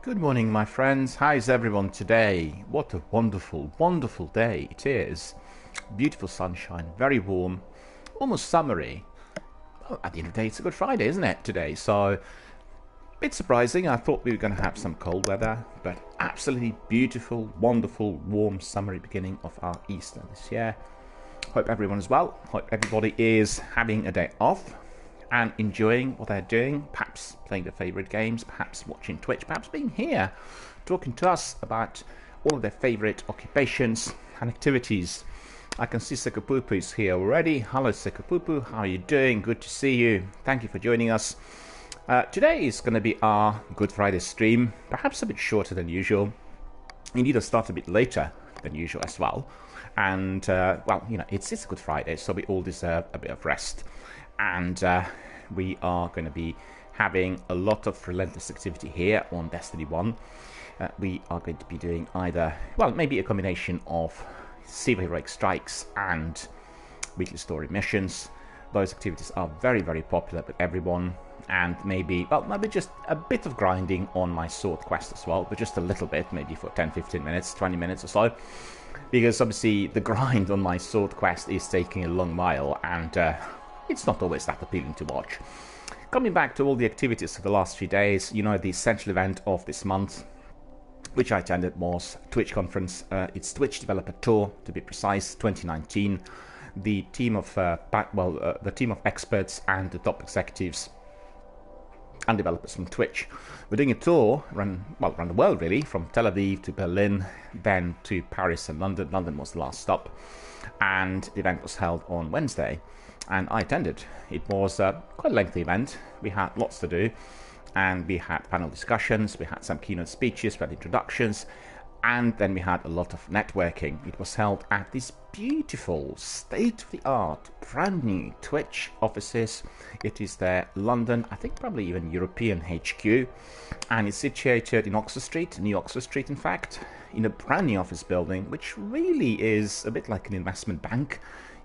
Good morning, my friends. How's everyone today? What a wonderful, wonderful day it is. Beautiful sunshine, very warm, almost summery. Well, at the end of the day, it's a Good Friday, isn't it, today? So, a bit surprising. I thought we were going to have some cold weather, but absolutely beautiful, wonderful, warm, summery beginning of our Easter this year. Hope everyone is well. Hope everybody is having a day off and enjoying what they're doing, perhaps playing their favourite games, perhaps watching Twitch, perhaps being here, talking to us about all of their favourite occupations and activities. I can see Sekapupu is here already. Hello Sekapupu, how are you doing? Good to see you. Thank you for joining us. Today is going to be our Good Friday stream, perhaps a bit shorter than usual. Indeed, I'll start a bit later than usual as well. And, well, you know, it's a Good Friday, so we all deserve a bit of rest. And we are going to be having a lot of relentless activity here on Destiny 1. We are going to be doing either, well, maybe a combination of Sea Heroic Strikes and weekly story missions. Those activities are very, very popular with everyone. And maybe just a bit of grinding on my sword quest as well, but just a little bit, maybe for 10, 15 minutes, 20 minutes or so. Because obviously the grind on my sword quest is taking a long while, and it's not always that appealing to watch. Coming back to all the activities of the last few days, you know, the essential event of this month, which I attended, was Twitch conference. It's Twitch Developer Tour, to be precise, 2019. The team of the team of experts and the top executives and developers from Twitch were doing a tour around the world, really, from Tel Aviv to Berlin, then to Paris and London. London was the last stop, and the event was held on Wednesday, and I attended. It was quite a lengthy event. We had lots to do, and we had panel discussions, we had some keynote speeches, we had introductions, and then we had a lot of networking. It was held at this beautiful, state-of-the-art, brand new Twitch offices. It is their London, I think probably even European HQ, and it's situated in Oxford Street, New Oxford Street in fact, in a brand new office building, which really is a bit like an investment bank.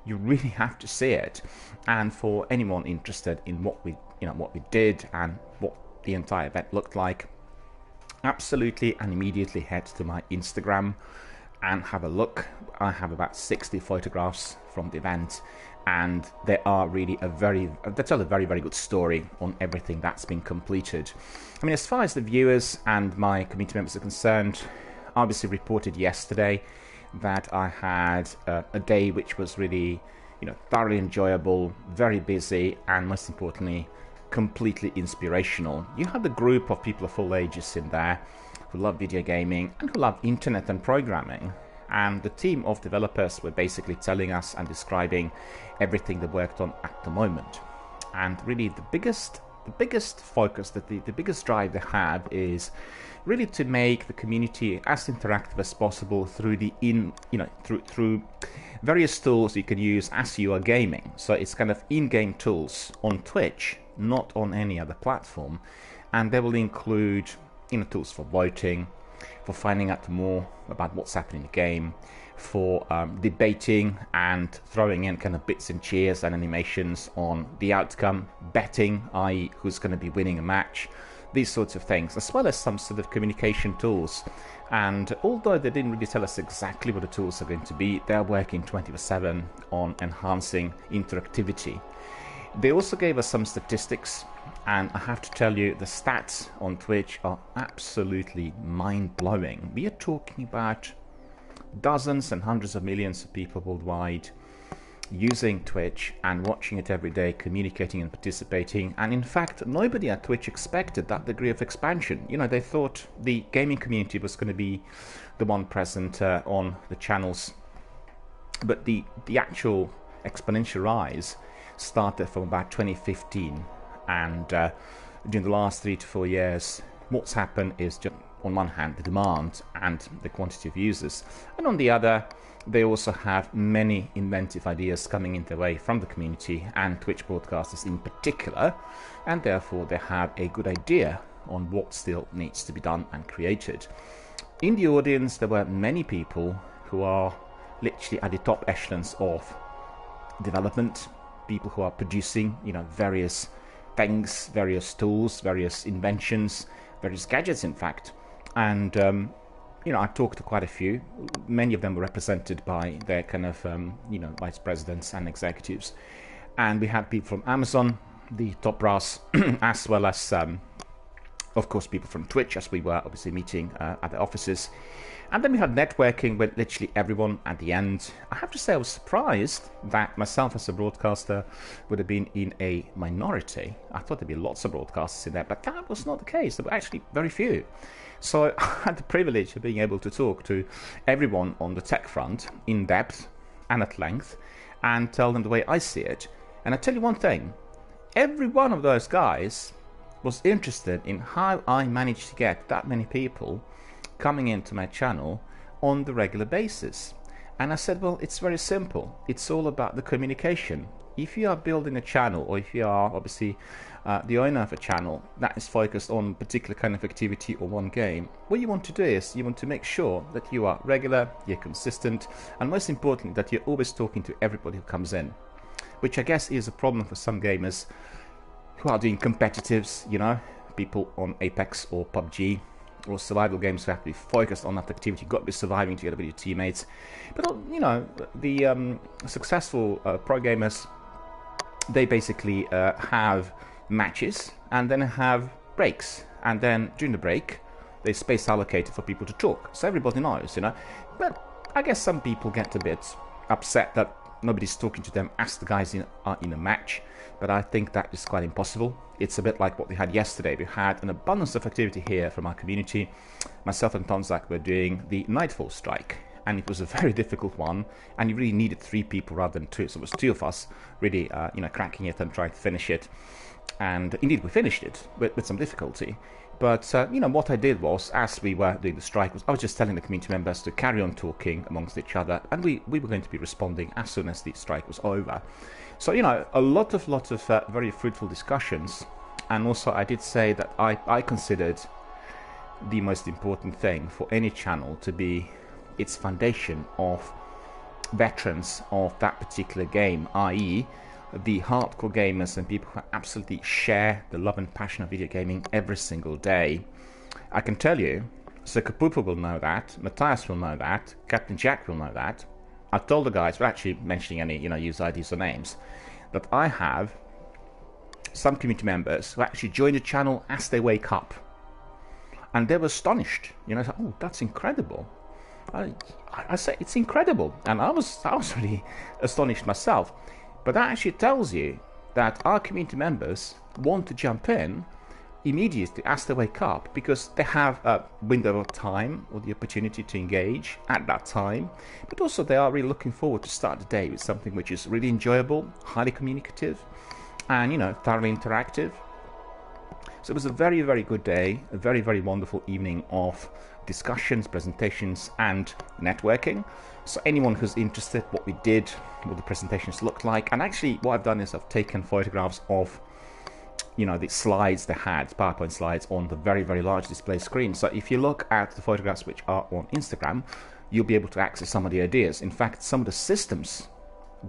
You really have to see it. And for anyone interested in what we did and what the entire event looked like, absolutely and immediately head to my Instagram and have a look. I have about 60 photographs from the event, and they are really they tell a very, very good story on everything that's been completed. I mean, as far as the viewers and my community members are concerned, I obviously reported yesterday that I had a day which was really, thoroughly enjoyable, very busy, and most importantly, completely inspirational. You had a group of people of all ages in there who love video gaming and who love internet and programming, and the team of developers were basically telling us and describing everything they worked on at the moment. And really the biggest focus, the biggest drive they have is really to make the community as interactive as possible through through various tools you can use as you are gaming. So it's kind of in-game tools on Twitch, not on any other platform, and they will include tools for voting, for finding out more about what's happening in the game, for debating and throwing in kind of bits and cheers and animations on the outcome, betting, i.e. who's going to be winning a match, these sorts of things, as well as some sort of communication tools. And although they didn't really tell us exactly what the tools are going to be, they're working 24/7 on enhancing interactivity. They also gave us some statistics, and I have to tell you, the stats on Twitch are absolutely mind-blowing. We are talking about dozens and hundreds of millions of people worldwide using Twitch and watching it every day, communicating and participating. And in fact, nobody at Twitch expected that degree of expansion. They thought the gaming community was going to be the one present on the channels, but the actual exponential rise started from about 2015, and during the last 3 to 4 years, what's happened is just, on one hand, the demand and the quantity of users, and on the other, they also have many inventive ideas coming in their way from the community and Twitch broadcasters in particular, and therefore they have a good idea on what still needs to be done and created. In the audience, there were many people who are literally at the top echelons of development, people who are producing, various things, various tools, various inventions, various gadgets, in fact, and I talked to quite a few. Many of them were represented by their kind of vice presidents and executives, and we had people from Amazon, the top brass, as well as of course people from Twitch, as we were obviously meeting at the offices. And then we had networking with literally everyone at the end. I have to say I was surprised that myself as a broadcaster would have been in a minority. I thought there'd be lots of broadcasters in there, but that was not the case. There were actually very few. So I had the privilege of being able to talk to everyone on the tech front in depth and at length and tell them the way I see it. And I tell you one thing, every one of those guys was interested in how I managed to get that many people coming into my channel on the regular basis. And I said, well, it's very simple. It's all about the communication. If you are building a channel, or if you are obviously the owner of a channel that is focused on a particular kind of activity or one game, what you want to do is you want to make sure that you are regular, you're consistent, and most importantly that you're always talking to everybody who comes in, which I guess is a problem for some gamers who are doing competitives, people on Apex or PUBG or survival games who have to be focused on that activity. You've got to be surviving together with your teammates. But the successful pro gamers, they basically have matches and then have breaks, and then during the break there's space allocated for people to talk, so everybody knows, But I guess some people get a bit upset that nobody's talking to them as the guys are in a match, but I think that is quite impossible. It's a bit like what we had yesterday. We had an abundance of activity here from our community. Myself and Tonzak were doing the Nightfall strike, and it was a very difficult one, and you really needed 3 people rather than 2, so it was 2 of us really cracking it and trying to finish it. And indeed we finished it with some difficulty. But what I did was, as we were doing the strike, I was just telling the community members to carry on talking amongst each other, and we were going to be responding as soon as the strike was over. So a lot of very fruitful discussions. And also I did say that I considered the most important thing for any channel to be its foundation of veterans of that particular game, i.e. the hardcore gamers and people who absolutely share the love and passion of video gaming every single day. I can tell you, Sir Kapupa will know that, Matthias will know that, Captain Jack will know that. I've told the guys, without actually mentioning any user IDs or names, that I have some community members who actually join the channel as they wake up. And they were astonished. Oh, that's incredible. I say it's incredible. And I was really astonished myself. But that actually tells you that our community members want to jump in immediately as they wake up, because they have a window of time or the opportunity to engage at that time, but also they are really looking forward to start the day with something which is really enjoyable, highly communicative, and thoroughly interactive. So it was a very, very good day, a very, very wonderful evening of discussions, presentations, and networking. So anyone who's interested what we did, what the presentations looked like, and actually what I've done is I've taken photographs of the slides they had, PowerPoint slides, on the very, very large display screen. So if you look at the photographs which are on Instagram, you'll be able to access some of the ideas. In fact, some of the systems,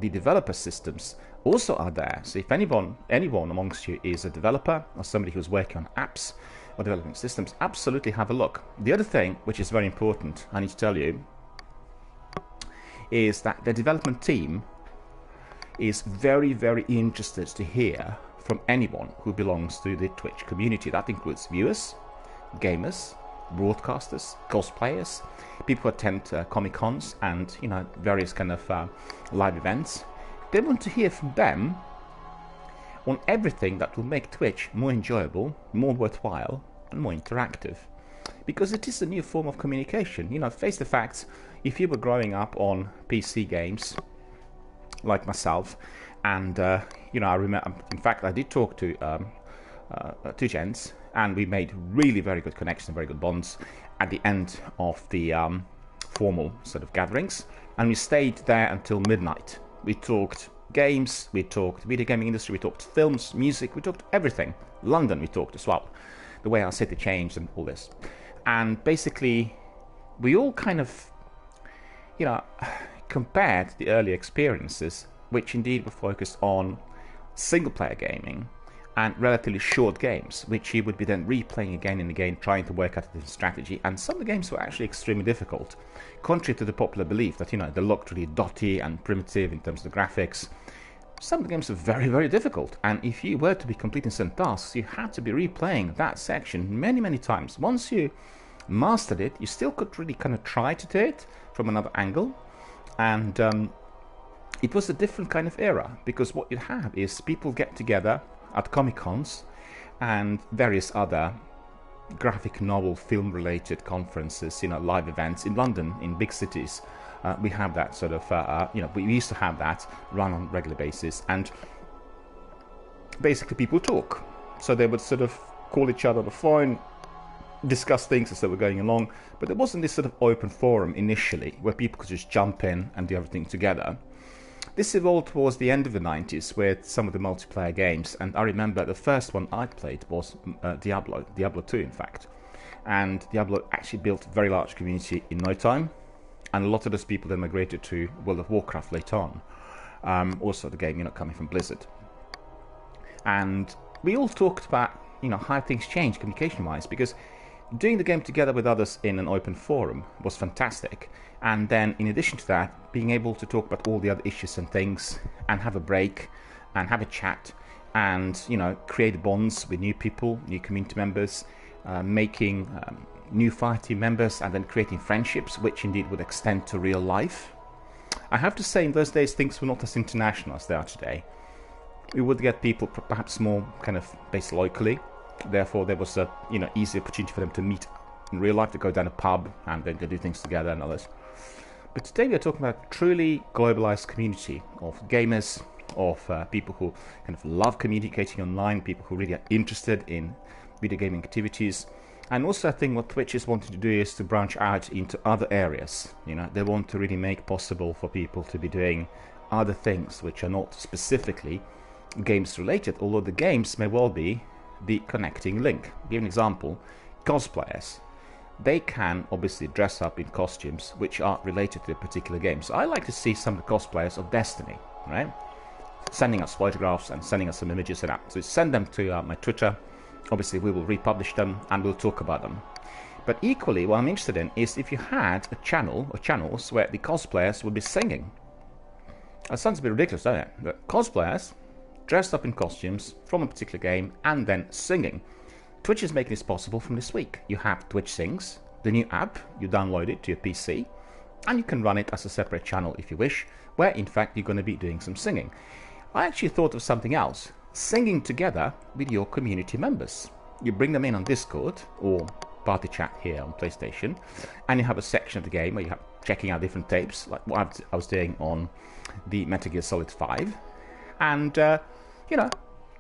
the developer systems, also are there. So if anyone amongst you is a developer or somebody who's working on apps or developing systems, absolutely have a look. The other thing, which is very important, I need to tell you, is that the development team is very, very interested to hear from anyone who belongs to the Twitch community. That includes viewers, gamers, broadcasters, cosplayers, people who attend Comic-Cons and various kind of live events. They want to hear from them on everything that will make Twitch more enjoyable, more worthwhile, and more interactive. Because it is a new form of communication. Face the facts, if you were growing up on PC games, like myself, and I remember, in fact, I did talk to 2 gents, and we made really very good connections and very good bonds at the end of the formal sort of gatherings, and we stayed there until midnight. We talked games, we talked video gaming industry, we talked films, music, we talked everything. London we talked as well, the way our city changed and all this. And basically, we all kind of, compared the early experiences, which indeed were focused on single-player gaming, and relatively short games, which you would be then replaying again and again, trying to work out a different strategy. And some of the games were actually extremely difficult, contrary to the popular belief that, they looked really dotty and primitive in terms of the graphics. Some of the games are very, very difficult, and if you were to be completing some tasks, you had to be replaying that section many, many times. Once you mastered it, you still could really kind of try to do it from another angle, and it was a different kind of era, because what you have is people get together at Comic-Cons and various other graphic novel, film-related conferences, live events in London, in big cities. We have that sort of, we used to have that run on a regular basis, and basically people talk. So they would sort of call each other on the phone, discuss things as they were going along, but there wasn't this sort of open forum initially where people could just jump in and do everything together. This evolved towards the end of the 90s with some of the multiplayer games, and I remember the first one I played was Diablo 2 in fact. And Diablo actually built a very large community in no time, and a lot of those people then migrated to World of Warcraft later on. Also the game, coming from Blizzard. And we all talked about, how things change communication-wise, because doing the game together with others in an open forum was fantastic. And then in addition to that, being able to talk about all the other issues and things, and have a break, and have a chat, and create bonds with new people, new community members, making new fire team members, and then creating friendships, which indeed would extend to real life. I have to say, in those days, things were not as international as they are today. We would get people perhaps more kind of based locally. Therefore, there was a easy opportunity for them to meet in real life, to go down a pub and then to do things together and others. But today we are talking about a truly globalized community of gamers, of people who kind of love communicating online, people who really are interested in video gaming activities. And also I think what Twitch is wanting to do is to branch out into other areas. They want to really make possible for people to be doing other things which are not specifically games related, although the games may well be the connecting link. I'll give an example. Cosplayers, they can obviously dress up in costumes which are related to a particular game. So I like to see some of the cosplayers of Destiny, right? Sending us photographs and sending us some images and that. So send them to my Twitter. Obviously we will republish them and we'll talk about them. But equally, what I'm interested in is if you had a channel or channels where the cosplayers would be singing. That sounds a bit ridiculous, doesn't it? But cosplayers dressed up in costumes from a particular game and then singing. Twitch is making this possible from this week. You have Twitch Sings, the new app. You download it to your PC and you can run it as a separate channel if you wish, where in fact you're going to be doing some singing. I actually thought of something else. Singing together with your community members. You bring them in on Discord or party chat here on PlayStation, and you have a section of the game where you have checking out different tapes, like what I was doing on the Metal Gear Solid 5, and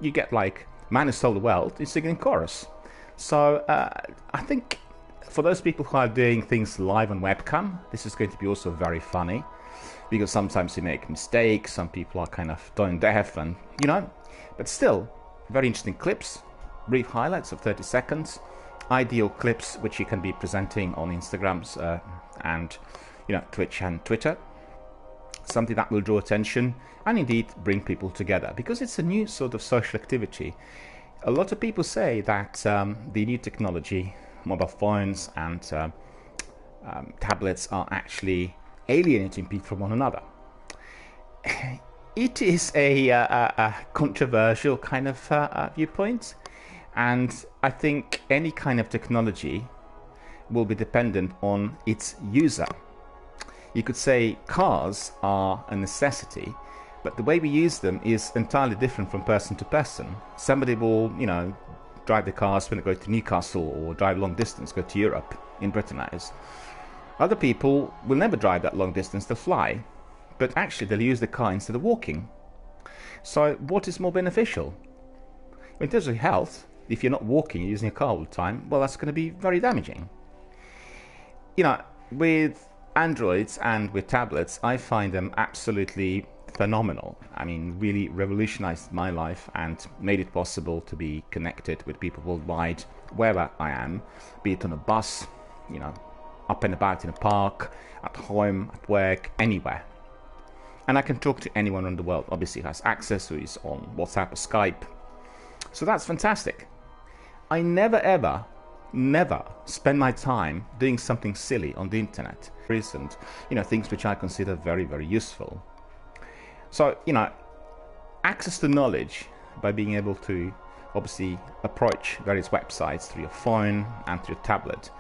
you get like Man Who Stole the World is singing in chorus. So I think for those people who are doing things live on webcam, this is going to be also very funny, because sometimes you make mistakes, some people are kind of tone deaf, and but still very interesting clips, brief highlights of 30 seconds, ideal clips which you can be presenting on Instagrams and Twitch and Twitter. Something that will draw attention and indeed bring people together, because it's a new sort of social activity. A lot of people say that the new technology, mobile phones and tablets, are actually alienating people from one another. It is a controversial kind of viewpoint, and I think any kind of technology will be dependent on its user. You could say cars are a necessity, but the way we use them is entirely different from person to person. Somebody will, drive the cars when they go to Newcastle or drive long distance, go to Europe, in Britain that is. Other people will never drive that long distance, they'll fly, but actually they'll use the car instead of walking. So what is more beneficial? In terms of health, if you're not walking, you're using a car all the time, well, that's going to be very damaging. With Androids and with tablets, I find them absolutely phenomenal. I mean, really revolutionized my life and made it possible to be connected with people worldwide, wherever I am, be it on a bus, up and about in a park, at home, at work, anywhere. And I can talk to anyone around the world. Obviously, who has access, who is on WhatsApp or Skype. So that's fantastic. I never ever, never spend my time doing something silly on the internet. Recent, things which I consider very, very useful. So, access to knowledge by being able to obviously approach various websites through your phone and through your tablet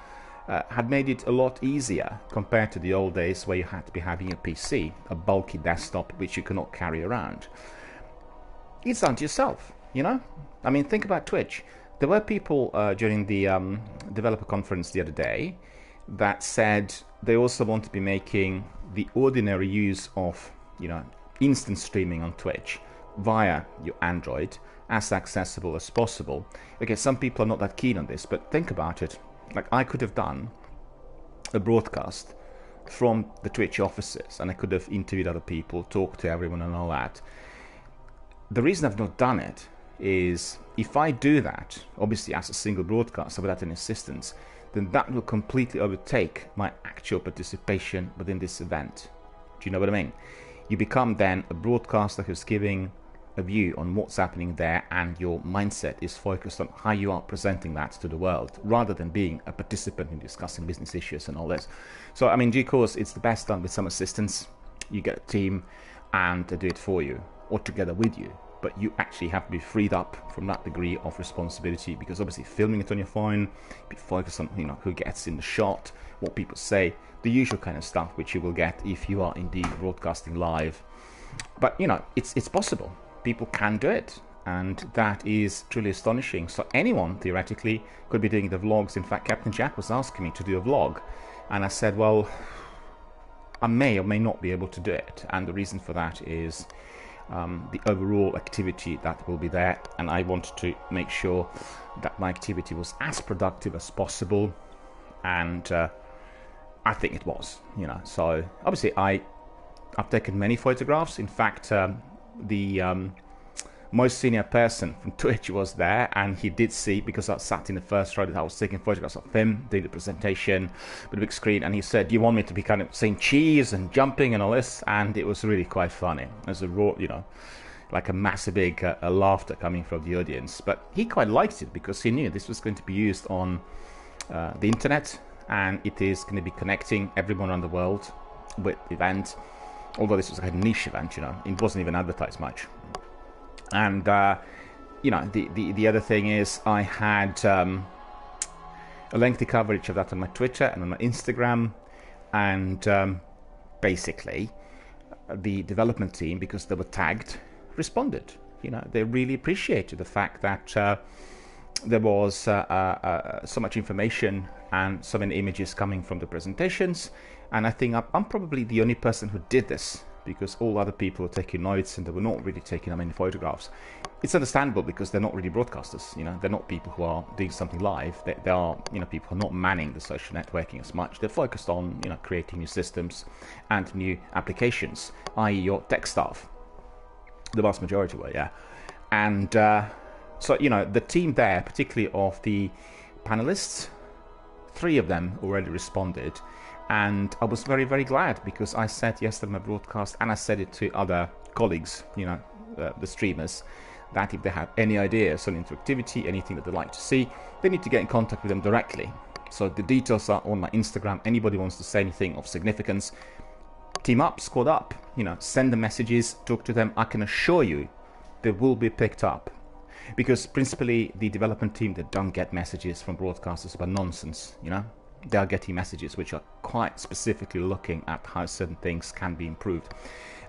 had made it a lot easier compared to the old days where you had to be having a PC, a bulky desktop which you cannot carry around. It's down to yourself, I mean, think about Twitch. There were people during the developer conference the other day that said they also want to be making the ordinary use of, instant streaming on Twitch via your Android as accessible as possible. Okay, some people are not that keen on this, but think about it. Like, I could have done a broadcast from the Twitch offices, and I could have interviewed other people, talked to everyone and all that. The reason I've not done it is, if I do that, obviously as a single broadcaster without any assistance, then that will completely overtake my actual participation within this event. Do you know what I mean? You become then a broadcaster who's giving a view on what's happening there, and your mindset is focused on how you are presenting that to the world, rather than being a participant in discussing business issues and all this. So, I mean, due course, it's the best done with some assistance. You get a team and they do it for you, or together with you. But you actually have to be freed up from that degree of responsibility, because obviously filming it on your phone, be focused on who gets in the shot, what people say, the usual kind of stuff which you will get if you are indeed broadcasting live. But it's possible. People can do it, and that is truly astonishing. So anyone theoretically could be doing the vlogs. In fact, Captain Jack was asking me to do a vlog, and I said, well, I may or may not be able to do it, and the reason for that is the overall activity that will be there, and I wanted to make sure that my activity was as productive as possible, and I think it was, So obviously I've taken many photographs. In fact, the most senior person from Twitch was there, and he did see, because I sat in the first row, that I was taking photographs of him doing the presentation with the big screen, and he said, do you want me to be kind of saying cheese and jumping and all this? And it was really quite funny. There's a raw, like a massive big laughter coming from the audience. But he quite liked it, because he knew this was going to be used on the internet, and it is going to be connecting everyone around the world with the event. Although this was like a niche event, it wasn't even advertised much. And the other thing is, I had a lengthy coverage of that on my Twitter and on my Instagram, and basically the development team, because they were tagged, responded. They really appreciated the fact that there was so much information and so many images coming from the presentations. And I think I'm probably the only person who did this, because all other people were taking notes and they were not really taking that many photographs. It's understandable, because they're not really broadcasters. They're not people who are doing something live. They are, people who are not manning the social networking as much. They're focused on, creating new systems and new applications, i.e. your tech staff. The vast majority were, yeah. And so, the team there, particularly of the panelists, 3 of them already responded. And I was very, very glad, because I said yesterday in my broadcast, and I said it to other colleagues, the streamers, that if they have any ideas on interactivity, anything that they'd like to see, they need to get in contact with them directly. So the details are on my Instagram. Anybody wants to say anything of significance, team up, squad up, send them messages, talk to them. I can assure you they will be picked up, because principally the development team, they don't get messages from broadcasters about nonsense, They are getting messages which are quite specifically looking at how certain things can be improved.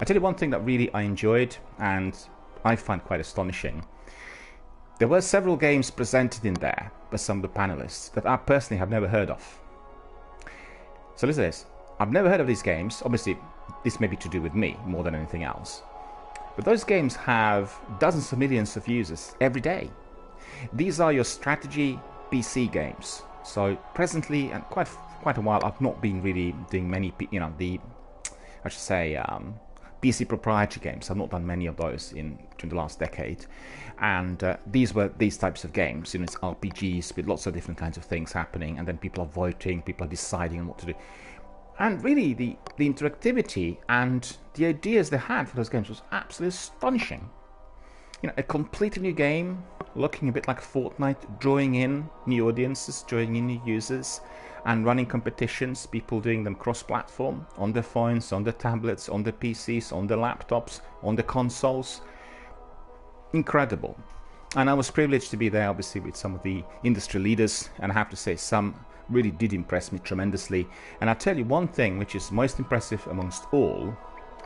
I tell you one thing that really I enjoyed, and I find quite astonishing. There were several games presented in there by some of the panelists that I personally have never heard of. So listen to this. I've never heard of these games. Obviously, this may be to do with me more than anything else. But those games have dozens of millions of users every day. These are your strategy PC games. So presently, and quite a while, I've not been really doing many, PC proprietary games. I've not done many of those during the last decade. And these were these types of games. It's RPGs with lots of different kinds of things happening, and then people are voting, people are deciding on what to do. And really, the interactivity and the ideas they had for those games was absolutely astonishing. A completely new game looking a bit like Fortnite, drawing in new audiences, drawing in new users, and running competitions, people doing them cross-platform, on their phones, on their tablets, on their PCs, on their laptops, on their consoles. Incredible. And I was privileged to be there, obviously, with some of the industry leaders, and I have to say some really did impress me tremendously. And I'll tell you one thing which is most impressive amongst all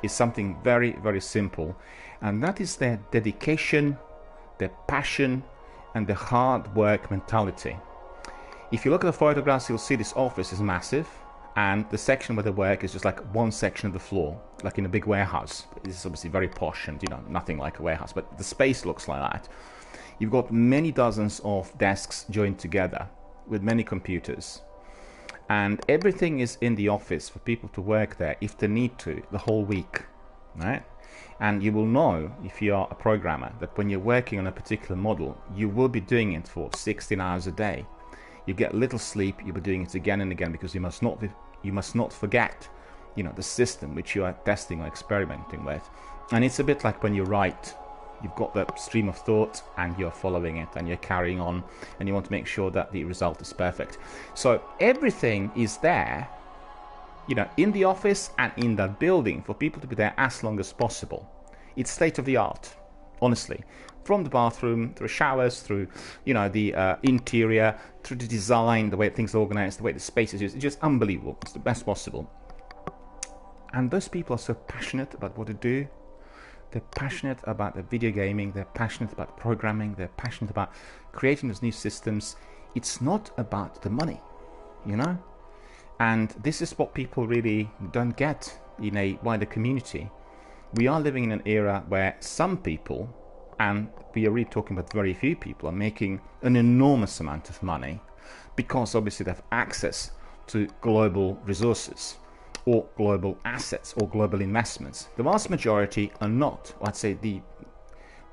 is something very, very simple, and that is their dedication, their passion, and their hard work mentality. If you look at the photographs, you'll see this office is massive, and the section where they work is just like one section of the floor, like in a big warehouse. This is obviously very posh and, you know, nothing like a warehouse, but the space looks like that. You've got many dozens of desks joined together with many computers, and everything is in the office for people to work there if they need to the whole week, right? And you will know, if you are a programmer, that when you're working on a particular model, you will be doing it for 16 hours a day. You get little sleep, you'll be doing it again and again, because you must not forget, you know, the system which you are testing or experimenting with. And it's a bit like when you write. You've got the stream of thought and you're following it and you're carrying on, and you want to make sure that the result is perfect. So everything is there, you know, in the office and in that building for people to be there as long as possible. It's state of the art, honestly. From the bathroom, through showers, through, you know, the interior, through the design, the way things are organized, the way the space is used. It's just unbelievable. It's the best possible. And those people are so passionate about what they do. They're passionate about the video gaming, they're passionate about programming, they're passionate about creating those new systems. It's not about the money, you know? And this is what people really don't get in a wider community. We are living in an era where some people, and we are really talking about very few people, are making an enormous amount of money because obviously they have access to global resources, or global assets, or global investments. The vast majority are not. I'd say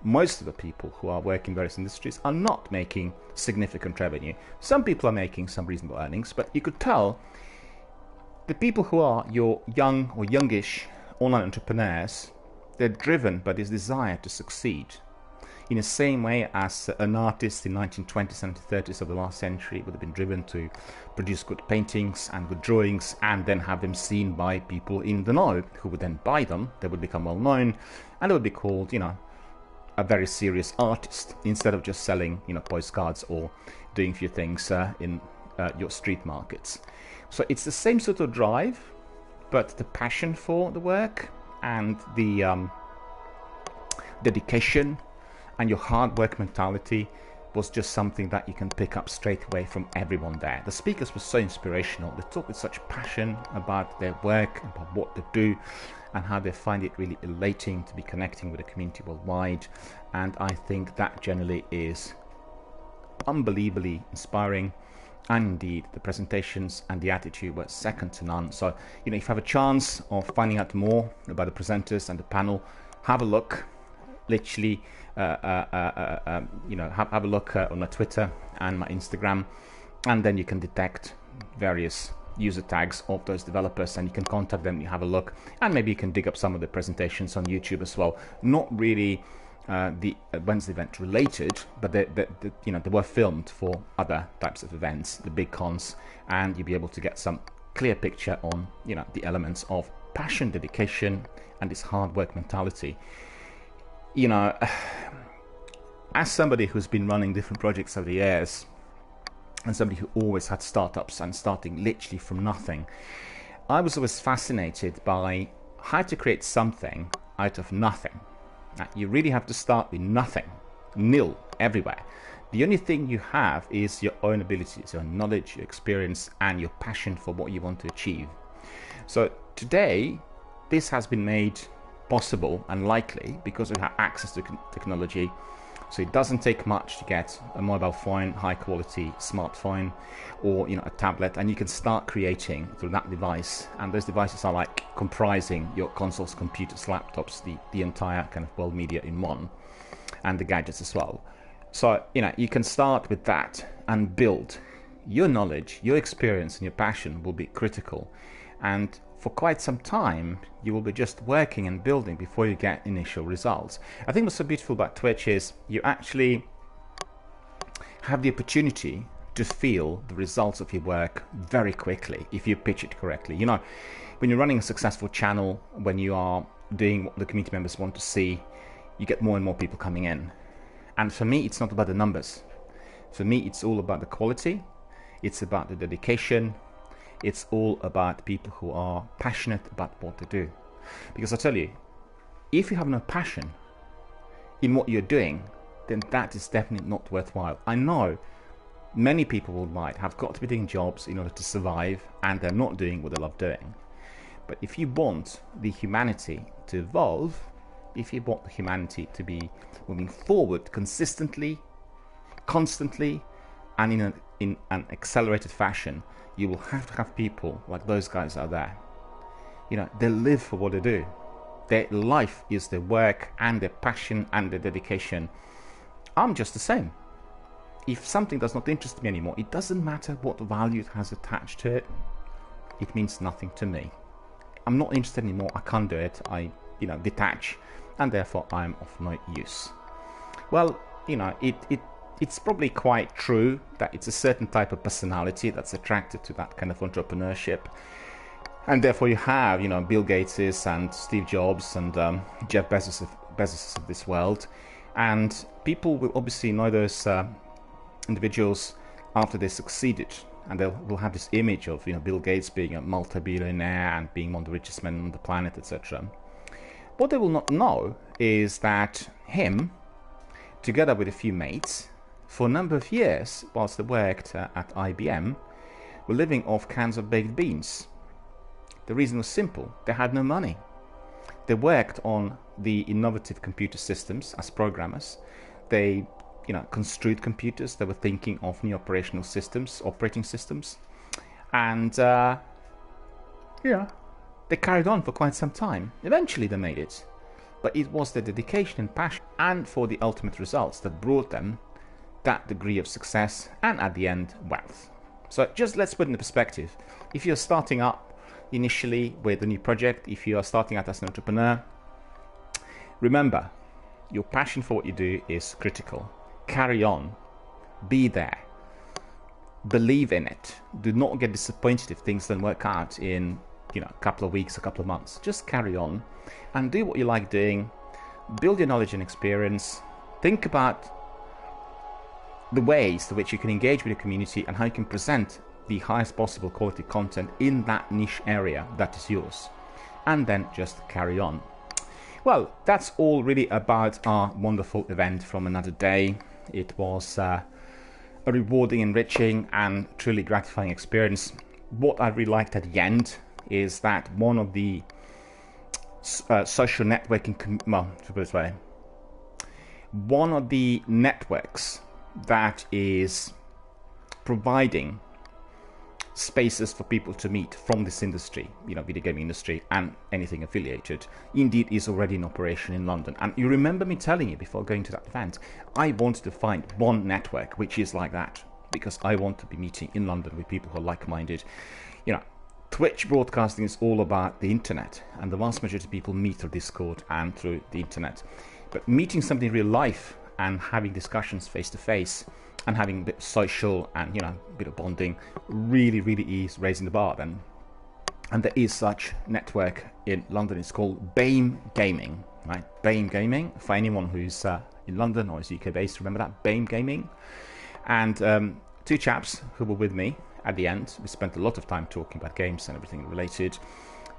most of the people who are working in various industries are not making significant revenue. Some people are making some reasonable earnings, but you could tell the people who are your young or youngish online entrepreneurs, they're driven by this desire to succeed. In the same way as an artist in 1920s and 30s of the last century would have been driven to produce good paintings and good drawings and then have them seen by people in the know who would then buy them. They would become well known and they would be called, you know, a very serious artist, instead of just selling, you know, postcards or doing a few things in your street markets. So it's the same sort of drive, but the passion for the work and the dedication and your hard work mentality was just something that you can pick up straight away from everyone there. The speakers were so inspirational. They talk with such passion about their work, about what they do, and how they find it really elating to be connecting with the community worldwide. And I think that generally is unbelievably inspiring. And indeed, the presentations and the attitude were second to none. So, you know, if you have a chance of finding out more about the presenters and the panel, have a look. Literally, you know, have a look on my Twitter and my Instagram, and then you can detect various user tags of those developers, and you can contact them. You have a look, and maybe you can dig up some of the presentations on YouTube as well. Not really the Wednesday event related, but you know, they were filmed for other types of events, the big cons, and you'll be able to get some clear picture on, you know, the elements of passion, dedication, and this hard work mentality. You know, as somebody who's been running different projects over the years, and somebody who always had startups and starting literally from nothing, I was always fascinated by how to create something out of nothing. Now, you really have to start with nothing, nil, everywhere. The only thing you have is your own abilities, your knowledge, your experience, and your passion for what you want to achieve. So today, this has been made possible and likely because we have access to technology. So it doesn't take much to get a mobile phone, high quality smartphone, or, you know, a tablet, and you can start creating through that device. And those devices are like comprising your consoles, computers, laptops, the entire kind of world media in one, and the gadgets as well. So, you know, you can start with that and build. Your knowledge, your experience, and your passion will be critical. And for quite some time, you will be just working and building before you get initial results. I think what's so beautiful about Twitch is you actually have the opportunity to feel the results of your work very quickly if you pitch it correctly. You know, when you're running a successful channel, when you are doing what the community members want to see, you get more and more people coming in. And for me, it's not about the numbers. For me, it's all about the quality. It's about the dedication. It's all about people who are passionate about what they do. Because I tell you, if you have no passion in what you're doing, then that is definitely not worthwhile. I know many people worldwide have got to be doing jobs in order to survive, and they're not doing what they love doing. But if you want the humanity to evolve, if you want the humanity to be moving forward consistently, constantly, and in an accelerated fashion, you will have to have people like those guys out there. You know, they live for what they do. Their life is their work and their passion and their dedication. I'm just the same. If something does not interest me anymore, it doesn't matter what value it has attached to it. It means nothing to me. I'm not interested anymore. I can't do it. I, detach, and therefore I'm of no use. Well, it's probably quite true that it's a certain type of personality that's attracted to that kind of entrepreneurship. And therefore you have, Bill Gates and Steve Jobs and Jeff Bezos of this world. And people will obviously know those individuals after they succeeded. And they'll have this image of, Bill Gates being a multi-billionaire and being one of the richest men on the planet, etc. What they will not know is that him, together with a few mates, for a number of years, whilst they worked at IBM, were living off cans of baked beans. The reason was simple. They had no money. They worked on the innovative computer systems as programmers. They, construed computers. They were thinking of new operating systems. And, they carried on for quite some time. Eventually they made it. But it was their dedication and passion and for the ultimate results that brought them that degree of success and, at the end, wealth. So just let's put it in perspective. If you're starting up initially with a new project, if you are starting out as an entrepreneur, remember, your passion for what you do is critical. Carry on. Be there. Believe in it. Do not get disappointed if things don't work out in a couple of weeks, a couple of months. Just carry on and do what you like doing. Build your knowledge and experience. Think about the ways to which you can engage with your community and how you can present the highest possible quality content in that niche area that is yours, and then just carry on. Well, that's all really about our wonderful event from another day. It was a rewarding, enriching, and truly gratifying experience. What I really liked at the end is that one of the social networking, one of the networks that is providing spaces for people to meet from this industry, video gaming industry and anything affiliated, indeed is already in operation in London. And you remember me telling you before going to that event, I wanted to find one network which is like that, because I want to be meeting in London with people who are like-minded. Twitch broadcasting is all about the internet, and the vast majority of people meet through Discord and through the internet. But meeting somebody in real life and having discussions face to face and having a bit of social and a bit of bonding really is raising the bar then. And there is such network in London. It's called BAME Gaming, right? BAME Gaming, for anyone who's in London or is UK based, remember that, BAME Gaming. And two chaps who were with me at the end, we spent a lot of time talking about games and everything related.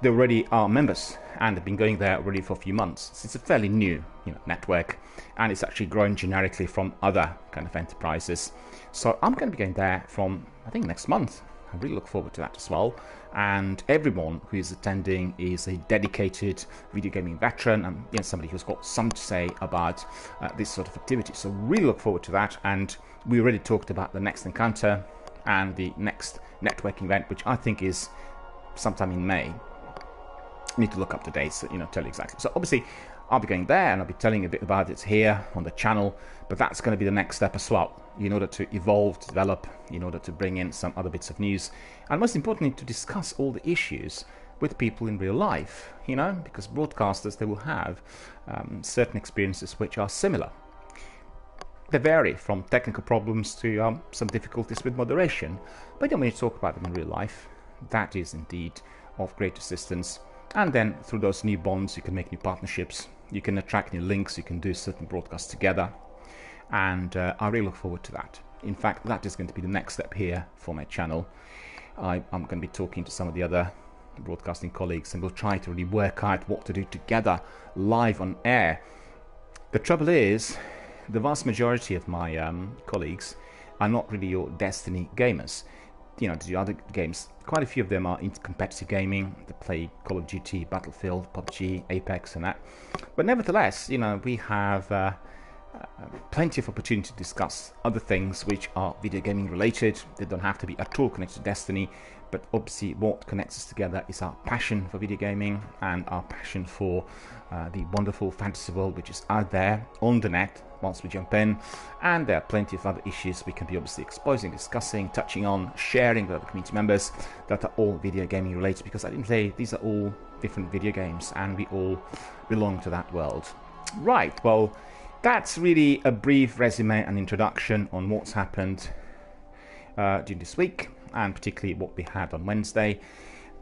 They already are members and have been going there already for a few months. So it's a fairly new network, and it's actually grown generically from other kind of enterprises. So I'm going to be going there from, I think, next month. I really look forward to that as well. And everyone who is attending is a dedicated video gaming veteran and somebody who's got some to say about this sort of activity. So really look forward to that. And we already talked about the next encounter and the next networking event, which I think is sometime in May. Need to look up the dates, tell you exactly. So obviously I'll be going there and I'll be telling you a bit about it here on the channel, but that's going to be the next step as well, in order to evolve, to develop, in order to bring in some other bits of news, and most importantly to discuss all the issues with people in real life, because broadcasters, they will have certain experiences which are similar. They vary from technical problems to some difficulties with moderation, but when you talk about them in real life, that is indeed of great assistance. And then through those new bonds, you can make new partnerships, you can attract new links, you can do certain broadcasts together, and I really look forward to that. In fact, that is going to be the next step here for my channel. I'm going to be talking to some of the other broadcasting colleagues, and we'll try to really work out what to do together live on air. The trouble is, the vast majority of my colleagues are not really your Destiny gamers. You know, to the other games, quite a few of them are into competitive gaming. They play Call of Duty, Battlefield, PUBG, Apex and that. But nevertheless, you know, we have plenty of opportunity to discuss other things which are video gaming related. They don't have to be at all connected to Destiny, but obviously what connects us together is our passion for video gaming and our passion for the wonderful fantasy world which is out there on the net once we jump in. And there are plenty of other issues we can be obviously exposing, discussing, touching on, sharing with other community members that are all video gaming related, because I didn't say these are all different video games and we all belong to that world. Right, well, that's really a brief resume and introduction on what's happened during this week, and particularly what we had on Wednesday.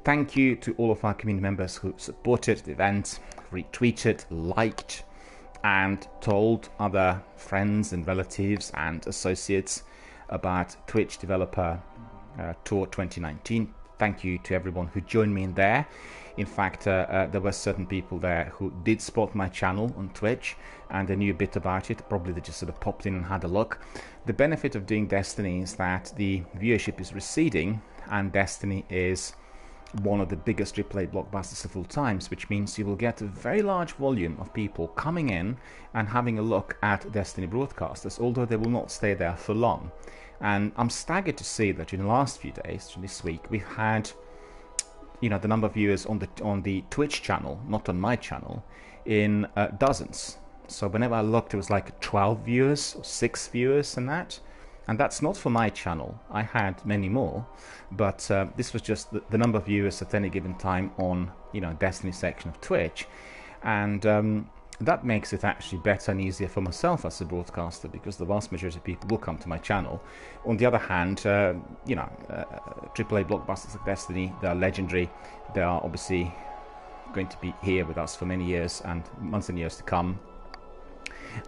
Thank you to all of our community members who supported the event, retweeted, liked, and told other friends and relatives and associates about Twitch Developer Tour 2019. Thank you to everyone who joined me in there. In fact, there were certain people there who did spot my channel on Twitch and they knew a bit about it. Probably they just sort of popped in and had a look. The benefit of doing Destiny is that the viewership is receding, and Destiny is one of the biggest AAA blockbusters of all times, which means you will get a very large volume of people coming in and having a look at Destiny broadcasters, although they will not stay there for long. And I'm staggered to see that in the last few days, this week, we've had, you know, the number of viewers on the Twitch channel, not on my channel, in dozens. So whenever I looked, it was like 12 viewers or 6 viewers and that. And that's not for my channel. I had many more, but this was just the number of viewers at any given time on, you know, Destiny section of Twitch. And that makes it actually better and easier for myself as a broadcaster, because the vast majority of people will come to my channel. On the other hand, you know, AAA blockbusters like Destiny, they are legendary. They are obviously going to be here with us for many years and months and years to come.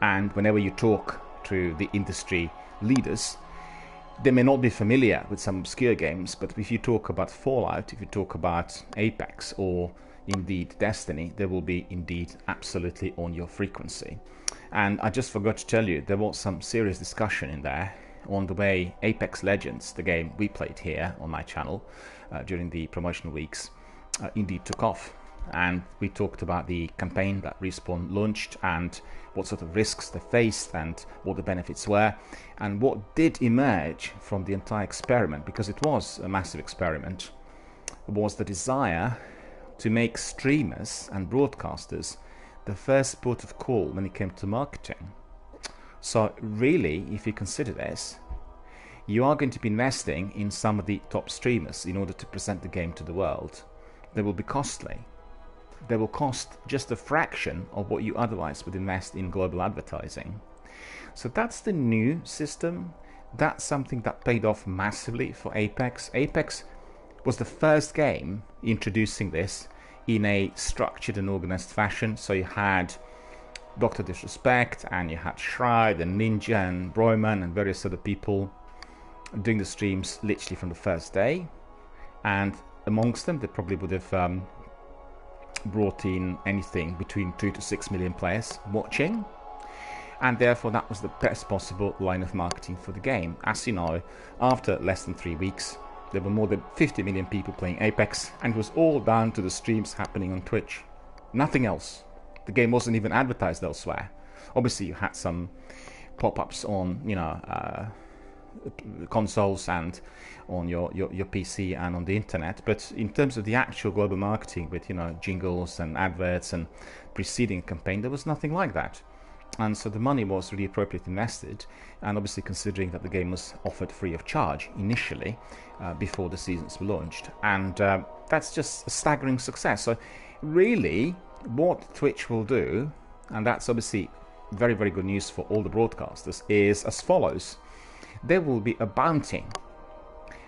And whenever you talk to the industry leaders, they may not be familiar with some obscure games, but if you talk about Fallout, if you talk about Apex, or indeed Destiny, they will be indeed absolutely on your frequency. And I just forgot to tell you, there was some serious discussion in there on the way Apex Legends, the game we played here on my channel during the promotional weeks, indeed took off. And we talked about the campaign that Respawn launched and what sort of risks they faced and what the benefits were. And what did emerge from the entire experiment, because it was a massive experiment, was the desire to make streamers and broadcasters the first port of call when it came to marketing. So really, if you consider this, you are going to be investing in some of the top streamers in order to present the game to the world. They will be costly. They will cost just a fraction of what you otherwise would invest in global advertising. So that's the new system. That's something that paid off massively for Apex. Apex was the first game introducing this in a structured and organized fashion. So you had Dr. Disrespect, and you had Shride and Ninja and Broyman and various other people doing the streams literally from the first day. And amongst them, they probably would have brought in anything between 2 to 6 million players watching, and therefore that was the best possible line of marketing for the game. As you know, after less than 3 weeks, there were more than 50 million people playing Apex, and it was all down to the streams happening on Twitch. Nothing else. The game wasn't even advertised elsewhere. Obviously, you had some pop-ups on, you know, consoles and on your PC and on the internet, but in terms of the actual global marketing with, you know, jingles and adverts and preceding campaign, there was nothing like that. And so the money was really appropriately invested, and obviously considering that the game was offered free of charge initially before the seasons were launched, and that's just a staggering success. So really what Twitch will do, and that's obviously very, very good news for all the broadcasters, is as follows. There will be a bounty,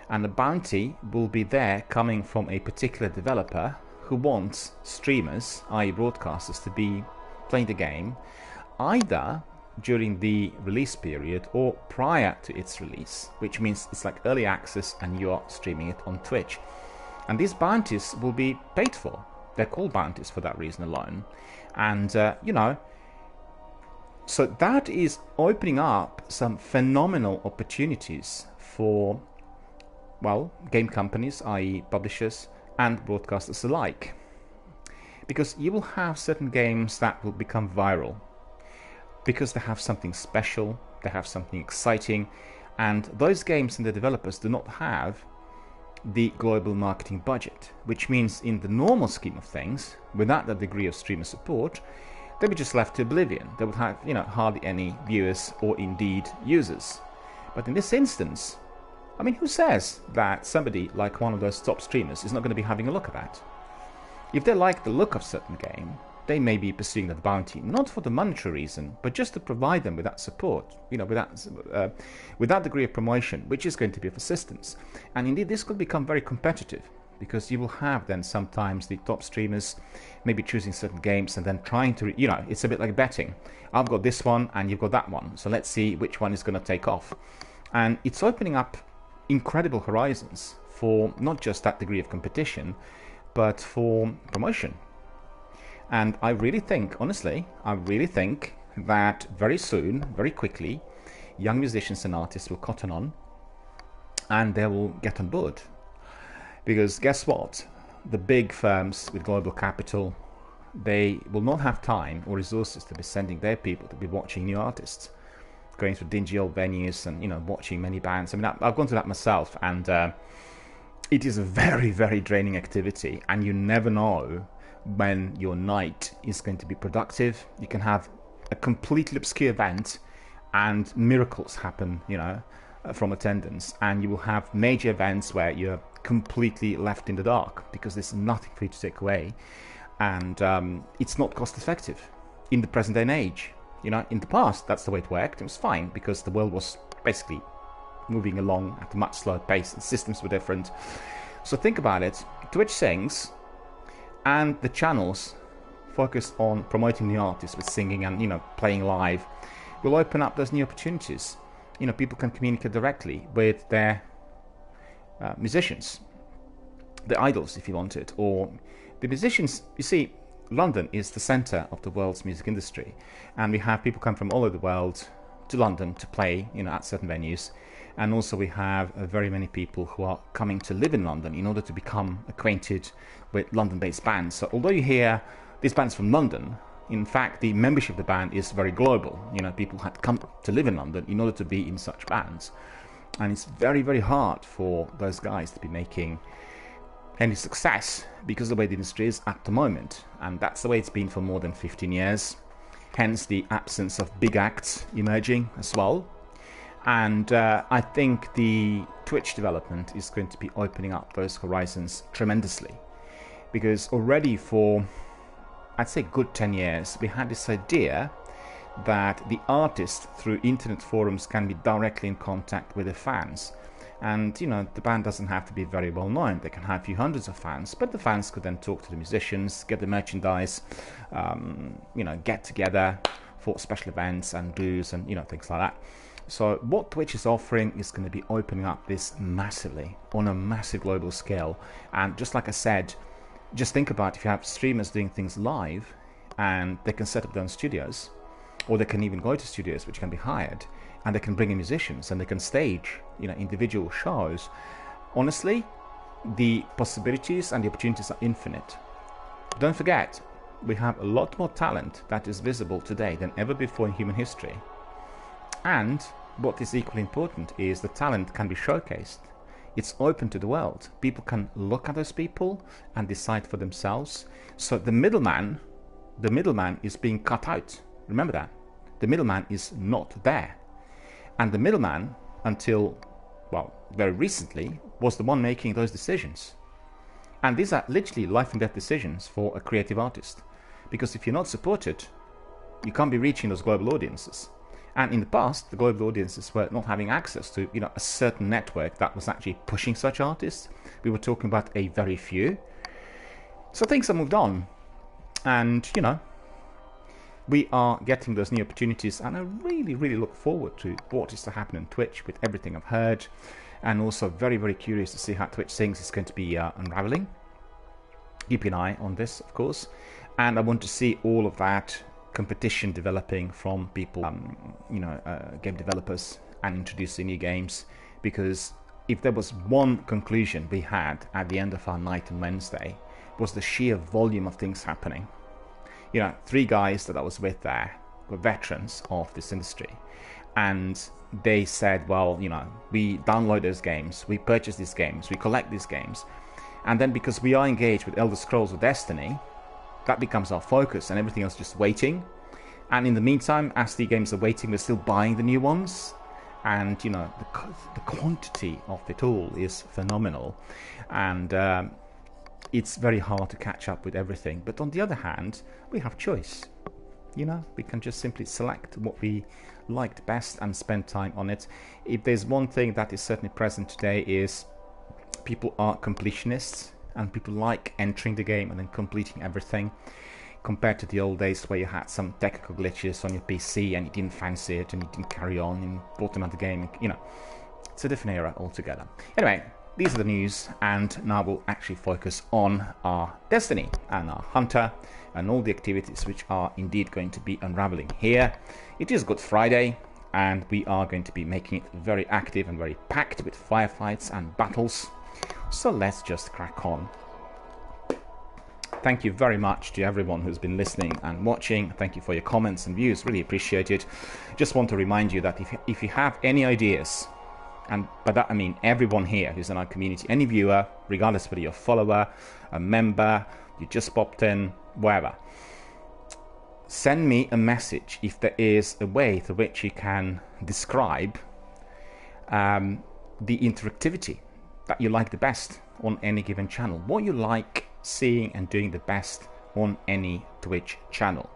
and the bounty will be there coming from a particular developer who wants streamers, i.e. broadcasters, to be playing the game either during the release period or prior to its release, which means it's like early access and you are streaming it on Twitch. And these bounties will be paid for. They're called bounties for that reason alone. And, so that is opening up some phenomenal opportunities for, well, game companies, i.e. publishers, and broadcasters alike. Because you will have certain games that will become viral because they have something special, they have something exciting, and those games and the developers do not have the global marketing budget, which means in the normal scheme of things, without that degree of streamer support, they'd be just left to oblivion. They would have, hardly any viewers or indeed users. But in this instance, I mean, who says that somebody like one of those top streamers is not going to be having a look at that? If they like the look of a certain game, they may be pursuing that bounty, not for the monetary reason, but just to provide them with that support, with that degree of promotion, which is going to be of assistance. And indeed, this could become very competitive, because you will have then sometimes the top streamers maybe choosing certain games and then trying to, it's a bit like betting. I've got this one and you've got that one, so let's see which one is going to take off. And it's opening up incredible horizons for not just that degree of competition, but for promotion. And I really think, honestly, that very soon, very quickly, young musicians and artists will cotton on and they will get on board. Because guess what? The big firms with global capital, they will not have time or resources to be sending their people to be watching new artists, going to dingy old venues and, watching many bands. I mean, I've gone to that myself, and it is a very, very draining activity, and you never know when your night is going to be productive. You can have a completely obscure event and miracles happen, from attendance, and you will have major events where you're completely left in the dark because there's nothing for you to take away, and it's not cost effective in the present day and age. In the past, that's the way it worked. It was fine because the world was basically moving along at a much slower pace and systems were different. So think about it. Twitch sings, and the channels focused on promoting the artists with singing and playing live will open up those new opportunities. People can communicate directly with their musicians, the idols if you want it, or the musicians. You see, London is the center of the world's music industry, and we have people come from all over the world to London to play at certain venues, and also we have very many people who are coming to live in London in order to become acquainted with London-based bands. So although you hear these bands from London, in fact the membership of the band is very global. People had come to live in London in order to be in such bands, and it's very, very hard for those guys to be making any success because of the way the industry is at the moment, and that's the way it's been for more than 15 years, hence the absence of big acts emerging as well. And I think the Twitch development is going to be opening up those horizons tremendously, because already for, I'd say, good 10 years we had this idea that the artist through internet forums can be directly in contact with the fans. And the band doesn't have to be very well known. They can have a few hundreds of fans, but the fans could then talk to the musicians, get the merchandise, get together for special events and dues and things like that. So what Twitch is offering is going to be opening up this massively on a massive global scale. And just like I said, just think about if you have streamers doing things live, and they can set up their own studios, or they can even go to studios which can be hired, and they can bring in musicians and they can stage individual shows. Honestly, the possibilities and the opportunities are infinite. Don't forget, we have a lot more talent that is visible today than ever before in human history. And what is equally important is the talent can be showcased. It's open to the world. People can look at those people and decide for themselves. So the middleman is being cut out. Remember that. The middleman is not there. And the middleman, until, well, very recently, was the one making those decisions. And these are literally life and death decisions for a creative artist. Because if you're not supported, You can't be reaching those global audiences. And in the past, the global audiences were not having access to, a certain network that was actually pushing such artists. We were talking about a very few. So things have moved on. And, we are getting those new opportunities. And I really, really look forward to what is to happen on Twitch with everything I've heard. And also very, very curious to see how Twitch thinks is going to be unraveling. Keep an eye on this, of course. And I want to see all of that competition developing from people, game developers, and introducing new games. Because if there was one conclusion we had at the end of our night on Wednesday, was the sheer volume of things happening. 3 guys that I was with there were veterans of this industry, and they said, well, we download those games, we purchase these games, we collect these games, and then because we are engaged with Elder Scrolls or Destiny, that becomes our focus, and everything else just waiting. And in the meantime, as the games are waiting, we're still buying the new ones. And the quantity of it all is phenomenal, and it's very hard to catch up with everything. But on the other hand, we have choice. We can just simply select what we liked best and spend time on it. If there's one thing that is certainly present today, is people are completionists, and people like entering the game and then completing everything, compared to the old days where you had some technical glitches on your PC and you didn't fancy it and you didn't carry on and bought another game. It's a different era altogether. Anyway, these are the news, and now we'll actually focus on our Destiny and our Hunter and all the activities which are indeed going to be unraveling here. It is Good Friday, and we are going to be making it very active and very packed with firefights and battles. So let's just crack on. Thank you very much to everyone who's been listening and watching. Thank you for your comments and views, really appreciate it. Just want to remind you that if you have any ideas, and by that I mean everyone here who's in our community, any viewer, regardless whether you're a follower, a member, you just popped in, wherever, send me a message if there is a way through which you can describe the interactivity that you like the best on any given channel, what you like seeing and doing the best on any Twitch channel,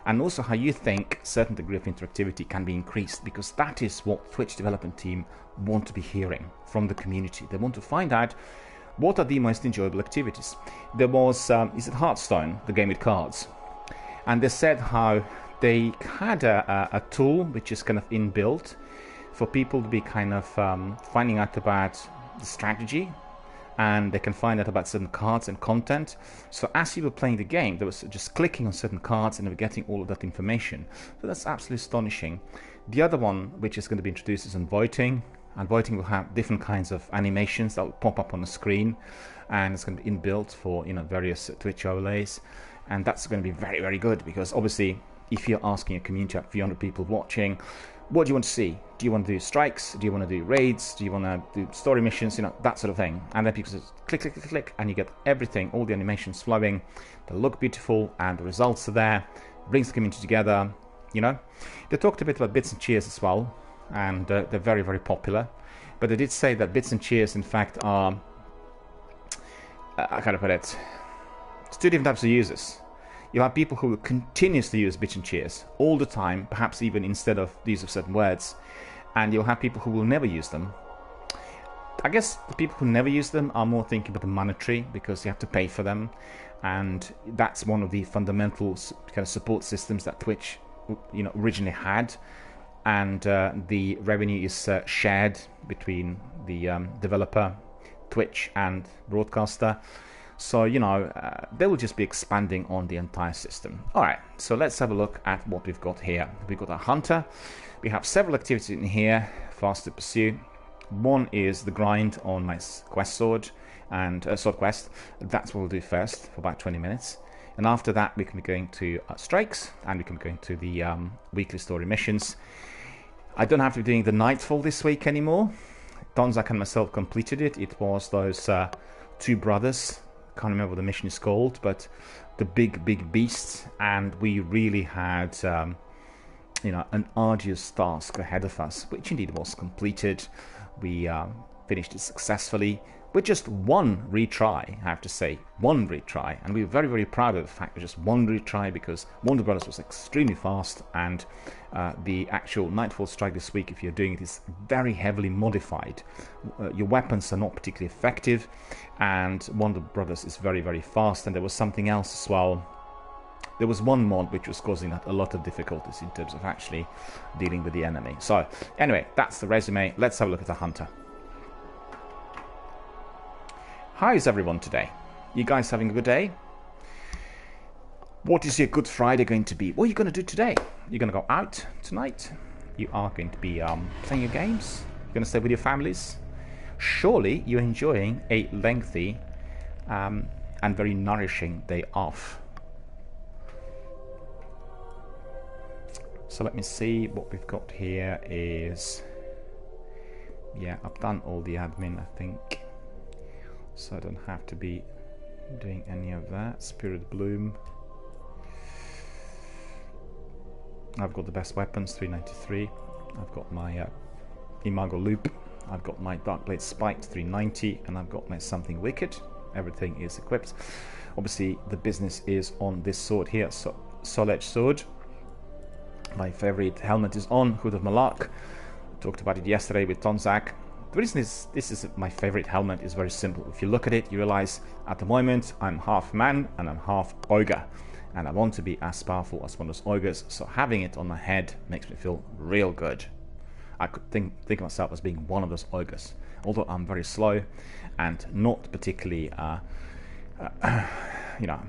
and also how you think a certain degree of interactivity can be increased, because that is what Twitch development team want to be hearing from the community. They want to find out what are the most enjoyable activities. There was, is it Hearthstone, the game with cards, and they said how they had a tool which is kind of inbuilt for people to be kind of finding out about the strategy, and they can find out about certain cards and content. So as you were playing the game, there was just clicking on certain cards and they were getting all of that information. So that's absolutely astonishing. The other one which is going to be introduced is on voting, and voting will have different kinds of animations that will pop up on the screen, and it's going to be inbuilt for various Twitch overlays, and that's going to be very, very good, because obviously if you're asking a community of 300 people watching, what do you want to see? Do you want to do strikes? Do you want to do raids? Do you want to do story missions? That sort of thing. And then people just click, click, click, click, and you get everything, all the animations flowing. They look beautiful, and the results are there. Brings the community together. They talked a bit about bits and cheers as well, and they're very, very popular. But they did say that bits and cheers, in fact, are how can I put it? It's 2 different types of users. You have people who will continuously use bits and cheers all the time, perhaps even instead of the use of certain words, and you'll have people who will never use them. I guess the people who never use them are more thinking about the monetary, because you have to pay for them, and that's one of the fundamental kind of support systems that Twitch originally had, and the revenue is shared between the developer, Twitch, and broadcaster. So, they will just be expanding on the entire system. Alright, so let's have a look at what we've got here. We've got our Hunter. We have several activities in here for us to pursue. One is the grind on my quest sword and sword quest. That's what we'll do first for about 20 minutes. And after that, we can be going to strikes, and we can be going to the weekly story missions. I don't have to be doing the Nightfall this week anymore. Donzak and myself completed it. It was those 2 brothers. Can't remember what the mission is called, but the big beasts, and we really had an arduous task ahead of us, which indeed was completed. We finished it successfully. with just one retry, I have to say, one retry, and we were very, very proud of the fact that just one retry, because Wonder Brothers was extremely fast, and the actual Nightfall Strike this week, if you're doing it, is very heavily modified. Your weapons are not particularly effective, and Wonder Brothers is very, very fast, and there was something else as well. There was one mod which was causing a lot of difficulties in terms of actually dealing with the enemy. So, anyway, that's the resume. Let's have a look at the Hunter. How is everyone today? You guys having a good day? What is your Good Friday going to be? What are you going to do today? You're going to go out tonight? You are going to be playing your games? You're going to stay with your families? Surely you're enjoying a lengthy and very nourishing day off. So let me see, what we've got here is... Yeah, I've done all the admin, I think. So I don't have to be doing any of that. Spirit Bloom. I've got the best weapons, 393. I've got my Imago Loop. I've got my Darkblade Spike, 390. And I've got my Something Wicked. Everything is equipped. Obviously, the business is on this sword here, Soul-Edged Sword. My favorite helmet is on, Hood of Malak. Talked about it yesterday with Tonzak. The reason this is my favorite helmet is very simple. If you look at it, you realize at the moment I'm half man and I'm half ogre, and I want to be as powerful as one of those ogres, so having it on my head makes me feel real good. I could think of myself as being one of those ogres, although I'm very slow and not particularly you know,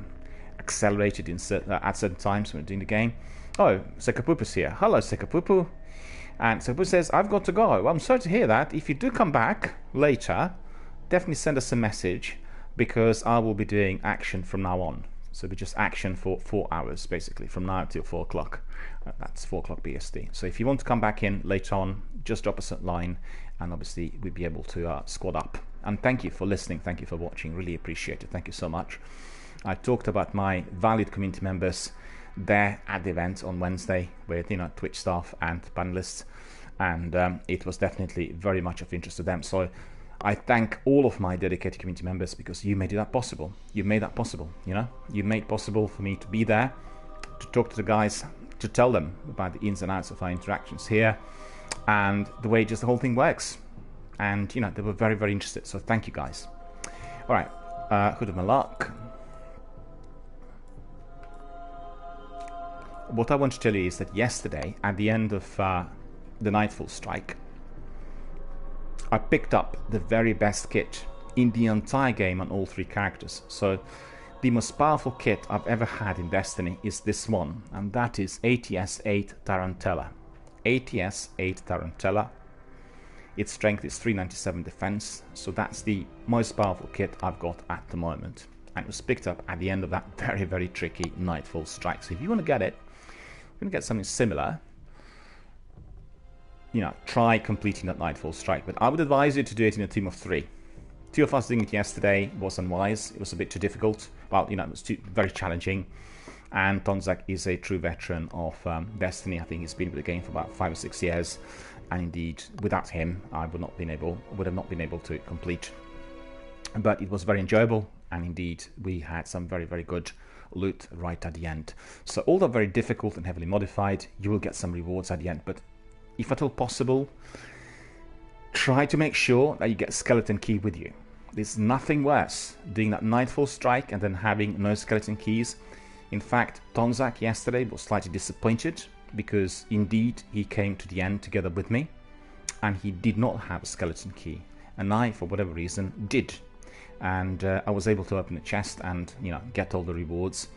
accelerated in at certain times when doing the game. Oh, Sekapupu's here. Hello, Sekapupu. And Sekapupu says, I've got to go. Well, I'm sorry to hear that. If you do come back later, definitely send us a message, because I will be doing action from now on. So it'll be just action for 4 hours, basically, from now till 4 o'clock. That's 4 o'clock BST. So if you want to come back in later on, just drop us a line, and obviously we'll be able to squad up. And thank you for listening. Thank you for watching. Really appreciate it. Thank you so much. I talked about my valued community members there at the event on Wednesday with, you know, Twitch staff and panelists, and it was definitely very much of interest to them. So I thank all of my dedicated community members, because you made that possible. You made that possible, you know. You made possible for me to be there, to talk to the guys, to tell them about the ins and outs of our interactions here and the way just the whole thing works. And, you know, they were very, very interested. So thank you, guys. All right, Hood of Malak. What I want to tell you is that yesterday, at the end of the Nightfall Strike, I picked up the very best kit in the entire game on all 3 characters. So the most powerful kit I've ever had in Destiny is this one, and that is ATS-8 Tarantella. ATS-8 Tarantella. Its strength is 397 defense, so that's the most powerful kit I've got at the moment. And it was picked up at the end of that very, very tricky Nightfall Strike. So if you want to get it, you're going to get something similar, you know, try completing that Nightfall Strike. But I would advise you to do it in a team of 3. 2 of us doing it yesterday was unwise. It was a bit too difficult. Well, you know, it was very challenging. And Tonzak is a true veteran of Destiny. I think he's been with the game for about 5 or 6 years. And indeed, without him, I would have not been able to complete. But it was very enjoyable. And indeed, we had some very, very good loot right at the end. So although very difficult and heavily modified, you will get some rewards at the end. But if at all possible, try to make sure that you get Skeleton Key with you. There's nothing worse doing that Nightfall Strike and then having no Skeleton Keys. In fact, Tonzak yesterday was slightly disappointed, because indeed he came to the end together with me and he did not have a Skeleton Key, and I, for whatever reason, did. And I was able to open a chest and, you know, get all the rewards.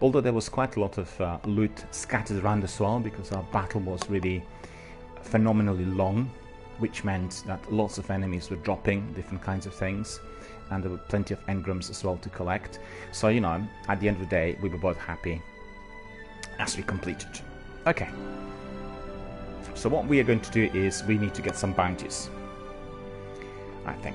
Although there was quite a lot of loot scattered around as well, because our battle was really phenomenally long, which meant that lots of enemies were dropping different kinds of things, and there were plenty of engrams as well to collect. So, you know, at the end of the day, we were both happy as we completed. Okay. So what we are going to do is we need to get some bounties, I think.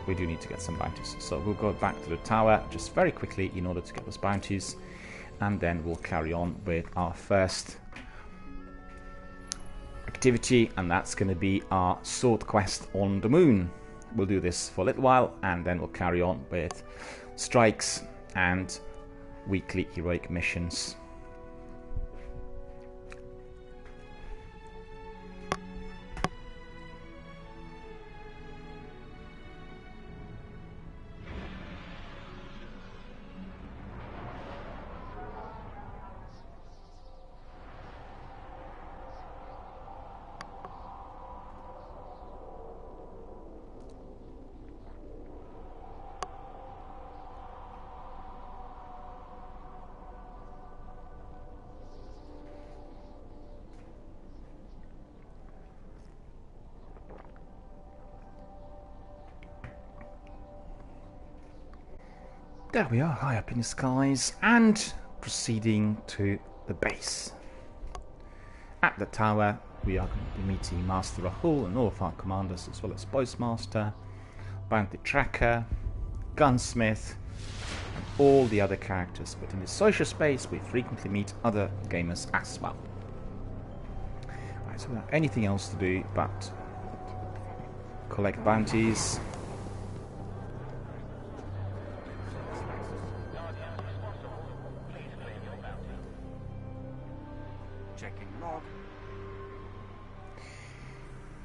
We do need to get some bounties. So we'll go back to the tower just very quickly in order to get those bounties, and then we'll carry on with our first activity, and that's going to be our sword quest on the moon. We'll do this for a little while, and then we'll carry on with strikes and weekly heroic missions. There we are, high up in the skies, and proceeding to the base. At the tower, we are going to be meeting Master Rahul and all of our commanders, as well as Postmaster, Bounty Tracker, Gunsmith, and all the other characters. But in the social space, we frequently meet other gamers as well. Right, so we don't have anything else to do but collect bounties.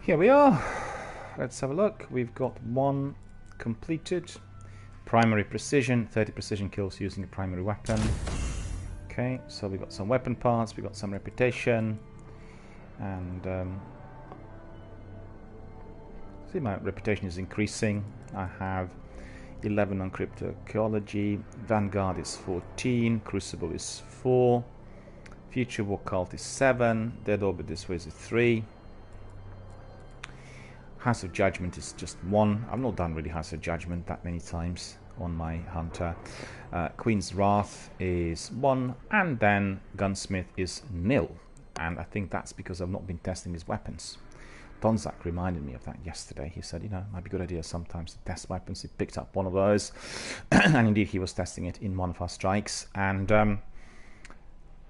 Here we are. Let's have a look. We've got one completed. Primary precision, 30 precision kills using a primary weapon. Okay, so we've got some weapon parts, we've got some reputation, and see, my reputation is increasing. I have 11 on cryptoarchaeology, Vanguard is 14, Crucible is 4, Future War Cult is 7, Dead Orbit this way is 3. House of Judgment is just 1. I've not done really House of Judgment that many times on my Hunter. Queen's Wrath is 1, and then Gunsmith is 0. And I think that's because I've not been testing his weapons. Donzak reminded me of that yesterday. He said, you know, it might be a good idea sometimes to test weapons. He picked up one of those, and indeed he was testing it in one of our strikes. And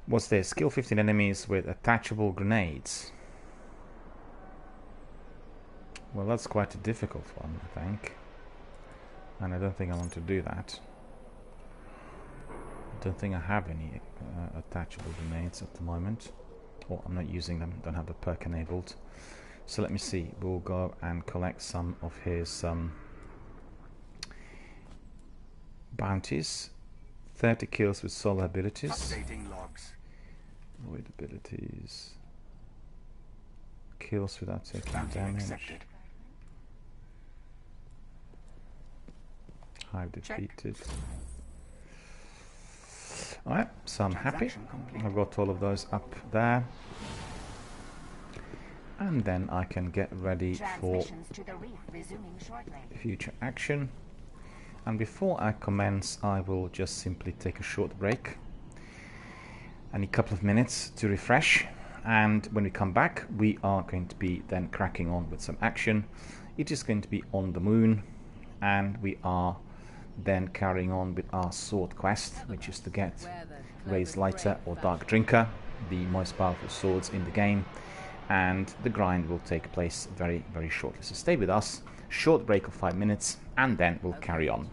what's this? Kill 15 enemies with attachable grenades. Well, that's quite a difficult one, I think. And I don't think I want to do that. I don't think I have any attachable grenades at the moment. Or I'm not using them, don't have the perk enabled. So let me see, we'll go and collect some of his bounties. 30 kills with solo abilities. Updating logs. Void abilities. Kills without taking damage. Accepted. Hive defeated. Alright, so I'm happy. I've got all of those up there. And then I can get ready for future action. And before I commence, I will just simply take a short break. I need a couple of minutes to refresh. And when we come back, we are going to be then cracking on with some action. It is going to be on the moon. And we are then carrying on with our sword quest, which is to get Raised Lighter or Dark Drinker, the most powerful swords in the game. And the grind will take place very, very shortly. So stay with us, short break of 5 minutes, and then we'll carry on.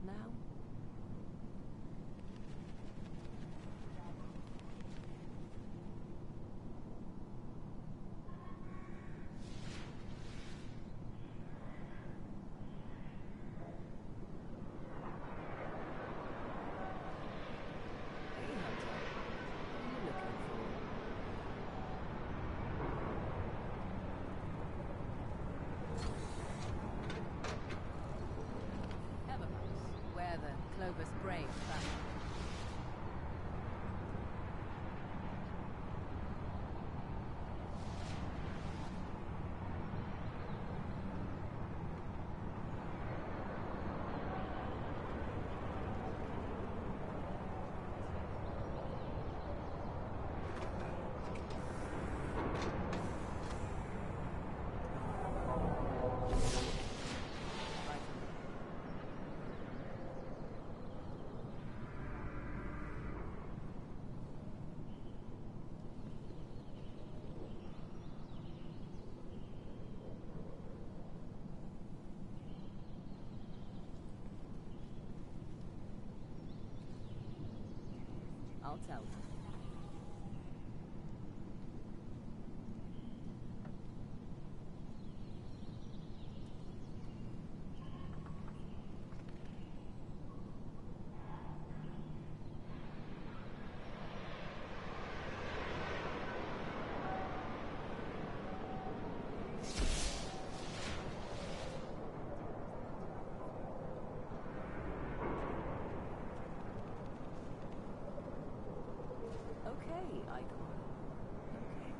now? Clovis brave back. I'll tell them. Okay, Icon. Okay.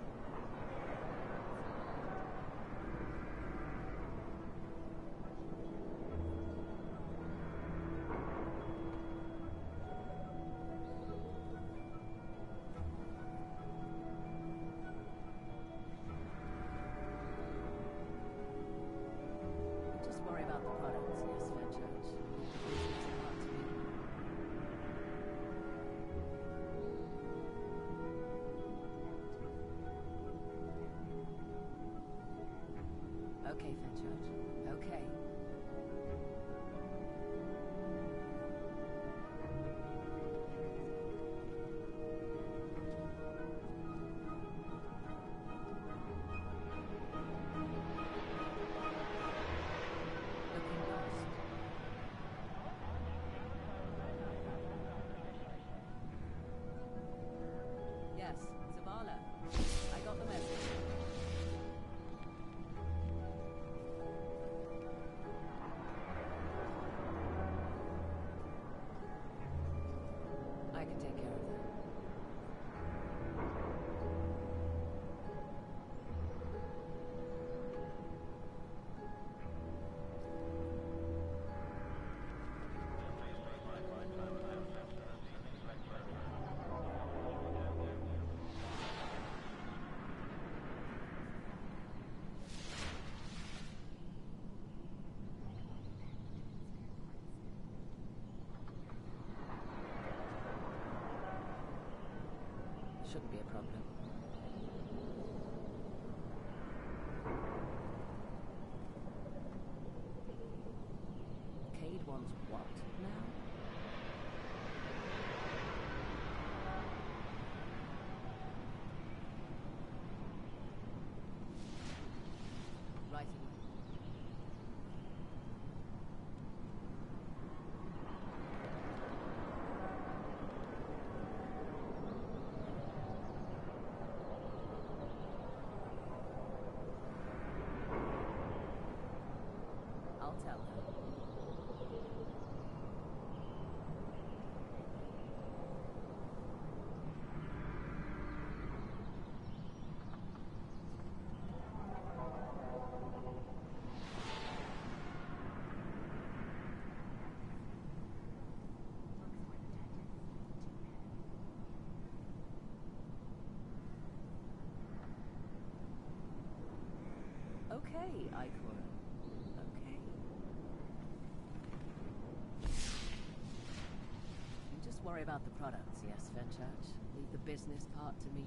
Just worry about the products, yes, Fair Church. Okay, Fenchurch. Okay. Looking lost. Yes, Zavala. I got the message. I can take care of that. Shouldn't be a problem. Cade wants what now? Right away. I'll tell her. Okay, Icora. Okay. You just worry about the products, yes, Fenchurch? Leave the business part to me.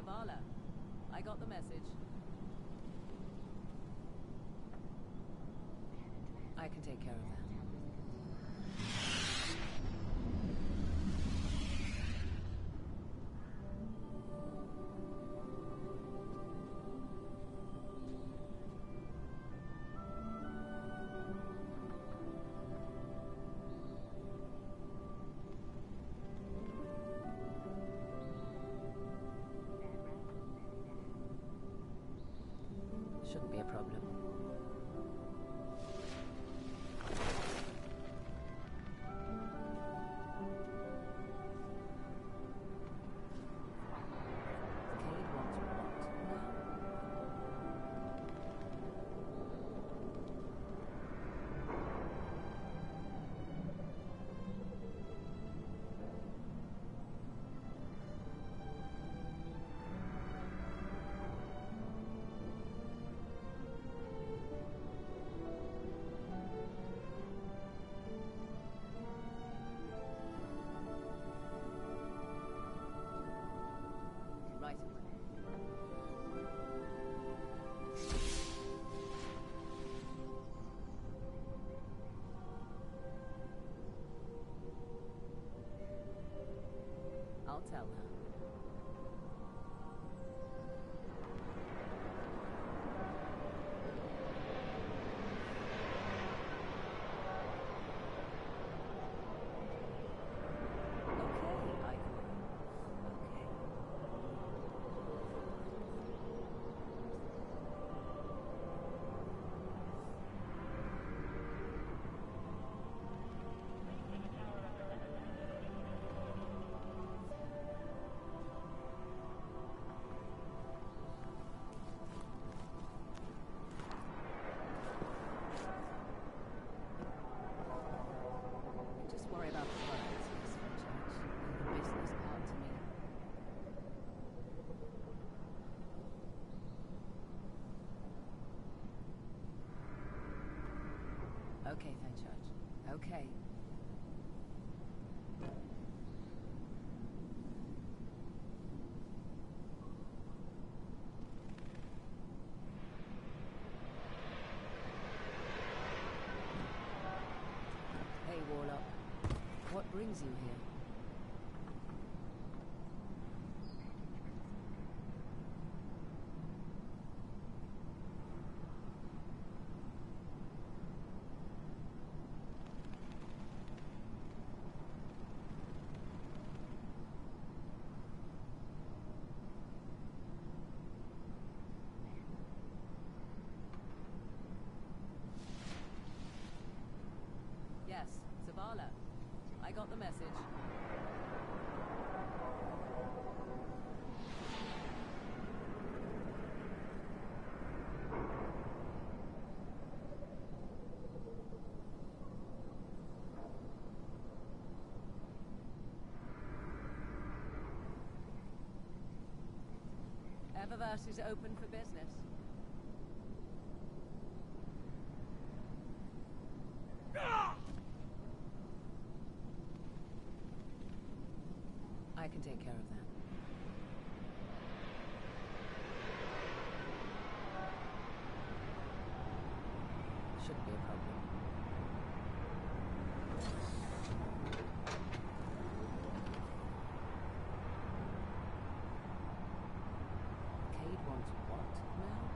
Zavala, I got the message. I can take care of that. Shouldn't be a problem. Right away. I'll tell her. Just worry about the products, yes, Fenchurch. The business part to me. Okay, Fenchurch. Okay. Hey, Warlock. What brings you here? Yes, Zavala. I got the message. Eververse is open for business. I can take care of that. Shouldn't be a problem. Cade wants what now?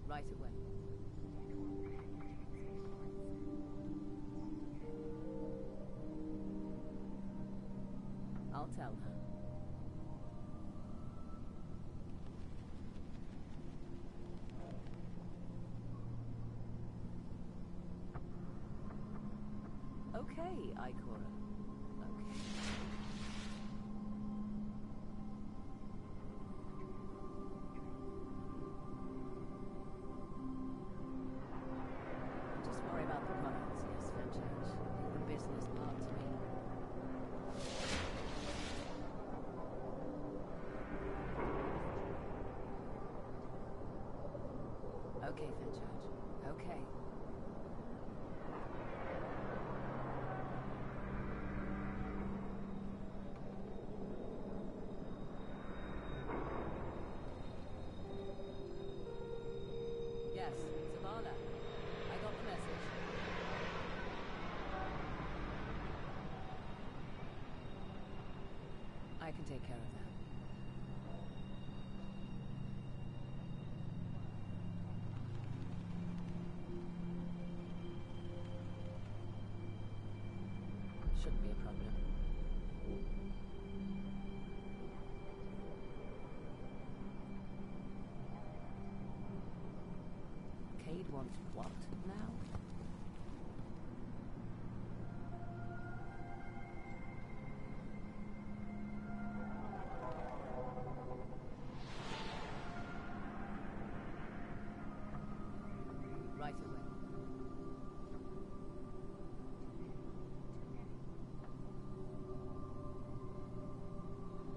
Right away. I'll tell her. Okay, Ikora. Okay. Okay, Fenchurch. Okay. Yes, Zavala. I got the message. I can take care of that. Shouldn't be a problem. Cade wants what now? Right away.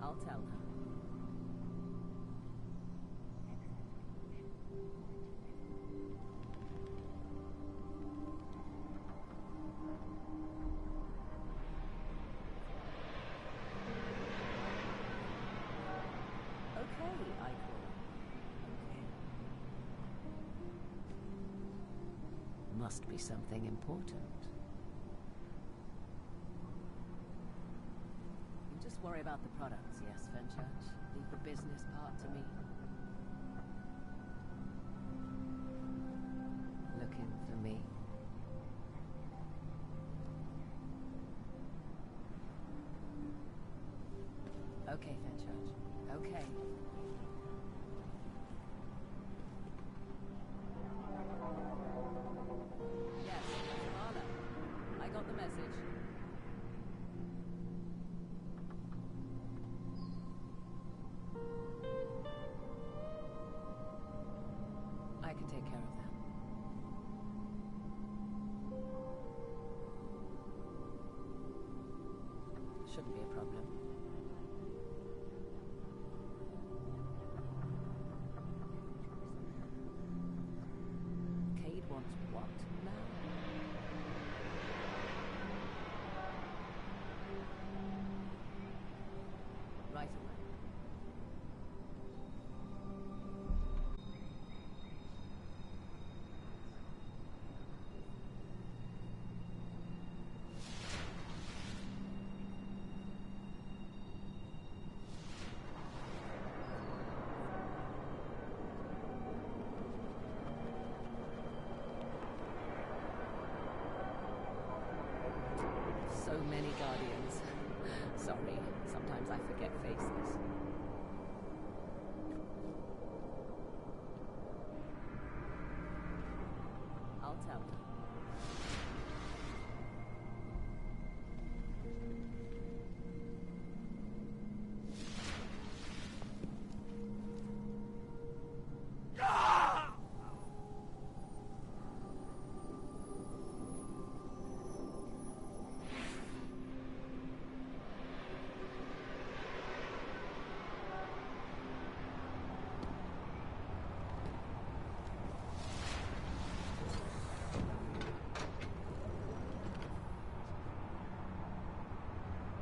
I'll tell her. Okay, Eichel. Okay. Must be something important. You just worry about the products, yes, Fenchurch? Leave the business part to me. Looking for me? Okay, Fenchurch. Okay. Yes, Zavala. I got the message. I can take care of that. Shouldn't be a problem. Cade wants what now? Right away. So many guardians. Sorry, sometimes I forget faces. I'll tell her.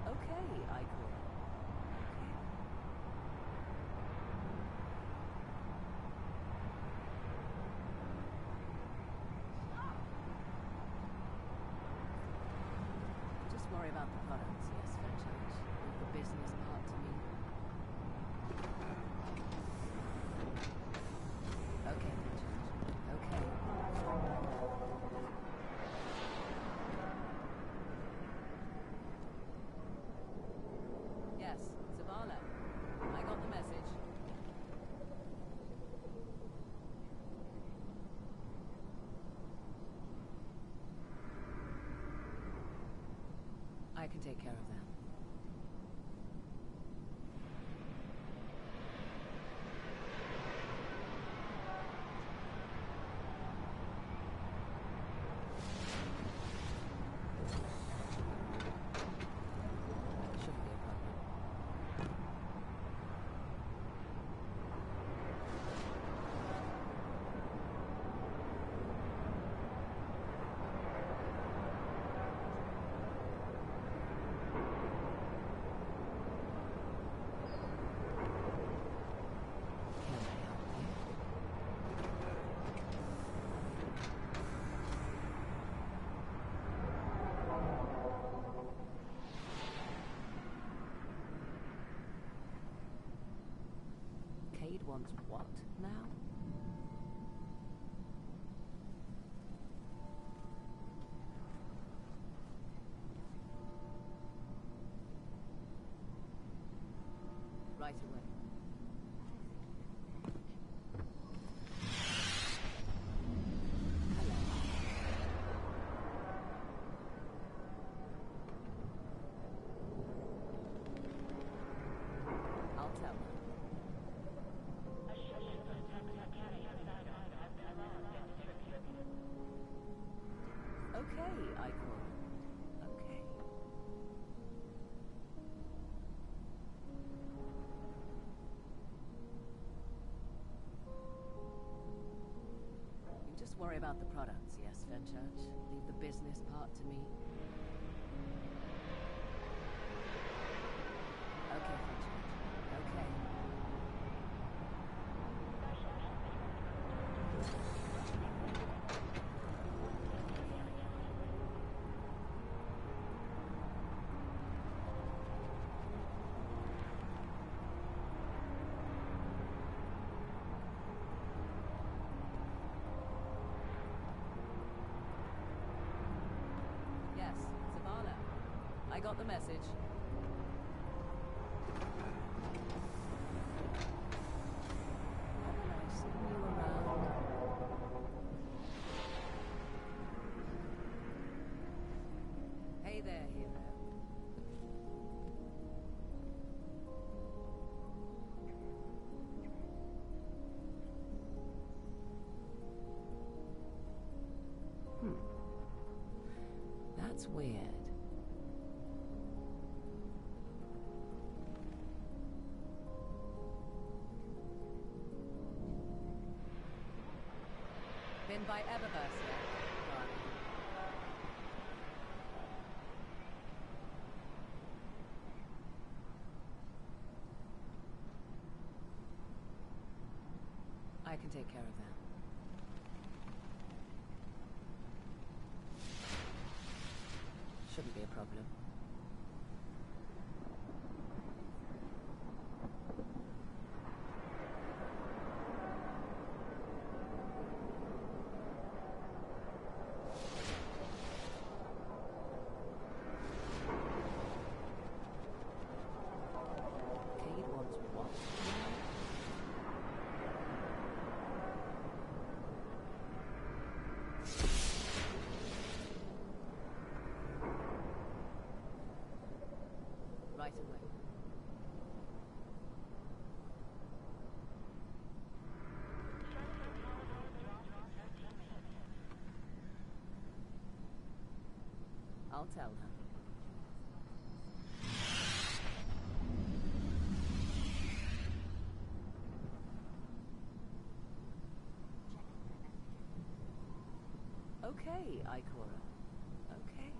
Okay, Eichel. Just worry about the products, yes, Fenchurch. Leave the business part to me. Okay, Fenchurch. Okay. Yes, Zavala. I got the message. I can take care of that. Shouldn't be a problem. wants what now? Right away. Hello. I'll tell her. Okay, I call. Okay. You just worry about the products, yes, Fenchurch? Leave the business part to me. Okay, Fenchurch. Okay. Yes, Zavala. I got the message. Haven't I seen you around? Hey there, hero. That's weird. Been by Eververse yet? Darling? I can take care of that. Shouldn't be a problem. Cade wants what? Right away. I'll tell her. Okay, Ikora. Okay.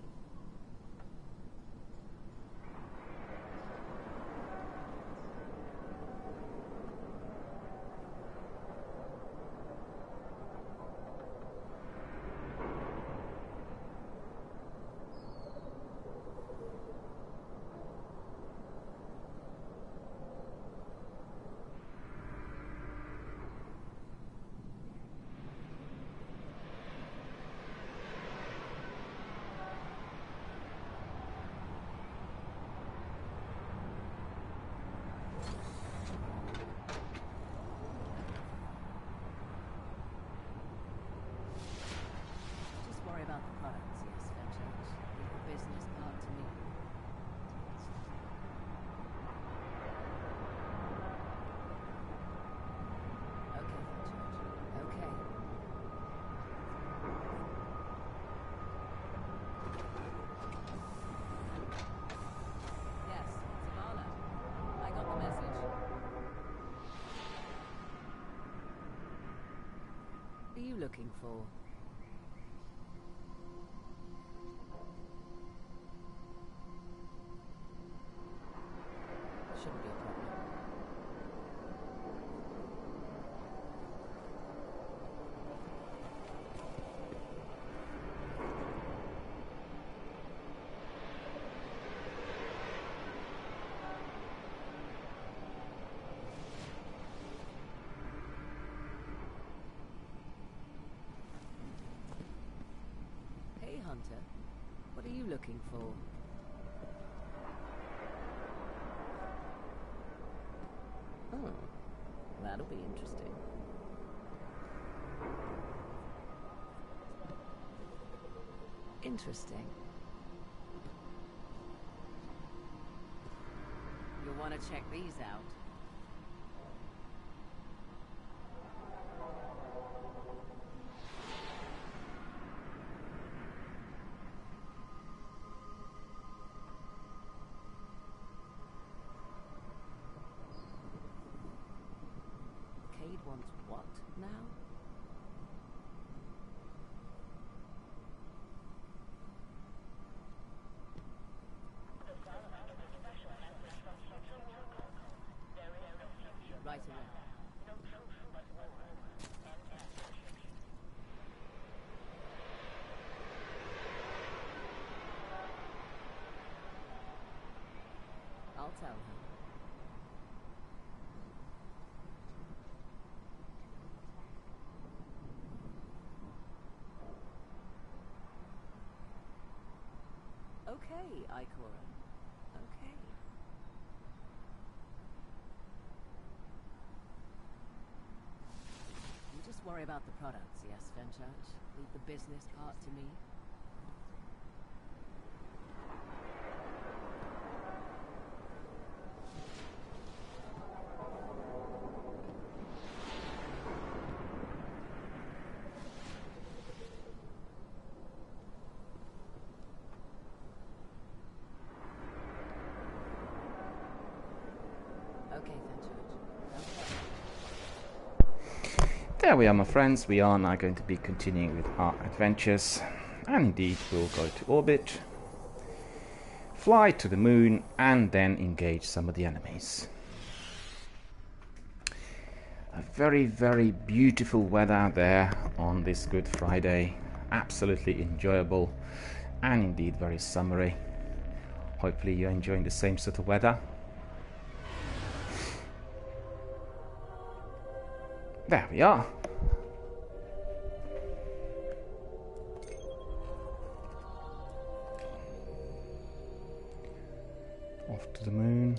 Just worry about the products, yes, Fenchurch. Leave the business part to me. Okay, Fenchurch. Okay. Yes, Zavala. I got the message. What are you looking for? Shouldn't be a problem. hunter. What are you looking for? Oh, that'll be interesting. Interesting. You'll want to check these out. Cade wants what now? Right away. I'll tell her. Okay, Ikora. Okay. You just worry about the products, yes, Fenchurch? Leave the business part to me. Okay, Fenchurch. Okay. There we are, my friends. We are now going to be continuing with our adventures. And indeed, we'll go to orbit, fly to the moon, and then engage some of the enemies. A very, very beautiful weather there on this Good Friday. Absolutely enjoyable and indeed very summery. Hopefully you're enjoying the same sort of weather. There we are. Off to the moon.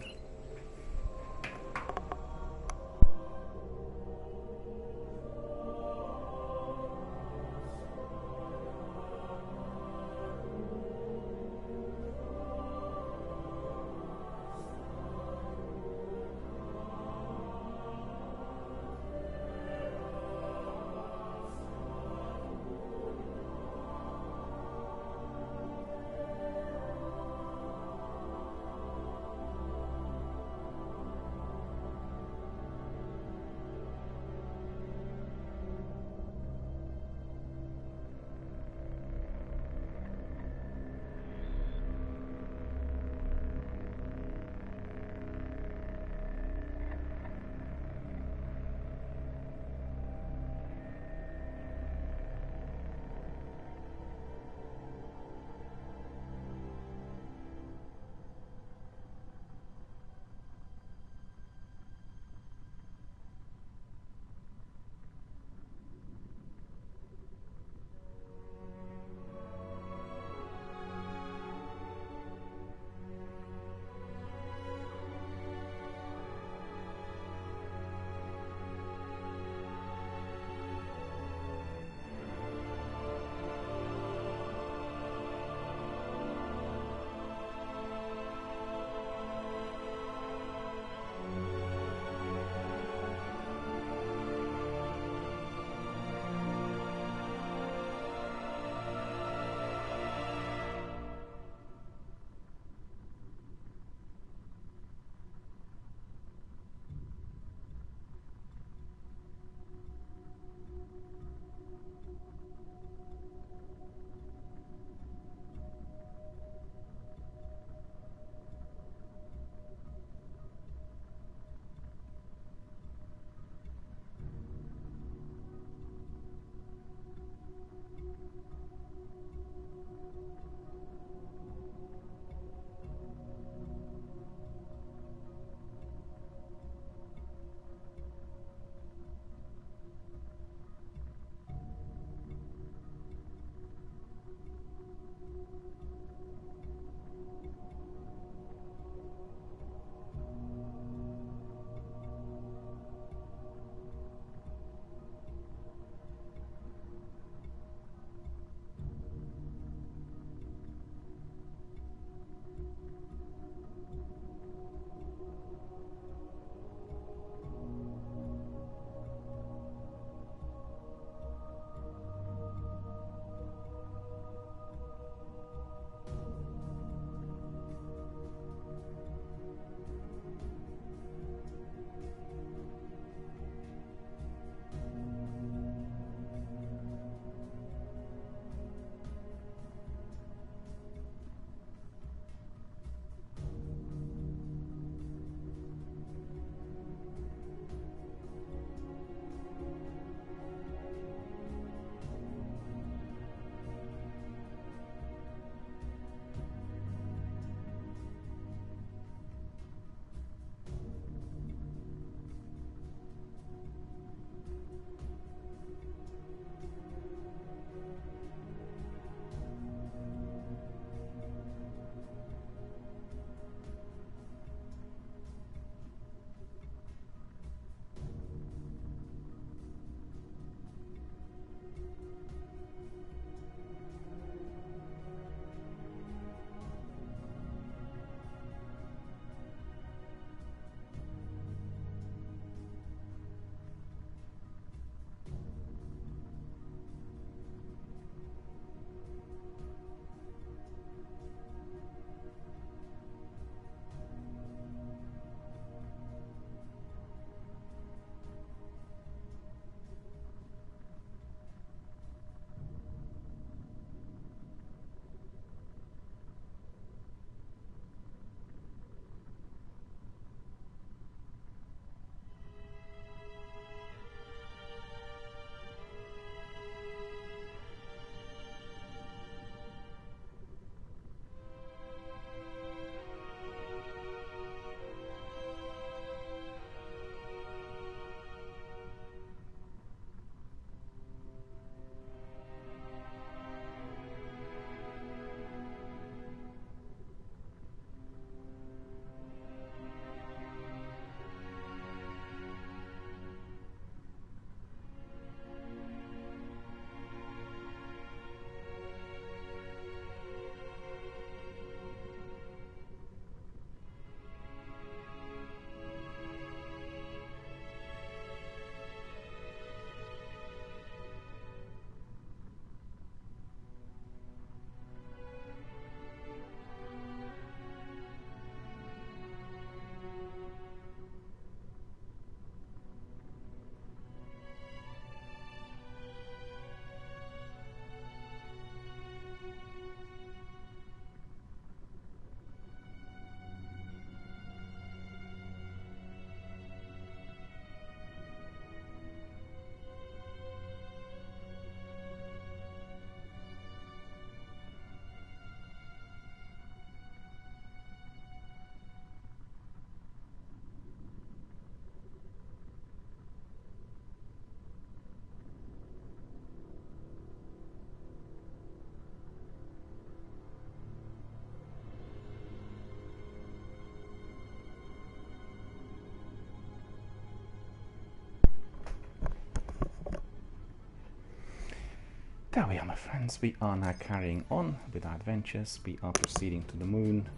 There we are, my friends. We are now carrying on with our adventures. We are proceeding to the moon.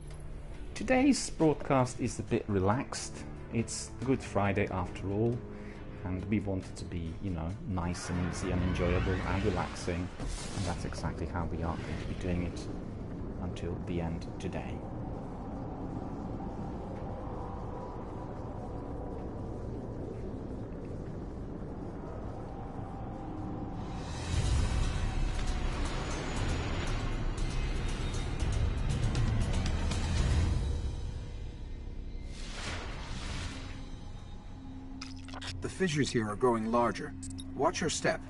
Today's broadcast is a bit relaxed. It's Good Friday after all, and we want it to be, you know, nice and easy and enjoyable and relaxing, and that's exactly how we are going to be doing it until the end today. The fissures here are growing larger. Watch your step.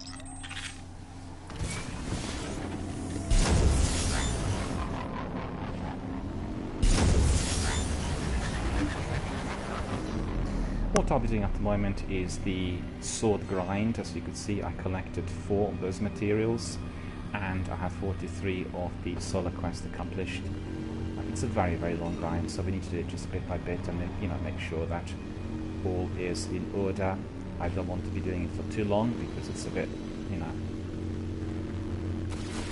What I'll be doing at the moment is the sword grind. As you can see, I collected 4 of those materials and I have 43 of the solar quest accomplished. It's a very, very long grind, so we need to do it just bit by bit and then, you know, make sure that all is in order. I don't want to be doing it for too long because it's a bit, you know,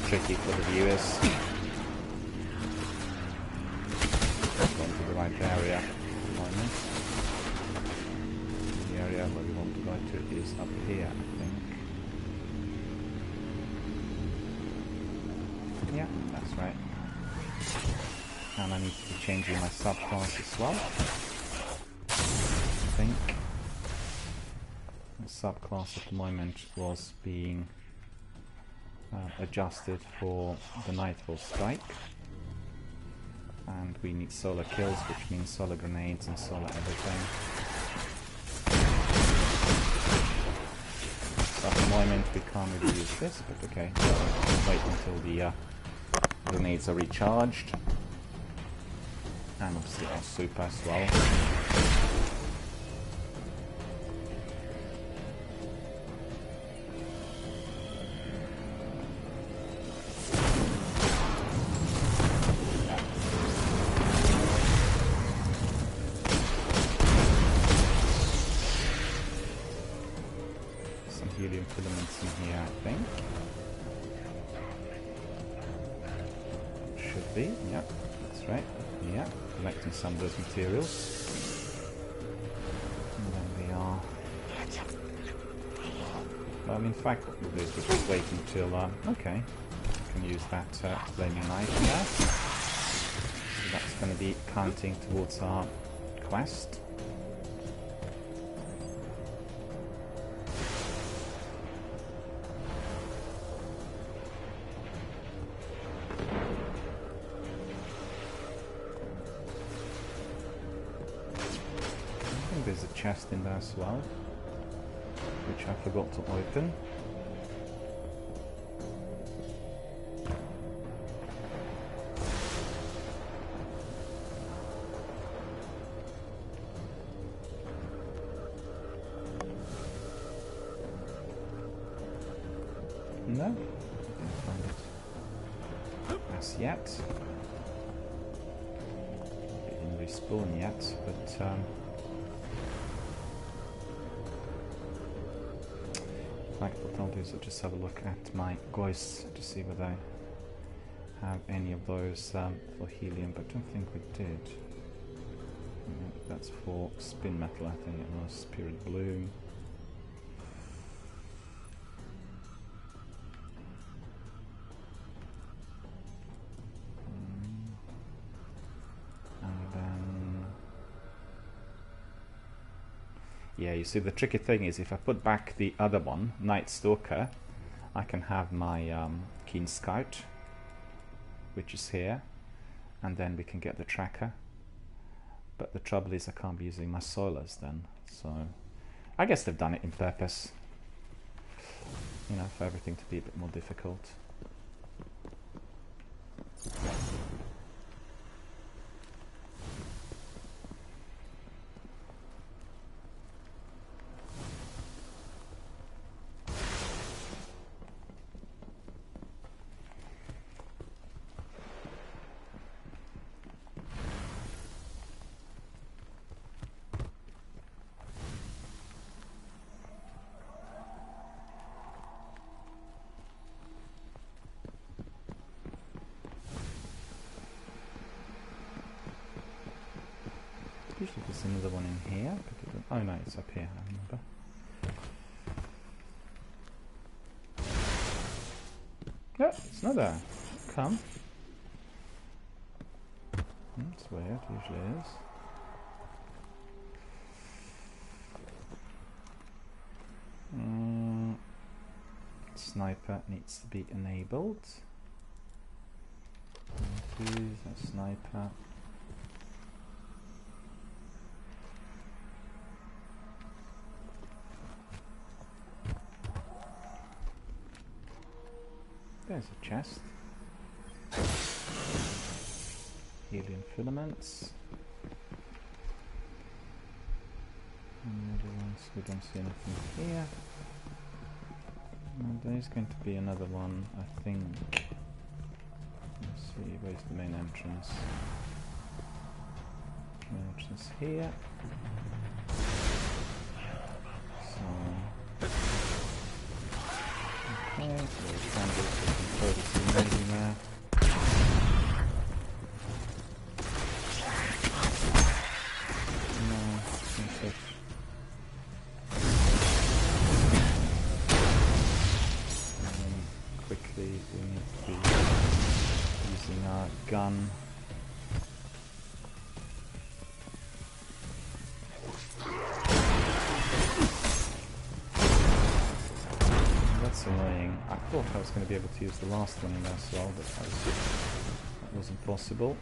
tricky for the viewers. Going to the right area at the moment. The area where we want to go to is up here, I think. Yeah, that's right. And I need to be changing my subclass as well. I think the subclass at the moment was being adjusted for the Nightfall Strike, and we need solar kills, which means solar grenades and solar everything. So at the moment we can't really use this, but okay, we'll wait until the grenades are recharged, and obviously our super as well. Helium filaments in here, I think. Should be, yeah, that's right. Yeah, collecting some of those materials. And then we are... Well, in fact, what we'll do is we'll just wait until... okay, I can use that flaming knife there. So that's going to be counting towards our quest. There's a chest in there as well, which I forgot to open. No, I didn't find it as yet. It didn't respawn yet, but in fact, what I'll do is I'll just have a look at my ghosts to see whether I have any of those for helium, but I don't think we did. No, that's for spin metal, I think it was. Spirit Bloom. And then... yeah, you see the tricky thing is if I put back the other one, Night Stalker, I can have my Keen Scout, which is here, and then we can get the tracker. But the trouble is I can't be using my solars then, so I guess they've done it in purpose, you know, for everything to be a bit more difficult. Usually there's another one in here, but it, oh no, it's up here, I remember. Yeah, it's not there. Come. That's weird, it usually is. Sniper needs to be enabled. Please, a sniper. There's a chest. Helium filaments. Another one, so we don't see anything here. And there's going to be another one, I think. Let's see, where's the main entrance? Main entrance here. So, okay, so there's candles we can throw the grenade in there. No, that's it. Quickly, we need to be using our gun. That's annoying. I thought I was going to be able to use the last one in there as well, but that wasn't possible.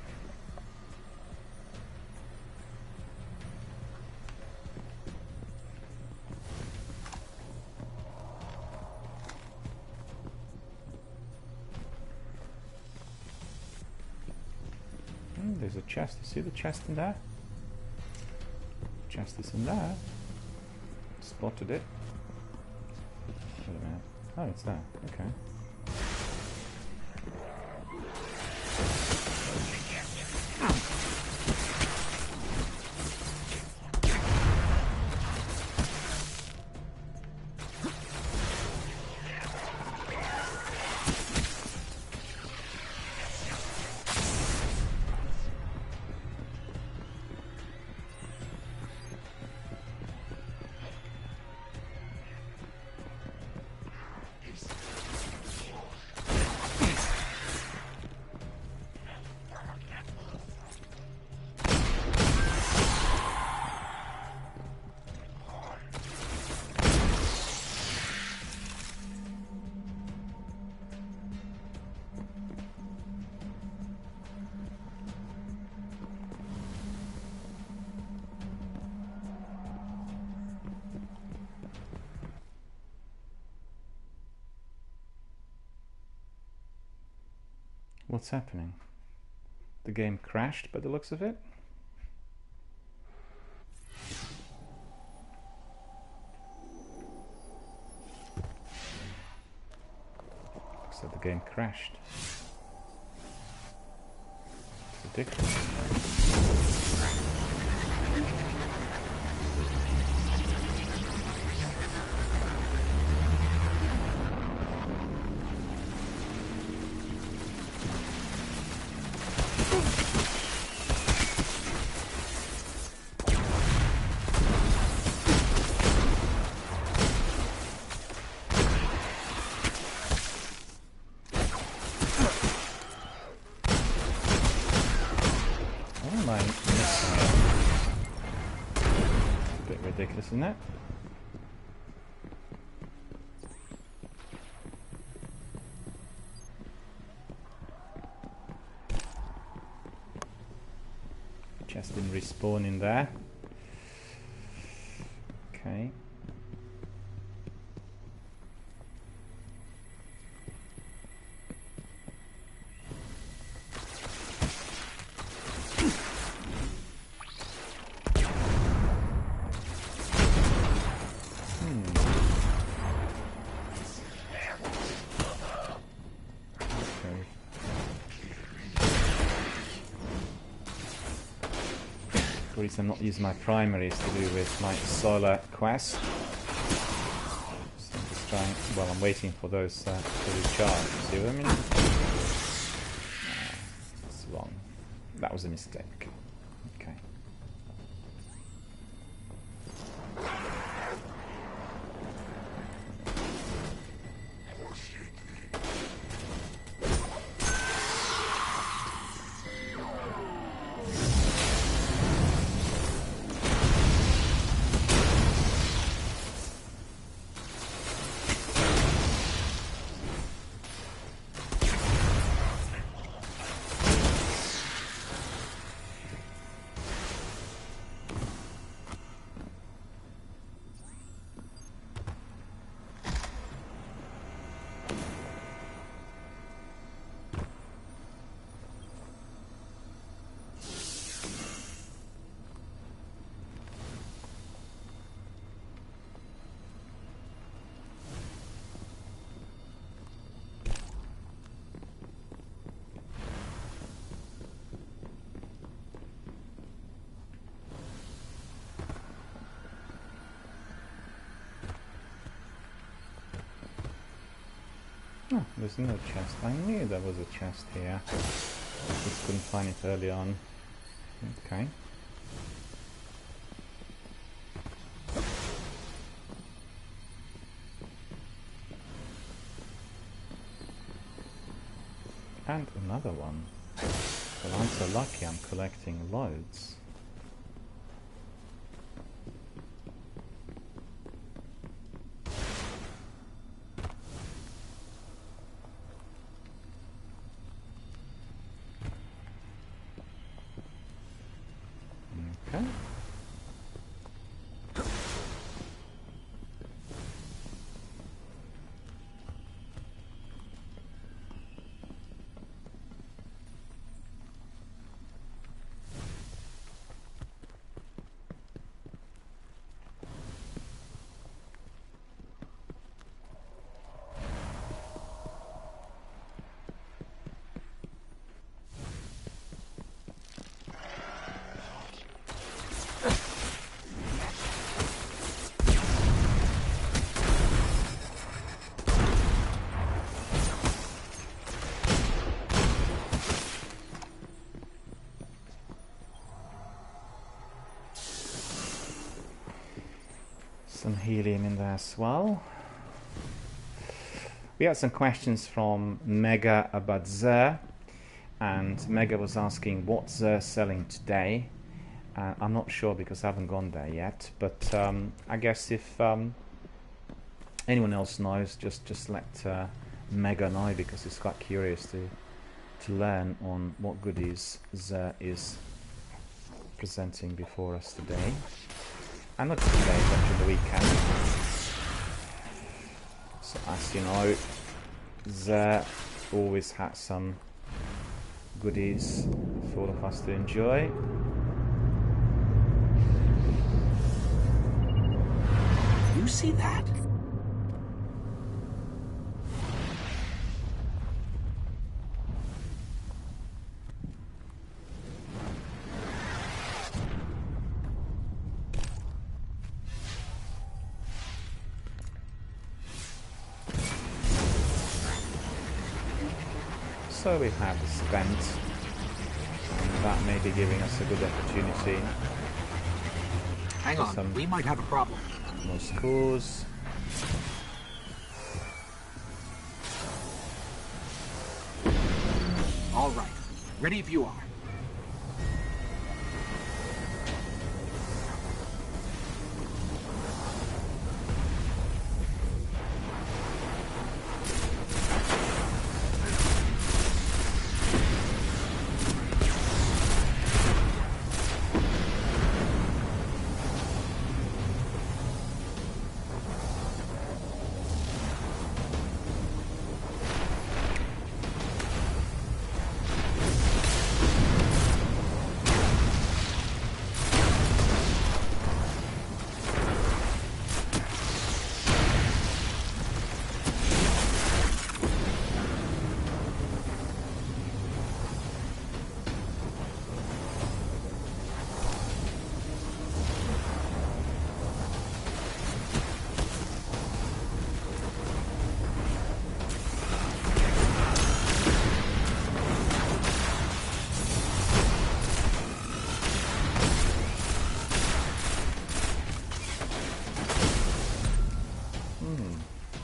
There's a chest. You see the chest in there? Chest is in there. Spotted it. Wait a minute. Oh, it's there. Okay. What's happening? The game crashed by the looks of it? Looks like the game crashed. It's ridiculous. Ridiculous, isn't it? Chest didn't respawn in there. Okay. The reason I'm not using my primaries to do with my solar quest. So I'm just trying, well, I'm waiting for those to recharge. See what I mean? It's wrong. That was a mistake. Okay. Oh, there's no chest. I knew there was a chest here. Just couldn't find it early on. Okay. And another one. Well, I'm so lucky I'm collecting loads. Okay. Some helium in there as well. We had some questions from Mega about Zer, and Mega was asking what Zer's selling today. I'm not sure because I haven't gone there yet, but I guess if anyone else knows, just let Mega know, because it's quite curious to learn on what goodies Zer is presenting before us today. And not today, but to the weekend. So as you know, Zer always has some goodies for all of us to enjoy. You see that? So we have this event, and that may be giving us a good opportunity. Hang on, we might have a problem. More scores. All right, ready if you are.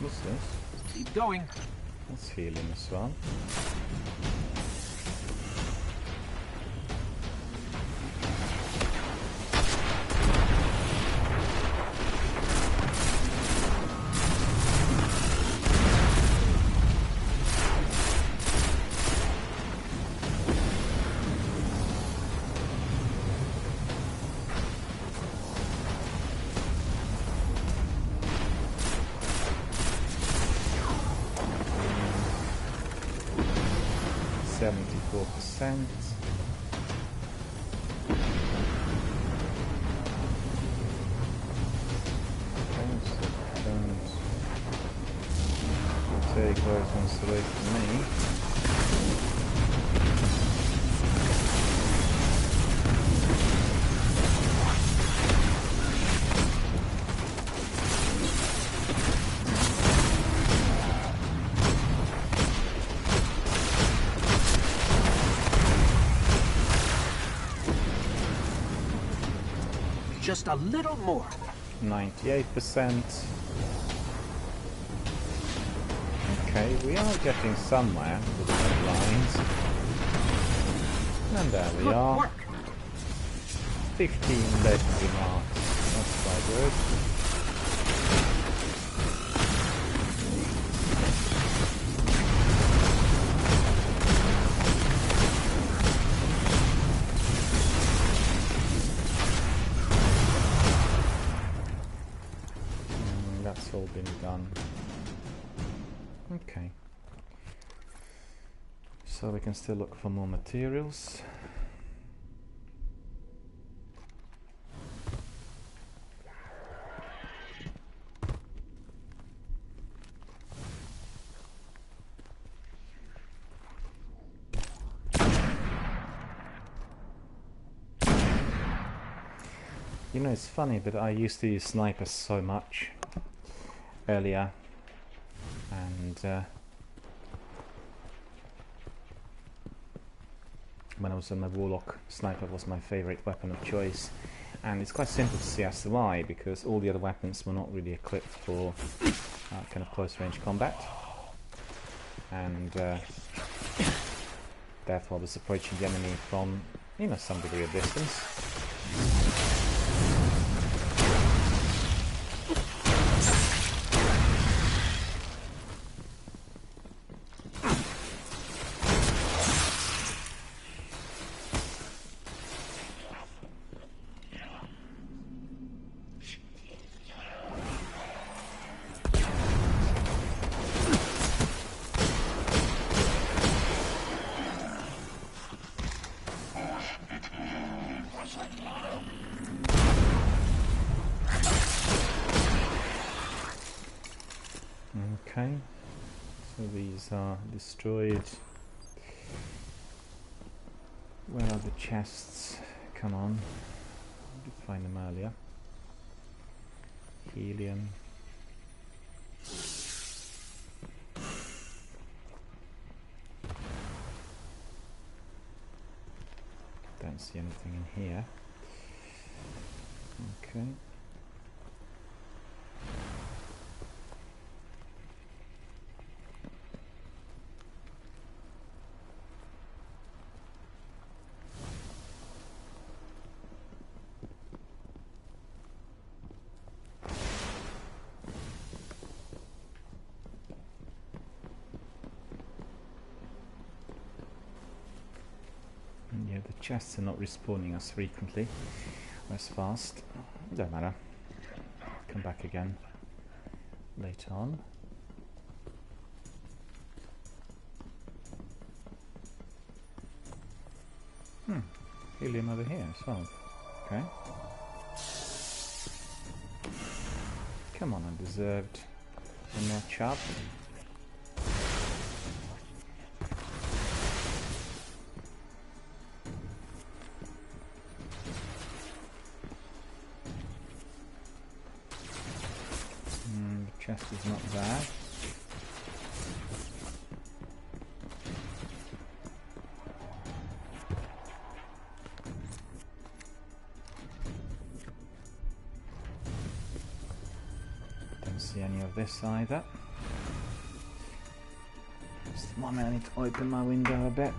What's this? Keep going. That's healing as well. %. Don't take those away from me. Just a little more. 98%. Okay, we are getting somewhere with the lines. And there we are. Work. 15 legendary marks. That's quite good. That's all been done. Okay. So we can still look for more materials. You know, it's funny, but I used to use snipers so much earlier, and when I was on my warlock, sniper was my favorite weapon of choice, and it's quite simple to see as to why, because all the other weapons were not really equipped for kind of close range combat, and therefore I was approaching the enemy from, you know, some degree of distance. Okay, so these are destroyed. Where are the chests? Come on, I did find them earlier. Helium. Don't see anything in here. Okay. Yeah, the chests are not respawning as frequently or as fast. Don't matter. Come back again later on. Helium over here as well. Okay. Come on, I deserved some more chop. The chest is not bad. Don't see any of this either. Just a moment, I need to open my window a bit.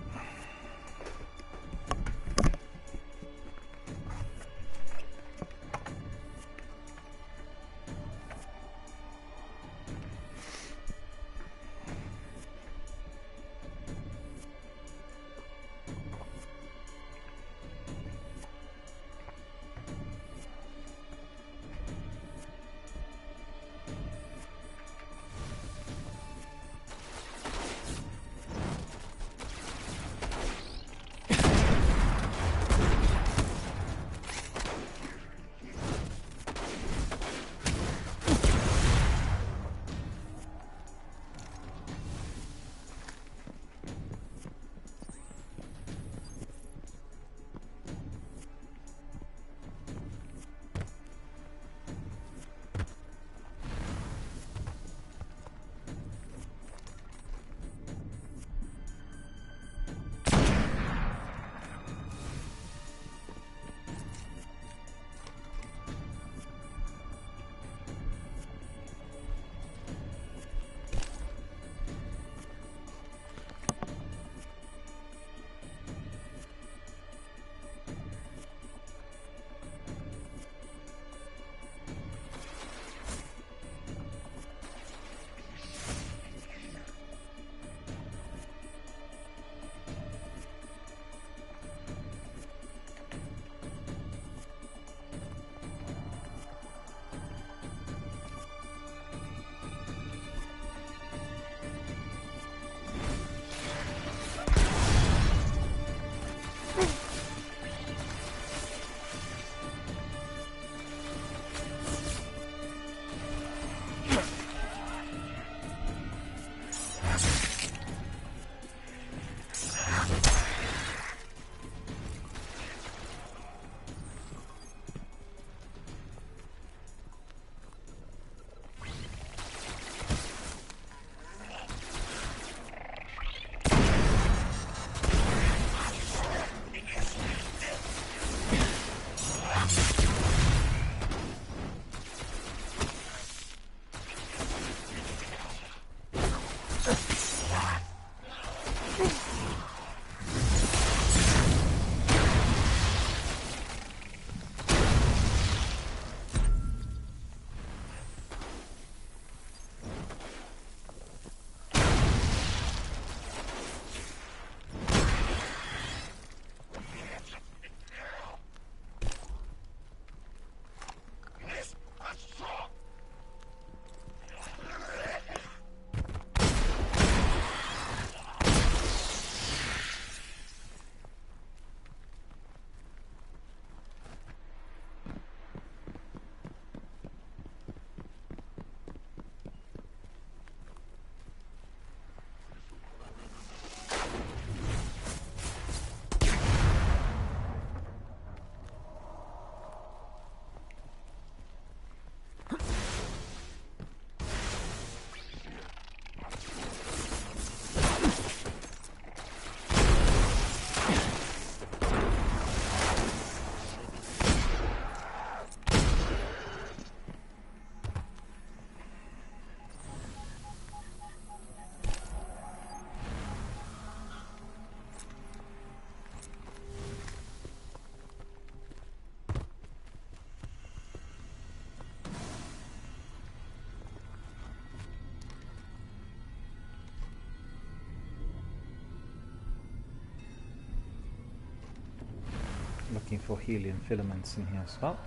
looking for helium filaments in here as well.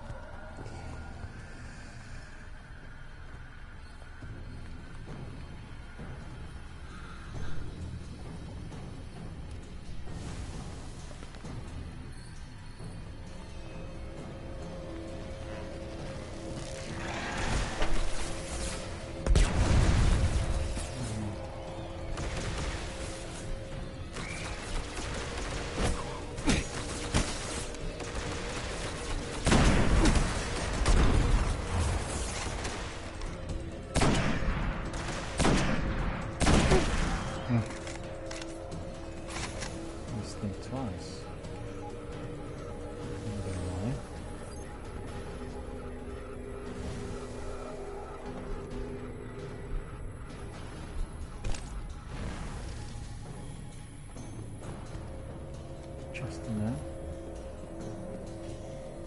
Just in there.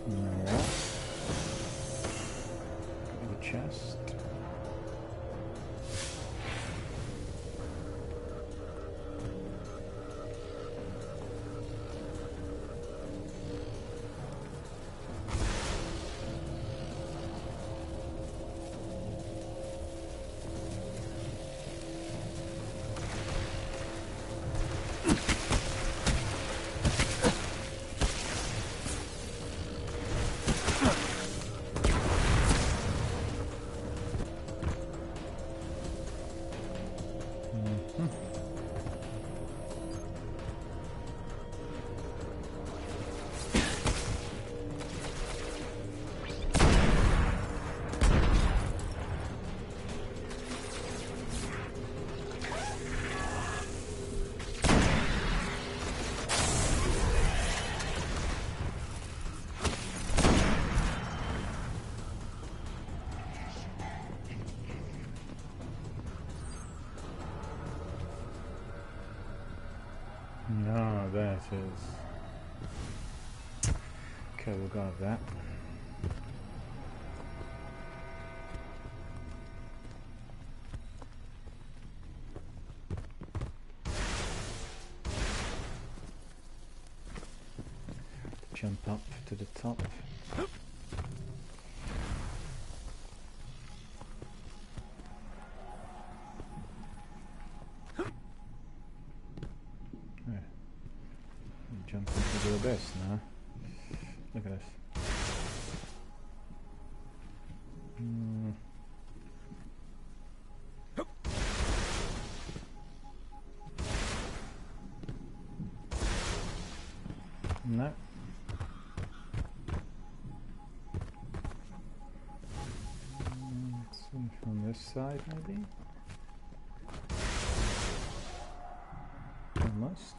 No. The chest. No, there it is. Okay, we'll go with that. Jump up to the top. Jump into the abyss now. Look at this. No. Something from this side, maybe? Almost.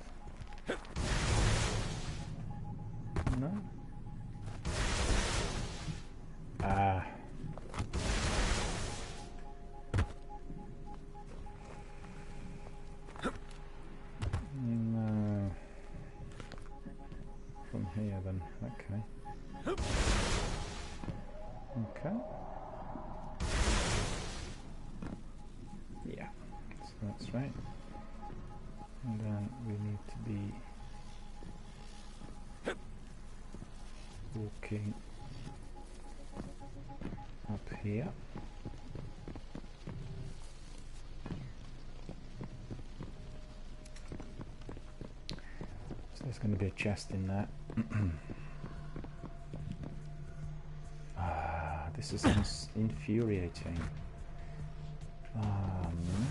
No? Ah. No. From here then, okay. Okay. Yeah, so that's right. And then we need to be walking up here. So there's going to be a chest in that. Ah, this is infuriating. Ah, no.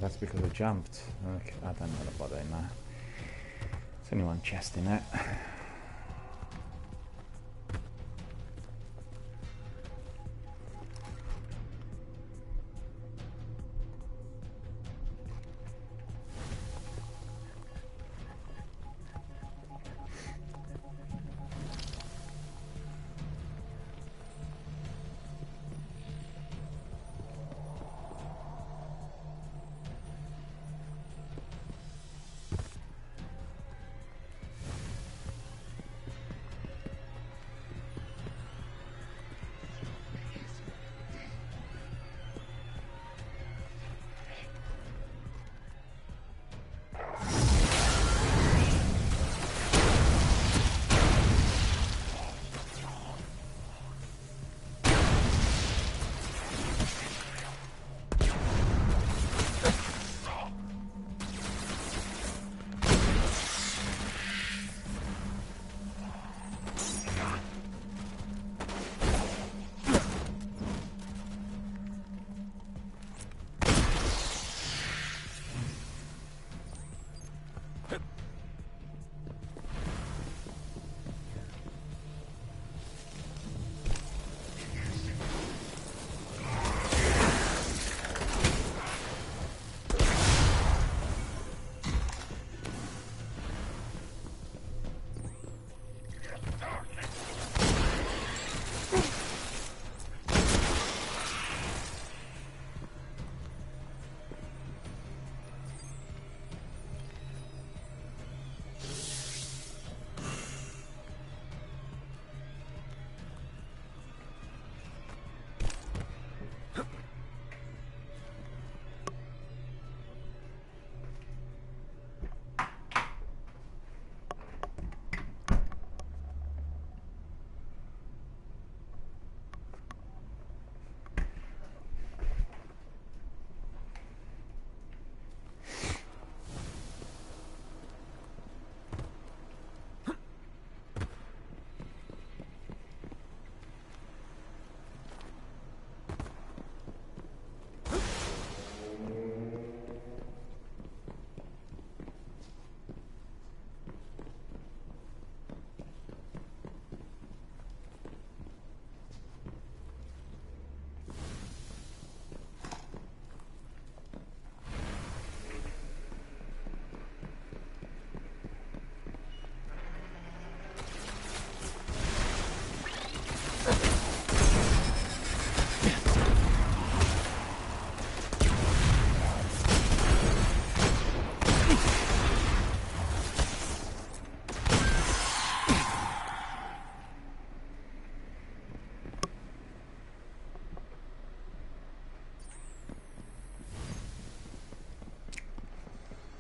that's because I jumped. Okay, I don't know about that now. There's only one chest in it.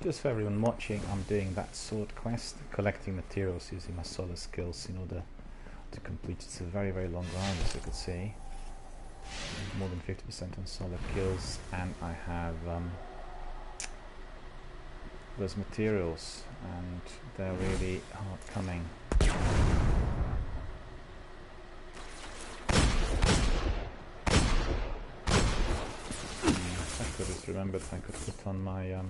Just for everyone watching, I'm doing that sword quest, collecting materials using my solar skills in order to complete it. It's a very, very long round, as you could see. More than 50% on solar kills, and I have those materials, and they're really hard coming. I could just remembered I could put on my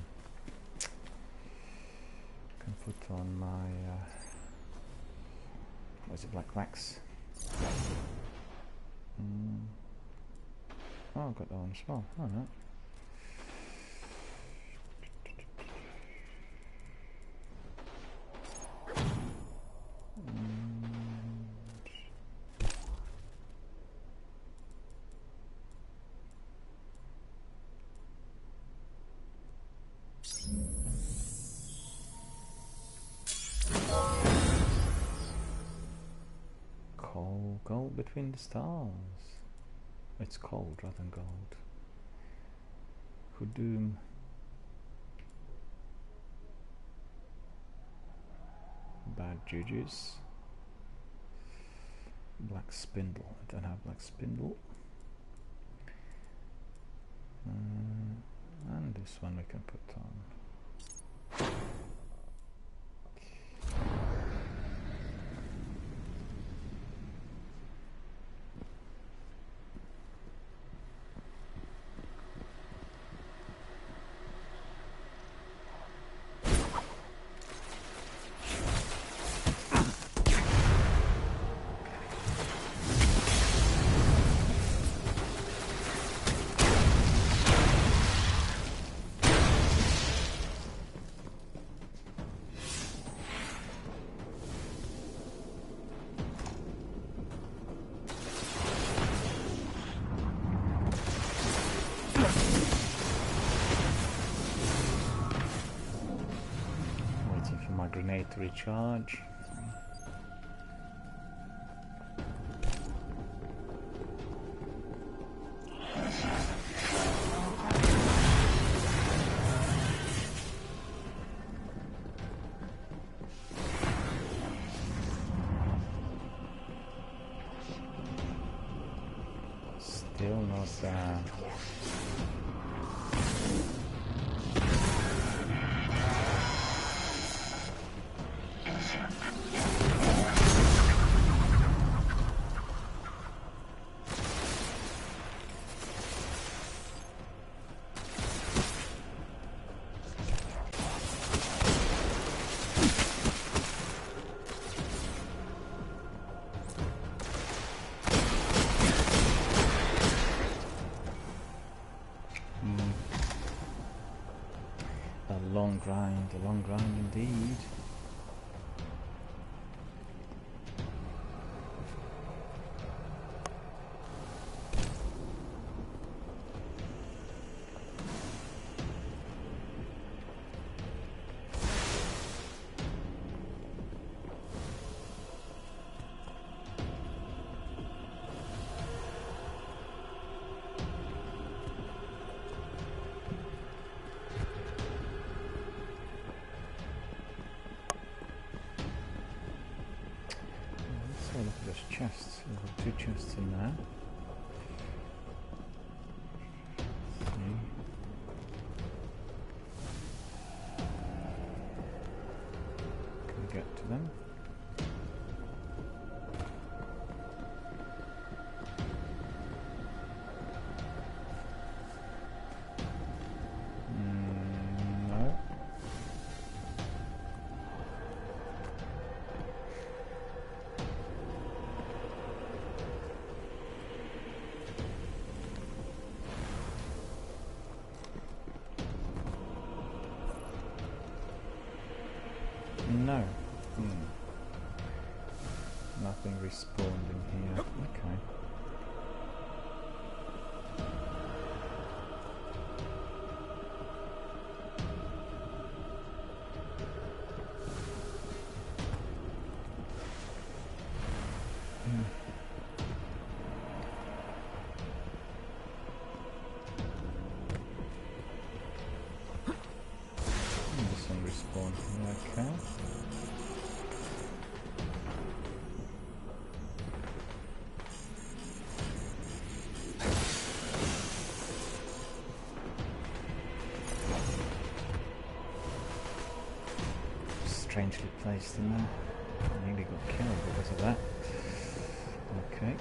what is it, black wax? Oh, I've got that one as well. Oh no. Gold between the stars. It's cold rather than gold. Hudum. Bad jujus. Black spindle. I don't have black spindle. And this one we can put on. Grenade to recharge. Still not there. A long grind indeed. Chests. We've got 2 chests in there. Can we get to them? No. No. Nothing respawned in here. Okay. This one respawned. Okay. Strangely placed in there. I nearly got killed because of that. Okay.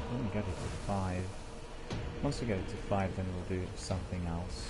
When we get it to 5. Once we get it to 5, then we'll do something else.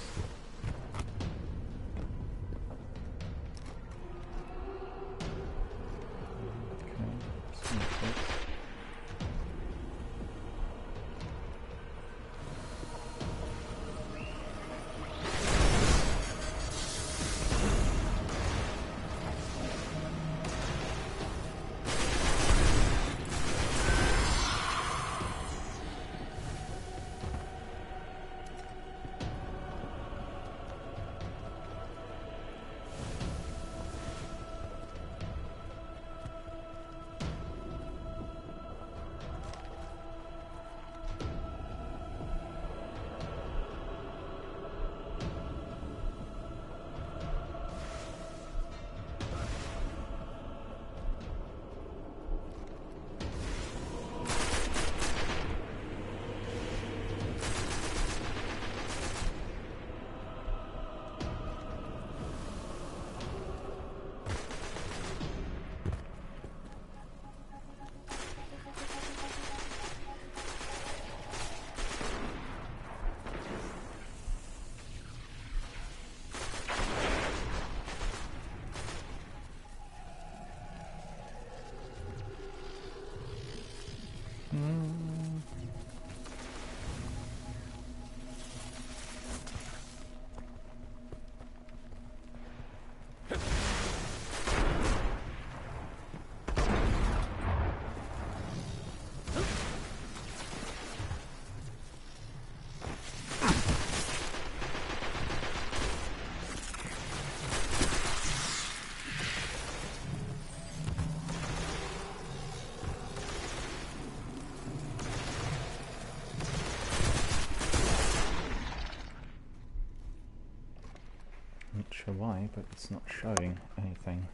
sure why, but it's not showing anything,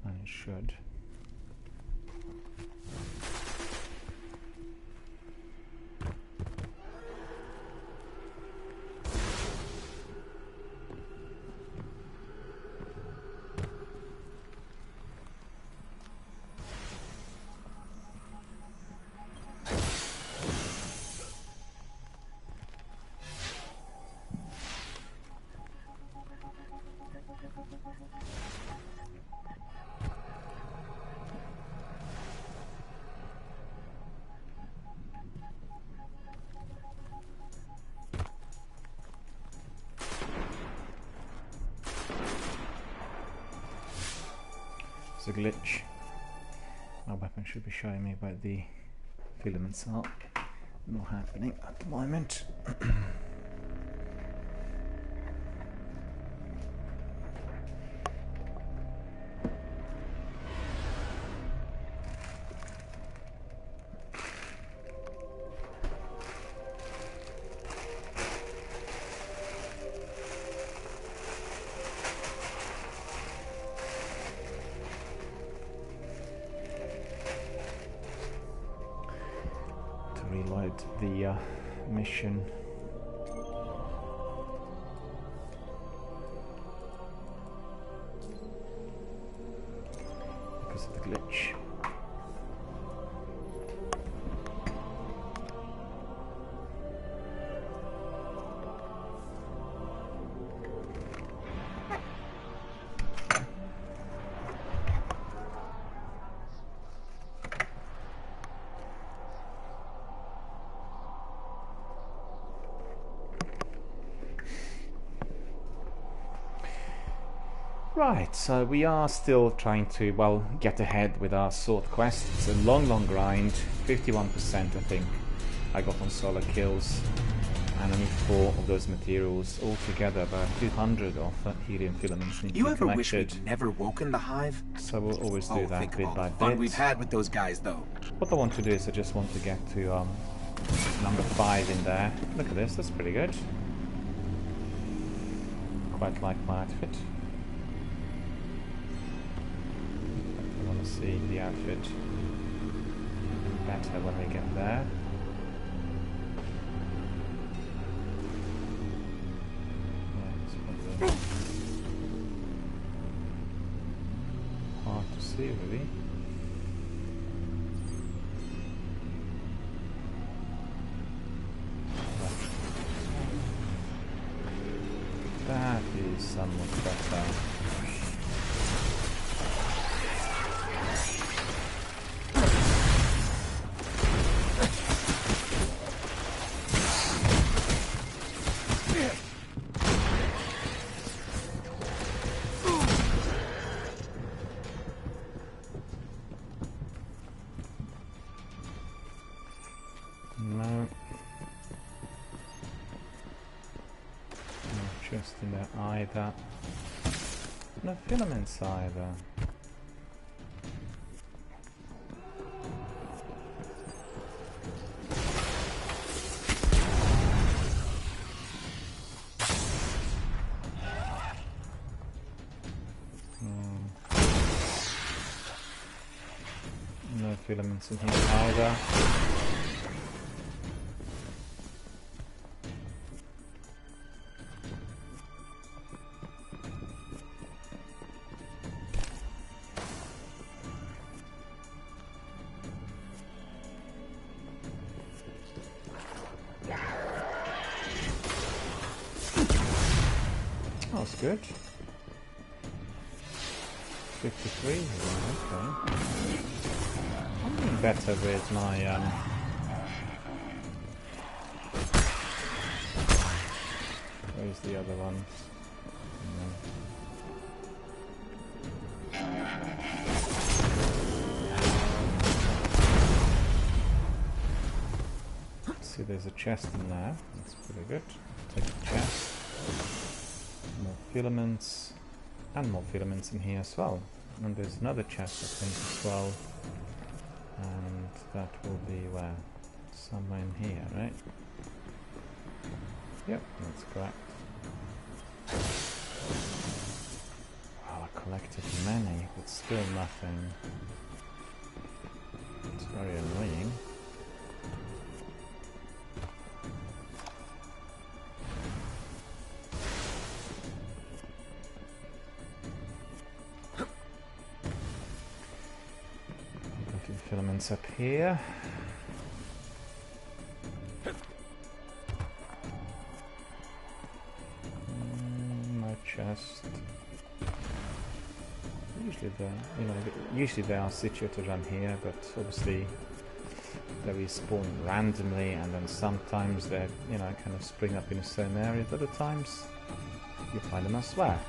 and it should. It's a glitch. My weapon should be showing me where the filaments are. Not happening at the moment. Reload the mission. Because of the glitch. Right, so we are still trying to, well, get ahead with our sword quest. It's a long grind, 51% I think I got on solo kills, and I need 4 of those materials, altogether about 200 of helium filaments need to be You ever wish collected. we'd never woken the hive? So we'll always do that think of bit all by the fun bit. we've had with those guys, though. What I want to do is I just want to get to number 5 in there. Look at this, that's pretty good. Quite like my outfit. I want to see the outfit better when we get there. Yeah, it's probably hard to see really. That is somewhat better. No. Just in there either. No filaments either. No filaments in here either. That's good. 53, okay. I'm doing better with my where's the other ones? See, there's a chest in there. That's pretty good. Take the chest. More filaments, and more filaments in here as well. And there's another chest, I think, as well. And that will be where? Somewhere in here, right? Yep, that's correct. collected many, but still nothing. It's very annoying. Looking filaments up here. No chest. Usually they are situated around here, but obviously they respawn randomly, and then sometimes they kind of spring up in a certain area. But other times you find them elsewhere.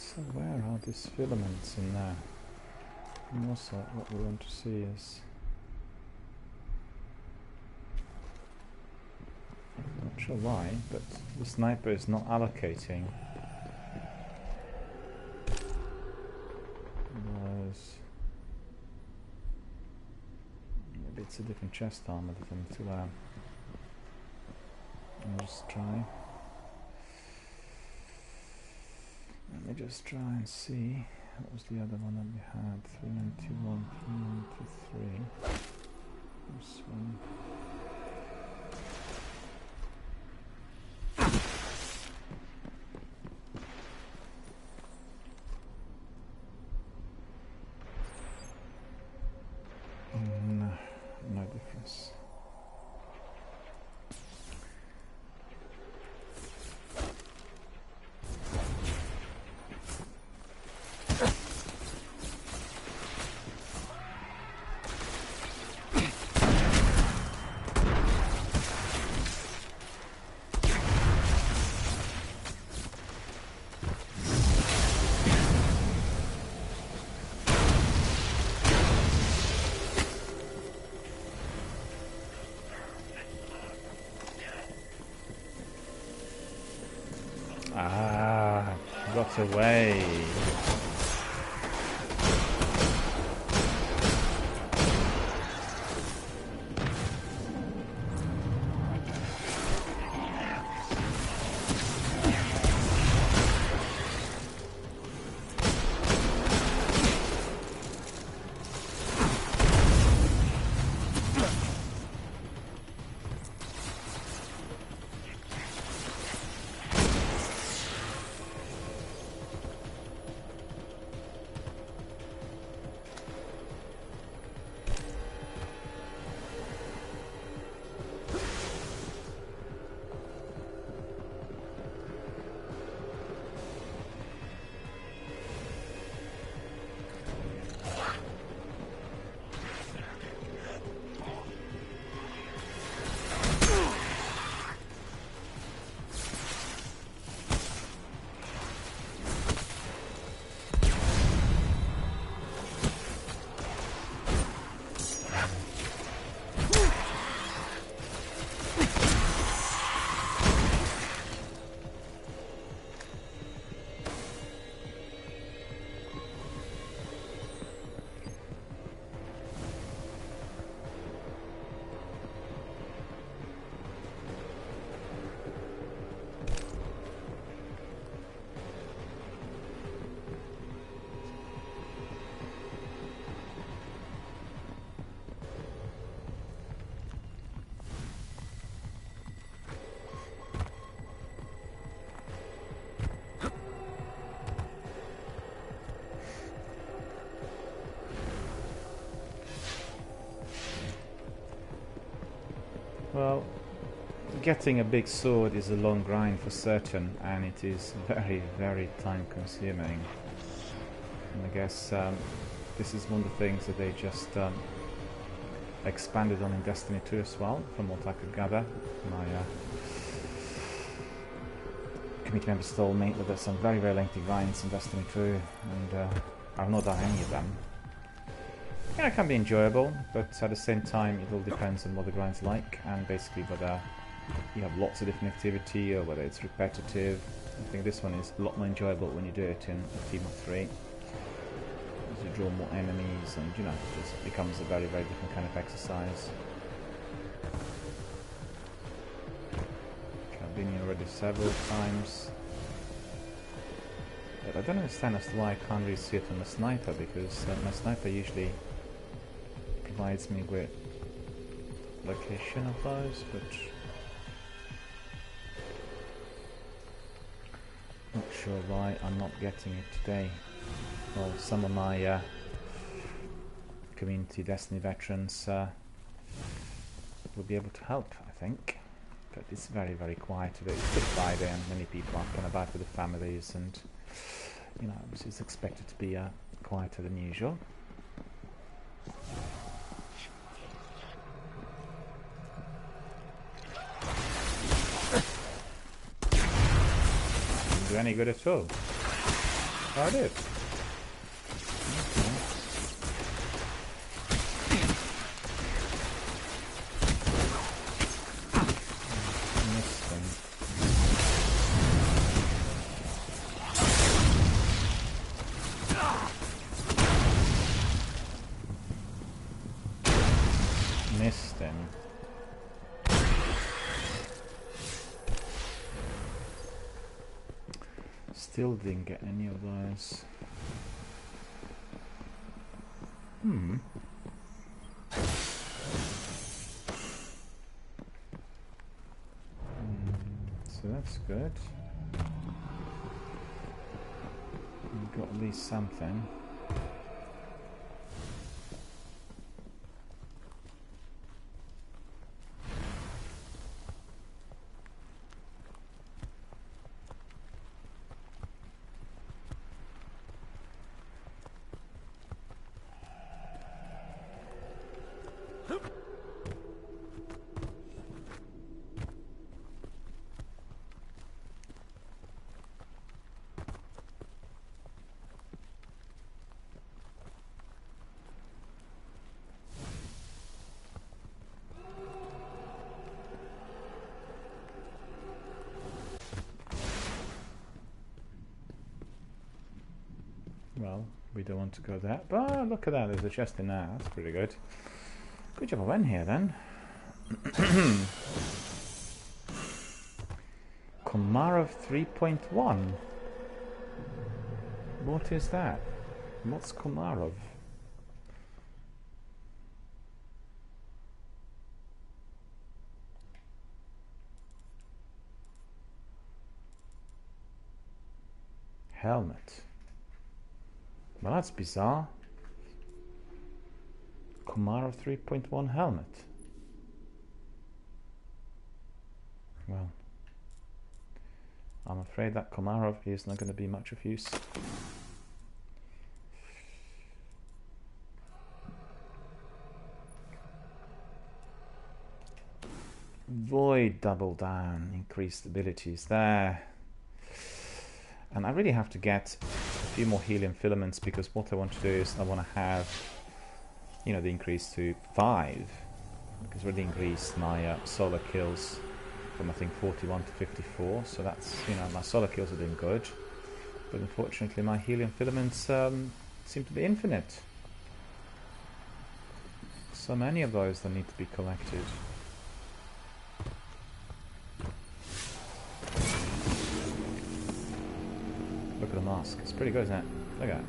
So where are these filaments in there? And also what we want to see is... not sure why, but the sniper is not allocating. Maybe it's a different chest armor that I need to wear. I'll just try. Let me just try and see. What was the other one that we had? 391, 393. This one. No difference. Ah, got away. Well, getting a big sword is a long grind for certain, and it is very, very time consuming. And I guess this is one of the things that they just expanded on in Destiny 2 as well, from what I could gather. My committee members told me that there's some very, very lengthy grinds in Destiny 2, and I've not done any of them. Yeah, it can be enjoyable, but at the same time it all depends on what the grind's like, and basically whether you have lots of different activity or whether it's repetitive. I think this one is a lot more enjoyable when you do it in a team of 3. As you draw more enemies, and you know, it just becomes a very, very different kind of exercise. I've been here already several times. But I don't understand as to why I can't really see it on the sniper, because my sniper usually provides me with location of those, but not sure why I'm not getting it today. Well, some of my community Destiny veterans will be able to help, I think. But it's very, very quiet today. It's Good Friday, and many people are kind of out with their families, and you know, it's expected to be quieter than usual. Didn't do any good at all. Oh, I did. Missed him. Still didn't get any of those. So that's good. We've got at least something. Well, we don't want to go there. But look at that, there's a chest in there. That's pretty good. Good job I went here then. Komarov 3.1. What is that? What's Komarov? Helmet. Well, that's bizarre. Komarov 3.1 helmet. Well, I'm afraid that Komarov is not going to be much of use. Void double down, increased abilities there. And I really have to get a few more helium filaments, because what I want to do is I want to have, you know, the increase to 5, because really increased my solar kills from I think 41 to 54. So that's, you know, my solar kills are doing good, but unfortunately my helium filaments seem to be infinite. So many of those that need to be collected. Look at the mask. It's pretty good, isn't it? Look at it.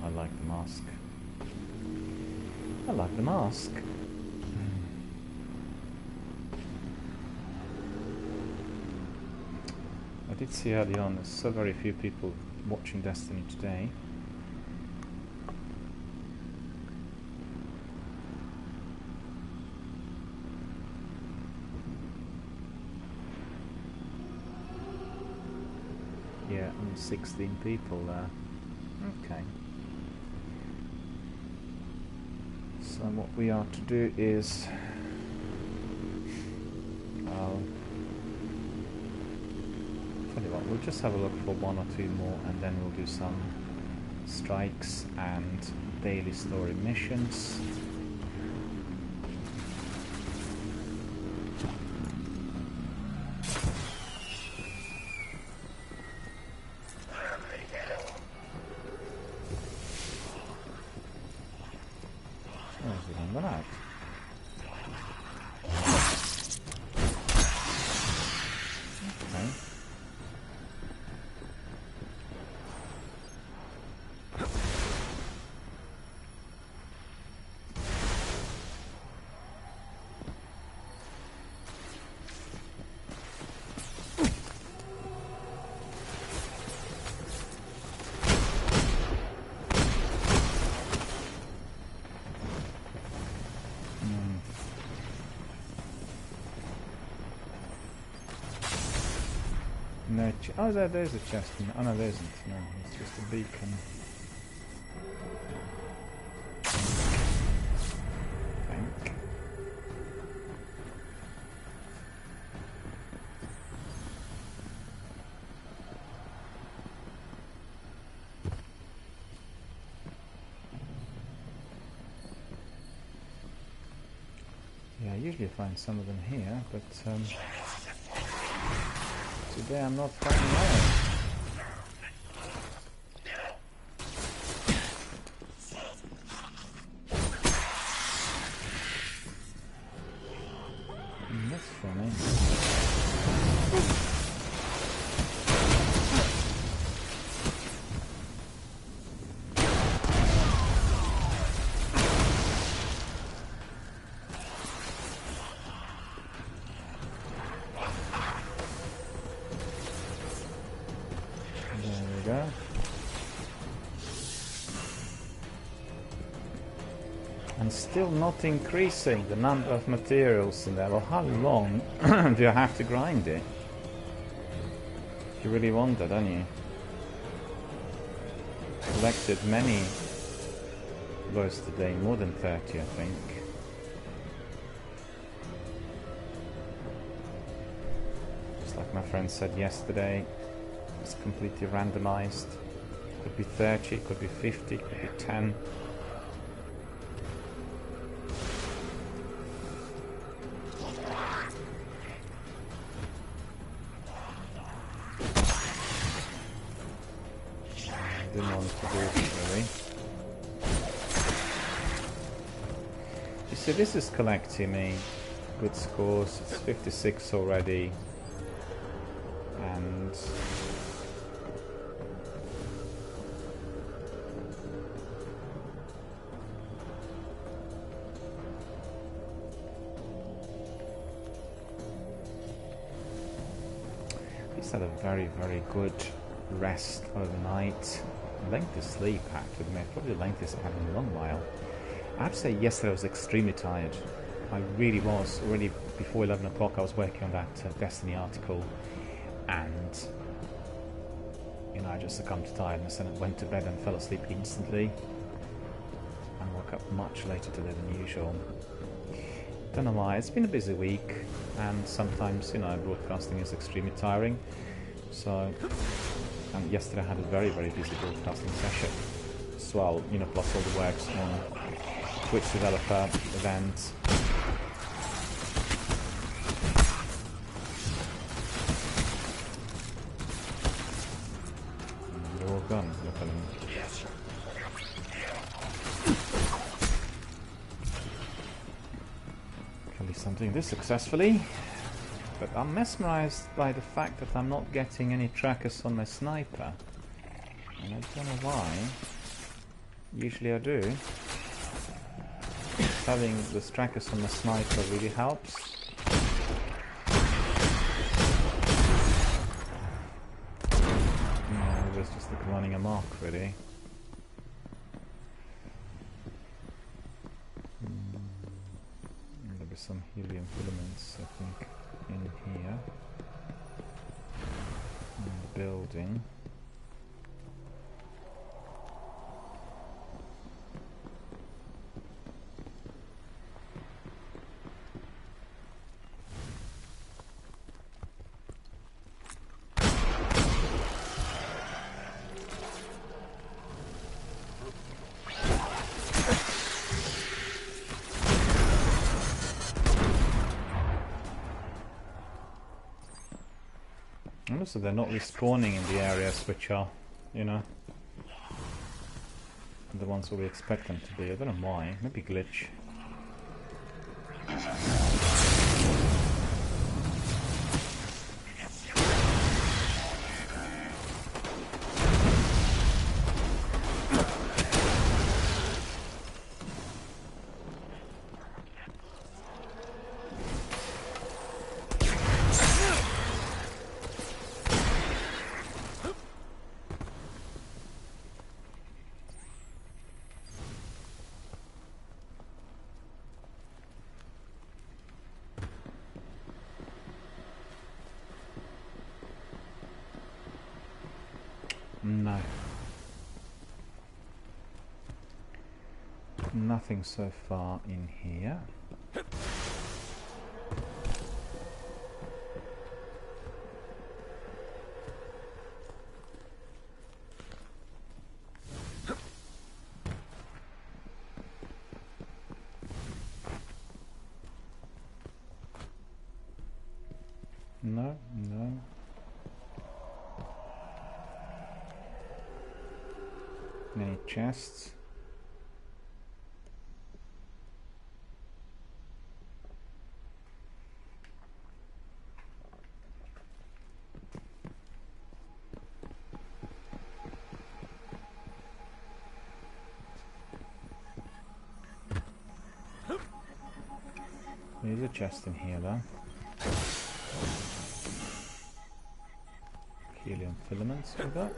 I like the mask. I like the mask. I did see early on there's so very few people watching Destiny today. 16 people there. Okay. So what we are to do is... I'll tell you what, we'll just have a look for 1 or 2 more and then we'll do some strikes and daily story missions. No oh, there's a chest. Oh no, there isn't. No, it's just a beacon. Thank. Yeah, I usually find some of them here, but today I'm not finding out. That's funny. And still not increasing the number of materials in there. Well, how long do you have to grind it? You really wonder, don't you? Collected many those today, more than 30 I think. Just like my friend said yesterday, it's completely randomized. Could be 30, could be 50, could be 10. Didn't want to do it really. You see, this is collecting me good scores. It's 56 already, and he's had a very, very good rest overnight. Length of sleep, I have to admit, probably the lengthest I've had in a long while. I have to say, yesterday I was extremely tired. I really was. Already before 11 o'clock I was working on that Destiny article, and you know, I just succumbed to tiredness and went to bed and fell asleep instantly and woke up much later today than usual. Don't know why. It's been a busy week, and sometimes, you know, broadcasting is extremely tiring. So, and yesterday I had a very, very busy broadcasting session as well, you know, plus all the works on Twitch developer events. They're all gone, look at them. At least I'm doing this successfully. But I'm mesmerized by the fact that I'm not getting any trackers on my sniper. And I don't know why. Usually I do. Having the trackers on the sniper really helps. No, it was just like running amok, really. There'll be some helium filaments, I think, in here. In the building. So they're not respawning in the areas which are, you know, the ones where we expect them to be. I don't know why. Maybe glitch. No. Nothing so far in here. No, no. Any chests? There's a chest in here though. Helium filaments we got.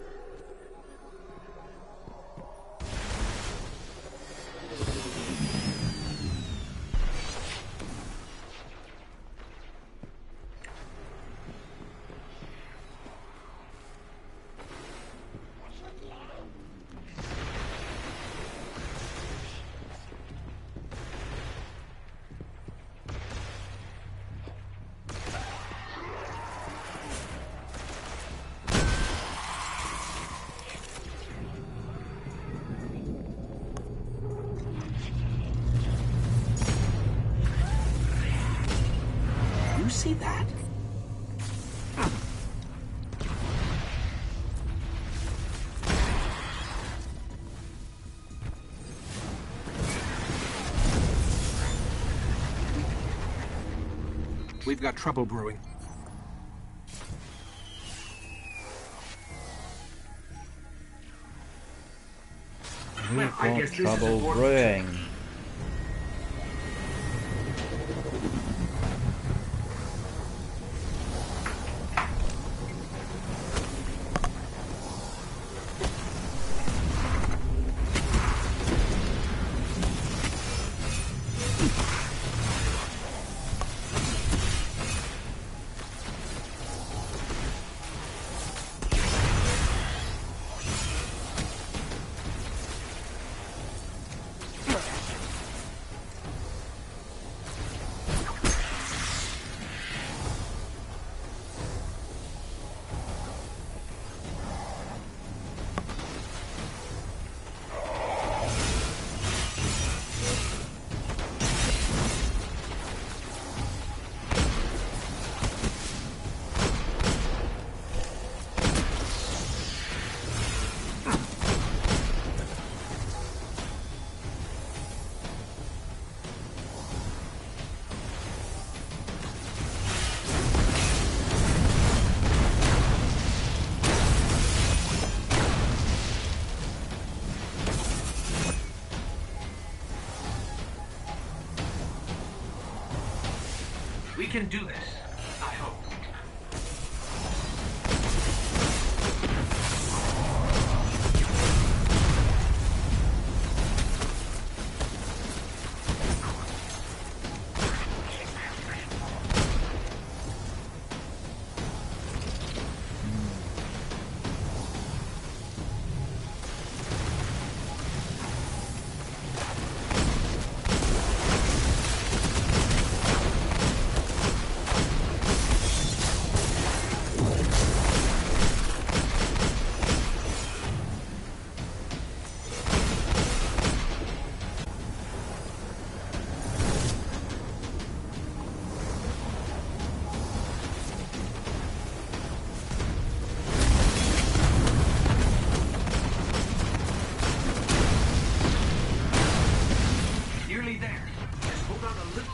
See that? We've got trouble brewing. We've got trouble brewing. We can do this, I hope.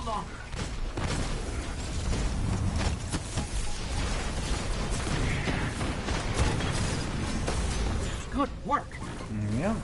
longer. Good work. Yeah.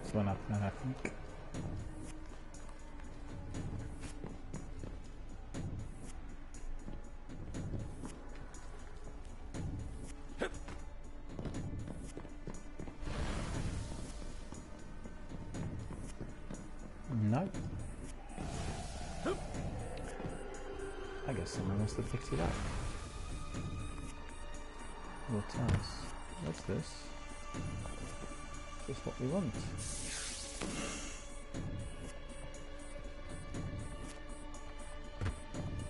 It's one up then, I think. No. I guess someone must have picked it up. What else? What's this? Just what we want.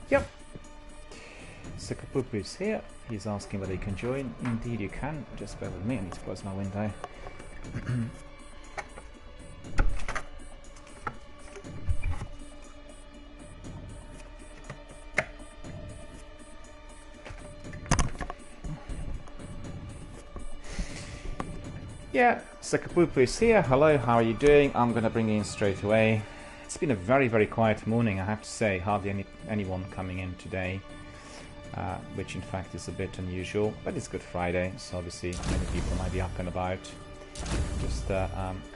Yep. Sakapupu is here. He's asking whether he can join. Indeed you can. Just bear with me, I need to close my window. Yeah, Sakapupu is here. Hello, how are you doing? I'm going to bring you in straight away. It's been a very, very quiet morning, I have to say. Hardly anyone coming in today, which in fact is a bit unusual. But it's Good Friday, so obviously many people might be up and about. Just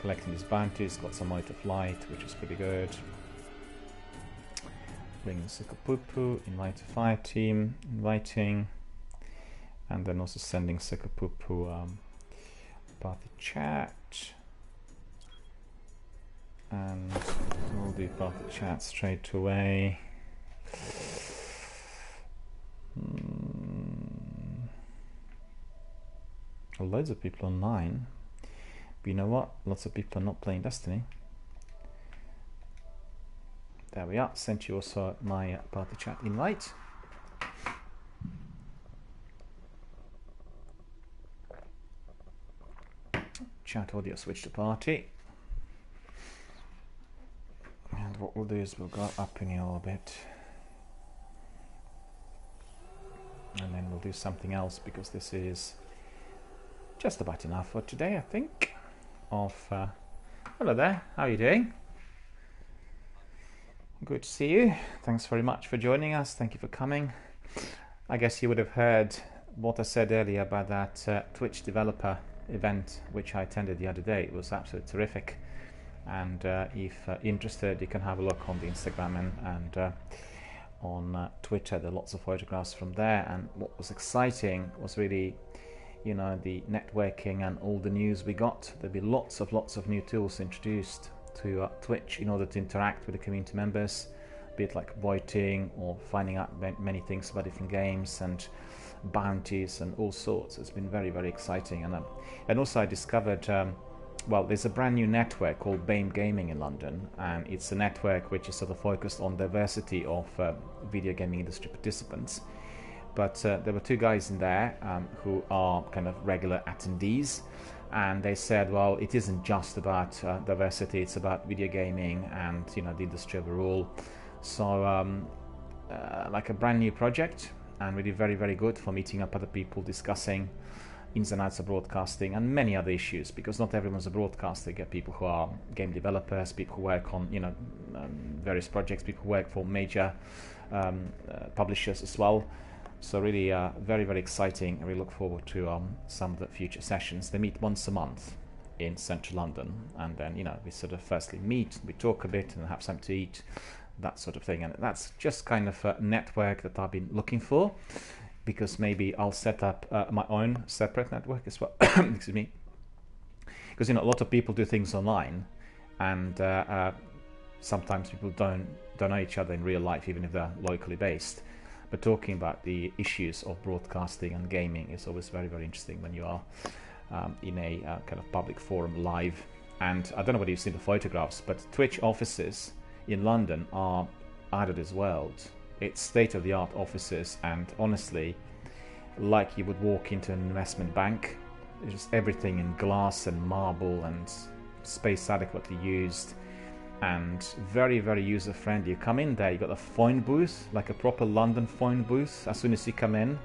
collecting these bounties. Got some Might of Light, which is pretty good. Bringing Sakapupu, invite a fire team, inviting. And then also sending Sakapupu party chat, and we'll do party chat straight away. Loads of people online, but you know what? Lots of people are not playing Destiny. There we are. Sent you also my party chat invite. Chat audio switch to party. what we'll do is we'll go up in orbit. And then we'll do something else, because this is just about enough for today, I think. Hello there, how are you doing? Good to see you. Thanks very much for joining us. Thank you for coming. I guess you would have heard what I said earlier about that Twitch developer event which I attended the other day. It was absolutely terrific. And if interested, you can have a look on the Instagram and on Twitter. There are lots of photographs from there. And what was exciting was really, you know, the networking and all the news we got. There'll be lots of new tools introduced to Twitch in order to interact with the community members, be it like voting or finding out many things about different games and bounties and all sorts. It's been very exciting. And also I discovered well, there's a brand new network called BAME Gaming in London, and it's a network which is sort of focused on diversity of video gaming industry participants. But there were two guys in there who are kind of regular attendees, and they said, well, it isn't just about diversity, it's about video gaming and, you know, the industry overall. So like a brand new project, and really very good for meeting up other people, discussing ins and outs of broadcasting and many other issues, because not everyone's a broadcaster. You get people who are game developers, people who work on, you know, various projects, people who work for major publishers as well. So really very exciting. I really look forward to some of the future sessions. They meet once a month in central London, and then, you know, we sort of firstly meet, we talk a bit and have something to eat, that sort of thing. And that's just kind of a network that I've been looking for, because maybe I'll set up my own separate network as well. Excuse me. Because, you know, a lot of people do things online, and sometimes people don't know each other in real life, even if they're locally based. But talking about the issues of broadcasting and gaming is always very interesting when you are in a kind of public forum live. And I don't know whether you've seen the photographs, but Twitch offices in London are out of this world. It's state-of-the-art offices, and honestly, like you would walk into an investment bank. There's just everything in glass and marble and space adequately used, and very user-friendly. You come in there, you've got a phone booth, like a proper London phone booth, as soon as you come in,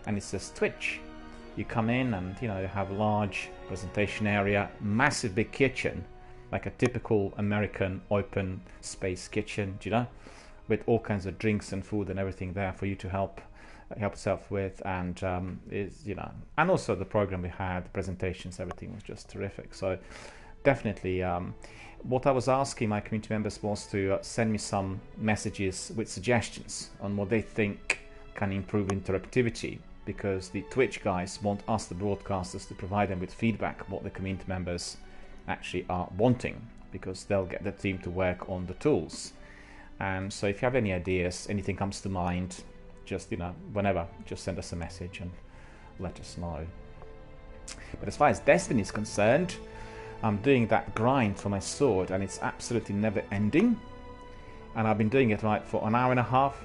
and it says Twitch. You come in and, you know, you have a large presentation area, massive big kitchen, like a typical American open space kitchen, do you know, with all kinds of drinks and food and everything there for you to help yourself with. And is, you know, and also the program we had, the presentations, everything was just terrific. So definitely what I was asking my community members was to send me some messages with suggestions on what they think can improve interactivity, because the Twitch guys want us, the broadcasters, to provide them with feedback what the community members actually are wanting, because they'll get the team to work on the tools. And so if you have any ideas, anything comes to mind, just, you know, whenever, just send us a message and let us know. But as far as Destiny is concerned, I'm doing that grind for my sword, and it's absolutely never ending. And I've been doing it right for an hour and a half.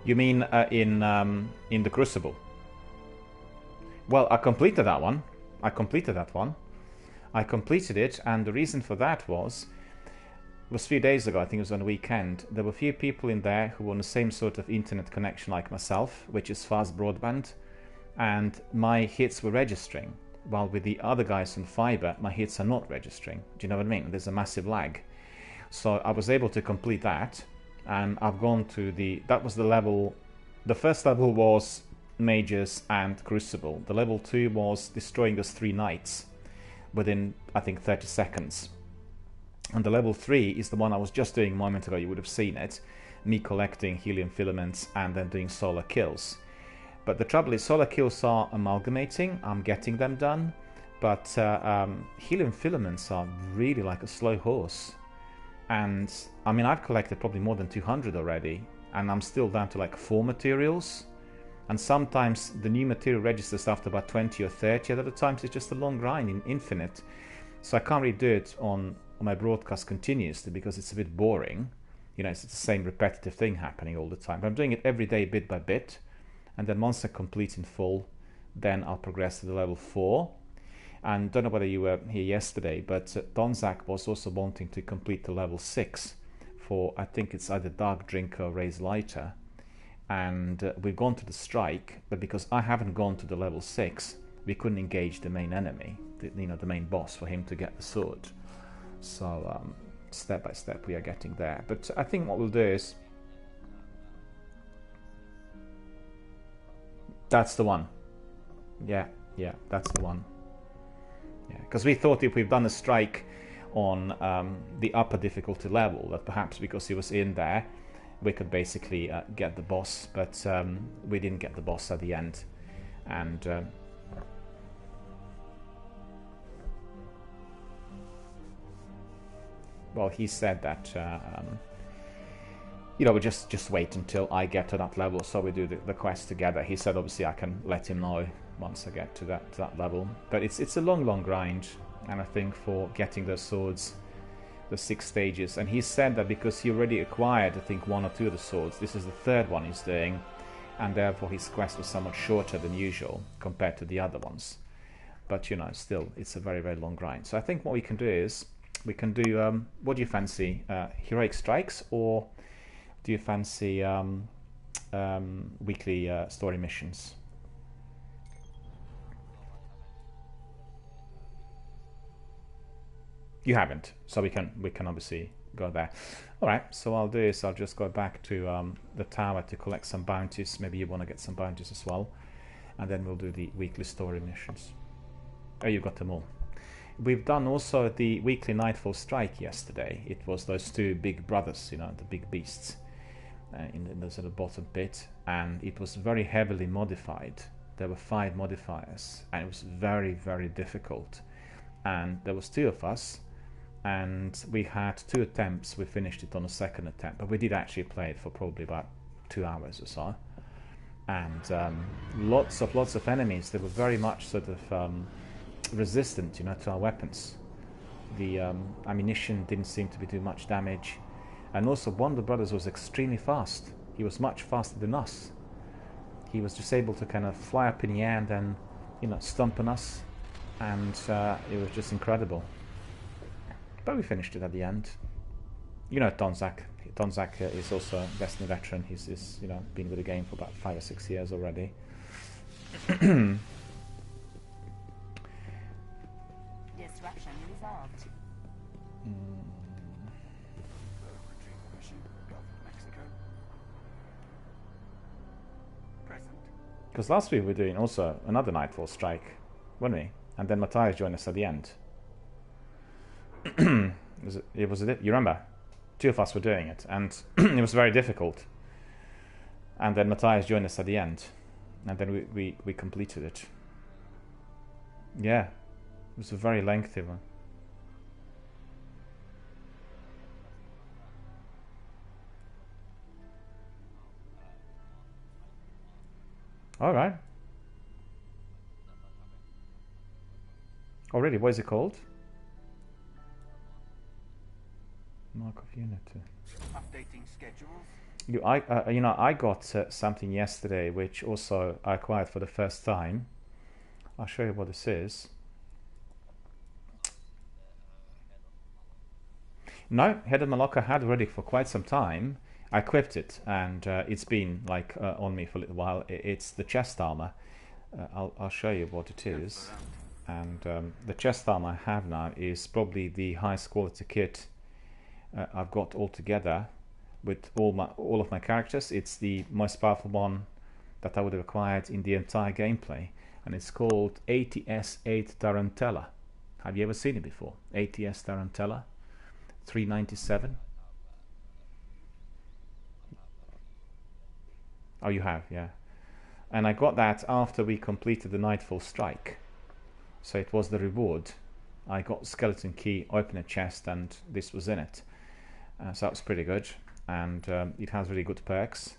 You mean in the Crucible? Well, I completed that one. I completed it, and the reason for that was a few days ago, I think it was on a weekend, there were a few people in there who were on the same sort of internet connection like myself, which is fast broadband, and my hits were registering, while with the other guys on fiber, my hits are not registering. Do you know what I mean? There's a massive lag. So I was able to complete that, and I've gone to that was the level. The first level was Mages and Crucible. The level 2 was destroying those 3 knights within, I think, 30 seconds. And the level 3 is the one I was just doing a moment ago. You would have seen it, me collecting helium filaments and then doing solar kills. But the trouble is, solar kills are amalgamating. I'm getting them done, but helium filaments are really like a slow horse. And I mean, I've collected probably more than 200 already, and I'm still down to like 4 materials. And sometimes the new material registers after about 20 or 30. At other times it's just a long grind in infinite. So I can't really do it on on my broadcast continuously because it's a bit boring. You know, it's the same repetitive thing happening all the time. But I'm doing it every day, bit by bit, and then once I complete in full, then I'll progress to the level 4. And don't know whether you were here yesterday, but Donzak was also wanting to complete the level 6 for, I think it's either Dark Drinker or Raise Lighter. And we've gone to the strike, but because I haven't gone to the level 6, we couldn't engage the main enemy, the main boss, for him to get the sword. So step by step we are getting there. But I think what we'll do is, that's the one. Yeah, that's the one. Yeah, because we thought if we've done a strike on the upper difficulty level, that perhaps because he was in there, we could basically get the boss, but we didn't get the boss at the end. And well, he said that you know, we just wait until I get to that level, so we do the quest together. He said obviously I can let him know once I get to that level, but it's a long grind, and I think for getting those swords, the 6 stages, and he said that because he already acquired I think 1 or 2 of the swords, this is the 3rd one he's doing, and therefore his quest was somewhat shorter than usual compared to the other ones. But you know, still it's a very long grind. So I think what we can do is we can do what do you fancy, heroic strikes, or do you fancy weekly story missions? You haven't, so we can obviously go there. All right, so I'll do is I'll just go back to the tower to collect some bounties. Maybe you want to get some bounties as well, and then we'll do the weekly story missions. Oh, you got them all. We've done also the weekly Nightfall strike yesterday. It was those 2 big brothers, you know, the big beasts in the sort of bottom pit, and it was very heavily modified. There were 5 modifiers, and it was very difficult. And there was 2 of us, and we had 2 attempts. We finished it on a 2nd attempt, but we did actually play it for probably about 2 hours or so. And lots of enemies. They were very much sort of resistant, you know, to our weapons. The ammunition didn't seem to be doing much damage, and also one of the brothers was extremely fast. He was much faster than us. He was just able to kind of fly up in the air and then, you know, stomp on us, and it was just incredible. But we finished it at the end. You know, Donzak is also a Destiny veteran. He's you know, been with the game for about 5 or 6 years already. Disruption resolved. Because last week we were doing also another Nightfall strike, weren't we? And then Matthias joined us at the end. It was you remember? 2 of us were doing it, and it was very difficult. And then Matthias joined us at the end, and then we completed it. Yeah, it was a very lengthy one. All right. Already, what is it called? Mark of Unity. Updating schedules. I got something yesterday, which also I acquired for the first time. I'll show you what this is. No, Head of Malacca had already for quite some time. I equipped it, and it's been like on me for a little while. It's the chest armor. I'll show you what it is. And the chest armor I have now is probably the highest quality kit I've got all together with all of my characters. It's the most powerful one that I would have acquired in the entire gameplay, and it's called ATS-8 Tarantella. Have you ever seen it before? ATS Tarantella 397. Oh, you have, yeah. And I got that after we completed the Nightfall strike, so it was the reward. I got skeleton key, open a chest, and this was in it. So that was pretty good, and it has really good perks.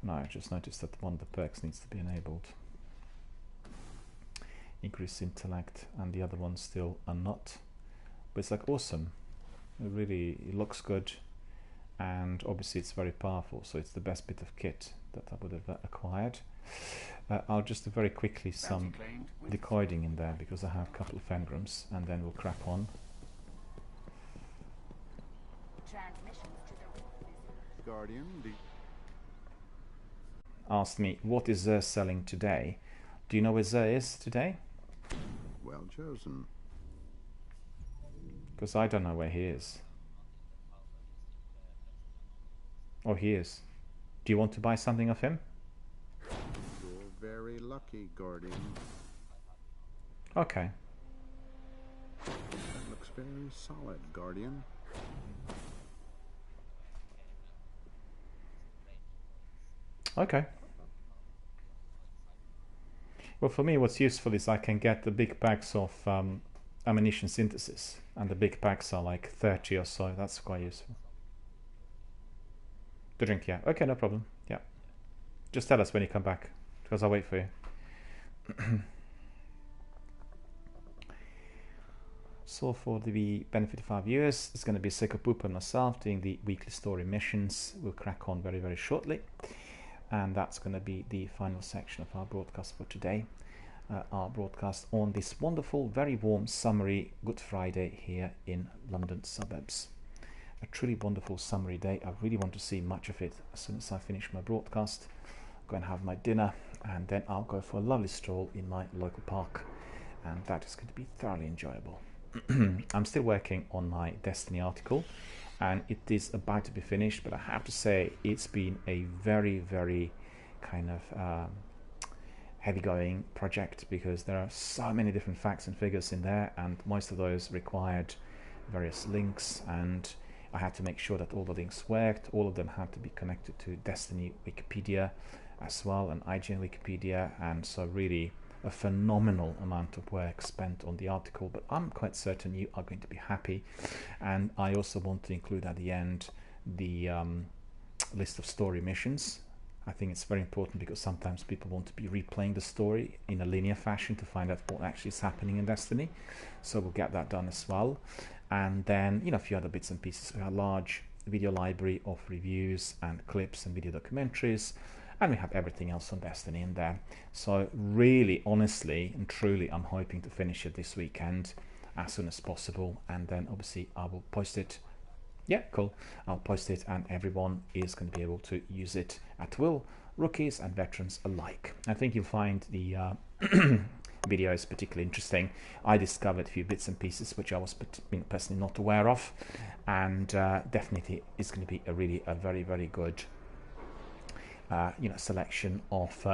No, I just noticed that one of the perks needs to be enabled. Increase intellect, and the other ones still are not. But it's like awesome. It looks good, and obviously it's very powerful, so it's the best bit of kit that I would have acquired. I'll just do very quickly some decoding in there because I have a couple of engrams, and then we'll crack on. Guardian, Asked me, what is Zer selling today? Do you know where Zer is today? well chosen. Because I don't know where he is. Oh, he is. Do you want to buy something of him? You're very lucky, Guardian. Okay. That looks very solid, Guardian. Okay. Well, for me, what's useful is I can get the big packs of ammunition synthesis, and the big packs are like 30 or so. That's quite useful. To drink, yeah. Okay, no problem. Yeah. Just tell us when you come back, because I'll wait for you. So for the benefit of our viewers, it's going to be Seko Poop and myself doing the weekly story missions. We'll crack on very, very shortly. And that's going to be the final section of our broadcast for today. Our broadcast on this wonderful, very warm, summery Good Friday here in London suburbs. A truly wonderful summery day. I really want to see much of it as soon as I finish my broadcast. Go and have my dinner, and then I'll go for a lovely stroll in my local park, and that is going to be thoroughly enjoyable. I'm still working on my Destiny article, and it is about to be finished, but I have to say it's been a very, very kind of heavy going project, because there are so many different facts and figures in there, and most of those required various links, and I had to make sure that all the links worked. All of them had to be connected to Destiny Wikipedia as well, and IGN Wikipedia, and so really a phenomenal amount of work spent on the article, but I'm quite certain you are going to be happy. And I also want to include at the end the list of story missions. I think it's very important because sometimes people want to be replaying the story in a linear fashion to find out what actually is happening in Destiny, so we'll get that done as well. And then, you know, a few other bits and pieces. We have a large video library of reviews and clips and video documentaries, and we have everything else on Destiny in there. So really, honestly and truly, I'm hoping to finish it this weekend as soon as possible, and then obviously I will post it. Yeah, cool. I'll post it, and everyone is going to be able to use it at will, rookies and veterans alike. I think you'll find the video is particularly interesting. I discovered a few bits and pieces which I was personally not aware of, and definitely it's going to be a very, very good selection of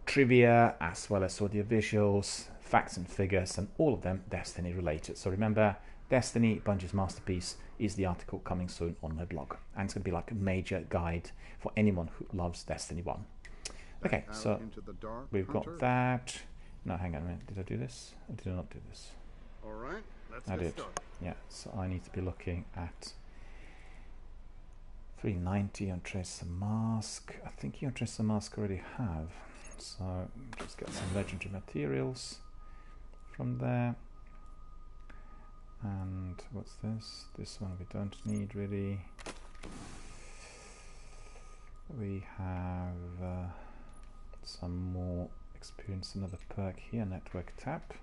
trivia as well as audio visuals, facts and figures, and all of them Destiny related. So remember, Destiny, Bungie's masterpiece, is the article coming soon on my blog, and it's going to be like a major guide for anyone who loves Destiny 1. Okay, so we've got that. No, hang on a minute. Did I do this? I did not do this. All right, let's I get did. started. Yeah, so I need to be looking at 390 on Tracer Mask. I think you on Tracer Mask already have. So just get some legendary materials from there. And what's this? This one we don't need really. We have some more experience, another perk here, network tap.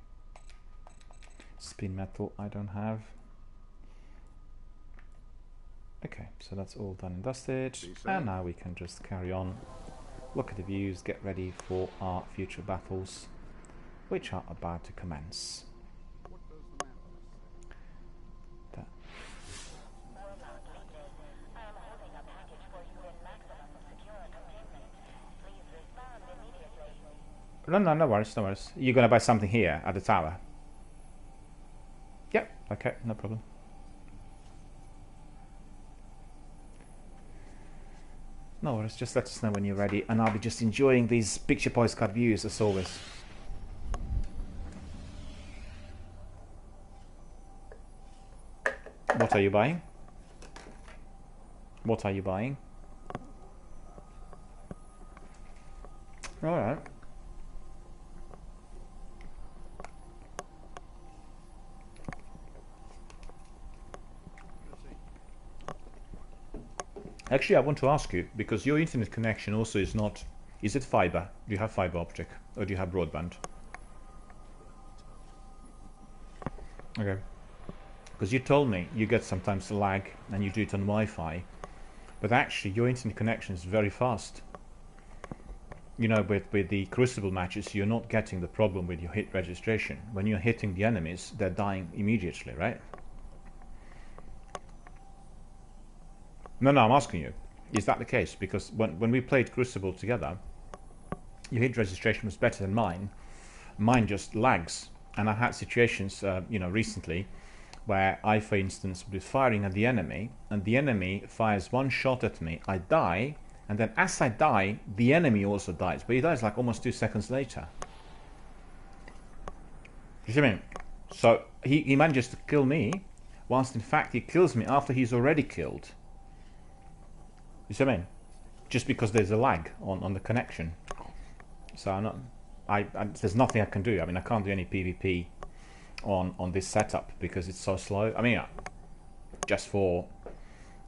Spin metal I don't have. Okay, so that's all done and dusted, and now we can just carry on, look at the views, get ready for our future battles, which are about to commence. No worries, no worries. You're going to buy something here at the tower? Yep, okay, no problem. No worries, just let us know when you're ready, and I'll be just enjoying these picture postcard views as always. What are you buying? What are you buying? Alright. Actually, I want to ask you, because your internet connection also is not... Is it fiber? Do you have fiber optic? Or do you have broadband? Okay. Because you told me you get sometimes a lag and you do it on Wi-Fi. But actually, your internet connection is very fast. You know, with the Crucible matches, you're not getting the problem with your hit registration. When you're hitting the enemies, they're dying immediately, right? No, I'm asking you. Is that the case? Because when we played Crucible together, your hit registration was better than mine. Mine just lags. And I had situations, you know, recently, where I, for instance, was firing at the enemy, and the enemy fires one shot at me, I die, and then as I die, the enemy also dies. But he dies like almost 2 seconds later. You see what I mean? So he manages to kill me, whilst in fact he kills me after he's already killed. You see what I mean? Just because there's a lag on the connection. So I'm not, there's nothing I can do. I mean, I can't do any PvP on this setup because it's so slow. I mean, just for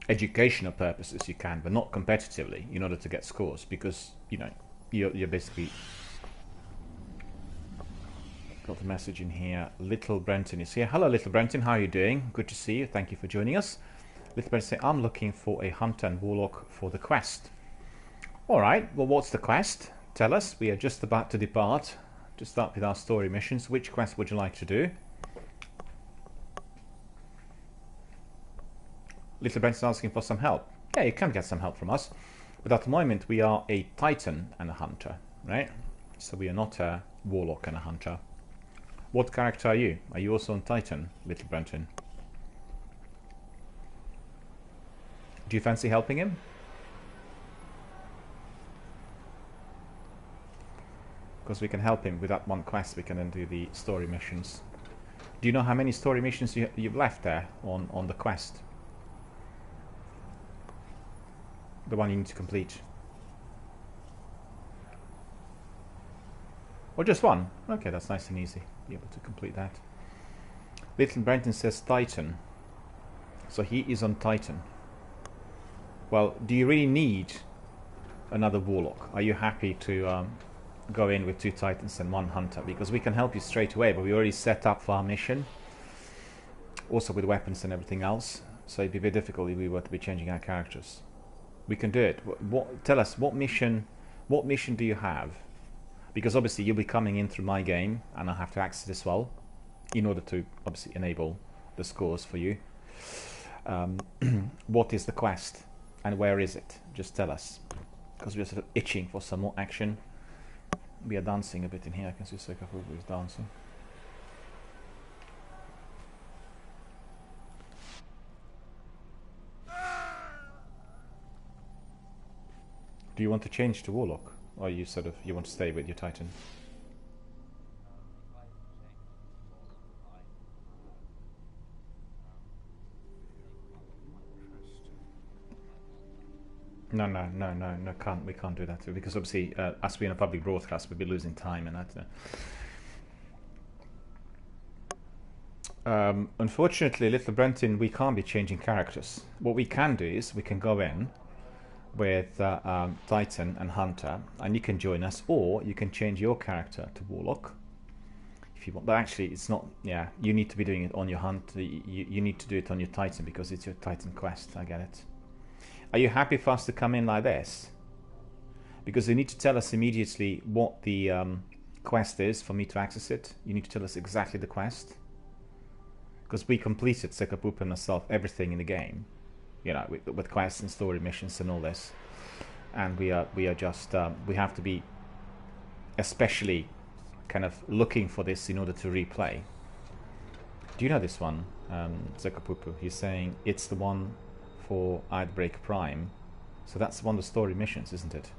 educational purposes you can, but not competitively in order to get scores, because you know you're basically... Got the message in here. Little Brenton is here. Hello, Little Brenton. How are you doing? Good to see you. Thank you for joining us. Little Brenton say, I'm looking for a hunter and warlock for the quest. All right. Well, what's the quest? Tell us. We are just about to depart to start with our story missions. Which quest would you like to do? Little Brenton's asking for some help. Yeah, you can get some help from us. But at the moment, we are a Titan and a hunter, right? So we are not a warlock and a hunter. What character are you? Are you also on Titan, Little Brenton? Do you fancy helping him? Because we can help him with that one quest. We can then do the story missions. Do you know how many story missions you've left there on the quest? The one you need to complete. Or just one? Okay, that's nice and easy. Be able to complete that. Little Brenton says Titan. So he is on Titan. Well, do you really need another warlock? Are you happy to go in with 2 Titans and 1 hunter? Because we can help you straight away, but we already set up for our mission. Also with weapons and everything else. So it'd be very difficult if we were to be changing our characters. We can do it. Tell us, what mission do you have? Because obviously you'll be coming in through my game, and I'll have to access it as well, in order to obviously enable the scores for you. What is the quest, and where is it? Just tell us, because we're sort of itching for some more action. We are dancing a bit in here. I can see Seka is dancing. Do you want to change to warlock? Or you want to stay with your Titan? No, we can't do that, because obviously us being a public broadcast, we'd be losing time and that. Unfortunately, Little Brenton, we can't be changing characters. What we can do is we can go in with Titan and Hunter, and you can join us, or you can change your character to Warlock if you want. But actually, it's not. Yeah, you need to be doing it on your Hunt. You need to do it on your Titan because it's your Titan quest. I get it. Are you happy for us to come in like this? Because you need to tell us immediately what the quest is for me to access it. You need to tell us exactly the quest, because we completed Sekapup and myself everything in the game. You know, with quests and story missions and all this, and we are just we have to be especially kind of looking for this in order to replay. Do you know this one, Zekapupu? He's saying it's the one for Outbreak Prime, so that's one of the story missions, isn't it?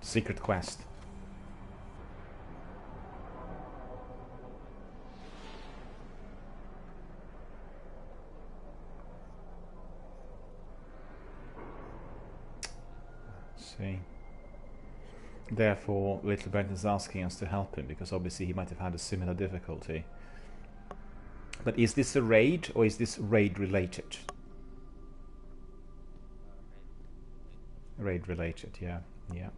Secret quest. see. Therefore, Little Brent is asking us to help him, because obviously he might have had a similar difficulty. But is this a raid, or is this raid related? Raid related, yeah, yeah.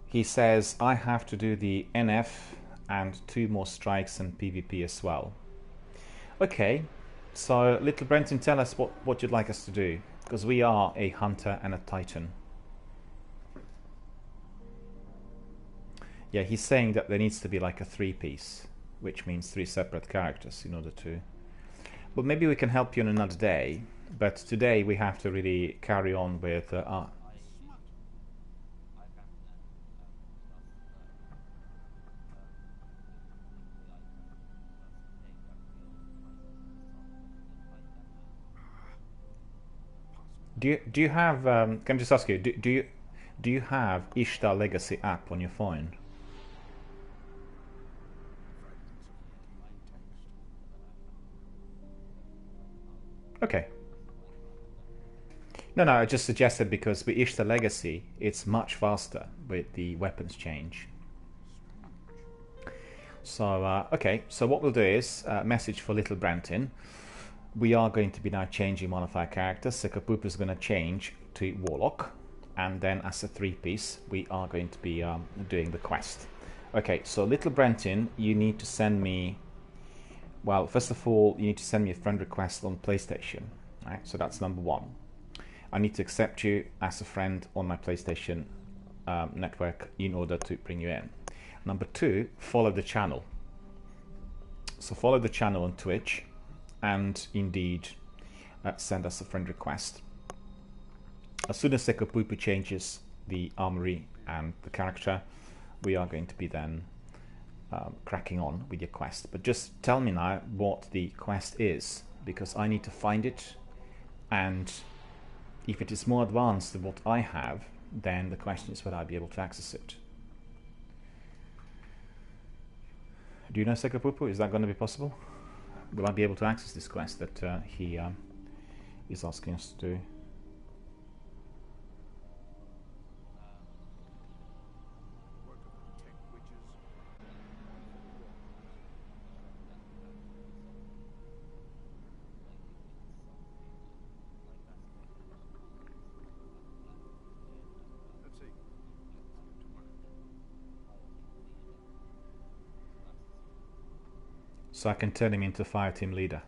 He says, I have to do the NF and 2 more strikes and PvP as well. Okay, so Little Brenton, tell us what you'd like us to do, because we are a hunter and a titan. Yeah, he's saying that there needs to be like a 3-piece, which means 3 separate characters in order to... Well, maybe we can help you on another day, but today we have to really carry on with... Do you have... can I just ask you, do you have Ishtar Legacy app on your phone? Okay. No, I just suggested because with Ishtar Legacy, it's much faster with the weapons change. So, okay, so what we'll do is, message for Little Brantin. We are going to be now changing one of our characters. Sekapupu is going to change to Warlock. And then as a 3-piece, we are going to be doing the quest. Okay, so Little Brenton, you need to send me... Well, first of all, you need to send me a friend request on PlayStation. Right, so that's number 1. I need to accept you as a friend on my PlayStation network in order to bring you in. Number 2, follow the channel. So follow the channel on Twitch and indeed send us a friend request. As soon as Sekapupu changes the armory and the character, we are going to be then cracking on with your quest. But just tell me now what the quest is, because I need to find it, and if it is more advanced than what I have, then the question is whether I'll be able to access it. Do you know Sekapupu? Is that going to be possible? Will I be able to access this quest that he is asking us to do? So I can turn him into fire team leader.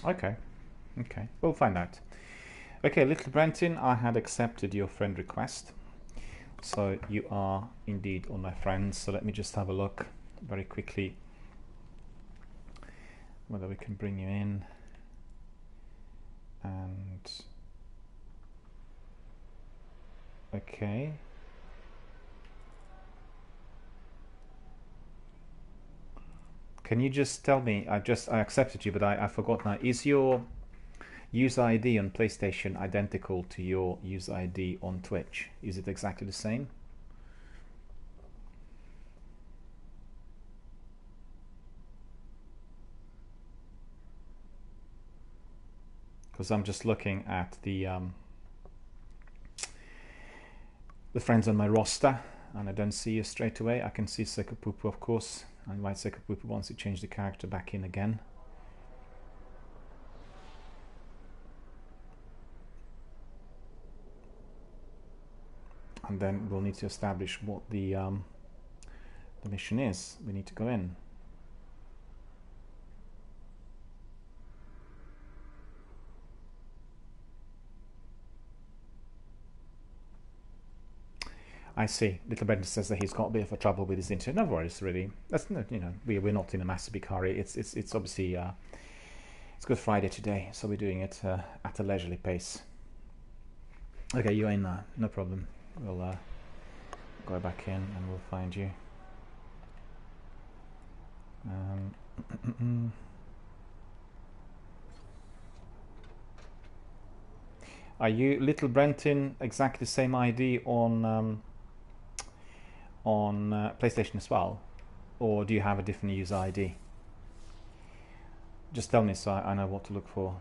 Okay, we'll find out. Okay, Little Brenton, I had accepted your friend request. So you are indeed on my friends. So let me just have a look very quickly whether we can bring you in. And okay. Can you just tell me, I accepted you, but I forgot now, is your user ID on PlayStation identical to your user ID on Twitch? Is it exactly the same? Because I'm just looking at the friends on my roster, and I don't see you straight away. I can see Sekapupu, of course. I invite Sekapupu once you change the character back in again. And then we'll need to establish what the mission is. We need to go in. I see. Little Brendan says that he's got a bit of a trouble with his internet. No worries, really. That's not, you know, we're not in a massive big hurry. It's obviously it's Good Friday today, so we're doing it at a leisurely pace. Okay, you're in now. No problem. We'll go back in and we'll find you. Are you Little Brenton exactly the same ID on PlayStation as well, or do you have a different user ID? Just tell me so I know what to look for.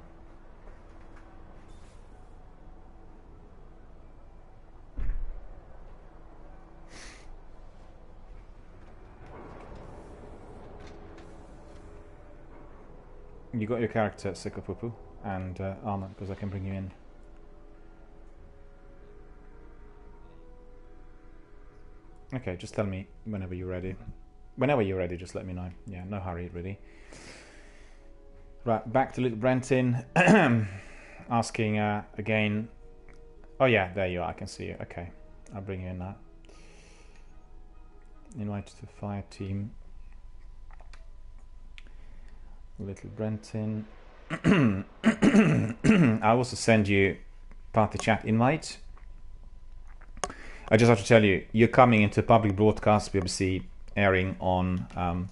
You got your character, Sikapupu, and armor, because I can bring you in. Okay, just tell me whenever you're ready. Whenever you're ready, just let me know. Yeah, no hurry, really. Right, back to Little Brenton. Asking again. Oh yeah, there you are. I can see you. Okay, I'll bring you in now. Invite to the fire team. Little Brenton. I'll also send you party chat invite. I just have to tell you, you're coming into a public broadcast, BBC airing on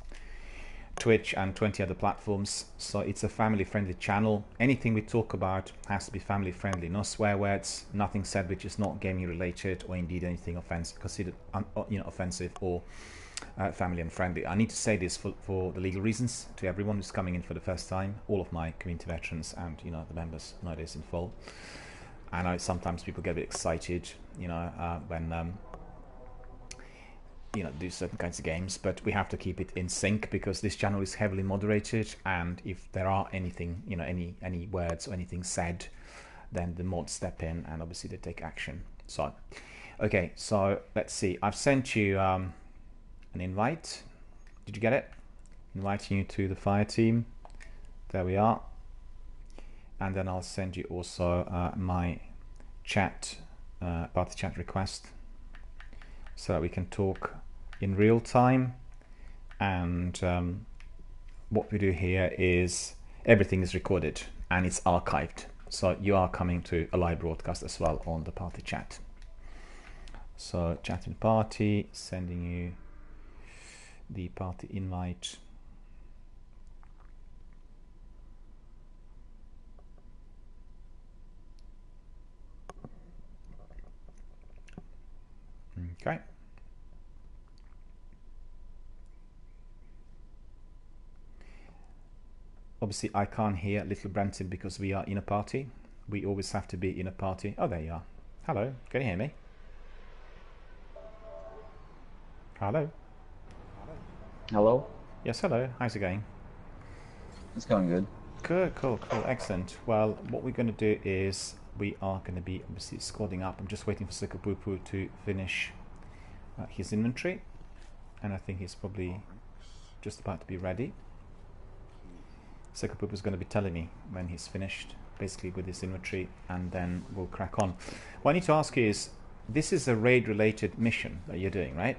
Twitch and 20 other platforms, so it's a family-friendly channel. Anything we talk about has to be family-friendly. No swear words, nothing said which is not gaming-related or indeed anything considered offensive or family unfriendly. I need to say this for the legal reasons to everyone who's coming in for the first time, all of my community veterans and the members nowadays in full. I know sometimes people get a bit excited, when do certain kinds of games, but we have to keep it in sync because this channel is heavily moderated, and if there are anything, any words or anything said, then the mods step in and obviously they take action. So, okay, so let's see. I've sent you an invite. Did you get it? Inviting you to the fire team. There we are. And then I'll send you also my chat, party chat request, so that we can talk in real time. And what we do here is everything is recorded and it's archived, so you are coming to a live broadcast as well on the party chat. So chatting party, sending you the party invite. Okay. Obviously, I can't hear Little Brenton because we are in a party. We always have to be in a party. Oh, there you are. Hello, can you hear me? Hello? Hello? Yes, hello. How's it going? It's going good. Good, cool, excellent. Well, what we're going to do is we are going to be obviously squadding up. I'm just waiting for Sikapupu to finish his inventory, and I think he's probably just about to be ready. Sikapupu is going to be telling me when he's finished, basically with his inventory, and then we'll crack on. What I need to ask you is, this is a raid-related mission that you're doing, right?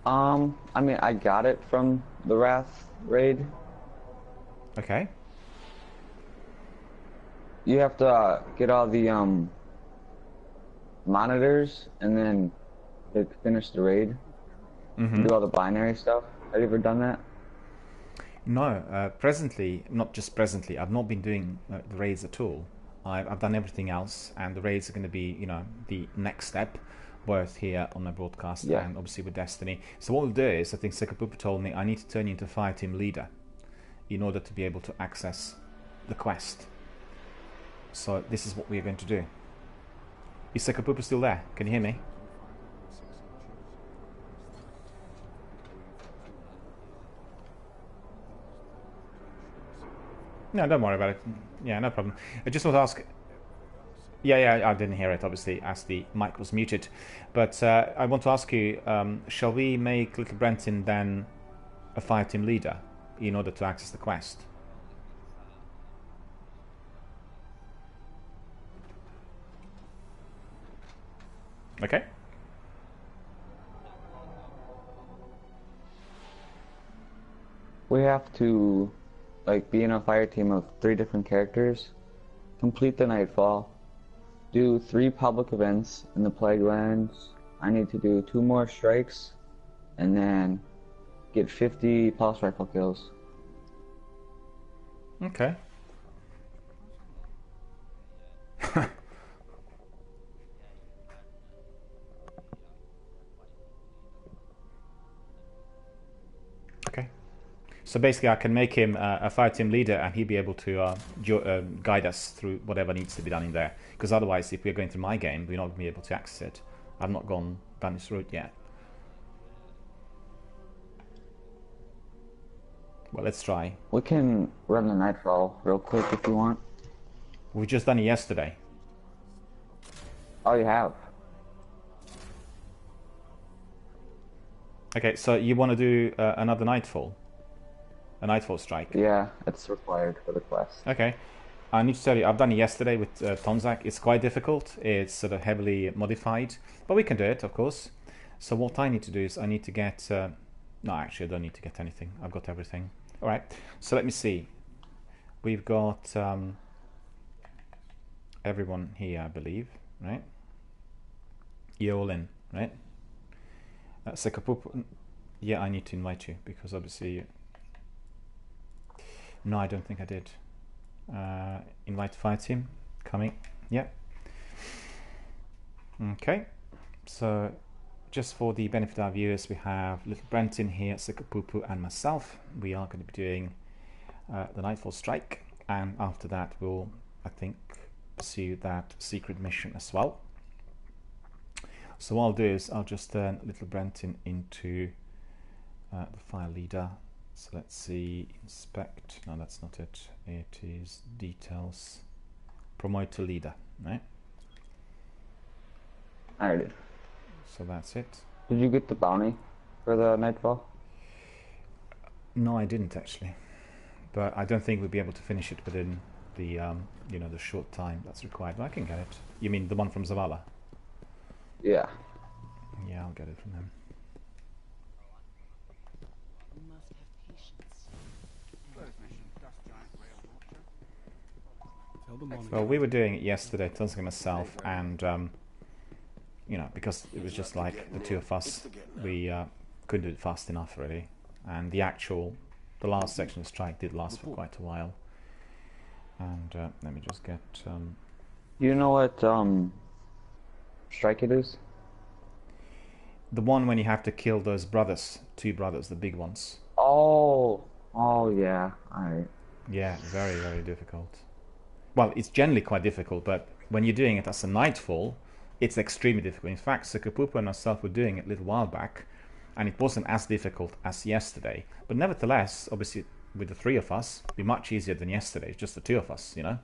I mean, I got it from the Wrath raid. Okay. You have to get all the monitors and then finish the raid. Do all the binary stuff. Have you ever done that? No, presently, not just presently, I've not been doing the raids at all. I've done everything else, and the raids are going to be, the next step, both here on my broadcast and obviously with Destiny. So what we'll do is, I think Sikapupu told me, I need to turn you into a fire team leader in order to be able to access the quest. So this is what we're going to do. Is Sikapupu still there? Can you hear me? No, don't worry about it. Yeah, no problem. I just want to ask... Yeah, I didn't hear it, obviously, as the mic was muted. But I want to ask you, shall we make Little Brenton then a fire team leader in order to access the quest? Okay. We have to, be in a fire team of 3 different characters, complete the Nightfall, do 3 public events in the Plague Lands. I need to do 2 more strikes, and then get 50 pulse rifle kills. Okay. Okay. So basically, I can make him a fire team leader, and he'll be able to guide us through whatever needs to be done in there. Because otherwise, if we're going through my game, we're not going to be able to access it. I've not gone down this route yet. Well, let's try. We can run the Nightfall real quick if you want. We just done it yesterday. Oh, you have? Okay, so you want to do another Nightfall? A Nightfall strike? Yeah, it's required for the quest. Okay. I need to tell you, I've done it yesterday with Tonzak. It's quite difficult. It's sort of heavily modified. But we can do it, of course. So what I need to do is I need to get... no, actually, I don't need to get anything. I've got everything. All right. So let me see. We've got everyone here, I believe. Right? You're all in, right? Sekapup... Yeah, I need to invite you because obviously... No, I don't think I did. Invite fire team coming. Yep. Okay. So just for the benefit of our viewers, we have little Brent in here, Sekapupu and myself. We are going to be doing the Nightfall strike, and after that we'll, I think, pursue that secret mission as well. So what I'll do is I'll just turn little Brenton into the fire leader. So let's see, inspect. No, that's not it. It is details. Promote to leader, right? I did. So that's it. Did you get the bounty for the Nightfall? No, I didn't actually. But I don't think we'll be able to finish it within the you know, the short time that's required. But I can get it. You mean the one from Zavala? Yeah. Yeah, I'll get it from him. You must have patience. Well, we were doing it yesterday, Tunsk and myself, and you know, because it was just like the two of us, we couldn't do it fast enough really, and the last section of strike did last for quite a while. And let me just get. You know what strike it is? The one when you have to kill those brothers, two brothers, the big ones. Oh yeah. Alright. Yeah, very, very difficult. Well, it's generally quite difficult, but when you're doing it as a Nightfall, it's extremely difficult. In fact, Sekapupa and myself were doing it a little while back, and it wasn't as difficult as yesterday. But nevertheless, obviously, with the three of us, it'd be much easier than yesterday. It's just the two of us, you know?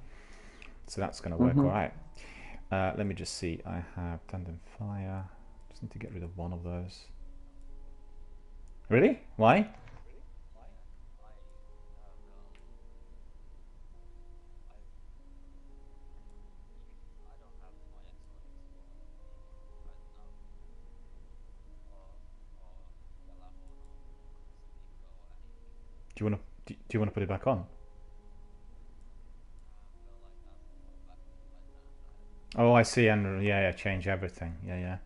So that's going to work all right. Let me just see. I have Tandem Fire. Just need to get rid of one of those. Really? Why? Do you want to put it back on? Oh, I see. And yeah, change everything. Yeah.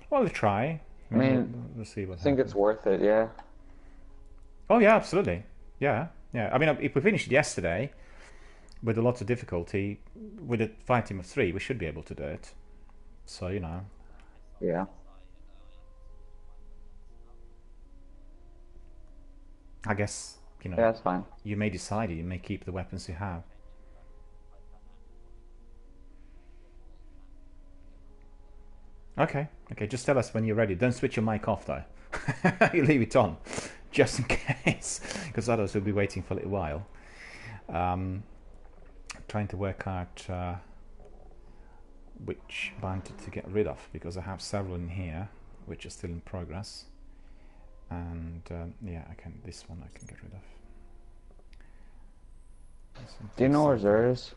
Well, try. I mean, we'll see what I think it's worth it, yeah. Oh yeah, absolutely. Yeah. I mean, if we finished yesterday with a lot of difficulty, with a fight team of 3, we should be able to do it. So, you know. Yeah. I guess, you know. Yeah, that's fine. You may decide you may keep the weapons you have. Okay, just tell us when you're ready. Don't switch your mic off though. You leave it on, just in case, because others will be waiting for a little while. Trying to work out which bounty to get rid of, because I have several in here which are still in progress. And yeah, this one I can get rid of. Do you know where Zer is?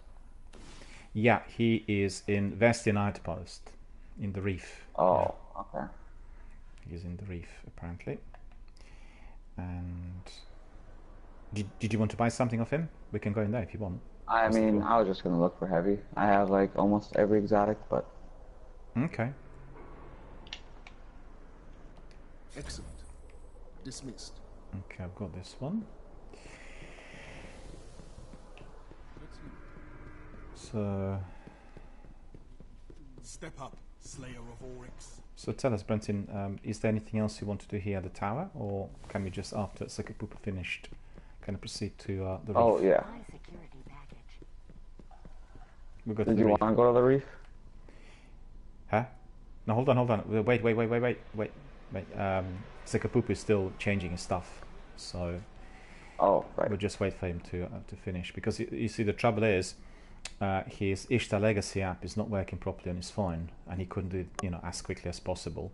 Yeah, he is in Vestian Outpost. In the reef. Oh, okay. He's in the reef, apparently. And did you want to buy something of him? We can go in there if you want. I mean, I was just gonna look for heavy. I have like almost every exotic, but... Okay. Excellent. Dismissed. Okay, I've got this one. So... Step up, Slayer of Oryx. So tell us, Brenton, is there anything else you want to do here at the tower, or can we just, after Sekapupa finished, kind of proceed to the reef? Oh, yeah. My security package. We'll go to Did the you reef. want to go to the reef? Huh? No, hold on. Wait. Sekapupa is still changing his stuff, so Oh, right. we'll just wait for him to finish. Because you see, the trouble is, his Ishtar Legacy app is not working properly on his phone, and he couldn't do it, as quickly as possible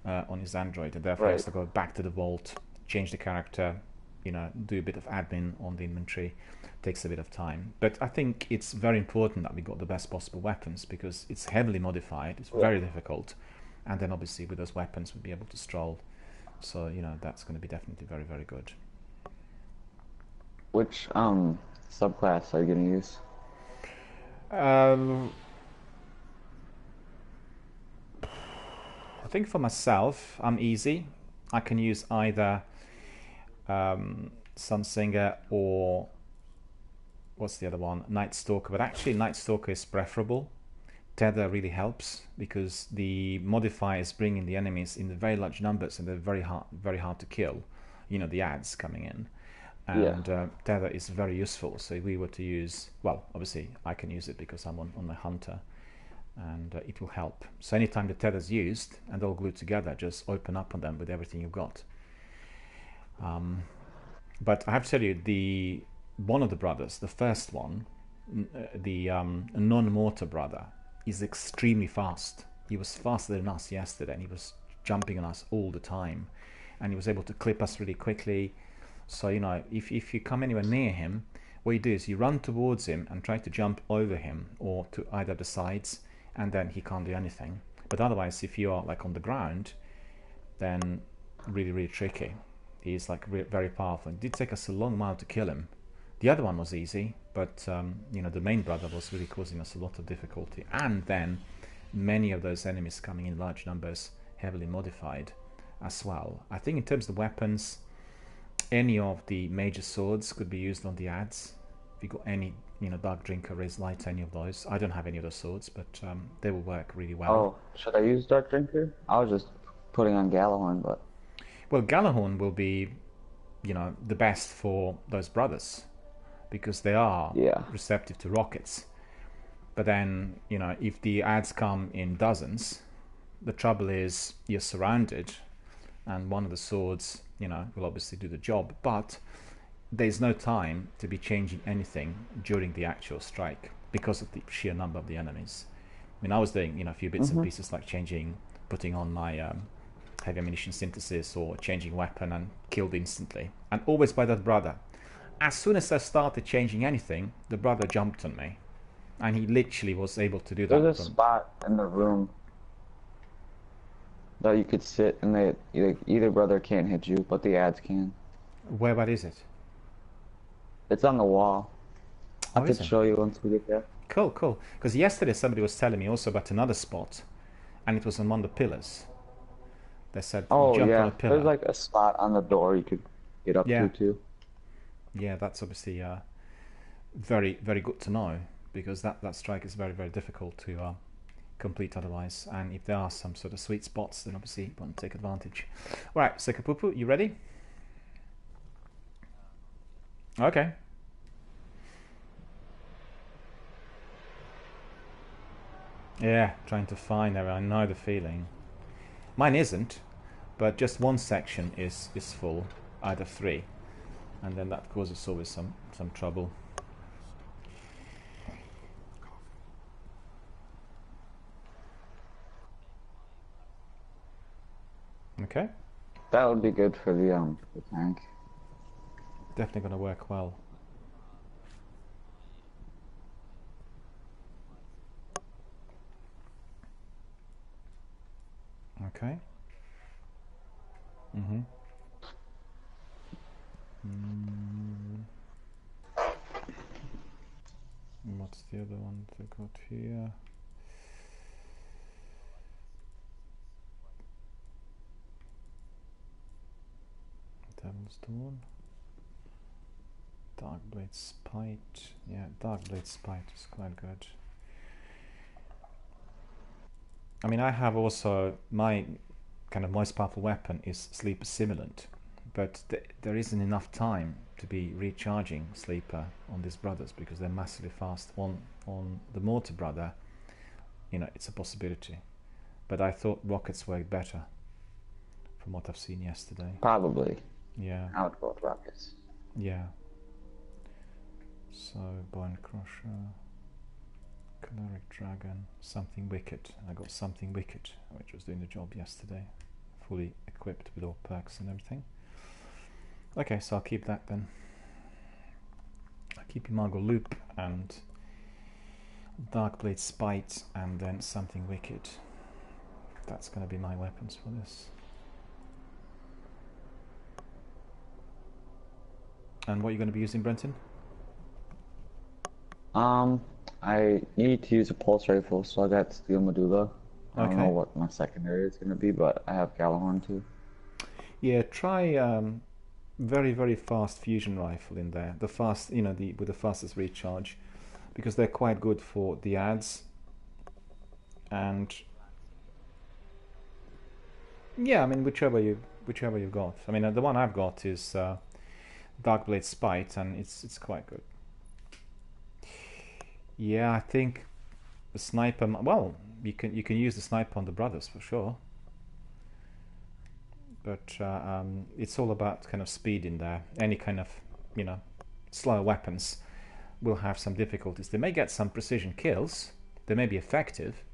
on his Android, and therefore he has to go back to the vault, change the character, do a bit of admin on the inventory. Takes a bit of time, but I think it's very important that we got the best possible weapons, because it's heavily modified, it's very difficult, and then obviously with those weapons we'll be able to stroll. So that's going to be definitely very, very good. Which subclass are you gonna use? I think for myself, I'm easy. I can use either Sunsinger or what's the other one? Night Stalker. But actually, Night Stalker is preferable. Tether really helps because the modifiers bring in the enemies in the very large numbers, and they're very hard to kill. The ads coming in. And Tether is very useful. So if we were to use, well, obviously I can use it because I'm on the hunter, and it will help. So anytime the Tether's used and they're all glued together, just open up on them with everything you've got. But I have to tell you, one of the brothers, the first one, the non-mortar brother, is extremely fast. He was faster than us yesterday, and he was jumping on us all the time, and he was able to clip us really quickly. So if you come anywhere near him, what you do is you run towards him and try to jump over him or to either the sides, and then he can't do anything. But otherwise, if you are like on the ground, then really, really tricky. He's like very powerful. It did take us a long while to kill him. The other one was easy, but the main brother was really causing us a lot of difficulty. And then many of those enemies coming in large numbers, heavily modified as well. I think in terms of the weapons, any of the major swords could be used on the ads. If you got any, Dark Drinker, Raise Light, any of those. I don't have any of those swords, but they will work really well. Oh, should I use Dark Drinker? I was just putting on Galahorn, but... Well, Galahorn will be, the best for those brothers, because they are receptive to rockets. But then, if the ads come in dozens, the trouble is you're surrounded, and one of the swords, will obviously do the job, but there's no time to be changing anything during the actual strike because of the sheer number of the enemies. I mean, I was doing, a few bits and pieces like putting on my heavy ammunition synthesis or changing weapon, and killed instantly. And always by that brother. As soon as I started changing anything, the brother jumped on me. And he literally was able to do that. There's a spot in the room that you could sit, and either brother can't hit you, but the ads can. Where is it? It's on the wall. I could show you once we get there. Cool. Because yesterday somebody was telling me also about another spot, and it was on one of the pillars. They said, jump on a pillar. There's like a spot on the door you could get up to too. Yeah, that's obviously very, very good to know, because that strike is very, very difficult to complete otherwise. And if there are some sort of sweet spots, then obviously you want to take advantage. All right, Sekapupu, you ready? Okay. Yeah, trying to find there. I know the feeling. Mine isn't, but just one section is full, either 3, and then that causes always some trouble. Okay. That would be good for the tank. Definitely going to work well. Okay. What's the other one they got here? Devil's Dawn. Darkblade Spite. Yeah, Darkblade Spite is quite good. I mean, I have also my kind of most powerful weapon is Sleeper Simulant, but there isn't enough time to be recharging Sleeper on these brothers because they're massively fast. On the Mortar brother, you know, it's a possibility, but I thought rockets worked better from what I've seen yesterday. Probably. Yeah. I would go with rockets. Yeah. So Bone Crusher, Choleric Dragon, Something Wicked. I got Something Wicked, which was doing the job yesterday, fully equipped with all perks and everything. Okay, so I'll keep that then. I'll keep Imago Loop and Darkblade Spite and then Something Wicked. That's going to be my weapons for this. And what are you going to be using, Brenton? I need to use a pulse rifle, so I got Steel Medulla. I don't know what my secondary is going to be, but I have Galahorn too. Yeah, try very, very fast fusion rifle in there. The fast, you know, with the fastest recharge, because they're quite good for the ads. And yeah, I mean, whichever you've got. I mean, the one I've got is Darkblade Spite, and it's quite good. Yeah, I think the sniper. Well, you can use the sniper on the brothers for sure, but it's all about kind of speed in there. Any kind of, you know, slower weapons will have some difficulties. They may get some precision kills. They may be effective,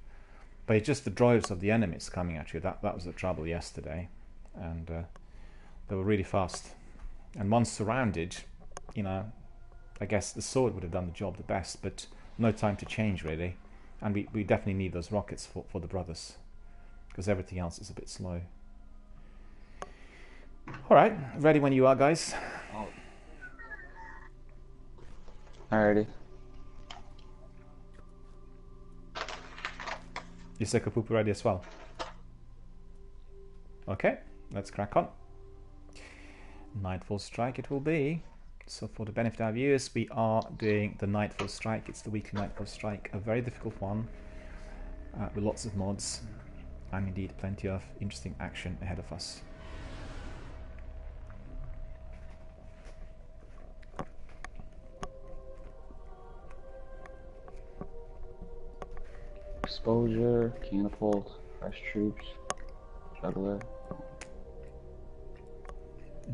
but it's just the drives of the enemies coming at you. That was the trouble yesterday, and they were really fast. And once surrounded, you know, I guess the sword would have done the job the best, but no time to change really. And we definitely need those rockets for the brothers, because everything else is a bit slow. Alright, ready when you are, guys. Alrighty. You Sekapupu ready as well? Okay, let's crack on. Nightfall Strike it will be. So for the benefit of our viewers, we are doing the Nightfall Strike. It's the weekly Nightfall Strike, a very difficult one with lots of mods and indeed plenty of interesting action ahead of us. Exposure, Catapult, Fresh Troops, Juggler.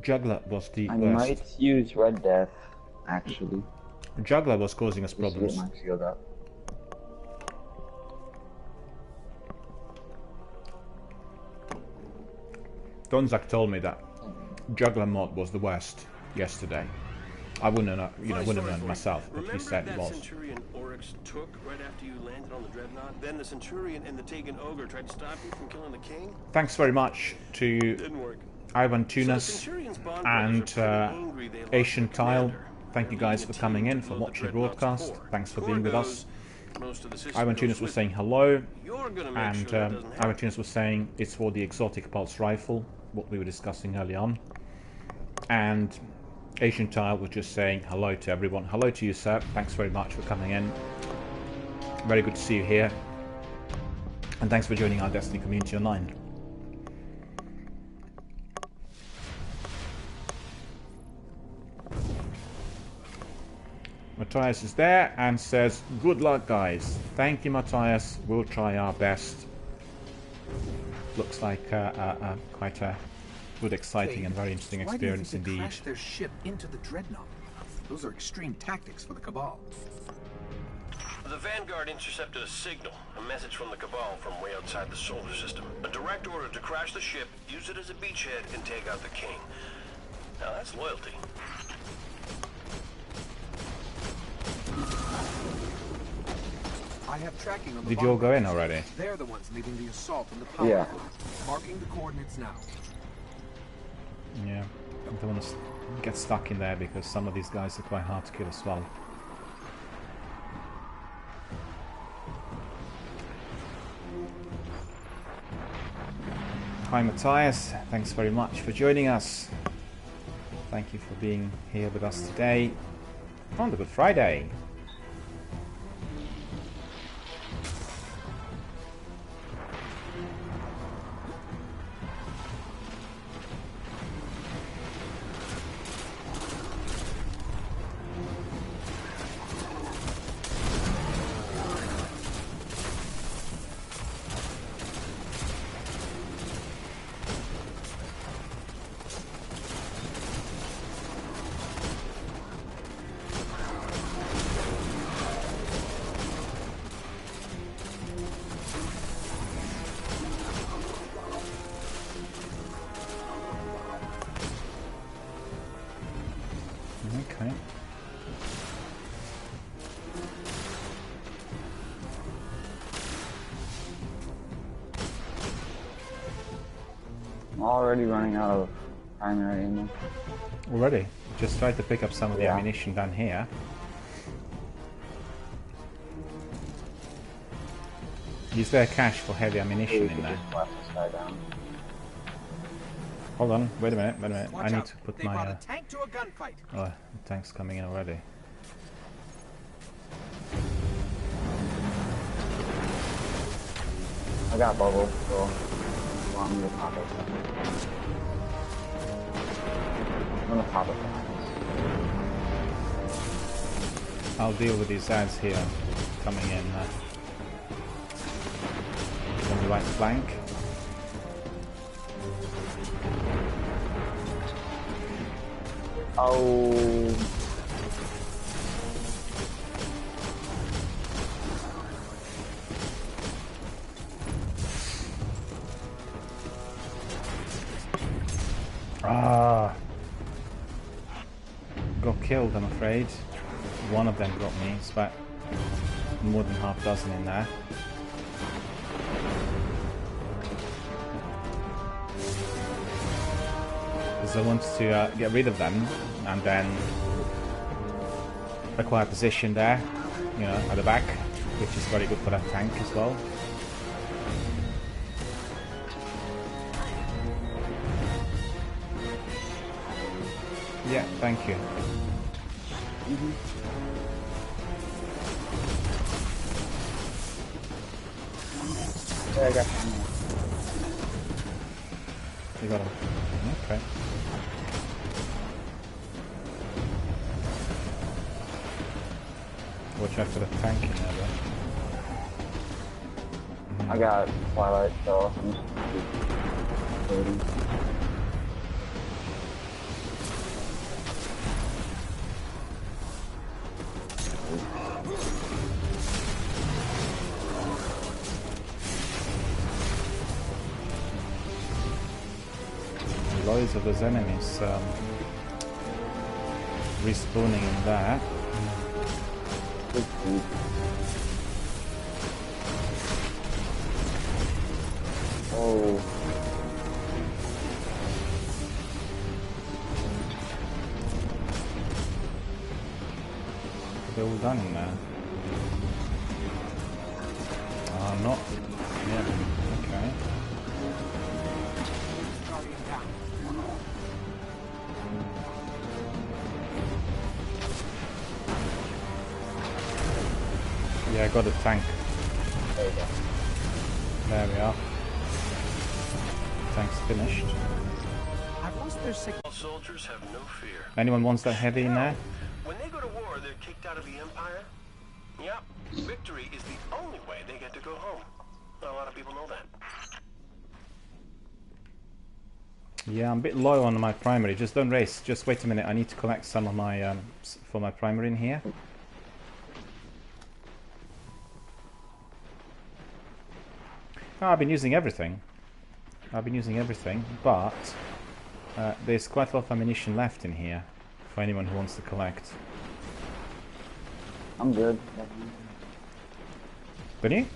Juggler was the I worst. might use Red Death, actually. Juggler was causing us Just to problems. get my shield up. Donzak told me that Juggler mod was the worst yesterday. I wouldn't have, wouldn't have known myself, but he said it was. Centurion Oryx took right after you landed on the Dreadnought? Then the Centurion and the Taken Ogre tried to stop you from killing the king? Thanks very much to Didn't work. Ivan Tunas and Asian Tile. Thank you guys for coming in, for watching the broadcast. Thanks for being with us. Ivan Tunas was saying hello, and Ivan Tunas was saying it's for the exotic pulse rifle, what we were discussing early on. And Asian Tile was just saying hello to everyone. Hello to you, sir. Thanks very much for coming in. Very good to see you here. And thanks for joining our Destiny community online. Matthias is there and says, good luck, guys. Thank you, Matthias. We'll try our best. Looks like quite a good, exciting, and very interesting experience indeed. Why do you think they crashed their ship into the Dreadnought? Those are extreme tactics for the Cabal. The Vanguard intercepted a signal, a message from the Cabal from way outside the solar system. A direct order to crash the ship, use it as a beachhead, and take out the king. Now that's loyalty. I have tracking on the Did you all go in already? They're the ones leading the assault on the power plant. Marking the coordinates now. Yeah, I don't want to get stuck in there because some of these guys are quite hard to kill as well. Hi Matthias, thanks very much for joining us. Thank you for being here with us today on the Good Friday. Okay. I'm already running out of primary ammo. Already? Just try to pick up some of the Yeah. ammunition down here. Is there cache for heavy ammunition in there? Just left this guy down. Hold on, wait a minute, wait a minute. Watch I need out. to put They my... brought a tank to a gunfight. Oh, the tank's coming in already. I got bubbles, so you want me to pop it? I'm gonna pop it. I'll deal with these ads here coming in on the right flank. Oh. Ah, got killed, I'm afraid. One of them got me. It's about more than half a dozen in there. Because I wanted to get rid of them and then acquire position there, you know, at the back, which is very good for that tank as well. Yeah, thank you. Yeah, I got him. You got him. Okay. Watch out for the tank in there, though. I got Twilight, so I'm just waiting. Loads of those enemies respawning in there. Oh. They're all done in there. Not. Yeah. Okay. Yeah, I got a tank. There you go. There we are. Tank's finished. I've lost their signal. All soldiers have no fear. Anyone wants that heavy in there? When they go to war, they're kicked out of the Empire. Yeah, victory is the only way they get to go home. Not a lot of people know that. Yeah, I'm a bit low on my primary. Just don't race. Just wait a minute. I need to collect some of my for my primary in here. Oh, I've been using everything. I've been using everything, but there's quite a lot of ammunition left in here for anyone who wants to collect. I'm good. Did you?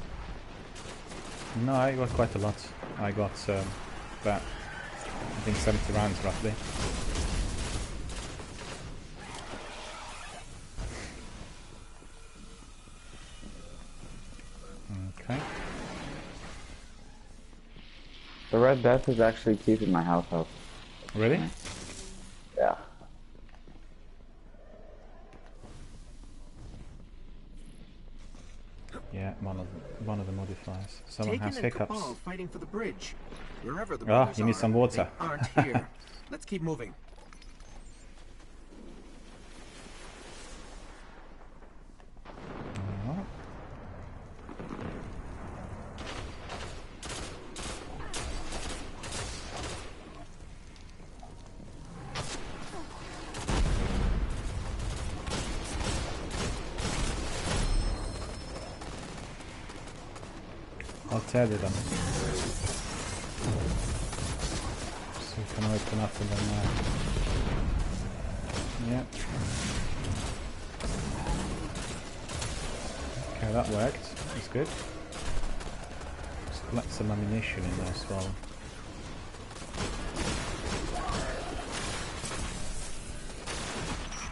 No, I got quite a lot. I got about, I think 70 rounds roughly. Okay. The Red Death is actually keeping my house up. Really? Yeah. Yeah, one of the modifiers. Someone Taken has and hiccups. Cabal fighting for the bridge. Wherever the Ah, brothers you need are, some water. they aren't here. Let's keep moving. Alright. I'll tether them. So we can open up and then yeah. Okay, that worked. That's good. Let's collect some ammunition in there as well.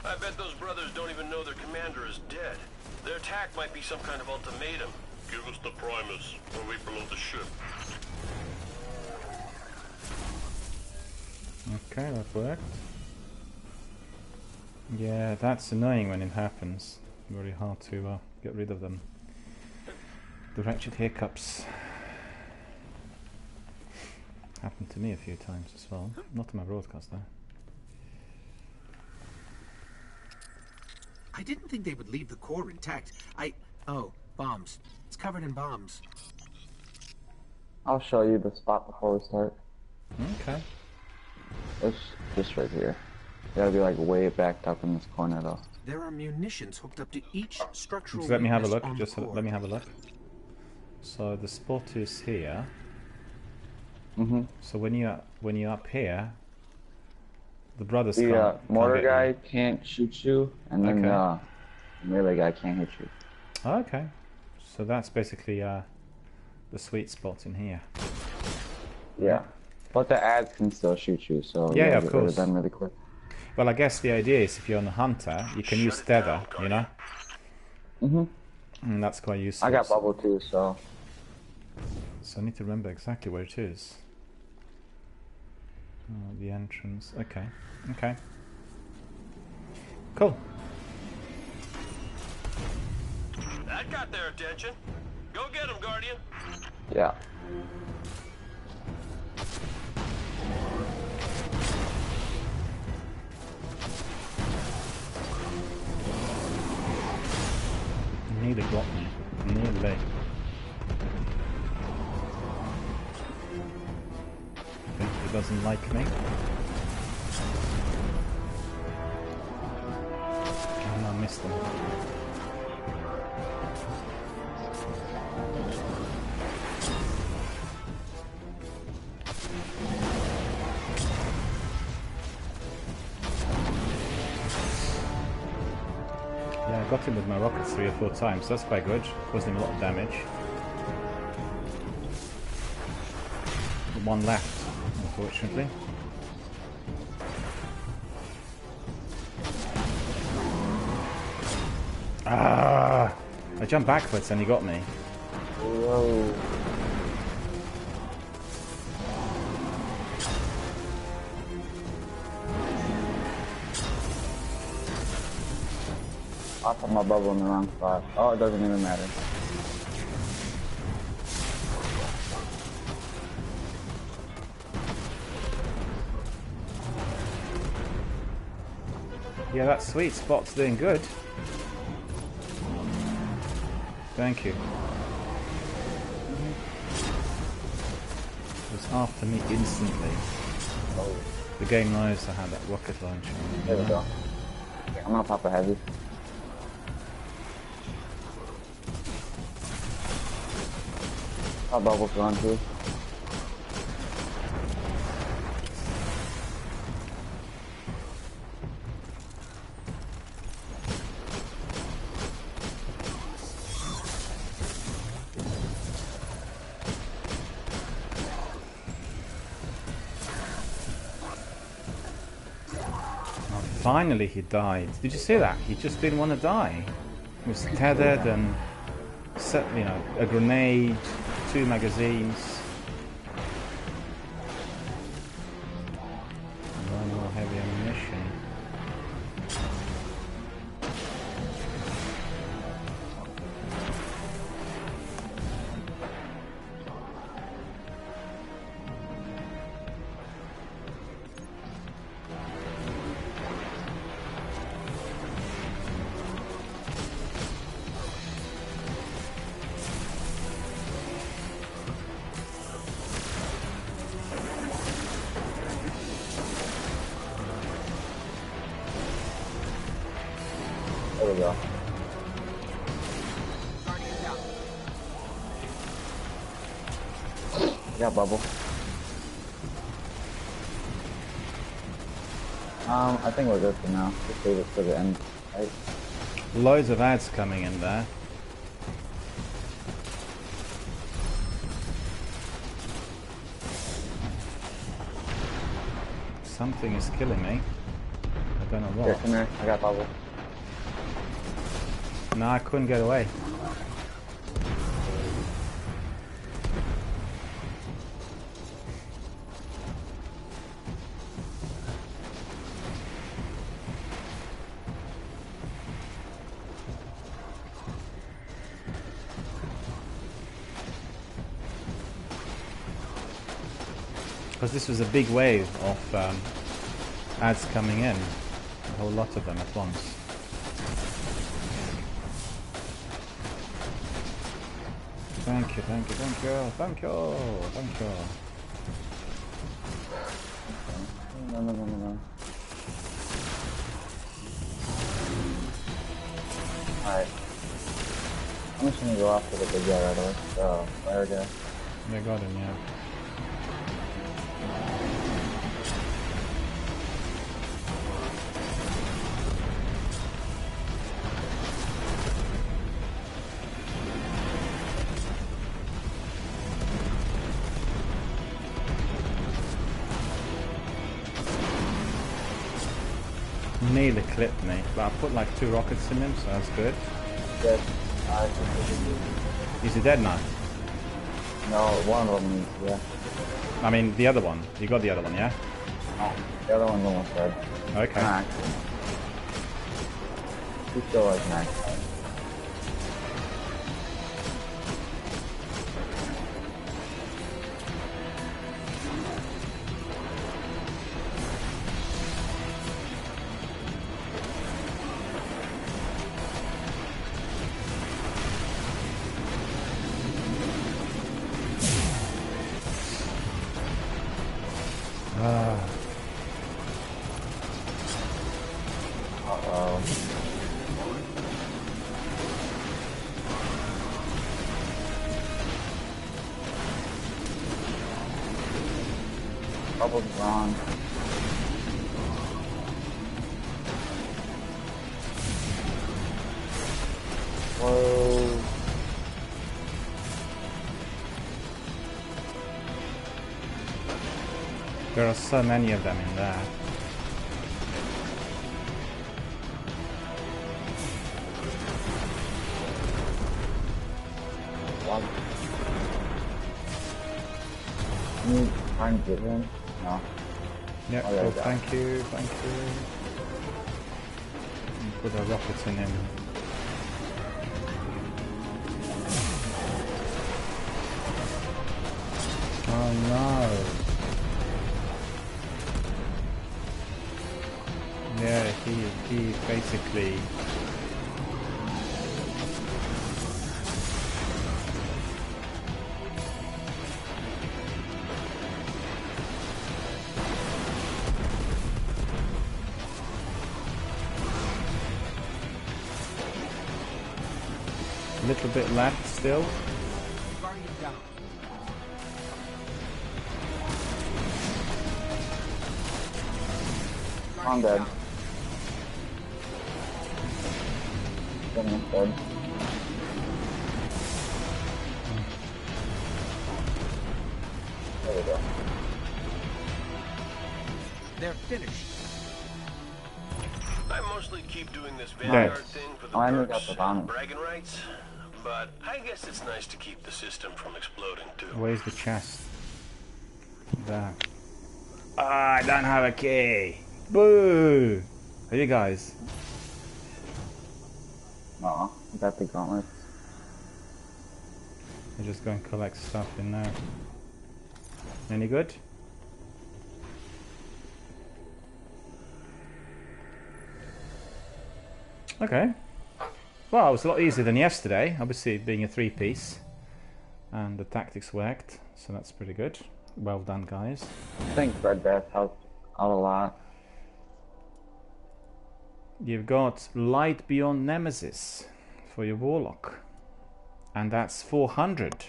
I bet those brothers don't even know their commander is dead. Their attack might be some kind of ultimatum. Give us the Primus, or we blow the ship. Okay, that worked. Yeah, that's annoying when it happens. Very hard to get rid of them. The wretched hiccups. Happened to me a few times as well. Not on my broadcast though. I didn't think they would leave the core intact. Oh, bombs. It's covered in bombs. I'll show you the spot before we start. Okay. It's just right here. You gotta be like way backed up in this corner though. There are munitions hooked up to each structural. Just let me have a weakness look. on Just the core. let me have a look. So the spot is here. So when you're up here, the brothers The can't mortar get guy you. can't shoot you, and then Okay. the melee guy can't hit you. Okay. So that's basically the sweet spot in here. Yeah. But the ads can still shoot you, so Yeah, you gotta of get rid course. them really quick. Well, I guess the idea is if you're on a hunter, you can use tether, you know? And that's quite useful. I got bubble too, so So I need to remember exactly where it is. Oh, the entrance. Okay. Okay. Cool. That got their attention. Go get him, Guardian. yeah. Nearly got me. Nearly. Think he doesn't like me. Oh no, I missed him. Yeah, I got him with my rockets 3 or 4 times, so that's quite good. Caused him a lot of damage. But one left, unfortunately. Ah! I jumped backwards and he got me. Whoa. I put my bubble in the wrong spot. Oh, it doesn't even matter. Yeah, that sweet spot's doing good. Thank you. It was after me instantly. Oh, The game knows I had that rocket launcher. there we go. I'm gonna pop a heavy. Our bubble's gone too. Oh, finally he died. Did you see that? He just didn't want to die. He was tethered and set, you know, a grenade, 2 magazines. And more heavy ammunition. There we go. I got bubble. I think we're good for now. Just save it for the end, right? Loads of ads coming in there. Something is killing me. I don't know what. Here, come here. I got bubble. No, I couldn't get away. Because this was a big wave of ads coming in, a whole lot of them at once. Thank you, thank you, thank you, thank you, thank you. No. Alright. I'm just gonna go after the big guy right away. Oh, there we go. They got him, yeah. Nearly clipped me, but I put like 2 rockets in him, so that's good. Dead. Is he dead now? No, one of them, yeah. I mean, the other one. You got the other one, yeah? No, the other one's almost dead. Okay. Nah, he's still like max. Uh-oh. Bubble's gone. Whoa. There are so many of them in there. Can you try and get him? No. Yeah, Oh, there oh, we go. thank you, thank you. Put a rocket in him. Oh no. Yeah, he basically a little bit left still. Guardian down. I'm dead. I'm dead. There we go. They're finished. I mostly keep doing this Nice. Vanguard thing for the Oh, I knew perks that was on and it. bragging rights, but I guess it's nice to keep the system from exploding too. Where's the chest? There. Ah, I don't have a key. Boo! Are you guys? No, I got the gauntlets. I just go and collect stuff in there. Any good? Okay. Well, it was a lot easier than yesterday. Obviously, being a 3-piece, and the tactics worked, so that's pretty good. Well done, guys. I think Red Death helped out a lot. You've got Light Beyond Nemesis for your Warlock, and that's 400.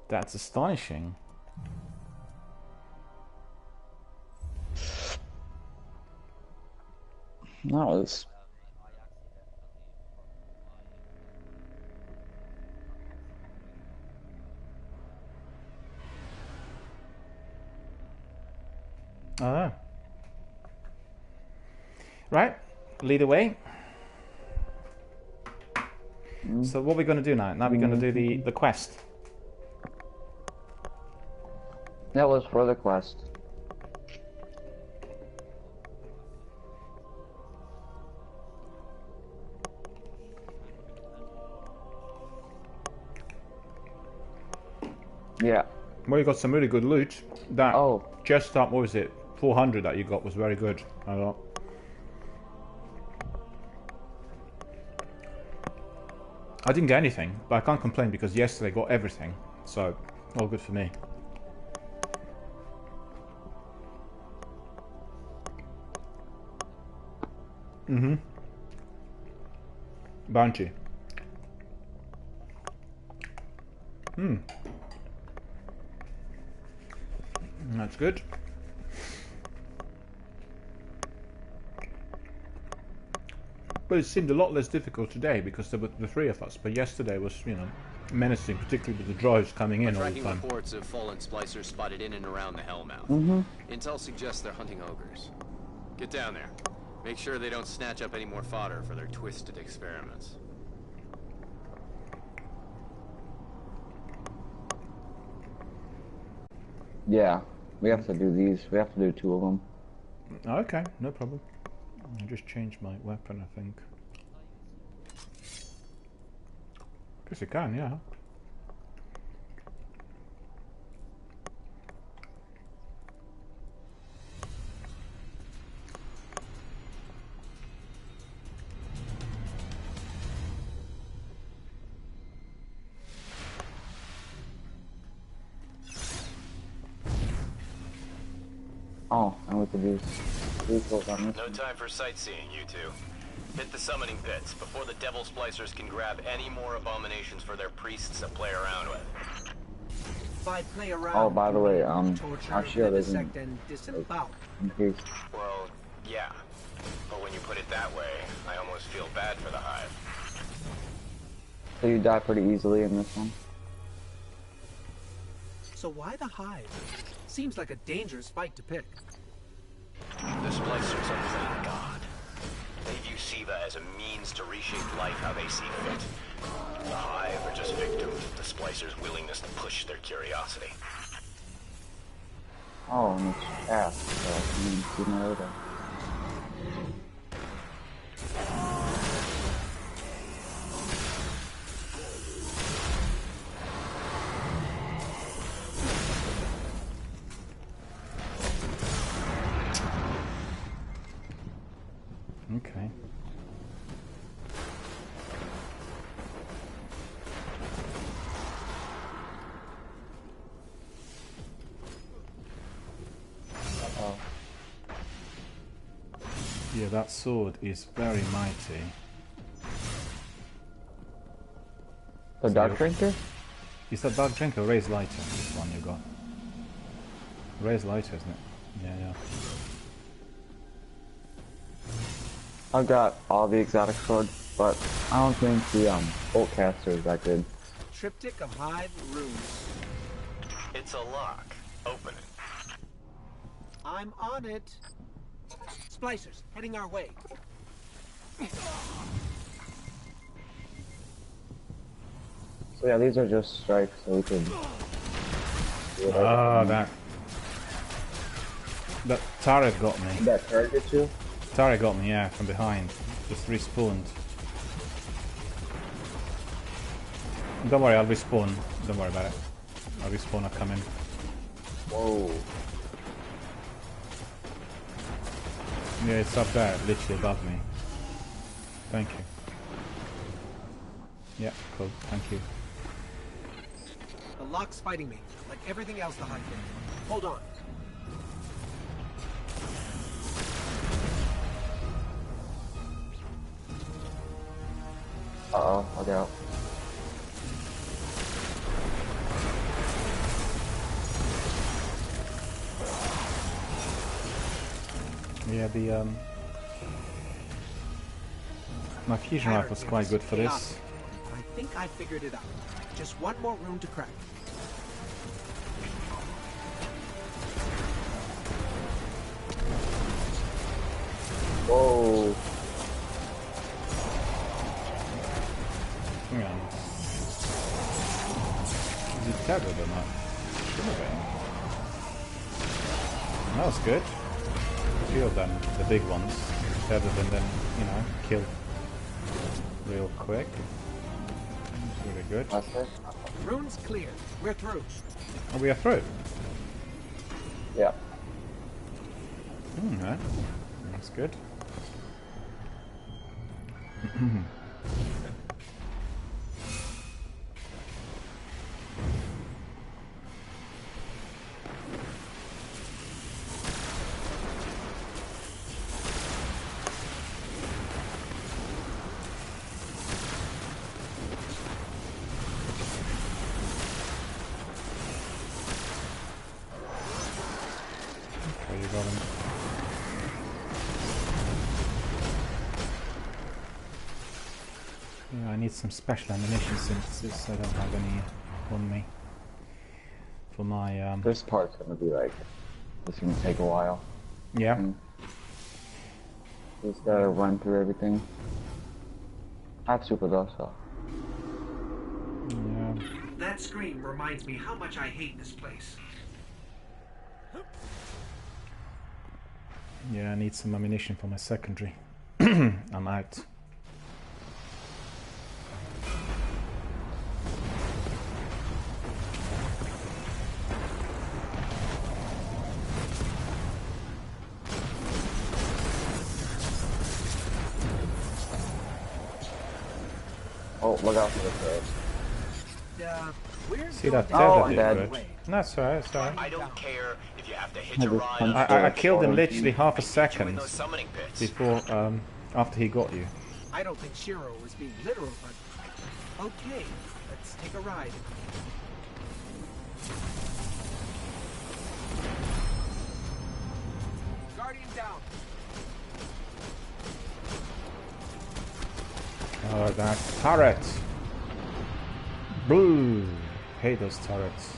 That's astonishing. No, it's Oh. Right, lead away. So what are we going to do now? Now we're going to do the quest. That was for the quest. Yeah. Well, you got some really good loot. That chest up, what was it? 400 that you got was very good. I thought. I didn't get anything, but I can't complain because yesterday I got everything. So, all good for me. Mm-hmm. Bounty. Hmm. That's good. But it seemed a lot less difficult today because there were the three of us. But yesterday was, you know, menacing, particularly with the droids coming in all the time. Reports of fallen splicers spotted in and around the Hellmouth. Intel suggests they're hunting ogres. Get down there. Make sure they don't snatch up any more fodder for their twisted experiments. Yeah, we have to do these. We have to do 2 of them. Okay, no problem. I just changed my weapon, I think. Guess you can, yeah. Oh, and we could use vehicles on this. No time for sightseeing, you two. Hit the summoning pits before the devil splicers can grab any more abominations for their priests to play around with. By play around, Oh, by the way, torture, our shield isn't vivisect, and disembowel. in case. Well, yeah. But when you put it that way, I almost feel bad for the Hive. So you die pretty easily in this one. So why the Hive? Seems like a dangerous fight to pick. The splicers are playing God. They view Siva as a means to reshape life how they see fit. The Hive are just victims of the splicers' willingness to push their curiosity. Oh, and it's fast, so you know that. Okay. Yeah, that sword is very mighty. The Dark Drinker? Is that Dark Drinker or Raise Lighter? This one you got. Raise Lighter, isn't it? Yeah, yeah. I've got all the exotic swords, but I don't think the bolt caster is that good. Triptych of Hive runes. It's a lock. Open it. I'm on it. Splicers, heading our way. So yeah, these are just strikes, so we can... Ah, that turret got me. Did that turret get you? Turret got me, yeah, from behind. Just respawned. Don't worry, I'll respawn. Don't worry about it. I'll respawn, I'll come in. Whoa. Yeah, it's up there, literally above me. Thank you. Yeah, cool, thank you. The lock's fighting me, like everything else the Hive did. Hold on. Uh-oh, I'll get out. Yeah, my fusion rifle's quite good for this. I think I figured it out. Just one more room to crack. Whoa. Hang on. Is it tethered or not? Should have been. That was good. A few of them, the big ones, tethered and then, you know, killed real quick. It's really good. That's it. Rune's clear. We're through. Oh, we are through. Yeah. Right. That's good. Okay, you got him. Yeah, I need some special ammunition since I don't have any on me. For my This part's gonna be like, it's gonna take a while. yeah. Just gotta run through everything. I have super docile. Yeah. That scream reminds me how much I hate this place. Yeah, I need some ammunition for my secondary. I'm out. Oh, look out for this We're See that Oh, tether I'm did dead. good. No, it's alright, it's alright. I don't care if you have to hitch I a just ride. punched I killed him literally half a You in second those summoning pits. before, after he got you. I don't think Shiro was being literal, but okay, let's take a ride. Guardian down. Oh, that turret! Boo! Hate those turrets.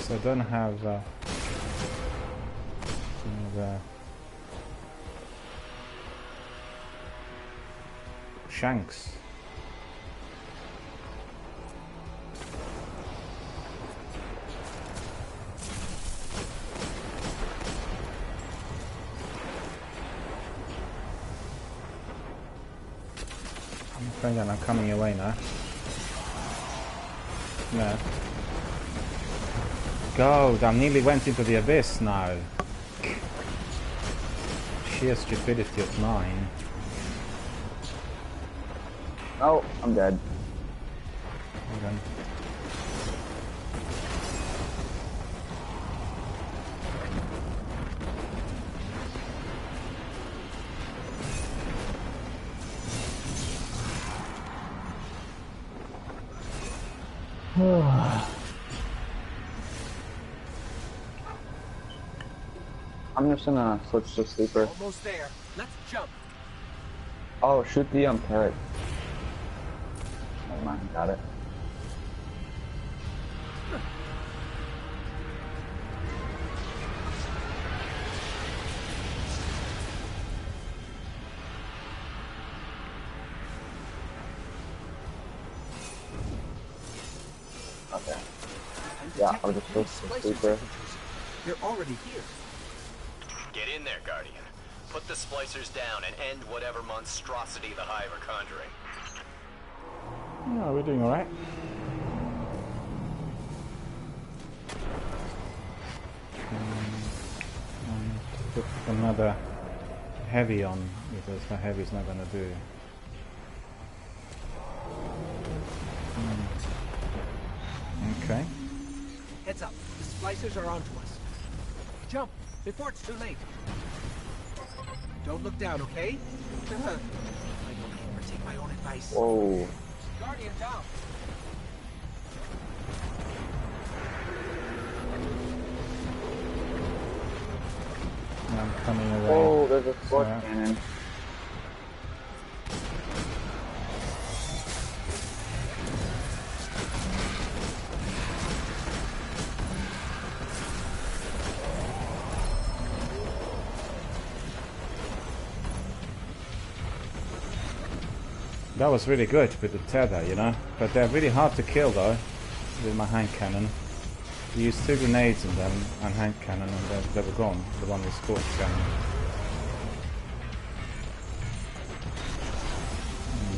So I don't have shanks. I'm coming your way now. No. God, I nearly went into the abyss now. Sheer stupidity of mine. Oh, I'm dead. Hold on. I'm just gonna switch to sleeper. Almost there. Let's jump. Oh, shoot the turret. Never mind, got it. Okay. Yeah, I'll just switch to sleeper. They're already here. Get in there, Guardian. Put the splicers down and end whatever monstrosity the Hive are conjuring. Yeah, we're doing alright. Put another heavy on because the heavy's not gonna do. Okay. Heads up. The splicers are onto us. Jump before it's too late. Don't look down, okay? I don't ever take my own advice. Whoa. Guardian down. I'm coming away. Oh, there's a scorch So- cannon. That was really good with the tether, you know, but they're really hard to kill though with my hand cannon. You used 2 grenades in them and hand cannon and they were gone, the one with scorch cannon.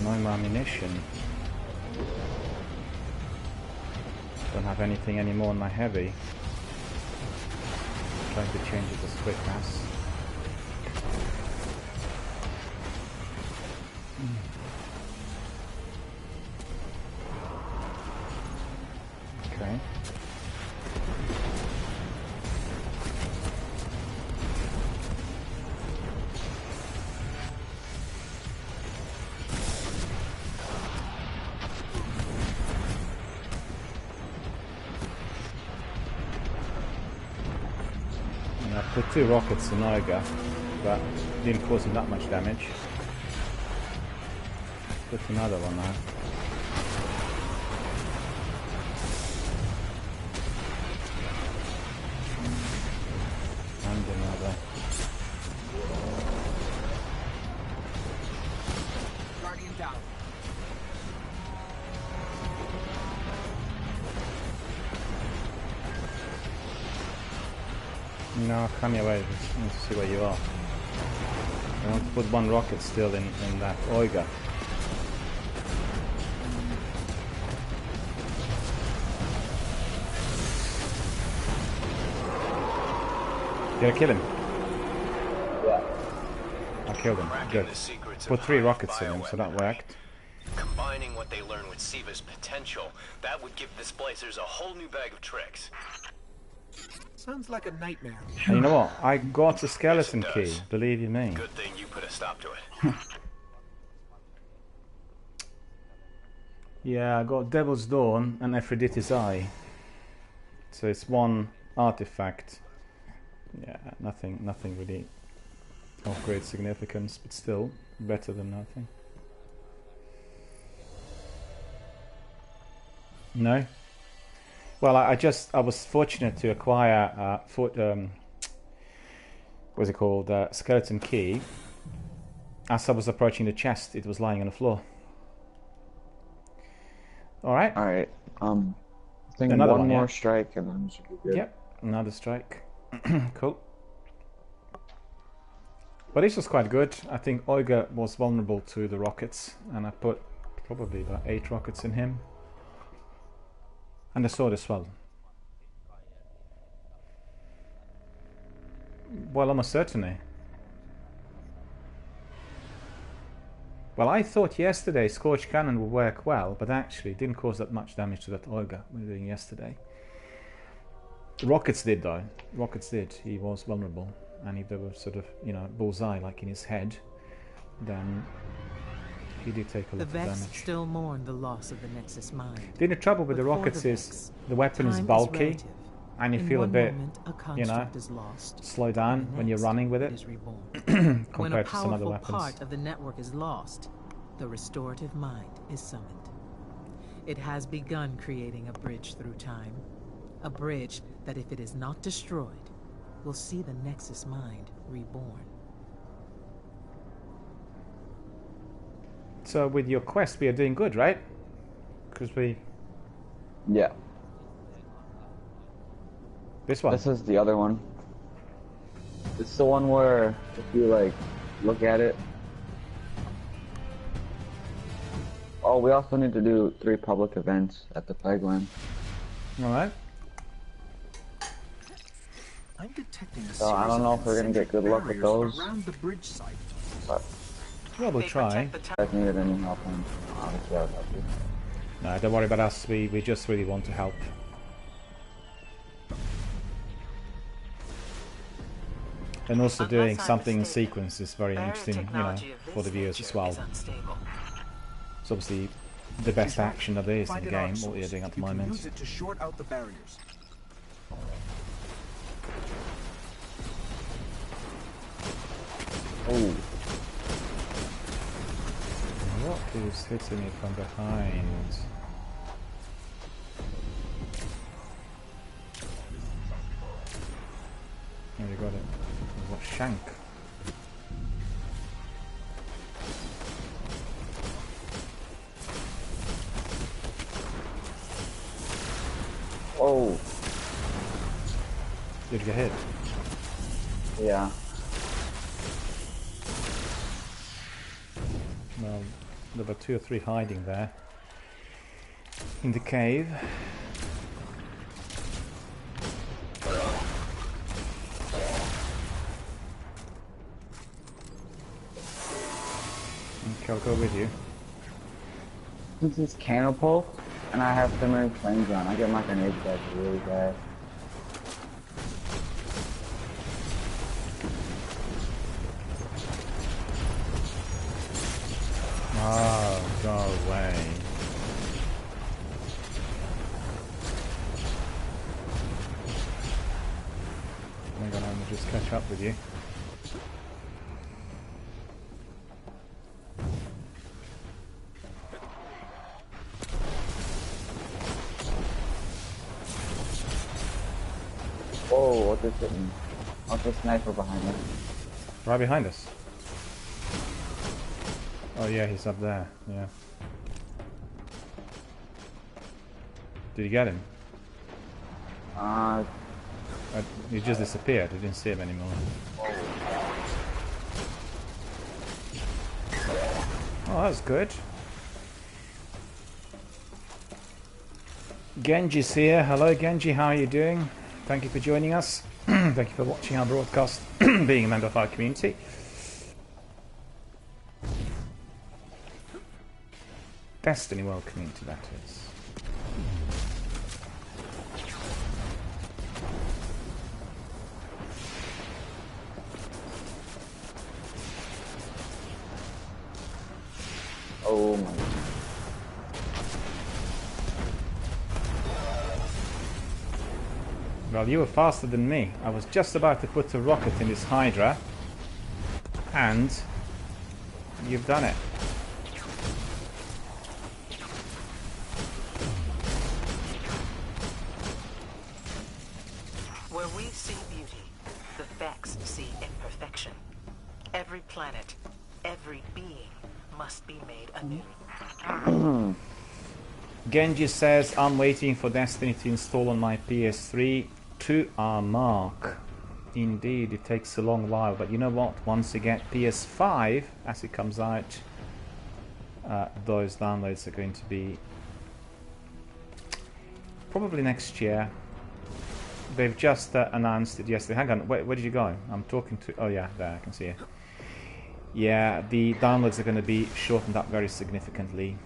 No more ammunition. Don't have anything anymore in my heavy. Trying to change it as quick as. Okay. And I put 2 rockets in Niagara, but didn't cause him that much damage. Put another one now. And another. Guardian down. No, come your way. Just need to see where you are. I want to put 1 rocket still in that Oiga. Did I kill him? Yeah. I killed him. Good. Put 3 rockets in him, so that worked. Combining what they learn with Siva's potential, that would give the Splicers a whole new bag of tricks. Sounds like a nightmare. And you know what? I got a skeleton Yes, it key, does. believe you me. Good thing you put a stop to it. Yeah, I got Devil's Dawn and Aphrodite's Eye. So it's 1 artifact. Yeah, nothing really of great significance, but still better than nothing. No? Well, I was fortunate to acquire what's it called? Skeleton key. As I was approaching the chest, it was lying on the floor. Alright. Alright. I think Another one one, more yeah. strike and then we should be good. Yep, another strike. Cool. But this was quite good. I think Oiga was vulnerable to the rockets, and I put probably about 8 rockets in him. And the sword as well. Well, almost certainly. Well, I thought yesterday Scorch Cannon would work well, but actually it didn't cause that much damage to that Oiga we were doing yesterday. The rockets did though. Rockets did. He was vulnerable. And if they were sort of, you know, bullseye like in his head, then he did take a lot of The Vex damage. still mourn the loss of the Nexus Mind. The trouble with the But for rockets the is Vex, the weapon is time bulky, relative. and you In feel a one bit, moment, a you know, construct is lost. slow down In the when you're next, running with it it is reborn. compared When a to some other powerful weapons. part of the network is lost, the restorative mind is summoned. It has begun creating a bridge through time. A bridge that, if it is not destroyed, will see the Nexus Mind reborn. So with your quest, we are doing good, right? Because we... Yeah. This one. This is the other one. It's the one where, if you like, look at it. Oh, we also need to do 3 public events at the flagland. Alright. I'm detecting a So I don't know if we're gonna get good luck with those. around the bridge site. But Well, we'll try. if I needed any help, then obviously I'd help you. No, don't worry about us. We just really want to help. And also doing something in sequence is very interesting, you know, for the viewers as well. It's obviously the best action that there is in Find the an game, arc what we are source. doing at the You can moment. use it to short out the barriers. Oh, What is hitting me from behind? Oh, you got it. What shank? Did you get hit? Yeah. Well, there were 2 or 3 hiding there. In the cave. Okay, I'll go with you. Since it's catapult, and I have simmering flames on, I get my grenades back really bad. Oh, go away. I'm gonna just catch up with you. Whoa, what just hit me? What's the sniper behind me? Right behind us. Oh yeah, he's up there, yeah. Did you get him? He just disappeared, I didn't see him anymore. Oh, that's good. Genji's here. Hello Genji, how are you doing? Thank you for joining us. Thank you for watching our broadcast, being a member of our community. Destiny World community, that is. Oh my god. Well, you were faster than me. I was just about to put a rocket in this Hydra, and you've done it. Where we see beauty, the facts see imperfection. Every planet, every being must be made anew. Genji says, I'm waiting for Destiny to install on my PS3 to our mark. Indeed, it takes a long while, but you know what? Once you get PS5, as it comes out, those downloads are going to be probably next year. They've just announced it yesterday. Hang on, where did you go? I'm talking to... Oh yeah, there, I can see you. Yeah, the downloads are going to be shortened up very significantly.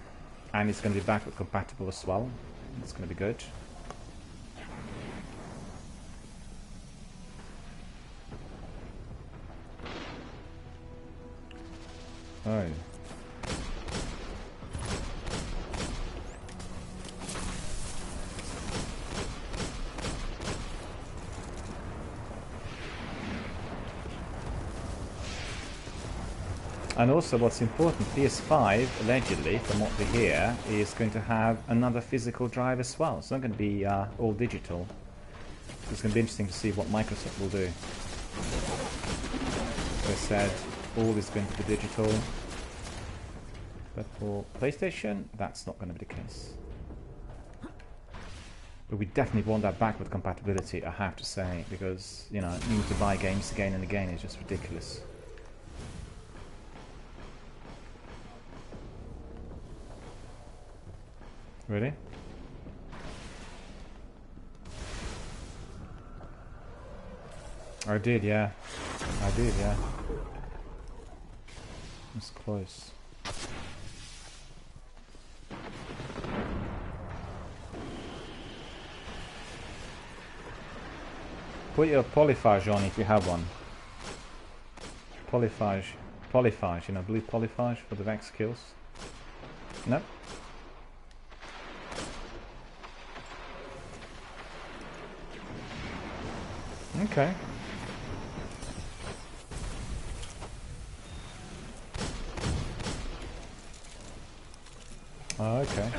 And it's going to be backward compatible as well. It's going to be good. Oh. And also what's important, PS5, allegedly, from what we hear, is going to have another physical drive as well. It's not going to be all digital. So it's going to be interesting to see what Microsoft will do. They said all is going to be digital. But for PlayStation, that's not going to be the case. But we definitely want that backward compatibility, I have to say, because, you know, needing to buy games again and again is just ridiculous. Ready? I did, yeah. I did, yeah. It's close. Put your polyphage on if you have one. Polyphage, you know, blue polyphage for the Vex kills. No? Okay. Oh, okay.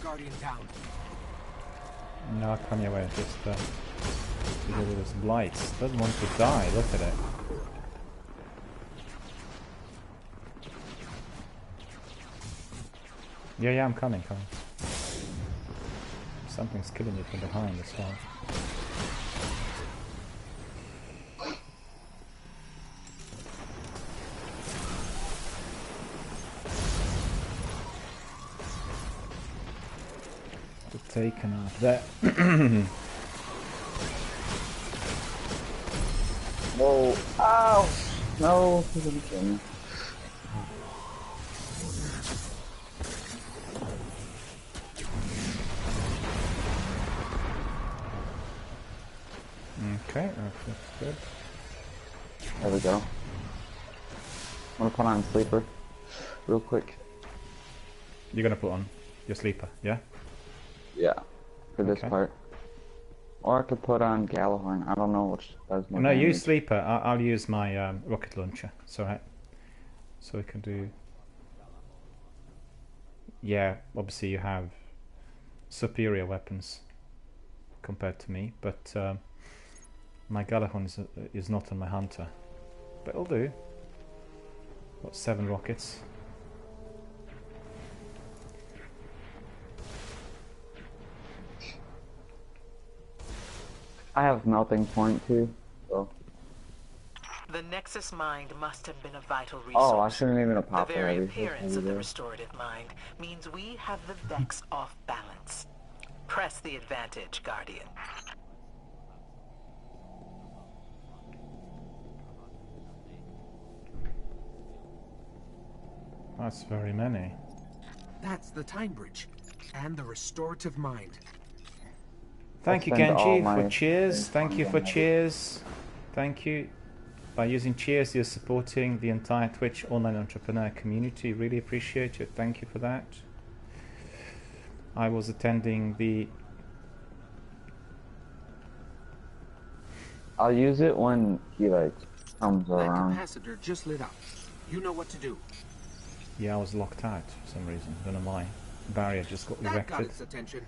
Guardian down. No, come your way. Just because of this blight. Doesn't want to die. Look at it. Yeah, I'm coming. Something's killing you from behind as well. Taken out there. Whoa! Ow! No, he's gonna kill me. Okay, that's good. There we go. I'm gonna put on sleeper real quick. You're gonna put on your sleeper, yeah? Yeah, for this Okay. part. Or I could put on Galahorn. I don't know which does more No, damage. use sleeper. I'll use my rocket launcher. It's alright. So we can do... Yeah, obviously you have superior weapons compared to me, but my Galahorn is not on my hunter. But it'll do. Got 7 rockets. I have melting point too, so. The Nexus Mind must have been a vital resource. Oh, I shouldn't even have The popped very already. appearance of the restorative mind means we have the Vex off balance. Press the advantage, Guardian. That's very many. That's the time bridge. And the restorative mind. Thank you, spend all Genji, my for cheers. things Thank on you for them. cheers. Thank you. By using cheers, you're supporting the entire Twitch online entrepreneur community. Really appreciate it. Thank you for that. I was attending the... I'll use it when he like comes That around. capacitor just lit up. You know what to do. Yeah, I was locked out for some reason. Don't know why. Barrier just got That got erected. its attention.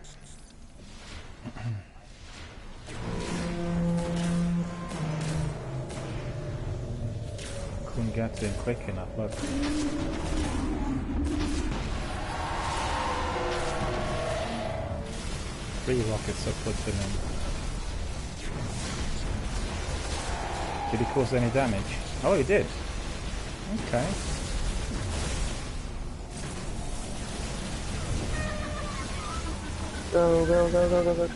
Couldn't get to him quick enough, look. 3 rockets I put him in. Did he cause any damage? Oh, he did. Okay. Go, go, go, go, go, go.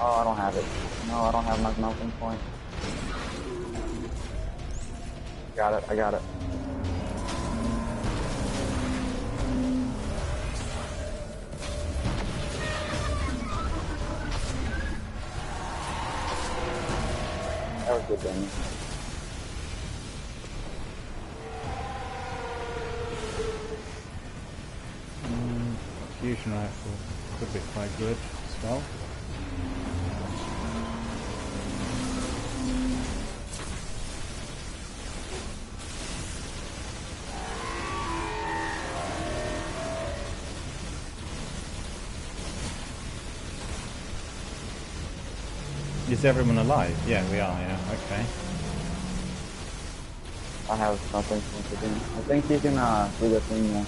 Oh, I don't have it. No, I don't have my melting point. Got it, I got it. That was good damage. Fusion rifle could be quite good as well. Is everyone alive? Yeah, we are, yeah, okay. I have nothing to do. I think you can do the thing now.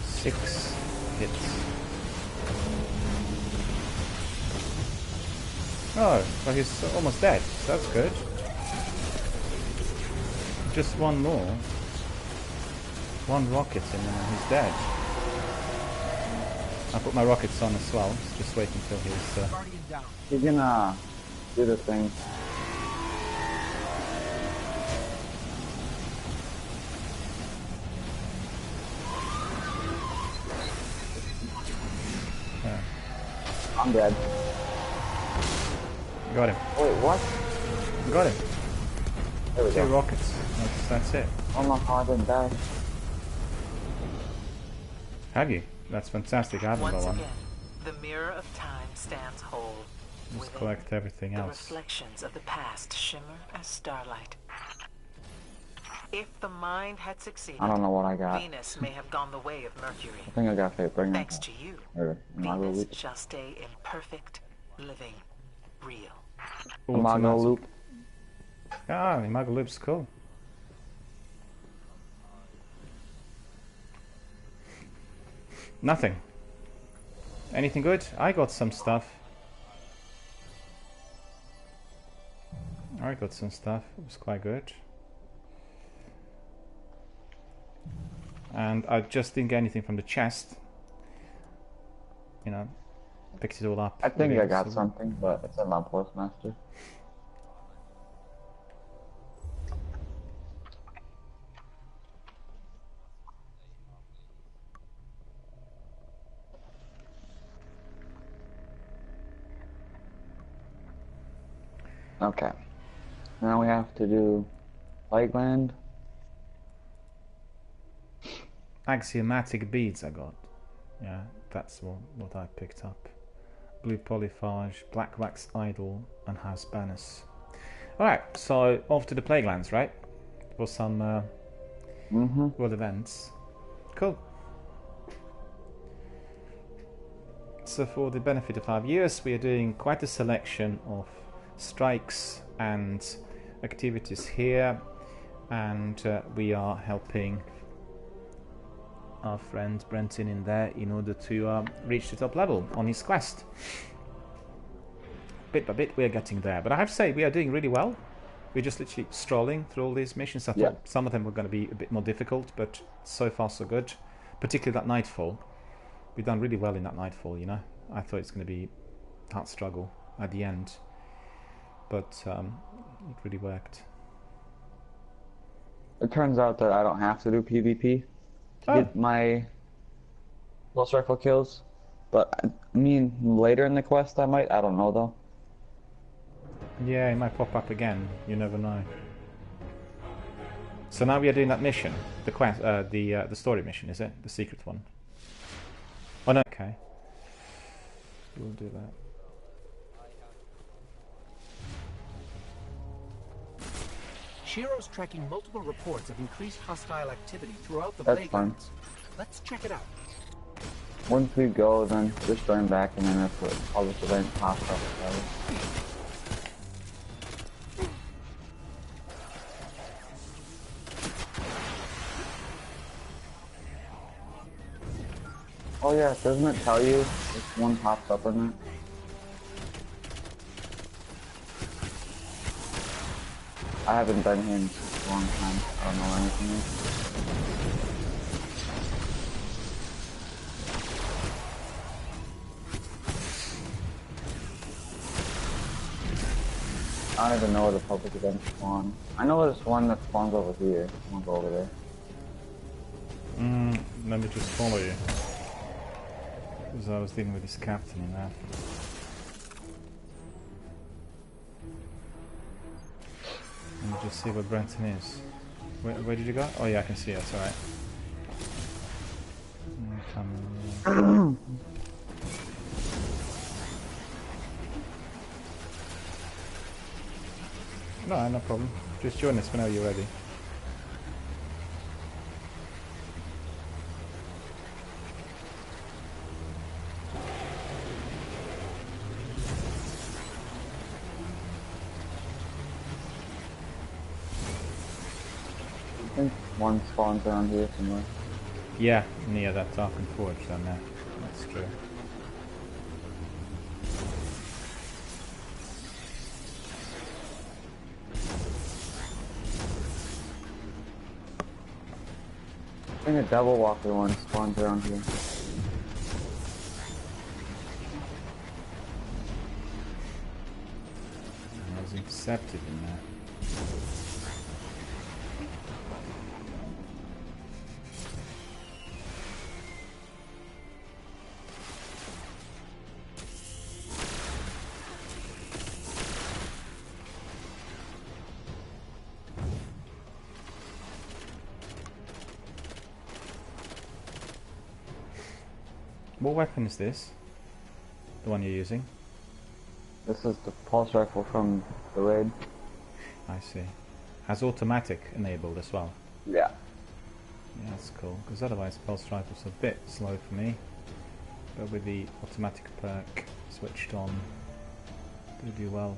Six hits. Oh, well he's almost dead, so that's good. Just one more. 1 rocket and then he's dead. I put my rockets on as well, just wait until he's... Guardian down. You can do the thing. Yeah. I'm dead. Got him. Wait, what? Got him. There we 2 go. rockets. That's it. Oh my god, I didn't die. Have you? That's fantastic. I haven't got Once one. again, the mirror of time stands whole. Just Within, collect everything the else. reflections of the past shimmer as starlight. If the mind had succeeded, I don't know what I got. Venus may have gone the way of Mercury. I think I got Fate Bringer. Thanks to you, Or Imago Venus Loop. shall stay in perfect, living, real. Imago Loop. Ah, Imago Loop's cool. Nothing. Anything good? I got some stuff. I got some stuff. It was quite good. And I just didn't get anything from the chest. You know, picked it all up. I think I got something, but it's in my postmaster. Okay. Now we have to do Lightland. Axiomatic beads I got. Yeah, that's what I picked up. Blue polyphage, black wax idol, and house banners. Alright, so off to the Plaguelands, right? For some world events. Cool. So for the benefit of our viewers, we are doing quite a selection of strikes and activities here, and we are helping our friend Brenton in there in order to reach the top level on his quest. Bit by bit we are getting there, but I have to say we are doing really well. We're just literally strolling through all these missions. I thought some of them were going to be a bit more difficult, but so far so good. Particularly that Nightfall. We've done really well in that Nightfall, you know. I thought it's going to be a hard struggle at the end, but it really worked. It turns out that I don't have to do PvP to get my pulse rifle kills, but I mean later in the quest I might. I don't know though. Yeah, it might pop up again. You never know. So now we are doing that mission, the quest, the story mission, is it? The secret one. Oh no. Okay. We'll do that. Shiro's tracking multiple reports of increased hostile activity throughout the That's fine. Plaguelands. Let's check it out. Once we go, then just join back, and then if all this event pops up. Oh yeah, doesn't it tell you if one pops up or not? I haven't been here in a long time. I don't know anything else. I don't even know where the public events spawn. I know there's one that spawns over here. I'm gonna go over there. Let me just follow you. Because I was dealing with this captain in that. Let me just see where Brenton is. Where did you go? Oh yeah, I can see it, it's alright. No problem. Just join us whenever you're ready. I think one spawns around here somewhere. Yeah, near that darkened forge down there. That's true. I think a Devil Walker one spawns around here. I was intercepted in there. What weapon is this? The one you're using? This is the pulse rifle from the raid. I see. has automatic enabled as well. Yeah. Yeah, that's cool, because otherwise pulse rifle's a bit slow for me. But with the automatic perk switched on, they do well.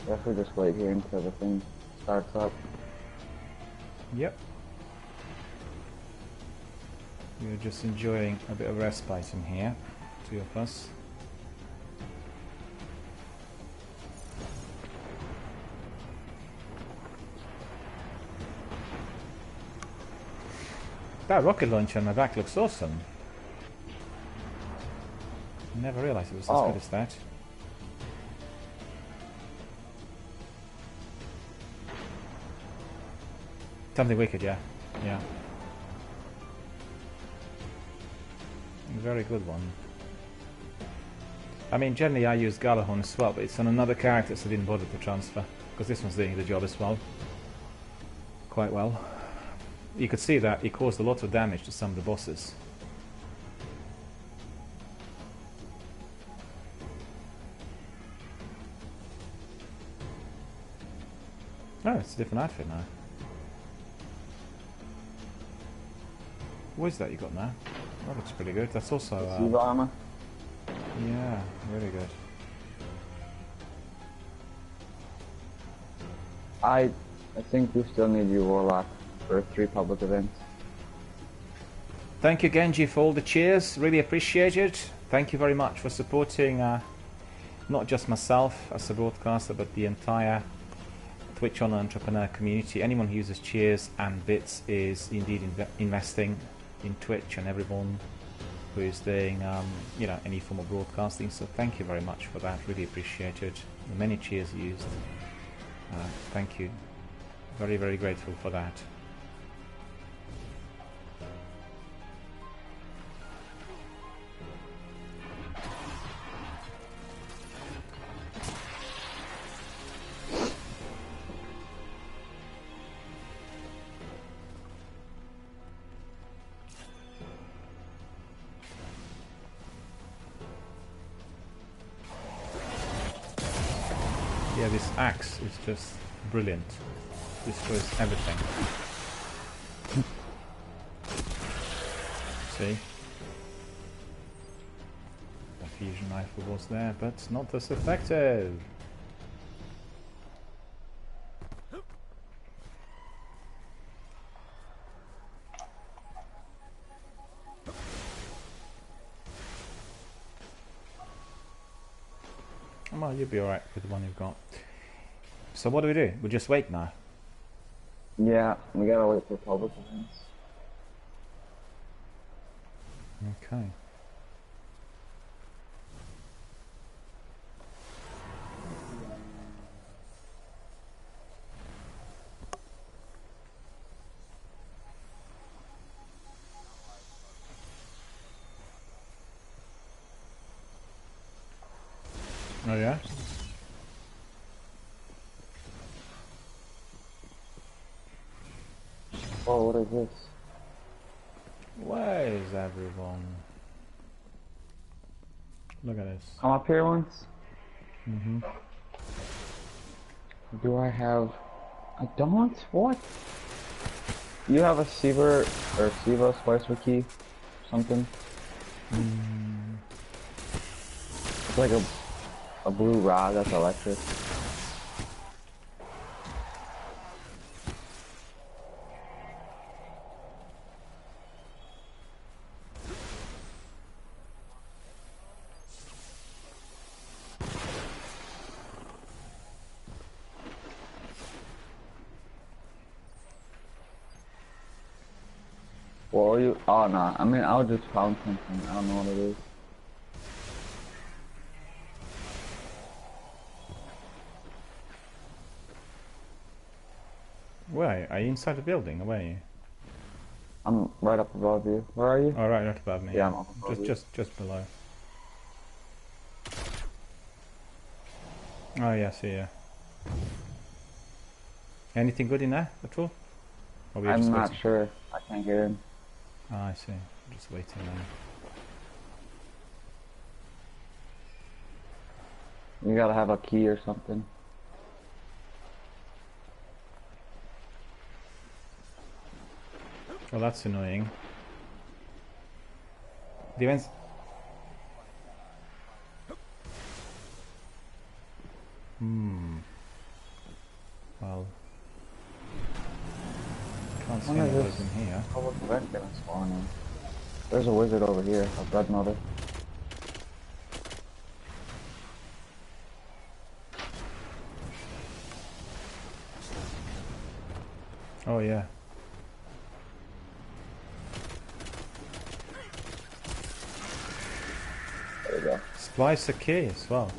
Guess we just wait here until the thing starts up. Yep. We're just enjoying a bit of respite in here, two of us. That rocket launcher on my back looks awesome. I never realised it was as good as that. Something wicked, yeah. Yeah. A very good one. I mean, generally I use Galahorn as well, but it's on another character, so I didn't bother to transfer. Because this one's doing the job as well. Quite well. You could see that it caused a lot of damage to some of the bosses. Oh, it's a different outfit now. What is that you got now? That looks pretty good. That's also Siva armor. yeah, really good. I think we still need you, Warlock, for 3 public events. Thank you, Genji, for all the cheers. Really appreciate it. Thank you very much for supporting not just myself as a broadcaster, but the entire Twitch Online Entrepreneur community. Anyone who uses cheers and bits is indeed investing in Twitch, and everyone who is doing you know, any form of broadcasting. So thank you very much for that. Really appreciate it. The many cheers used. Thank you. Very, very grateful for that. Yeah, this axe is just brilliant. Destroys everything. See? The fusion rifle was there, but not as effective. Well, you'll be alright with the one you've got. So what do? We just wait now? Yeah, we gotta wait for public events. Okay. Oh yeah? Oh, what is this? Where is everyone? Look at this. Come up here once. Mm-hmm. Do I have... I don't? What? You have a Siva or Siva splicer key? Something? It's like a blue rod that's electric. Well, you... Oh, no. I mean, I'll just found something. I don't know what it is. Where are you? Inside the building, or where are you? I'm right up above you. Where are you? Oh, right above me. Yeah, I'm up above you. Just below. Oh yeah, I see ya. Anything good in there at all? Or I'm not sure. I can't get in. Oh, I see. Just waiting then. You gotta have a key or something. Well, that's annoying. The events... Well... Can't see any of those in here. Public event gonna spawn in. There's a wizard over here, a blood mother. Oh yeah. There we go. Splice a key as well.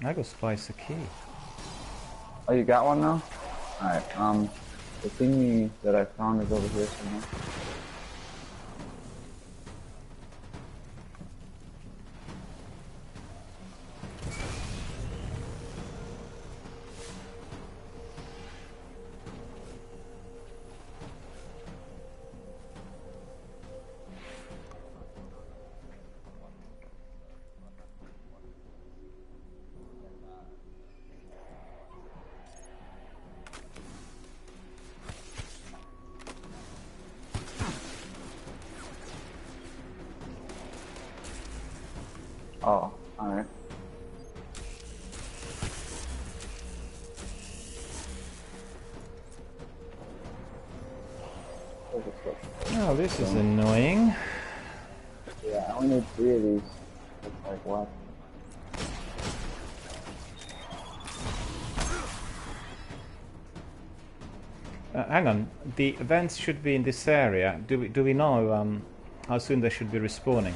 I got splice a key. Oh, you got one now? Alright, the thingy that I found is over here somewhere. Oh, alright. Oh, this is annoying. Yeah, I only need 3 of these. It's like, what? Hang on, the events should be in this area. Do we know how soon they should be respawning?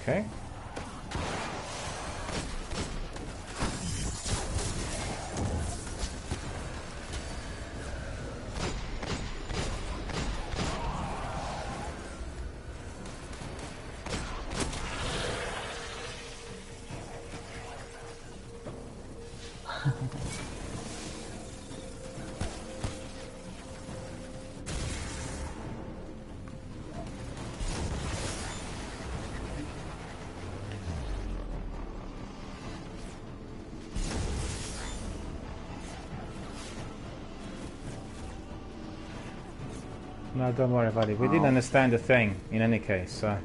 Okay. No, don't worry about it. We didn't understand the thing in any case, so...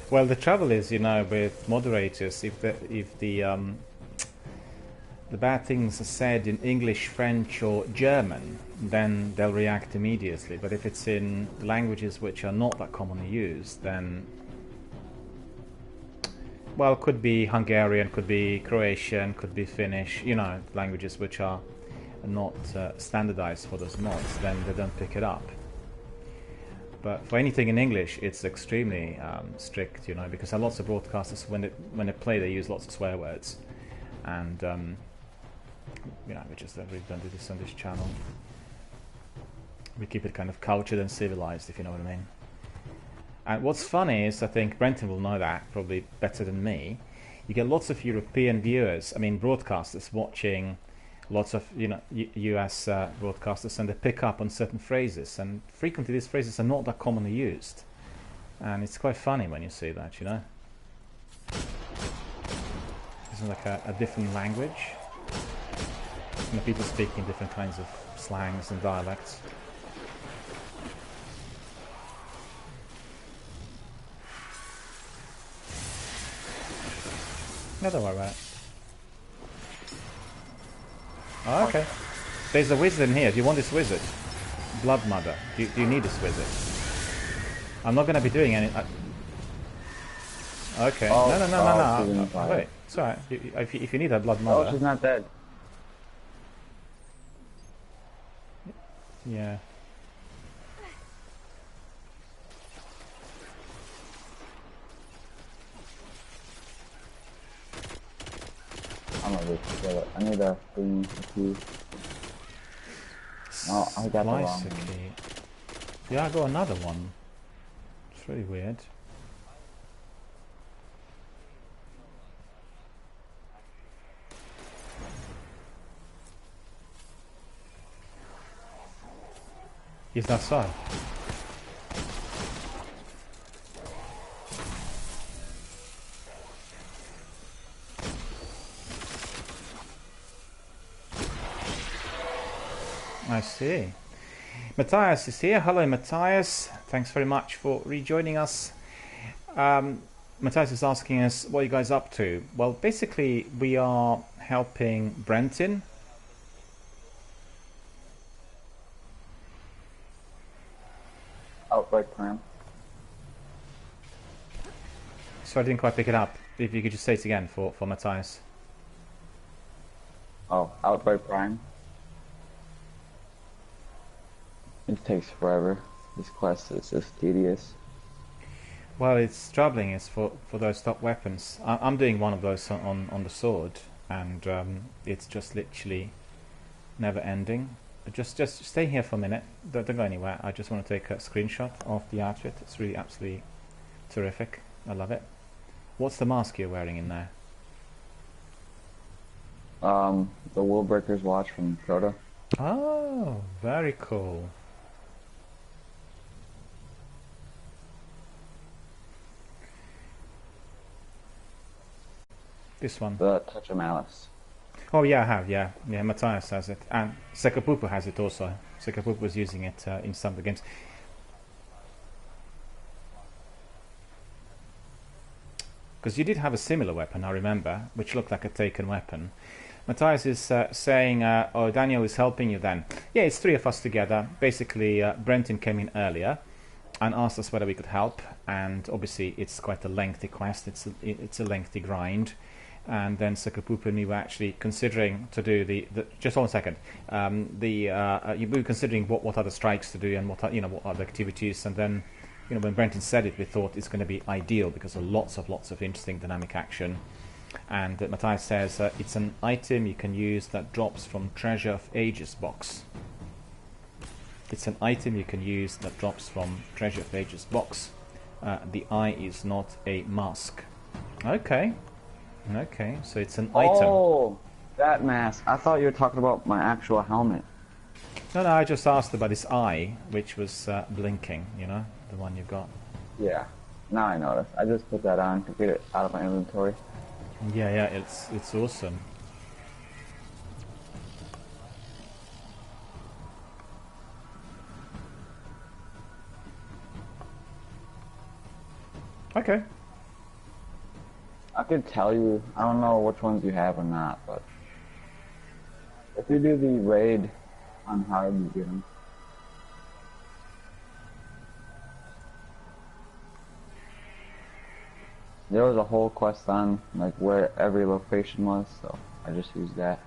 Well, the trouble is, you know, with moderators, if the bad things are said in English, French or German, then they'll react immediately. But if it's in languages which are not that commonly used, then... Well, could be Hungarian, could be Croatian, could be Finnish, you know, languages which are not standardized for those mods, then they don't pick it up. But for anything in English, it's extremely strict, you know, because there are lots of broadcasters, when they play, they use lots of swear words. And, you know, we just really don't do this on this channel. We keep it kind of cultured and civilized, if you know what I mean. And what's funny is, I think Brenton will know that probably better than me, you get lots of European viewers, I mean broadcasters, watching lots of, you know, US broadcasters, and they pick up on certain phrases, and frequently these phrases are not that commonly used, and it's quite funny when you see that, you know. It's like a different language, you know, people speaking different kinds of slangs and dialects. No, don't worry about it. Oh, okay. There's a wizard in here. Do you want this wizard? Blood Mother. Do you need this wizard? I'm not going to be doing any... Okay. Oh, no. Wait. It's alright. If you need a Blood Mother... Oh, she's not dead. Yeah. I'm gonna just kill it. I need a thing, a key. No, I got the wrong one. Yeah, I got another one. It's really weird. Is that so? I see. Matthias is here. Hello, Matthias. Thanks very much for rejoining us. Matthias is asking us, what are you guys up to? Well, basically, we are helping Brenton. Outbreak Prime. So I didn't quite pick it up. If you could just say it again for Matthias. Oh, Outbreak Prime. It takes forever. This quest is just tedious. Well, it's troubling. It's for those top weapons. I'm doing one of those on the sword, and it's just literally never ending. Just stay here for a minute. Don't go anywhere. I just want to take a screenshot of the outfit. It's really absolutely terrific. I love it. What's the mask you're wearing in there? The Willbreaker's watch from Crota. Oh, very cool. This one. The Touch of Malice. Oh yeah, I have, yeah. Matthias has it. And Sekapupu has it also. Sekapupu was using it in some of the games. Because you did have a similar weapon, I remember, which looked like a taken weapon. Matthias is saying, oh, Daniel is helping you then. Yeah, it's three of us together. Basically, Brenton came in earlier and asked us whether we could help. And obviously, it's quite a lengthy quest. It's a lengthy grind. And then Sekapupu and we were actually considering to do the just one second. We were considering what other strikes to do and what other activities. And then, when Brenton said it, we thought it's going to be ideal because of lots of interesting dynamic action. And Matthias says it's an item you can use that drops from Treasure of Ages box. It's an item you can use that drops from Treasure of Ages box. The eye is not a mask. Okay. Okay, so it's an item. Oh, that mask. I thought you were talking about my actual helmet. No, I just asked about this eye, which was blinking, the one you've got. Yeah, now I noticed. I just put that on to get it out of my inventory. Yeah, it's awesome. Okay. I could tell you, I don't know which ones you have or not, but if you do the raid on hard, you get them. There was a whole quest on like where every location was, so I just used that.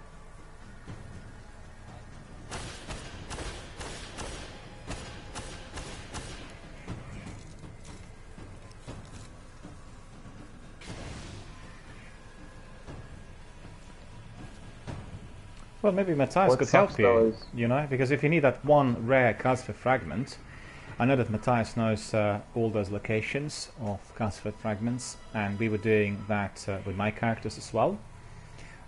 Well, maybe Matthias could help you, because if you need that one rare calcifer fragment, I know that Matthias knows all those locations of calcifer fragments, and we were doing that with my characters as well.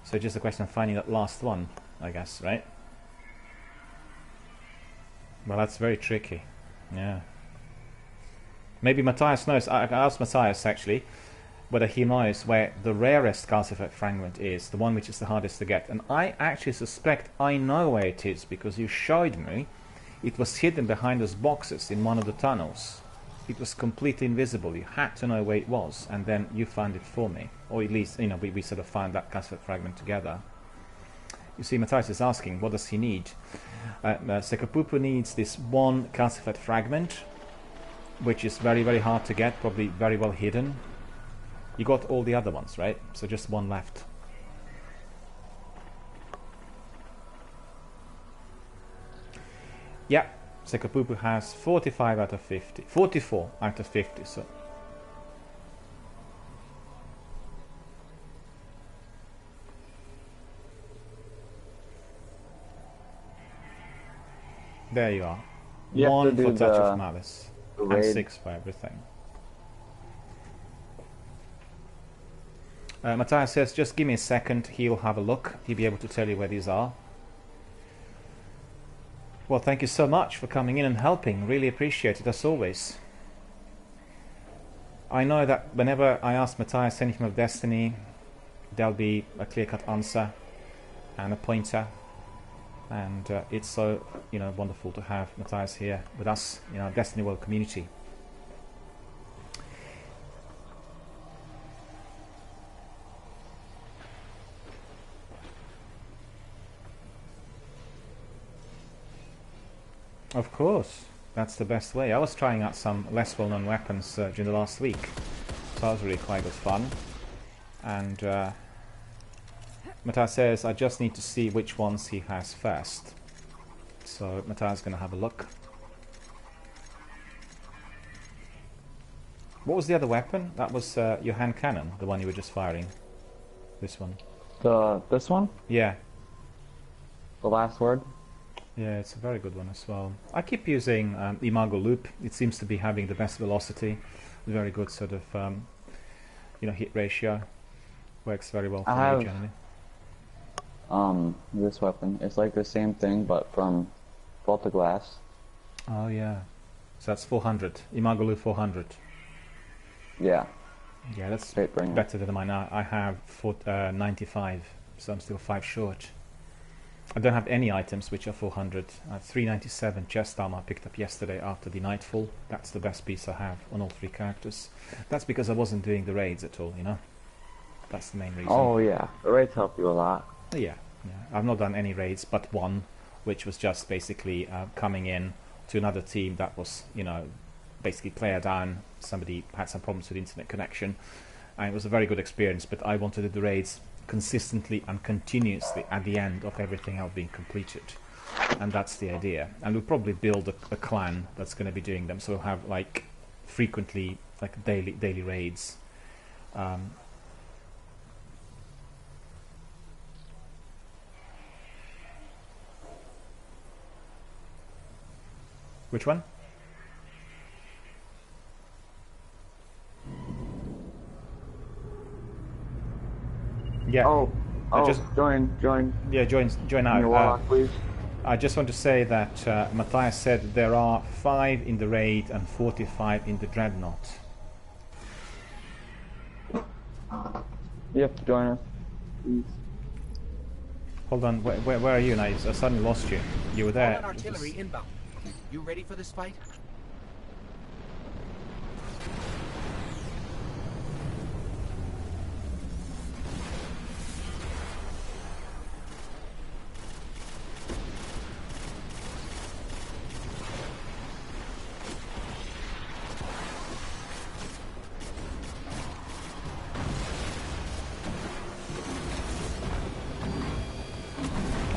So just a question of finding that last one, I guess, right? Well, that's very tricky. Yeah. Maybe Matthias knows. I asked Matthias actually whether he knows where the rarest calcifer fragment is, the one which is the hardest to get. And I actually suspect I know where it is, because you showed me it was hidden behind those boxes in one of the tunnels. It was completely invisible. You had to know where it was, and then you found it for me. Or at least, we sort of found that calcifer fragment together. You see, Matthias is asking, what does he need? Sekapupu needs this one calcifer fragment, which is very, very hard to get, probably very well hidden. You got all the other ones, right? So just one left. Yeah, Sekapupu has 45 out of 50. 44 out of 50, so... There you are. You one for Touch of Malice, and 6 for everything. Matthias says, just give me a second, he'll have a look, he'll be able to tell you where these are. Well, thank you so much for coming in and helping. Really appreciate it, as always. I know that whenever I ask Matthias anything of Destiny, there'll be a clear-cut answer and a pointer. And it's so, wonderful to have Matthias here with us in our Destiny World community. Of course, that's the best way. I was trying out some less well-known weapons during the last week, so that was really quite good fun. And Matthias says, I just need to see which ones he has first. So Matthias is going to have a look. What was the other weapon? That was your hand cannon, the one you were just firing. This one. This one? Yeah. The last word? Yeah, it's a very good one as well. I keep using Imago Loop. It seems to be having the best velocity. Very good sort of, hit ratio. Works very well for me generally. This weapon. It's like the same thing, but from Volta Glass. Oh yeah. So that's 400. Imago Loop 400. Yeah. Yeah, that's better than mine. I have 95, so I'm still 5 short. I don't have any items which are 400. 397 chest armor I picked up yesterday after the Nightfall. That's the best piece I have on all 3 characters. That's because I wasn't doing the raids at all, That's the main reason. Oh yeah, the raids help you a lot. Yeah. I've not done any raids but one, which was just basically coming in to another team that was, basically player down. Somebody had some problems with internet connection. And it was a very good experience, but I wanted to do the raids consistently and continuously at the end of everything else being completed, and that's the idea. And we'll probably build a clan that's going to be doing them, so we'll have like frequently like daily raids. Which one? Yeah. Just join. Yeah, join now. Your warlock, please. I just want to say that Matthias said there are 5 in the raid and 45 in the dreadnought. You have to join us, please. Hold on, where are you now? I suddenly lost you. You were there. Artillery inbound. You ready for this fight?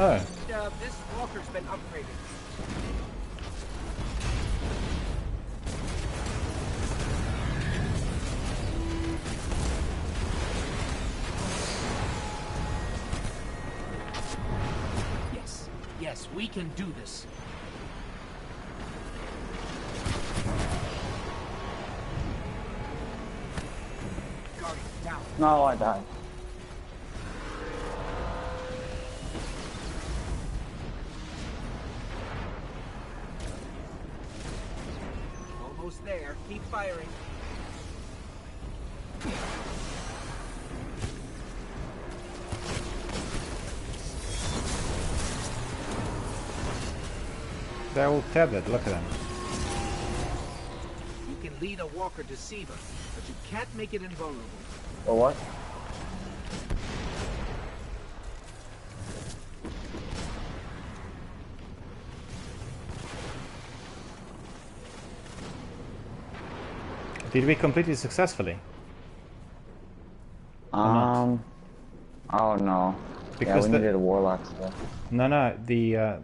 Oh. This walker's been upgraded. Yes, we can do this. Guardian, down. No, I died. Almost there. Keep firing. They're all tethered, look at them. You can lead a walker deceiver, but you can't make it invulnerable. Or what? Did we complete it successfully? Oh no. Because we needed a warlock stuff. No, the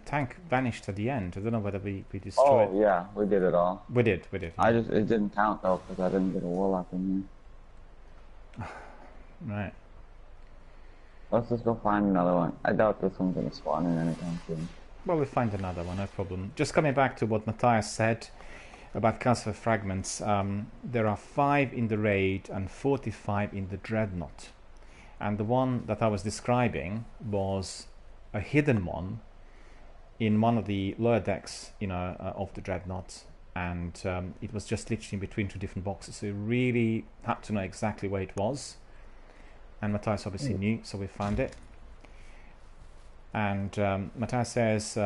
tank vanished at the end. I don't know whether we destroyed. Oh yeah, we did it all. We did. It didn't count though because I didn't get a warlock in here. Right. Let's just go find another one. I doubt this one's gonna spawn in anytime soon. Well, we'll find another one, no problem. Just coming back to what Matthias said about Castle Fragments, there are 5 in the raid and 45 in the dreadnought. And the one that I was describing was a hidden one in one of the lower decks, of the Dreadnought, and it was just literally in between two different boxes. So we really had to know exactly where it was, and Matthias obviously knew, so we found it. And Matthias says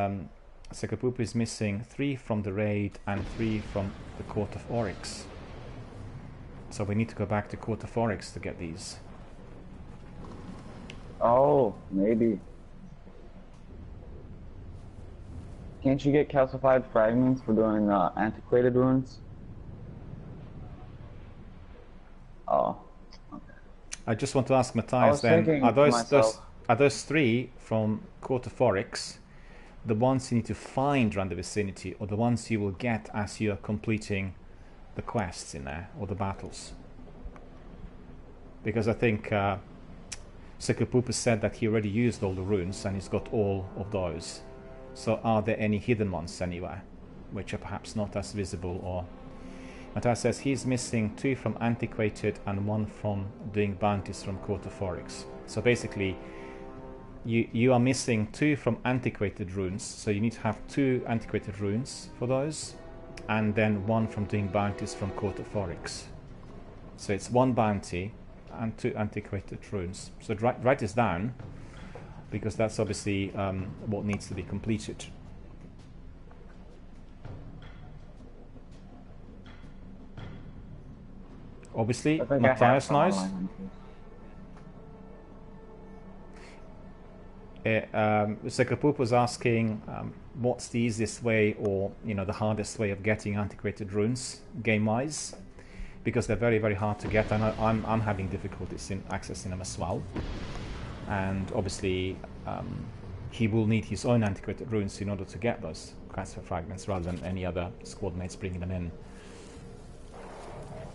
Sekapupu is missing 3 from the raid and 3 from the Court of Oryx. So we need to go back to Court of Oryx to get these. Oh, maybe. Can't you get calcified fragments for doing antiquated runes? Oh. Okay. I just want to ask Matthias then, are those 3 from Court of Oryx the ones you need to find around the vicinity, or the ones you will get as you are completing the quests in there, or the battles? Because I think Sekapupu said that he already used all the runes and he's got all of those. So are there any hidden ones anywhere, which are perhaps not as visible? Or Matthias says he's missing 2 from Antiquated and 1 from doing bounties from Court of Oryx. So basically, you are missing 2 from Antiquated runes, so you need to have 2 Antiquated runes for those, and then 1 from doing bounties from Court of Oryx. So it's 1 bounty and 2 Antiquated runes. So write this down, because that's obviously what needs to be completed. Obviously, Matthias knows. Sekapupu was asking what's the easiest way, or the hardest way of getting Antiquated runes game-wise, because they're very, very hard to get. And I'm having difficulties in accessing them as well. And obviously, he will need his own Antiquated runes in order to get those transfer fragments, rather than any other squad mates bringing them in.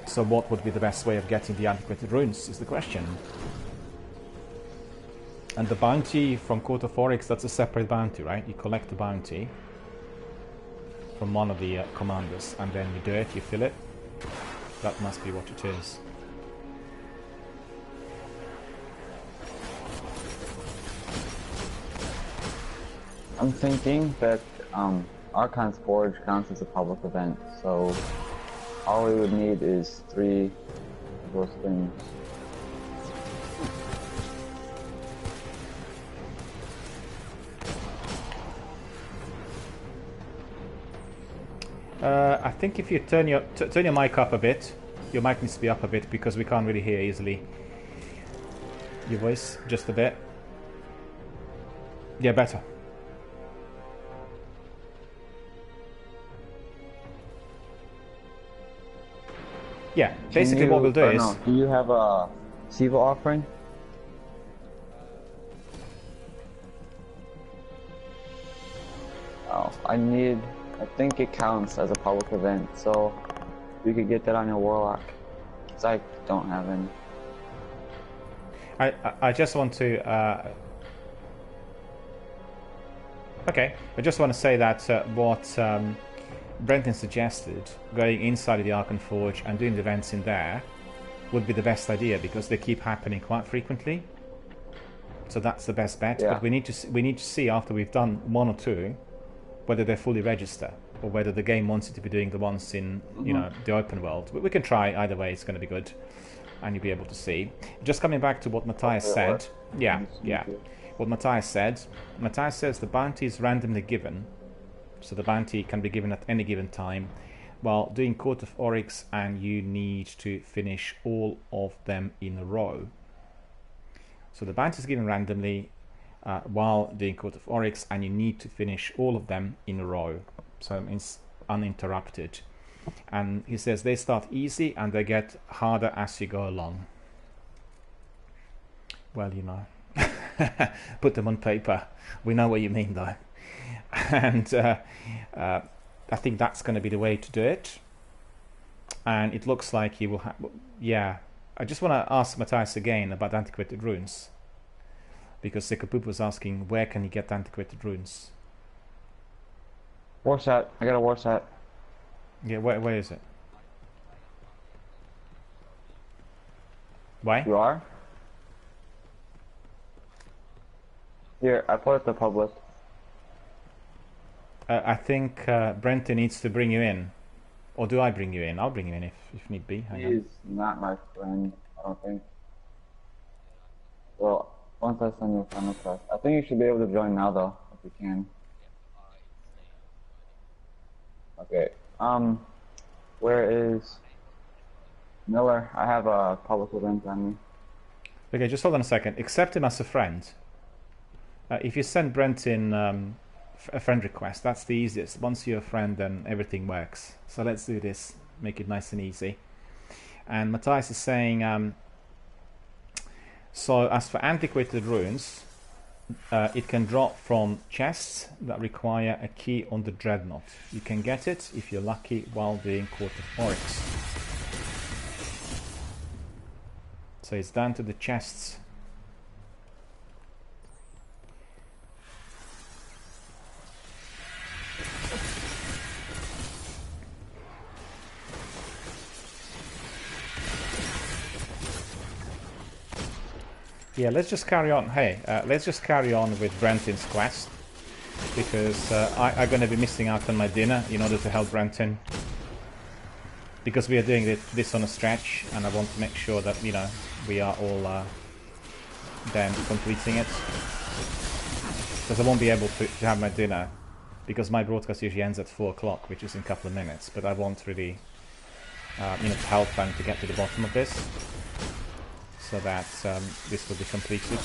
So what would be the best way of getting the Antiquated runes is the question. And the bounty from Court of Oryx, that's a separate bounty, right? You collect the bounty from one of the commanders, and then you do it, you fill it. That must be what it is. I'm thinking that Archon's Forge counts as a public event, so all we would need is 3 of those things. I think if you turn your mic up a bit, your mic needs to be up a bit, because we can't really hear easily your voice, just a bit. Yeah, better. Yeah, basically what we'll do is... do you have a Siva offering? Oh, I think it counts as a public event, so you could get that on your Warlock. Because I don't have any. I just want to... Okay, I just want to say that what Brenton suggested, going inside of the Archon Forge and doing the events in there, would be the best idea, because they keep happening quite frequently. So that's the best bet. Yeah. But we need to see, after we've done 1 or 2, whether they fully register, or whether the game wants you to be doing the ones in the open world. We can try either way. It's going to be good, and you'll be able to see. Just coming back to what Matthias said. Yeah. What Matthias said. Matthias says the bounty is randomly given, so the bounty can be given at any given time, while doing Court of Oryx, and you need to finish all of them in a row. So the bounty is given randomly while doing Court of Oryx, and you need to finish all of them in a row. So it means uninterrupted. And he says they start easy and they get harder as you go along. Well, put them on paper. We know what you mean, though. And I think that's going to be the way to do it. And it looks like you will have... Yeah, I just want to ask Matthias again about Antiquated runes, because Sekapupu was asking where can you get Antiquated runes. War set. I got a war set. Yeah, where is it? Why? You are? Here, I put it to public. I think Brenton needs to bring you in. Or do I bring you in? I'll bring you in if need be. Hang on. He's not my friend, I don't think. Well, once I send you a friend request. I think you should be able to join now though, if you can. Okay, where is Miller? I have a public event on me. Okay, just hold on a second. Accept him as a friend. If you send Brenton a friend request, that's the easiest. Once you're a friend, then everything works. So let's do this. Make it nice and easy. And Matthias is saying, so as for antiquated runes, it can drop from chests that require a key on the Dreadnought. You can get it, if you're lucky, while doing Court of Oryx. So it's down to the chests. Yeah, let's just carry on. Hey, let's just carry on with Brenton's quest, because I'm going to be missing out on my dinner in order to help Brenton, because we are doing this on a stretch, and I want to make sure that, you know, we are all then completing it, because I won't be able to have my dinner, because my broadcast usually ends at 4 o'clock, which is in a couple of minutes, but I want really, you know, to help them to get to the bottom of this, so that this will be completed.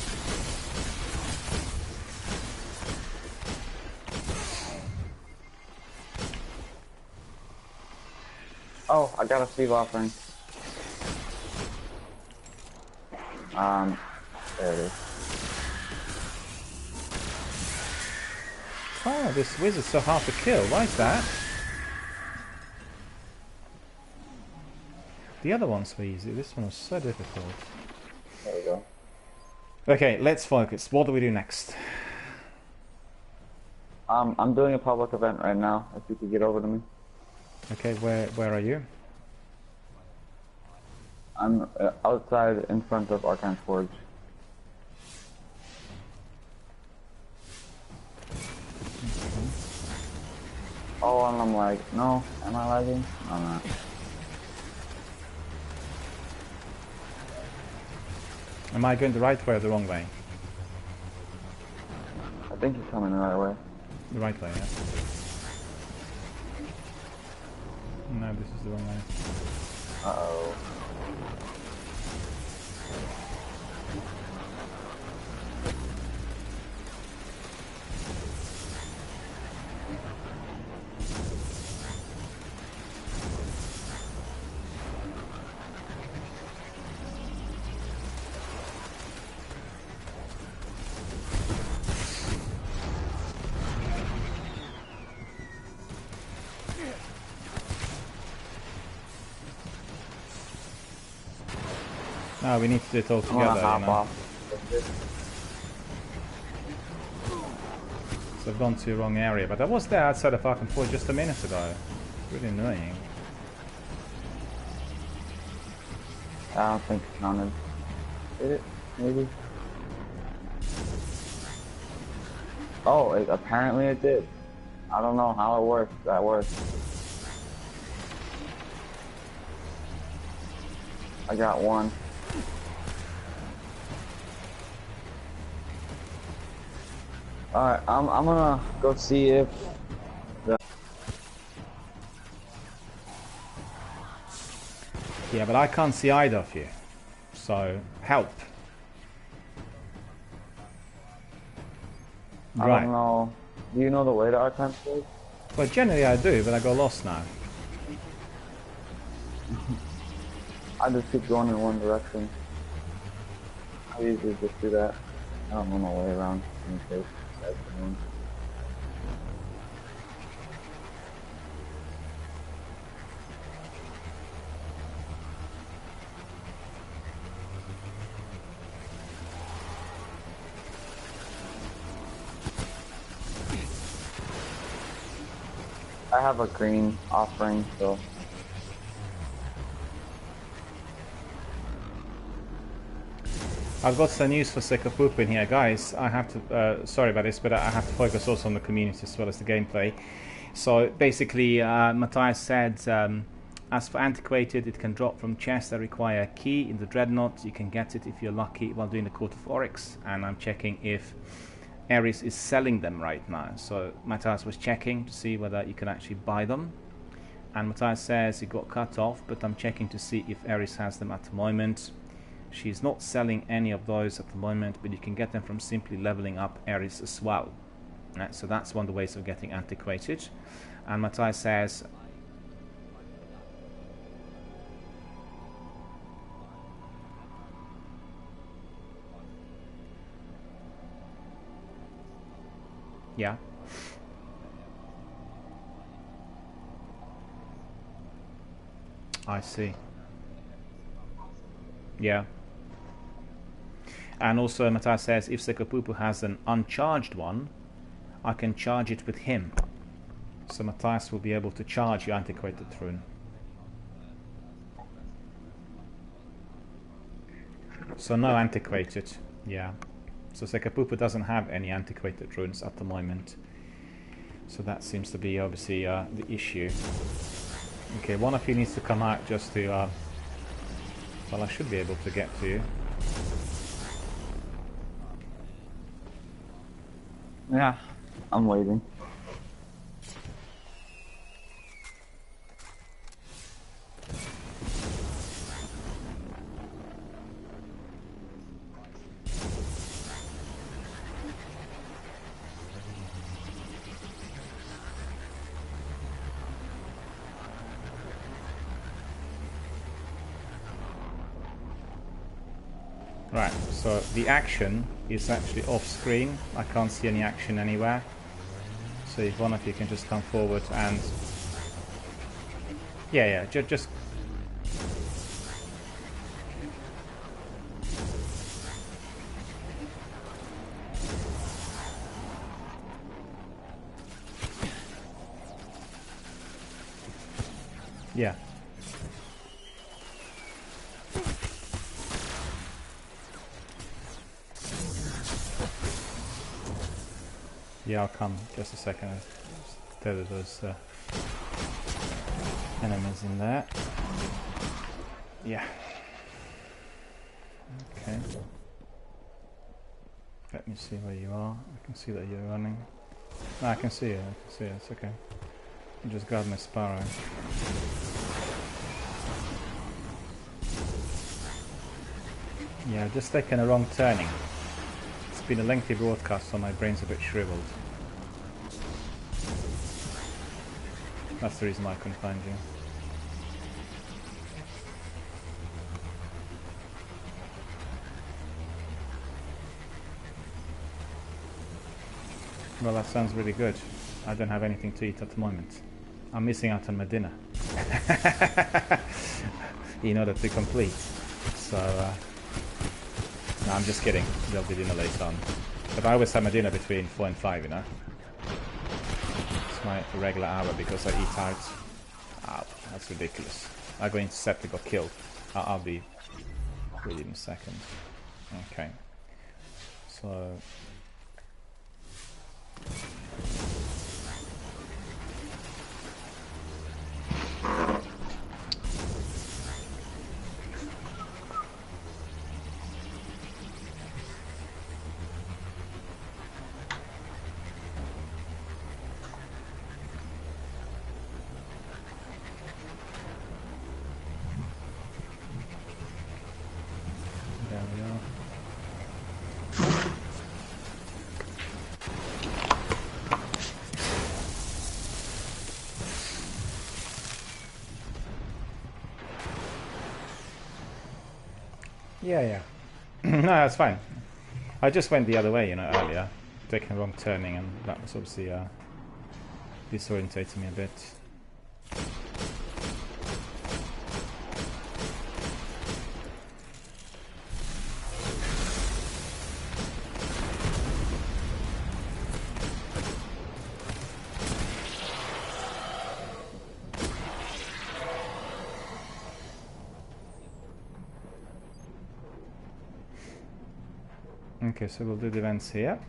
Oh, I got a Steve offering. There it is. Oh, this wizard's so hard to kill. Why is that? The other ones were easy. This one was so difficult. There we go. Okay, let's focus. What do we do next? I'm doing a public event right now, if you could get over to me. Okay, where are you? I'm outside in front of Archime's Forge. Oh, and I'm like, no, am I lagging? No, I'm not. Am I going the right way or the wrong way? I think you're coming the right way. The right way, yeah. No, this is the wrong way. Uh-oh. No, we need to do it all together, you know. So I've gone to the wrong area, but I was there outside of Arkham Forge just a minute ago. Really annoying. I don't think it counted. Did it? Maybe? Oh, apparently it did. I don't know how it worked. That worked. I got one. Alright, I'm gonna go see if the... Yeah, but I can't see either of you. So, help. I don't know. Do you know the way to Archime's Forge? Well, generally I do, but I got lost now. I just keep going in one direction. I usually just do that. I don't know my way around in case that's the one. I have a green offering, so... I've got some news for Sekapoop in here, guys. I have to, sorry about this, but I have to focus also on the community as well as the gameplay. So basically, Matthias said, as for Antiquated, it can drop from chests that require a key. In the Dreadnought, you can get it if you're lucky while doing the Court of Oryx. And I'm checking if Ares is selling them right now. So Matthias was checking to see whether you can actually buy them. And Matthias says it got cut off, but I'm checking to see if Ares has them at the moment. She's not selling any of those at the moment, but you can get them from simply leveling up Ares as well. So that's one of the ways of getting Antiquated. And Matthias says... Yeah. I see. Yeah. And also Matthias says if Sekapupu has an uncharged one, I can charge it with him. So Matthias will be able to charge your Antiquated rune. So no Antiquated. Yeah. So Sekapupu doesn't have any Antiquated runes at the moment. So that seems to be obviously the issue. Okay, one of you needs to come out just to... well, I should be able to get to you. Yeah, I'm waiting. Right, so the action is actually off screen. I can't see any action anywhere. So if one of you can just come forward and... Yeah, just... Yeah. Yeah, I'll come. Just a second. There are those enemies in there. Yeah. Okay. Let me see where you are. I can see that you're running. No, I can see you. I can see you. It's okay. I just grab my sparrow. Yeah, I've just taken a wrong turning. It's been a lengthy broadcast, so my brain's a bit shriveled. That's the reason why I couldn't find you. Well, that sounds really good. I don't have anything to eat at the moment. I'm missing out on my dinner. In order to complete. So, no, I'm just kidding. There'll be dinner later on. But I always have my dinner between 4 and 5, you know? It's my regular hour because I eat out. Oh, that's ridiculous. I'm going to set to got killed. I'll be with you in a second. Okay. So... there we are. Yeah. No, that's fine. I just went the other way, you know, earlier. Taking a wrong turning, and that was obviously disorientating me a bit. Okay, so we'll do the events here.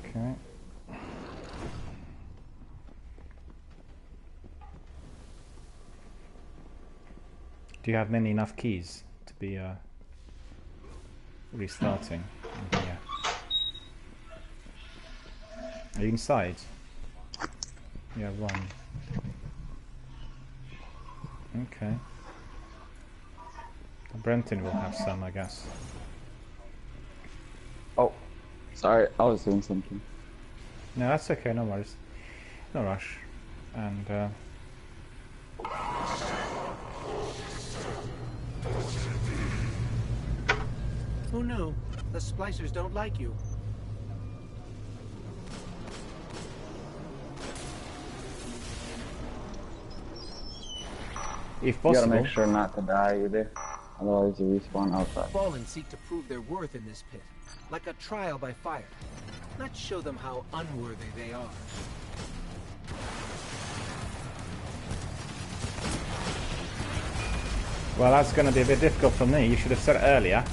Okay. Do you have many enough keys to be restarting? Yeah. Are you inside? You have one. Okay. Brenton will have some, I guess. Oh, sorry, I was doing something. No, that's okay, no worries. No rush. And, Who knew? The splicers don't like you. if You possible... gotta make sure not to die either. Otherwise you respawn outside. Fallen seek to prove their worth in this pit, like a trial by fire. Let's show them how unworthy they are. Well, that's going to be a bit difficult for me. You should have said it earlier.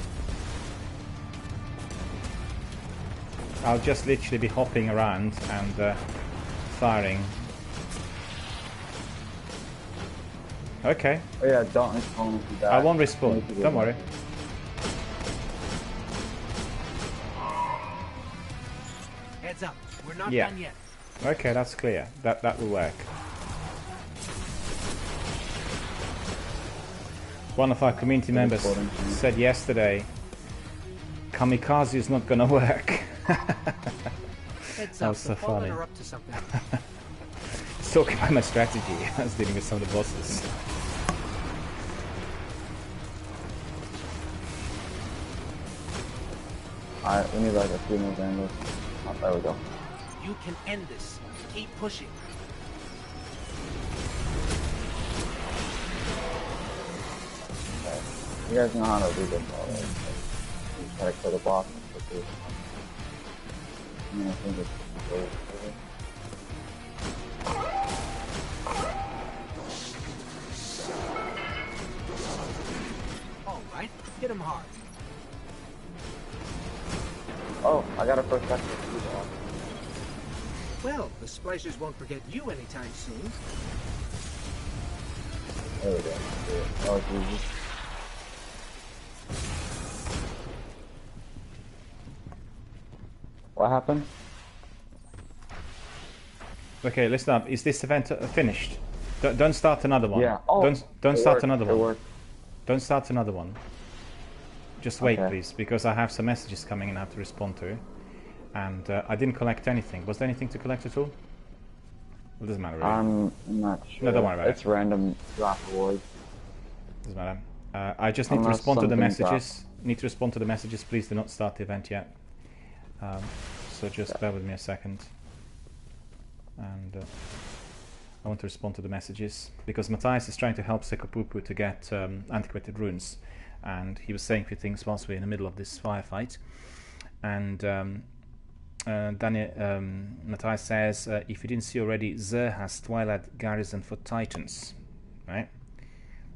I'll just literally be hopping around and firing. Okay. Oh yeah, don't respawn if you die. I won't respawn. Don't worry. Heads up, we're not Yeah. done yet. Okay, that's clear. That will work. One of our community members said yesterday, Kamikaze is not gonna work. Heads That up, was so the Fallen funny. are up to something. He's talking about my strategy. I was dealing with some of the bosses. Alright, we need like a few more vandals. Oh, there we go. You can end this. Keep pushing. Okay. You guys know how to do this already. So you just gotta kill the boss quickly. I think it's really cool. All right, hit him hard. Oh, I got a perspective. Well, the splicers won't forget you anytime soon. There we go. Oh, Jesus. What happened? Okay, listen up. Is this event finished? Don't start another one. Yeah. Oh, don't start worked. another It one. worked. Don't start another one. Just wait, Okay. please, because I have some messages coming in I have to respond to. And I didn't collect anything. Was there anything to collect at all? It doesn't matter, really. I'm not sure. No, don't worry about it's it. random drop awards. Doesn't matter. I just need to Unless respond to the something messages. Need to respond to the messages. Please do not start the event yet. So just bear with me a second. And I want to respond to the messages because Matthias is trying to help Sekopupu to get antiquated runes, and he was saying a few things whilst we're in the middle of this firefight. And Matthias says, if you didn't see already, Zer has Twilight Garrison for Titans, right?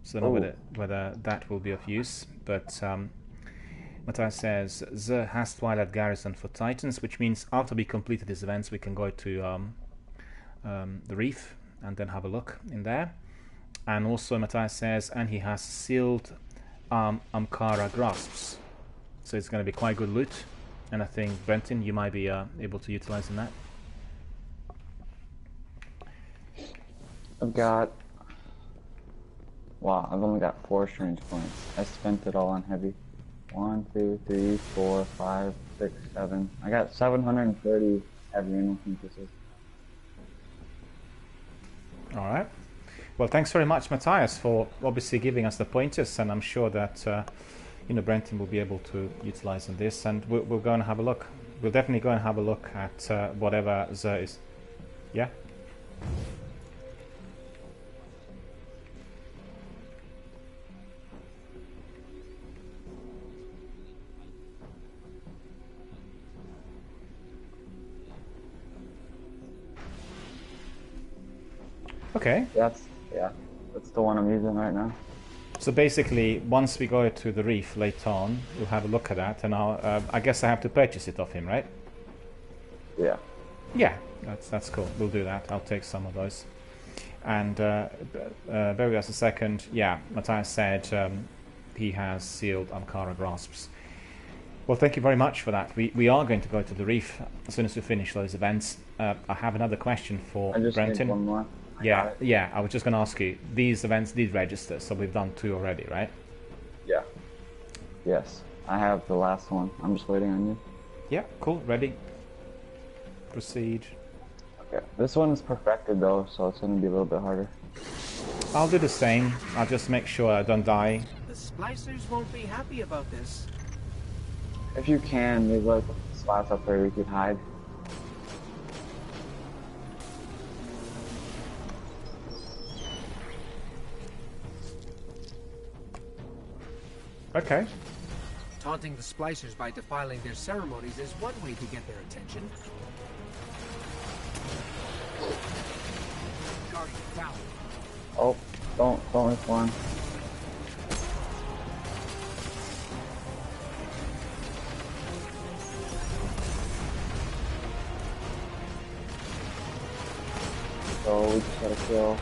So I don't know whether that will be of use, but Matthias says Zer has Twilight Garrison for Titans, which means after we completed these events, we can go to the reef and then have a look in there. And also Matthias says, and he has sealed Amkara grasps, so it's going to be quite good loot. And I think Brenton, you might be able to utilize in that. I've got... Wow, I've only got 4 strange points. I spent it all on heavy. 1, 2, 3, 4, 5, 6, 7. I got 730 heavy infantry. Alright. Well, thanks very much, Matthias, for obviously giving us the pointers, and I'm sure that Brenton will be able to utilize in this, and we'll go and have a look. We'll definitely go and have a look at whatever Zer is. Yeah? Okay. That's the one I'm using right now. So basically, once we go to the reef later on, we'll have a look at that, and I guess I have to purchase it off him, right? Yeah. Yeah, that's cool. We'll do that. I'll take some of those. And bear with us a second. Yeah, Matthias said he has sealed Ankara grasps. Well, thank you very much for that. We are going to go to the reef as soon as we finish those events. I have another question for I just Brenton. need one more. Yeah. I was just going to ask you. These events did register, so we've done 2 already, right? Yeah. Yes. I have the last one. I'm just waiting on you. Yeah, cool. Ready. Proceed. Okay. This one is perfected though, so it's going to be a little bit harder. I'll do the same. I'll just make sure I don't die. The splicers won't be happy about this. If you can, there's like spots up there you could hide. Okay. Taunting the splicers by defiling their ceremonies is one way to get their attention. Guardian down. Oh, don't respawn. So we just gotta kill.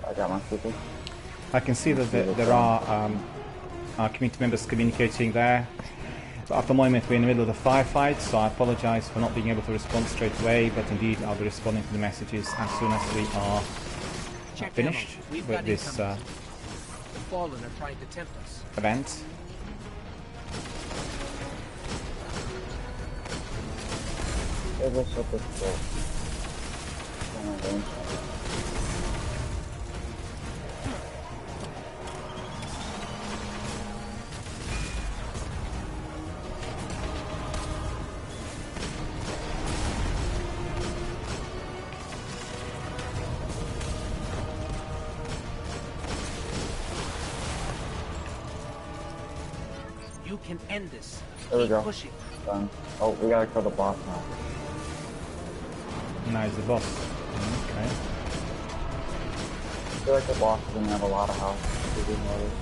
I got my people. I can see that there are our community members communicating there. So at the moment we're in the middle of the firefight, so I apologize for not being able to respond straight away, but indeed I'll be responding to the messages as soon as we are finished with this The Fallen are trying to tempt us. event. There's a separate spot. You can end this. There we Keep go. pushing. Done. Oh, we gotta kill the boss now. Now is the boss. Okay. I feel like the boss is gonna have a lot of health. If you notice.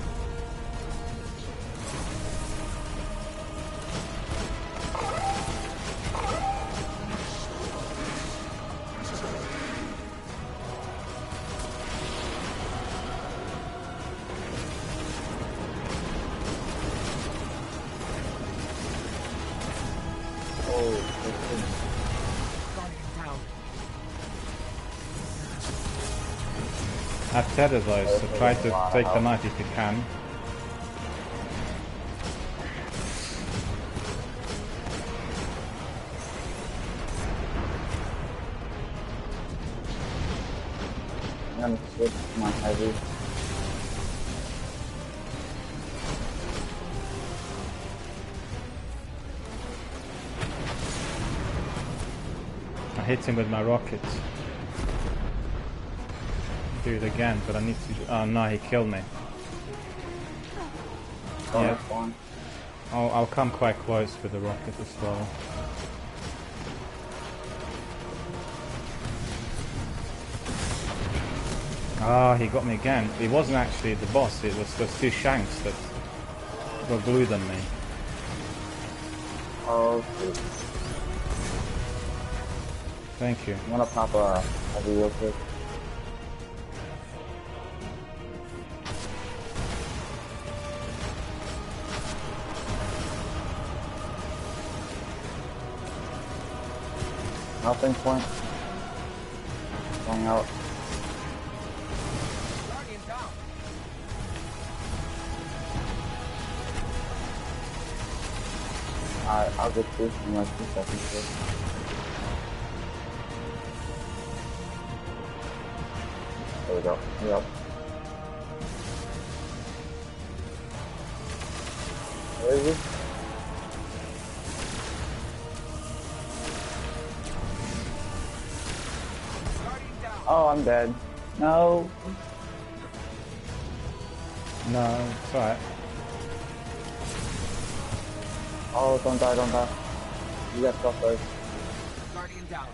Have tether though, so try to take them out if you can. I'm gonna switch to my heavy. I hit him with my rocket. Do it again, but I need to. Oh no, he killed me. Oh, Yeah. that's fine. I'll come quite close with the rocket as well. Ah, he got me again. It wasn't actually the boss, it was those 2 shanks that were bluer than me. Oh, shoot. Thank you. I'm gonna pop a heavy real quick. Nothing point. Going out. Guardian down. I'll get this in like 2 seconds here. There we go. Yep. Where is he? Oh, I'm dead. No. No, it's alright. Oh, don't die, don't die. You got stuff first. Guardian down.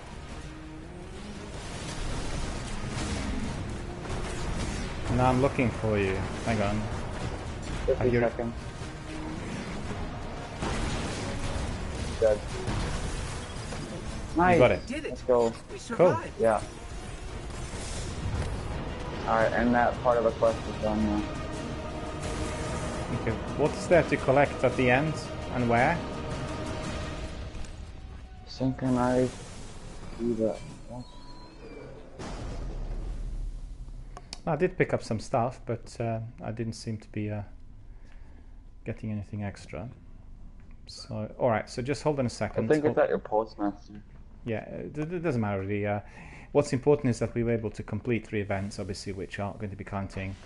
No, I'm looking for you. Hang on. 50 seconds. Dead. Nice. You got it. Did it. Let's go. We survived. Yeah. Alright, and that part of the quest is done now. Okay. What's there to collect at the end, and where? Synchronize. Do that. I did pick up some stuff, but I didn't seem to be getting anything extra. So, alright, so just hold on a second. I think it's at your postmaster. Yeah, it doesn't matter really. What's important is that we were able to complete 3 events, obviously, which are going to be counting,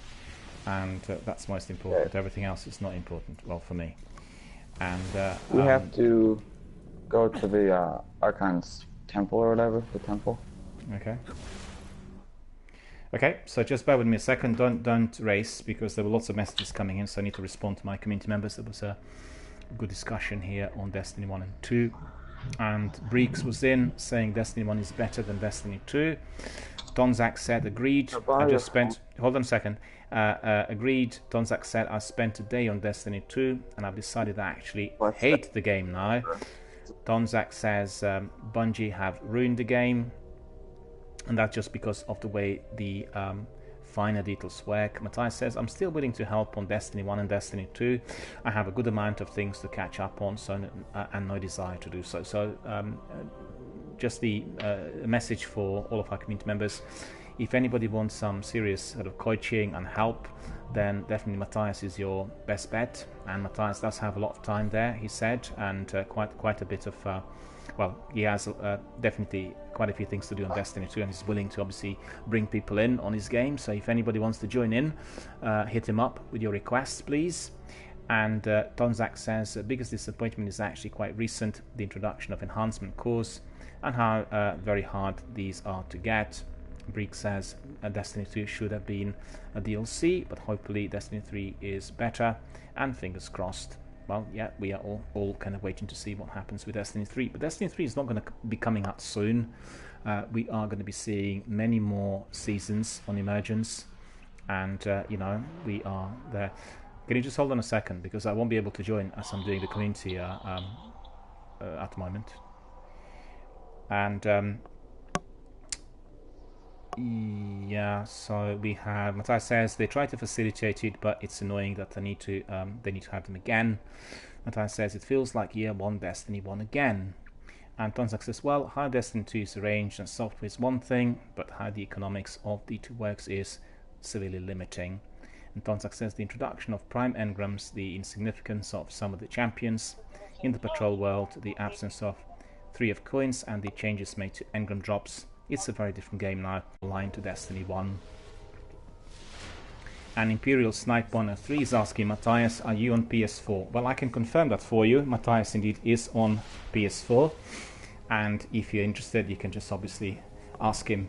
and that's most important. Okay. Everything else is not important, well, for me. And we have to go to the Archon's temple or whatever, the temple. Okay. Okay, so just bear with me a second. Don't race, because there were lots of messages coming in, so I need to respond to my community members. There was a good discussion here on Destiny 1 and 2. And Breeks was in saying Destiny 1 is better than Destiny 2. Donzak said agreed. I just spent, hold on a second, agreed. Donzak said I spent a day on Destiny 2 and I've decided I actually hate the game now. Donzak says Bungie have ruined the game, and that's just because of the way the finer details work. Matthias says, I'm still willing to help on Destiny 1 and Destiny 2. I have a good amount of things to catch up on, so and no desire to do so. So just the message for all of our community members, if anybody wants some serious sort of coaching and help, then definitely Matthias is your best bet. And Matthias does have a lot of time there, he said, and quite a bit of well, he has definitely quite a few things to do on Destiny 2, and he's willing to obviously bring people in on his game. So if anybody wants to join in, hit him up with your requests, please. And Donzak says the biggest disappointment is actually quite recent, the introduction of enhancement cores and how very hard these are to get. Breek says Destiny 2 should have been a DLC, but hopefully Destiny 3 is better, and fingers crossed. Well, yeah, we are all kind of waiting to see what happens with Destiny 3. But Destiny 3 is not going to be coming out soon. We are going to be seeing many more seasons on Emergence. And, you know, we are there. Can you just hold on a second? Because I won't be able to join as I'm doing the community at the moment. And, yeah, so we have Matthias says they try to facilitate it, but it's annoying that they need to have them again. Matthias says it feels like year 1 Destiny 1 again. And Tonzak says, well, how Destiny 2 is arranged and software is one thing, but how the economics of D2 works is severely limiting. And Tonzak says the introduction of prime engrams, the insignificance of some of the champions in the patrol world, the absence of 3 of coins, and the changes made to engram drops. It's a very different game now, aligned to Destiny 1. And Imperial Snipe 103 is asking, Matthias, are you on PS4? Well, I can confirm that for you. Matthias indeed is on PS4. And if you're interested, you can just obviously ask him,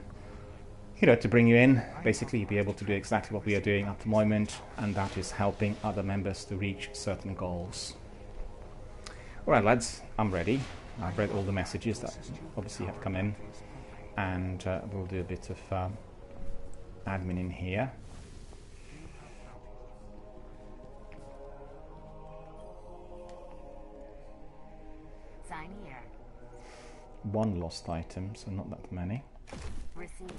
you know, to bring you in. Basically, you'll be able to do exactly what we are doing at the moment, and that is helping other members to reach certain goals. Alright, lads, I'm ready. I've read all the messages that obviously have come in. And we'll do a bit of admin in here. Sign here. 1 lost item, so not that many. Received.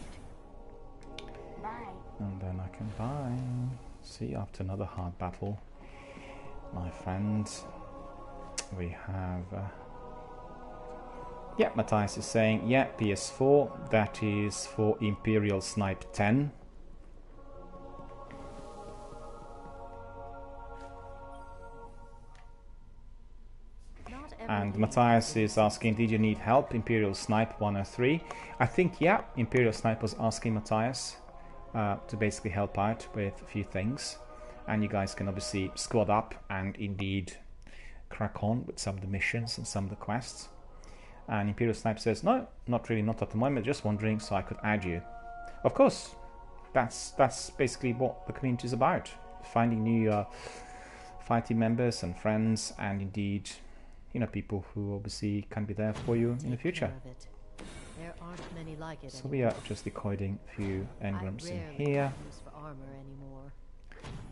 Bye. And then I can buy. See, after another hard battle, my friends, we have... yeah, Matthias is saying, yeah, PS4, that is for Imperial Snipe 10. And Matthias is asking, did you need help, Imperial Snipe 103? I think, yeah, Imperial Snipe was asking Matthias to basically help out with a few things. And you guys can obviously squad up and indeed crack on with some of the missions and some of the quests. And Imperial Snipe says, no, not really, not at the moment, just wondering so I could add you. Of course, that's basically what the community is about. Finding new fighting members and friends, and indeed, you know, people who obviously can be there for you in the future. There aren't any like it So we are just decoding a few engrams in here. for armor anymore.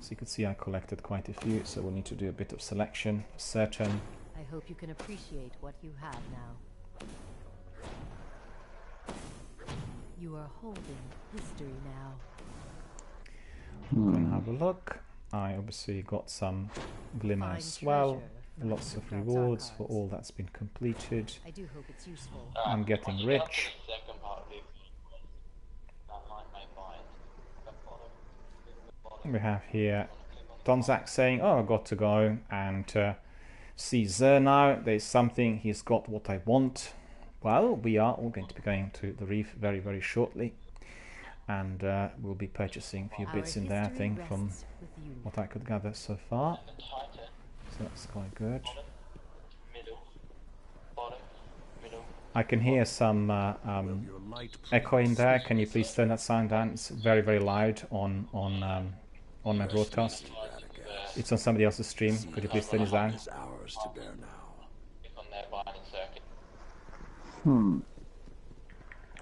So you can see I collected quite a few, so we'll need to do a bit of selection for certain. I hope you can appreciate what you have now. You are holding history now. We're gonna have a look. I obviously got some glimmer as well. Lots of rewards for all that's been completed. I do hope it's useful. I'm getting rich. We have here Donzak saying, "Oh, I got to go and see Zer now. There's something. He's got what I want." Well, we are all going to be going to the reef very, very shortly, and we'll be purchasing a few bits in there, I think, from what I could gather so far. So that's quite good. I can hear some echo in there. Can you please turn that sound down? It's very, very loud on my broadcast. It's on somebody else's stream. Could you please turn it down? Can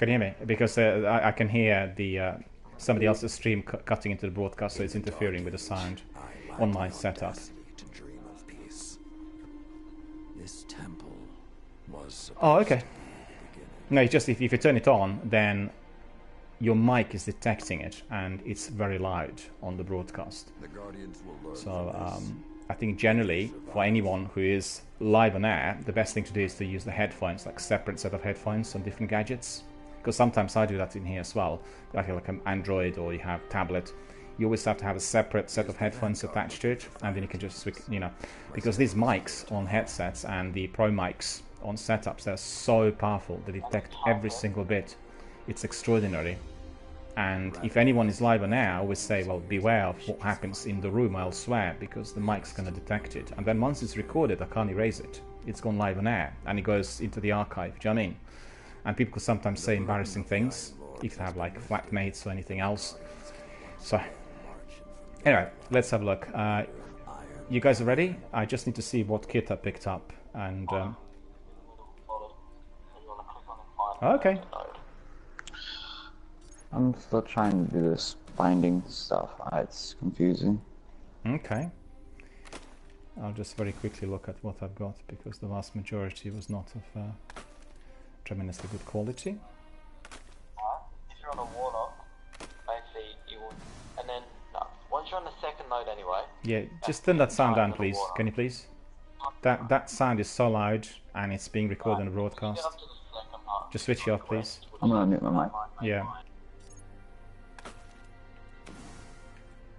you hear me? Because I can hear the somebody else's stream cutting into the broadcast, so it's interfering with the sound on my setup. This temple was Oh, okay. No, it's just if you turn it on, then your mic is detecting it, and it's very loud on the broadcast. So I think generally, for anyone who is live on air, the best thing to do is to use the headphones, like separate set of headphones on different gadgets. Because sometimes I do that in here as well. Like an Android or you have tablet, you always have to have a separate set of headphones attached to it, and then you can just switch, because these mics on headsets and the pro mics on setups, they're so powerful. They detect every single bit. It's extraordinary. And if anyone is live on air, I always say, well, beware of what happens in the room elsewhere, because the mic's going to detect it. And then once it's recorded, I can't erase it. It's gone live on air, and it goes into the archive. Do you know what I mean? And people could sometimes say embarrassing things if they have like flatmates or anything else. So anyway, let's have a look. You guys are ready? I just need to see what kit I picked up. And okay. I'm still trying to do this binding stuff. It's confusing. Okay. I'll just very quickly look at what I've got, because the vast majority was not of tremendously good quality. If you're on a warlock, basically you will, and then once you're on the second node anyway. Yeah, just turn that sound down, please. Can you please? That sound is so loud, and it's being recorded on the broadcast. Just switch it off, please. I'm gonna mute my mic. Yeah.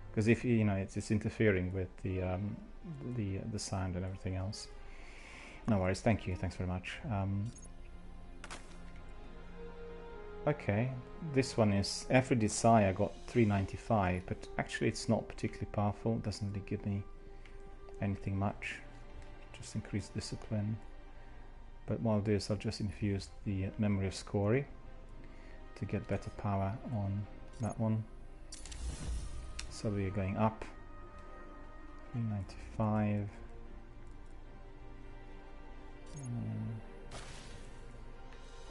Because if it's interfering with the sound and everything else. No worries. Thank you. Thanks very much. Okay, this one is every desire got 395, but actually it's not particularly powerful. Doesn't really give me anything much. Just increase discipline. But what I'll do is I'll just infuse the memory of Scory to get better power on that one. So we are going up 395.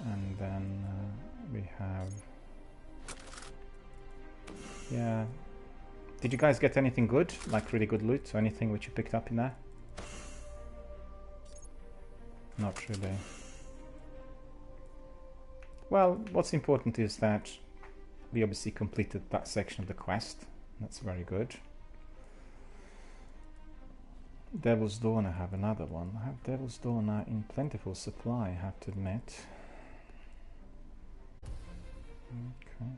And then we have, yeah. Did you guys get anything good, like really good loot or anything which you picked up in there? Not really. Well, what's important is that we obviously completed that section of the quest. That's very good. Devil's Dawn, I have another one. I have Devil's Dawn in plentiful supply, I have to admit. Okay.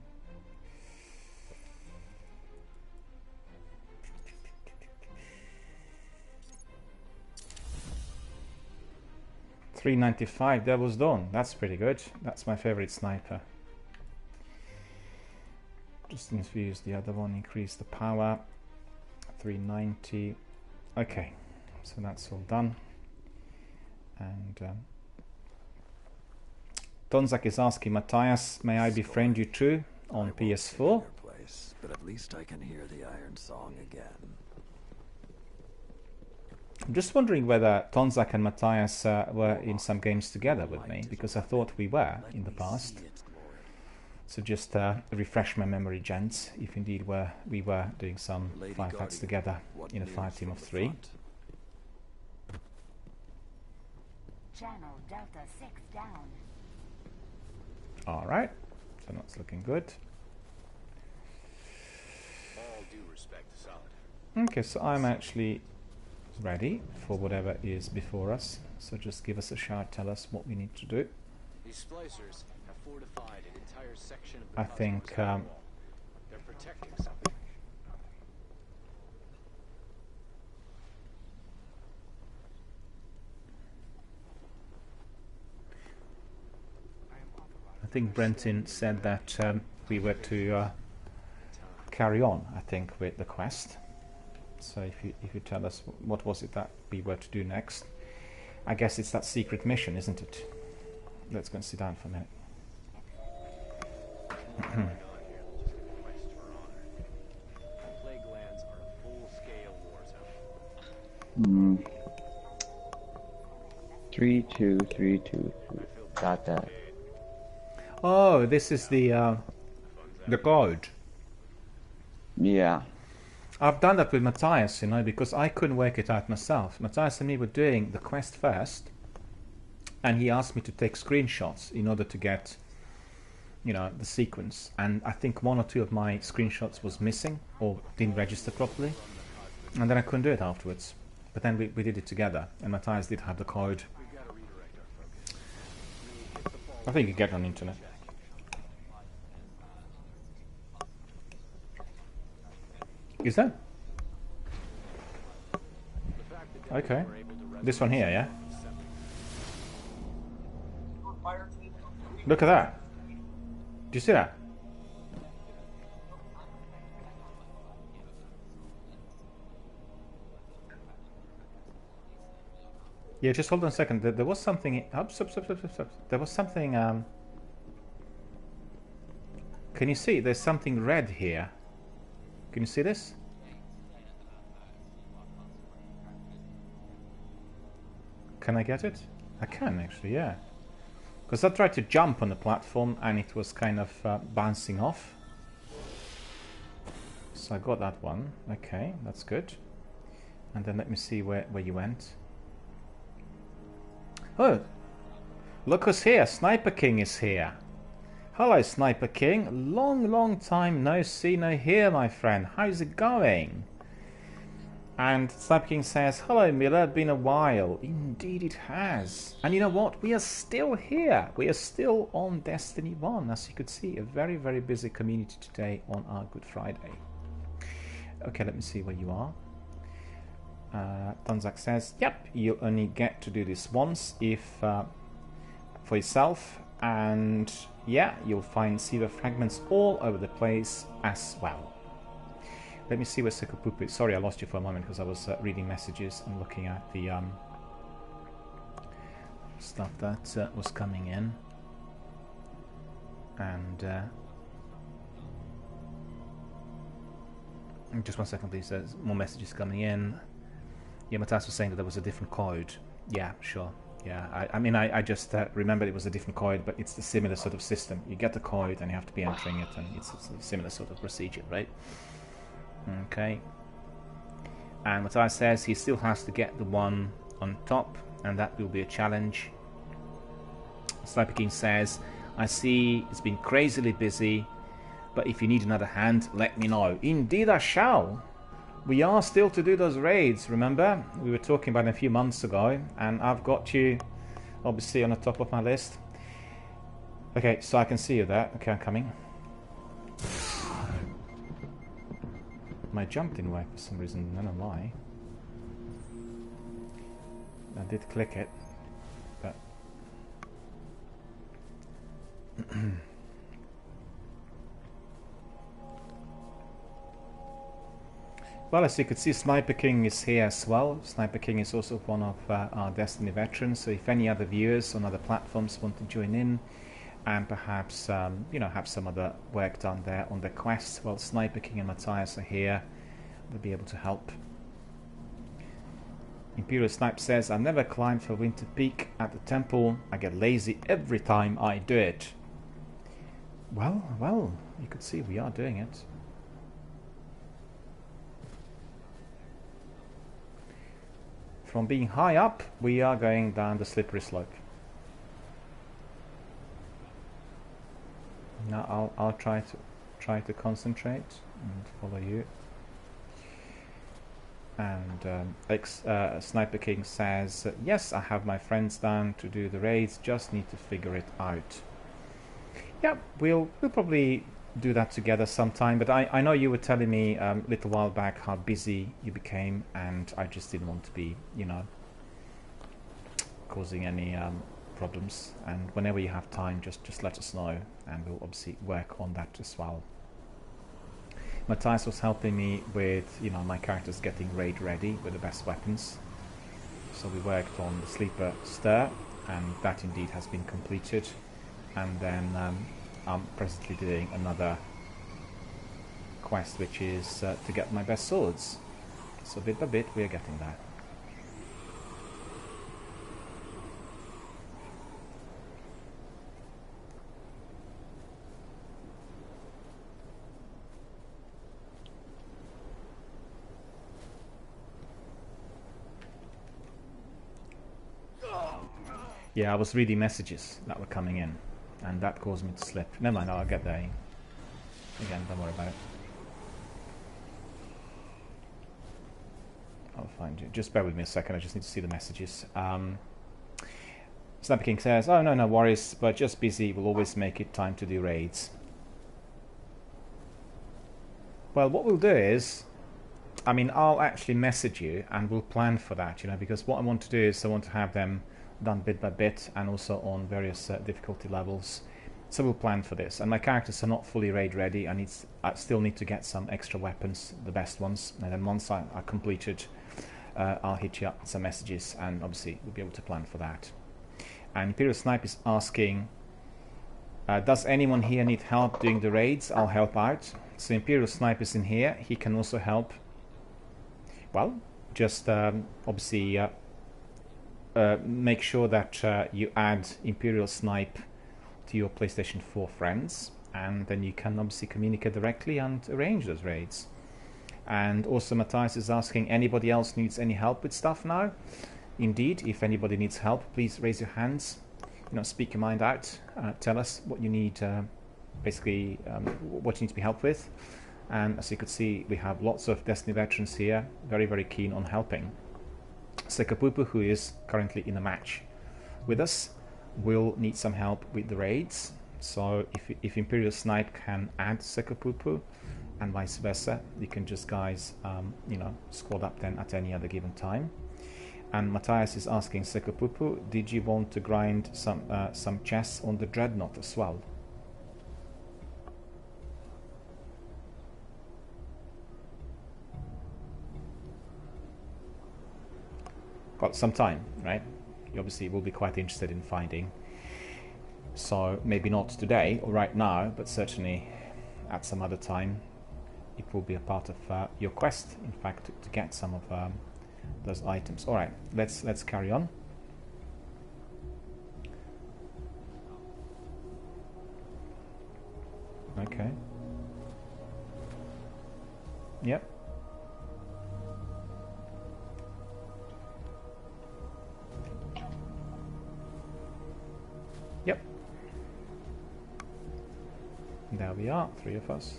$395 Devil's Dawn. That's pretty good. That's my favorite sniper. Just infuse the other one, increase the power. 390. Okay, so that's all done. And Donzak is asking, Matthias, may I befriend you too on PS4? But at least I can hear the iron song again. I'm just wondering whether Donzak and Matthias were in some games together with me, because I thought we were in the past. So just refresh my memory, gents, if indeed we were doing some firefights together in a fire team of 3. Channel Delta 6 down. Alright, so that's looking good. All due respect, solid. Okay, so I'm actually ready for whatever is before us. So just give us a shout, tell us what we need to do. These splicers have fortified an entire section of the I think they're protecting something. I think Brenton said that we were to carry on, I think, with the quest. So if you tell us what was it that we were to do next. I guess it's that secret mission, isn't it? Let's go and sit down for a minute. Plague lands are a full-scale war zone. 3232. Got that. Oh, this is the code. Yeah. I've done that with Matthias, you know, because I couldn't work it out myself. Matthias and me were doing the quest first, and he asked me to take screenshots in order to get, you know, the sequence. And I think 1 or 2 of my screenshots was missing or didn't register properly, and then I couldn't do it afterwards. But then we did it together, and Matthias did have the code. I think you get it on the internet. Is that? Okay. This one here, yeah? Look at that. Do you see that? Yeah, just hold on a second. There was something... There was something... Can you see? There's something red here. Can you see this? Can I get it? I can actually, yeah. Because I tried to jump on the platform and it was kind of bouncing off. So I got that one. Okay, that's good. And then let me see where you went. Oh! Look who's here! Sniper King is here! Hello, Sniper King. Long time no see, no hear, my friend. How's it going? And Sniper King says, hello, Miller. Been a while. Indeed it has. And you know what? We are still here. We are still on Destiny 1. As you could see, a very busy community today on our Good Friday. Okay, let me see where you are. Tanzak says, yep, you only get to do this once if for yourself. And yeah, you'll find silver fragments all over the place as well. Let me see where Sukupupu is. Sorry, I lost you for a moment because I was reading messages and looking at the stuff that was coming in. And just one second, please. There's more messages coming in. Yeah, Matthias was saying that there was a different code. Yeah, sure. Yeah, I mean, I just remembered it was a different code, but it's the similar sort of system. You get the code and you have to be entering it, and it's a similar sort of procedure, right? Okay. And Matthias says he still has to get the one on top, and that will be a challenge. Sniper King says, I see it's been crazily busy, but if you need another hand, let me know. Indeed I shall. We are still to do those raids, remember? We were talking about it a few months ago, and I've got you obviously on the top of my list. Okay, so I can see you there. Okay, I'm coming. My jump didn't work for some reason, I don't know why. I did click it, but... Well, as you could see, Sniper King is here as well. Sniper King is also one of our Destiny veterans, so if any other viewers on other platforms want to join in and perhaps, you know, have some other work done there on the quest, well, Sniper King and Matthias are here. They'll be able to help. Imperial Snipe says, I've never climbed for Winter Peak at the temple. I get lazy every time I do it. Well, you could see we are doing it. From being high up, we are going down the slippery slope. Now I'll try to concentrate and follow you. And Sniper King says, yes, I have my friends down to do the raids, just need to figure it out. Yeah, we'll probably do that together sometime, but I know you were telling me a little while back how busy you became, and I just didn't want to be, you know, causing any problems. And whenever you have time, just let us know, and we'll obviously work on that as well. Matthias was helping me with, you know, my characters getting raid ready with the best weapons. So we worked on the Sleeper Stir, and that indeed has been completed. And then I'm presently doing another quest, which is to get my best swords. So bit by bit we are getting there. Yeah, I was reading messages that were coming in, and that caused me to slip. Never mind, I'll get there. Again, don't worry about it. I'll find you. Just bear with me a second, I just need to see the messages. Sniper King says, oh no worries, but just busy, we'll always make it time to do raids. Well, what we'll do is, I mean, I'll actually message you and we'll plan for that, you know, because what I want to do is I want to have them done bit by bit and also on various difficulty levels. So we'll plan for this. And my characters are not fully raid ready. I still need to get some extra weapons, the best ones. And then once I completed, I'll hit you up with some messages, and obviously we'll be able to plan for that. And Imperial Snipe is asking, does anyone here need help doing the raids? I'll help out. So Imperial Snipe is in here. He can also help. Well, just obviously make sure that you add Imperial Snipe to your PlayStation 4 friends, and then you can obviously communicate directly and arrange those raids. And also Matthias is asking, anybody else needs any help with stuff now? Indeed, if anybody needs help, please raise your hands. You know, speak your mind out. Tell us what you need, basically what you need to be helped with. And as you could see, we have lots of Destiny veterans here, very keen on helping. Sekapupu, who is currently in a match with us, will need some help with the raids. So if Imperial Snipe can add Sekapupu and vice versa, you can just guys you know, squad up then at any other given time. And Matthias is asking, Sekapupu, did you want to grind some chests on the Dreadnought as well? Got some time, right? You obviously will be quite interested in finding. So maybe not today or right now, but certainly at some other time it will be a part of your quest, in fact, to get some of those items. All right, let's carry on. Okay. Yep. Yep. There we are, 3 of us.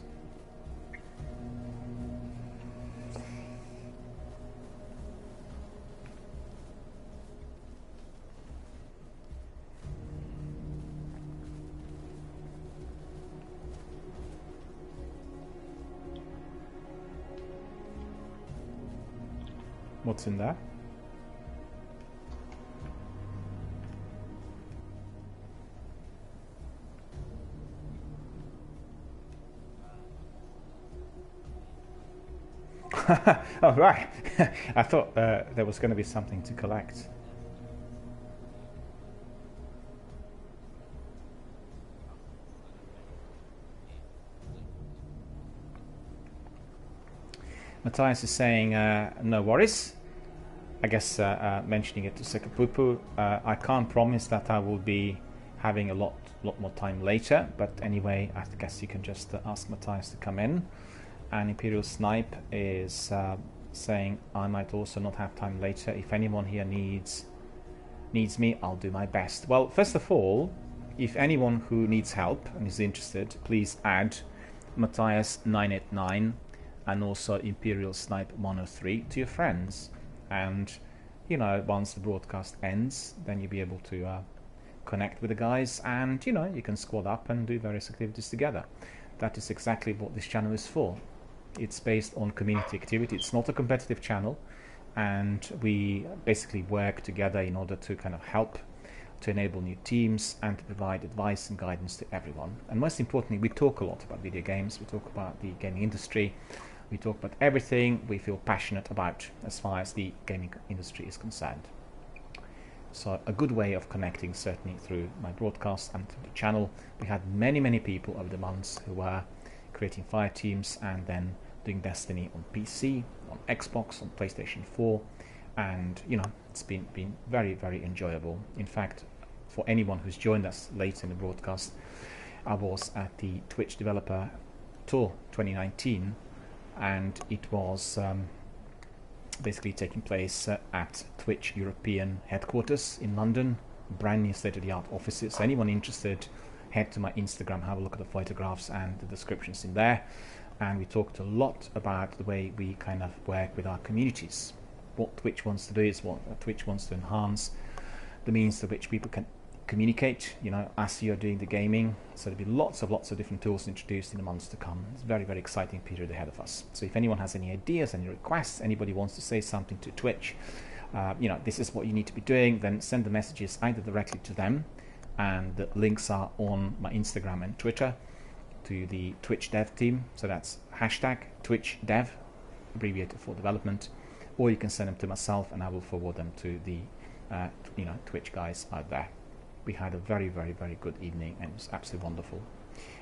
What's in there? Oh, right. I thought there was going to be something to collect. Matthias is saying, no worries. I guess mentioning it to Sekapupu, I can't promise that I will be having a lot more time later. But anyway, I guess you can just ask Matthias to come in. And Imperial Snipe is saying I might also not have time later. If anyone here needs me, I'll do my best. Well, first of all, if anyone who needs help and is interested, please add Matthias989 and also Imperial Snipe 103 to your friends. And, you know, once the broadcast ends, then you'll be able to connect with the guys, and, you know, you can squad up and do various activities together. That is exactly what this channel is for. It's based on community activity. It's not a competitive channel, and we basically work together in order to kind of help to enable new teams and to provide advice and guidance to everyone. And most importantly, we talk a lot about video games. We talk about the gaming industry. We talk about everything we feel passionate about as far as the gaming industry is concerned. So a good way of connecting, certainly through my broadcast and through the channel. We had many people over the months who were creating fire teams and then doing Destiny on PC, on Xbox, on PlayStation 4, and, you know, it's been very enjoyable. In fact, for anyone who's joined us late in the broadcast, I was at the Twitch Developer Tour 2019, and it was basically taking place at Twitch European headquarters in London, brand new state-of-the-art offices. So anyone interested, head to my Instagram, have a look at the photographs and the descriptions in there. And we talked a lot about the way we kind of work with our communities. What Twitch wants to do is what Twitch wants to enhance the means to which people can communicate, you know, as you're doing the gaming. So there'll be lots of different tools introduced in the months to come. It's a very exciting period ahead of us. So if anyone has any ideas, any requests, anybody wants to say something to Twitch, you know, this is what you need to be doing, then send the messages either directly to them, and the links are on my Instagram and Twitter, to the Twitch dev team. So that's hashtag Twitch dev, abbreviated for development, or you can send them to myself and I will forward them to the you know, Twitch guys out there. We had a very good evening and it was absolutely wonderful.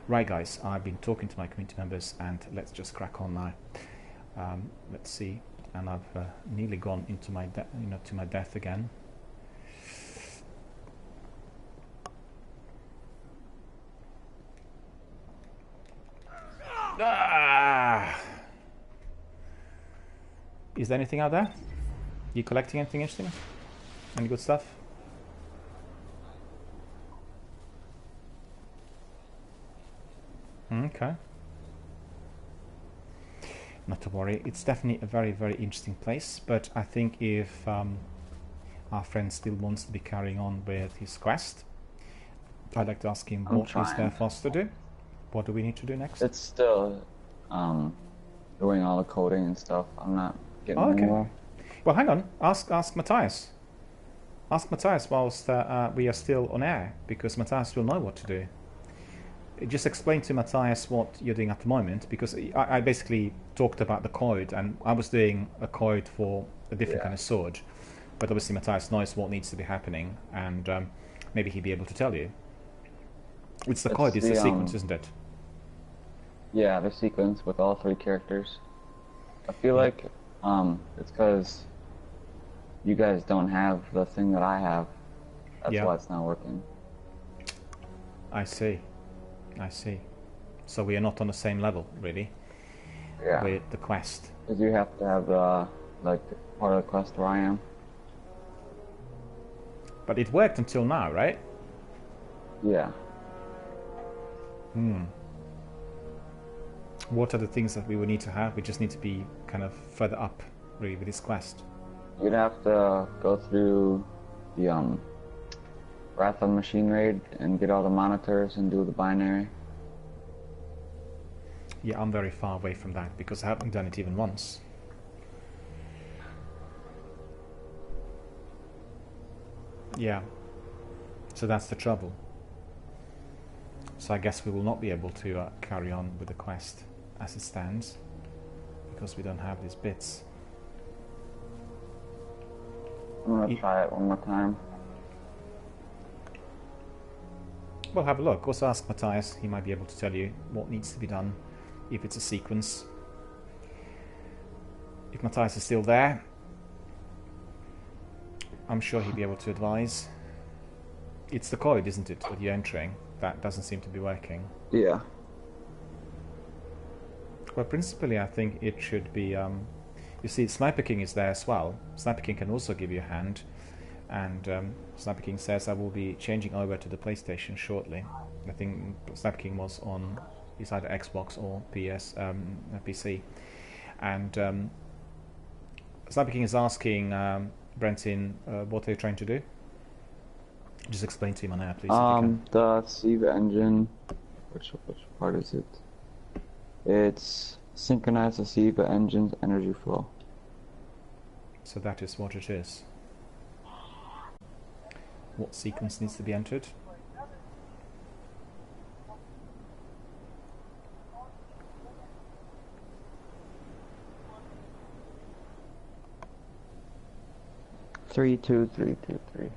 Right, guys, I've been talking to my community members, and let's just crack on now. Let's see, and I've nearly gone into my to my death again. Ah! Is there anything out there? You collecting anything interesting? Any good stuff? Okay. Not to worry. It's definitely a very interesting place, but I think if our friend still wants to be carrying on with his quest, I'd like to ask him what is there for us to do. What do we need to do next? It's still doing all the coding and stuff. I'm not getting anywhere. Well, hang on. Ask Matthias. Ask Matthias whilst we are still on air, because Matthias will know what to do. Just explain to Matthias what you're doing at the moment, because I basically talked about the code, and I was doing a code for a different kind of sword. But obviously Matthias knows what needs to be happening, and maybe he'll be able to tell you. It's the code, it's the sequence, isn't it? Yeah, the sequence with all 3 characters. I feel like it's because you guys don't have the thing that I have. That's why it's not working. I see. I see. So we are not on the same level, really, with the quest. Because you have to have like part of the quest where I am. But it worked until now, right? Yeah. What are the things that we would need to have? We just need to be kind of further up, really, with this quest. You'd have to go through the Wrath of Machine Raid and get all the monitors and do the binary. Yeah, I'm very far away from that because I haven't done it even once. Yeah, so that's the trouble. So I guess we will not be able to carry on with the quest as it stands because we don't have these bits. I'm gonna try it one more time. Well, have a look. Also ask Matthias. He might be able to tell you what needs to be done if it's a sequence. If Matthias is still there, I'm sure he'll be able to advise. It's the code, isn't it, that you're entering? That doesn't seem to be working. Yeah. Well, principally, I think it should be... you see, Sniper King is there as well. Sniper King can also give you a hand. And Sniper King says, I will be changing over to the PlayStation shortly. I think Sniper King was on... It's either Xbox or PC. And Sniper King is asking Brenton, what are you trying to do? Just explain to him on air, please. If you can. The Siva engine. Which part is it? It's synchronize the Siva engine's energy flow. So that is what it is. What sequence needs to be entered? Three, two, three, two, three.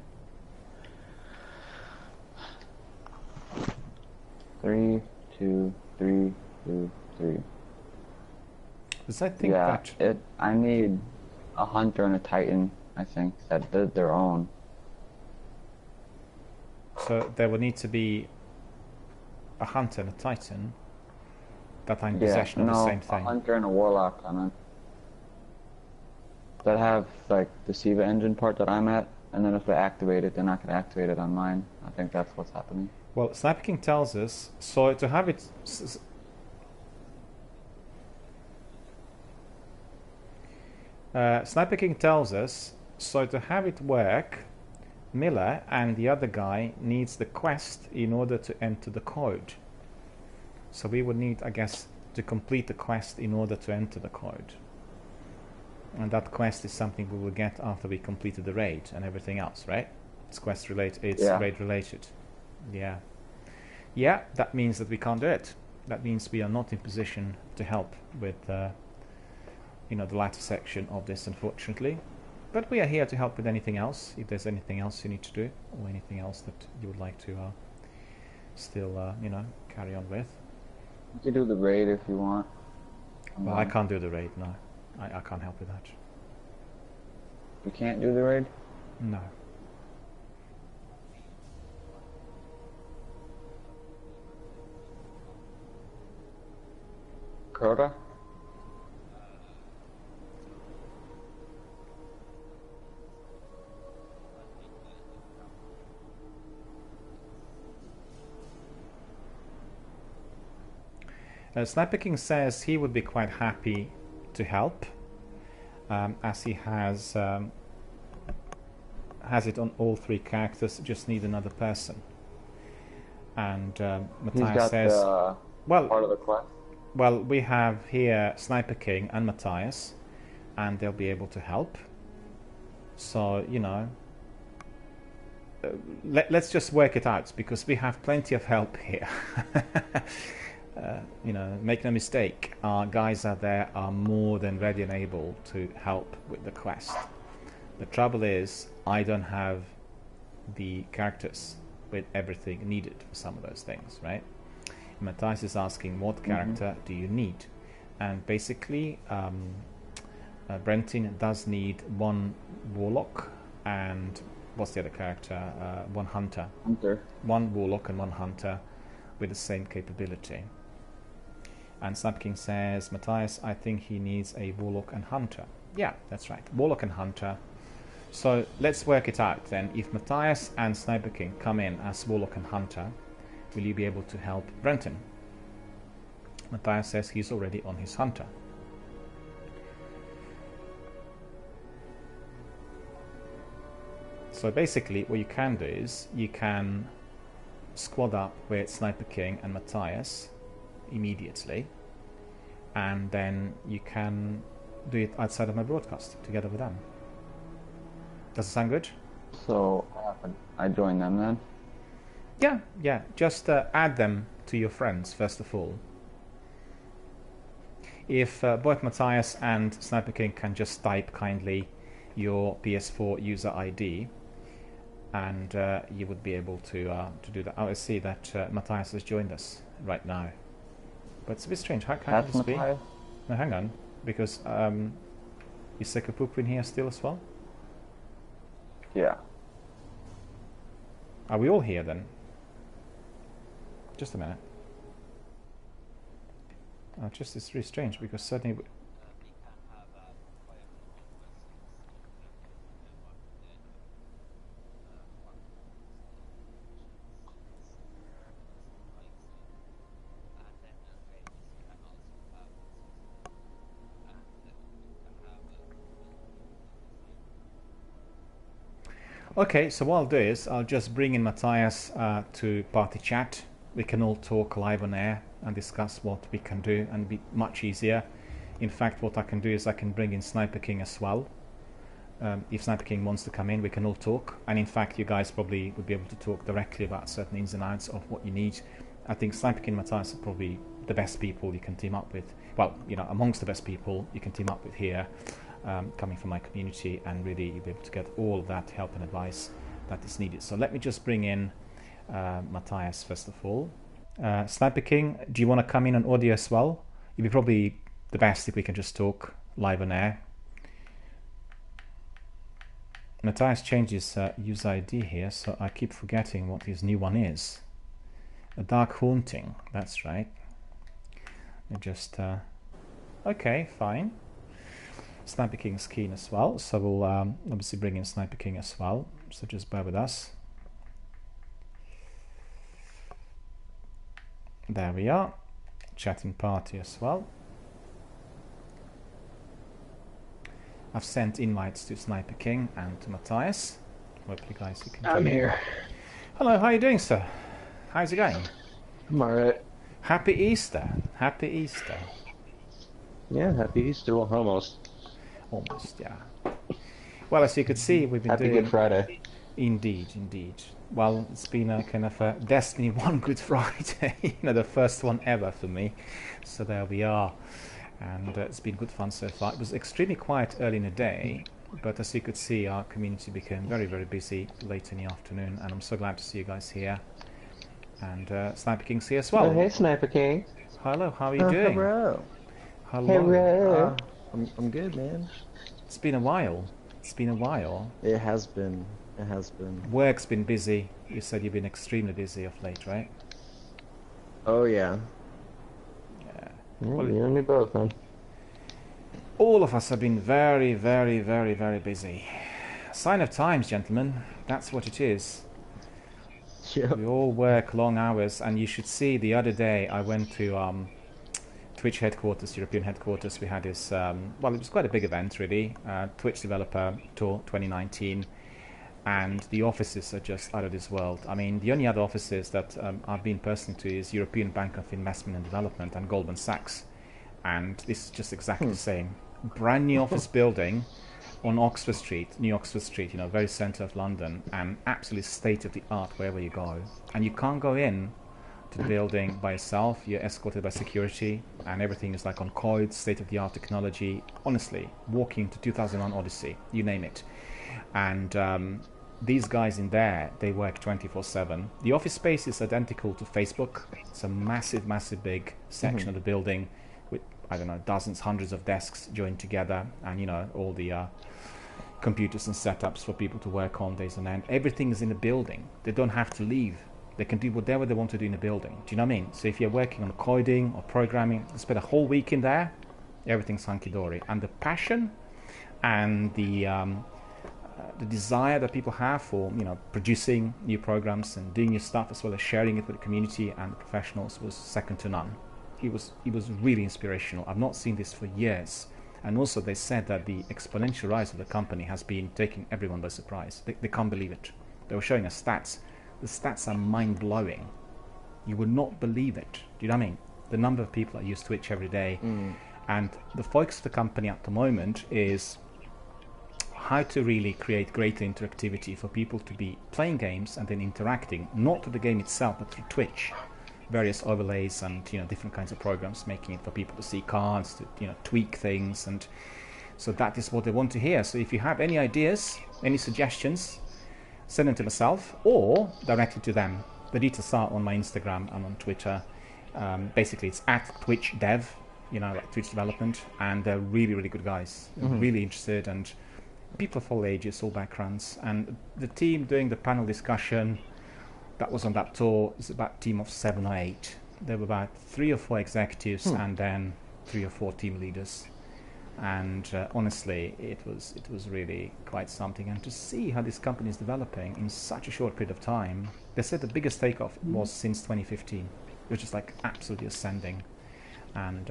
3, 2, 3, 2, 3. Because I think that... I need a hunter and a titan, I think, that did their own. So there would need to be a hunter and a titan that are in possession of the same thing. A hunter and a warlock on it. That have, like, the Siva engine part that I'm at, and then if they activate it, they're not going to activate it on mine. I think that's what's happening. Well, Sniper King tells us, so to have it... Sniper King tells us, so to have it work, Miller and the other guy needs the quest in order to enter the code. So we would need, I guess, to complete the quest in order to enter the code. And that quest is something we will get after we completed the raid and everything else, right? It's quest related, it's raid related. Yeah. Yeah, that means that we can't do it. That means we are not in position to help with, you know, the latter section of this, unfortunately. But we are here to help with anything else, if there's anything else you need to do, or anything else that you would like to still, you know, carry on with. You can do the raid if you want. Well, I can't do the raid, no. I can't help with that. You can't do the raid? No. Crota? Sniper King says he would be quite happy to help, as he has it on all 3 characters, just need another person. And Matthias says, well, part of the quest. Well, we have here Sniper King and Matthias, and they'll be able to help. So, you know, let's just work it out, because we have plenty of help here. You know, make no mistake, our guys out there are more than ready and able to help with the quest. The trouble is, I don't have the characters with everything needed for some of those things, right? Matthias is asking, what character do you need? And basically, Brenton does need 1 warlock and what's the other character? 1 hunter. 1 warlock and 1 hunter with the same capability. And Sniper King says, Matthias, I think he needs a warlock and hunter. Yeah, that's right. Warlock and hunter. So let's work it out then. If Matthias and Sniper King come in as warlock and hunter, will you be able to help Brenton? Matthias says he's already on his hunter. So basically what you can do is you can squad up with Sniper King and Matthias immediately, and then you can do it outside of my broadcast together with them. Does it sound good? So I join them then? Yeah, just add them to your friends first of all. If both Matthias and Sniper King can just type kindly your PS4 user ID, and you would be able to do that. Oh, I see that Matthias has joined us right now. But it's a bit strange. How can this be? No, hang on, because is Sekapuku in here still as well? Yeah. Are we all here then? Just a minute. Just it's really strange because suddenly. Okay, so what I'll do is I'll just bring in Matthias to party chat. We can all talk live on air and discuss what we can do and be much easier. In fact, what I can do is I can bring in Sniper King as well. If Sniper King wants to come in, we can all talk. And in fact, you guys probably would be able to talk directly about certain ins and outs of what you need. I think Sniper King and Matthias are probably the best people you can team up with. Well, you know, amongst the best people you can team up with here. Coming from my community, and really you'll be able to get all of that help and advice that is needed. So let me just bring in Matthias first of all. Sniper King, do you want to come in on audio as well? It'd be probably the best if we can just talk live on air. Matthias changed his user ID here, so I keep forgetting what his new one is. A Dark Haunting, that's right. Let me just okay, fine. Sniper King's keen as well, so we'll obviously bring in Sniper King as well, so just bear with us. There we are, chatting party as well. I've sent invites to Sniper King and to Matthias. Hopefully guys you can I'm here. Hello, how are you doing, sir? How's it going? I'm alright. Happy Easter. Happy Easter. Yeah, happy Easter. Well, almost. Almost, yeah. Well, as you could see, we've been doing... Happy Good Friday. Indeed, indeed. Well, it's been a kind of a Destiny 1 Good Friday, you know, the first one ever for me. So there we are. And it's been good fun so far. It was extremely quiet early in the day, but as you could see, our community became very, very busy late in the afternoon, and I'm so glad to see you guys here. And Sniper King's here as well. Oh, hey, Sniper King. Hello, how are you doing? Hello. Hello. Hello. I'm good, man. It's been a while. It's been a while. It has been. It has been. Work's been busy. You said you've been extremely busy of late, right? Oh, yeah. Yeah. Well, you and me both, man. All of us have been very, very, very, very busy. Sign of times, gentlemen. That's what it is. Yeah. We all work long hours, and you should see the other day I went to Twitch headquarters, European headquarters. We had this, well, it was quite a big event, really. Twitch Developer Tour 2019. And the offices are just out of this world. I mean, the only other offices that I've been personally to is European Bank of Investment and Development and Goldman Sachs. And this is just exactly the same. Brand new office building on Oxford Street, New Oxford Street, you know, very centre of London, and absolutely state-of-the-art wherever you go. And you can't go in to the building by yourself. You're escorted by security, and everything is like on codes, state-of-the-art technology. Honestly, walking to 2001 Odyssey, you name it. And these guys in there, they work 24/7. The office space is identical to Facebook. It's a massive, massive big section of the building with, I don't know, dozens, hundreds of desks joined together, and, you know, all the computers and setups for people to work on days on end. Everything is in the building. They don't have to leave. They can do whatever they want to do in the building. Do you know what I mean? So if you're working on coding or programming, you spend a whole week in there, everything's hunky-dory. And the passion and the desire that people have for, you know, producing new programs and doing new stuff, as well as sharing it with the community and the professionals, was second to none. It was really inspirational. I've not seen this for years. And also they said that the exponential rise of the company has been taking everyone by surprise. They can't believe it. They were showing us stats. The stats are mind-blowing. You would not believe it. Do you know what I mean? The number of people that use Twitch every day. And the focus of the company at the moment is how to really create greater interactivity for people to be playing games and then interacting, not to the game itself, but through Twitch. Various overlays and, you know, different kinds of programs, making it for people to see cards, to, you know, tweak things. And so that is what they want to hear. So if you have any ideas, any suggestions, send them to myself or directly to them. The details are on my Instagram and on Twitter. Basically, it's @TwitchDev, you know, like Twitch development, and they're really, really good guys. Really interested, and people of all ages, all backgrounds. And the team doing the panel discussion that was on that tour. It's about a team of 7 or 8. There were about 3 or 4 executives and then 3 or 4 team leaders. And honestly, it was really quite something. And to see how this company is developing in such a short period of time, they said the biggest takeoff was since 2015. It was just like absolutely ascending. And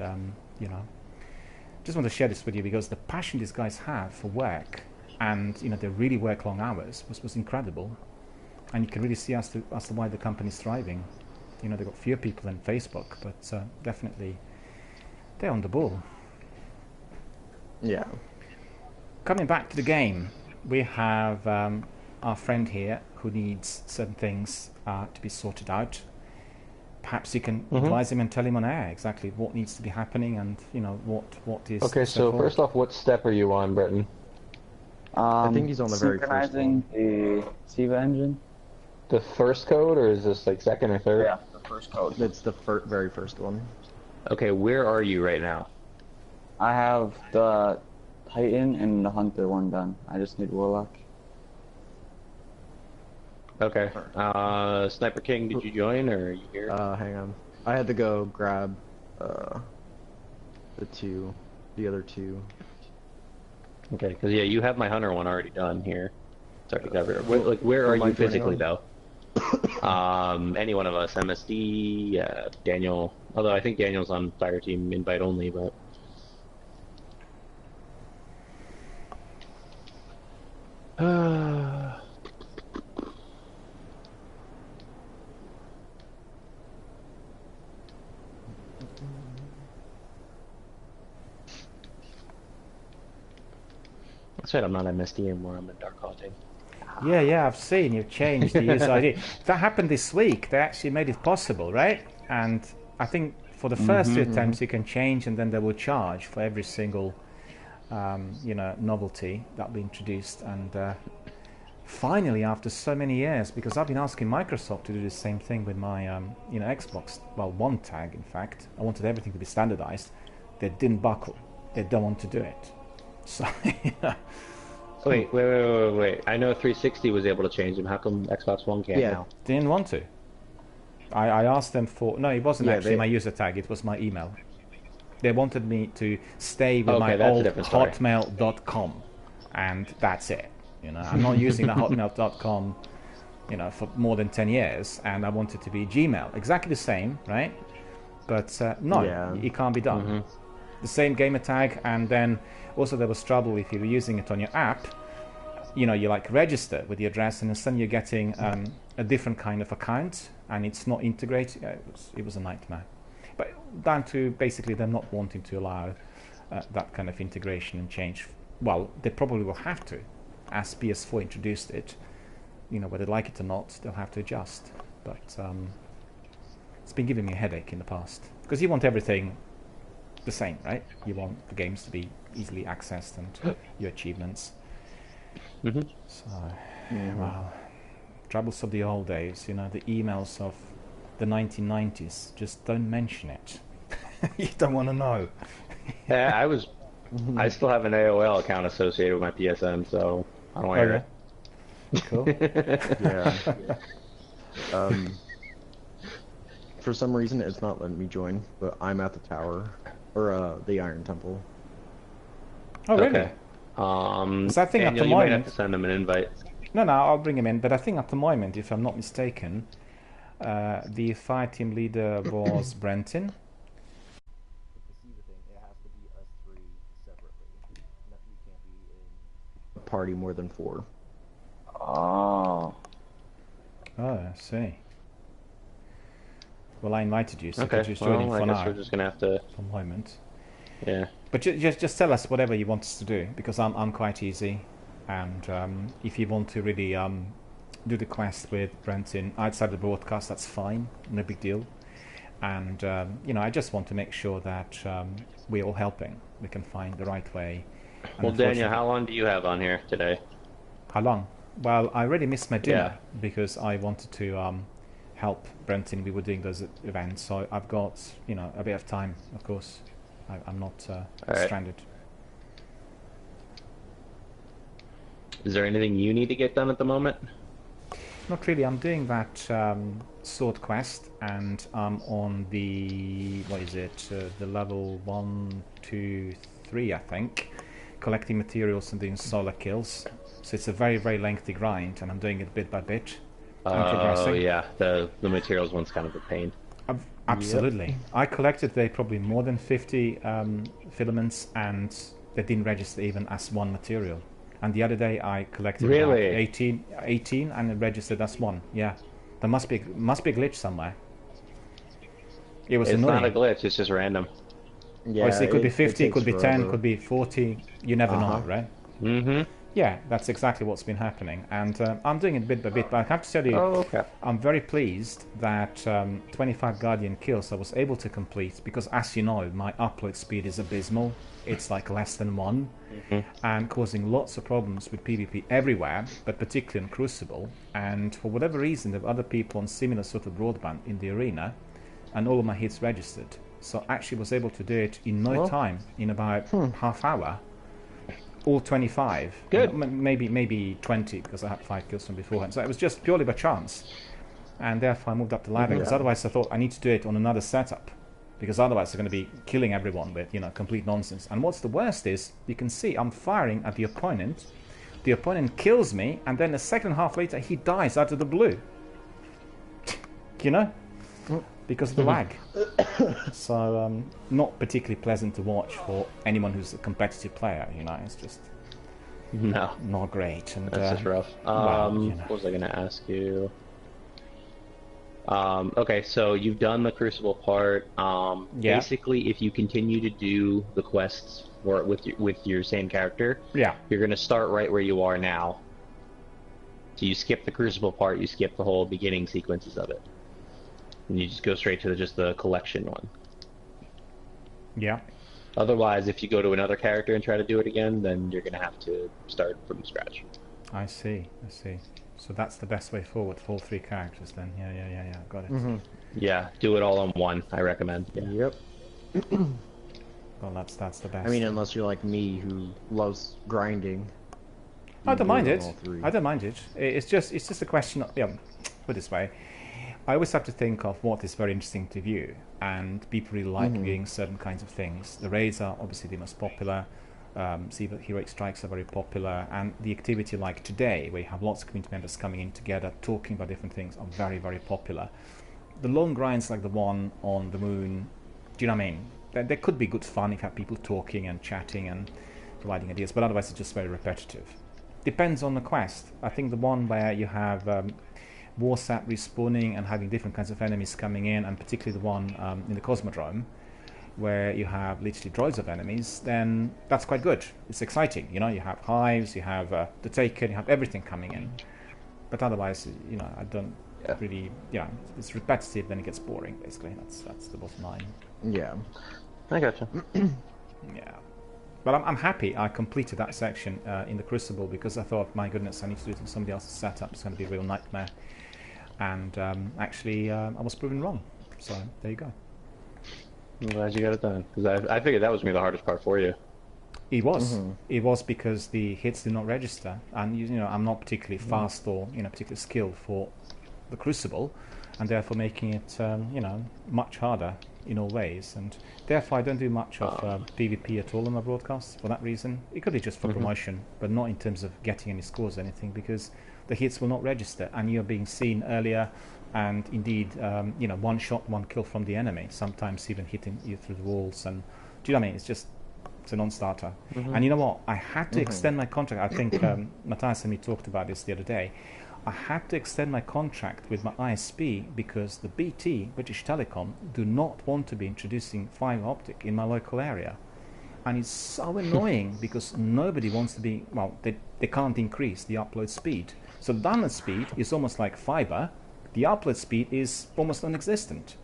you know, just want to share this with you because the passion these guys have for work, and you know, they really work long hours, was incredible. And you can really see as to why the company is thriving. You know, they've got fewer people than Facebook, but definitely they're on the ball. Yeah. Coming back to the game, we have our friend here who needs certain things to be sorted out. Perhaps you can advise him and tell him on air exactly what needs to be happening and, you know, what is... Okay, so first off, what step are you on, Britton? I think he's on the very first one. Synchronizing the SIVA engine. The first code, or is this like second or third? Yeah, the first code. It's the very first one. Okay, where are you right now? I have the Titan and the Hunter one done. I just need Warlock. Okay. Sniper King, did you join, or are you here? Hang on. I had to go grab the other two. Okay, because yeah, you have my Hunter one already done here. It's already covered. Where are you physically though? Any one of us, MSD, Daniel. Although I think Daniel's on Fire Team invite only, but. That's right, I'm not MSD anymore, I'm a Dark Haunting. Yeah, I've seen you've changed the user ID. That happened this week. They actually made it possible, right? And I think for the first 2 attempts you can change, and then they will charge for every single you know, novelty that will be introduced. And finally, after so many years, because I've been asking Microsoft to do the same thing with my you know, Xbox, well, One tag in fact. I wanted everything to be standardized. They didn't buckle. They don't want to do it. So yeah. Wait. I know 360 was able to change them. How come Xbox One can't now? Didn't want to. I asked them for... No, it wasn't actually my user tag. It was my email. They wanted me to stay with my old hotmail.com. And that's it. You know, I'm not using the hotmail.com, you know, for more than 10 years. And I want it to be Gmail. Exactly the same, right? But no, it can't be done. The same gamer tag, and then also there was trouble if you were using it on your app. You know, you like register with the address, and instead you're getting a different kind of account, and it's not integrated. It was a nightmare. But down to basically them not wanting to allow that kind of integration and change. Well, they probably will have to, as PS4 introduced it. You know, whether they like it or not, they'll have to adjust. But it's been giving me a headache in the past because you want everything the same, right? You want the games to be easily accessed and your achievements. So, wow. Troubles of the old days, you know, the emails of the 1990s. Just don't mention it. You don't want to know. Yeah, I still have an AOL account associated with my PSN, so I don't want to hear it. Cool. Yeah. For some reason, it's not letting me join, but I'm at the tower. Or the Iron Temple. Oh, really? Okay. So I think Daniel, at the you moment... might have to send him an invite. No, I'll bring him in. But I think at the moment, if I'm not mistaken, the fire team leader was Brenton. A party more than 4. Oh. Oh, I see. Well, I invited you, so okay. just join in for now. I guess we're just gonna have to. For the moment. Yeah. But just tell us whatever you want us to do, because I'm quite easy, and if you want to really do the quest with Brenton outside the broadcast, that's fine, no big deal. And you know, I just want to make sure that we're all helping. We can find the right way. Well, Daniel, how long do you have on here today? How long? Well, I already missed my dinner because I wanted to help Brenton. We were doing those events, so I've got, you know, a bit of time. Of course, I'm not stranded. Is there anything you need to get done at the moment? Not really. I'm doing that sword quest, and I'm on the what is it? The level 1, 2, 3, I think, collecting materials and doing solo kills. So it's a very, very lengthy grind, and I'm doing it bit by bit. Oh yeah, the materials one's kind of a pain. Absolutely. Yep. I collected there probably more than 50 filaments, and they didn't register even as one material. And the other day I collected really? 18 and it registered as one. Yeah, there must be a glitch somewhere. It was annoying. It's not a glitch. It's just random. Yeah, it could be 50, it could be 10, could be 40. You never know, right? Mm-hmm. Yeah, that's exactly what's been happening, and I'm doing it bit by bit. But I have to tell you, I'm very pleased that 25 Guardian kills I was able to complete, because, as you know, my upload speed is abysmal. It's like less than 1, and causing lots of problems with PvP everywhere, but particularly in Crucible. And for whatever reason, there were other people on similar sort of broadband in the arena, and all of my hits registered. So I actually was able to do it in no time, in about half hour. All 25. Good. Maybe 20, because I had 5 kills from beforehand. So it was just purely by chance. And therefore I moved up the ladder, because otherwise I thought I need to do it on another setup. Because otherwise they're going to be killing everyone with, complete nonsense. And what's the worst is, you can see I'm firing at the opponent. The opponent kills me, and then a second and a half later he dies out of the blue. Because of the lag. So, not particularly pleasant to watch for anyone who's a competitive player, it's just not great. And, that's just rough. What was I going to ask you? Okay, so you've done the Crucible part. Basically, if you continue to do the quests with your same character, you're going to start right where you are now. So you skip the Crucible part, you skip the whole beginning sequences of it. And you just go straight to just the collection one. Yeah. Otherwise, if you go to another character and try to do it again, then you're going to have to start from scratch. I see. So that's the best way forward for all 3 characters then. Yeah. Got it. Yeah, do it all on one, I recommend. Yeah. Yep. Well, that's the best. I mean, unless you're like me, who loves grinding. I don't mind it. It's just a question of, put it this way. I always have to think of what is very interesting to view, and people really like viewing certain kinds of things. The raids are obviously the most popular. Heroic strikes are very popular, and the activity like today, where you have lots of community members coming in together, talking about different things, are very, very popular. The long grinds like the one on the moon, do you know what I mean? There could be good fun if you have people talking and chatting and providing ideas, but otherwise it's just very repetitive. Depends on the quest. I think the one where you have Warsat respawning and having different kinds of enemies coming in, and particularly the one in the Cosmodrome, where you have literally droids of enemies, then that's quite good. It's exciting, you have hives, you have the Taken, you have everything coming in. But otherwise, I don't really, it's repetitive, then it gets boring, basically. That's the bottom line. Yeah. I gotcha. Yeah. But I'm happy I completed that section in the Crucible, because I thought, my goodness, I need to do it in somebody else's setup. It's going to be a real nightmare. And actually, I was proven wrong. So, there you go. I'm glad you got it done, because I figured that was going to be the hardest part for you. It was. It was because the hits did not register. And, I'm not particularly fast or, particularly skilled for the Crucible, and therefore making it, much harder in all ways. And therefore I don't do much of PvP at all on my broadcasts for that reason. It could be just for promotion, but not in terms of getting any scores or anything, because the hits will not register, and you're being seen earlier, and indeed, one shot, one kill from the enemy, sometimes even hitting you through the walls. And do you know what I mean? It's a non-starter. And you know what? I had to extend my contract. I think Matthias and me talked about this the other day. I had to extend my contract with my ISP because the BT, British Telecom, do not want to be introducing fibre optic in my local area. And it's so annoying because nobody wants to be, well, they can't increase the upload speed. So the download speed is almost like fibre, the upload speed is almost non-existent.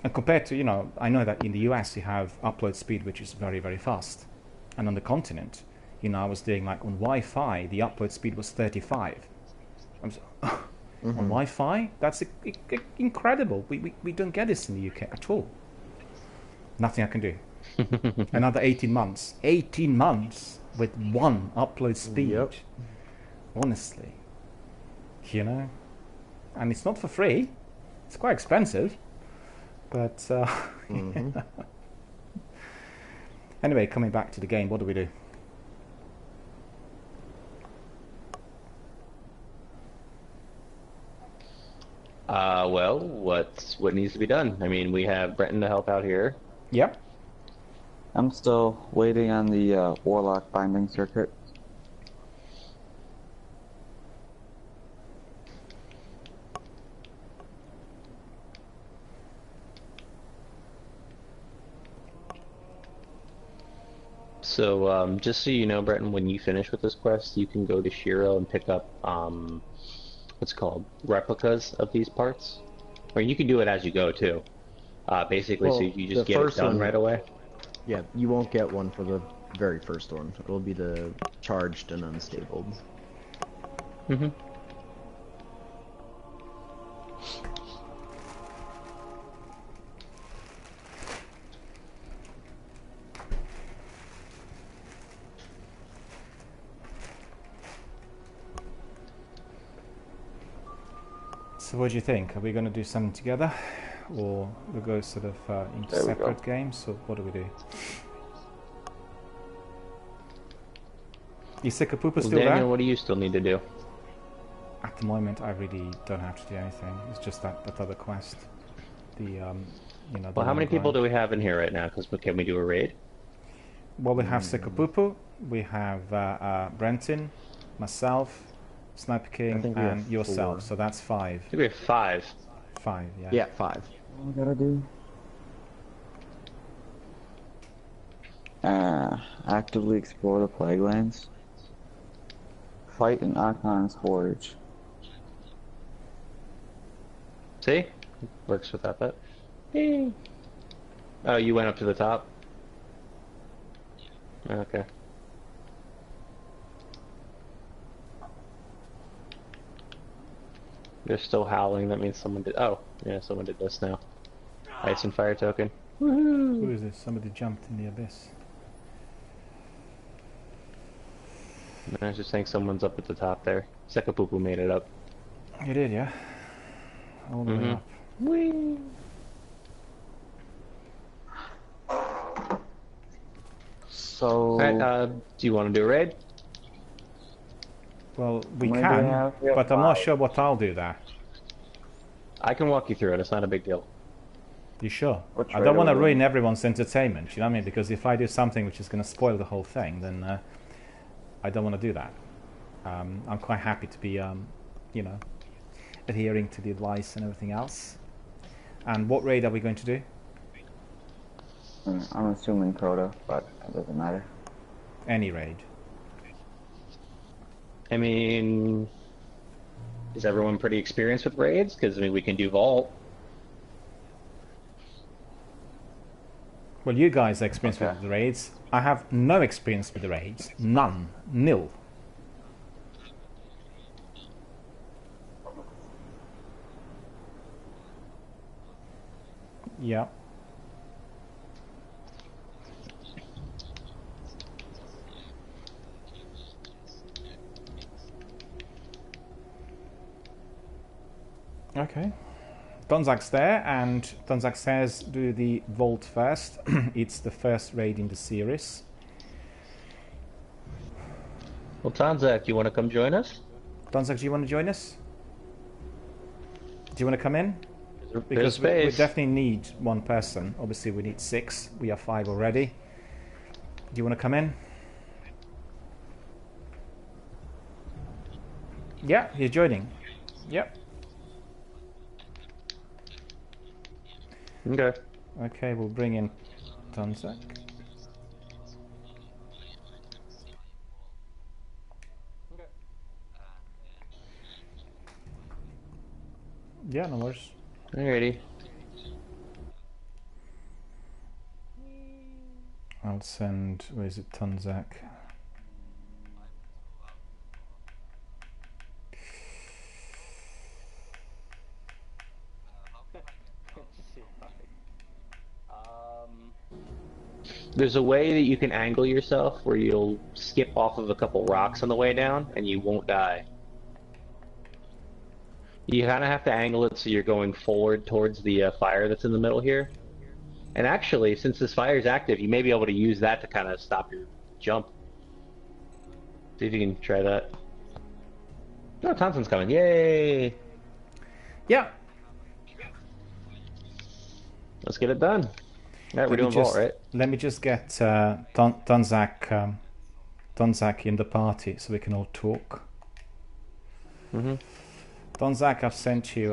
And compared to, I know that in the US you have upload speed which is very, very fast. And on the continent, I was doing like on Wi-Fi, the upload speed was 35. On Wi-Fi? That's incredible. We don't get this in the UK at all. Nothing I can do. Another 18 months. 18 months with one upload speed. Honestly. you know, and it's not for free. It's quite expensive, but Mm-hmm. Anyway, coming back to the game, what do we do? Well, what needs to be done? I mean, we have Brenton to help out here. Yep. I'm still waiting on the Warlock binding circuit. So, just so you know, Brenton, when you finish with this quest, you can go to Shiro and pick up, what's it called, replicas of these parts. Or you can do it as you go, too. Basically, Well, so you just the get it first done one- right away. Yeah, you won't get one for the very first one. It'll be the charged and unstable. Mm-hmm. So what do you think? Are we going to do something together, or we go sort of into There we go. separate games? So what do we do? Is Sikapupa still Daniel, there? what do you still need to do? At the moment, I really don't have to do anything. It's just that other quest. The you know. the Well, how many long people grind. do we have in here right now? Because can we do a raid? Well, we have Sikapupu, we have Brenton, myself, Sniper King, think we and have yourself. 4. So that's 5. I think we have 5. 5, yeah. Yeah, 5. What we gotta do? Actively explore the Plague Lands. Fight in Archon's Forge. See? Works with that, but... Hey. Oh, you went up to the top? Okay. They're still howling, that means someone did... Oh, yeah, someone did this now. Ice and fire token. Who is this? Somebody jumped in the abyss. I was just saying someone's up at the top there. Sekapupu made it up. You did, yeah? All the way up. Whee! So... Alright, do you want to do a raid? Well, we Maybe we can, have but I'm not 5. sure what I'll do there. I can walk you through it, it's not a big deal. You sure? Which I raid don't are want to we ruin doing? everyone's entertainment, you know what I mean? Because if I do something which is going to spoil the whole thing, then I don't want to do that. I'm quite happy to be, you know, adhering to the advice and everything else. And what raid are we going to do? I'm assuming Crota, but it doesn't matter. Any raid. I mean... Is everyone pretty experienced with raids? Because, I mean, we can do Vault. Well, you guys are experienced Okay. with the raids. I have no experience with the raids. None. Nil. Yeah. Okay. Donzak's there, and Donzak says do the vault first. It's the first raid in the series. Well, Tanzak, do you want to come join us? Donzak, do you want to join us? Do you want to come in? There's Because we space. definitely need one person. Obviously, we need 6. We are 5 already. Do you want to come in? Yeah, he's joining. Yep. Okay. Okay, we'll bring in Donzak. Yeah, no worries. Alrighty. I'll send, where is it, Tunzak? There's a way that you can angle yourself where you'll skip off of a couple rocks on the way down and you won't die. You kind of have to angle it so you're going forward towards the fire that's in the middle here. And actually, since this fire is active, you may be able to use that to kind of stop your jump. See if you can try that. Oh, Thompson's coming. Yay! Yeah. Let's get it done. Alright, we're doing vault, right? Let me just get Donzak in the party so we can all talk. Mm-hmm. Donzak, I've sent you...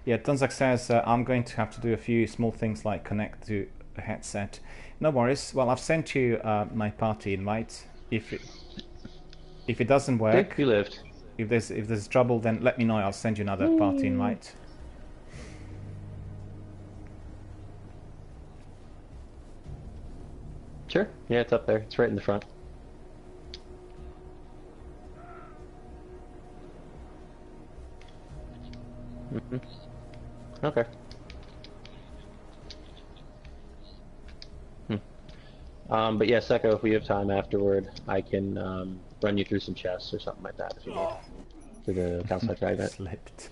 Yeah, Donzak says I'm going to have to do a few small things like connect to a headset. No worries. Well, I've sent you my party invite. If it doesn't work, you lived. If there's trouble, then let me know. I'll send you another party invite. Sure. Yeah, it's up there. It's right in the front. Mm-hmm. Okay. But yeah, Seko, if we have time afterward, I can run you through some chests or something like that if you need. To the Council Fragment. Slipped.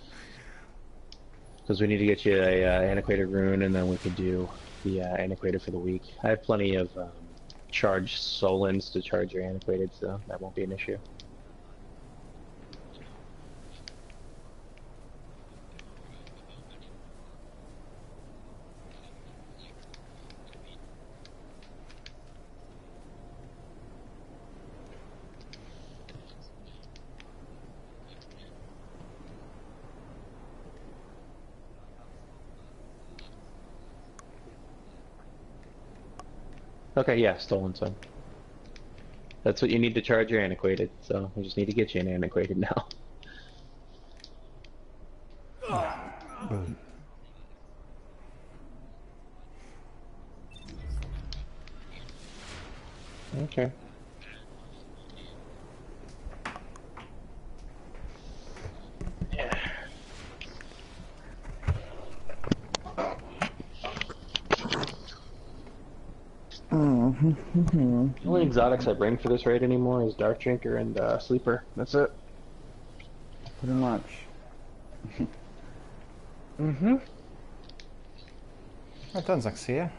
Because we need to get you a antiquated rune, and then we can do the antiquated for the week. I have plenty of charged solins to charge your antiquated, so that won't be an issue. Okay, yeah, stolen son. That's what you need to charge your antiquated, so we just need to get you an antiquated now. Okay. The only exotics I bring for this raid anymore is Dark Drinker and Sleeper. That's it. Pretty much. Oh, Donzak's here.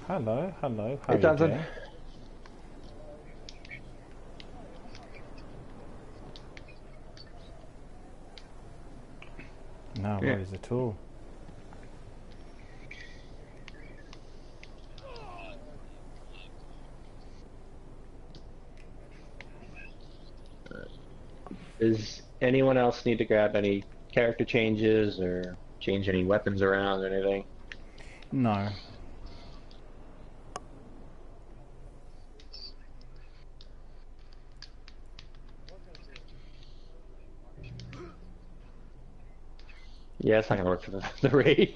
Hello, hello. How Hey, are you Johnson. doing? No worries at all. Does anyone else need to grab any character changes or change any weapons around or anything? No. Yeah, it's not gonna work for the raid.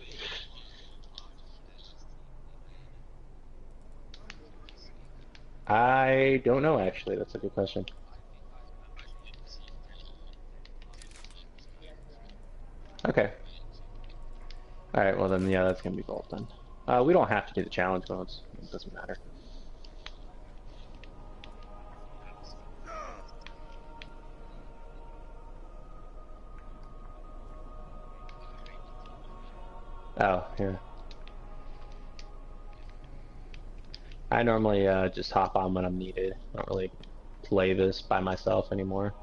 I don't know, actually. That's a good question. Okay. Alright, well then, yeah, that's gonna be both then. We don't have to do the challenge modes. It doesn't matter. Oh, here. I normally just hop on when I'm needed. I don't really play this by myself anymore.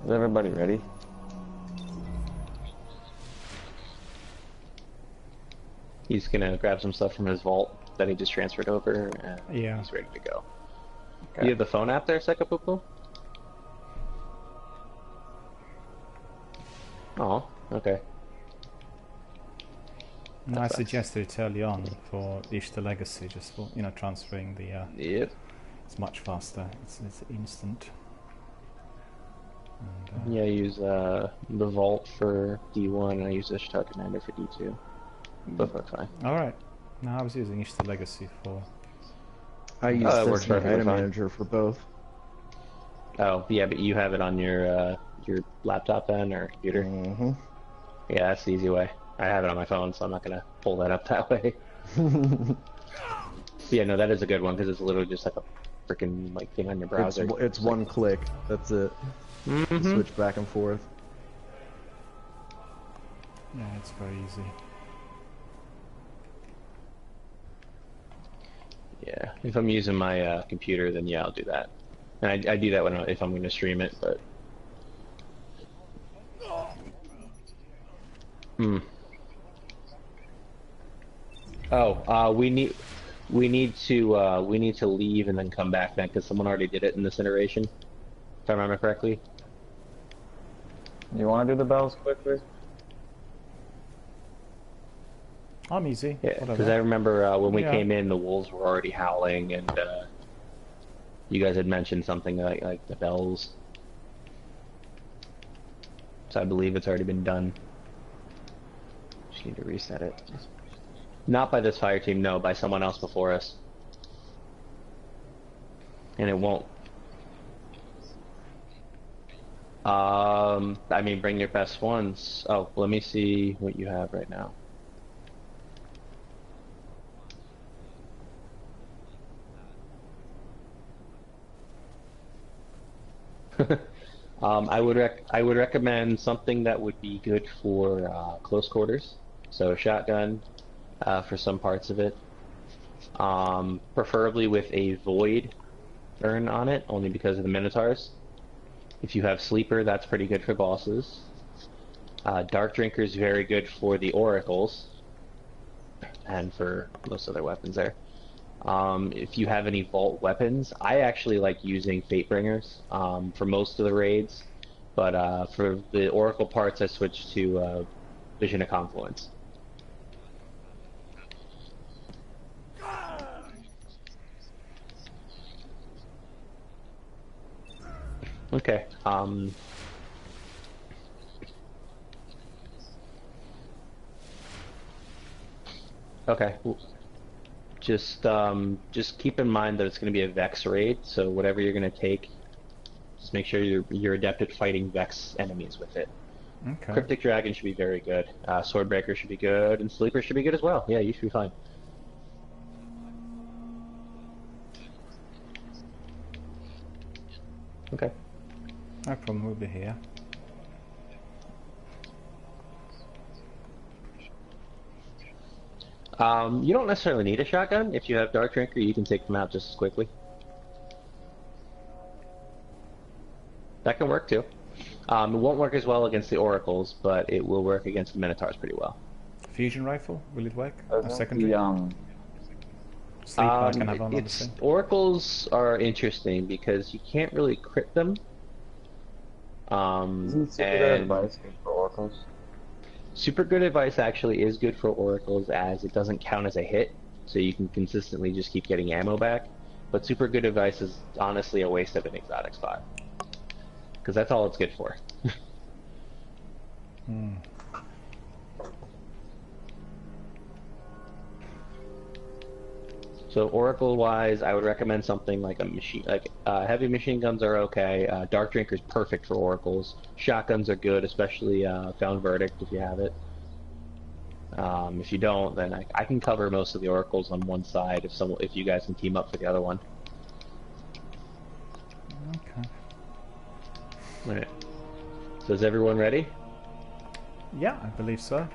Is everybody ready? He's gonna grab some stuff from his vault that he just transferred over, and Yeah. he's ready to go. Okay. You have the phone app there, Sekapupu? Oh, okay. No, I suggested it early on for Ishtar Legacy, just for, you know, transferring the... Yep. It's much faster. It's instant. And, Yeah, I use the vault for D1, and I use Ishtar Commander for D2. Both work fine. Alright. No, I was using Ishtar Legacy for... I use that works this perfectly item fine. manager for both. Oh, yeah, but you have it on your laptop then, or computer? Mm-hmm. Yeah, that's the easy way. I have it on my phone, so I'm not gonna pull that up that way. Yeah, no, that is a good one because it's literally just like a freaking like thing on your browser. It's one click. That's it. Switch back and forth. Yeah, it's very easy. Yeah, if I'm using my computer, then yeah, I'll do that. And I do that if I'm going to stream it, but. Oh, we need to leave and then come back then because someone already did it in this iteration, if I remember correctly. You want to do the bells quickly? I'm easy. Yeah, because I remember when we came in, the wolves were already howling, and you guys had mentioned something like the bells. So I believe it's already been done. Just need to reset it. Not by this fire team, no, by someone else before us. And it won't. I mean, bring your best ones. Oh, let me see what you have right now. I would recommend something that would be good for close quarters. So shotgun for some parts of it. Preferably with a void burn on it, only because of the minotaurs. If you have sleeper, that's pretty good for bosses. Dark drinker is very good for the oracles and for most other weapons there. If you have any vault weapons, I actually like using Fatebringers for most of the raids, but for the Oracle parts I switched to Vision of Confluence. Okay. Okay. Just keep in mind that it's going to be a Vex raid, so whatever you're going to take, just make sure you're adept at fighting Vex enemies with it. Okay. Cryptic Dragon should be very good. Swordbreaker should be good, and Sleeper should be good as well. Yeah, you should be fine. Okay. No problem, we'll be here. You don't necessarily need a shotgun. If you have Dark Drinker, you can take them out just as quickly. That can work too. It won't work as well against the Oracles, but it will work against the Minotaurs pretty well. Fusion rifle, will it work? A secondary? Sleep, I can have on obviously. Oracles are interesting because you can't really crit them. Isn't super good advice good for oracles? Super good advice actually is good for oracles as it doesn't count as a hit, so you can consistently just keep getting ammo back. But super good advice is honestly a waste of an exotic spot, because that's all it's good for. So Oracle-wise, I would recommend something like a machine, heavy machine guns are okay. Dark Drinker is perfect for Oracles. Shotguns are good, especially Found Verdict if you have it. If you don't, then I can cover most of the Oracles on one side if you guys can team up for the other one. Okay. Right. So is everyone ready? Yeah, I believe so.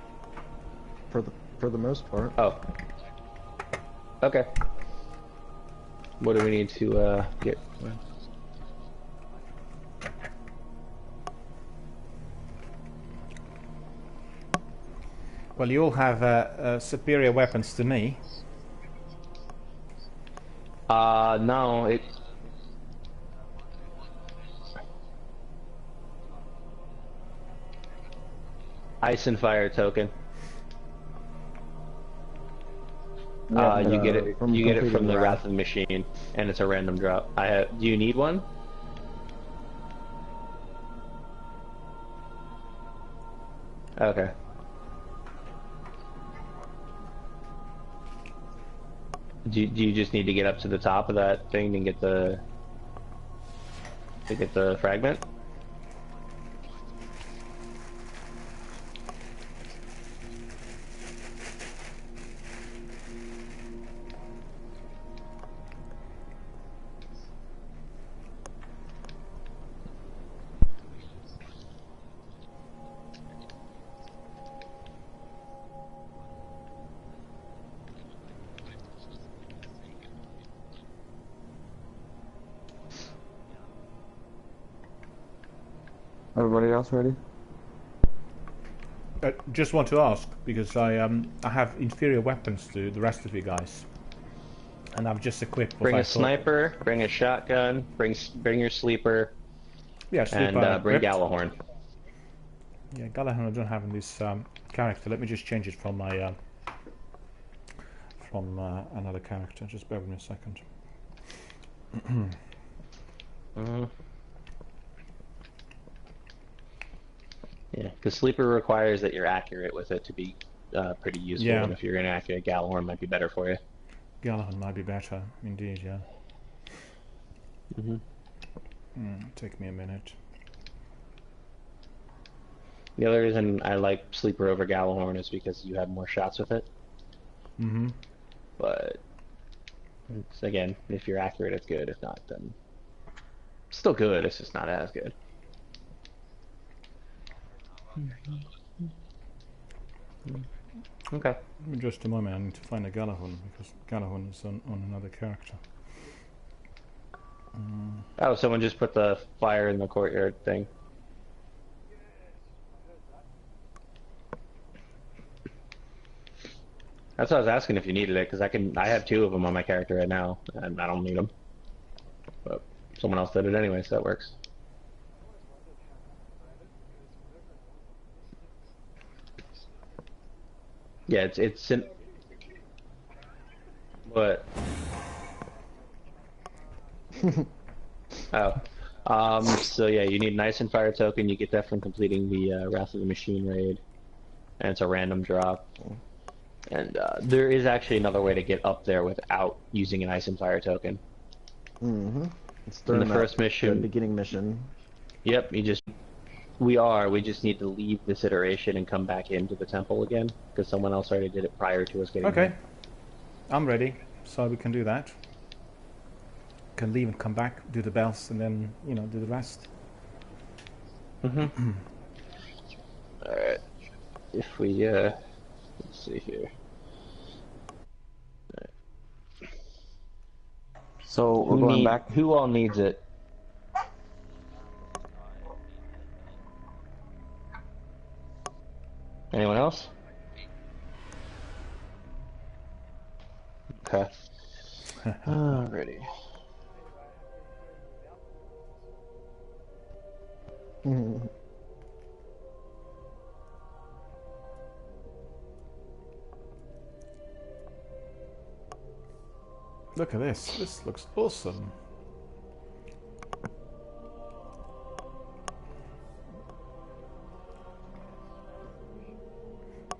For the most part. Oh. Okay. What do we need to get? Well, you all have superior weapons to me. No, it... Ice and Fire token. Yeah, you get it from the Wrath Wrath. of the Machine, and it's a random drop. Do you need one? Okay. Do you just need to get up to the top of that thing and get the fragment? Everybody else ready? Just want to ask because I have inferior weapons to the rest of you guys, and I've just equipped. Bring a sniper, bring a shotgun, bring your sleeper. Yeah, sleeper. And bring Galahorn. Yeah, Galahorn I don't have in this character. Let me just change it from my another character. Just bear with me a second. Yeah, because sleeper requires that you're accurate with it to be pretty useful. Yeah. And if you're inaccurate, Galahorn might be better for you. Galahorn might be better, indeed. Yeah. Take me a minute. The other reason I like sleeper over Galahorn is because you have more shots with it. But it's, again, if you're accurate, it's good. If not, then it's still good. It's just not as good. Okay. Just a moment. I need to find a Galahorn because Galahorn is on another character. Oh, someone just put the fire in the courtyard thing. That's what I was asking if you needed it, because I have 2 of them on my character right now, and I don't need them. But someone else did it anyway, so that works. Yeah, it's in... What? So yeah, you need an Ice and Fire token. You get that from completing the Wrath of the Machine raid, and it's a random drop. And there is actually another way to get up there without using an Ice and Fire token. It's in the first mission, beginning mission. Yep, we just need to leave this iteration and come back into the temple again, because someone else already did it prior to us getting there. I'm ready, so we can do that. Can leave and come back, do the bells, and then, you know, do the rest. Alright. If we, let's see here. Right. So, we're going back. Who all needs it? Anyone else? Okay. Alrighty. Look at this. This looks awesome.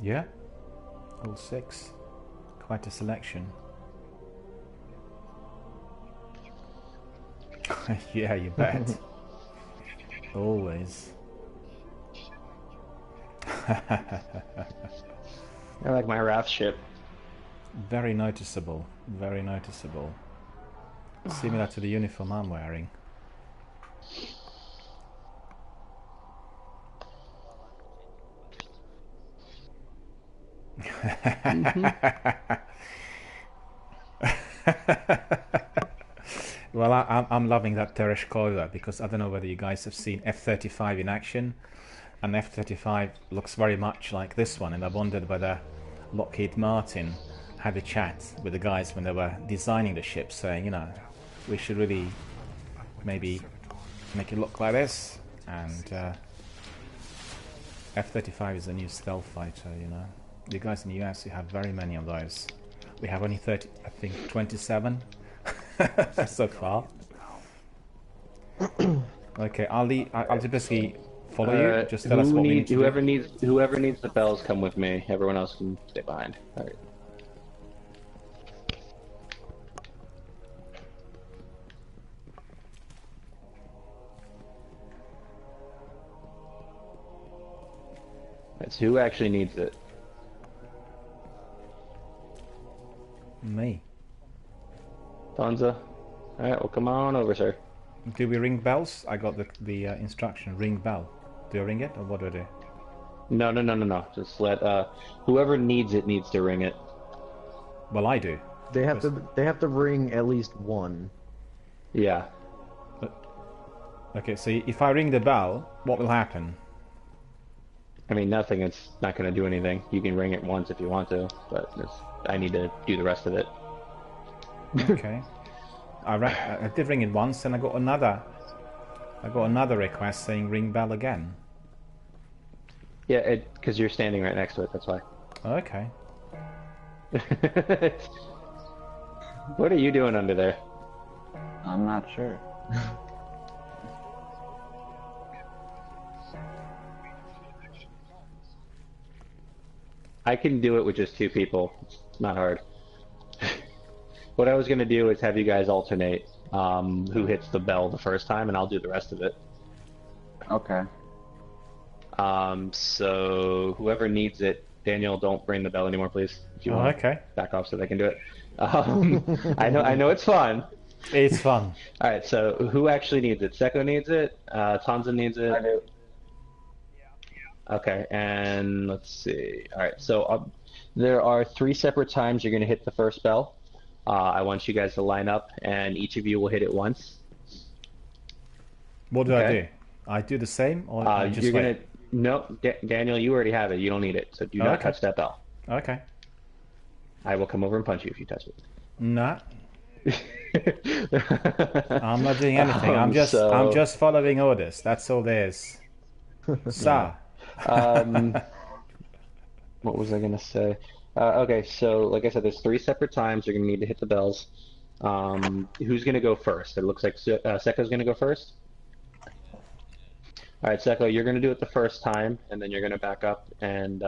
Yeah? All 6. Quite a selection. Yeah, you bet. Always. I like my Wrath ship. Very noticeable. Very noticeable. Similar to the uniform I'm wearing. Well, I'm loving that Tereshkova because I don't know whether you guys have seen F-35 in action, and F-35 looks very much like this one, and I wondered whether Lockheed Martin had a chat with the guys when they were designing the ship, saying, you know, we should really maybe make it look like this, and F-35 is a new stealth fighter, you know. You guys in the US, you have very many of those. We have only 30, I think 27 so far. Okay, I'll typically follow you. Just tell us what we need to do. Whoever needs the bells, come with me. Everyone else can stay behind. All right. That's who actually needs it. Me. Donza. Alright, well come on over, sir. Do we ring bells? I got the instruction, ring bell. Do I ring it, or what do I do? No. Just let, whoever needs it needs to ring it. Well, I do. They have to ring at least one. Yeah. Okay, so if I ring the bell, what will happen? I mean, nothing. It's not going to do anything. You can ring it once if you want to, but I need to do the rest of it. Okay. I did ring it once, and I got another request saying ring bell again. Yeah, because you're standing right next to it. That's why. Okay. What are you doing under there? I'm not sure. I can do it with just 2 people. It's not hard. What I was going to do is have you guys alternate who hits the bell the first time, and I'll do the rest of it. Okay. So whoever needs it, Daniel, don't ring the bell anymore, please. If you want, okay. Back off so they can do it. I know it's fun. It's fun. All right, so who actually needs it? Seko needs it. Tanza needs it. I do. Okay, and let's see. All right, so there are 3 separate times you're going to hit the first bell. I want you guys to line up, and each of you will hit it once. What do I do? I do the same, or I just you're wait? gonna no, Daniel, you already have it. You don't need it, so do not touch that bell. Okay. I will come over and punch you if you touch it. Nah. I'm not doing anything. I'm just following orders. That's all there is. Sir. What was I gonna say? Okay, so like I said, there's 3 separate times you're gonna need to hit the bells. Who's gonna go first? It looks like Seko's gonna go first. All right, Seko, you're gonna do it the first time, and then you're gonna back up, and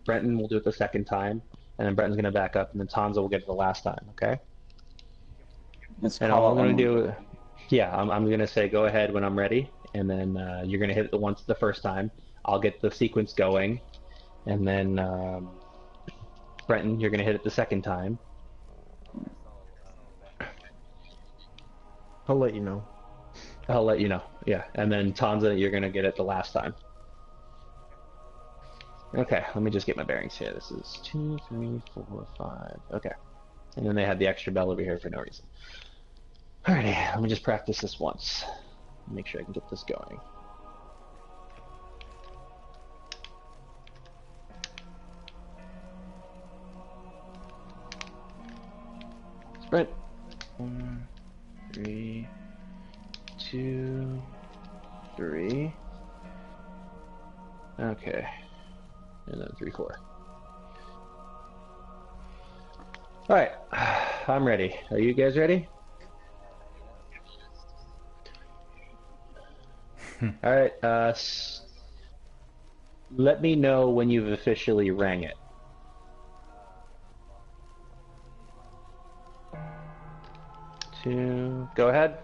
Brenton will do it the second time, and then Brenton's gonna back up, and then Tanza will get it the last time. Okay? And all I'm gonna do, yeah, I'm gonna say go ahead when I'm ready, and then you're gonna hit it once the first time. I'll get the sequence going, and then Brenton, you're gonna hit it the second time. I'll let you know. I'll let you know, yeah. And then Tanza, you're gonna get it the last time. Okay, let me just get my bearings here. This is 2, 3, 4, 5. Okay. And then they had the extra bell over here for no reason. Alrighty, let me just practice this once. Make sure I can get this going. Sprint. 1, 3, 2, 3. Okay. And then 3, 4. Alright. I'm ready. Are you guys ready? Alright, let me know when you've officially rang it. Go ahead.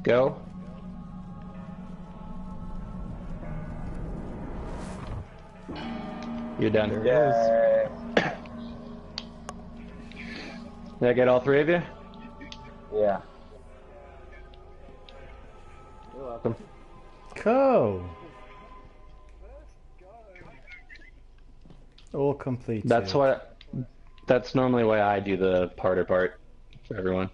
Go. You're done. There it is. Did I get all 3 of you? Yeah. You're welcome. Cool. All completed. That's normally why I do the harder part for everyone.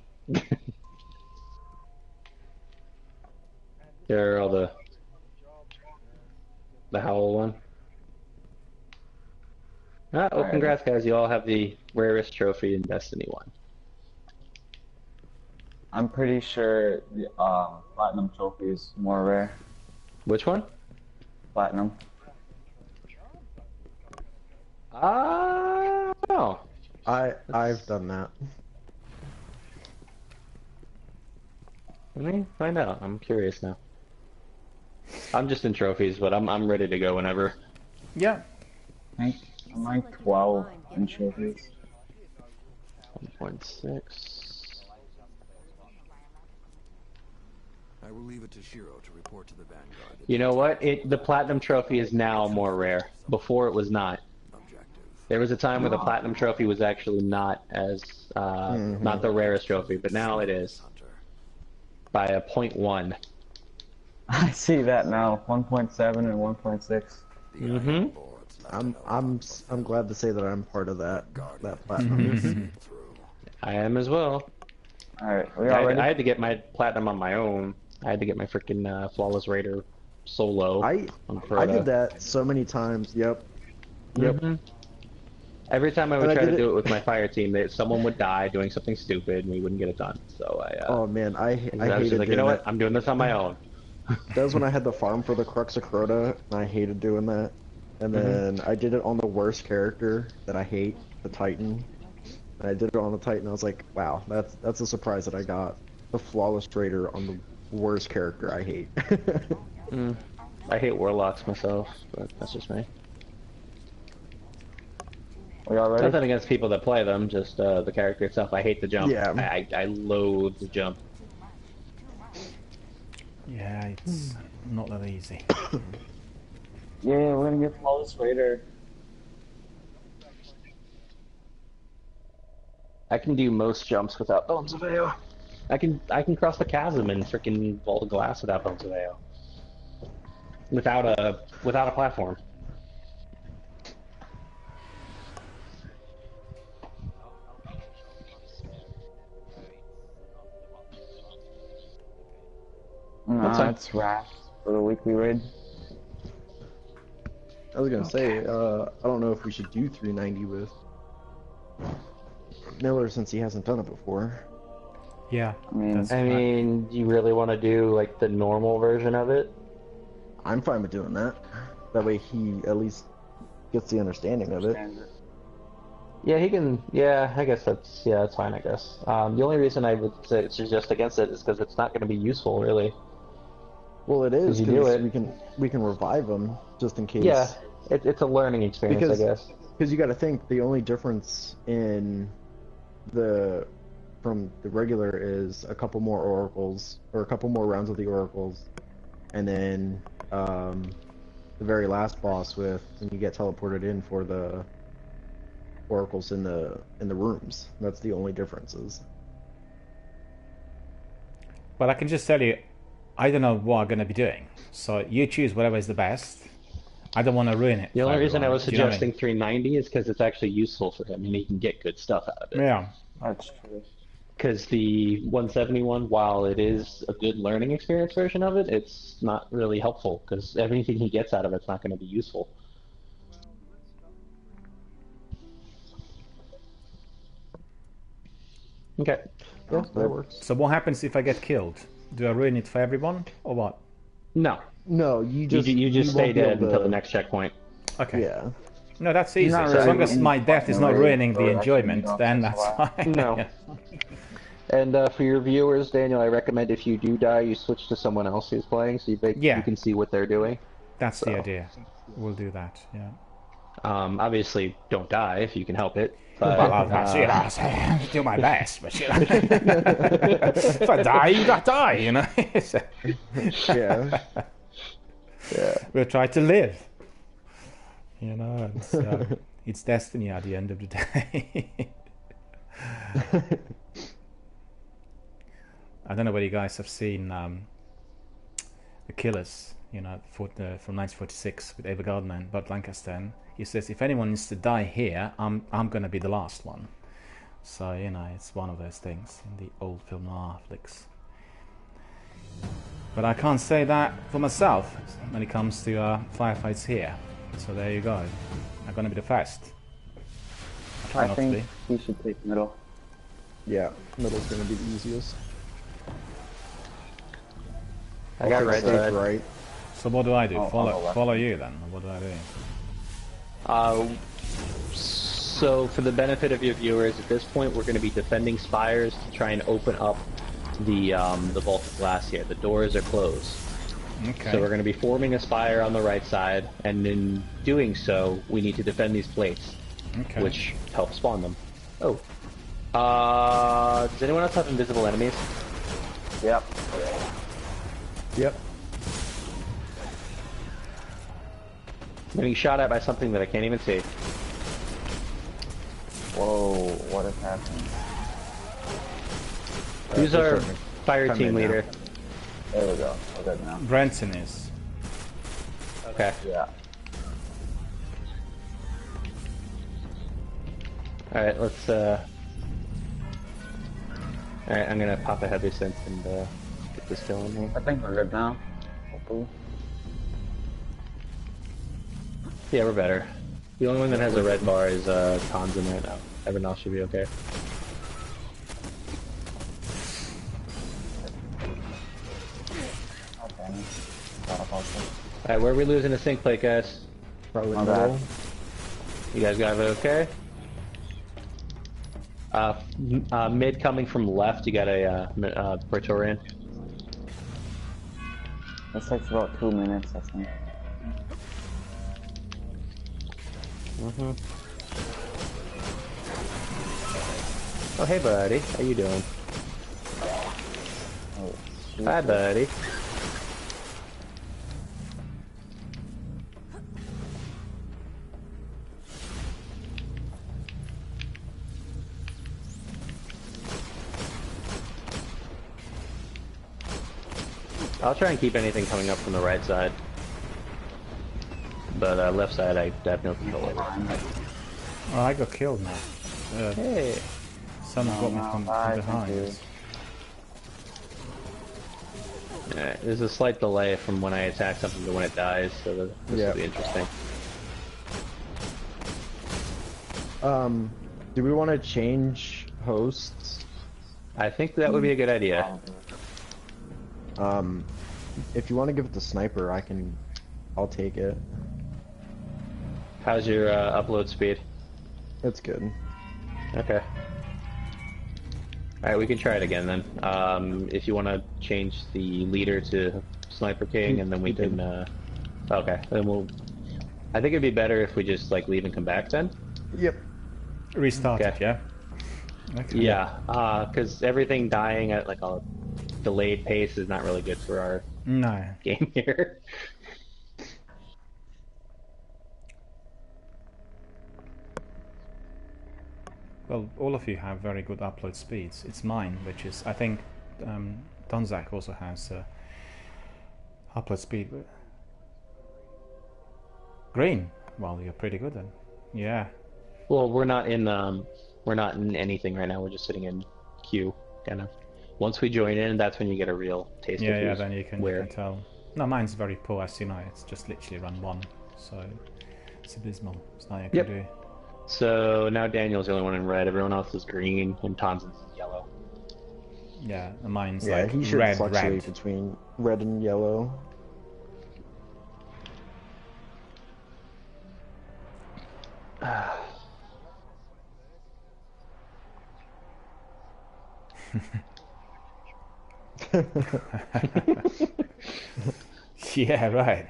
There are all the Howl one. Oh, congrats guys, you all have the rarest trophy in Destiny 1. I'm pretty sure the Platinum trophy is more rare. Which one? Platinum. Oh. I've done that. Let me find out. I'm curious now. I'm just in trophies, but I'm ready to go whenever. Yeah. I'm like 12 in trophies. 1.6. I will leave it to Shiro to report to the Vanguard. You know what? The Platinum Trophy is now more rare. Before it was not. There was a time where the Platinum Trophy was actually not as, not the rarest trophy, but now it is. By a 0.1. I see that now. 1.7 and 1.6. Mm-hmm. I'm glad to say that I'm part of that platinum. I am as well. Alright, we all ready? I had to get my platinum on my own. I had to get my freaking Flawless Raider solo. I did that so many times. Yep. Every time I would try to do it with my fire team, someone would die doing something stupid and we wouldn't get it done. So oh man, I was hated just like, doing you know that. what? I'm doing this on my own. That was when I had the farm for the Crux of Crota, and I hated doing that. And then I did it on the worst character that I hate, the Titan. And I did it on the Titan. I was like, wow, that's a surprise that I got the Flawless Raider on the worst character I hate. I hate Warlocks myself, but that's just me. We all ready? Nothing against people that play them, just the character itself. I hate the jump. Yeah. I loathe the jump. Yeah, it's not that easy. Yeah, we're gonna get Flawless Raider. I can do most jumps without Bones of AO. I can cross the chasm and freaking vault of glass without Bones of AO. Without a platform. That's Wrath for the weekly raid. I was gonna say, I don't know if we should do 390 with Miller since he hasn't done it before. Yeah. I mean, do you really want to do like the normal version of it? I'm fine with doing that. That way he at least gets the understanding of it. Yeah, he can. Yeah, I guess that's fine. I guess. The only reason I would suggest against it is because it's not going to be useful, really. Well, it is because we can revive them just in case. Yeah, it's a learning experience, I guess. Because you got to think the only difference in from the regular is a couple more oracles or a couple more rounds of the oracles, and then the very last boss when you get teleported in for the oracles in the rooms. That's the only differences. Well, I can just tell you, I don't know what I'm going to be doing. So you choose whatever is the best. I don't want to ruin it. The only reason I was Do you know what I suggesting mean? 390 is because it's actually useful for him and he can get good stuff out of it. Yeah. That's true. Because the 171, while it is a good learning experience version of it, it's not really helpful because everything he gets out of it's not going to be useful. Okay. Yeah, that works. So what happens if I get killed? Do I ruin it for everyone, or what? No. No, you just stay won't be dead able until to- the next checkpoint. Okay. Yeah. No, that's easy. not So as really long as in my death is not really, ruining so the actually enjoyment, you don't then have to that's allow- fine. No. And for your viewers, Daniel, I recommend if you do die, you switch to someone else who's playing, so you can see what they're doing. That's the idea. We'll do that. Yeah. Obviously, don't die if you can help it. But, Well, I'll do my best, but you know, if I die, you gotta die, you know. Yeah. Yeah. We'll try to live. You know, it's destiny at the end of the day. I don't know whether you guys have seen The Killers, you know, from 1946 with Ava Gardner and Burt Lancaster. And he says, if anyone needs to die here, I'm going to be the last one. So, you know, it's one of those things in the old film noir flicks. But I can't say that for myself when it comes to firefights here. So there you go. I'm going to be the first. I try I not to think be. he should take middle. Yeah, middle's gonna be the easiest. I got right side. Right. So what do I do? Oh, Follow you then? Or what do I do? So for the benefit of your viewers, at this point we're going to be defending spires to try and open up the vault of glass here. The doors are closed. Okay. So we're going to be forming a spire on the right side, and in doing so, we need to defend these plates, Okay. which help spawn them. Oh. Does anyone else have invisible enemies? Yep. Yep. I'm getting shot at by something that I can't even see. Whoa, what is happening? Who's our fire team leader? There we go. We're good now. Branson is. Okay. Yeah. Alright, let's, Alright, I'm gonna pop a heavy synth and, get this kill in here. I think we're good now. Hopefully. Yeah, we're better. The only one that has a red bar is, Cons in it. Everyone else should be okay. Alright, where are we losing the sync plate, guys? Probably My middle. bad. You guys got it okay? Mid coming from left, you got a Praetorian. That takes about 2 minutes, I think. Oh, hey buddy, how you doing? Oh, Hi buddy. I'll try and keep anything coming up from the right side. But left side I have no control over. Oh, I got killed now. Hey! Someone got me from behind. Yeah, there's a slight delay from when I attack something to when it dies, so this will be interesting. Do we want to change hosts? I think that would be a good idea. If you want to give it to Sniper, I'll take it. How's your upload speed? It's good. Okay. Alright, we can try it again then. If you want to change the leader to Sniper King, and then we can, okay, then we'll... I think it'd be better if we just, like, leave and come back then. Yep. Restart it, yeah? Okay. Yeah, because everything dying at, like, a delayed pace is not really good for our game here. Well, all of you have very good upload speeds. It's mine, which is, I think, Donzak also has upload speed. Green. Well, you're pretty good then. Yeah. Well, we're not in anything right now. We're just sitting in queue, kind of. Once we join in, that's when you get a real taste of yeah, then you can tell. No, mine's very poor, as you know. It's just literally run 1, so it's abysmal. There's nothing you can do. So now Daniel's the only one in red. Everyone else is green, and Tonson's is yellow. Yeah, and mine's like he should red, fluctuate between red and yellow. Yeah, right.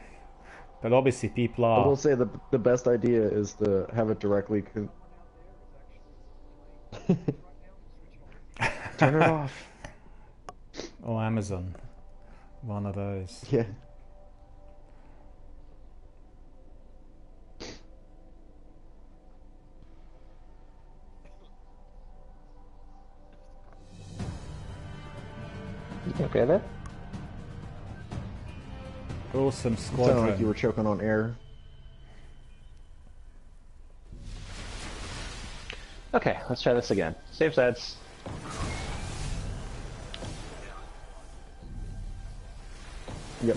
But obviously people are... I will say the best idea is to have it directly... Turn it off. Or Amazon. One of those. Yeah. You okay there? Awesome It squadron. sounded like you were choking on air. Okay, let's try this again. Save sets. Yep.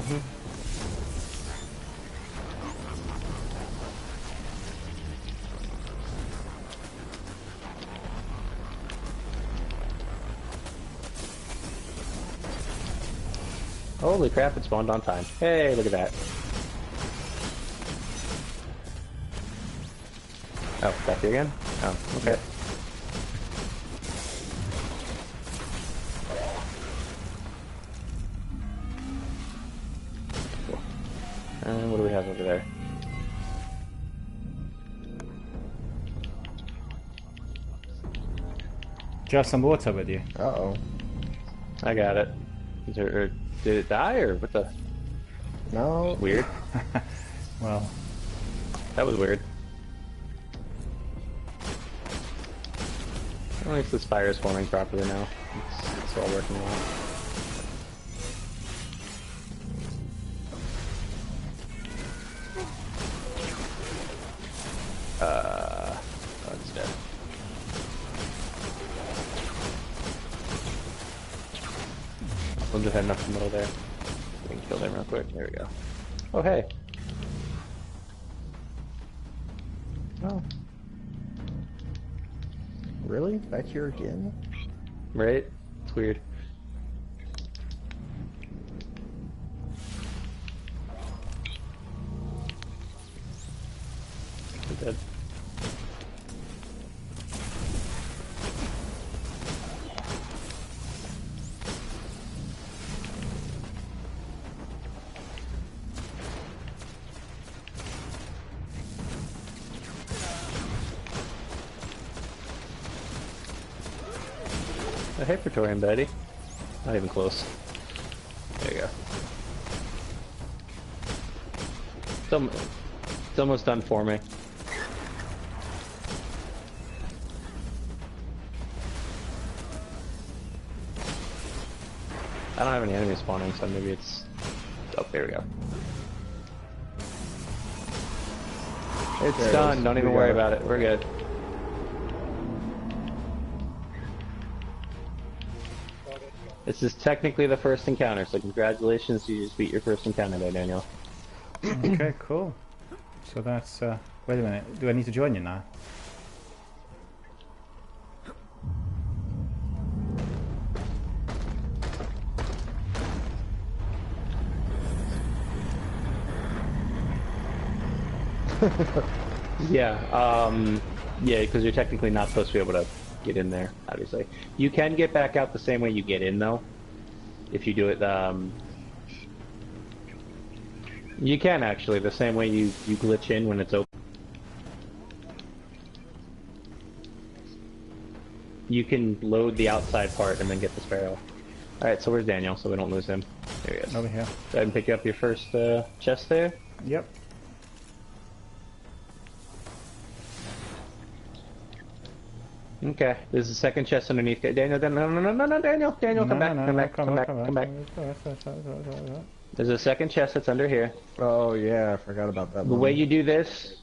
Holy crap, it spawned on time. Hey, look at that. Oh, back here again? Oh, okay. Cool. And what do we have over there? Do you have some water with you? Uh-oh. I got it. Did it die, or what the? No. Weird. Well. That was weird. At least the spire is forming properly now. It's all working well. Oh, it's dead. them just heading up the middle there. We can kill them real quick. There we go. Oh, hey. Oh. Really? Back here again? Right? It's weird. They're dead. Oh, hey, Praetorian Betty. Not even close. There you go. It's almost done for me. I don't have any enemies spawning, so maybe it's... Oh, there we go. It's done, don't even worry about it. We're good. This is technically the first encounter, so congratulations, you just beat your first encounter there, Daniel. Okay, cool. So that's, wait a minute, do I need to join you now? Yeah, because you're technically not supposed to be able to get in there, obviously. You can get back out the same way you get in, though. If you do it, you can actually, the same way you glitch in when it's open. You can load the outside part and then get the sparrow. Alright, so where's Daniel, so we don't lose him? There he is. Over here. Go ahead and pick up your first chest there. Yep. Okay, there's a second chest underneath. Daniel, no, Daniel, come back. There's a second chest that's under here. Oh yeah, I forgot about that. The way you do this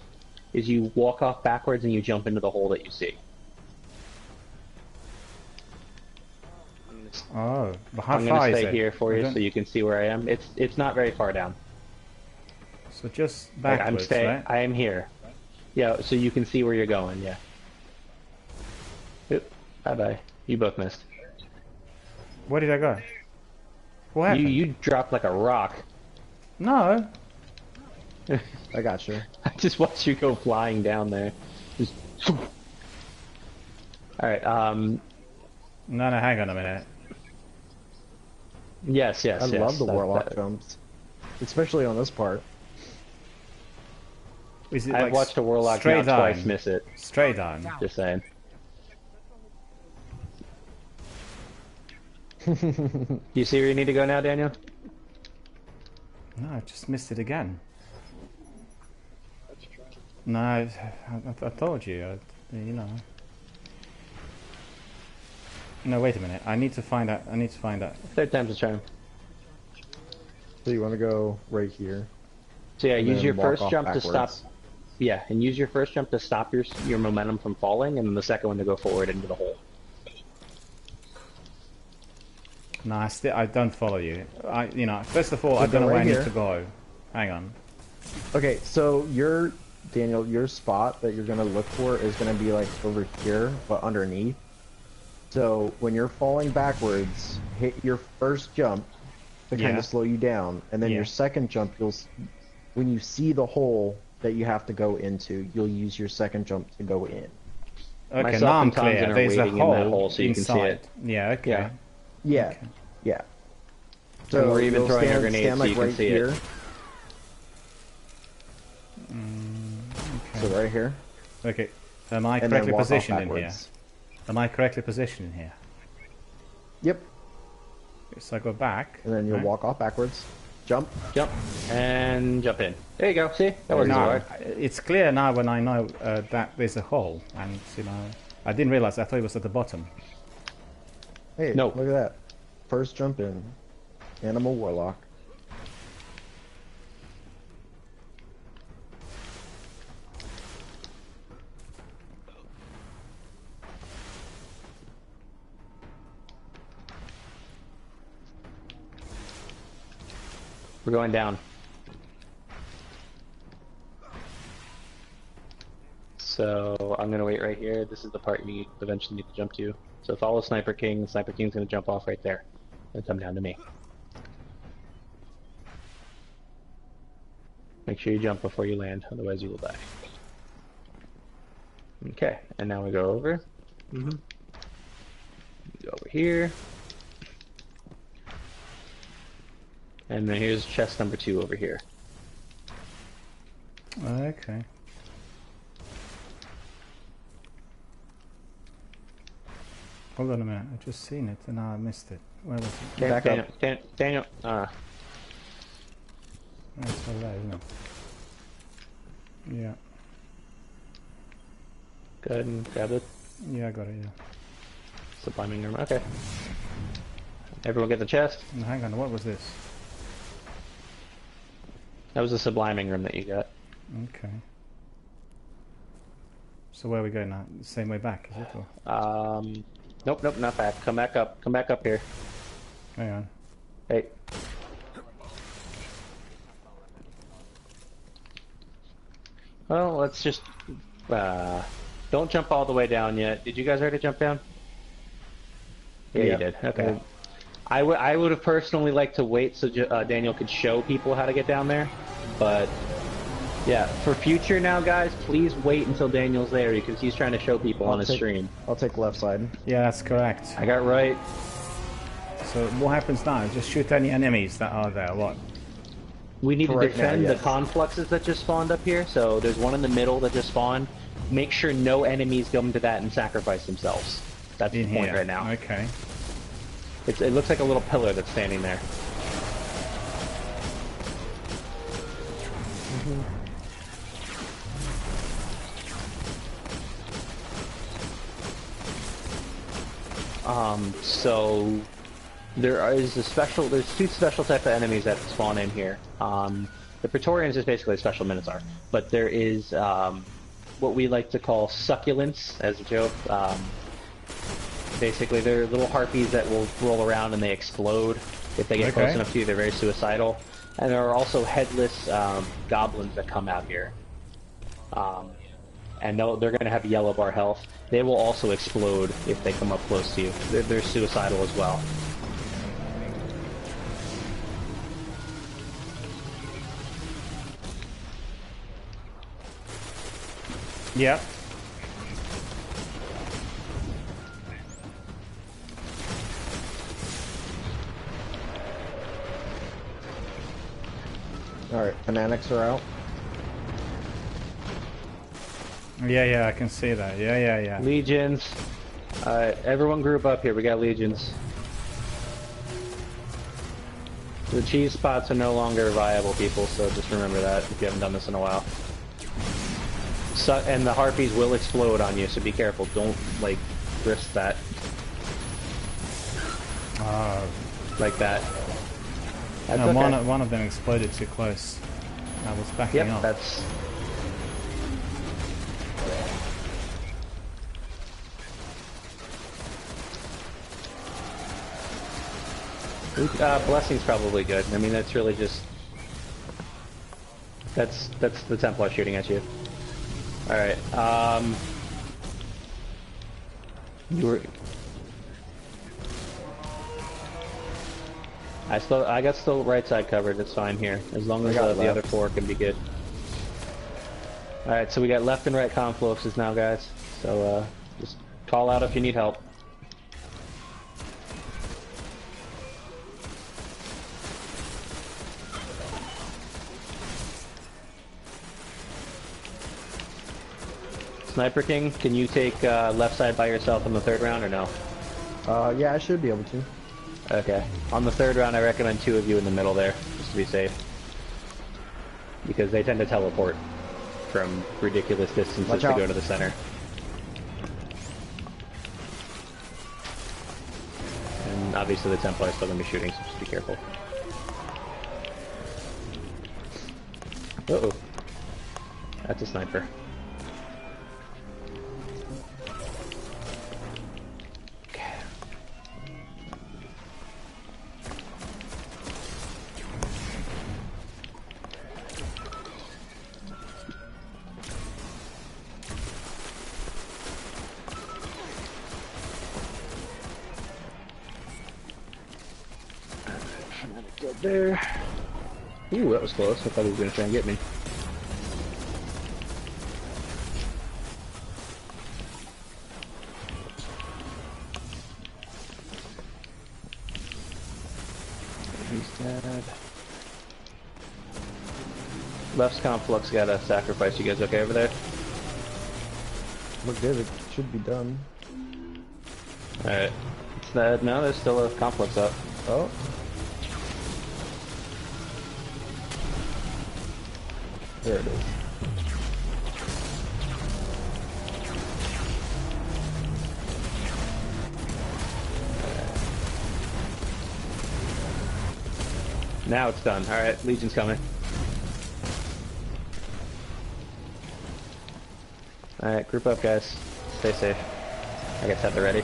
is you walk off backwards and you jump into the hole that you see. Oh, but how I'm far gonna is stay it? here for you so you can see where I am. It's not very far down. So just backwards, right? I am here. Yeah, so you can see where you're going. Yeah. Oop, bye. You both missed. Where did I go? What happened? You dropped like a rock. No. I got you. I just watched you go flying down there. Just... Alright, No, hang on a minute. Yes. I love the warlock jumps. Especially on this part. Is it I've like watched a warlock now twice miss it. Straight on. Just saying. You see where you need to go now, Daniel? No, I just missed it again. No, I told you, you know. No, wait a minute. I need to find out. Third time's a charm. So you want to go right here. So yeah, use your first jump backwards. to stop. Yeah, and use your first jump to stop your momentum from falling, and then the second one to go forward into the hole. No, I don't follow you. First of all, I don't know where I need to go. Hang on. Okay, so Daniel, your spot that you're gonna look for is gonna be like over here, but underneath. So when you're falling backwards, hit your first jump to kind of slow you down, and then your second jump, when you see the hole that you have to go into, you'll use your second jump to go in. Okay, now I'm clear. There's a hole so you can see it. Yeah. Okay. Yeah. Okay. Yeah. So we're even throwing a grenade stand so you can right see here. it. Okay. So right here. Okay. Am I correctly positioned in here? Am I correctly positioned in here? Yep. So I go back. And then you'll walk off backwards. Jump. And jump in. There you go. See? That wasn't hard. It's clear now when I know that there's a hole, and I didn't realize. I thought it was at the bottom. Hey, no. Look at that. First jump in. Animal Warlock. We're going down. So I'm gonna wait right here. This is the part you eventually need to jump to. So follow Sniper King. Sniper King's gonna jump off right there and come down to me. Make sure you jump before you land, otherwise you will die. Okay, and now we go over. Go over here. And then here's chest number 2 over here. Okay. Hold on a minute, I just seen it and I missed it. Where was it? Back Daniel, up. Daniel, That's all right, isn't it? Yeah. Go ahead and grab it. Yeah, I got it, yeah. Subliming room, okay. Everyone get the chest? No, hang on, what was this? That was the subliming room that you got. Okay. So where are we going now? Same way back, is it? Or? Nope, nope, not back. Come back up. Come back up here. Hang on. Hey. Well, let's just... don't jump all the way down yet. Did you guys already jump down? Yeah, you did. Okay. I would have personally liked to wait so Daniel could show people how to get down there. But, yeah, for future now, guys, please wait until Daniel's there because he's trying to show people on his stream. I'll take left side. Yeah, that's correct. I got right. So what happens now? Just shoot any enemies that are there, what? We need to right defend now, the confluxes that just spawned up here. So there's one in the middle that just spawned. Make sure no enemies go into that and sacrifice themselves. That's the point right now. Okay. It looks like a little pillar that's standing there. So there's two special type of enemies that spawn in here. The Praetorians is basically a special Minotaur, but there is what we like to call succulents as a joke. Basically, they're little harpies that will roll around and they explode if they get close enough to you. They're very suicidal. And there are also headless goblins that come out here. And they're going to have yellow bar health. They will also explode if they come up close to you. They're suicidal as well. Yep. Alright, fanatics are out. Yeah, I can see that. Yeah. Legions. Everyone group up here. We got legions. The cheese spots are no longer viable, people, so just remember that if you haven't done this in a while. And the harpies will explode on you, so be careful. Don't, like, risk that. Like that. That's no, okay. one of them exploded too close. I was backing up. That's... Blessing's probably good. I mean, that's really just... That's the Templar shooting at you. Alright, you were... I got still right side covered, it's fine here. As long as the other four can be good. Alright, so we got left and right confluxes now, guys. So, just call out if you need help. Sniper King, can you take left side by yourself in the third round or no? Yeah, I should be able to. Okay. On the third round, I recommend two of you in the middle there, just to be safe. Because they tend to teleport from ridiculous distances to go to the center. And obviously the Templars still going to be shooting, so just be careful. Uh-oh. That's a sniper. Right there. Ooh, that was close. I thought he was gonna try and get me. He's dead. Left's conflux got a sacrifice. You guys okay over there? We're good. It should be done. Alright. It's that. No, there's still a conflux up. Oh. There it is. Now it's done. Alright, Legion's coming. Alright, group up, guys. Stay safe. I guess have the ready.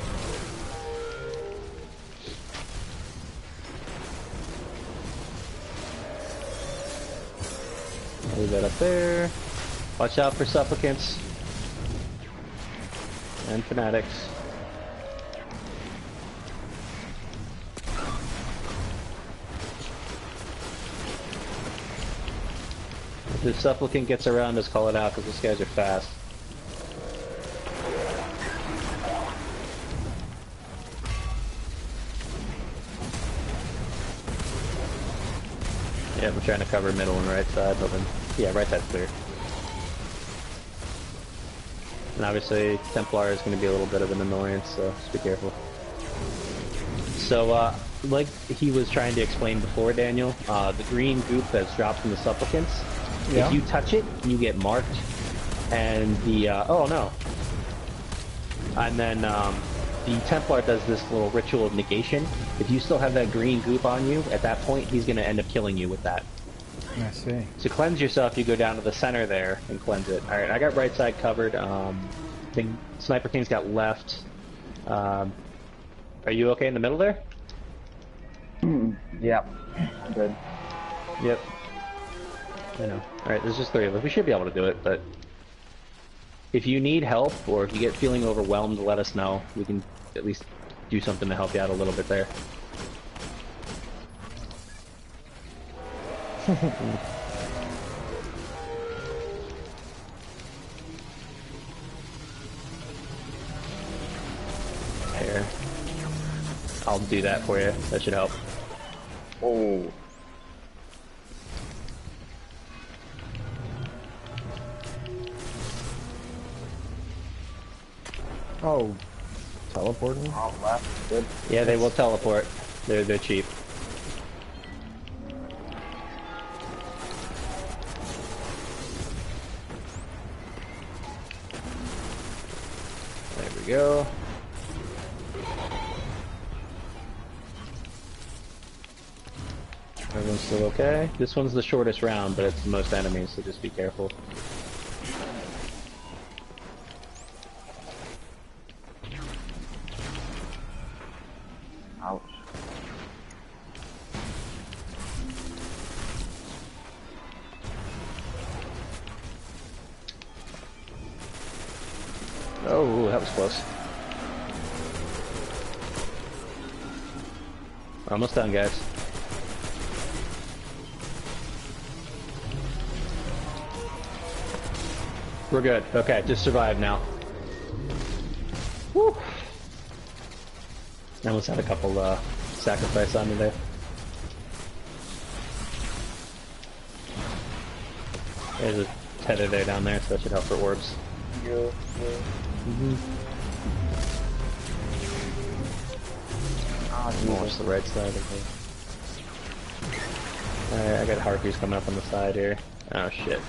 Leave that up there. Watch out for supplicants and fanatics. If the supplicant gets around us, call it out because these guys are fast. Yeah, we're trying to cover middle and right side, hoping. Yeah, right side's clear. And obviously, Templar is going to be a little bit of an annoyance, so just be careful. So, like he was trying to explain before, Daniel, the green goop that's dropped from the supplicants, if you touch it, you get marked, and the, oh no. And then, the Templar does this little ritual of negation. If you still have that green goop on you, at that point, he's going to end up killing you with that. I see. To cleanse yourself, you go down to the center there and cleanse it. Alright, I got right side covered. I think Sniper King's got left. Are you okay in the middle there? Yep. Good. Yep. I know. Alright, there's just 3 of us. We should be able to do it, but if you need help, or if you get feeling overwhelmed, let us know. We can at least do something to help you out a little bit there. Here. I'll do that for you. That should help. Oh. Oh. Teleporting? Oh, left. Good. Yeah, they will teleport. They're cheap. There we go. Everyone's still okay. This one's the shortest round, but it's the most enemies, so just be careful. Ouch. Oh, that was close. We're almost done, guys. We're good. Okay, just survive now. Woo! I almost had a couple sacrifice on me there. There's a tether there down there, so that should help for orbs. Watch the right side of it. Alright, I got harpies coming up on the side here. Oh shit.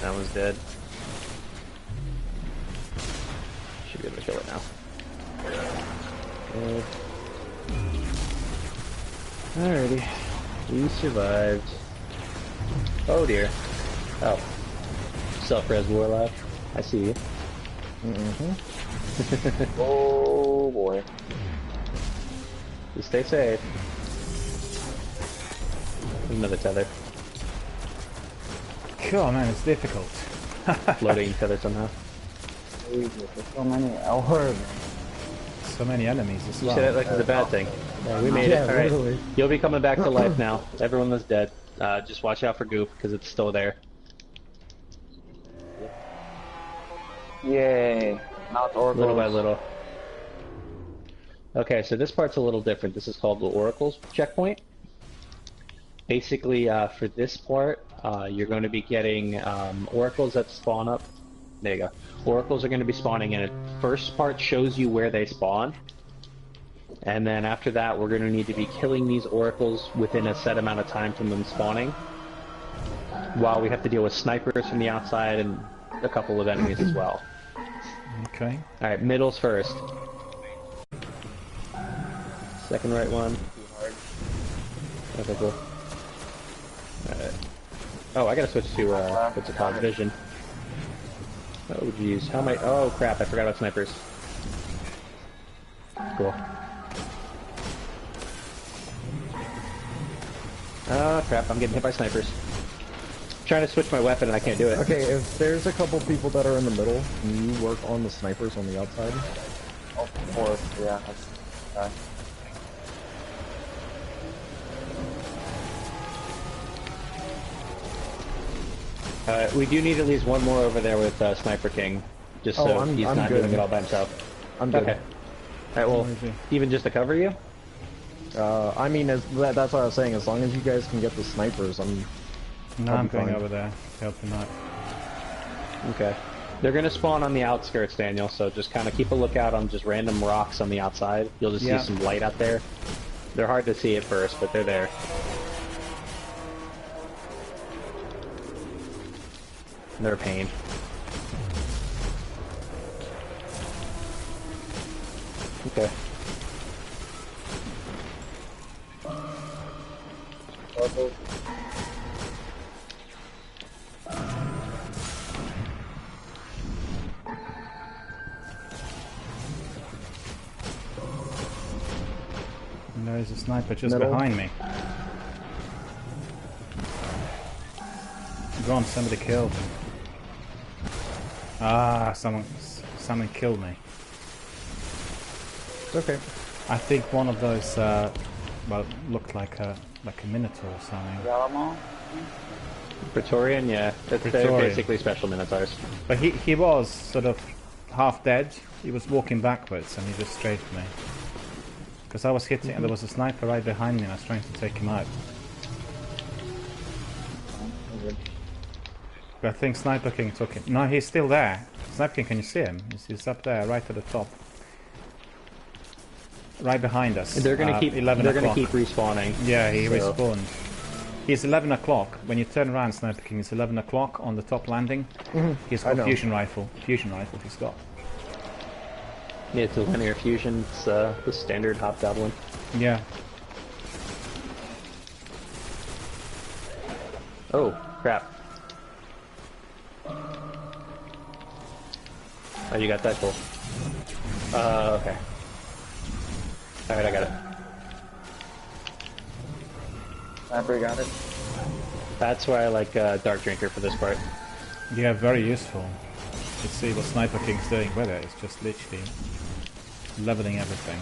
That one's dead. Should be able to kill it now. Good. Alrighty. We survived. Oh dear. Oh. Self-res warlock. I see you. Oh boy. You stay safe. There's another tether. Cool, man, it's difficult. Floating tether somehow. Jesus, there's so many hours. So so many enemies as You well. said it like it's a bad thing. Yeah, we made it. All right. You'll be coming back to life now. Everyone was dead. Just watch out for Goop, because it's still there. Yay. Not oracles. Little by little. Okay, so this part's a little different. This is called the Oracles checkpoint. Basically, for this part, you're going to be getting oracles that spawn up. There you go. Oracles are going to be spawning in it. First part shows you where they spawn. And then after that, we're going to need to be killing these oracles within a set amount of time from them spawning. While we have to deal with snipers from the outside and a couple of enemies as well. Okay. Alright, middles first. Second right one. Okay, cool. Alright. Oh, I gotta switch to, what's it called? Vision. Oh, jeez. How am I? Oh, crap, I forgot about snipers. Cool. Oh, crap, I'm getting hit by snipers. I'm trying to switch my weapon and I can't do it. Okay, if there's a couple people that are in the middle, can you work on the snipers on the outside? Of course, yeah. We do need at least one more over there with Sniper King, just so he's not doing it all by himself. I'm good. Okay. Alright, well, even just to cover you? I mean, that's what I was saying. As long as you guys can get the snipers, I'm going fine. over there, helping out. Okay. They're gonna spawn on the outskirts, Daniel, so just kind of keep a lookout on just random rocks on the outside. You'll just see some light out there. They're hard to see at first, but they're there. They're a pain. Okay. And there's a sniper just behind me. Go on, somebody killed him. Ah, someone killed me. Okay. I think one of those, well, looked like a minotaur or something. Praetorian, yeah. They're basically special minotaurs. But he was sort of half dead. He was walking backwards and he just strafed me. Because I was hitting and there was a sniper right behind me and I was trying to take him out. But I think Sniper King took him. No, he's still there. Sniper King, can you see him? He's up there, right at the top. Right behind us. They're gonna keep. They're gonna keep respawning. Yeah, he respawned. He's 11 o'clock. When you turn around, Sniper King, it's 11 o'clock on the top landing. He's got fusion rifle. Fusion rifle he's got. Yeah, it's a linear fusion. It's the standard hobgoblin. Yeah. Oh, crap. Oh, you got that, cool. Okay. Alright, I got it. Sniper got it. That's why I like Dark Drinker for this part. Yeah, very useful. You see what Sniper King's doing with it. It's just literally leveling everything.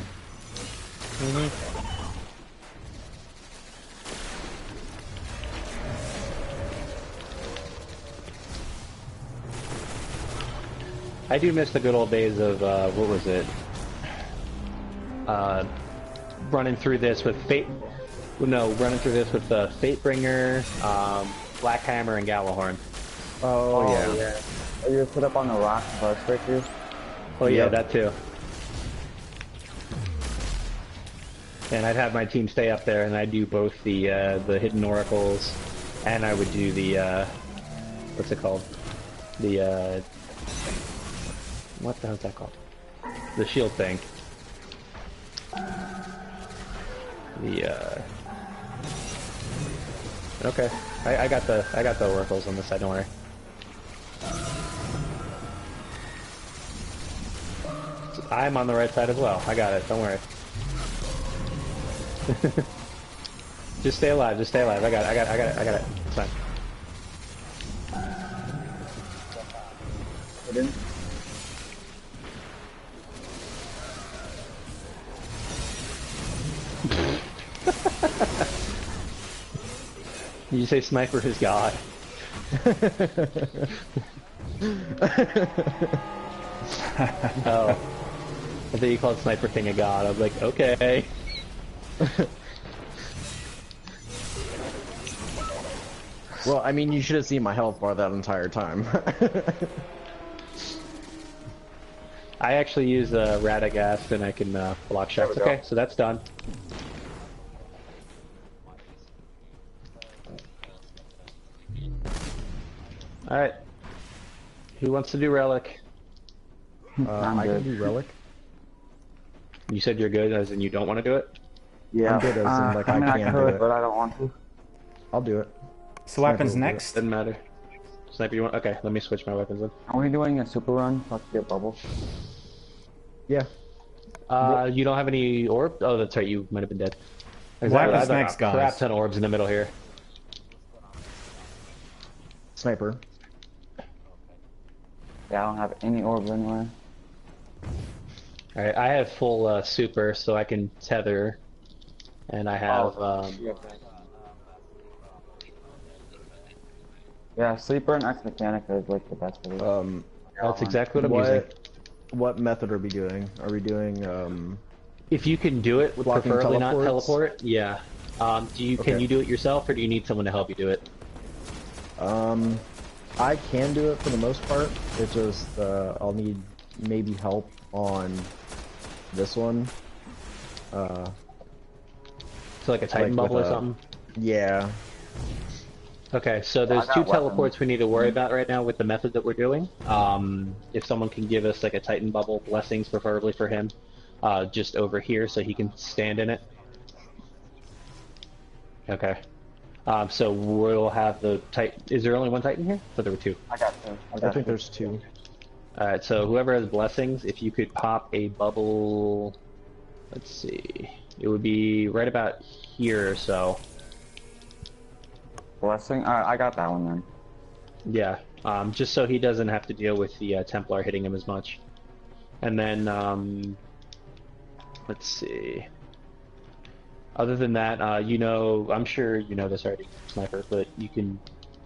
I do miss the good old days of, what was it? Running through this with Fate... No, running through this with Fatebringer, Black Hammer, and Galahorn. Oh yeah. Oh, you put up on the rock first, right here? Oh yeah, that too. And I'd have my team stay up there, and I'd do both the hidden oracles, and I would do the what's it called? The what the hell's that called? The shield thing. The okay, I got the oracles on this side. Don't worry. I'm on the right side as well. I got it. Don't worry. Just stay alive. Just stay alive. I got it. It's fine. You say sniper is God. Oh. I think you called Sniper King a god. I was like, okay. Well, I mean, you should have seen my health bar that entire time. I actually use Radagast and I can block shots. Okay, so that's done. Alright. Who wants to do Relic? I can do Relic. You said you're good, as in you don't want to do it? Yeah. I'm good as in, like, I mean, can do could, it. but I don't want to. I'll do it. So what happens next? Doesn't matter. Sniper, you want? Okay, let me switch my weapons then. Are we doing a super run? Let's get bubbles. Yeah. You don't have any orb? Oh, that's right, you might have been dead. What happens next, guys? Crap ton of orbs in the middle here. Sniper. Yeah, I don't have any orbs anywhere. Alright, I have full super, so I can tether. And I have, Yeah, Sleeper and Ex Mechanica is like the best for this. That's exactly what I'm using. What method are we doing? Are we doing, If you can do it, preferably not teleports? teleport, yeah. Can you do it yourself, or do you need someone to help you do it? I can do it for the most part. It's just, I'll need maybe help on this one. So like a Titan bubble or something? Yeah. Okay, so there's two teleports we need to worry about right now with the method that we're doing. If someone can give us like a Titan bubble, blessings preferably for him, just over here so he can stand in it. Okay. So we'll have the Titan. Is there only one Titan here? I thought there were two. I got two. I think there's two. Alright, so whoever has blessings, if you could pop a bubble, let's see, it would be right about here or so. Blessing? I got that one then. Yeah, just so he doesn't have to deal with the Templar hitting him as much. And then, let's see. Other than that, you know, I'm sure you know this already, Sniper, but you can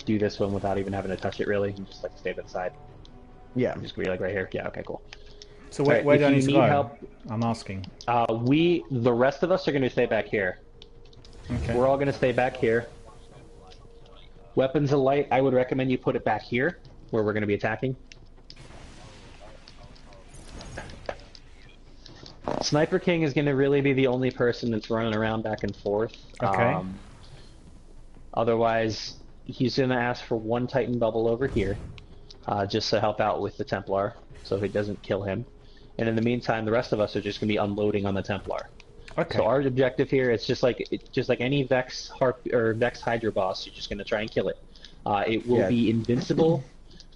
do this one without even having to touch it really, and just like stay to the side. Yeah. Just be like right here. Yeah, okay, cool. So where do I need to go? Help, I'm asking. The rest of us are going to stay back here. Okay. We're all going to stay back here. Weapons of light, I would recommend you put it back here, where we're going to be attacking. Sniper King is going to really be the only person that's running around back and forth. Okay. Otherwise, he's going to ask for one Titan bubble over here, just to help out with the Templar, so he doesn't kill him. And in the meantime, the rest of us are just going to be unloading on the Templar. Okay. So our objective here is just like any Vex Hydra boss. You're just going to try and kill it. It will be invincible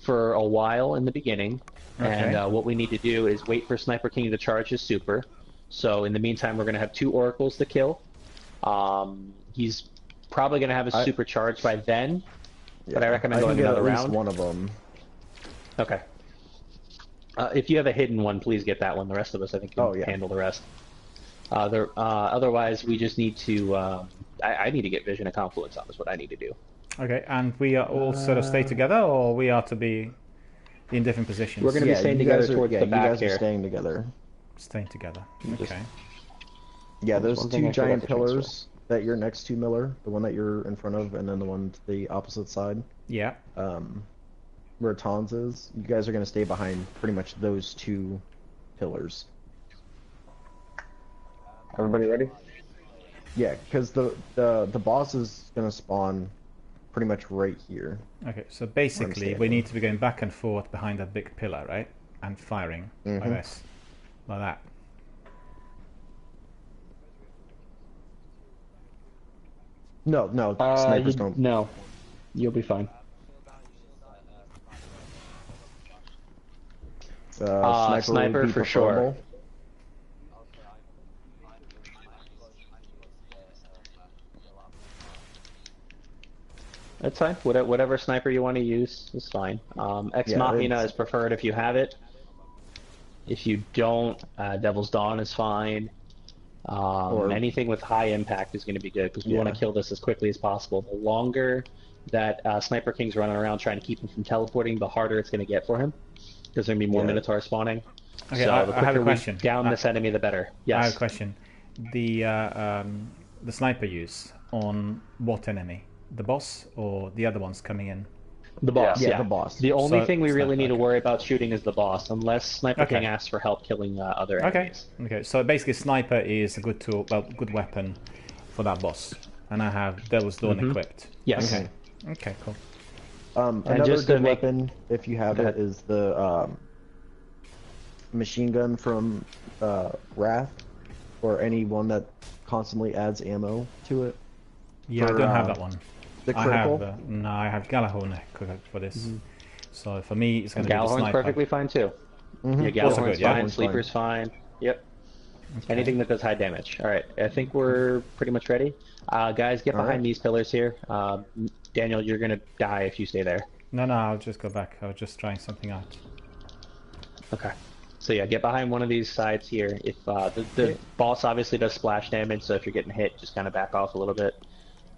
for a while in the beginning, and what we need to do is wait for Sniper King to charge his super. So in the meantime, we're going to have 2 oracles to kill. He's probably going to have his super charged by then, but I recommend going another round. At least one of them. Okay. If you have a hidden one, please get that one. The rest of us, I think, can handle the rest. Otherwise, we just need to. I need to get Vision of Confluence on. Is what I need to do. Okay, and we are all sort of stay together, or we are to be in different positions? We're going to be staying together towards the back you guys here. are staying together. Staying together. Okay. Yeah, those 2 giant pillars that you're next to, Miller, the one that you're in front of, and then the one to the opposite side. Yeah. Where Tons is, you guys are going to stay behind pretty much those 2 pillars. Everybody ready? Yeah, because the boss is going to spawn pretty much right here. Okay, so basically we need to be going back and forth behind that big pillar, right? And firing like this. Like that. No, snipers don't. No, you'll be fine. Sniper for sure. That's fine. Whatever sniper you want to use is fine. Ex Machina is preferred if you have it. If you don't, Devil's Dawn is fine. Anything with high impact is going to be good because we want to kill this as quickly as possible. The longer that Sniper King's running around trying to keep him from teleporting, the harder it's going to get for him. There's going to be more Minotaurs spawning. Okay, so the I have a quicker question. we down this enemy, the better. Yes. I have a question. The sniper use on what enemy? The boss or the other ones coming in? The boss, yeah. The boss. The only thing we really sniper, need to worry about shooting is the boss, unless Sniper King asks for help killing other enemies. Okay, so basically sniper is a good tool, well, good weapon for that boss. And I have Devil's Dawn equipped. Yes. Okay, cool. Another just good weapon, if you have it, is the machine gun from Wrath, or any one that constantly adds ammo to it. Yeah, I don't have that one. The critical? I have Galahorn for this. So for me, it's going to be the Galahorn's sniper. perfectly fine too. Yeah, Galahorn's fine, Sleeper's fine. Yep. Anything that does high damage. Alright, I think we're pretty much ready. Guys, get behind these pillars here. Daniel, you're going to die if you stay there. No, I'll just go back. I was just trying something out. Okay. So yeah, get behind one of these sides here. If the boss obviously does splash damage, so if you're getting hit, just kind of back off a little bit.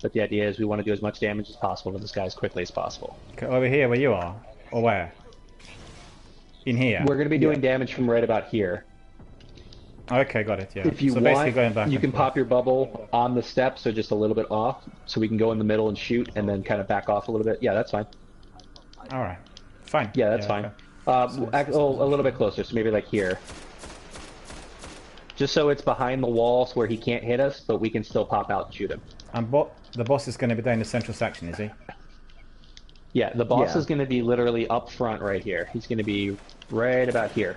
But the idea is we want to do as much damage as possible to this guy as quickly as possible. Okay, over here where you are? Or where? In here? We're going to be doing damage from right about here. Okay, got it, yeah. If you so want, basically going back you can pop your bubble on the steps, so just a little bit off, so we can go in the middle and shoot, and then kind of back off a little bit. Yeah, that's fine. Alright. Fine. Yeah, that's fine. Okay. A little bit closer, so maybe like here. Just so it's behind the walls where he can't hit us, but we can still pop out and shoot him. And the boss is going to be down in the central section, is he? Yeah, the boss is going to be literally up front right here. He's going to be right about here.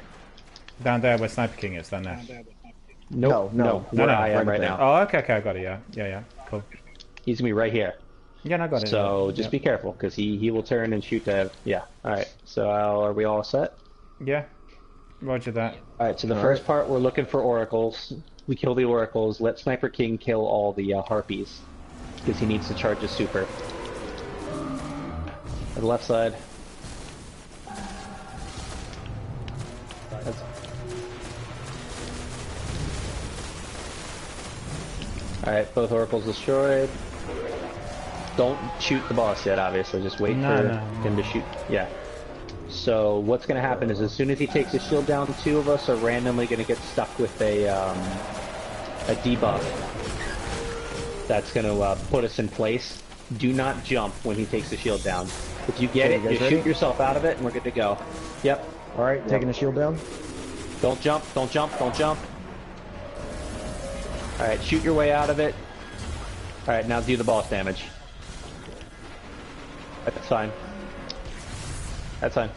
Down there where Sniper King is, down there? Nope, no, where I am right now. Oh, okay, I got it, yeah, cool. He's going to be right here. Yeah, I got it. So just be careful, because he will turn and shoot to... Yeah, alright. So are we all set? Yeah, roger that. Alright, so the first part, we're looking for oracles. We kill the oracles, let Sniper King kill all the harpies, because he needs to charge his super. On the left side. Alright, both oracles destroyed. Don't shoot the boss yet, obviously. Just wait for him to shoot. Yeah. So what's going to happen is as soon as he takes his shield down, the two of us are randomly going to get stuck with a debuff. That's going to put us in place. Do not jump when he takes the shield down. If you get it, just shoot yourself out of it, and we're good to go. Yep. Alright, taking the shield down. Don't jump, don't jump, don't jump. Alright, shoot your way out of it. Alright, now do the boss damage. That's fine. That's fine.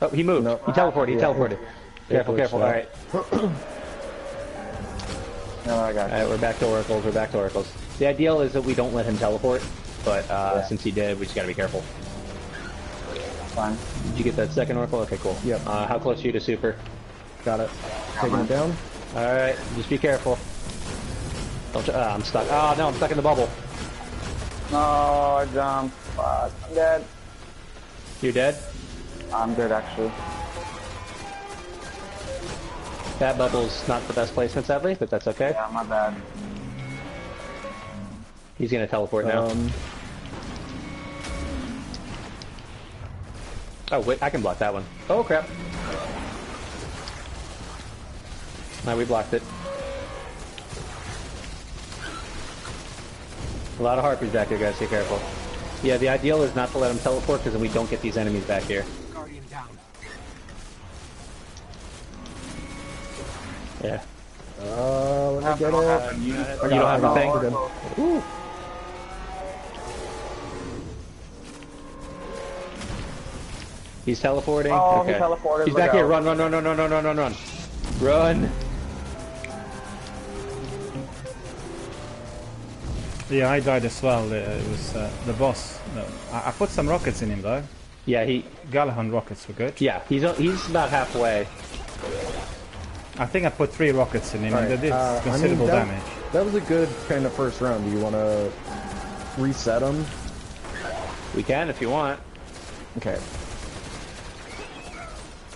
Oh, he moved. He teleported. Careful, careful. Alright. No, I got it. Alright, we're back to oracles. The ideal is that we don't let him teleport, but since he did, we just gotta be careful. Fine. Did you get that second oracle? Okay, cool. Yep. How close are you to super? Got it. Taking it down. Alright, just be careful. Don't I'm stuck. Oh no, I'm stuck in the bubble. No, I jumped. Fuck, I'm dead. You're dead? I'm good, actually. That bubble's not the best placement, sadly, but that's okay. Yeah, my bad. He's gonna teleport now. Oh wait, I can block that one. Oh crap. No, we blocked it. A lot of harpies back here, guys. Be careful. Yeah, the ideal is not to let them teleport because then we don't get these enemies back here. Guardian down. Yeah. Let me get it. You don't have anything? Ooh. He's teleporting. Oh, okay. he teleported. He's back here. Run, run, run, run, run, run, run, run, run. Run. Yeah, I died as well. It was the boss. No, I put some rockets in him though. Yeah, Galahorn rockets were good. Yeah, he's about halfway. I think I put 3 rockets in him and they did considerable damage. That was a good kind of first round. Do you want to reset them? We can if you want. Okay.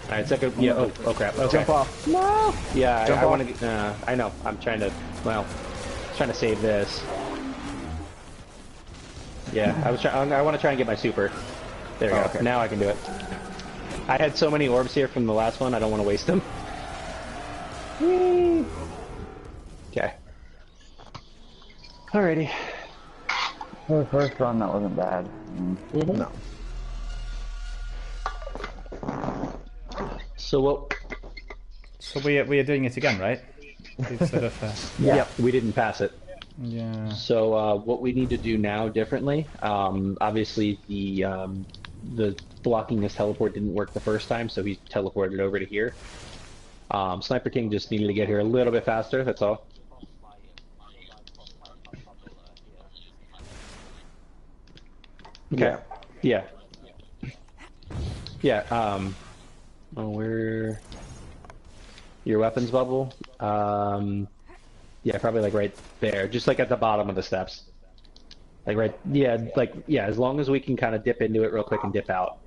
Alright, second. Yeah. Oh crap. Okay. Jump off. No. Yeah. Jump I off. want to. I know. I'm trying to. Well, trying to save this. Yeah. I want to try and get my super. There we go. Okay. Now I can do it. I had so many orbs here from the last one. I don't want to waste them. Whee! Okay. Alrighty. For the first run, that wasn't bad. No. So what? So we are doing it again, right? Instead of, Yep, we didn't pass it. Yeah. So what we need to do now differently, obviously the blocking this teleport didn't work the first time, so he teleported over to here. Sniper King just needed to get here a little bit faster, that's all. Okay. Yeah. Yeah, where... Your weapons bubble? Yeah, probably like right there, just like at the bottom of the steps. Like right, yeah, as long as we can kind of dip into it real quick and dip out.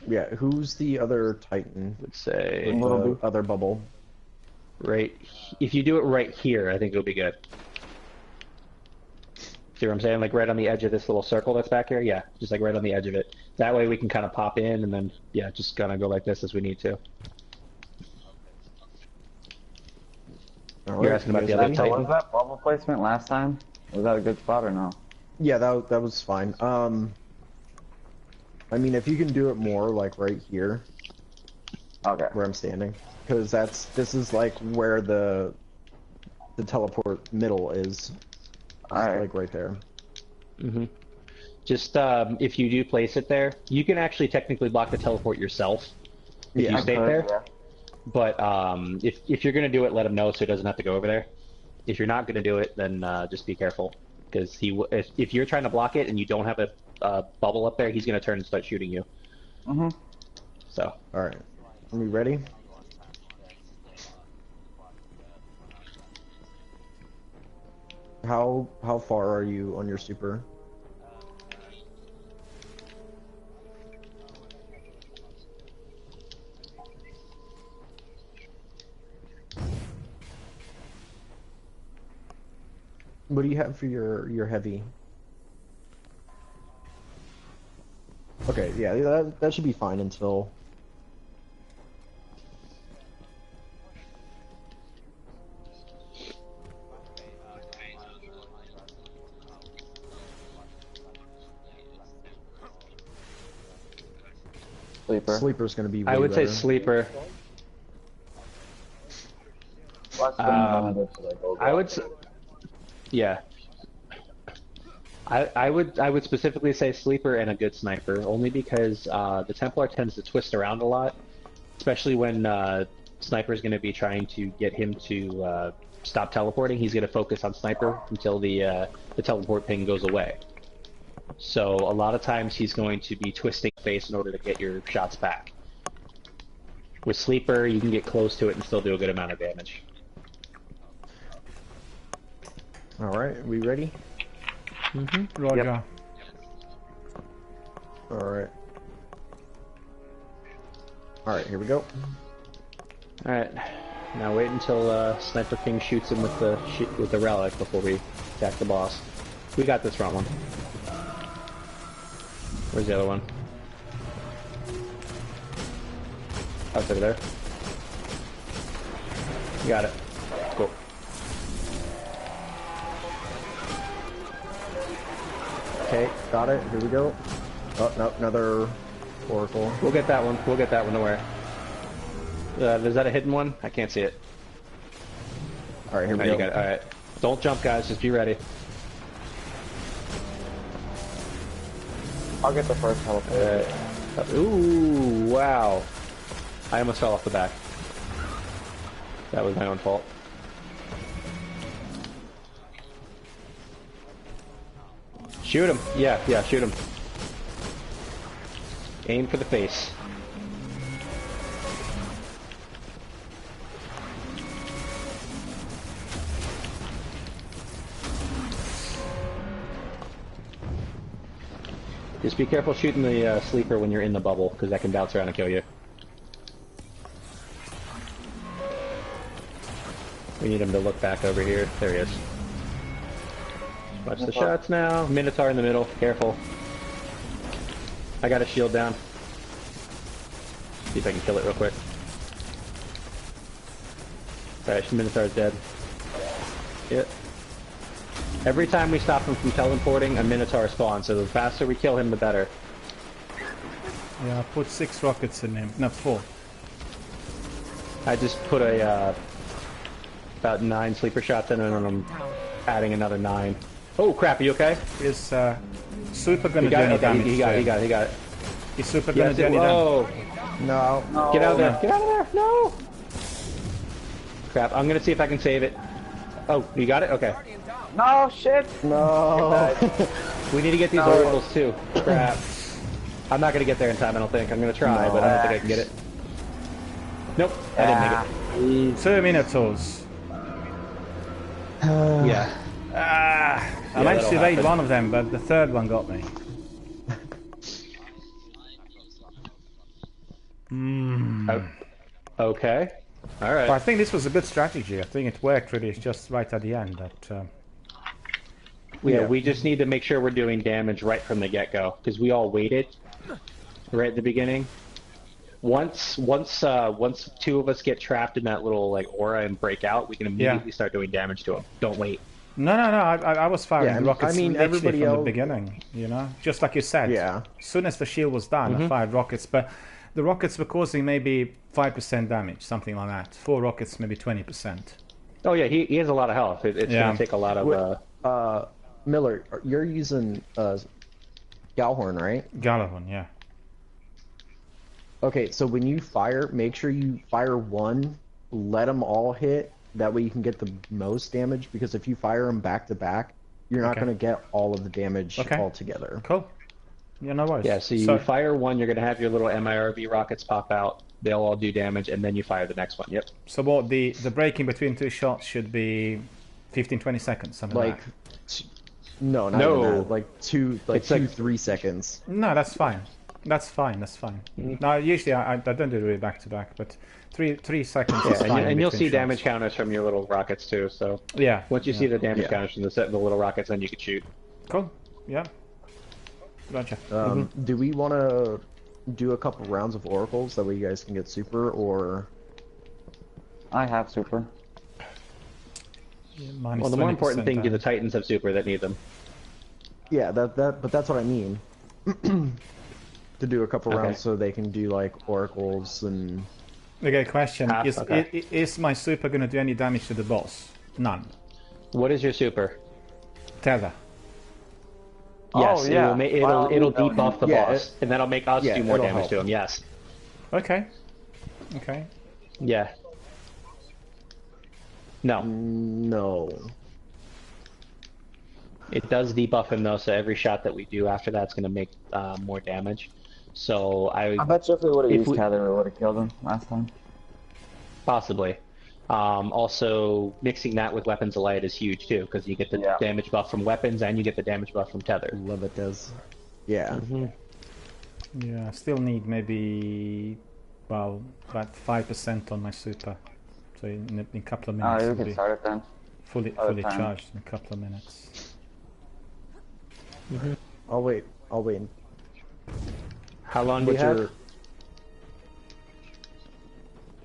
Yeah, who's the other Titan? Let's say The other bubble. Right, if you do it right here, I think it'll be good. See what I'm saying? Like right on the edge of this little circle that's back here? Yeah, just like right on the edge of it. That way we can kind of pop in and then, yeah, just kind of go like this as we need to. You're asking about the other Titan? Was that bubble placement last time? Was that a good spot or no? Yeah, that was fine. I mean, if you can do it more, like right here. Okay. Where I'm standing. Because this is like where the teleport middle is. Alright. Like right there. Mm-hmm. Just, if you do place it there, you can actually technically block the teleport yourself if you stay there. Yeah. But if you're gonna do it, let him know so he doesn't have to go over there. If you're not gonna do it, then just be careful, because if you're trying to block it and you don't have a bubble up there, he's gonna turn and start shooting you. Mhm. So. All right. Are we ready? How far are you on your super? What do you have for your heavy? Okay, yeah, that should be fine until... Sleeper. Sleeper's gonna be way I would say better. sleeper. I would. Yeah. I would specifically say sleeper and a good sniper, only because the Templar tends to twist around a lot, especially when sniper is going to be trying to get him to stop teleporting. He's going to focus on sniper until the teleport ping goes away. So a lot of times he's going to be twisting face in order to get your shots back. With sleeper, you can get close to it and still do a good amount of damage. All right, we ready? Mm-hmm. Roger. Yep. All right. All right, here we go. All right. Now wait until Sniper King shoots him with the relic before we attack the boss. We got this front one. Where's the other one? Oh, it's over there. You got it. Cool. Okay, got it. Here we go. Oh, no, another oracle. We'll get that one. We'll get that one to where. Is that a hidden one? I can't see it. All right, here we You go. got it. All right. Don't jump, guys. Just be ready. I'll get the first teleport. Ooh, wow. I almost fell off the back. That was my own fault. Shoot him. Yeah, shoot him. Aim for the face. Just be careful shooting the sleeper when you're in the bubble, because that can bounce around and kill you. We need him to look back over here. There he is. Watch the shots now. Minotaur in the middle. Careful. I got a shield down. See if I can kill it real quick. Alright, Minotaur's dead. Yep. Every time we stop him from teleporting, a Minotaur spawns, so the faster we kill him, the better. Yeah, I put 6 rockets in him. No, 4. I just put a, about 9 sleeper shots in, and I'm adding another 9. Oh crap, are you okay? Is Super gonna do any damage? He got it. Is Super gonna do any damage? No. Get out of there! Get out of there! No! Crap, I'm gonna see if I can save it. Oh, you got it? Okay. No, shit! No. We need to get these oracles too. Crap. I'm not gonna get there in time, I don't think. I'm gonna try, but I don't think I can get it. Nope, I didn't make it. 2 Minotaurs. Yeah. I managed to evade one of them, but the third one got me. Okay. Alright. But I think this was a good strategy. I think it worked really. It's just right at the end that... Yeah, we just need to make sure we're doing damage right from the get-go, because we all waited right at the beginning. Once 2 of us get trapped in that little like aura and break out, we can immediately start doing damage to them. Don't wait. No. I was firing rockets everybody from else... the beginning. You know, just like you said. Yeah. As soon as the shield was done, I fired rockets, but the rockets were causing maybe 5% damage, something like that. 4 rockets, maybe 20%. Oh yeah, he has a lot of health. It's gonna take a lot of. Miller, you're using Galhorn, right? Galahorn, yeah. Okay, so when you fire, make sure you fire 1, let them all hit. That way you can get the most damage. Because if you fire them back to back, you're not going to get all of the damage all together. Cool. Yeah, no worries. Yeah, so you fire 1, you're going to have your little MIRV rockets pop out. They'll all do damage, and then you fire the next one. Yep. So what the breaking between 2 shots should be 15-20 seconds, something like that. No, not even that. Like 2-3 seconds. No, that's fine. That's fine. No, usually I don't do it back to back, but 3 seconds is fine. And you'll see damage counters from your little rockets too. So once you see the damage counters from the little rockets, then you can shoot. Cool. Yeah. Gotcha. Do we want to do a couple rounds of oracles that way you guys can get super, or? I have super. Yeah, well, the more important thing is the Titans have super that need them. Yeah, but that's what I mean. To do a couple rounds so they can do like oracles and. Okay, question: Is my super going to do any damage to the boss? None. What is your super? Tether. Yes, it'll debuff the boss, and that'll make us do more damage to him. Yes. Okay. Yeah. No. No. It does debuff him though, so every shot that we do after that's going to make more damage. So I bet you if we would have used Tether, it would have killed him last time. Possibly. Also, mixing that with Weapons of Light is huge too, because you get the damage buff from weapons and you get the damage buff from Tether. Love it does. Yeah. Yeah, I still need maybe, well, about 5% on my super. So in a couple of minutes. Oh, you can start it then. Fully charged in a couple of minutes. I'll wait. How long do you have?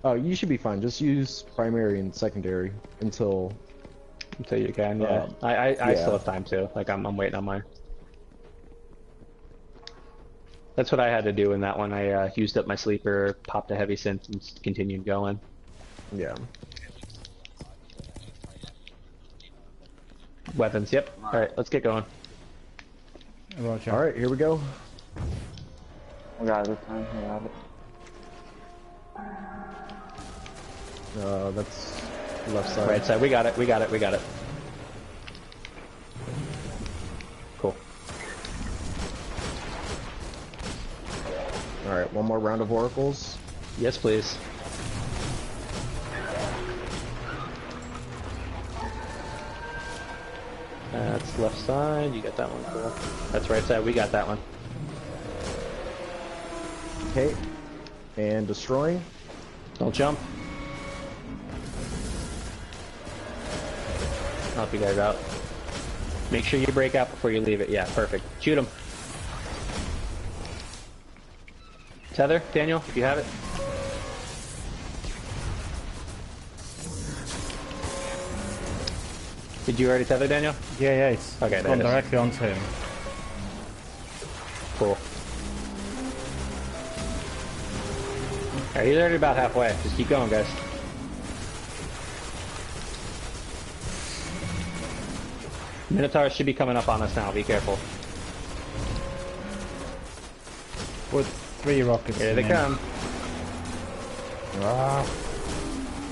Oh, you should be fine. Just use primary and secondary until you can. Yeah, I still have time too. Like I'm waiting on mine. That's what I had to do in that one. I used up my sleeper, popped a heavy synth, and continued going. Yeah. Weapons. Yep. All right, let's get going. Roger. All right, here we go. We got it this time. We got it. That's left side. Right side. We got it. Cool. All right, one more round of oracles. Yes, please. That's left side. You got that one. Cool. That's right side. We got that one. Okay. And destroying. Don't jump. I'll help you guys out. Make sure you break out before you leave it. Yeah, perfect. Shoot him. Tether, Daniel, if you have it. Did you already tether, Daniel? Yeah, it's okay, gone directly onto him. Cool. Alright, he's already about halfway. Just keep going, guys. Minotaurs should be coming up on us now. Be careful. Put 3 rockets. Here they come. Ah.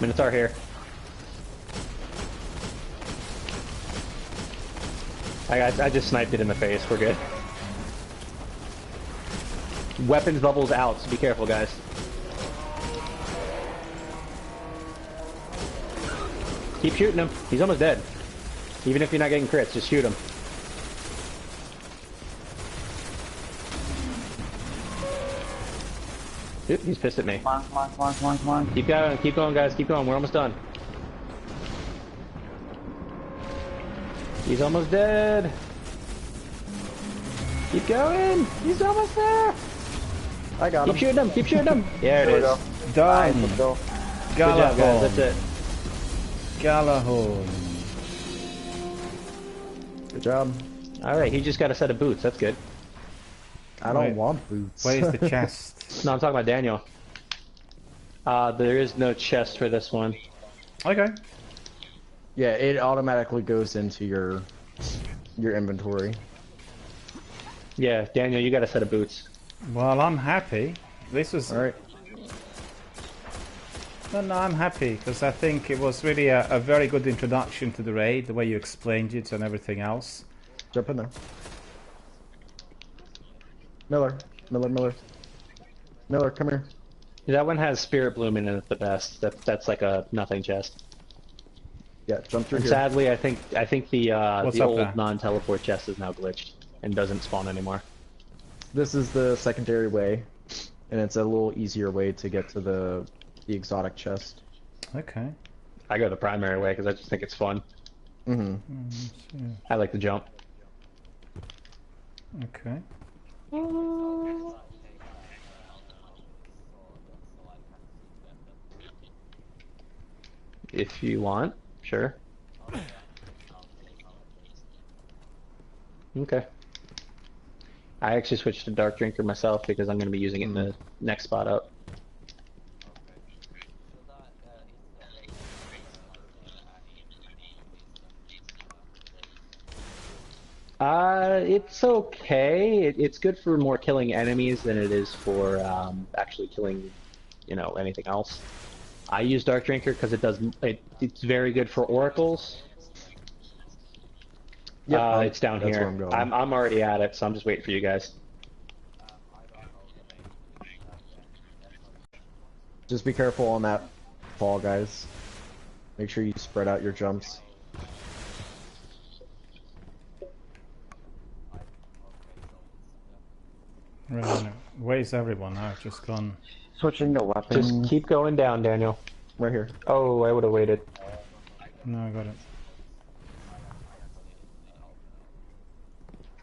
Minotaur here. I just sniped it in the face. We're good. Weapons bubbles out, so be careful, guys. Keep shooting him. He's almost dead. Even if you're not getting crits, just shoot him. Oop, he's pissed at me. Come on. Keep going, guys. Keep going. We're almost done. He's almost dead. Keep going. He's almost there. I got him. Keep shooting him. Keep shooting him. There it is. Done. Let's go. Good job, guys. That's it. Galahorn. Good job. Alright, he just got a set of boots. That's good. I don't want boots. Where's the chest? No, I'm talking about Daniel. There is no chest for this one. Okay. Yeah, it automatically goes into your inventory. Yeah, Daniel, you got a set of boots. Well, I'm happy. This was... Alright. No, I'm happy, because I think it was really a very good introduction to the raid, the way you explained it and everything else. Jump in there. Miller, come here. That one has Spirit Bloom in it the best. That's like a nothing chest. Yeah, jump through And here. sadly, I think the old there? non-teleport chest is now glitched and doesn't spawn anymore. This is the secondary way, and it's a little easier way to get to the exotic chest. Okay. I go the primary way because I just think it's fun. Mm-hmm. I like to jump. Okay. If you want, sure. Okay. I actually switched to Dark Drinker myself because I'm going to be using it in the next spot up. It's okay. It's good for more killing enemies than it is for actually killing, anything else. I use Dark Drinker because it's very good for oracles. Yeah, it's down that's here. where I'm going. I'm already at it, so I'm just waiting for you guys. Just be careful on that fall, guys. Make sure you spread out your jumps. Right. Where's everyone? I've just gone. Switching the weapons. Just keep going down, Daniel. Right here. Oh, I would have waited. No, I got it.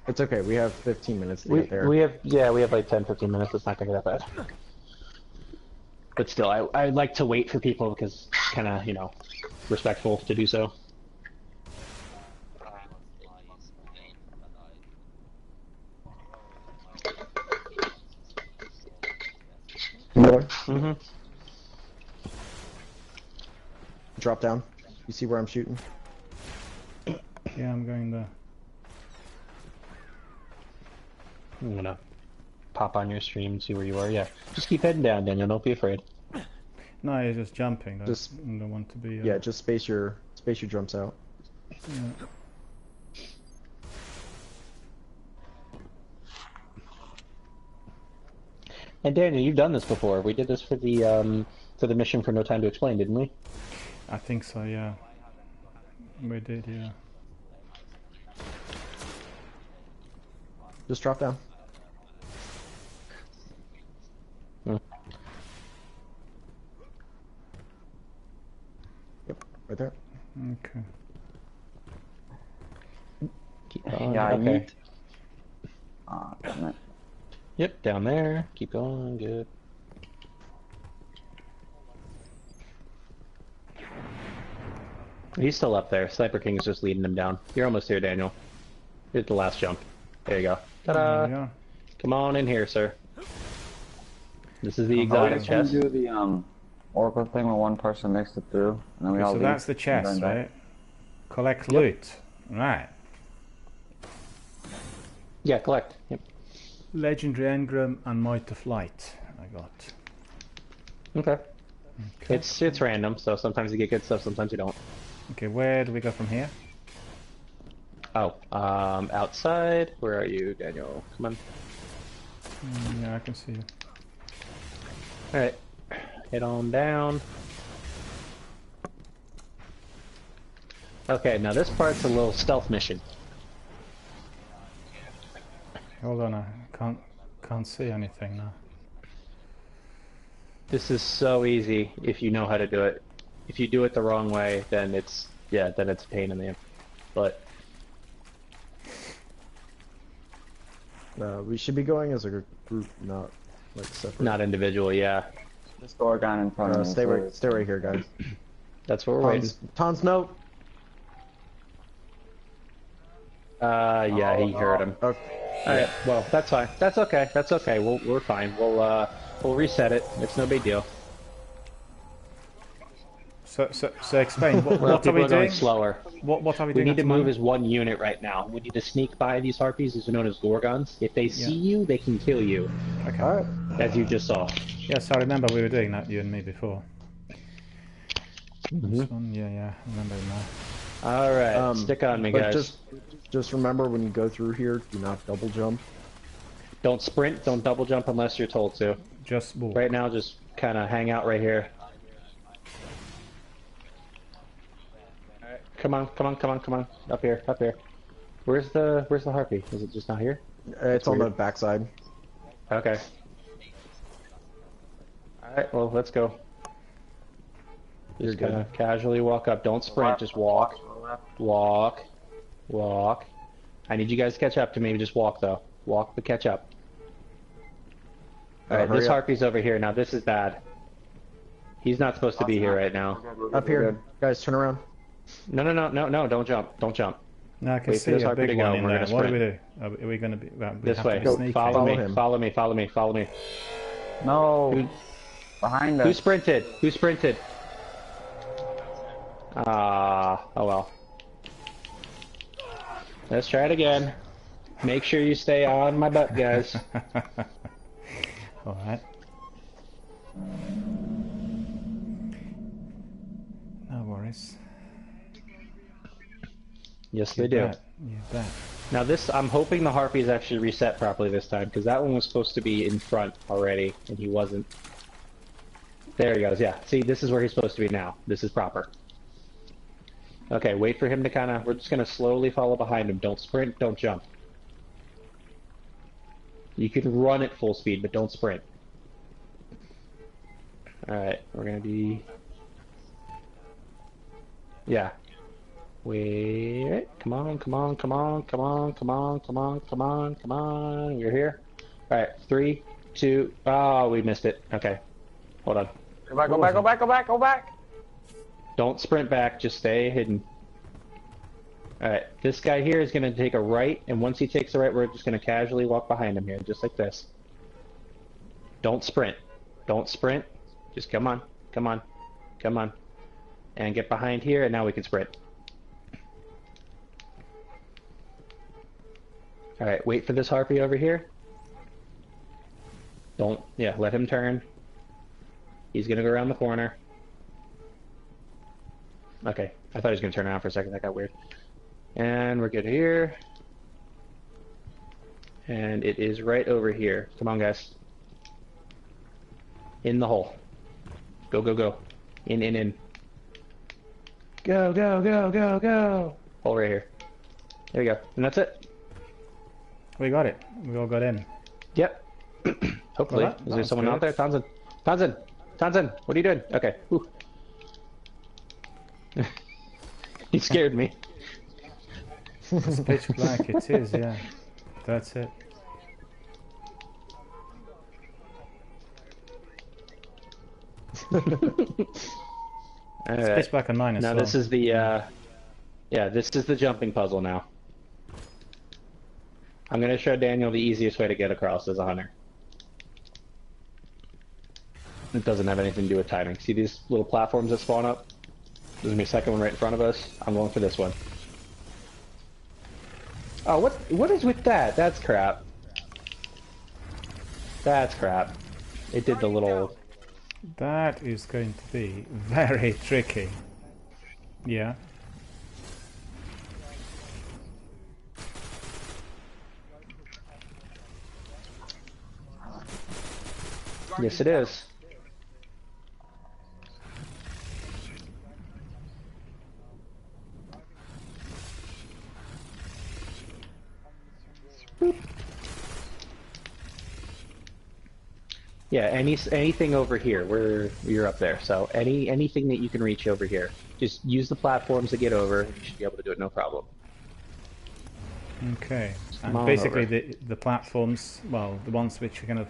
It's okay. We have 15 minutes to get there. We have like 10-15 minutes. It's not gonna get that bad. But still, I like to wait for people because kind of respectful to do so. Miller, Mm-hmm. drop down. You see where I'm shooting? Yeah, I'm going there. I'm gonna pop on your stream and see where you are. Yeah, just keep heading down, Daniel. Don't be afraid. No, you're just jumping. I don't want to be... Yeah, just space your jumps out. Yeah. And Daniel, you've done this before. We did this for the mission for No Time to Explain, didn't we? I think so, yeah. We did, yeah. Just drop down. Right there. Okay. Keep going. Yeah, I okay. need. Ah, damn it. Yep, down there. Keep going. Good. He's still up there. Sniper King is just leading him down. You're almost here, Daniel. Here's the last jump. There you go. Ta-da! Yeah. Come on in here, sir. This is the How exotic do chest. you do the oracle thing where one person makes it through, and then we all So leave, that's the and chest, then right? Collect loot. Right. Yeah, collect. Yep. Legendary engram and might of light. I got. Okay. It's random, so sometimes you get good stuff, sometimes you don't. Okay, where do we go from here? Oh, outside. Where are you, Daniel? Come on. Yeah, I can see you. Alright. Head on down. Okay, now this part's a little stealth mission. Hold on, I can't see anything now. This is so easy if you know how to do it. If you do it the wrong way, then it's a pain in the ass. But We should be going as a group, not like separate. not individual, yeah. This Gorgon in front of me. Stay right here, guys. That's what we're waiting. Ton's note. Yeah, he heard him. Okay. Alright, well, that's fine. That's okay. That's okay. We're fine. We'll reset it. It's no big deal. So explain. What Well, are people we are going doing? slower. What are we We doing? need at to the move moment? as one unit right now. We need to sneak by these harpies. These are known as Gorgons. If they see you, they can kill you. Okay. Alright. As you just saw. Yes, I remember we were doing that, you and me, before. Mm-hmm. This one, yeah, I remember now. Alright, stick on me, but guys. Just remember when you go through here, do not double jump. Don't sprint, don't double jump unless you're told to. Just walk. Right now, just kind of hang out right here. Alright, come on. Up here. Where's the harpy? Is it just not here? It's on the backside. Okay. Alright, well, let's go. Just kind of casually walk up. Don't sprint, just walk. Walk. I need you guys to catch up to me. Just walk, though. Walk, but catch up. Alright, this harpy's over here. Now, this is bad. He's not supposed to be here right now. Up here. Guys, turn around. No, don't jump. Don't jump. No, I can Wait see for this a harpy to big go, one and in we're there. gonna What do we sprint. do? Are we going to be... Well, we This have way. to be sneaky. Follow me. Follow me. No. Behind us. Who sprinted? Oh well. Let's try it again. Make sure you stay on my butt, guys. Alright. No worries. Yes, they do. You bet. Now this, I'm hoping the harpy is actually reset properly this time, because that one was supposed to be in front already, and he wasn't. There he goes, yeah. See, this is where he's supposed to be now. This is proper. Okay, wait for him to kind of, we're just going to slowly follow behind him. Don't sprint, don't jump. You can run at full speed, but don't sprint. Alright, we're going to be... Yeah. Wait, come on. You're here. Alright, 3, 2, oh, we missed it. Okay, hold on. Go back. Don't sprint back, just stay hidden. Alright, this guy here is going to take a right, and once he takes the right, we're just going to casually walk behind him here, just like this. Don't sprint. Just come on. And get behind here, and now we can sprint. Alright, wait for this harpy over here. Let him turn. He's gonna go around the corner. Okay, I thought he was gonna turn around for a second, that got weird. And we're good here. And it is right over here. Come on, guys. In the hole. Go. In. Go. Hole right here. There we go. And that's it. We got it. We all got in. Yep. Hopefully. Well, Is there someone out there? Tanzan, what are you doing? Okay. He scared me. It's pitch black, it is, yeah. That's it. It's pitch black on mine as well. Now this is the, yeah, this is the jumping puzzle now. I'm gonna show Daniel the easiest way to get across as a hunter. It doesn't have anything to do with timing. See these little platforms that spawn up? There's gonna be a second one right in front of us. I'm going for this one. Oh, what is with that? That's crap. That's crap. It did the little... That is going to be very tricky. Yeah. Yes, it is. Boop. Yeah, anything over here, where you're up there. So anything that you can reach over here, just use the platforms to get over. You should be able to do it, no problem. Okay, and basically the platforms, well, the ones which are kind of...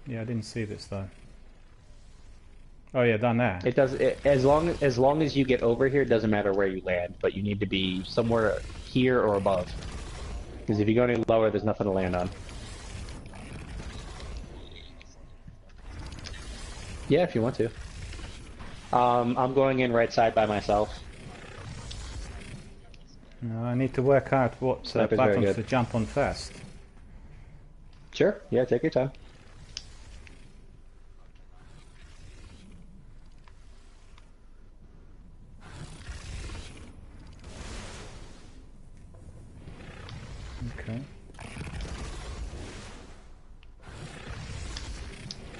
Yeah, I didn't see this though. Oh yeah, down there. It does. As long as you get over here, it doesn't matter where you land, but you need to be somewhere here or above. Because if you go any lower, there's nothing to land on. Yeah, if you want to. I'm going in right side by myself. No, I need to work out what platforms to jump on first. Sure. Yeah, take your time. Okay.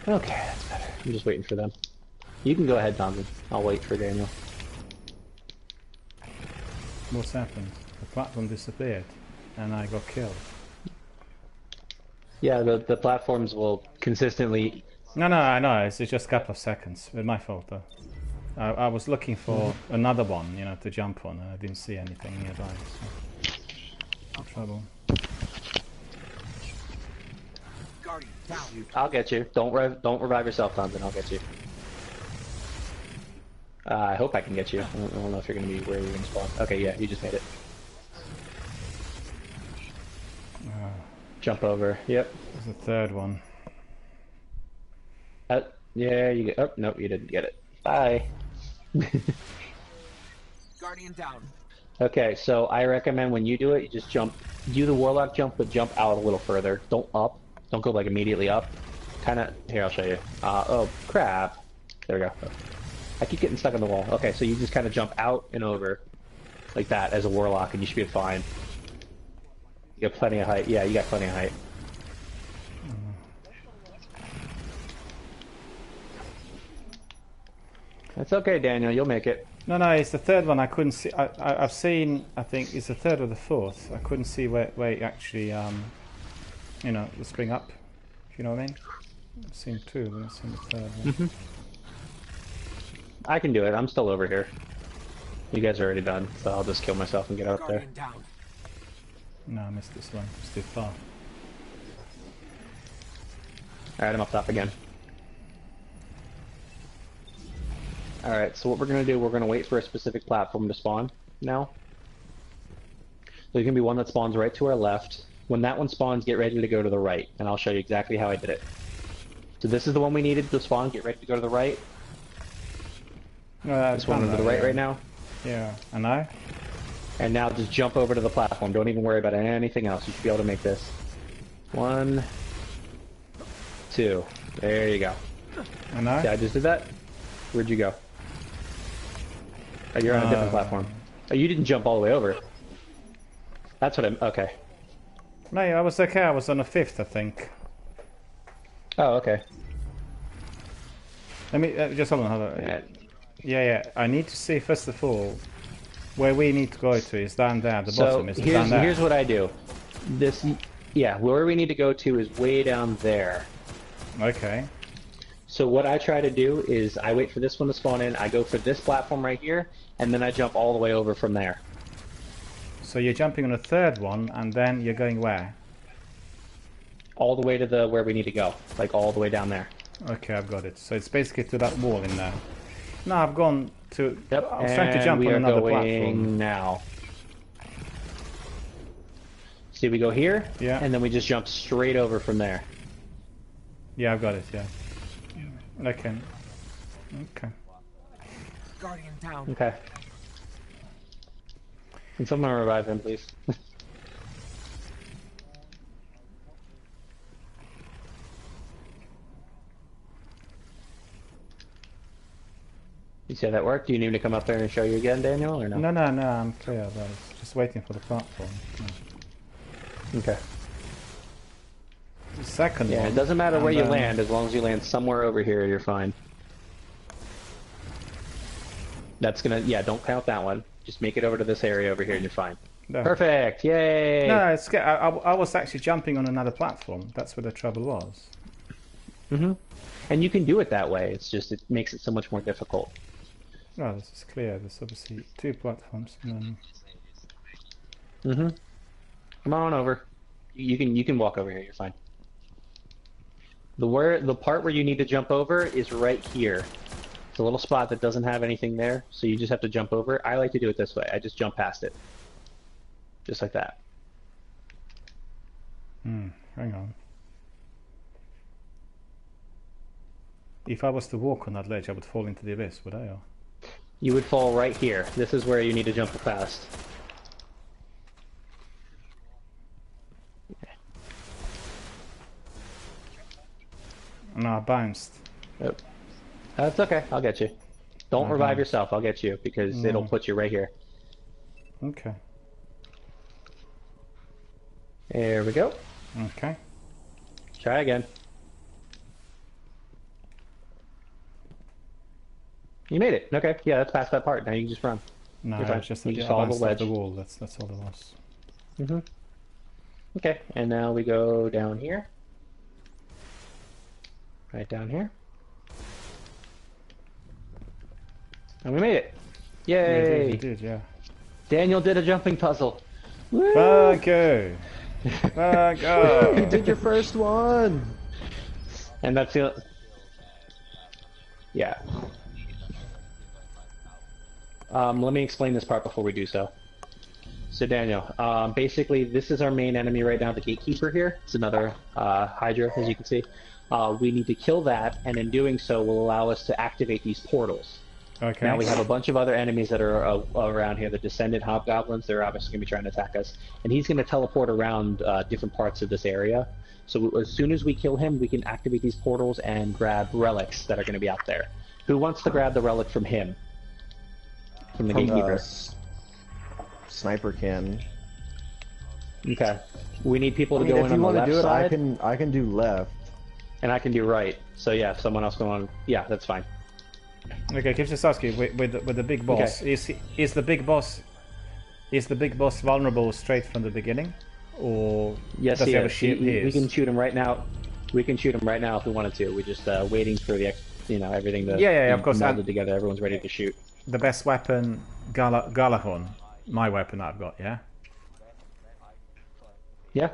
Okay, that's better. I'm just waiting for them. You can go ahead, Thompson. I'll wait for Daniel. What's happened? The platform disappeared, and I got killed. Yeah, the platforms will consistently... No, I know. It's just a couple of seconds. It's my fault, though. I was looking for another one, you know, to jump on, and I didn't see anything nearby. So. No trouble. I'll get you. Don't revive yourself, Thompson. I'll get you. I hope I can get you. I don't know if you're going to be where you're going to spawn. Okay, yeah, you just made it. Jump over. Yep. There's a third one. Yeah, you get... Oh, nope, you didn't get it. Bye. Guardian down. Okay, so I recommend when you do it, you just jump. Do the warlock jump, but jump out a little further. Don't up. Don't go like immediately up. Kind of. Here, I'll show you. Oh crap! There we go. I keep getting stuck on the wall. Okay, so you just kind of jump out and over, like that as a warlock, and you should be fine. You got plenty of height. Yeah, you got plenty of height. That's okay, Daniel. You'll make it. No, it's the third one. I couldn't see. I've seen. I think it's the third or the fourth. I couldn't see where it actually, you know, the spring up. If you know what I mean. I've seen two, but I've seen the third one. I can do it. I'm still over here. You guys are already done, so I'll just kill myself and get out there. No, I missed this one. It's too far. Alright, I'm up top again. Alright, so what we're going to do, we're going to wait for a specific platform to spawn now. There's going to be one that spawns right to our left. When that one spawns, get ready to go to the right, and I'll show you exactly how I did it. So this is the one we needed to spawn, get ready to go to the right. This one to the right now. Yeah, and now? And now just jump over to the platform. Don't even worry about anything else. You should be able to make this. 1, 2. There you go. And now? Yeah, I just did that. Where'd you go? Oh, you're on a different platform. Oh, you didn't jump all the way over. That's what I'm... Okay. No, I was okay. I was on a 5th, I think. Oh, okay. Let me... just hold on. Yeah. I need to see, first of all, where we need to go to is down there. The bottom is down there. Here's what I do. This... Yeah, where we need to go to is way down there. Okay. So what I try to do is I wait for this one to spawn in, I go for this platform right here, and then I jump all the way over from there. So you're jumping on a third one, and then you're going where? All the way to the where we need to go, like all the way down there. Okay, I've got it. So it's basically to that wall in there. No, I've gone to... Yep, I was trying to jump we on are another going platform. now. See, we go here, yeah, and then we just jump straight over from there. Yeah, I've got it, yeah. Okay. Okay. Guardian down. Okay. Can someone revive him, please? You see how that worked? Do you need me to come up there and show you again, Daniel, or no? No, I'm clear. I was just waiting for the platform. Okay. The second one. one. It doesn't matter where you land, as long as you land somewhere over here, you're fine. That's gonna, yeah, don't count that one. Just make it over to this area over here and you're fine. No. Perfect! Yay! No, it's good. I was actually jumping on another platform. That's where the trouble was. Mm-hmm. And you can do it that way. It's just, it makes it so much more difficult. No, this is clear. There's obviously 2 platforms. And then... Mm-hmm. Come on over. You can walk over here. You're fine. The part where you need to jump over is right here. It's a little spot that doesn't have anything there, so you just have to jump over. I like to do it this way. I just jump past it, just like that. Hang on. If I was to walk on that ledge, I would fall into the abyss, would I? Or... You would fall right here. This is where you need to jump fast. No, I bounced. Yep. That's okay. I'll get you. Don't revive yourself. I'll get you because it'll put you right here. Okay. There we go. Okay. Try again. You made it. Okay. Yeah, that's past that part. Now you can just run. No, it's just you just follow the ledge. The wall. That's all it was. Mhm. Okay, and now we go down here. Right down here. And we made it. Yay! We did, yeah. Daniel did a jumping puzzle. Woo! Go! Go! You did your first one! And that's the... Yeah. Let me explain this part before we do so. So Daniel, basically this is our main enemy right now, the Gatekeeper here. It's another Hydra, as you can see. We need to kill that, and in doing so will allow us to activate these portals. Okay. Now we have a bunch of other enemies that are around here, the Descendant Hobgoblins. They're obviously going to be trying to attack us. And he's going to teleport around different parts of this area. So as soon as we kill him, we can activate these portals and grab relics that are going to be out there. Who wants to grab the relic from him? From the Gatekeeper? Sniper can. Okay. We need people to I mean, go in on the left do it, side. I can do left. And I can do right. So yeah, if someone else go on, yeah, that's fine. Okay, can I just ask you, with the big boss, Okay. is the big boss vulnerable straight from the beginning, or Yes, does he he have a is. shield? We can shoot him right now. We can shoot him right now if we wanted to. We're just waiting for the, everything to Yeah, of course. melded together. Everyone's ready to shoot. The best weapon, Galahorn, my weapon I've got, yeah. Yeah.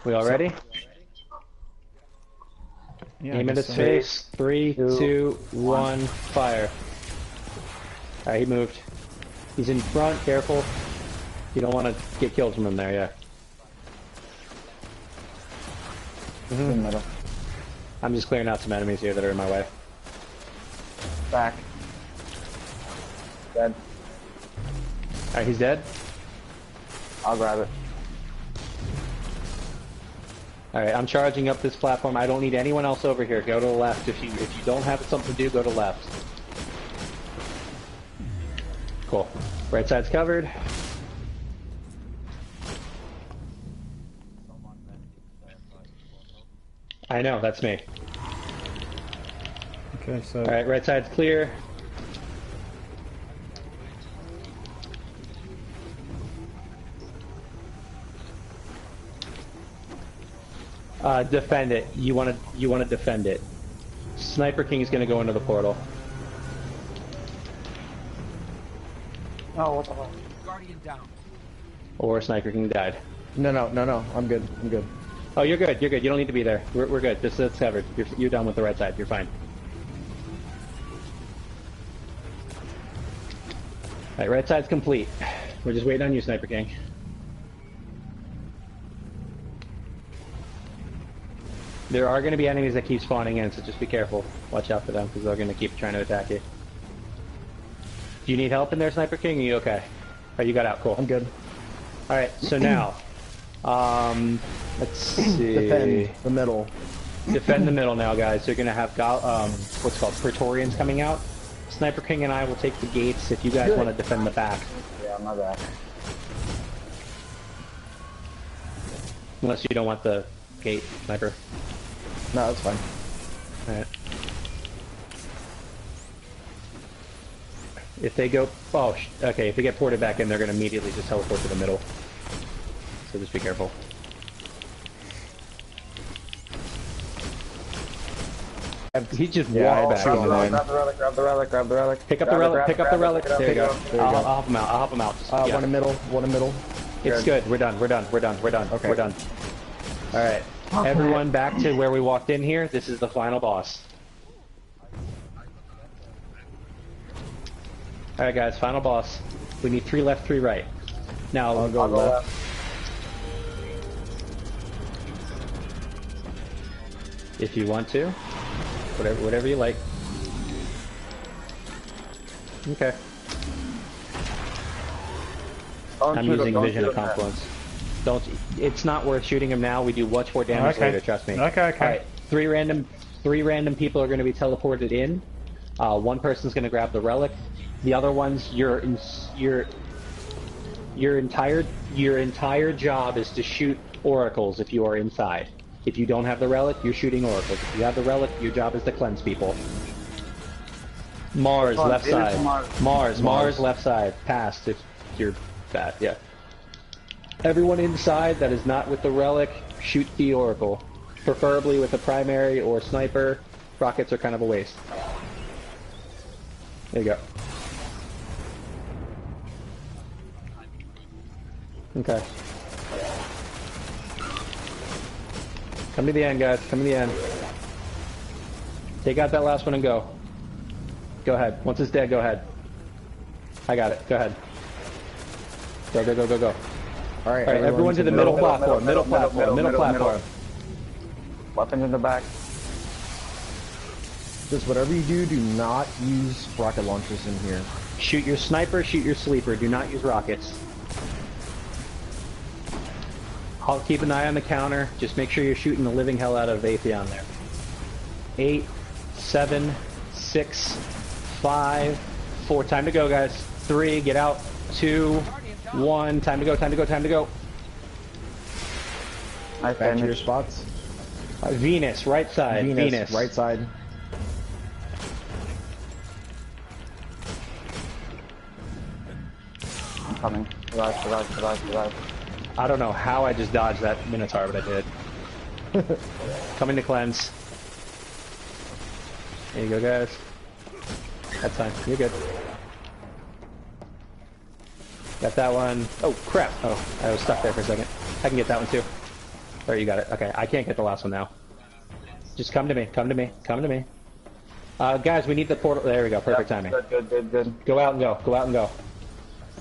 We all ready? Yeah, Aim at his face. 3, 2, 1, fire. Alright, he moved. He's in front, careful. You don't want to get killed from him there, yeah. I'm just clearing out some enemies here that are in my way. Back. Dead. Alright, he's dead? I'll grab it. Alright, I'm charging up this platform. I don't need anyone else over here. Go to the left. If you don't have something to do, go to left. Cool. Right side's covered. I know, that's me. Okay, so... Alright, right side's clear. Defend it. You want to defend it. Sniper King is going to go into the portal. Oh, what the hell? Guardian down. Or Sniper King died. No. I'm good. I'm good. Oh, you're good. You're good. You don't need to be there. We're good. This is covered. You're done with the right side. You're fine. Alright, right side's complete. We're just waiting on you, Sniper King. There are going to be enemies that keep spawning in, so just be careful. Watch out for them, because they're going to keep trying to attack you. Do you need help in there, Sniper King? Are you okay? Oh, you got out. Cool. I'm good. Alright, so now... let's see... Defend the middle. Defend the middle now, guys. You're going to have, what's called Praetorians coming out. Sniper King and I will take the gates if you guys want to defend the back. Yeah, my bad. Unless you don't want the gate, Sniper. No, that's fine. Alright. If they go... Oh, okay, if they get ported back in, they're going to immediately just teleport to the middle. So just be careful. He just walked back. Grab the relic, grab the relic, grab the relic. Pick up the relic, pick up the relic. There you go. I'll hop him out, I'll hop him out. Yeah. One in middle, one in middle. It's good, we're done. Okay. We're done. Alright, everyone back to where we walked in here. This is the final boss. Alright guys, final boss. We need 3 left, 3 right. Now, I'll go left. If you want to. Whatever you like. Okay. I'm using Vision of Confluence. It's not worth shooting him now. We do much more damage later, trust me. Okay. Alright, 3 random people are going to be teleported in. One person's going to grab the relic. The other ones, your entire job is to shoot oracles if you are inside. If you don't have the relic, you're shooting oracles. If you have the relic, your job is to cleanse people. Mars, left side. Mars, left side. Past if you're bad, yeah. Everyone inside that is not with the relic, shoot the oracle. Preferably with a primary or sniper. Rockets are kind of a waste. There you go. Okay. Come to the end, guys. Come to the end. Take out that last one and go. Go ahead. Once it's dead, go ahead. I got it. Go ahead. Go. Alright, everyone to the middle platform. Middle platform. Weapons in the back. Just whatever you do, do not use rocket launchers in here. Shoot your sniper, shoot your sleeper. Do not use rockets. I'll keep an eye on the counter. Just make sure you're shooting the living hell out of Atheon there. 8, 7, 6, 5, 4. Time to go, guys. 3, get out. 2, 1. Time to go. Back to your spots. Venus, right side. Venus. Right side. I'm coming. Revive. I don't know how I just dodged that Minotaur, but I did. Coming to cleanse. There you go, guys. That's fine. You're good. Got that one. Oh, crap. Oh, I was stuck there for a second. I can get that one, too. There, you got it. Okay, I can't get the last one now. Just come to me. Guys, we need the portal. There we go. Perfect timing. Good. Go out and go.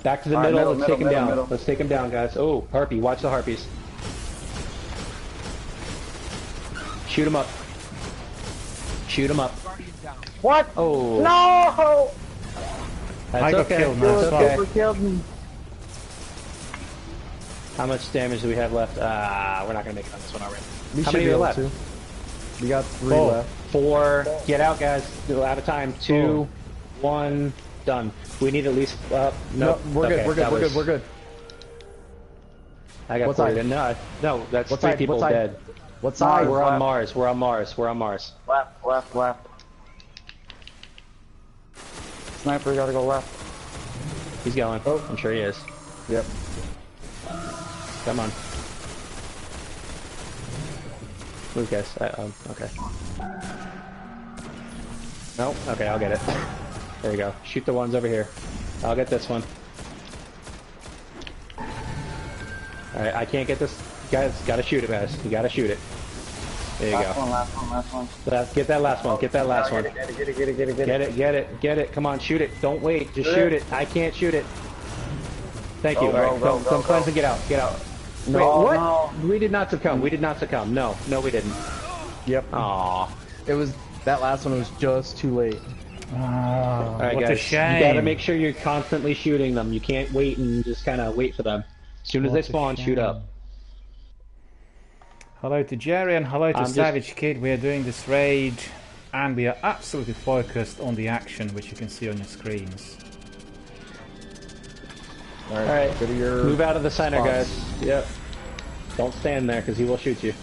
Back to the middle. Let's take him down. Let's take him down, guys. Oh, harpy. Watch the harpies. Shoot him up. What? Oh. No! That's okay. That's okay. Killed me. How much damage do we have left? We're not gonna make it on this one already. How Should many be are able left? to. We got 3 left. 4. Get out, guys. We're out of time. 2, 1. Done. We need at least. No, we're good. I got What 4. side? No, that's What 3 side? people What side? dead. What side? We're on Mars. We're on Mars. Left. Sniper, gotta go left. He's going. I'm sure he is. Yep. Come on. Move, guys. Okay. No. Okay, I'll get it. There you go. Shoot the ones over here. I'll get this one. Alright, I can't get this. Guys, gotta shoot it, guys. You gotta shoot it. There you go. Last one. Get that last one. Get that last one. Get it. Come on, shoot it. Don't wait. Just shoot it. I can't shoot it. Thank you. Alright, come cleanse and get out. Get out. No, wait, what? No. We did not succumb. We did not succumb. No, we didn't. Yep. Aww. It was that last one was just too late. All right, what guys. a shame. You gotta make sure you're constantly shooting them. You can't wait and just kind of wait for them. As soon as they spawn, shoot up. Hello to Jerry and hello to Savage Kid. We are doing this raid and we are absolutely focused on the action, which you can see on your screens. Alright, move out of the center, guys. Yep. Don't stand there, because he will shoot you.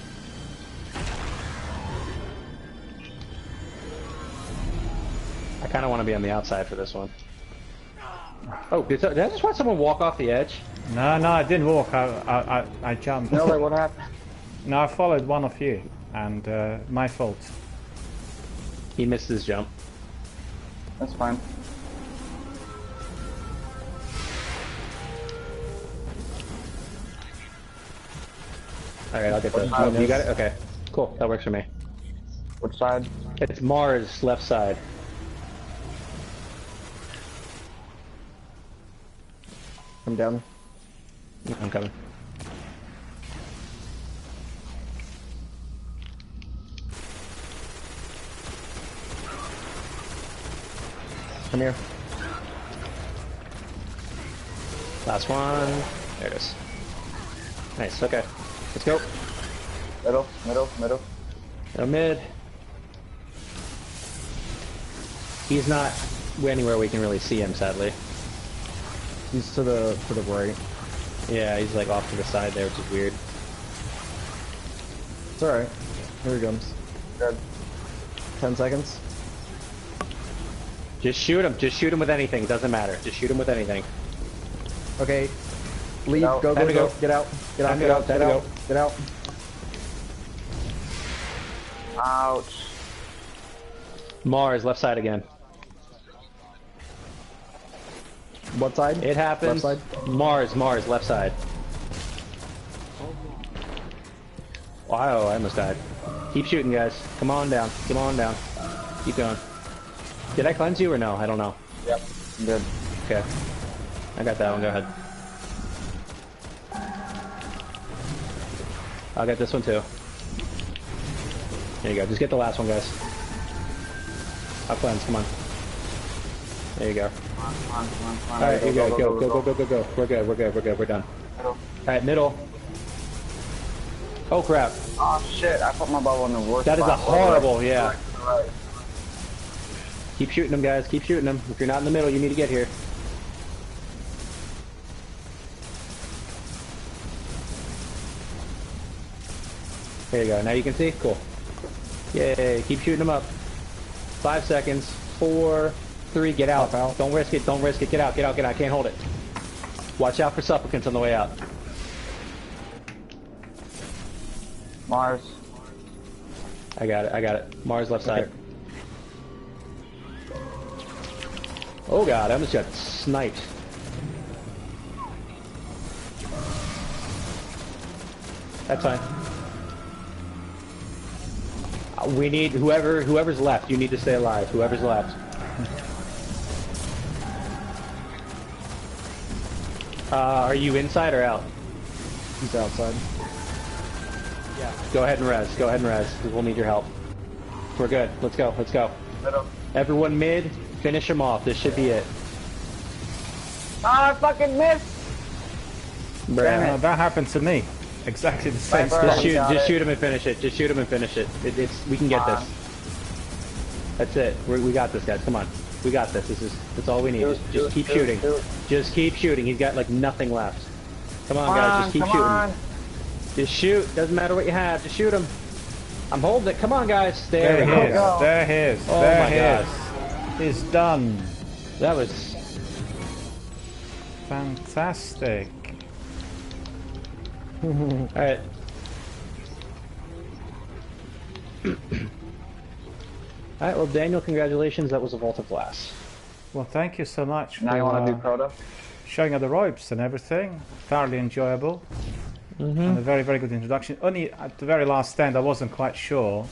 I kind of want to be on the outside for this one. Oh, did I just watch someone walk off the edge? No, I didn't walk. I jumped. No, like what happened? No, I followed one of you, and my fault. He missed his jump. That's fine. Alright, I'll get this. Oh, you got it? Okay. Cool, that works for me. Which side? It's Mars, left side. I'm down. I'm coming. Come here. Last one. There it is. Nice, okay. Let's go. Middle. Go mid. He's not anywhere we can really see him, sadly. He's to the right. Yeah, he's like off to the side there, which is weird. It's alright. Here he comes. Good. 10 seconds. Just shoot him. Just shoot him with anything. It doesn't matter. Just shoot him with anything. Okay. Leave. Go. Go. Get out. Get out. Ouch. Mars, left side again. What side? It happens. Left side? Mars, left side. Wow, I almost died. Keep shooting, guys. Come on down. Keep going. Did I cleanse you or no? I don't know. Yep. I'm good. Okay. I got that one. Go ahead. I'll get this one too. There you go. Just get the last one, guys. I'll cleanse. Come on. There you go. Come on. Alright, here you go. Go. We're good. We're done. Middle. Alright, middle. Oh crap. Oh shit, I put my bubble in the worst That is a spot. horrible, yeah. Right. Keep shooting them, guys. Keep shooting them. If you're not in the middle, you need to get here. There you go. Now you can see? Cool. Yay. Keep shooting them up. 5 seconds. 4, 3, get out. Don't risk it. Get out. I can't hold it. Watch out for supplicants on the way out. Mars. I got it. Mars left side. Oh god, I almost got sniped. That's fine. We need whoever's left. You need to stay alive. Whoever's left. Are you inside or out? He's outside. Yeah. Go ahead and res. We'll need your help. We're good. Let's go. Middle. Everyone mid. Finish him off. This should be it. Ah, I fucking missed! Damn it. That happened to me. Exactly the same spot. Just shoot him and finish it. We can get this. That's it. We got this, guys. Come on. We got this. That's all we need. Just keep shooting. Just keep shooting. He's got like nothing left. Come on, guys. Just keep shooting. Just shoot. Doesn't matter what you have. Just shoot him. I'm holding it. Come on, guys. There he is. There he is. Oh my god. It's done. That was fantastic. Alright. Alright, well, Daniel, congratulations. That was a Vault of Glass. Well, thank you so much Now you want to do Crota? showing her the ropes and everything. Thoroughly enjoyable. And a very, very good introduction. Only at the very last stand I wasn't quite sure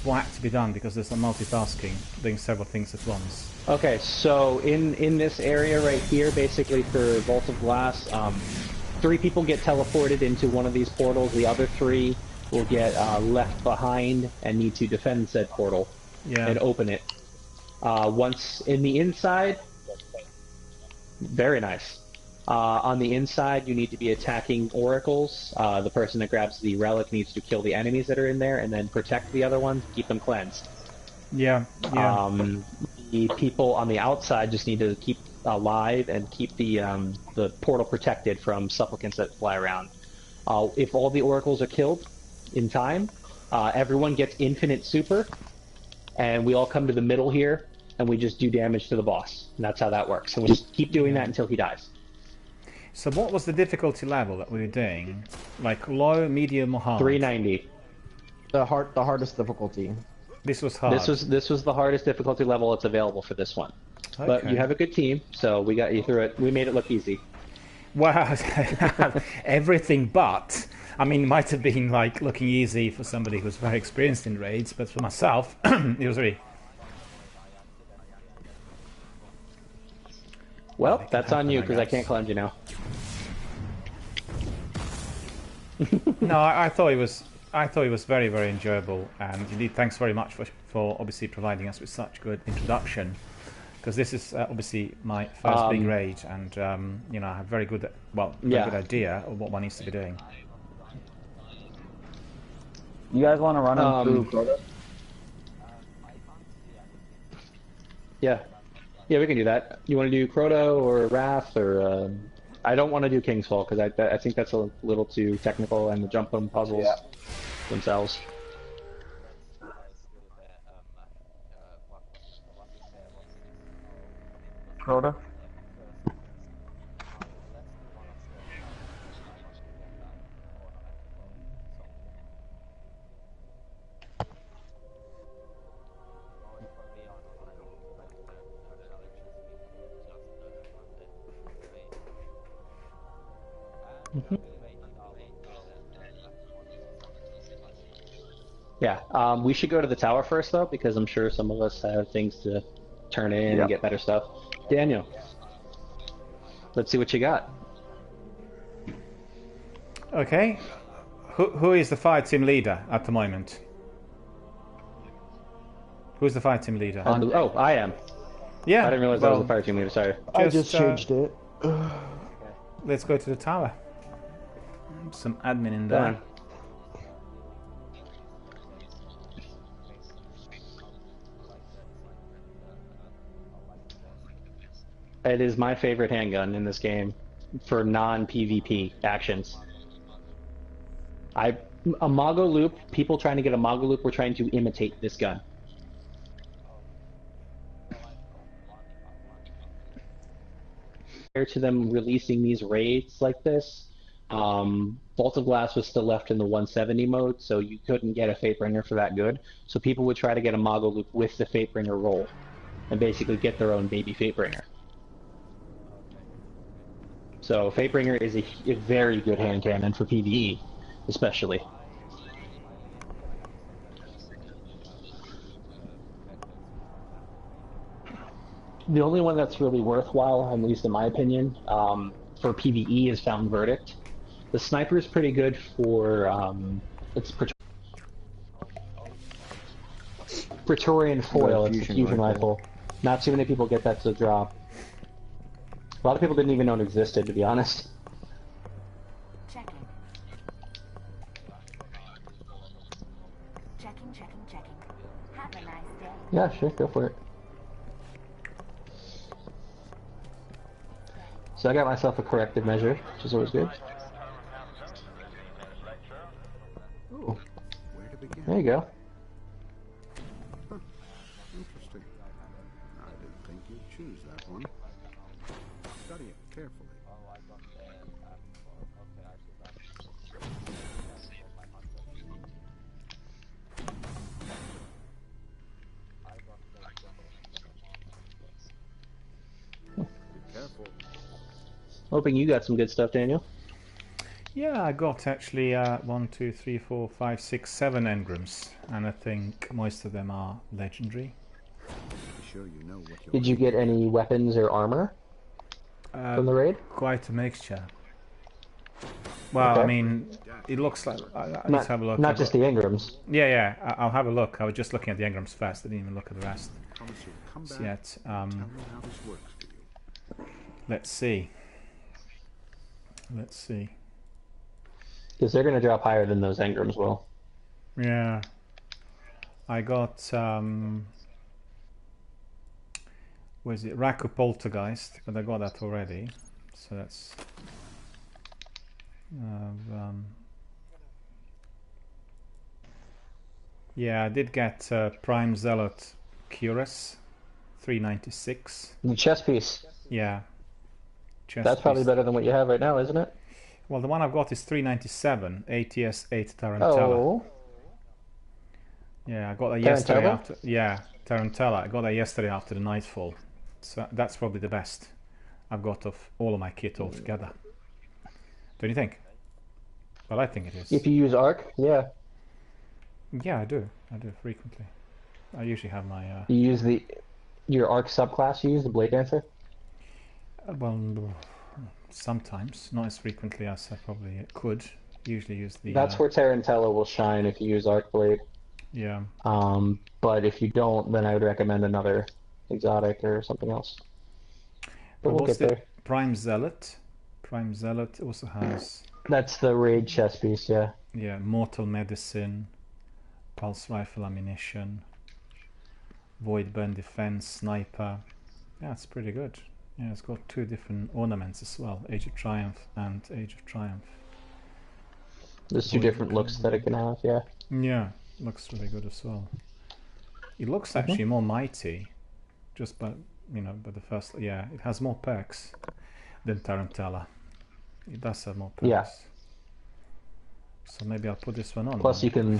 what had to be done because there's some multitasking, doing several things at once. Okay, so in this area right here, basically for Vault of Glass, 3 people get teleported into one of these portals. The other 3 will get left behind and need to defend said portal and open it. Once in the inside, very nice. On the inside, you need to be attacking oracles. The person that grabs the relic needs to kill the enemies that are in there and then protect the other ones, keep them cleansed. Yeah. The people on the outside just need to keep alive and keep the portal protected from supplicants that fly around. If all the oracles are killed in time, everyone gets infinite super, and we all come to the middle here, and we just do damage to the boss. And that's how that works. And we just keep doing that until he dies. So what was the difficulty level that we were doing? Like low, medium, or hard? 390. The hardest difficulty. This was hard. This was the hardest difficulty level that's available for this one. Okay. But you have a good team, so we got you through it. We made it look easy. Wow, everything but. I mean, it might have been like looking easy for somebody who's very experienced in raids, but for myself, it was really. Well, that's on you because I can't cleanse you now. No, I thought it was. I thought it was very, very enjoyable, and indeed, thanks very much for obviously providing us with such good introduction. Because this is obviously my first big raid, and you know, I have very good, very good idea of what one needs to be doing. You guys want to run him through Crota? Yeah, we can do that. You want to do Crota or Wrath or? I don't want to do King's Fall because I think that's a little too technical, and the jump them puzzles themselves. Crota? Yeah, we should go to the tower first though, because I'm sure some of us have things to turn in and get better stuff. Daniel, let's see what you got. Okay, who is the fire team leader at the moment? Who's the fire team leader? Oh, I am. Yeah, I didn't realize I was the fire team leader. Sorry. I just changed it. Let's go to the tower. Some admin in there. It is my favorite handgun in this game for non-PvP actions. A Mago Loop, people trying to get a Mago Loop were trying to imitate this gun. Compared to them releasing these raids like this, Vault of Glass was still left in the 170 mode, so you couldn't get a Fatebringer for that good. So people would try to get a Mago Loop with the Fatebringer roll, and basically get their own baby Fatebringer. So Fatebringer is a very good hand cannon for PvE, especially. The only one that's really worthwhile, at least in my opinion, for PvE is Found Verdict. The sniper is pretty good for it's Praetorian Foil. It's a fusion rifle. Not too many people get that to drop. A lot of people didn't even know it existed, to be honest. Checking. Checking. Have a nice day. Yeah, sure, go for it. So I got myself a corrective measure, which is always good. Ooh, where to begin? There you go. Huh. Interesting. I didn't think you'd choose that one. Study it carefully. Hoping you got some good stuff, Daniel. Yeah, I got actually 1, 2, 3, 4, 5, 6, 7 engrams, and I think most of them are legendary. Sure you know what you're Did you get any weapons or armor from the raid? Quite a mixture. Well, Okay. I mean, it looks like... I need to have a look. Not just the engrams. Yeah, I'll have a look. I was just looking at the engrams first. I didn't even look at the rest come back yet. and tell me how this works for you. Let's see. Let's see. Because they're going to drop higher than those engrams will. Yeah. I got... was it Raku Poltergeist? But I got that already. So that's... yeah, I did get Prime Zealot Cuirass 396. The chest piece. Yeah. That's probably better than what you have right now, isn't it? Well, the one I've got is 397 ATS 8 Tarantella. Oh. Yeah, I got that yesterday after. Yeah, Tarantella. I got that yesterday after the Nightfall. So that's probably the best I've got of all of my kit altogether. Don't you think? Well, I think it is. If you use Arc, yeah. Yeah, I do. I do frequently. I usually have my... You use your Arc subclass, you use the Blade Dancer? Well, sometimes. Not as frequently as I probably could. Usually use the... That's where Tarantella will shine if you use Arc Blade. Yeah. But if you don't, then I would recommend another exotic or something else. But we'll get there. Prime Zealot. Prime Zealot also has... That's the raid chest piece, yeah. Yeah, Mortal Medicine, Pulse Rifle Ammunition, Void Burn Defense, Sniper. Yeah, it's pretty good. Yeah, it's got 2 different ornaments as well, Age of Triumph and Age of Triumph. There's 2 different looks that it can have, yeah. Yeah, looks really good as well. It looks actually more mighty, just by, you know, by the first... Yeah, it has more perks than Tarantella. It does have more perks. Yeah. So maybe I'll put this one on. Plus you can...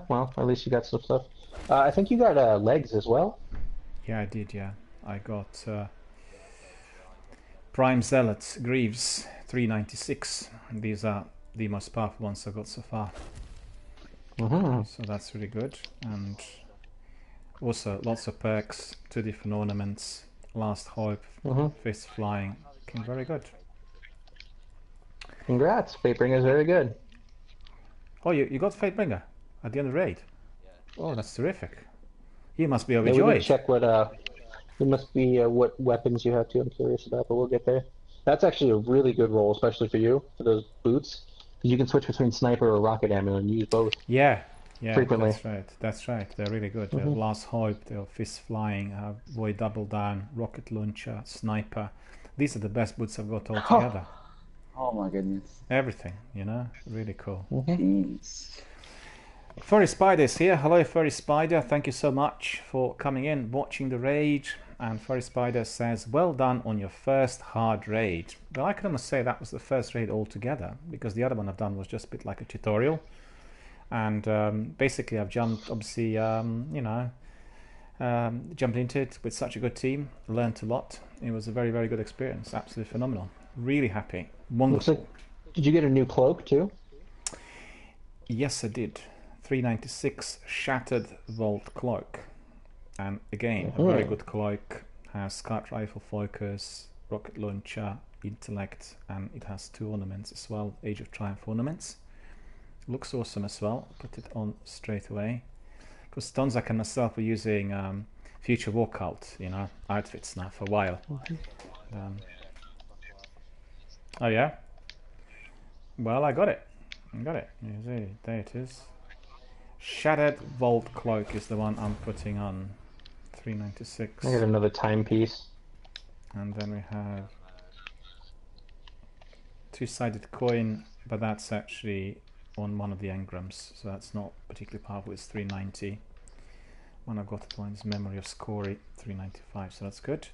well, at least you got some stuff. I think you got legs as well? Yeah, I did, yeah. I got Prime Zealot Greaves 396. These are the most powerful ones I got so far. So that's really good. And also lots of perks, 2 different ornaments, Last Hope, Fist Flying. Okay, very good. Congrats, Fatebringer is very good. Oh, you got Fatebringer at the end of the raid? Oh, that's terrific. You must be Yeah, overjoyed. we can check what it must be what weapons you have too. I'm curious about, but we'll get there. That's actually a really good roll, especially for you, for those boots. You can switch between sniper or rocket ammo and use both. Yeah, frequently. That's right. They're really good. They're Last Hope, they're Fist Flying, Void Double Down, Rocket Launcher, Sniper. These are the best boots I've got altogether. Oh my goodness. Everything, you know, really cool. Jeez. Furry Spider is here. Hello, Furry Spider. Thank you so much for coming in, watching the raid. And Furry Spider says, well done on your first hard raid. Well, I can almost say that was the first raid altogether, because the other one I've done was just a bit like a tutorial. And basically I've jumped, obviously, you know, jumped into it with such a good team, learned a lot. It was a very, very good experience. Absolutely phenomenal. Really happy. Wonderful. Looks like, did you get a new cloak too? Yes, I did. 396 Shattered Vault Cloak. And again, a very good cloak. Has Scout Rifle Focus, Rocket Launcher, Intellect, and it has 2 ornaments as well, Age of Triumph ornaments. Looks awesome as well. Put it on straight away. Because Tonzak and myself were using Future War Cult, you know, outfits now for a while. Oh yeah? Well, I got it. I got it. You see, there it is. Shattered Vault Cloak is the one I'm putting on. 396. I got another timepiece. And then we have 2-sided coin, but that's actually on one of the engrams, so that's not particularly powerful. It's 390. One I've got at one is Memory of Scory, 395, so that's good.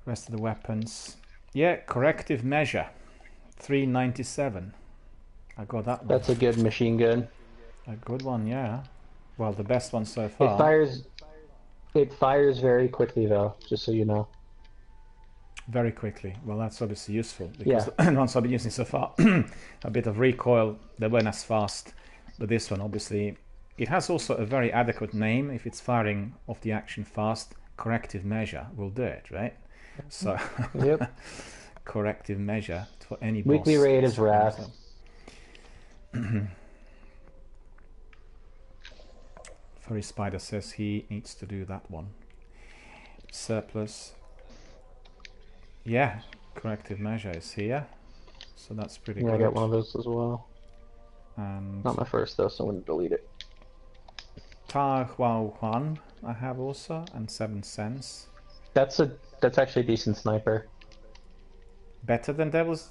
Rest of the weapons. Yeah, Corrective Measure, 397. I got that one. That's a good machine gun. A good one, yeah. Well, the best one so far. It fires very quickly, though, just so you know. Very quickly. Well, that's obviously useful, because the ones I've been using so far, a bit of recoil, they weren't as fast. But this one, obviously, it has also a very adequate name. If it's firing off the action fast, corrective measure will do it, right? So, yep. Corrective measure for any Weekly boss. raid is Wrath. Furry Spider says he needs to do that one. Surplus. Yeah, corrective measure is here. So that's pretty good. I got one of those as well. And not my first though, so I'm going to delete it. Ta Huao Huan I have also, and 7 cents. That's actually a decent sniper. Better than Devil's.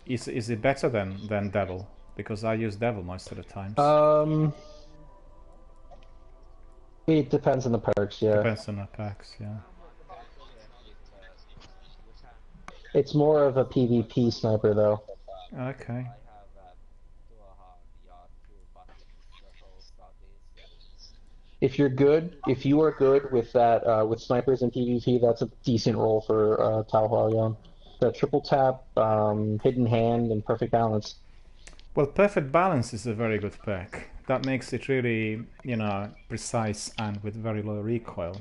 Is it better than Devil? Because I use Devil most of the times. It depends on the perks, yeah. Depends on the perks, yeah. It's more of a PvP sniper, though. Okay. If you are good with that, with snipers in PvP, that's a decent role for Tao Huaoyan. The triple tap, hidden hand, and perfect balance. Well, perfect balance is a very good perk. That makes it really, you know, precise and with very low recoil.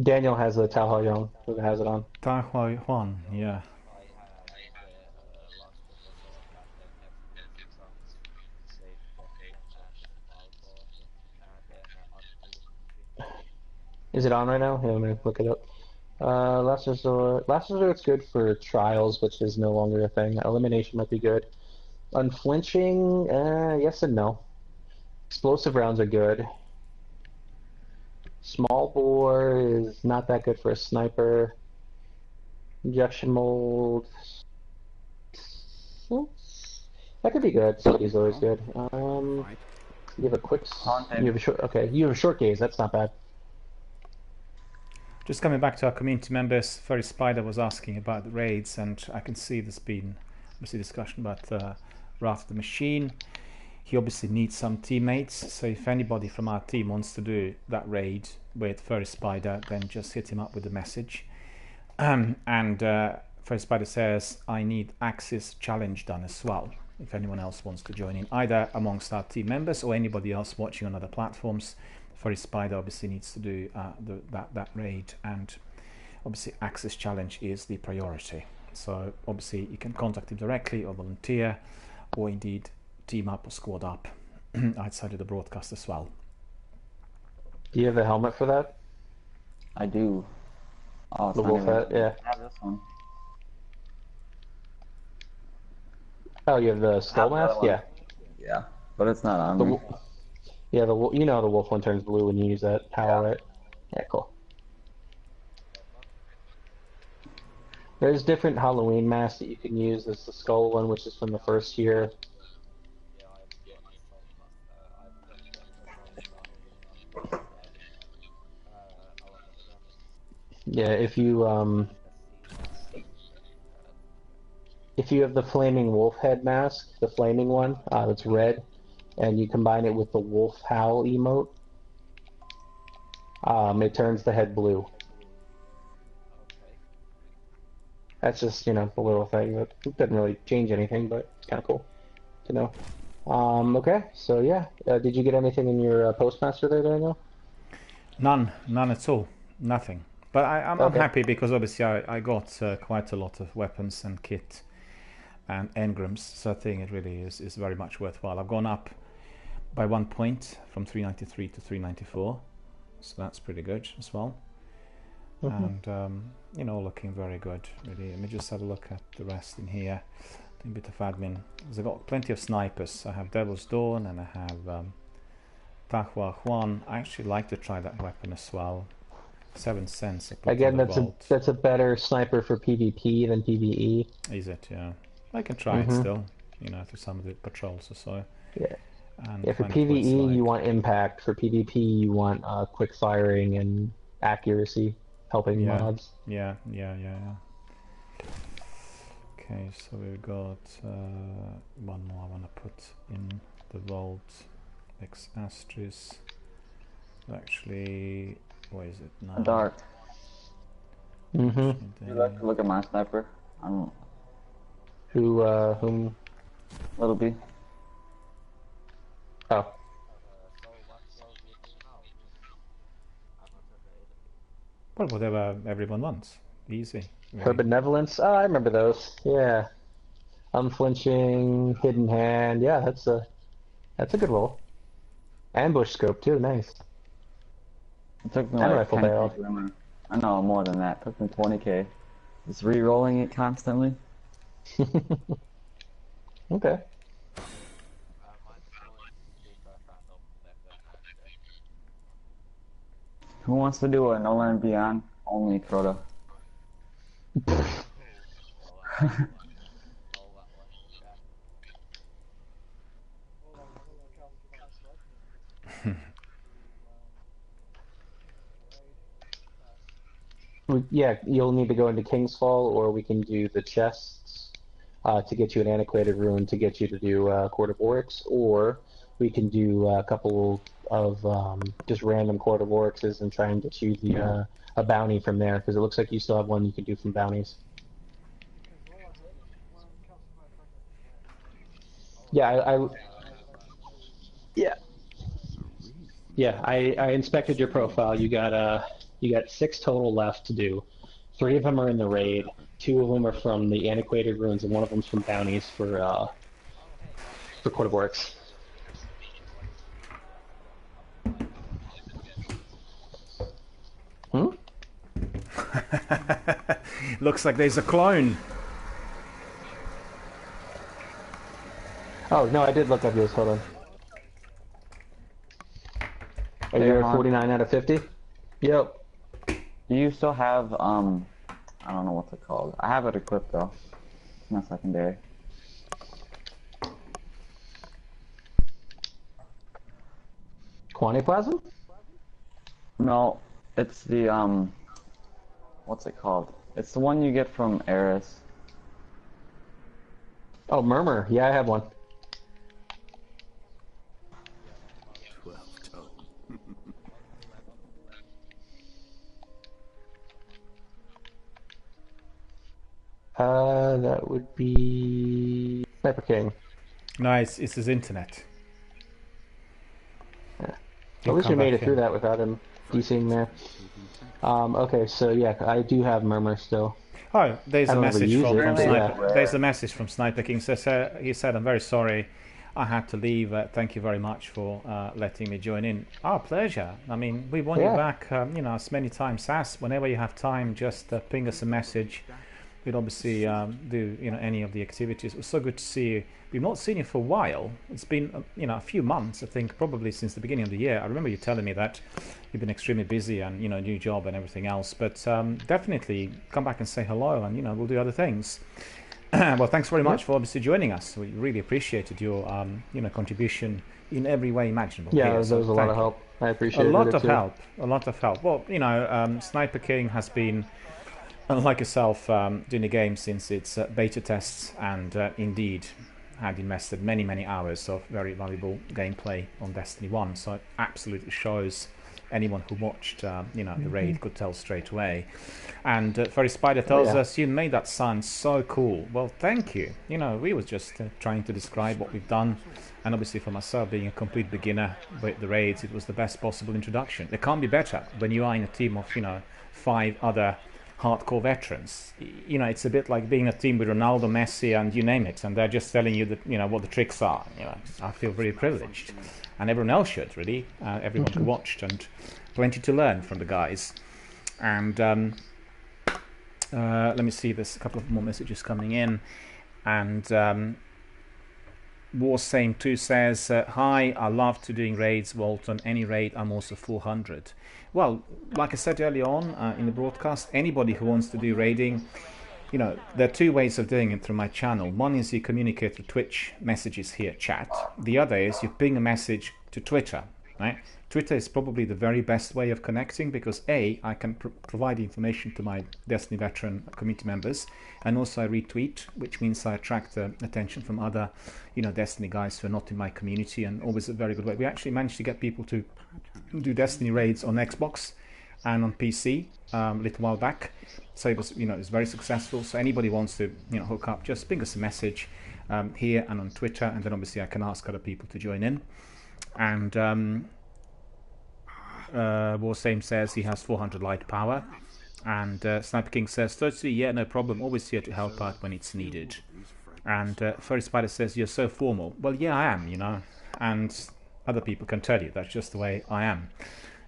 Daniel has a Tao Huaoyan, who has it on. Tao Huaoyan, yeah. Is it on right now? Here, let me look it up. Last Resort. Last Resort's good for trials, which is no longer a thing. Elimination might be good. Unflinching, yes and no. Explosive rounds are good. Small bore is not that good for a sniper. Injection mold. That could be good. City's always good. You have a quick. You have a short. Okay, you have a short gaze. That's not bad. Just coming back to our community members, Furry Spider was asking about the raids, and I can see there's been obviously discussion about Wrath of the Machine. He obviously needs some teammates, so if anybody from our team wants to do that raid with Furry Spider, then just hit him up with a message. And Furry Spider says, I need Axis Challenge done as well, if anyone else wants to join in, either amongst our team members or anybody else watching on other platforms. Furry Spider obviously needs to do that raid, and obviously Axis Challenge is the priority. So obviously you can contact him directly or volunteer, or indeed team up or squad up outside of the broadcast as well. Do you have the helmet for that? I do. Oh, the wolf hat, yeah. I have this one. Oh, you have the skull mask? Yeah. Yeah, but it's not on me. Yeah, you know how the wolf one turns blue when you use that power, right? Yeah, cool. There's different Halloween masks that you can use. There's the skull one, which is from the first year. Yeah, if you have the flaming wolf head mask, the flaming one, that's red, and you combine it with the wolf howl emote, it turns the head blue. That's just, you know, a little thing that doesn't really change anything, but it's kind of cool to know. Okay, so yeah, did you get anything in your postmaster there, Daniel? None at all, nothing. But I'm happy because obviously I got quite a lot of weapons and kit and engrams, so I think it really is very much worthwhile. I've gone up by 1 point from 393 to 394, so that's pretty good as well. And you know, looking very good really. Let me just have a look at the rest in here, a bit of admin. I've got plenty of snipers. I have Devil's Dawn and I have Ta Huaoyan. I actually like to try that weapon as well. 7 cents. Again, that's a better sniper for PvP than PvE. Is it? Yeah, I can try it still. You know, through some of the patrols or so. Yeah. And yeah, for PvE you want impact. For PvP you want quick firing and accuracy, helping mods. Yeah. Okay, Okay, so we've got one more I want to put in the vault. X asterisk. Actually, what is it now? Dark. Mm-hmm. Would you like to look at my sniper? I don't. Whom? Little B. Oh. Well, whatever everyone wants. Easy. Her Really. benevolence. Oh, I remember those. Yeah. Unflinching, hidden hand. Yeah, that's a good roll. Ambush scope too. Nice. It took me And like rifle 10K barrel. to remember. I know more than that. It took me 20K. Just re-rolling it constantly. Okay. Who wants to do a No Land Beyond only Crota? Yeah, you'll need to go into King's Fall, or we can do the chests to get you an antiquated rune to get you to do Court of Oryx, or we can do a couple of just random Court of Oryxes and try and get you the a bounty from there, because it looks like you still have one you can do from bounties. Yeah, I inspected your profile. You got 6 total left to do. 3 of them are in the raid. 2 of them are from the antiquated runes, and 1 of them's from bounties for Court of Oryx. Hmm? Looks like there's a clone. Oh no, I did look up yours. Hold on. Are you at 49 out of 50? Yep. Do you still have, I don't know what's it called. I have it equipped though. It's not secondary. Quantiplasm? No, it's the, what's it called? It's the one you get from Eris. Oh, Murmur. Yeah, I have one. 12 tone. That would be Sniper King. Nice, it's his internet. Yeah. At least we made it through that without him DCing there. Okay, so yeah, I do have Murmur still. Oh, there's a message from Sniper. Yeah. There's a message from Sniper King. So he said, "I'm very sorry, I had to leave. Thank you very much for letting me join in. Our pleasure. I mean, we want you back. As many times as whenever you have time, just ping us a message. We'd obviously do any of the activities. It was so good to see you. We've not seen you for a while. It's been a few months, I think, probably since the beginning of the year. I remember you telling me that you've been extremely busy and new job and everything else. But definitely come back and say hello, and we'll do other things. Well, thanks very much for obviously joining us. We really appreciated your contribution in every way imaginable. Yeah, there was a lot of help. I appreciate it. A lot of help. Well, Sniper King has been, unlike yourself, doing the game since its beta tests, and indeed had invested many hours of very valuable gameplay on Destiny 1. So it absolutely shows anyone who watched the raid could tell straight away. And Furry Spider tells us, you made that sound so cool. Well, thank you. We were just trying to describe what we've done, and obviously for myself being a complete beginner with the raids, it was the best possible introduction. It can't be better when you are in a team of 5 other hardcore veterans. It's a bit like being a team with Ronaldo, Messi, and you name it, and they're just telling you that what the tricks are. I feel very privileged, and everyone else should really. Everyone who watched, and plenty to learn from the guys. And let me see. There's a couple of more messages coming in, and Warsame2 says, "Hi, I love to doing raids. Vault on any raid. I'm also 400." Well, like I said earlier on in the broadcast, anybody who wants to do raiding, there are 2 ways of doing it through my channel. One is you communicate through Twitch messages here, chat. The other is you ping a message to Twitter. right? Twitter is probably the very best way of connecting because A, I can provide information to my Destiny veteran community members, and also I retweet, which means I attract attention from other, Destiny guys who are not in my community, and always a very good way. We actually managed to get people to do Destiny raids on Xbox and on PC a little while back, so it was, it was very successful. So anybody wants to, hook up, just ping us a message here and on Twitter, and then obviously I can ask other people to join in. And Warsame says he has 400 light power, and Sniper King says 30, yeah, no problem, always here to help out when it's needed. And Furry Spider says you're so formal. Well, yeah, I am, and other people can tell you that's just the way I am.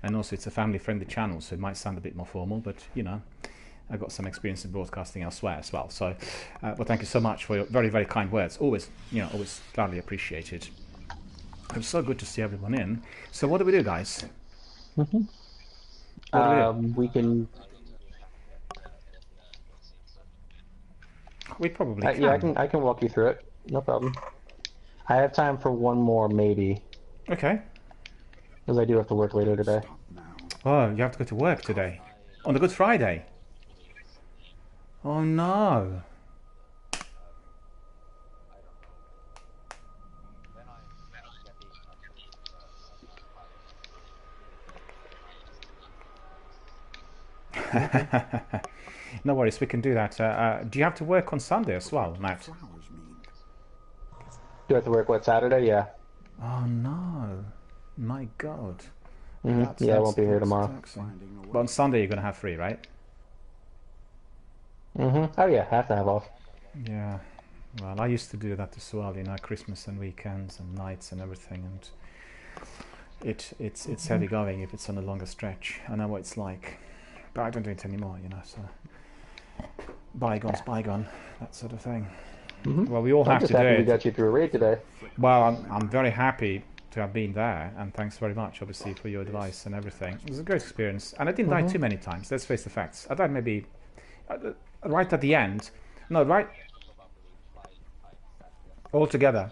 And also it's a family-friendly channel, so it might sound a bit more formal, but I've got some experience in broadcasting elsewhere as well. So, but thank you so much for your very, very kind words. Always, always gladly appreciated. It was so good to see everyone in. So what do we do, guys? We can. We probably can. Yeah, I can walk you through it. No problem. I have time for one more, maybe. Okay. Because I do have to work later today. Oh, you have to go to work today? On the Good Friday? Oh no. No worries, we can do that. Do you have to work on Sunday as well, Matt? Do I have to work, what, Saturday? Yeah. Oh no. My God. Yeah, I won't be here tomorrow. But on Sunday you're going to have free, right? Oh yeah, I have to have off. Yeah. Well, I used to do that as well, Christmas and weekends and nights and everything, and it's heavy going if it's on a longer stretch. I know what it's like. But I don't do it anymore, so bygones, bygone, that sort of thing. Well, we all have to do it. We got you through a raid today. Well, I'm very happy to have been there, and thanks very much, obviously, for your advice and everything. It was a great experience, and I didn't die too many times. Let's face the facts. I died maybe right at the end. No, right altogether.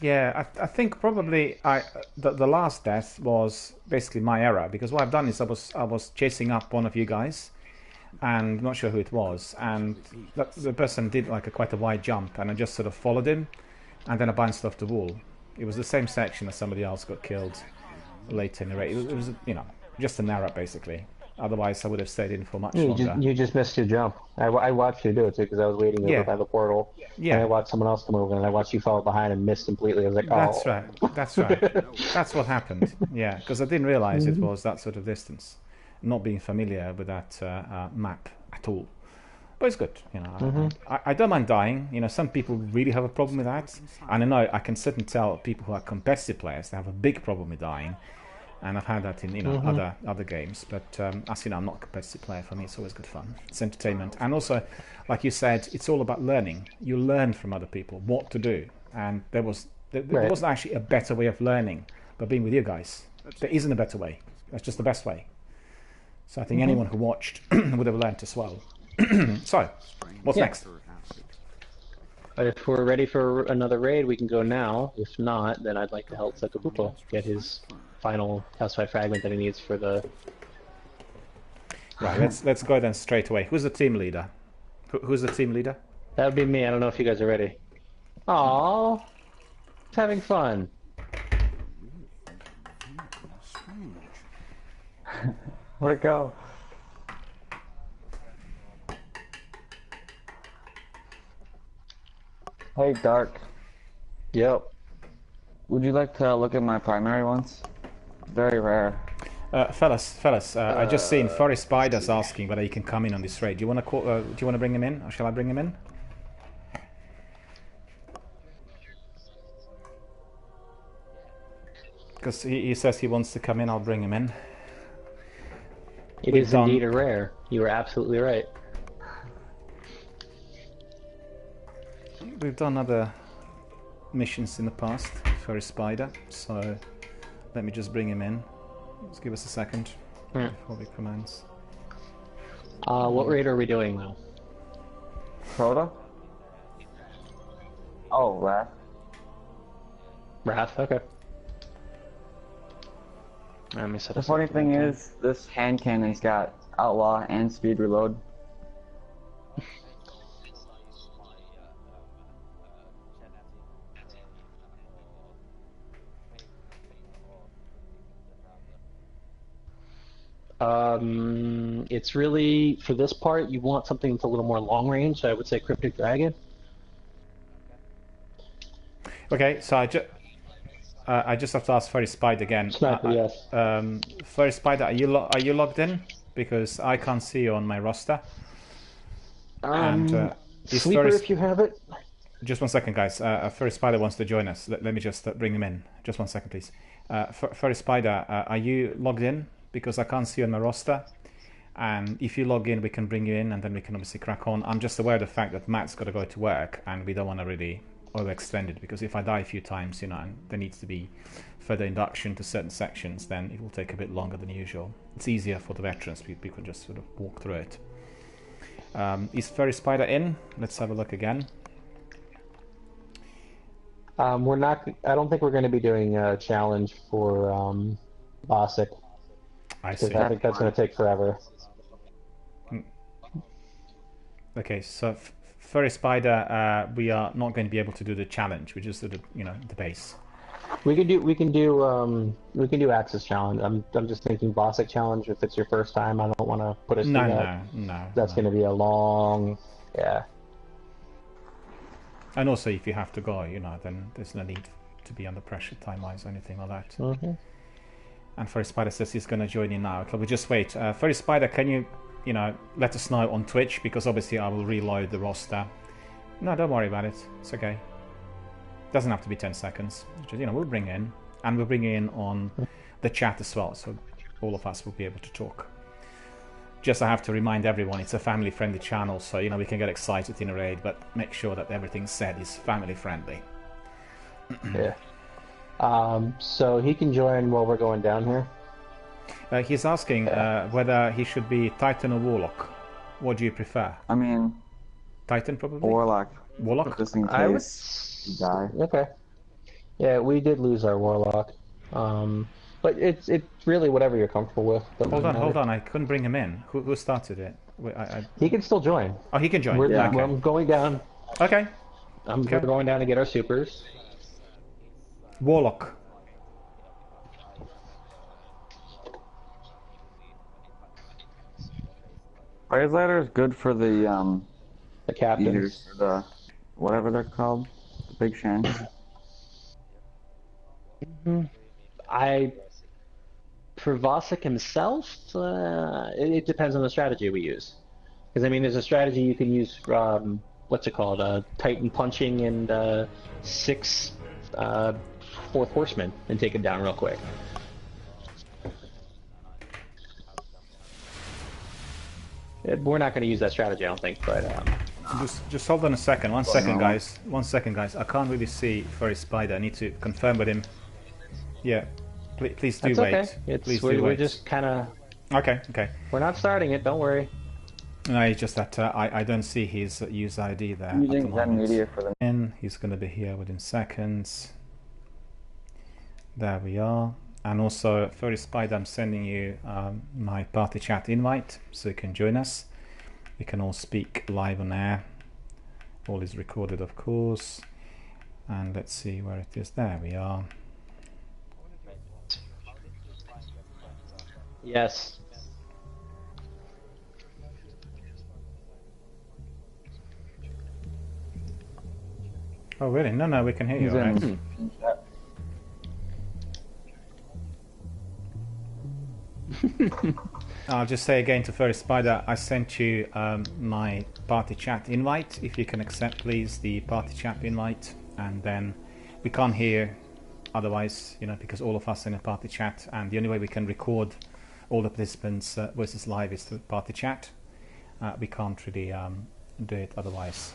Yeah, I think probably the last death was basically my error, because what I've done is I was chasing up one of you guys, and I'm not sure who it was, and the person did like quite a wide jump, and I just sort of followed him, and then I bounced off the wall. It was the same section as somebody else got killed later in the raid. It was just an error basically. Otherwise, I would have stayed in for much longer. You just missed your jump. I watched you do it too, because I was waiting over by the portal. Yeah. And I watched someone else come over, and I watched you fall behind and miss completely. I was like, oh. That's right. That's right. That's what happened. Yeah, because I didn't realize it was that sort of distance, not being familiar with that map at all. But it's good, I don't mind dying. Some people really have a problem with that, and I know I can certainly tell people who are competitive players they have a big problem with dying. And I've had that in other games, but as you know, I'm not a competitive player. For me, it's always good fun. It's entertainment, and also, like you said, it's all about learning. You learn from other people what to do, and there wasn't actually a better way of learning. But being with you guys, there isn't a better way. That's just the best way. So I think anyone who watched would have learned as well. So, what's next? If we're ready for another raid, we can go now. If not, then I'd like to help Sakapupo get his final Housefly fragment that he needs for the... Right, let's go then straight away. Who's the team leader? Who's the team leader? That would be me. I don't know if you guys are ready. Aww, it's having fun. Where'd it go? Hey, Dark. Yep. Would you like to look at my primary ones? Very rare. Fellas, I just seen Furry Spider's asking whether he can come in on this raid. Do you want to bring him in, or shall I bring him in? Because he says he wants to come in. I'll bring him in. It is indeed a rare. You were absolutely right. We've done other missions in the past, Furry Spider, so let me just bring him in. Just give us a second before we commence. What raid are we doing now? Crota? Oh, Wrath. Wrath, okay. Let me set The us funny up thing again. is, this hand cannon's got outlaw and speed reload. It's really, for this part, you want something that's a little more long range, so I would say Cryptic Dragon. Okay, so I just have to ask Furry Spider again. Sniper, yes. Furry Spider, are you logged in? Because I can't see you on my roster. Is Sleeper, Furry if you have it. Just one second, guys. Furry Spider wants to join us. Let me just bring him in. Just one second, please. Furry Spider, are you logged in? Because I can't see you on my roster. And if you log in, we can bring you in, and then we can obviously crack on. I'm just aware of the fact that Matt's got to go to work, and we don't want to really overextend it, because if I die a few times, you know, and there needs to be further induction to certain sections, then it will take a bit longer than usual. It's easier for the veterans. We could just sort of walk through it. Is Furry Spider in? Let's have a look again. We're not. I don't think we're going to be doing a challenge for Bosic. I see. I think that's going to take forever. Okay, so Furry Spider, we are not going to be able to do the challenge, which is sort of, you know, the base. We can do Axis challenge. I'm just thinking Bosic challenge. If it's your first time, I don't want to put us through that. No. That's going to be a long, yeah. And also, if you have to go, you know, then there's no need to be under pressure time-wise or anything like that. Mm-hmm. And Furry Spider says he's going to join in now. Can we just wait? Furry Spider, can you, you know, let us know on Twitch? Because obviously I will reload the roster. No, don't worry about it. It's okay. Doesn't have to be 10 seconds. Just, you know, we'll bring in. And we'll bring in on the chat as well. So all of us will be able to talk. Just I have to remind everyone, it's a family-friendly channel. So, you know, we can get excited in a raid. But make sure that everything said is family-friendly. Yeah. So he can join while we're going down here. He's asking whether he should be Titan or Warlock. What do you prefer? I mean, Titan probably. Warlock. Warlock. Just in case you die. Okay. Yeah, we did lose our Warlock. But it's really whatever you're comfortable with. Hold on. I couldn't bring him in. Who started it? He can still join. Oh, he can join. Okay. I'm going down. Okay. We're going down to get our supers. Warlock. Fire Ladder is good for the captains. Eaters, the whatever they're called, the big shanks. For Vosik himself, it depends on the strategy we use. Because I mean, there's a strategy you can use. What's it called? Titan punching and 6 Fourth Horsemen and take it down real quick. We're not going to use that strategy, I don't think. But just hold on a second. One second, guys. I can't really see Furry Spider. I need to confirm with him. Yeah, please do wait. Okay. Please we're do wait. just kind of. Okay. We're not starting it. Don't worry. No, it's just that I don't see his user ID there. Using Zen Media for them. And he's going to be here within seconds. There we are. And also, Furry Spider, I'm sending you my party chat invite so you can join us. We can all speak live on air. All is recorded, of course. And let's see where it is. There we are. Yes. Oh, really? No, we can hear you, right? I'll just say again to Furry Spider, I sent you my party chat invite. If you can accept, please, the party chat invite. And then we can't hear otherwise, you know, because all of us are in a party chat. And the only way we can record all the participants versus live is through party chat. We can't really do it otherwise.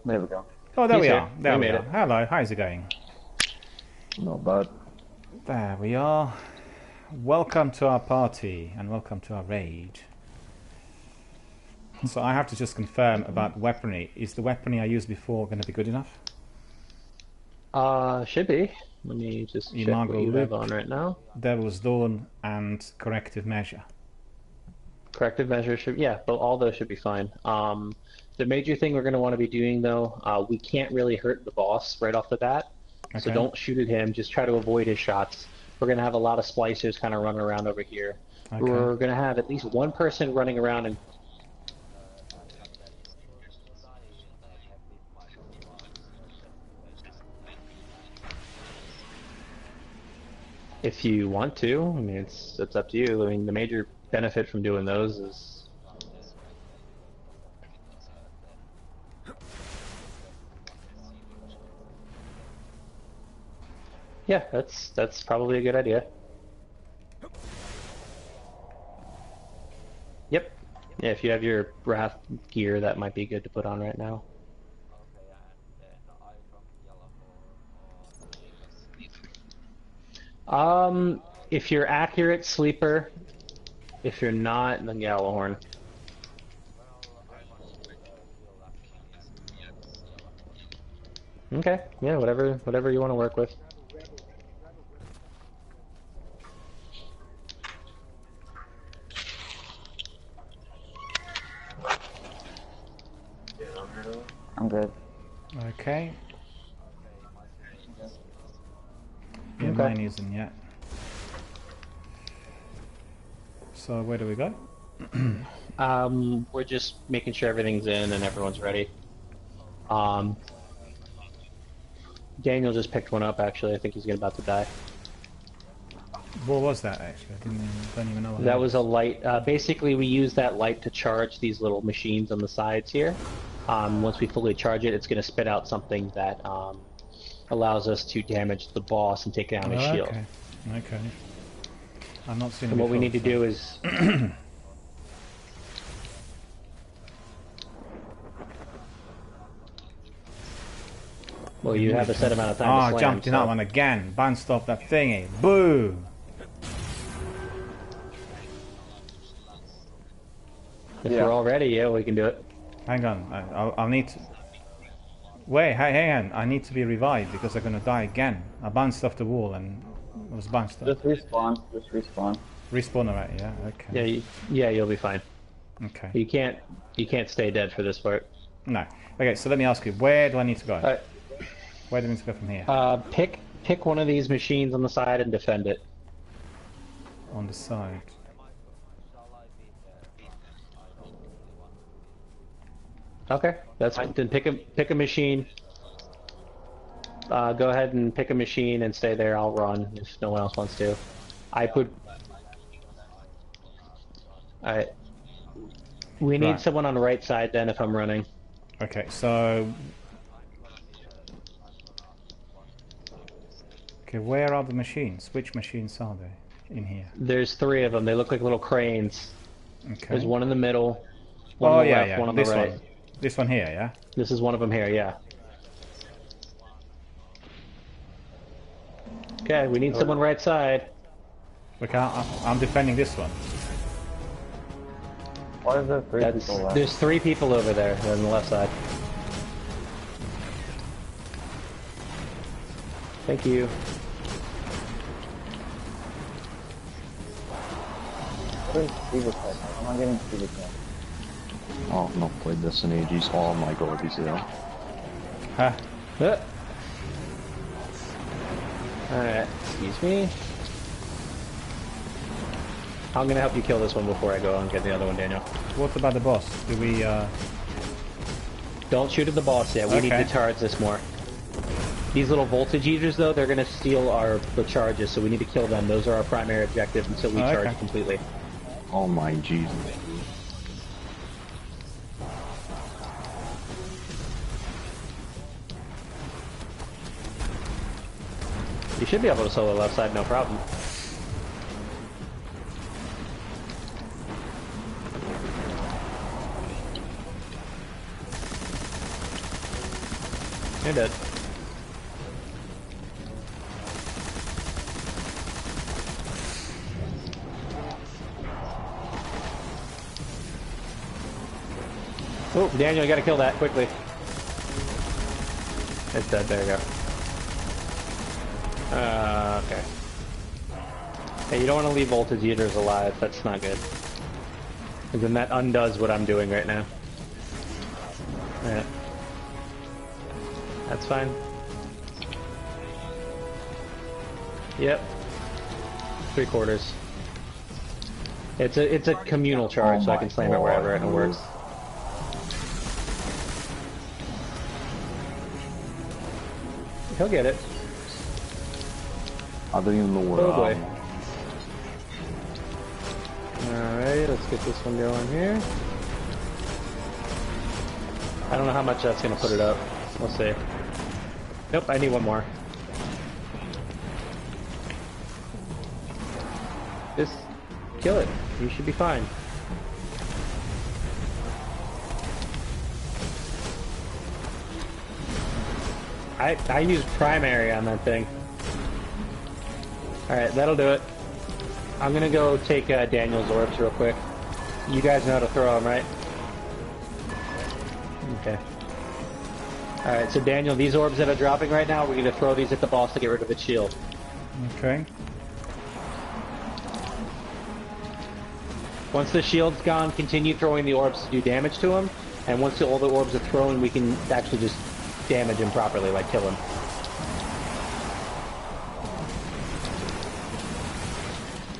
There we go. Oh, there we are. There we are. Hello, how's it going? Not bad. There we are. Welcome to our party and welcome to our raid. So I have to just confirm about weaponry. Is the weaponry I used before going to be good enough? Should be. Let me just check what you have on right now. Devil's Dawn and Corrective Measure. Corrective Measure should, yeah, but all those should be fine. The major thing we're going to want to be doing, though, we can't really hurt the boss right off the bat, so don't shoot at him. Just try to avoid his shots. We're going to have a lot of splicers kind of running around over here. Okay. We're going to have at least one person running around and... If you want to, I mean, it's up to you. I mean, the major benefit from doing those is... Yeah, that's probably a good idea. Yep. Yeah, if you have your Wrath gear, that might be good to put on right now. If you're accurate, Sleeper. If you're not, then Yellowhorn. Okay, yeah, whatever you want to work with. I'm good. Okay. Yeah, Okay. mine isn't yet. So where do we go? We're just making sure everything's in and everyone's ready. Daniel just picked one up, actually. I think he's about to die. What was that, actually? I don't even know what That was a light. Basically, we use that light to charge these little machines on the sides here. Once we fully charge it, it's going to spit out something that allows us to damage the boss and take down his shield. Okay. I'm not seeing. And what we need to do is... Well, you have a set amount of time to slam. Oh, jumped in that one again. Bounced off that thingy. Boo! If we're all ready, yeah, we can do it. Hang on. I'll need to... Wait, hang on. I need to be revived because I'm going to die again. I bounced off the wall and I was bounced off. Just respawn. Just respawn. Respawn alright, yeah? Okay. Yeah, you'll be fine. Okay. You can't stay dead for this part. No. Okay, so let me ask you, where do I need to go? Where do I need to go from here? Pick one of these machines on the side and defend it. On the side. Okay, that's fine. Then pick a machine. Go ahead and pick a machine and stay there. I'll run if no one else wants to. We need someone on the right side then if I'm running. Okay, so... Okay, where are the machines? Which machines are they in here? There's 3 of them. They look like little cranes. Okay. There's one in the middle, one on the left, yeah. one on the right. This one here, yeah? This is one of them here, yeah. Okay, we need someone right side. Okay, I'm defending this one. Why is there 3 people left? There's 3 people over there on the left side. Thank you. What is Steve's head? I'm not getting Steve's head. Oh, I've not played this in ages. Oh my god, he's there. Huh? Alright, excuse me. I'm gonna help you kill this one before I go and get the other one, Daniel. What about the boss? Do we, Don't shoot at the boss yet. We need to charge this more. These little voltage eaters, though, they're gonna steal the charges, so we need to kill them. Those are our primary objective until we charge completely. Oh my Jesus. You should be able to solo left side, no problem. You're dead. Oh, Daniel, you gotta kill that quickly. It's dead, there you go. Okay. Hey, you don't want to leave voltage eaters alive. That's not good. Because then that undoes what I'm doing right now. Yeah. That's fine. Yep. 3/4. It's a communal charge, so I can slam it wherever and it works. He'll get it. I don't even know what. Oh boy. Alright, let's get this one going here. I don't know how much that's gonna put it up. We'll see. Nope, I need one more. Just kill it. You should be fine. I used primary on that thing. Alright, that'll do it. I'm gonna go take Daniel's orbs real quick. You guys know how to throw them, right? Okay. Alright, so Daniel, these orbs that are dropping right now, we're gonna throw these at the boss to get rid of its shield. Okay. Once the shield's gone, continue throwing the orbs to do damage to him, and once all the orbs are thrown, we can actually just damage him properly, like kill him.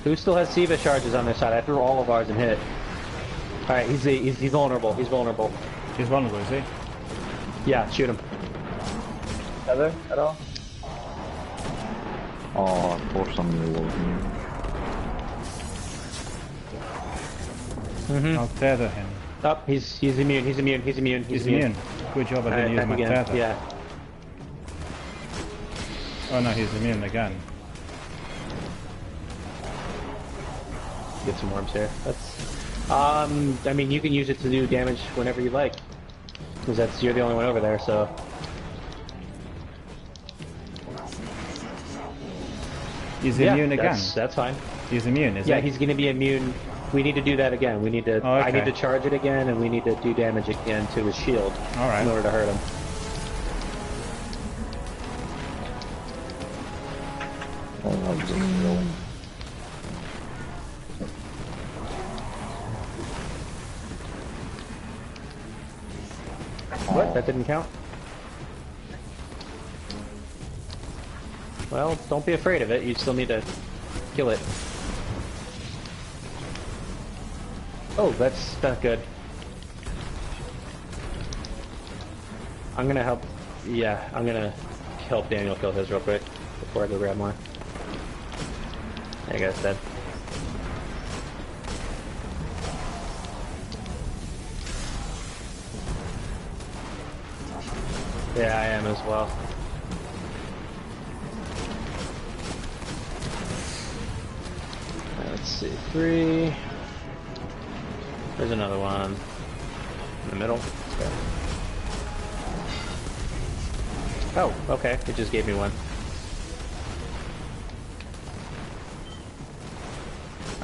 Who still has Siva charges on their side? I threw all of ours and hit. Alright, he's vulnerable. He's vulnerable. He's vulnerable, is he? Yeah, shoot him. Tether at all? Oh, of course I'm gonna lose him. I'll tether him. Oh, he's immune. He's immune. He's immune. He's immune. Good job I didn't use my tether. Yeah. Oh no, he's immune again. Get some worms here. That's. I mean, you can use it to do damage whenever you like, because you're the only one over there. So. He's immune again. That's fine. He's immune, is he? Yeah, he's gonna be immune. We need to do that again. We need to. Oh, okay. I need to charge it again, and we need to do damage again to his shield. All right. In order to hurt him. What? That didn't count? Well, don't be afraid of it. You still need to kill it. Oh, that's good. I'm gonna help. Yeah, I'm gonna help Daniel kill his real quick before I go grab more. There you go, it's dead. Yeah, I am as well. Let's see, 3. There's another one in the middle. Okay. Oh, okay. It just gave me one.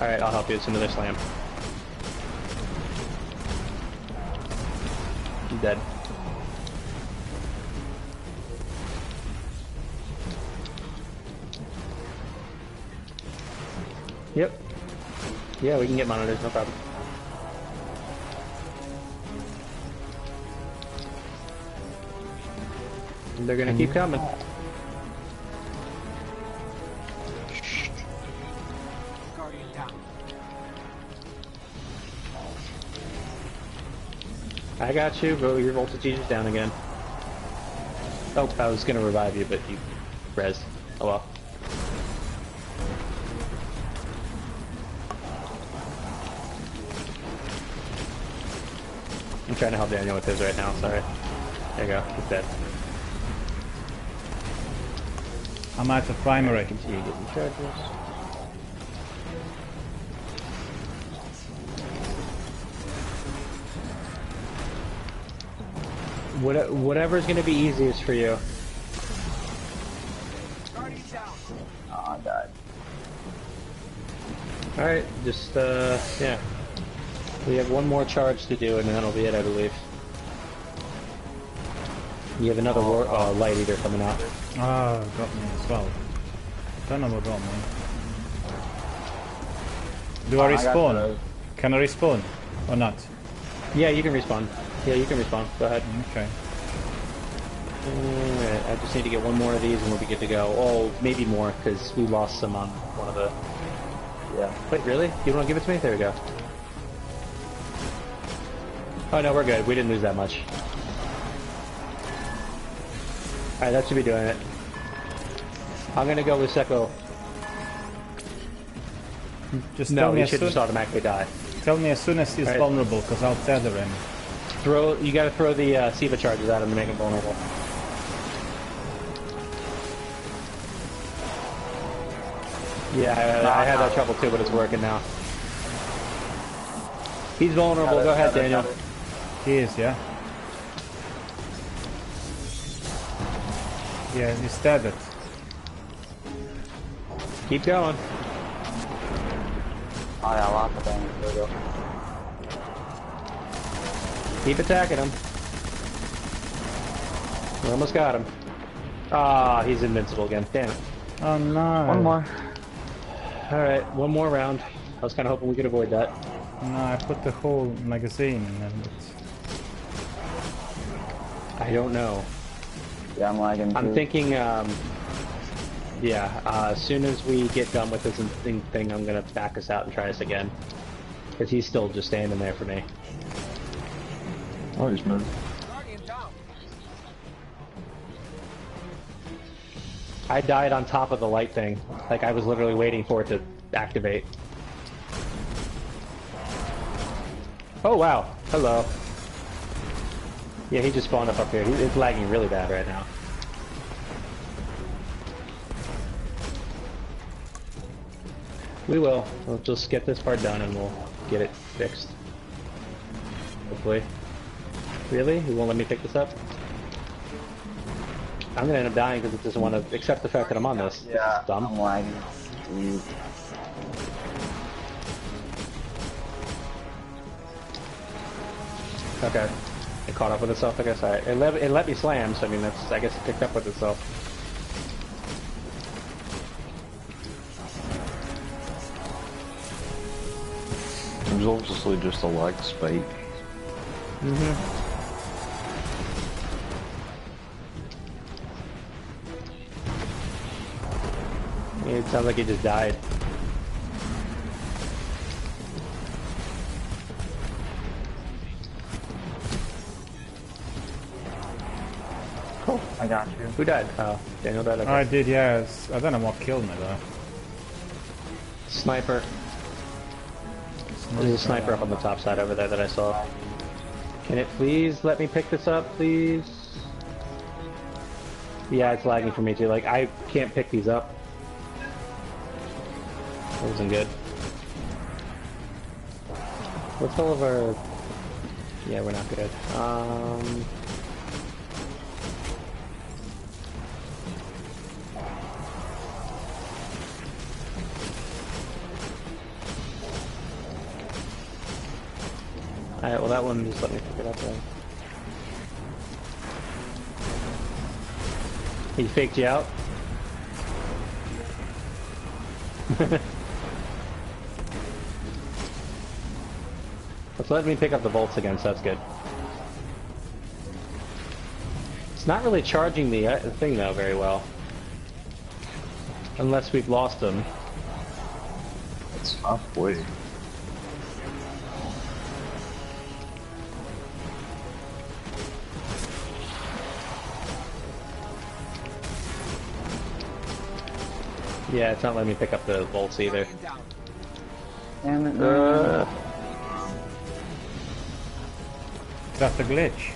Alright, I'll help you. It's another slam. I'm dead. Yep. Yeah, we can get monitors, no problem. They're gonna keep coming. Guardian down. I got you, but your voltage is down again. Oh, I was gonna revive you, but you rezzed. Oh well. I'm trying to help Daniel with his right now, sorry. There you go, he's dead. I'm out of primary. Continue getting charges. Whatever's gonna be easiest for you. Oh, I died. Alright, just, yeah. We have one more charge to do and that'll be it, I believe. You have another light eater coming out. Oh, got me as well. Don't know what wrong, man. Do I respawn? Can I respawn? Or not? Yeah, you can respawn. Yeah, you can respawn. Go ahead. Okay. Alright, I just need to get one more of these and we'll be good to go. Oh, maybe more, because we lost some on one of the... Yeah. Wait, really? You don't want to give it to me? There we go. Oh no, we're good. We didn't lose that much. Alright, that should be doing it. I'm gonna go with Seko. Just no, he should just automatically die. Tell me as soon as he's vulnerable, because I'll tether him. You gotta throw the SIVA charges at him to make him vulnerable. Yeah, I had that trouble too, but it's working now. He's vulnerable. Go ahead, Daniel. He is, yeah? Yeah, he's tethered. Keep going. Oh yeah, lots of damage. There we go. Keep attacking him. We almost got him. Ah, he's invincible again. Damn it. Oh no. One more. Alright, one more round. I was kind of hoping we could avoid that. No, I put the whole magazine in and it's... I don't know. Yeah, I'm lagging too. I'm thinking, as soon as we get done with this thing, I'm gonna back us out and try this again. Because he's still just standing there for me. Oh, he's moved. I died on top of the light thing. Like, I was literally waiting for it to activate. Oh, wow. Hello. Yeah, he just spawned up here. It's lagging really bad right now. We will. We'll just get this part done and we'll get it fixed. Hopefully. Really? You won't let me pick this up? I'm gonna end up dying because it doesn't want to accept the fact that I'm on this. Yeah, this is dumb. I'm lagging. Dude. Okay. It caught up with itself, I guess. Alright. It let me slam, so I mean, that's, I guess it picked up with itself. It was obviously just a lag spike. It sounds like he just died. Cool. I got you. Who died? Oh, Daniel died. Okay. I did, yeah. I don't know what killed me though. Sniper. There's a sniper up on the top side over there that I saw. Can it please let me pick this up, please? Yeah, it's lagging for me too. Like, I can't pick these up. That wasn't good. What's all of our... Yeah, we're not good. Alright, well that one just let me pick it up then. He faked you out? Let's let me pick up the bolts again, so that's good. It's not really charging the thing though very well. Unless we've lost them. It's halfway. Yeah, it's not letting me pick up the bolts either. Damn it, Is that the glitch?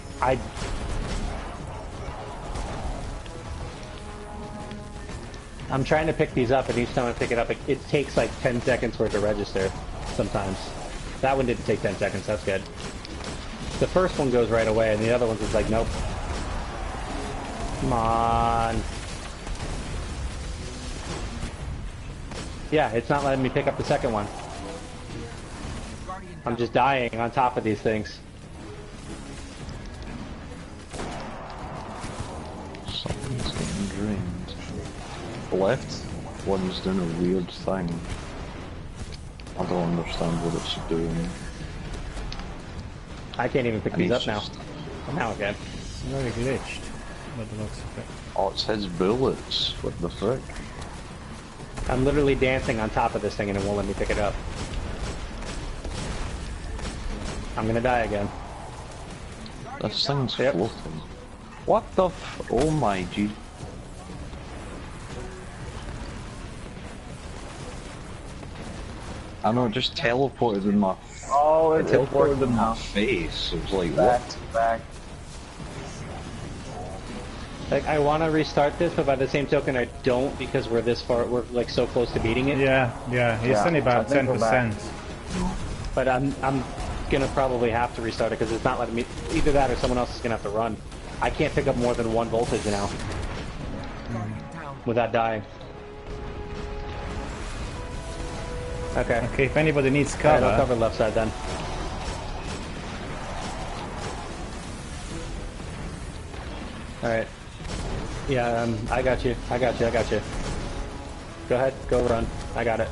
I'm trying to pick these up, and each time I pick it up, it takes like 10 seconds for it to register sometimes. That one didn't take 10 seconds, that's good. The first one goes right away, and the other one's just like, nope. Come on. Yeah, it's not letting me pick up the second one. I'm just dying on top of these things. Something's getting drained. Left? one's doing a weird thing. I don't understand what it's doing. I can't even pick And these he's up now. just- Now again. It's very glitched, by the looks of it. Oh, it's his bullets. What the frick? I'm literally dancing on top of this thing and it won't let me pick it up. I'm gonna die again. This thing's floating. What the f- oh my g- I know, it just teleported in my... Oh, it it's teleported in my now. face. It was like, Back, what? back. Like, I want to restart this, but by the same token, I don't because we're this far. We're like so close to beating it. Yeah, it's only about 10%. But I'm gonna probably have to restart it because it's not letting me. Either that or someone else is gonna have to run. I can't pick up more than 1 voltage now without dying. Okay. Okay, if anybody needs Alright, cover. I'll cover left side then. Alright. Yeah, I got you. I got you. Go ahead, go run. I got it.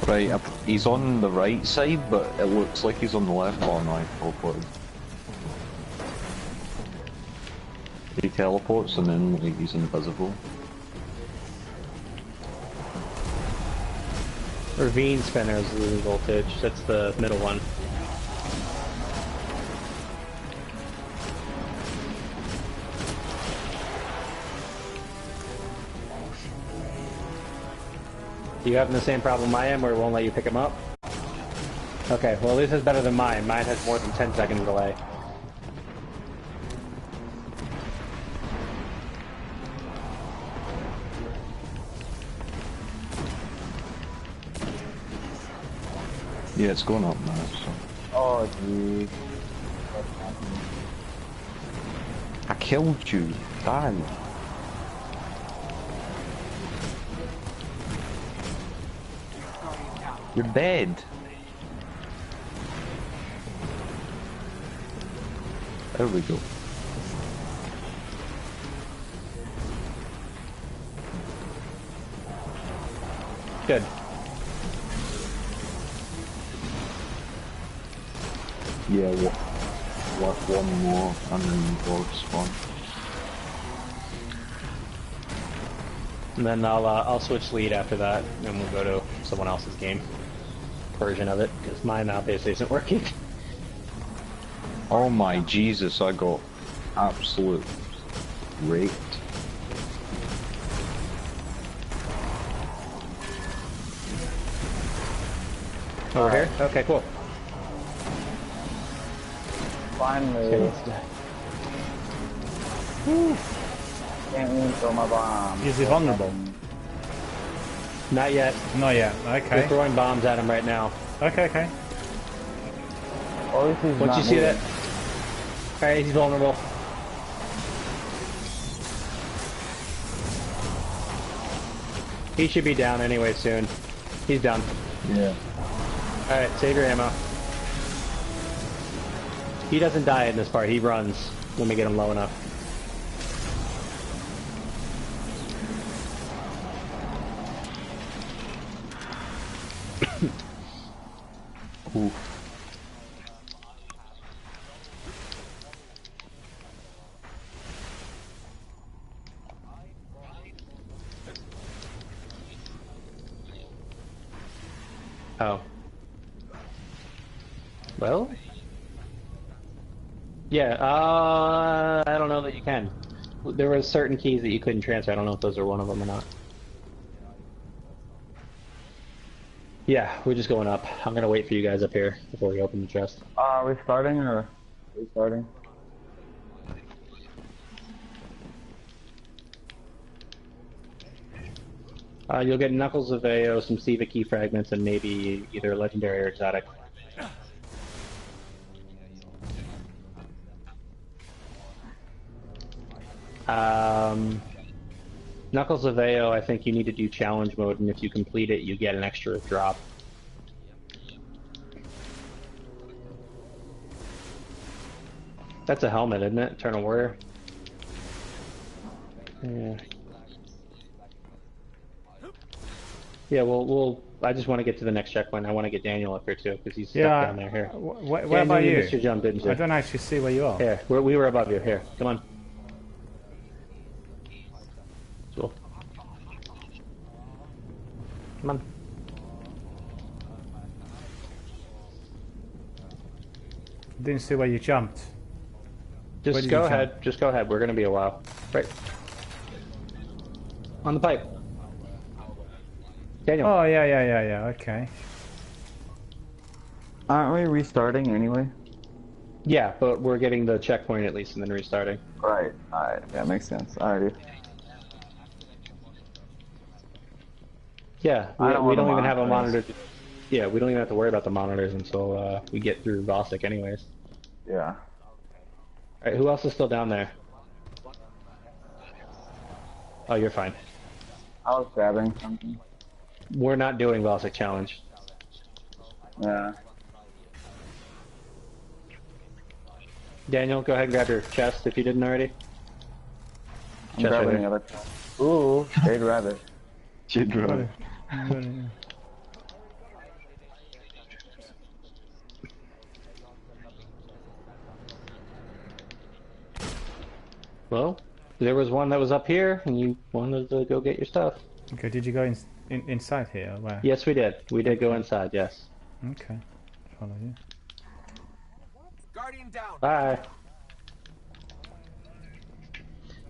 Right, he's on the right side, but it looks like he's on the left. Oh no, I teleported. He teleports and then like, he's invisible. Ravine spinner is losing voltage. That's the middle one. You having the same problem I am where it won't let you pick him up? Okay, well at least it's better than mine. Mine has more than 10-second delay. Yeah, it's going up now, so... Oh, geez. I killed you, damn. You're dead. There we go. Good. Yeah, one more, and then we'll spawn. And then I'll switch lead after that, and we'll go to someone else's game version of it, because mine obviously isn't working. Oh my Jesus, I got absolute raped. Over here? Okay, cool. Finally. Can't even throw my bomb. Is he vulnerable? Not yet. Not yet, okay. We're throwing bombs at him right now. Okay. Oh, this is Once not you see moving. that... Alright, he's vulnerable. He should be down anyway soon. He's done. Yeah. Alright, save your ammo. He doesn't die in this part, he runs when we get him low enough. Ooh. Oh. Well? Yeah, I don't know that you can. There were certain keys that you couldn't transfer. I don't know if those are one of them or not. Yeah, we're just going up. I'm gonna wait for you guys up here before we open the chest. Restarting or restarting? You'll get Knuckles of AO, some Siva key fragments, and maybe either legendary or exotic. Knuckles of AO, I think you need to do challenge mode, and if you complete it, you get an extra drop. That's a helmet, isn't it? Eternal Warrior. Yeah. Yeah, well, I just want to get to the next checkpoint. I want to get Daniel up here too, because he's stuck down there. Here. Where about you? You missed your jump, didn't you? I don't actually see where you are. Here, we were above you. Here, come on. Cool. Come on. Didn't see where you jumped. Just go ahead. Just go ahead. We're gonna be a while. Right. On the pipe. Daniel. Oh yeah. Okay. Aren't we restarting anyway? Yeah, but we're getting the checkpoint at least and then restarting. Right. Alright, that makes sense. Alrighty. Yeah, we don't even have a monitor. Yeah, we don't even have to worry about the monitors until we get through Vossic anyways. Yeah. Alright, who else is still down there? Oh, you're fine. I was grabbing something. We're not doing Vossic challenge. Yeah. Daniel, go ahead and grab your chest if you didn't already. I'm grabbing the other chest. Ooh, Jade Rabbit. Jade Rabbit. Well, there was one that was up here, and you wanted to go get your stuff. Okay, did you go inside here? Or where? Yes, we did. We did go inside, yes. Okay. Follow you. Guardian down. Bye.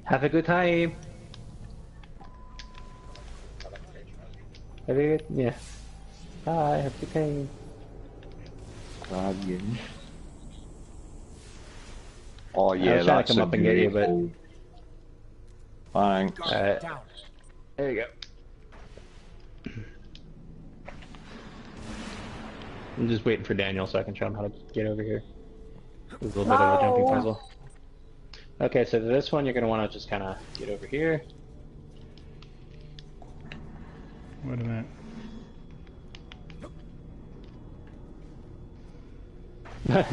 Have a good time. Have a good, yeah. Bye, have a good time. Guardian. Oh yeah, I was trying that's to come up and get you, but... Thanks. There you go. I'm just waiting for Daniel so I can show him how to get over here. There's a little bit of a jumping puzzle. Okay, so this one you're going to want to just kind of get over here. Wait a minute.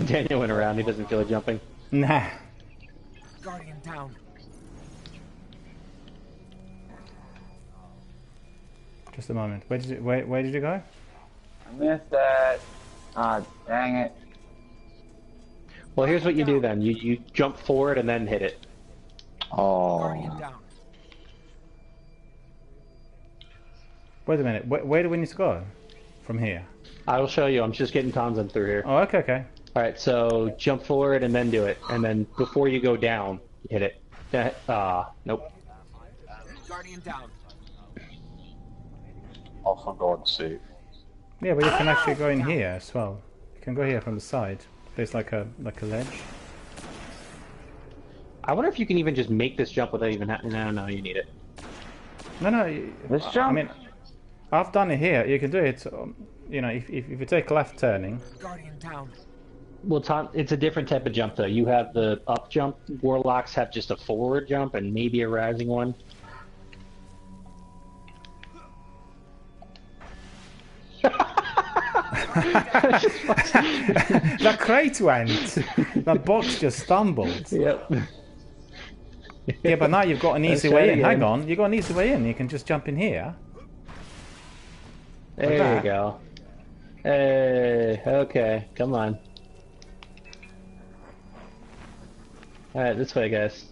Daniel went around, he doesn't feel like jumping. Nah. Guardian down. Just a moment. Where did you go? I missed that. Ah, dang it. Well, here's what you do then. You jump forward and then hit it. Oh. Wait a minute. Where do we need to go? From here? I will show you. I'm just getting Tonson through here. Oh, okay. Alright, so jump forward and then do it. And then before you go down, hit it. Nope. Guardian down. Oh, for God's sake. Yeah, but you can actually go in here as well. You can go here from the side. There's like a ledge. I wonder if you can even just make this jump without even having... No, you need it. No. This jump? I mean, I've done it here. You can do it, you know, if you take left turning. Guardian down. Well, Tom, it's a different type of jump though. You have the up jump. Warlocks have just a forward jump and maybe a rising one. That crate went. That box just stumbled. Yep. Yeah, but now you've got an easy way in. Hang on, you've got an easy way in. You can just jump in here. There you go. Hey, okay, come on. Alright, this way, guys.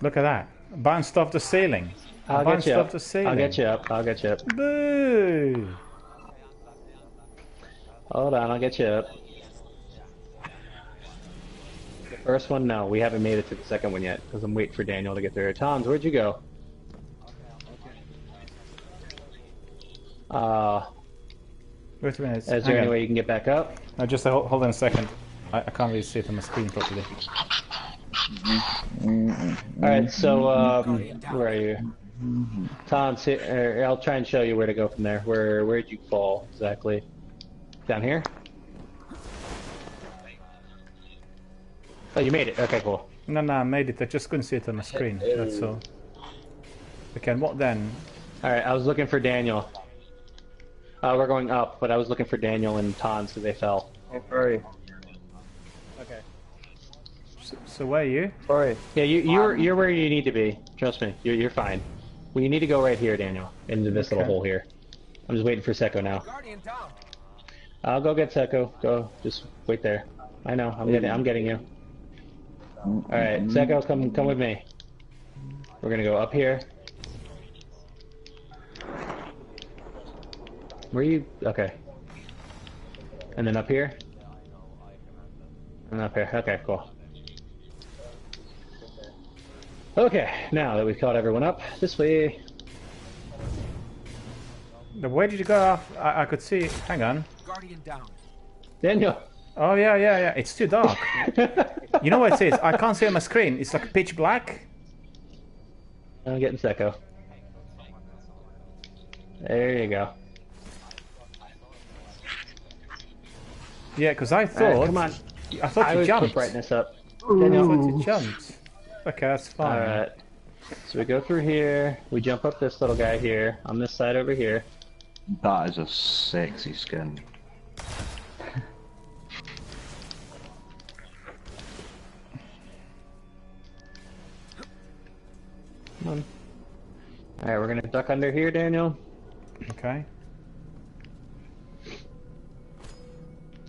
Look at that. Bounced off the ceiling. I'll get you up. I'll get you up. I'll get you up. Boo! Hold on, I'll get you up. The first one, no. We haven't made it to the second one yet, because I'm waiting for Daniel to get there. Tons, where'd you go? Wait a minute. Is there any way you can get back up? No, just hold on a second. I can't really see it on my screen properly. Alright, so, where are you? Tons, I'll try and show you where to go from there. Where'd you fall, exactly? Down here? Oh, you made it. Okay, cool. No, I made it. I just couldn't see it on the screen. That's all. Okay, and what then? Alright, I was looking for Daniel. We're going up, but I was looking for Daniel and Tons because they fell. Hey, Furry. Okay. So where are you? Furry. Yeah, you're where you need to be. Trust me, you're fine. Well, you need to go right here, Daniel, into this little hole here. I'm just waiting for Seko now. I'll go get Seko. Go, just wait there. I know, I'm getting you. All right, Seko, come with me. We're gonna go up here. Where are you? Okay. And then up here. And up here. Okay, cool. Okay, now that we've caught everyone up, this way. Where did you go off? I could see. Hang on. Guardian down. Daniel. Oh yeah. It's too dark. You know what it is? I can't see on my screen. It's like pitch black. I'm getting Seko. There you go. Yeah, because I thought. Right, come on. I thought you jumped. Put brightness up. Daniel, I thought you jumped. Okay, that's fine. Alright. So we go through here. We jump up this little guy here. On this side over here. That is a sexy skin. Come on. Alright, we're gonna duck under here, Daniel. Okay.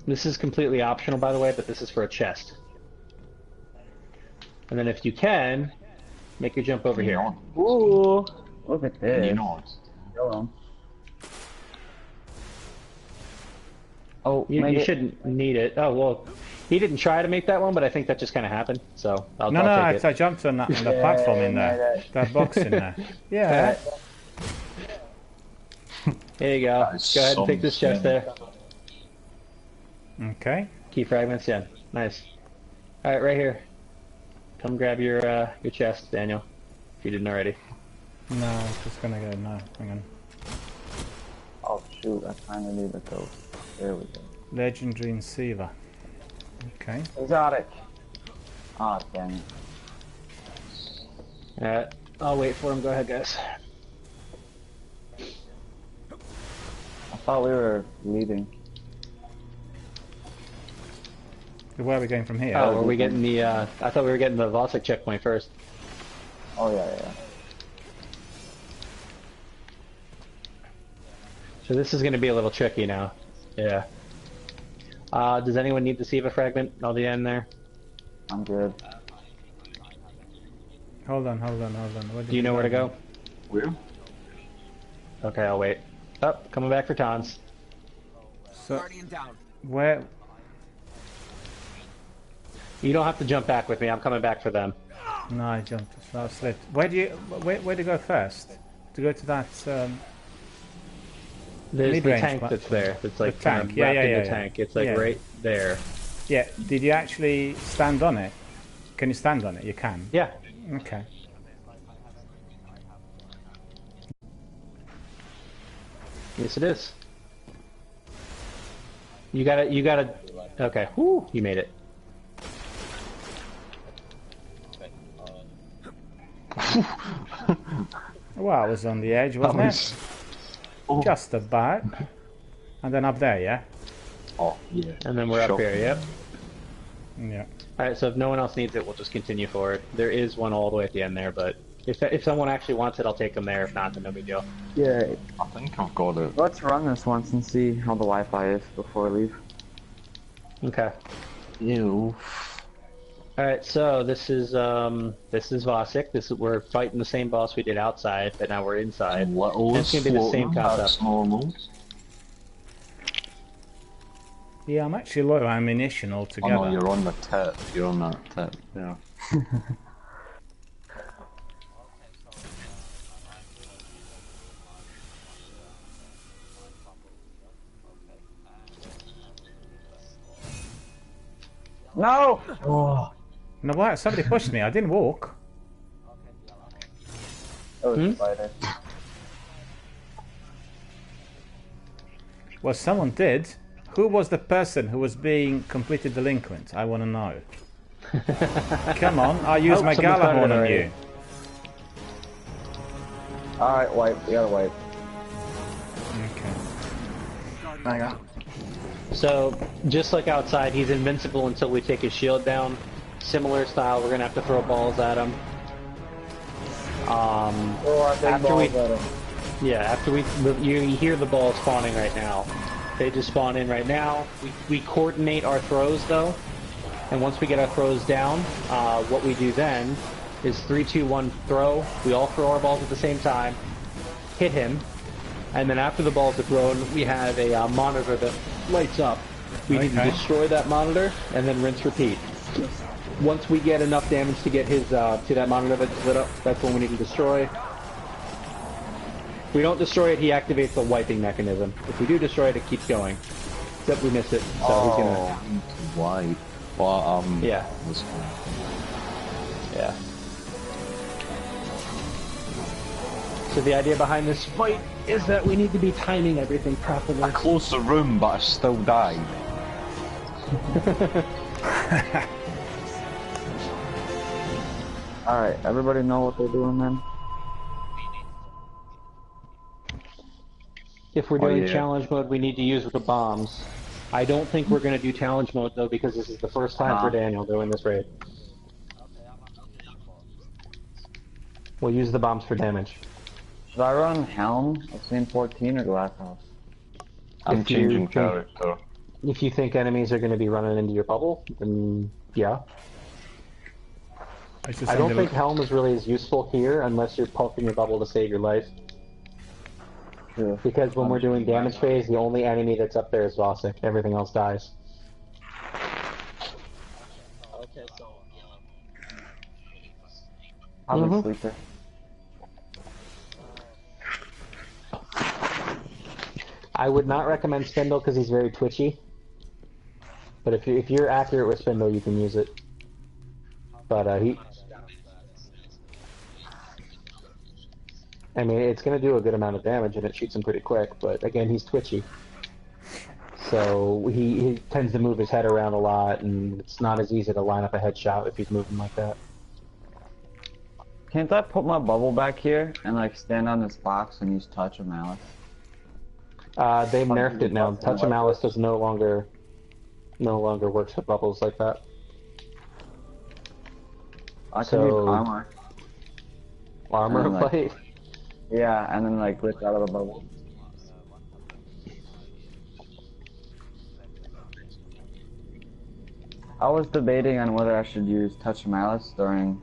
This is completely optional, by the way, but this is for a chest. And then if you can, make your jump over here. Ooh, look at this. You know it. Hello. Oh, you shouldn't need it. Oh, well, he didn't try to make that one, but I think that just kind of happened, so I'll take it. I jumped on the platform in there. That box in there. Yeah. There you go. Go ahead and take this chest there. Okay. Key fragments, yeah. Nice. Alright, right here. Come grab your chest, Daniel. If you didn't already. No, I was just gonna go now. Hang on. Oh shoot, I finally need the code. There we go. Legendary Enceiver. Okay. Exotic. Ah, oh, dang it. I'll wait for him. Go ahead, guys. I thought we were leaving. Where are we going from here? Oh, were we getting the, I thought we were getting the Vosik checkpoint first. Oh, yeah. So this is going to be a little tricky now. Yeah. Does anyone need the Siva fragment on the end there? I'm good. Hold on. Do you know where to go? Where? Okay, I'll wait. Oh, coming back for Tons. So, Guardian down. Where? You don't have to jump back with me. I'm coming back for them. No, I jumped. So I slipped. Where do you go first? To go to that. There's the tank that's there. It's like the tank. Kind of wrapped in the tank. It's like right there. Yeah. Did you actually stand on it? Can you stand on it? You can. Yeah. Okay. Yes, it is. You gotta. Okay. Whoo! You made it. Well, I was on the edge, wasn't it? Just about. And then up there, yeah? Oh, yeah. And then we're up here, yep. Yeah. Alright, so if no one else needs it, we'll just continue forward. There is one all the way at the end there, but if someone actually wants it, I'll take them there. If not, then no big deal. Yeah. I think I've got it. Let's run this once and see how the Wi-Fi is before we leave. Okay. Ew. Alright, so this is Vosik. We're fighting the same boss we did outside, but now we're inside. And it's gonna be the same concept. Normal. Yeah, I'm actually low ammunition altogether. Oh no, you're on the tip. You're on that tip. Yeah. No! Oh. No, what? Somebody pushed me. I didn't walk. That was a spider. Well, someone did. Who was the person who was being completely delinquent? I want to know. Come on, I'll use my Galahorn on you. Alright, wipe. We gotta wipe. Okay. Hang on. So, just like outside, he's invincible until we take his shield down. Similar style, we're gonna have to throw balls at him. After you hear the balls spawning right now. They just spawn in right now. We coordinate our throws though, and once we get our throws down, what we do then is 3, 2, 1 throw. We all throw our balls at the same time, hit him, and then after the balls are thrown, we have a monitor that lights up. We need to destroy that monitor and then rinse repeat. Once we get enough damage to get his to that monitor that's lit up, that's when we need to destroy. If we don't destroy it, he activates the wiping mechanism. If we do destroy it, it keeps going. Except we missed it, so he's gonna... Wipe. Well, yeah. Yeah. So the idea behind this fight is that we need to be timing everything properly. I closed the room, but I still died. Alright, everybody know what they're doing then? If we're doing challenge mode, we need to use the bombs. I don't think we're going to do challenge mode though, because this is the first time for Daniel doing this raid. We'll use the bombs for damage. Should I run Helm of Scene 14 or Glasshouse? I'm changing character. If you think enemies are going to be running into your bubble, then yeah. I don't think Helm is really as useful here unless you're pulping your bubble to save your life. True. Because when we're doing damage phase, the only enemy that's up there is Vosik. Everything else dies. Okay, so... I'm a sleeper. I would not recommend Spindle because he's very twitchy. But if you're accurate with Spindle, you can use it. But I mean, it's going to do a good amount of damage and it shoots him pretty quick, but again, he's twitchy. So he tends to move his head around a lot, and it's not as easy to line up a headshot if he's moving like that. Can't I put my bubble back here and like stand on this box and use Touch of Malice? They've nerfed it now. Touch of Malice does no longer works with bubbles like that. I can use armor. Armor plate? Yeah, and then like glitch out of the bubble. I was debating on whether I should use Touch of Malice during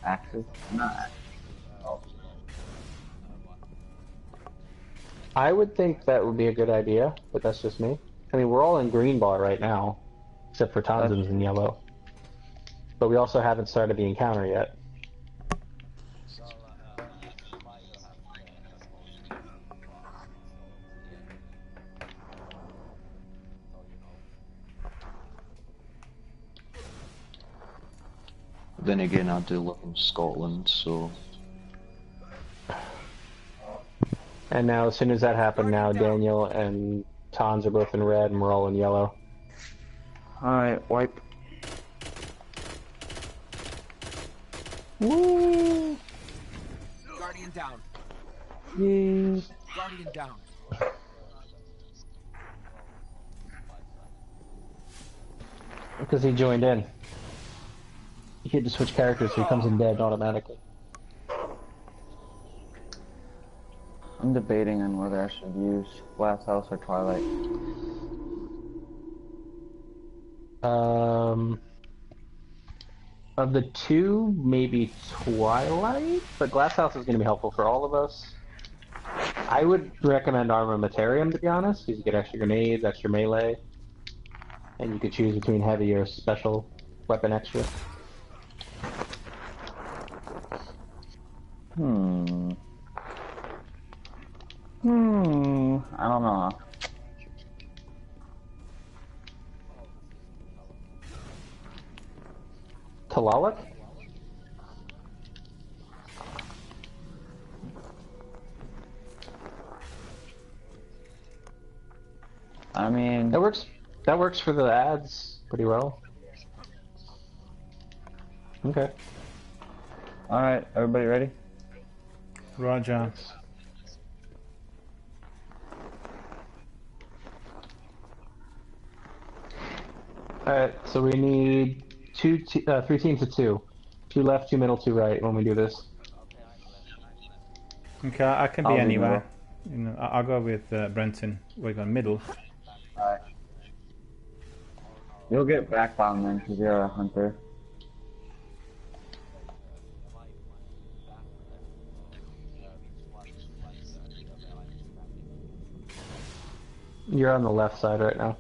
Axis. Not Axis. Oh. I would think that would be a good idea, but that's just me. I mean, we're all in green bar right now, except for Tanzin's in yellow. But we also haven't started the encounter yet. Then again, I do live in Scotland, so... And now, as soon as that happened, now Daniel and Tons are both in red, and we're all in yellow. Alright, wipe. Woo! Guardian down. Yay. Guardian down. Because he joined in. He had to switch characters, so he comes in dead automatically. I'm debating on whether I should use Glass House or Twilight. Of the two, maybe Twilight, but Glass House is going to be helpful for all of us. I would recommend Armamentarium, to be honest, because you get extra grenades, extra melee, and you could choose between heavy or special weapon extra. I don't know. Talalik? I mean... That works for the ads pretty well. Okay. Alright, everybody ready? Roger. Alright, so we need three teams of two. 2 left, 2 middle, 2 right when we do this. Okay, I can be anywhere. You know, I'll go with Brenton. We're going middle. Alright. You'll get backbound then, because you're a hunter. You're on the left side right now.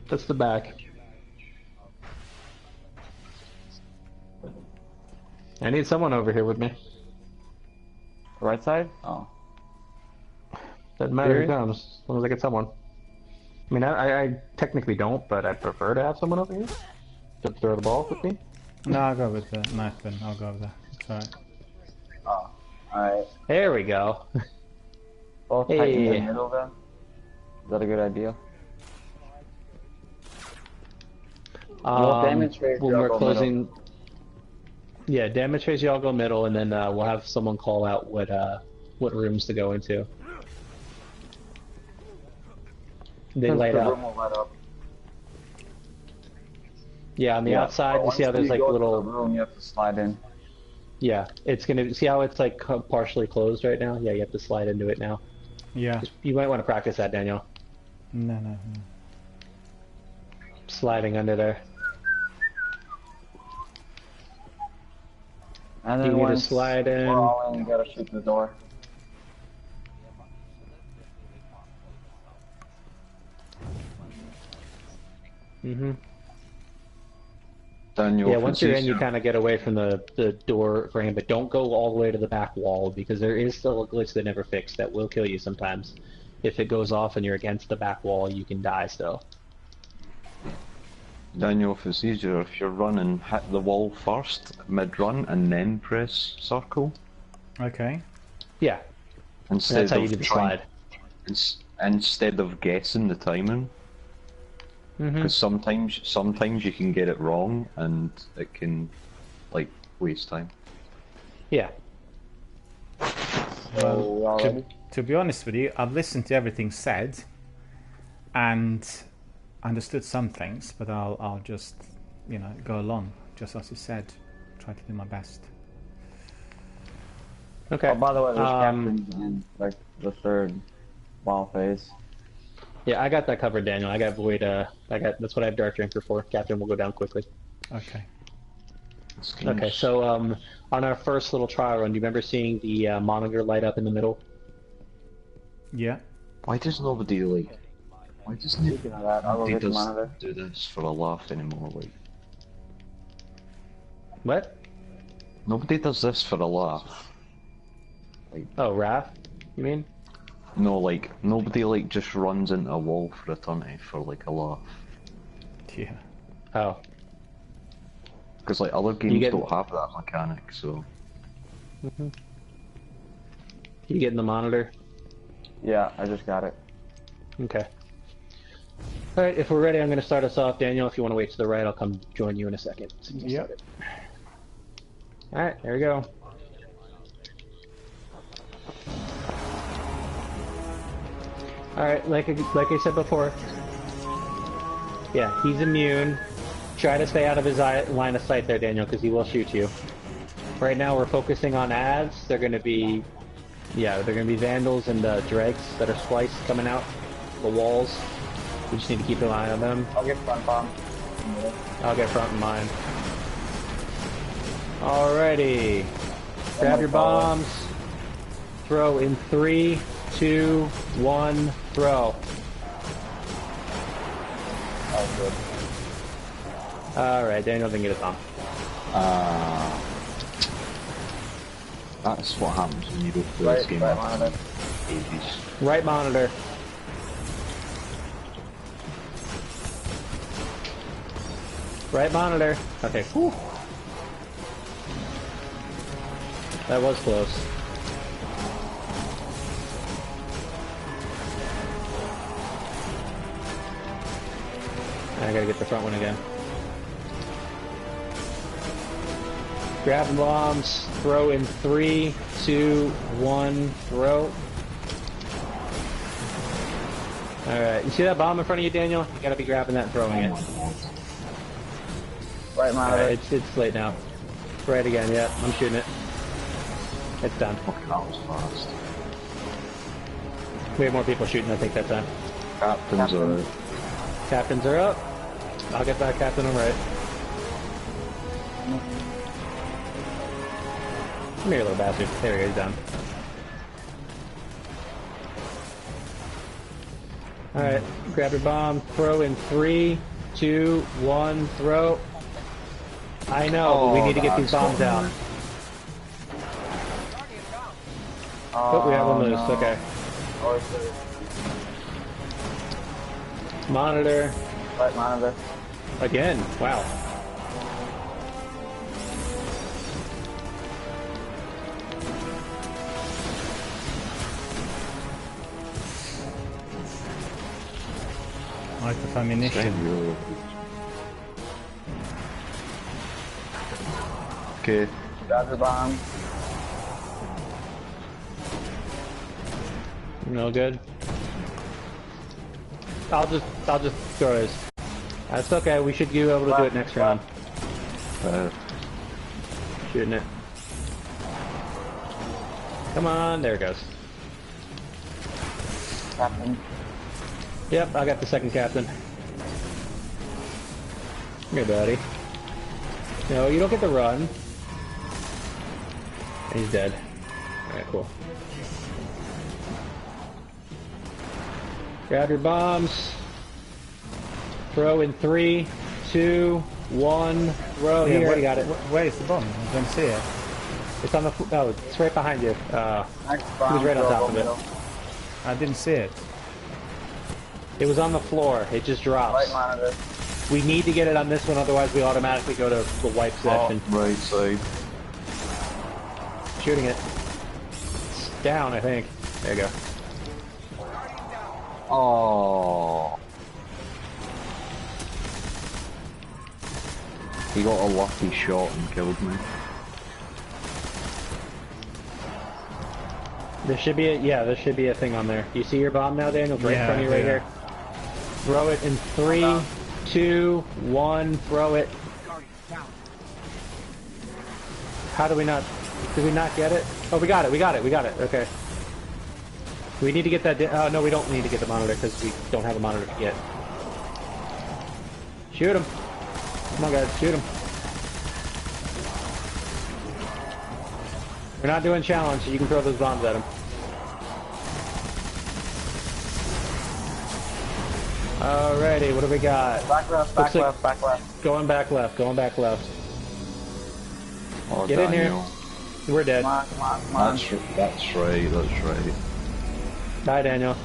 That's the back. I need someone over here with me. Right side? Oh. Doesn't matter who comes, as long as I get someone. I mean, I technically don't, but I prefer to have someone over here to throw the ball with me. No, I'll go with Nathan. I'll go with that. It's alright. Oh, alright. There we go. Both tight in the middle then? Is that a good idea? Damage phase, when we're closing... Yeah, damage phase, y'all go middle, and then we'll have someone call out what rooms to go into. They light up. Room will light up. Yeah, on the outside, you see how there's like little... The room, you have to slide in. Yeah, it's gonna... See how it's like partially closed right now? Yeah, you have to slide into it now. Yeah. You might want to practice that, Daniel. No. Sliding under there. And then you need to slide in. We're all in, you gotta shoot the door. Daniel, yeah, once you're in, you kind of get away from the door frame, but don't go all the way to the back wall, because there is still a glitch they never fixed that will kill you sometimes. If it goes off and you're against the back wall, you can die still. Daniel, if it's easier, if you're running, hit the wall first, mid-run, and then press circle. Okay. Yeah. Instead That's how you do the slide. Instead of guessing the timing. Because sometimes you can get it wrong, and it can, like, waste time. Yeah. Well, to be honest with you, I've listened to everything said, and understood some things, but I'll just, you know, go along, just as you said. Try to do my best. Okay. Oh, by the way, there's captains in, like, the third wall phase. Yeah, I got that covered, Daniel. I got Void, that's what I have Dark Drinker for. Captain will go down quickly. Okay. Okay, so, on our first little trial run, do you remember seeing the monitor light up in the middle? Yeah. Why does nobody, like... Why doesn't it do this for a laugh anymore, like? What? Nobody does this for a laugh. Like... Oh, Raph? You mean? No, like, nobody, like, just runs into a wall for eternity for, like, a laugh. Yeah. Oh. Because, like, other games don't have that mechanic, so... You getting the monitor? Yeah, I just got it. Okay. Alright, if we're ready, I'm going to start us off. Daniel, if you want to wait to the right, I'll come join you in a second. Yep. Alright, there we go. Alright, like I said before. Yeah, he's immune. Try to stay out of his line of sight there, Daniel, because he will shoot you. Right now we're focusing on ads. They're going to be... Yeah, they're going to be vandals and dregs that are spliced coming out the walls. We just need to keep an eye on them. I'll get front bomb. I'll get front in mine. Alrighty. Grab your bombs. Throw in 3, 2, 1, throw. Oh, good. Alright, Daniel didn't get his bomb. That's what happens when you don't play this game after ages. Right monitor. Right monitor. Okay. Whew. That was close. I gotta get the front one again. Grab the bombs. Throw in 3, 2, 1. Throw. Alright, you see that bomb in front of you, Daniel? You gotta be grabbing that and throwing it. Right, man. Alright, it's late now. Right again, yeah, I'm shooting it. It's done. Fucking that was fast. We have more people shooting, I think, that time. Captains are out. Captains are up. I'll get that captain on right. Come here, little bastard. There he is, done. Alright, grab your bomb, throw in 3, 2, 1, throw. I know, but we need to get these bombs out. Oh, we have one loose, okay. Monitor. Right, monitor. Again, wow. Light of ammunition. Okay. Grab the bomb. No good. I'll just throw his. That's okay. We should be able to do it next round. Shooting it. Come on, there it goes. Captain. Yep, I got the second captain. Here, buddy. No, you don't get to run. He's dead. Alright, cool. Grab your bombs. Throw in 3, 2, 1. Throw. Yeah, You already got it. Where is the bomb? I don't see it. It's on the. Oh, it's right behind you. It was right on top of it. I didn't see it. It was on the floor. It just drops. Right monitor. We need to get it on this one, otherwise we automatically go to the wipe section. Right side. Shooting it. It's down, I think. There you go. Oh. He got a lucky shot and killed me. There should be there should be a thing on there. Do you see your bomb now, Daniel? It's right in front of you, right here. Throw it in 3, 2, 1. Throw it. How do we not? Did we not get it? Oh, we got it. We got it. We got it. Okay. We need to get that. Oh no, we don't need to get the monitor because we don't have a monitor to get. Shoot him! Come on, guys, shoot him! We're not doing challenge, so you can throw those bombs at him. Alrighty, what do we got? Back left, back left, back left. Going back left, going back left. Oh, Get Daniel. in here. We're dead. Come on, come on, come on. That's right, that's right. Bye, Daniel.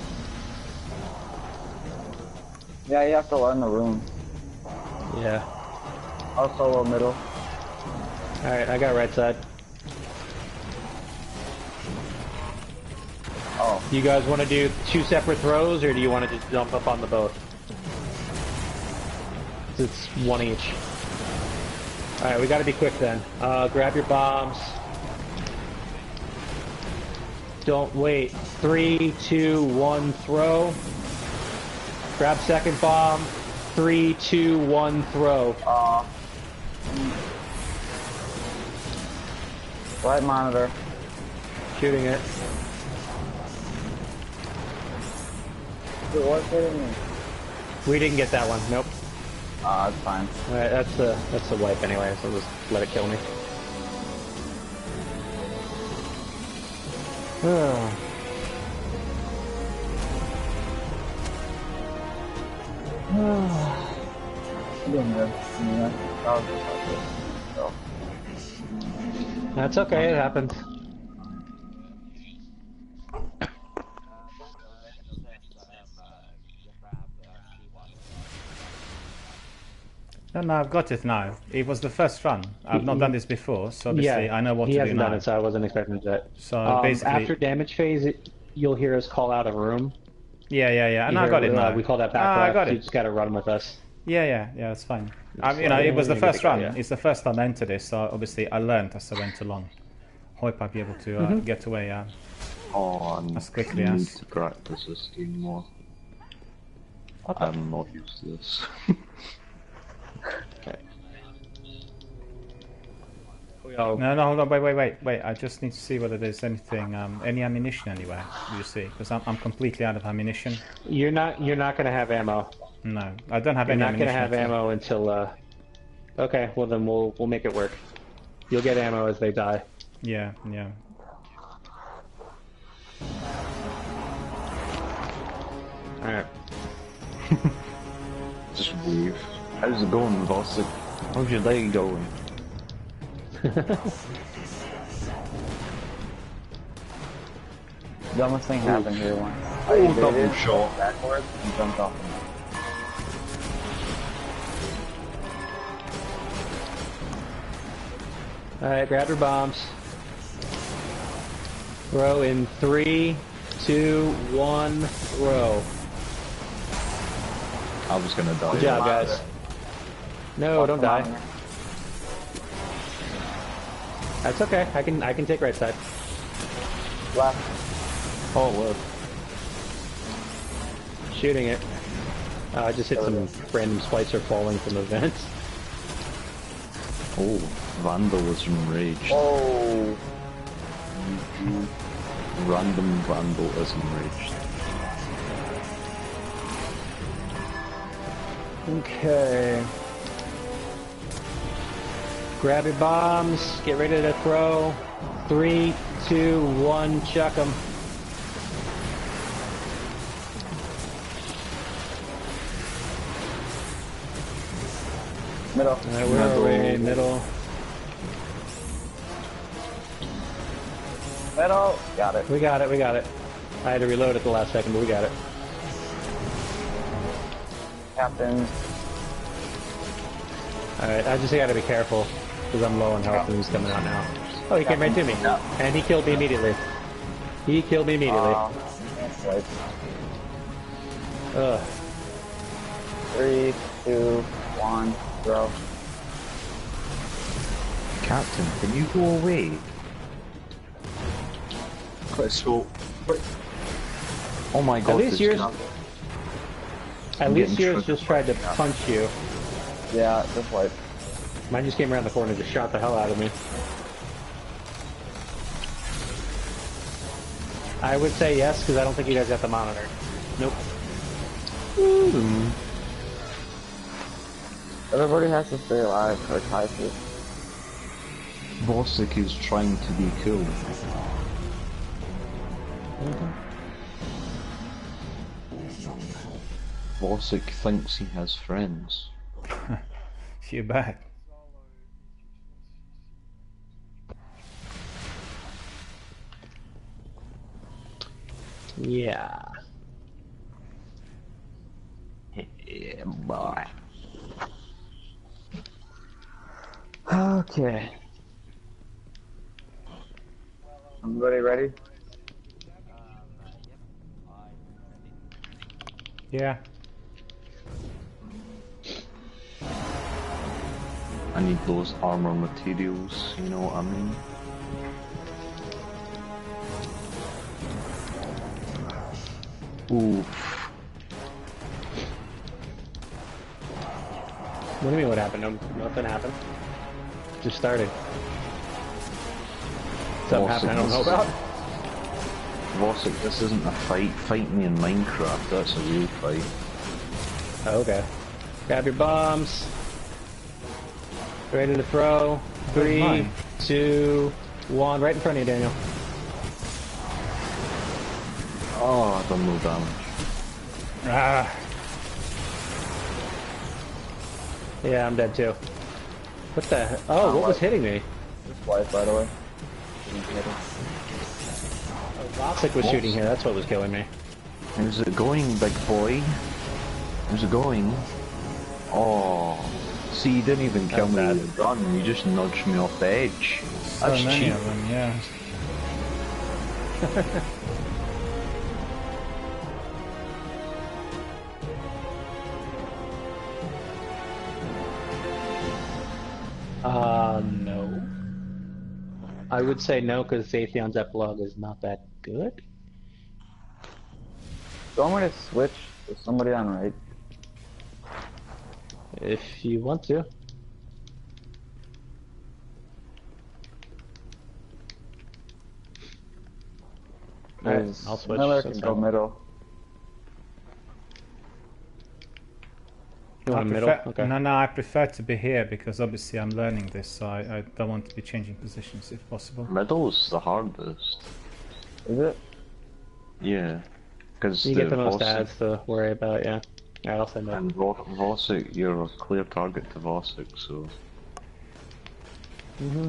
Yeah, you have to learn the room. Yeah. I'll solo middle. Alright, I got right side. Oh. Do you guys want to do 2 separate throws, or do you want to just jump up on the both? It's 1 each. Alright, we gotta be quick then. Grab your bombs. Don't wait. 3, 2, 1, throw. Grab second bomb. 3, 2, 1, throw. Right monitor. Shooting it. Dude, what's hitting me? We didn't get that one. Nope. That's fine. Alright, that's the wipe anyway, so just let it kill me. Doing good. Yeah. That's okay, it happens. No, I've got it now. It was the first run. I've not done this before, so obviously I know what to do now. He hasn't done it, so I wasn't expecting that. So basically, after damage phase, you'll hear us call out a room. Yeah, and I got it now. We call that back left. I got it. You just gotta run with us. Yeah, it's fine. You know, it was the first run. Yeah. It's the first time I entered this, so obviously I learned as I went along. Hope I'll be able to get away as quickly I as. need to practice this game more. I'm not used to this. Okay. No, hold on, wait. I just need to see whether there's anything, any ammunition anywhere. Do you see? Because I'm completely out of ammunition. You're not gonna have ammo. No, I don't have You're any not ammunition. gonna have ammo until. Okay, well then we'll make it work. You'll get ammo as they die. Yeah. All right. Just wave. How's it going, boss? How's your day going? Dumbest thing happened here once. Oh, double shot. Backwards and jumped off. Alright, grab your bombs. Throw in 3, 2, 1, throw. I was gonna die. Good job, guys. No, don't die. That's okay. I can take right side. Left. Oh, whoa. Shooting it. I just hit some random splicer falling from the vents. Oh, vandalism rage. Oh. Random vandalism rage. Okay. Grab your bombs. Get ready to throw. 3, 2, 1, chuck them. Middle. Alright, where are we? Middle. Middle. Got it. We got it. I had to reload at the last second, but we got it. Captain. Alright, I just gotta be careful, because I'm low on health and he's coming out now. Oh, he came right to me. And he killed me immediately. That's right. Ugh. 3, 2, 1, throw. Captain, can you go away? So... Oh my god, At least yours just tried to punch you. Yeah, just like... Mine just came around the corner and just shot the hell out of me. I would say yes, because I don't think you guys got the monitor. Nope. Everybody has to stay alive for Typhus. Bosick is trying to be cool. Bosick thinks he has friends. You bet. Yeah. Yeah, boy. Okay. Everybody ready? Yeah. I need those armor materials, you know what I mean? Ooh. What do you mean what happened? Nothing happened. Just started. Something happened I don't know about. Vosic, this isn't a fight. Fight me in Minecraft, that's a real fight. Oh, okay. Grab your bombs. Ready to throw. 3, 2, 1. Right in front of you, Daniel. Oh, I've done no damage. Ah. Yeah, I'm dead too. What the heck? Oh, what was hitting me? Just twice, by the way. Vosic was shooting here, that's what was killing me. How's it going, big boy? How's it going? Oh, see, you didn't even kill me with a gun, you just nudged me off the edge. So That's many cheap. of them, yeah. No. I would say no, because Sathion's epilogue is not that good. Do you want me to switch to somebody on right? If you want to. Alright, I'll switch. Miller can go middle. You want middle? Okay. No, I prefer to be here because obviously I'm learning this, so I don't want to be changing positions if possible. Middle's the hardest. Is it? Yeah. Because you get the most ads to worry about, yeah. Alright, I'll say no. And Vosik, you're a clear target to Vosik, so... Mm-hmm.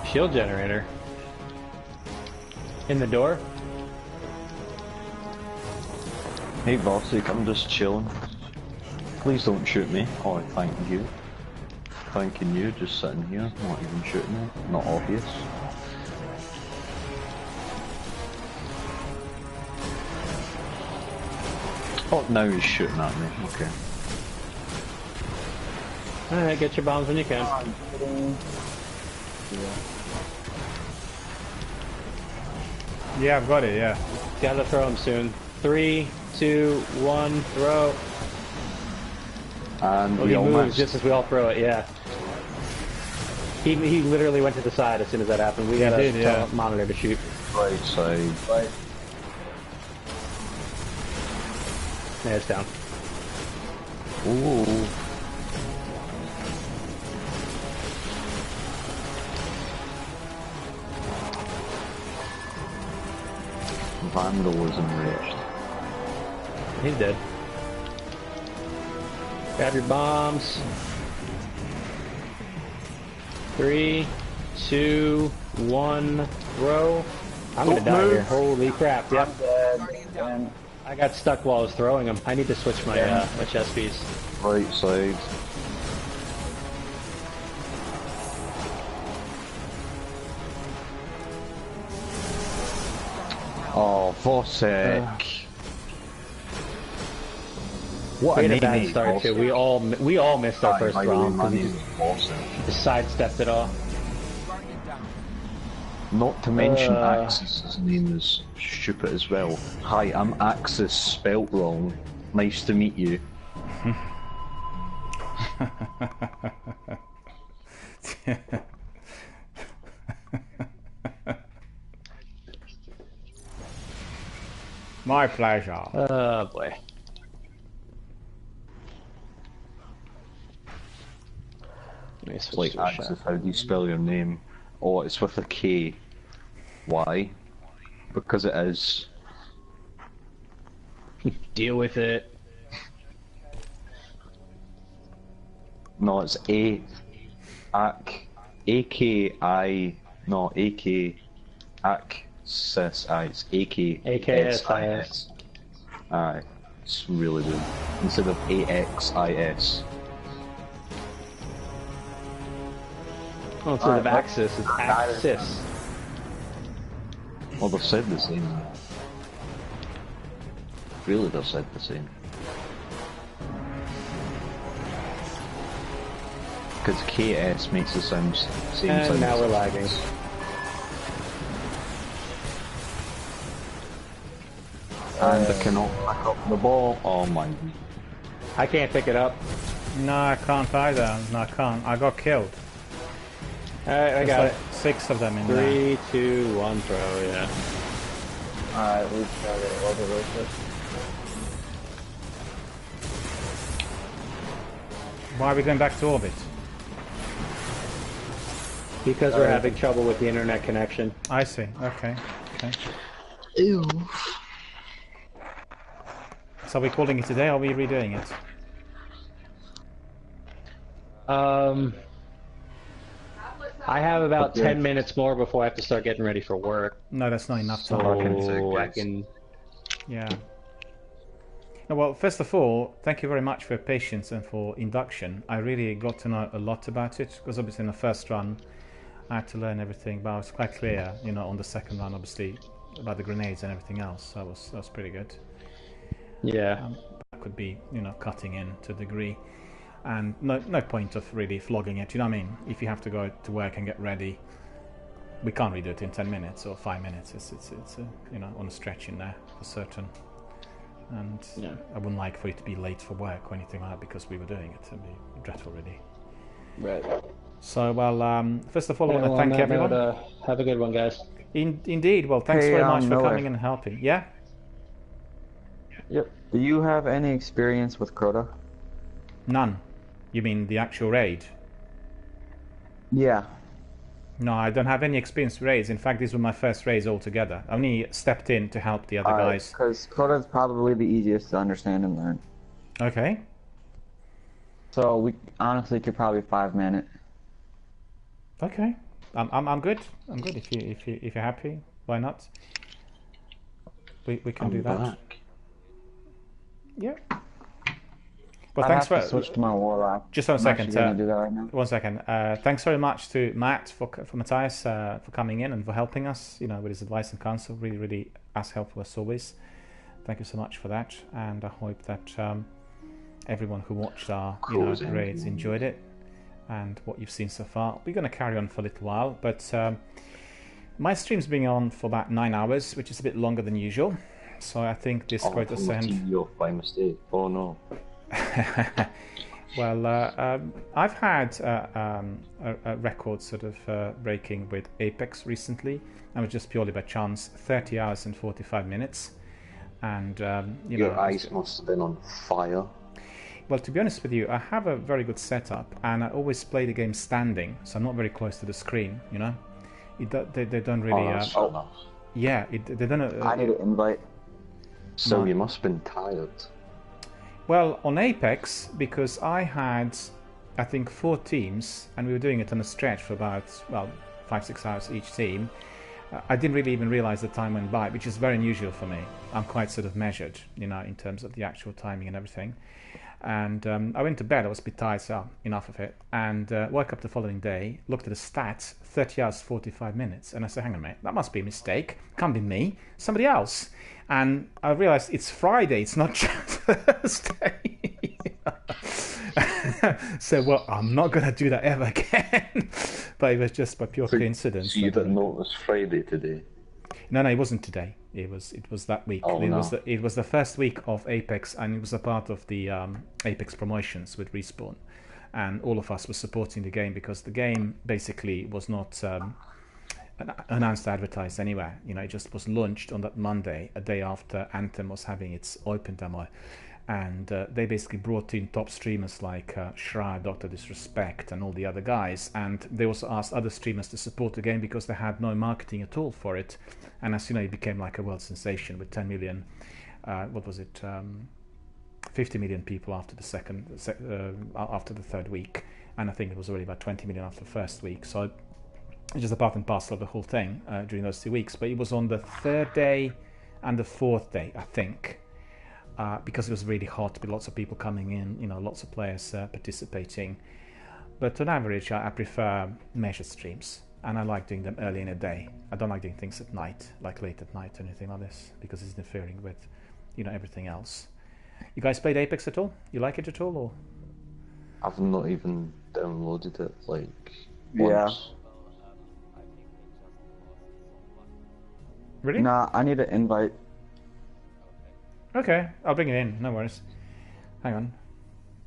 Shield generator. In the door? Hey Vosik, I'm just chilling. Please don't shoot me. Oh, thank you. Thanking you, just sitting here, not even shooting me. Not obvious. Oh, now he's shooting at me. Okay. Alright, get your bombs when you can. Yeah, I've got it, yeah. Gotta throw them soon. 3, 2, 1, throw. And he moves just as we all throw it, yeah. He literally went to the side as soon as that happened. We got a monitor to shoot. Right side. Right. Yeah, it's down. Ooh. Vandal was enraged. He's dead. Grab your bombs. 3, 2, 1, throw. I'm gonna die here. Holy crap, yep. I got stuck while I was throwing them. I need to switch my, my chest piece. Right side. Oh, Vosik. What we a had a bad name, start too. We all missed our first round because he just sidestepped it all. Not to mention Axis' name is stupid as well. Hi, I'm Axis, spelt wrong. Nice to meet you. My pleasure. Oh boy. It's like Axis, how do you spell your name? Oh, it's with a K. Why? Because it is. Deal with it. No, it's A. A-K-I. No, A-K. Axis. It's A-K-S-I-S. Aye. It's really good. Instead of A-X-I-S. Oh, instead of Axis, it's Axis. Well, they've said the same. Really, they've said the same. Because KS makes it sound same and sound. Now we're lagging. And I cannot back up the ball. Oh my. I can't pick it up. No, I can't either. No, I can't. I got killed. Alright, I got like it. 6 of them in there. 3, 2, 1, throw, yeah. Alright, we've got it over with. Why are we going back to orbit? Because we're having trouble with the internet connection. I see. Okay. Okay. Ew. So are we calling it today or are we redoing it? I have about 10 minutes more before I have to start getting ready for work. No, that's not enough time. So I can... Yeah. No, well, first of all, thank you very much for your patience and for induction. I really got to know a lot about it, because obviously in the first run, I had to learn everything, but I was quite clear, you know, on the second run, obviously, about the grenades and everything else. So that was pretty good. Yeah. That could be, you know, cutting in to a degree, and no point of really flogging it. You know what I mean? If you have to go to work and get ready, we can't redo it in 10 minutes or 5 minutes. It's you know, on a stretch in there for certain. And I wouldn't like for it to be late for work or anything like that because we were doing it. It'd be dreadful, really. Right. So, well, first of all, I want to thank everyone. Have a good one, guys. Indeed. Well, thanks very much for coming and helping. Yeah? Yep. Do you have any experience with Crota? None. You mean the actual raid? Yeah. No, I don't have any experience with raids. In fact, these were my first raids altogether. I only stepped in to help the other guys. Because Crota is probably the easiest to understand and learn. Okay. So we honestly could probably 5-man it. Okay. I'm good. I'm good. If you're happy, why not? We can do that. Back. Yeah. Well, thanks for switch to my warlock. Just 1 second. Do that right now. 1 second. Thanks very much to Matt for Matthias for coming in and for helping us. You know, with his advice and counsel, really as helpful as always. Thank you so much for that, and I hope that everyone who watched our raids enjoyed it and what you've seen so far. We're going to carry on for a little while, but my stream's been on for about 9 hours, which is a bit longer than usual. So I think this Crota Ascend. You off by mistake. Oh no. Well, I've had a record sort of breaking with Apex recently, and it was just purely by chance. 30 hours and 45 minutes, and your eyes must have been on fire. Well, to be honest with you, I have a very good setup, and I always play the game standing, so I'm not very close to the screen. You know, they don't really. Yeah, they don't. I need an invite. So you must have been tired. Well, on Apex, because I had, I think, 4 teams, and we were doing it on a stretch for about, 5-6 hours each team, I didn't really even realize the time went by, which is very unusual for me. I'm quite sort of measured, you know, in terms of the actual timing and everything. And I went to bed, I was a bit tired, so enough of it, and woke up the following day, looked at the stats, 30 hours, 45 minutes, and I said, hang on a minute, that must be a mistake, can't be me, somebody else. And I realized it's Friday, it's not just Thursday. So, well, I'm not going to do that ever again. But it was just by pure coincidence. So you didn't know it was Friday today? No, it wasn't today. It was that week. Oh, it was the first week of Apex, and it was a part of the Apex promotions with Respawn. And all of us were supporting the game because the game basically was not announced, advertised anywhere. You know, it just was launched on that Monday, a day after Anthem was having its open demo, and they basically brought in top streamers like Shroud, Dr. Disrespect, and all the other guys, and they also asked other streamers to support the game because they had no marketing at all for it. And as you know, it became like a world sensation with 10 million. 50 million people after the after the third week, and I think it was already about 20 million after the first week. So it's just a part and parcel of the whole thing during those 2 weeks. But it was on the 3rd day and the 4th day, I think, because it was really hot with lots of people coming in, you know, lots of players participating. But on average, I prefer measured streams, and I like doing them early in the day. I don't like doing things at night, like late at night or anything like this, because it's interfering with, you know, everything else. You guys played Apex at all? You like it at all, or? I've not even downloaded it, like, yeah. once. Really? Nah, I need an invite. Okay, I'll bring it in, no worries. Hang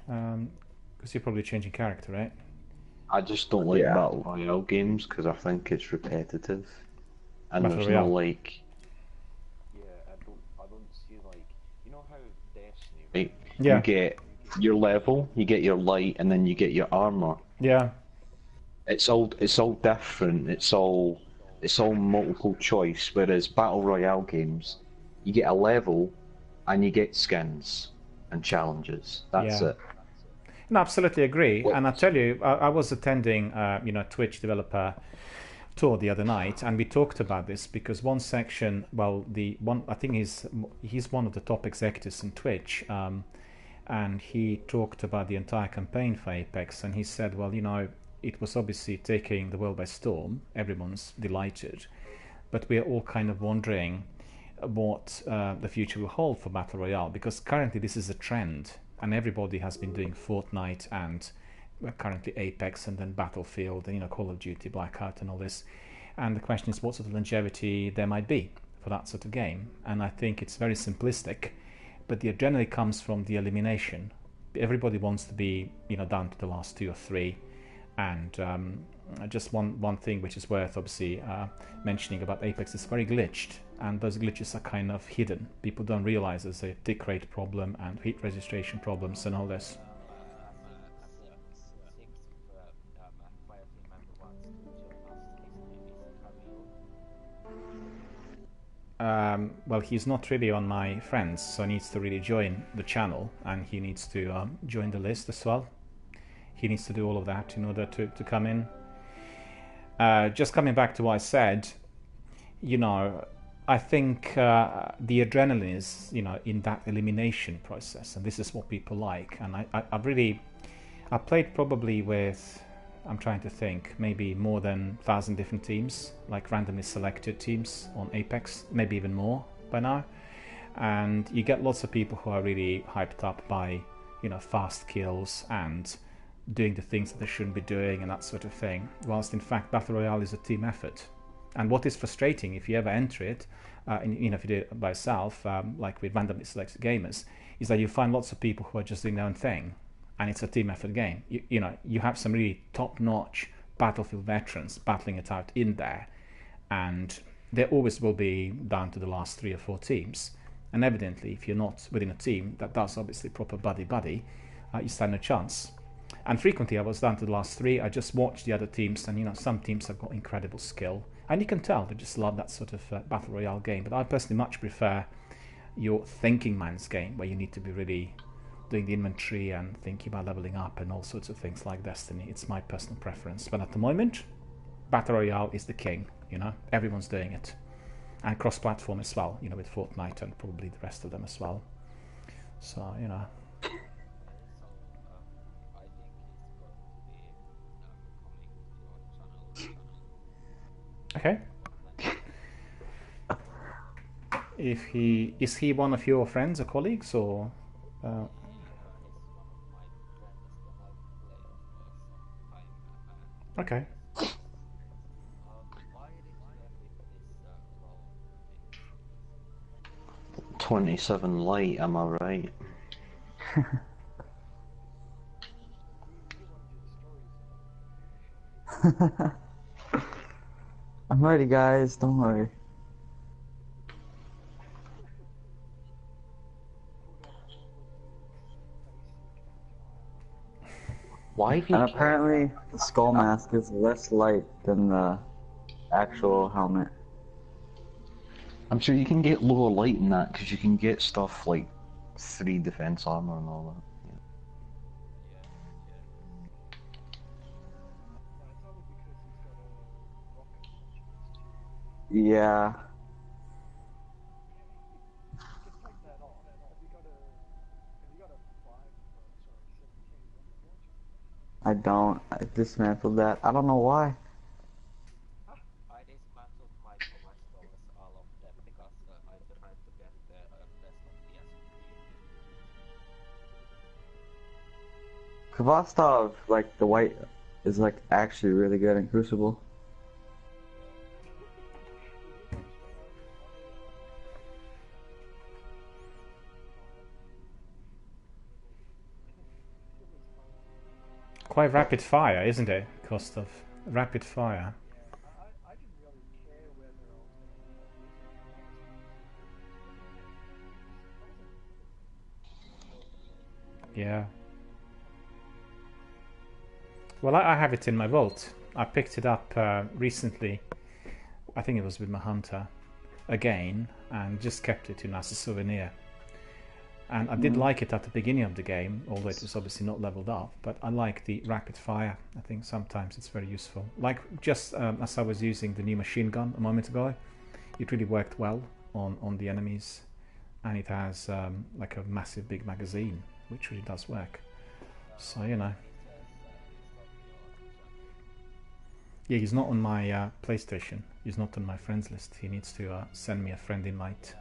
on. Because you're probably changing character, right? I just don't like Battle Royale games because I think it's repetitive. And Battle there's Royale. no, like... Yeah, I don't see, like... You know how Destiny... Right? Yeah. You get your level, you get your light, and then you get your armor. Yeah. It's all different, it's all multiple choice, whereas Battle Royale games, you get a level, and you get skins and challenges. That's it. No, absolutely agree. And I tell you, I was attending, Twitch developer tour the other night, and we talked about this because one section, I think he's one of the top executives in Twitch, and he talked about the entire campaign for Apex, and he said, well, you know, it was obviously taking the world by storm. Everyone's delighted, but we are all kind of wondering what the future will hold for Battle Royale, because currently this is a trend, and everybody has been doing Fortnite and currently Apex and then Battlefield and Call of Duty, Blackout and all this. And the question is what sort of longevity there might be for that sort of game. And I think it's very simplistic, but the adrenaline comes from the elimination. Everybody wants to be down to the last 2 or 3. And just one thing which is worth obviously mentioning about Apex is very glitched, and those glitches are kind of hidden. People don't realize there's a tick rate problem and heat registration problems and all this. Well, he's not really on my friends, so he needs to really join the channel, and he needs to join the list as well. He needs to do all of that in order to come in. Just coming back to what I said, I think the adrenaline is, in that elimination process, and this is what people like. And I played probably with, I'm trying to think, maybe more than 1,000 different teams, like randomly selected teams on Apex, maybe even more by now. And you get lots of people who are really hyped up by, fast kills and doing the things that they shouldn't be doing and that sort of thing, whilst in fact Battle Royale is a team effort. And what is frustrating, if you ever enter it, if you do it by yourself, like with randomly selected gamers, is that you find lots of people who are just doing their own thing, and it's a team effort game. You have some really top-notch Battlefield veterans battling it out in there, and there always will be down to the last 3 or 4 teams. And evidently, if you're not within a team that does obviously proper buddy-buddy, you stand no chance. And frequently I was down to the last 3, I just watched the other teams, and some teams have got incredible skill, and you can tell they just love that sort of Battle Royale game. But I personally much prefer your thinking man's game, where you need to be really doing the inventory and thinking about leveling up and all sorts of things like Destiny. It's my personal preference. But at the moment, Battle Royale is the king, everyone's doing it. And cross-platform as well, with Fortnite and probably the rest of them as well. So, Okay. Is he one of your friends or colleagues, or? Okay. 27 light, am I right? I'm ready, guys. Don't worry. Why? And apparently, the skull mask is less light than the actual helmet. I'm sure you can get lower light in that, because you can get stuff like 3 defense armor and all that. Yeah. I don't. I dismantled that. I don't know why. I dismantled my collectibles, all of them, because I'm trying to get the best of PS3. Kvastov, like the white, is like actually really good in Crucible. Quite rapid fire, isn't it? Cost of rapid fire. Yeah. Well, I have it in my vault. I picked it up recently. I think it was with my hunter again, and just kept it as a souvenir. And I did like it at the beginning of the game, although it was obviously not leveled up, but I like the rapid fire. I think sometimes it's very useful. Like just as I was using the new machine gun a moment ago, it really worked well on the enemies, and it has like a massive big magazine, which really does work. So, Yeah, he's not on my PlayStation. He's not on my friends list. He needs to send me a friend invite.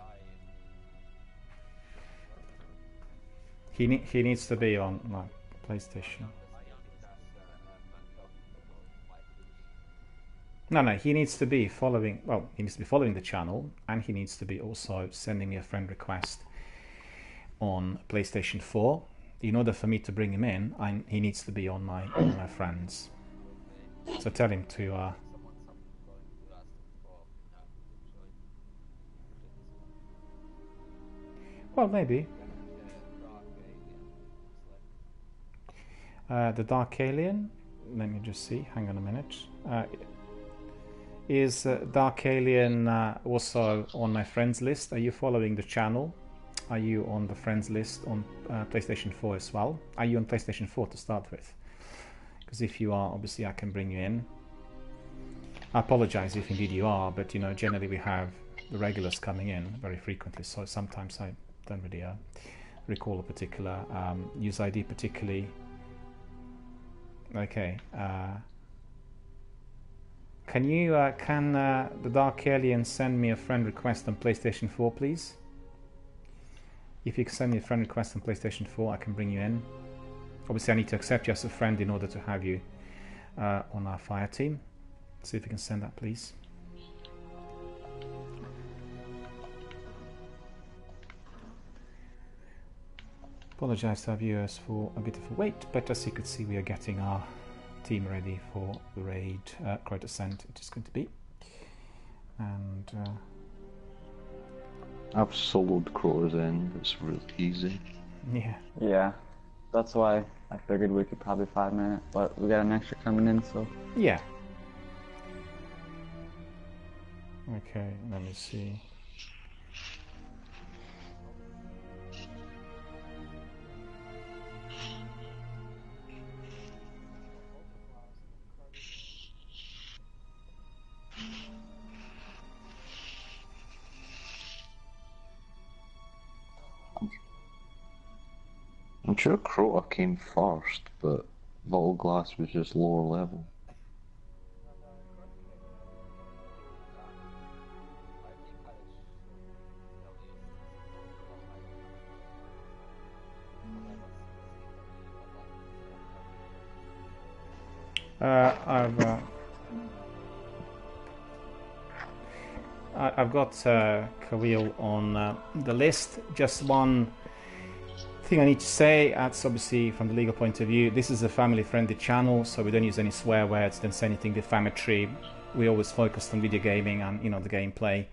He needs to be on my PlayStation. No, he needs to be following. Well, he needs to be following the channel, and he needs to be also sending me a friend request on PlayStation 4. In order for me to bring him in, he needs to be on my friends. So tell him to. Well, maybe. The Dark Alien. Let me just see. Hang on a minute. Is Dark Alien also on my friends list? Are you following the channel? Are you on the friends list on PlayStation 4 as well? Are you on PlayStation 4 to start with? Because if you are, obviously I can bring you in. I apologize if indeed you are, but you know, generally we have the regulars coming in very frequently, so sometimes I don't really recall a particular user ID particularly. Okay. Can the Dark Alien send me a friend request on PlayStation 4, please? If you can send me a friend request on PlayStation 4, I can bring you in. Obviously, I need to accept you as a friend in order to have you on our fire team. See if you can send that, please. Apologize to our viewers for a bit of a wait, but as you could see, we are getting our team ready for the raid, Croat Ascent, it is going to be. And I've soloed Croat Ascent, it's really easy. Yeah. Yeah, that's why I figured we could probably 5 minutes, but we got an extra coming in, so. Yeah. Okay, let me see. I'm sure Crota came first, but Vault Glass was just lower level. I've got Khalil on the list. Just one thing I need to say, that's obviously from the legal point of view, this is a family-friendly channel, so we don't use any swear words, don't say anything defamatory. We always focus on video gaming and, you know, the gameplay,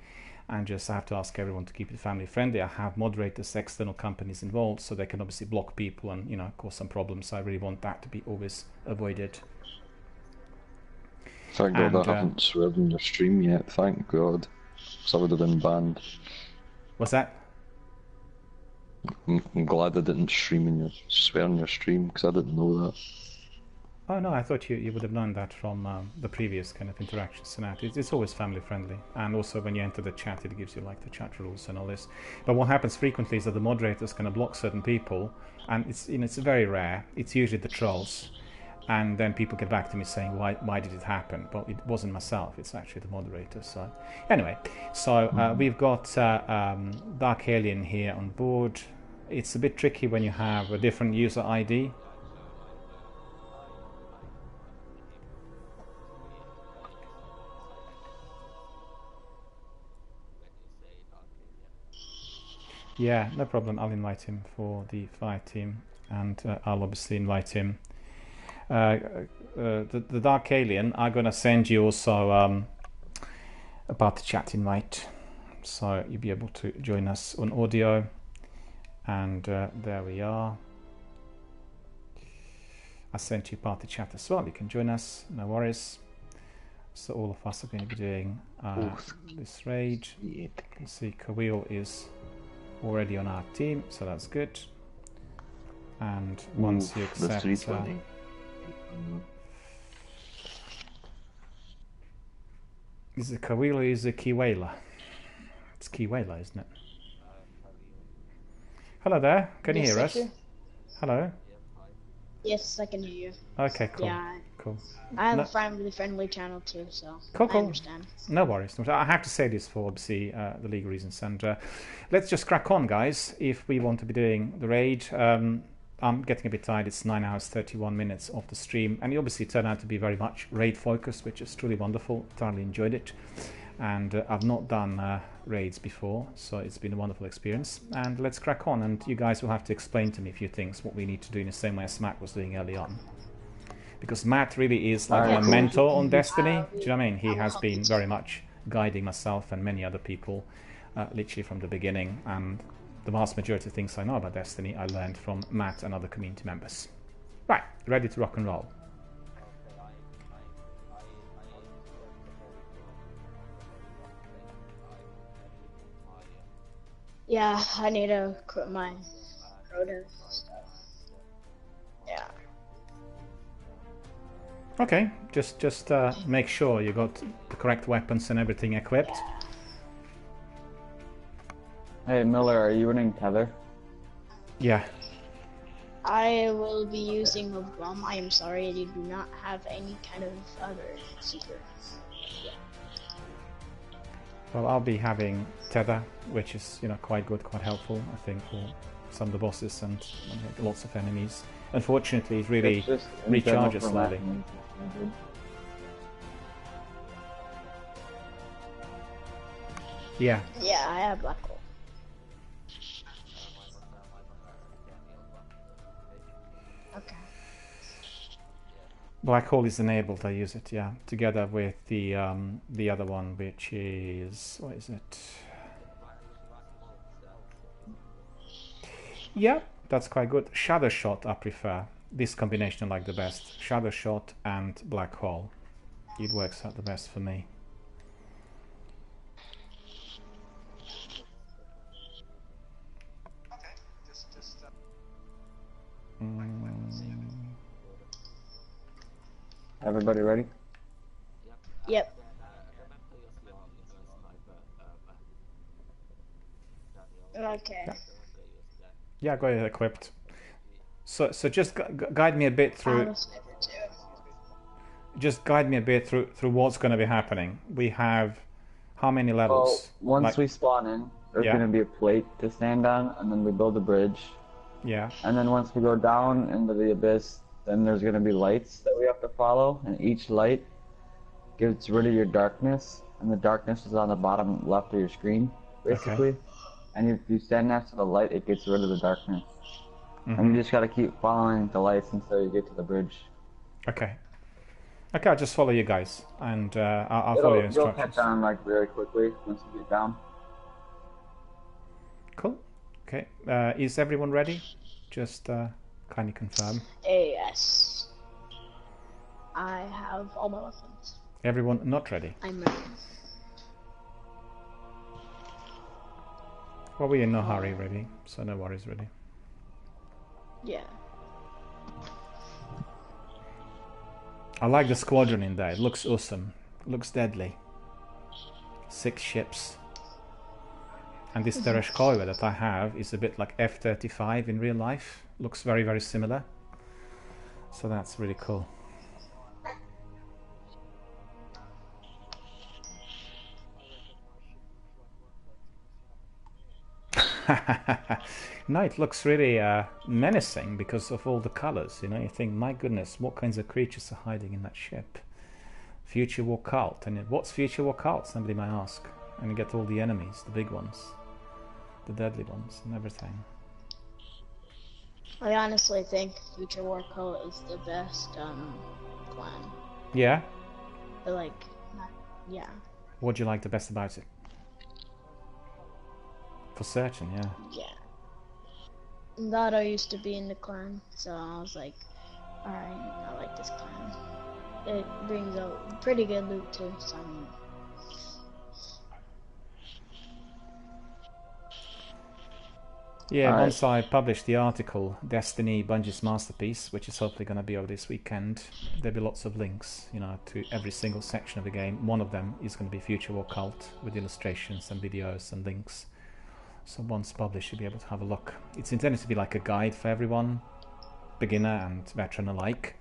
and just I have to ask everyone to keep it family-friendly. I have moderators, external companies involved, so they can obviously block people and, you know, cause some problems. So I really want that to be always avoided. Thank God I haven't sweared in your stream yet, thank God. Because I would have been banned. What's that? I'm glad I didn't swear in your stream, because I didn't know that. Oh no, I thought you would have known that from the previous kind of interactions and that. It's always family friendly, and also when you enter the chat it gives you like the chat rules and all this. But what happens frequently is that the moderators kind of block certain people, and it's, you know, it's very rare. It's usually the trolls, and then people get back to me saying why did it happen? Well, it wasn't myself, it's actually the moderator. So anyway, so we've got Dark Alien here on board. It's a bit tricky when you have a different user ID. Yeah, no problem. I'll invite him for the fire team, and I'll obviously invite him. The Dark Alien, I'm gonna send you also a party chat invite, so you'll be able to join us on audio. And there we are. I sent you party chat as well. You can join us, no worries. So all of us are going to be doing this raid. You can see Khalil is already on our team, so that's good. And once you accept, is it Khalil or is it Kiwela? It's Kiwela, isn't it? Hello there. Can you hear us? Hello. Yes, I can hear you. Okay, cool. Yeah, Cool. I have No- a family-friendly channel too, so Cool, I cool. understand. No worries. I have to say this for obviously the legal reasons. And let's just crack on, guys. If we want to be doing the raid, I'm getting a bit tired. It's 9 hours 31 minutes of the stream, and it obviously turned out to be very much raid focused, which is truly wonderful. Thoroughly enjoyed it, and I've not done raids before, so it's been a wonderful experience. And let's crack on. And you guys will have to explain to me a few things what we need to do in the same way as Matt was doing early on. Because Matt really is like my mentor on Destiny. Do you know what I mean? He has been very much guiding myself and many other people literally from the beginning. And the vast majority of things I know about Destiny I learned from Matt and other community members. Right, ready to rock and roll. Yeah, I need to quit my Crota stuff. Yeah. Okay, just make sure you got the correct weapons and everything equipped. Hey Miller, are you running Tether? Yeah. I will be using a bomb. I am sorry, I do not have any kind of other secrets. Yeah. Well, I'll be having Tether, which is, you know, quite good, quite helpful, I think, for some of the bosses and lots of enemies. Unfortunately, it really recharges slowly. Yeah. Yeah, I have black hole. Okay. Black hole is enabled. I use it, yeah, together with the other one, which is, what is it? Yeah, that's quite good. Shadow shot, I prefer. This combination I like the best. Shadow shot and black hole. It works out the best for me. Everybody ready? Yep. Okay. Yeah, got it equipped. So just guide me a bit through. Just guide me a bit through what's going to be happening. We have how many levels? Well, once we spawn in, there's going to be a plate to stand on, and then we build a bridge. Yeah. And then once we go down into the abyss, then there's going to be lights that we have to follow, and each light gets rid of your darkness, and the darkness is on the bottom left of your screen, basically. Okay. And if you stand next to the light, it gets rid of the darkness. And you just got to keep following the lights until you get to the bridge. Okay. Okay, I'll just follow you guys, and I'll follow your instructions. You'll catch on like very quickly once you get down. Cool. Okay. Is everyone ready? Just kindly confirm. Yes. I have all my weapons. Everyone not ready? I'm ready. Well, we're in no hurry, ready, so no worries, ready. Yeah. I like the squadron in there. It looks awesome. It looks deadly. 6 ships. And this Tereshkova that I have is a bit like F-35 in real life. Looks very, very similar. So that's really cool. No, it looks really menacing because of all the colors. You know, you think, my goodness, what kinds of creatures are hiding in that ship? Future war cult. And what's future war cult? Somebody might ask. And you get all the enemies, the big ones, the deadly ones, and everything. I honestly think Future War Cult is the best clan. Yeah? But like, yeah. What do you like the best about it? For certain, yeah. Yeah. That I used to be in the clan, so I was like, alright, I like this clan. It brings out pretty good loot too, so I mean. Yeah, once I publish the article, Destiny Bungie's Masterpiece, which is hopefully going to be over this weekend, there'll be lots of links, you know, to every single section of the game. One of them is going to be Future War Cult with illustrations and videos and links. So once published, you'll be able to have a look. It's intended to be like a guide for everyone, beginner and veteran alike.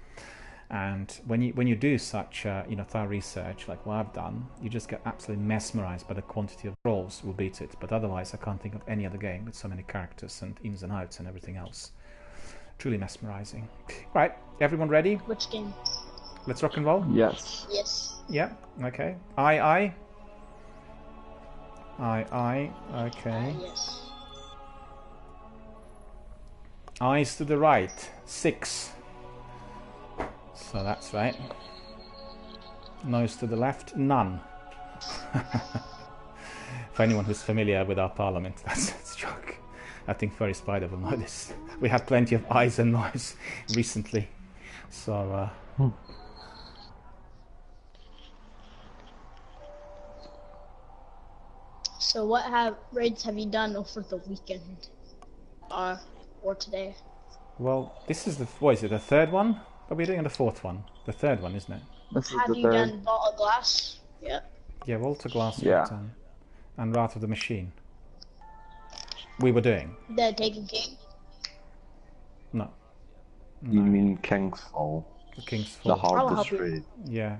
And when you do such thorough research like what I've done, you just get absolutely mesmerized by the quantity of roles will beat it. But otherwise, I can't think of any other game with so many characters and ins and outs and everything else. Truly mesmerizing. Right, everyone ready? Which game? Let's rock and roll? Yes. Yes. Yeah, okay. Aye. Okay. Yes. Eyes to the right. 6. So that's right. Nose to the left. None. For anyone who's familiar with our parliament, that's a joke. I think Furry Spider will know this. We had plenty of eyes and nose recently. So, So what raids have you done over the weekend? Or today? well, this is what is it, the third one? Are we doing the fourth one? The third one, isn't it? Have you done Vault of Glass? Yeah. Yeah, Walter Glass Yeah. and Wrath of the Machine. We were doing. The Taken King? No. You mean King's Fall? The King's The Fall. hardest raid. Yeah,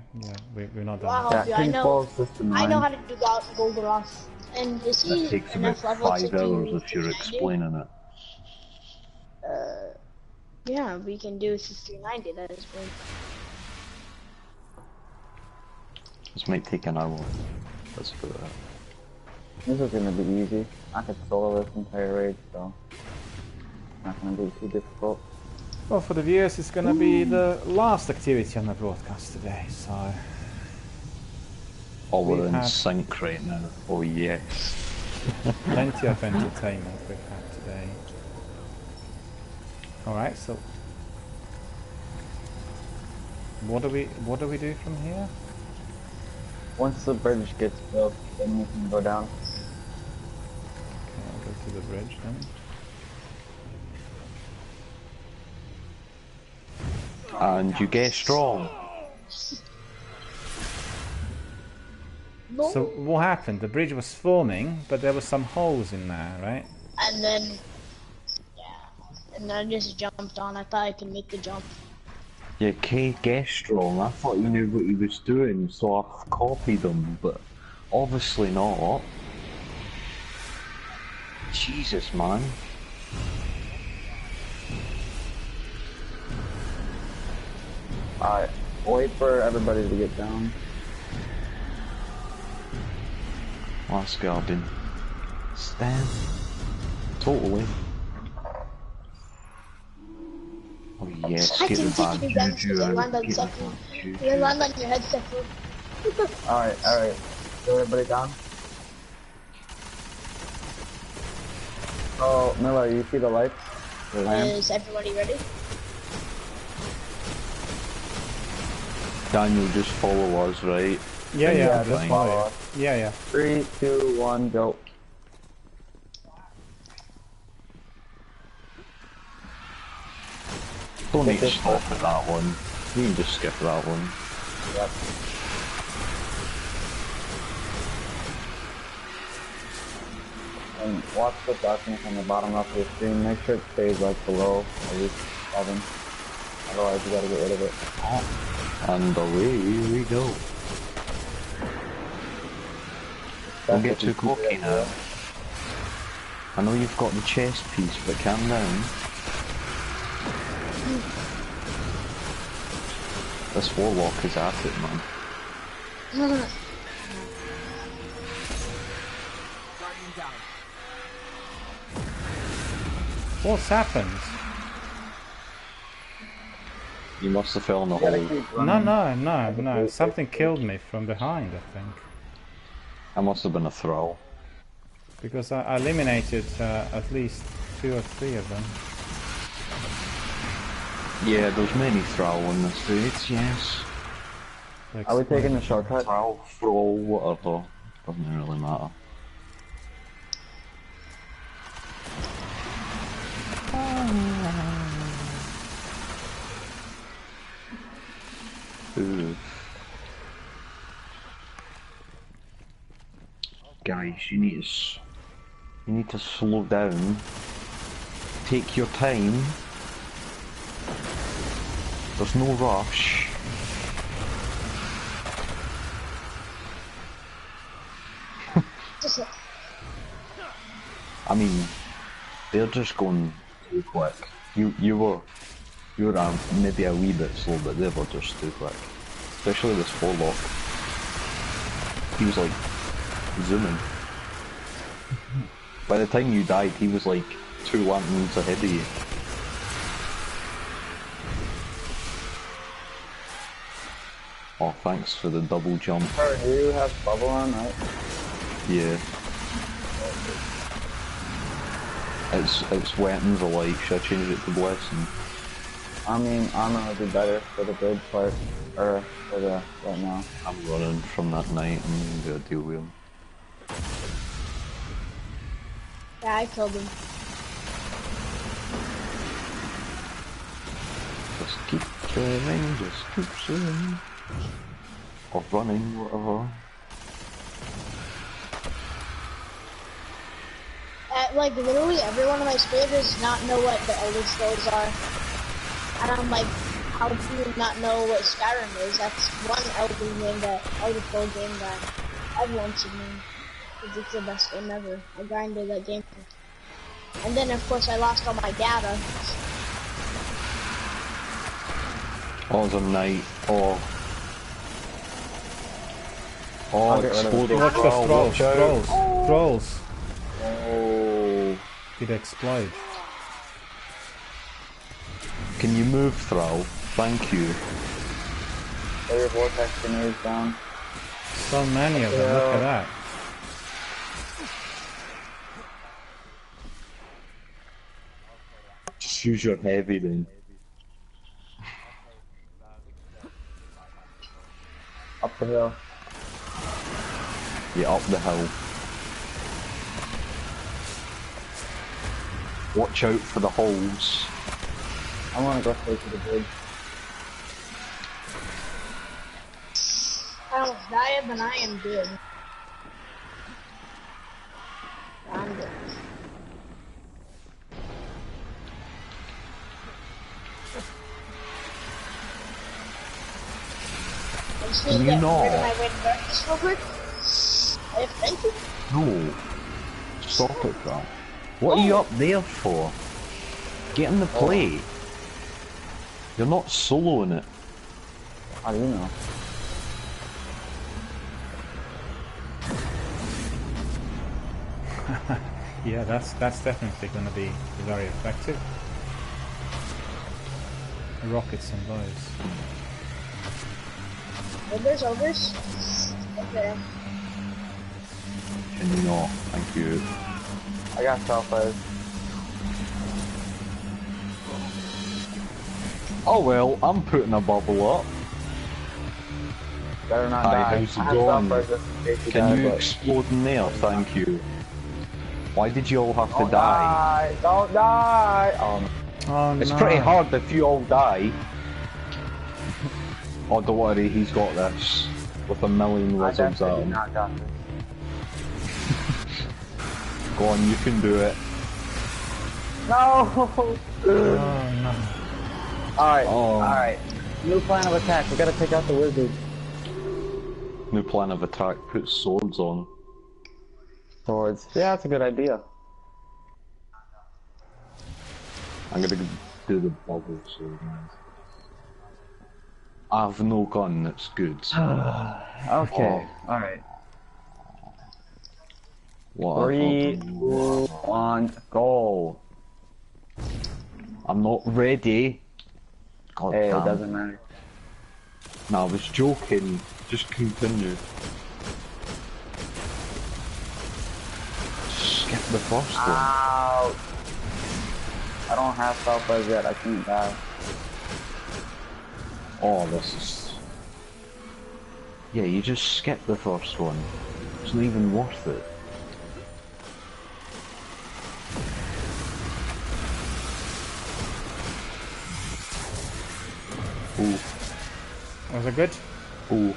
we're not Well, I'll done. help you. I know how to do Golgoroth. And is he It takes about enough level 5 to hours do if you're 390? explaining it. Yeah, we can do 390, that is great. This might take an hour. Let's do that. This is gonna be easy. I could solo this entire raid, so not gonna be too difficult. Well, for the viewers, it's going to be the last activity on the broadcast today, so... Oh, we're in had sync right now. Oh, yes. plenty of entertainment we've had today. Alright, so... What do we do from here? Once the bridge gets built, then we can go down. Okay, I'll go to the bridge then. And you get strong. So what happened? The bridge was forming, but there were some holes in there, right? And then, and then I just jumped on. I thought I could make the jump. Yeah, Kay guessed strong. I thought he knew what he was doing, so I copied him, but obviously not. Jesus, man. Alright, wait for everybody to get down. Last Guardian. Stand. Totally. Oh yes, I get can the teach bad you guns juju to out. land on Get the something. bad juju. You land on your head, Sephiroth. Alright. Get everybody down. Oh, Miller, you see the lights? The lamp? Is everybody ready? Daniel, just follow us, right? Yeah, just follow us. Yeah. 3, 2, 1, go. Don't need to stop at that one. You can just skip that one. Yep. And watch the darkness on the bottom left of the screen. Make sure it stays like below at least 7. Otherwise you gotta get rid of it. And away we go. Don't get too cocky now. I know you've got the chest piece, but calm down. This warlock is at it, man. What's happened? You must have fell in the hole. No. Something killed me from behind, I think. That must have been a throw. Because I eliminated at least 2 or 3 of them. Yeah, there's many throw in this race, yes. Are we taking the shortcut? Throw, whatever. Doesn't really matter. Ooh. Guys, you need to slow down. Take your time. There's no rush. I mean, they're just going too quick. You were maybe a wee bit slow, but they were just too quick. Especially this Warlock. He was like zooming. By the time you died, he was like 2 lanterns ahead of you. Oh, thanks for the double jump. Do you have bubble on, right? Yeah. It's weapons alike. Should I change it to blessing? I mean, armor would be better for the good part, or for the right now. I'm running from that knight and gotta deal with him. Yeah, I killed him. Just keep swimming, just keep swimming. Or running, whatever. Like, literally every one of my speakers does not know what the Elder Scrolls are. And I'm like, how do you not know what Skyrim is? That's one Elder Scrolls game that everyone should know. Because it's the best game ever. I grinded that game. And then, of course, I lost all my data. Oh, there's a knight. Oh, exploded. Watch the scrolls. Oh. Did it explode? Can you move, Thrall? Thank you. Put your vortex grenades down. So many of them, look at that. Just use your heavy then. Up the hill. Yeah, up the hill. Watch out for the holes. I want to go straight to the bridge. I almost died, but I am good. I'm good. I just need to get rid of my red darkness real quick. Thank you. No. Stop it, Thrall. What are you up there for? Get in the play. You're not soloing it. How do you know? Yeah, that's definitely going to be very effective. Rockets and bows. Ogres. Okay. Can you not? Thank you. I got self-res. Oh well, I'm putting a bubble up. Better not Hi, die. how's it going? Can you die, explode in there? Thank you. Why did you all have to Don't die? Don't die! Oh, It's no. pretty hard if you all die. Oh, don't worry, he's got this. With a million wizards at him. Not got this. Go on, you can do it. No! Oh, no. Alright. New plan of attack. We gotta take out the wizard. New plan of attack, put swords on. Swords. Yeah, that's a good idea. I'm gonna do the bubble sword, man. I have no gun, that's good. Okay, alright. What 3, 2, 1, go! I'm not ready. God Hey, damn. it doesn't matter. No, I was joking. Just continue. Skip the first one. Ouch! I don't have self-res yet, I can't die. Oh, this is... Yeah, you just skip the first one. It's not even worth it. Ooh. Was it good? Ooh.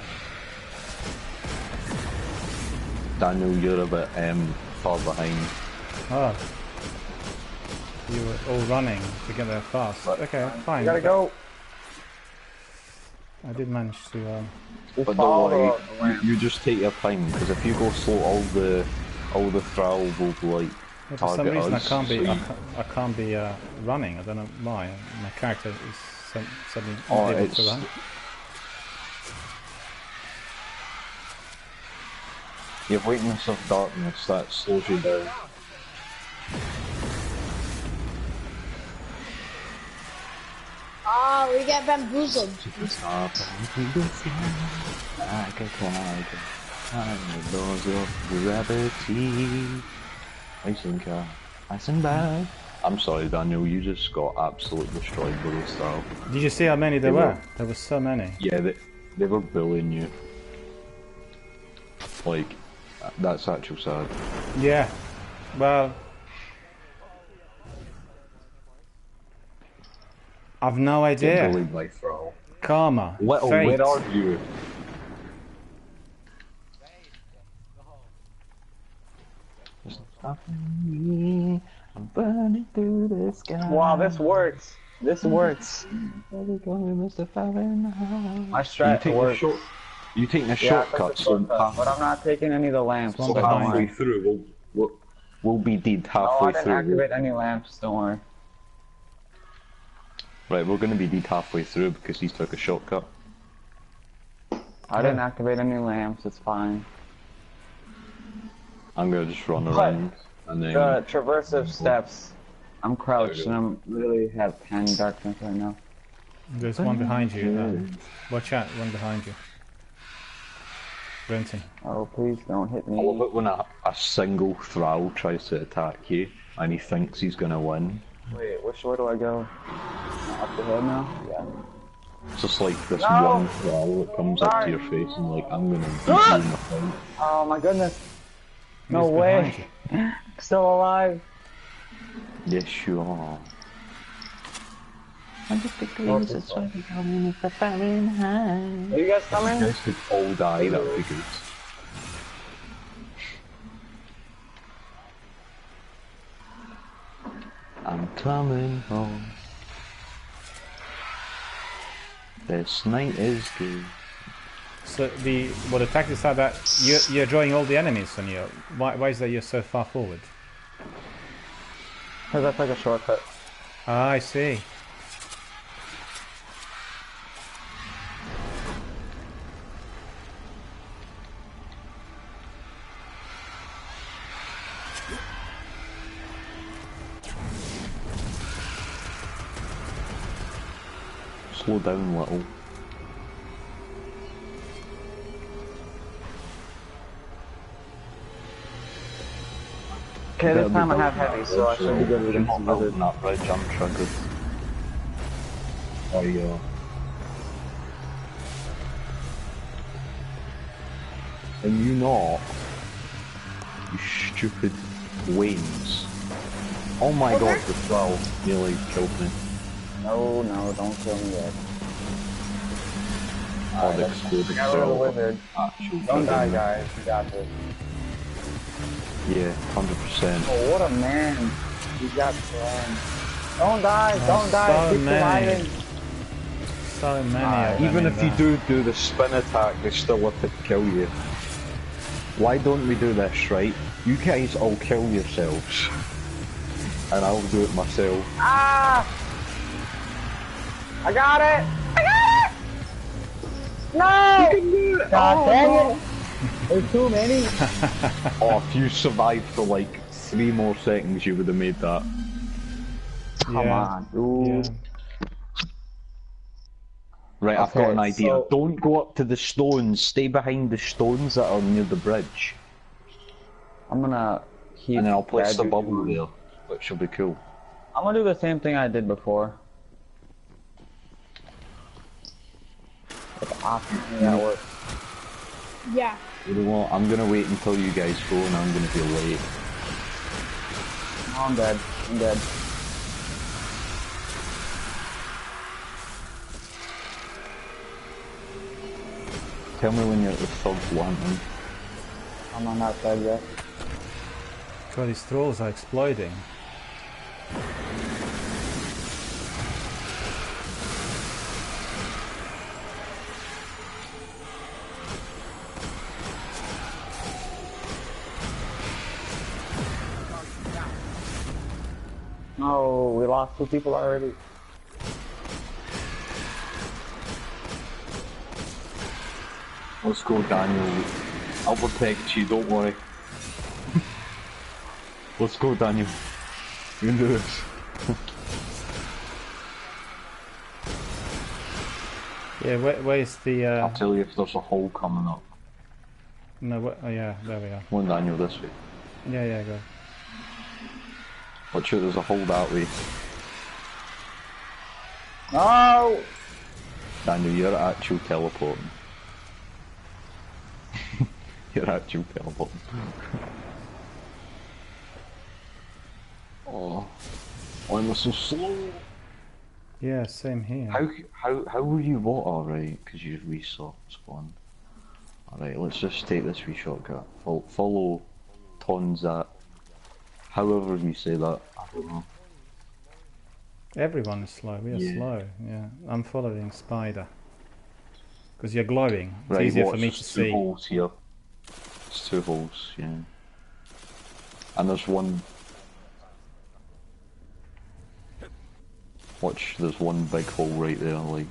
Daniel, you're a bit far behind. Oh. You were all running to get there fast. Okay, fine. You gotta go! I did manage to. But don't worry, you just take your time, because if you go slow, all the thrall will like Yeah, for target some reason us. I can't be. So I can't be running. I don't know why. My character is suddenly Oh, able it's- to run. Your weakness of darkness, that slows you down. Oh, we get bamboozled. Like a cloud, I'm the doors of gravity. I sing back. I'm sorry, Daniel, you just got absolutely destroyed by this style. Did you see how many there were? There were so many. Yeah, they were bullying you. Like, that's actually sad. Yeah. Well, I've no idea. Get bullied by thrall. Karma. Little, fate. where are you? I'm burning through the sky. Wow, this works. This works. My strat works. You taking a Yeah, shortcut, that's a shortcut, but I'm not taking any of the lamps. So halfway through, we'll be dead No, I halfway didn't through. activate any lamps, don't worry. Right, we're gonna be dead halfway through because he's took a shortcut. I didn't activate any lamps, it's fine. I'm gonna just run But around and then. the traversive steps, I'm crouched and I'm literally have 10 darkness right now. There's one behind you. Watch out, one behind you. Brenton. Oh, please don't hit me. I love it when a single thrall tries to attack you and he thinks he's gonna win. Wait, which way do I go? Up the hill now? Yeah. It's just like this No! one thrall that comes up to your face and like, I'm gonna beat you in the fight. Oh my goodness. No He's way. Still alive. Yes, you are. Are you guys coming? You guys could all die, that would be good. I'm coming home. This night is good. So the tactics are that you're drawing all the enemies on you. Why is that you're so far forward? Because that's like a shortcut. Ah, I see. Slow down a little. Okay, this time I have heavy, so I should be good against the wizard. Not bridge, I'm triggered. Oh yeah. And you not, you stupid waves. Oh my god, the thrall nearly killed me. No, don't kill me yet. Oh, the exploding thrall. Wizard. Don't die, guys. You got this. Yeah, 100%. Oh, what a man. You got planned. Don't die, don't die. Keep surviving. So many of them. Even if you do the spin attack, they still have to kill you. Why don't we do this, right? You guys all kill yourselves. And I'll do it myself. Ah! I got it! I got it! No! You can do it! God dang it! There's too many. Oh, if you survived for like 3 more seconds, you would have made that. Come on, dude. Yeah. Right, I've got an idea. so- Don't go up to the stones. Stay behind the stones that are near the bridge. I'm gonna keep... And then I'll place the Gadget bubble going. there, which will be cool. I'm gonna do the same thing I did before. With option that works. Yeah. You know what? I'm gonna wait until you guys go and I'm gonna be late. No, I'm dead. I'm dead. Tell me when you're at the third lantern. I'm not dead yet. God, these thralls are exploding. No, we lost 2 people already. Let's go, Daniel. I'll protect you, don't worry. Let's go, Daniel. You can do this. Yeah, where's the... I'll tell you if there's a hole coming up. No, oh yeah, there we are. One Daniel this way. Yeah, go. Watch out, there's a hole that way. No! Daniel, you're actual teleporting. You're actual teleporting. Oh, why am I so slow? Yeah, same here. How were you water, right? Because you respawned. Alright, let's just take this wee shortcut. Follow Tons at... However you say that, I don't know. Everyone is slow, we are slow, yeah. I'm following Spider. Because you're glowing, it's easier for me to see. 2 holes here. It's 2 holes, yeah. And there's one... Watch, there's one big hole right there, like...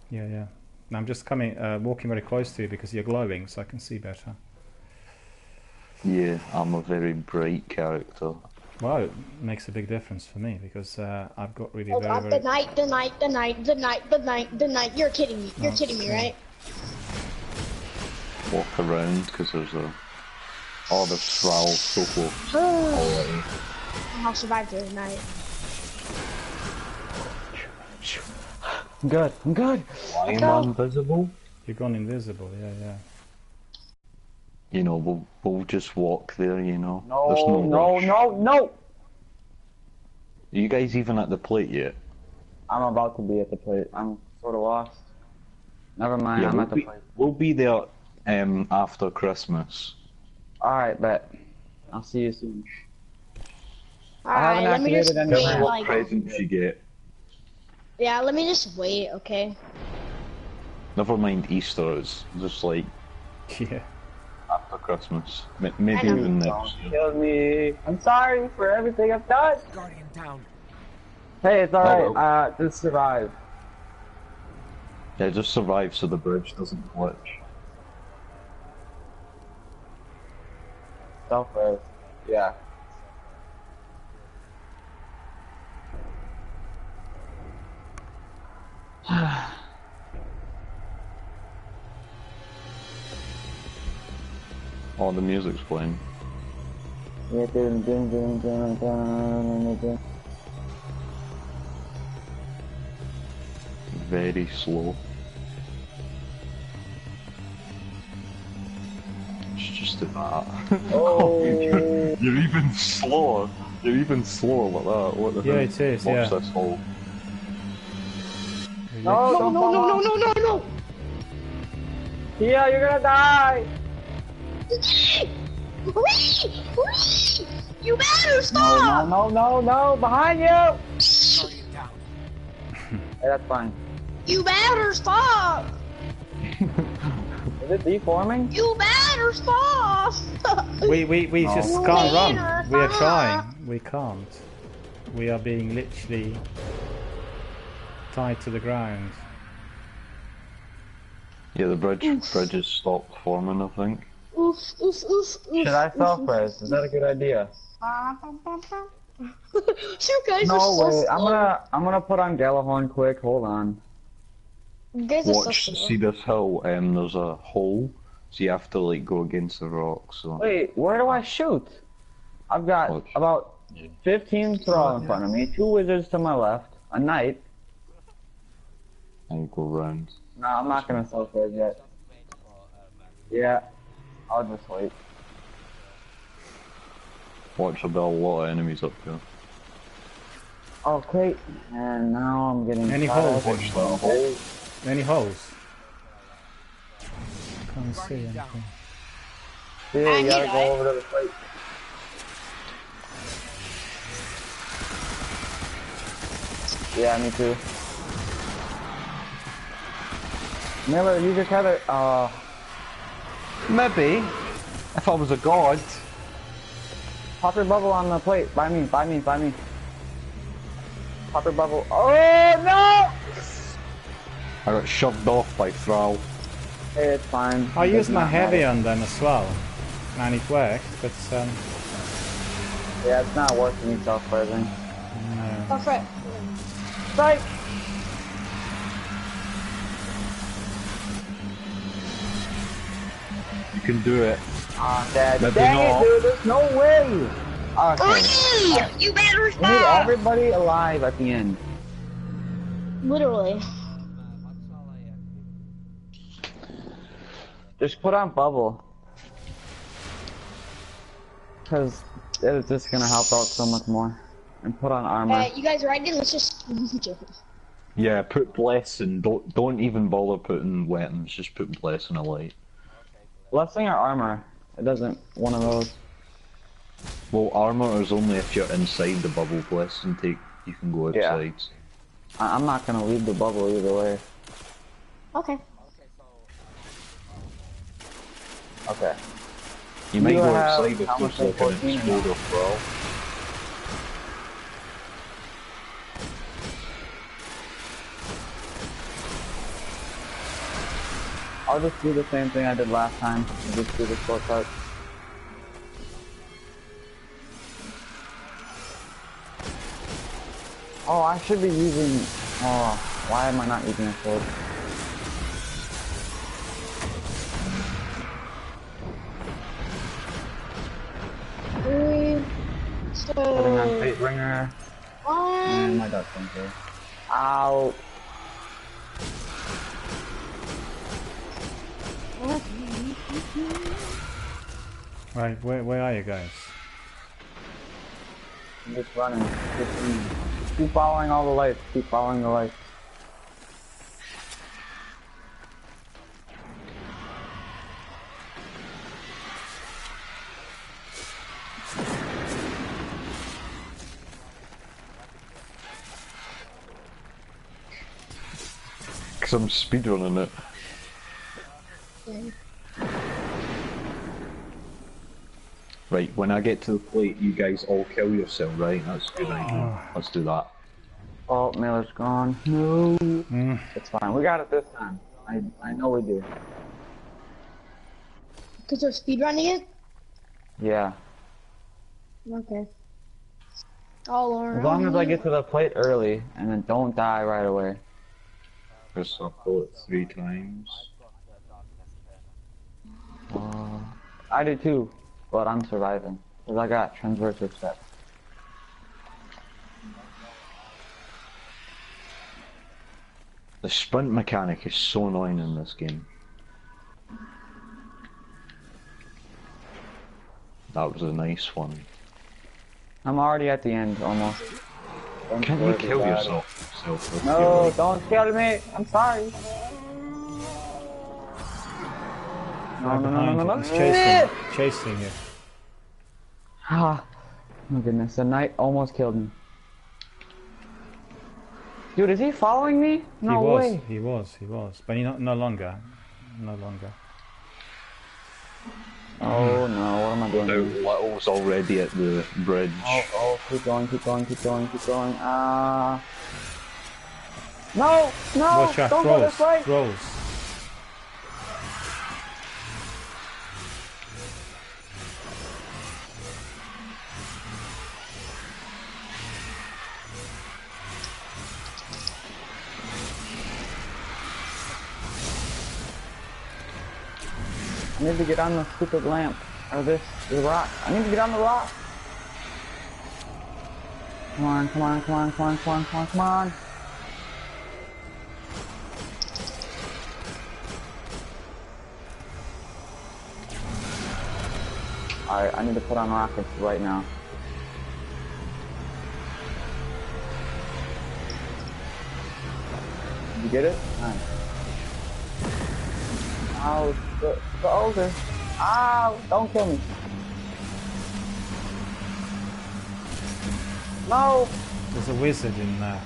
Yeah. And I'm just walking very close to you because you're glowing, so I can see better. Yeah, I'm a very bright character. Well, it makes a big difference for me because I've got really Oh very, God, very... the night. You're kidding me. You're kidding me, right? Walk around, because there's a... Oh, there's Shroud so close already. I'll survive through the night. I'm good. Why am I invisible? You've gone invisible, yeah. You know, we'll just walk there, you know. No, There's no rush. no! Are you guys even at the plate yet? I'm about to be at the plate. I'm sort of lost. Never mind, Yeah, I'm at the plate. We'll be there after Christmas. Alright, bet. I'll see you soon. Alright, let me just Tell wait, me what like... presents you get. Yeah, let me just wait, okay? Never mind Easter, it's just like... Yeah. After Christmas. Maybe even next year. Kill me. I'm sorry for everything I've done. Guardian down. Hey, it's alright. Just survive. Yeah, just survive so the bridge doesn't glitch. Self-res. Yeah. Oh, the music's playing. Very slow. It's just a that. Oh. You're even slower. You're even slower like that. What the Yeah, heck? it is, Watch yeah. this hole. No! Yeah, you're gonna die! You better stop! No! Behind you! Guardian down. Hey, that's fine. You better stop! Is it deforming? You better stop! We No. just can't run. We are trying. We can't. We are being literally tied to the ground. Yeah, the bridge has stopped forming, I think. Should I self-res? Is that a good idea? You guys No are so way. slow. I'm gonna put on Galahorn quick. Hold on. You guys are so Watch, slow. see this hill, there's a hole, so you have to like go against the rocks. So. Wait, where do I shoot? I've got about 15 thrall in front of me, 2 wizards to my left, a knight. And go round. No, I'm not gonna self-res yet. Yeah, I'll just wait. Watch, there'll be a lot of enemies up here. Okay, and now I'm getting Any shot holes? at. Watch that hole. Any holes? Can't see anything. Yeah, you gotta go over to the plate. Yeah, me too. Miller, use your tether. Maybe, if I was a god. Pop your bubble on the plate. By me. Pop your bubble. Oh no! I got shoved off by Thrall. Hey, it's fine. I used my heavy on them as well, and it worked, but yeah, it's not working itself, I think. No. Go for it. Strike! You can do it. Dad, Maybe dang not. it, dude, there's no way! Okay. You better We need stop! everybody alive at the end. Literally. Just put on bubble. Because it's just gonna help out so much more. And put on armor. Alright, you guys ready? Let's just... Yeah, put blessing. Don't even bother putting weapons. Just put blessing a light. Blessing or armor? It doesn't one of those. Well, armor is only if you're inside the bubble. Blessing you can go outside. Yeah. I'm not gonna leave the bubble either way. Okay. Okay. You might go outside if how much there's like an 14 exploder Thrall. I'll just do the same thing I did last time. I'll just do the shortcut. Oh, I should be using... Oh, why am I not using a sword? Putting on Fate Ringer. And my duck here. Ow. Right, where are you guys? I'm just running. Just keep following all the lights. Keep following the lights. Cause I'm speedrunning it. Right, when I get to the plate, you guys all kill yourself, right? That's a good idea. Let's do that. Oh, Miller's gone. No. It's fine. We got it this time. I know we do. Because they're speedrunning it? Yeah. Okay. All around. As long as I get to the plate early, and then don't die right away. Press circle it 3 times. I do too, but I'm surviving. Because I got transversal step. The sprint mechanic is so annoying in this game. That was a nice one. I'm already at the end, almost. Can you kill yourself? No, don't kill me! I'm sorry! No. He's chasing you. Ah, my goodness, the knight almost killed me. Dude, is he following me? No way. He was, but he no longer. Oh no, what am I doing? Little's already at the bridge. Oh, keep going. No! Watch out, Don't go this way! Trolls. I need to get on the stupid lamp. Or the rock. I need to get on the rock. Come on. Alright, I need to put on rockets right now. Did you get it? Nice. Ow, the ogre. Ow, don't kill me. No! There's a wizard in there.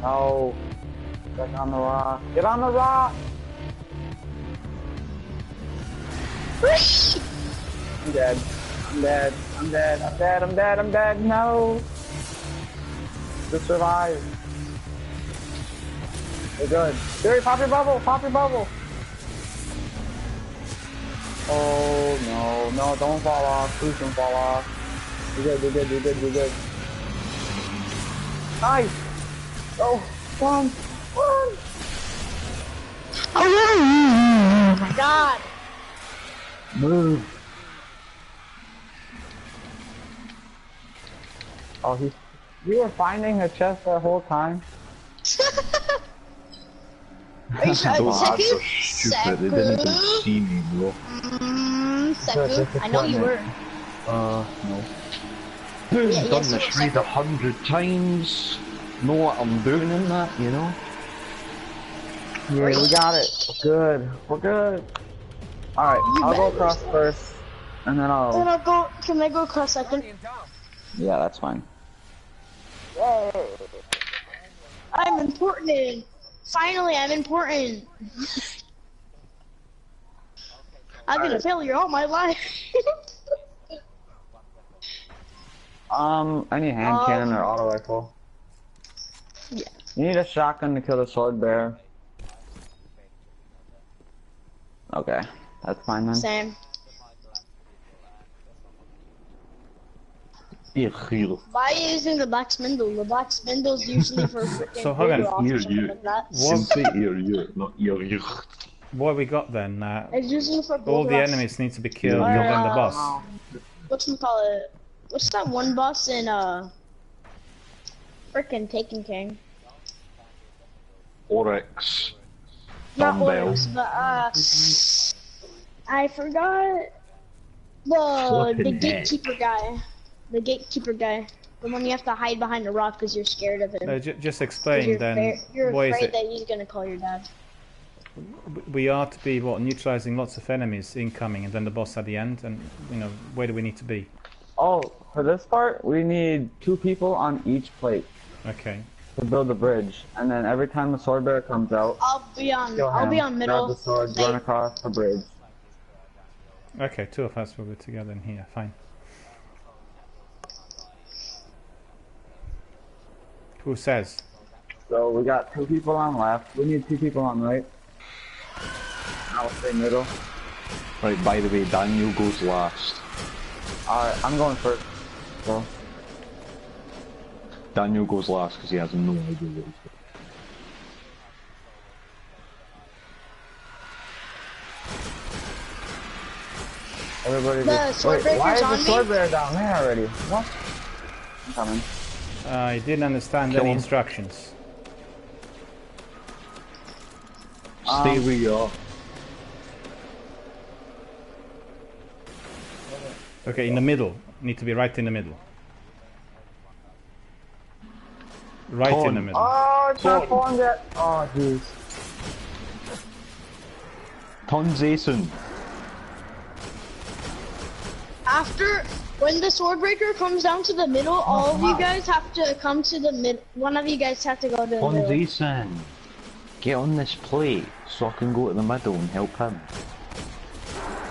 No. Get on the rock. Get on the rock! I'm dead. I'm dead. I'm dead. I'm dead. I'm dead. I'm dead. No. Just survive. We're good. Fury, pop your bubble. Pop your bubble. Oh no, no, don't fall off. Please don't fall off. We're good. We're good. We're good. We're good. Nice. Oh, one. Oh my god. Move. Oh, you were finding the chest the whole time? Are you sure? Those ads Seku? are stupid. They didn't even see me, bro. Seku, I know you were. No. Boom, Yeah, done yes, this you were raid 100 times. Know what I'm doing in that, you know? Yeah, we got it. We're good. We're good. Alright, I'll go across first, and then Then I'll go. Can I go across second? Yeah, that's fine. Whoa. I'm important. Finally, I'm important. I've been a failure all my life. Any hand cannon or auto rifle? Yeah. You need a shotgun to kill the sword bear. Okay, that's fine then. Same. Why are you using the black spindle? The black spindle's usually for freaking So hold on. like that. What we got then? It's usually for all the Gold enemies need to be killed and then the boss. Whatchamacallit? What's that one boss in frickin' Taken King? Oryx. Not Dumbbell. Oryx, but I forgot the Flippin' gatekeeper guy. The gatekeeper guy. The one you have to hide behind a rock because you're scared of him. Just explain then. You're what afraid is it? that he's gonna call your dad. We are to be neutralizing lots of enemies incoming, and then the boss at the end. And where do we need to be? Oh, for this part, we need 2 people on each plate. Okay. To build the bridge, and then every time the sword bear comes out, I'll be on middle. grab the sword, run across the bridge. Okay, 2 of us will be together in here. Fine. Who says? So we got 2 people on left. We need 2 people on right. I'll stay middle. Right, by the way, Daniel goes last. Alright, I'm going first. So. Daniel goes last because he has no idea what he's doing. Everybody The sword wait, why is breaker's the on sword me? bear down there already? What? I'm coming. I didn't understand Kill any him. instructions. Stay where you are. Okay, in the middle. Need to be right in the middle. Right in the middle. Oh, it's not falling yet. Oh, jeez. Tonzason. After, when the sword breaker comes down to the middle, all of you guys have to come to the mid. One of you guys have to go to the middle. Tonzason. Get on this plate so I can go to the middle and help him.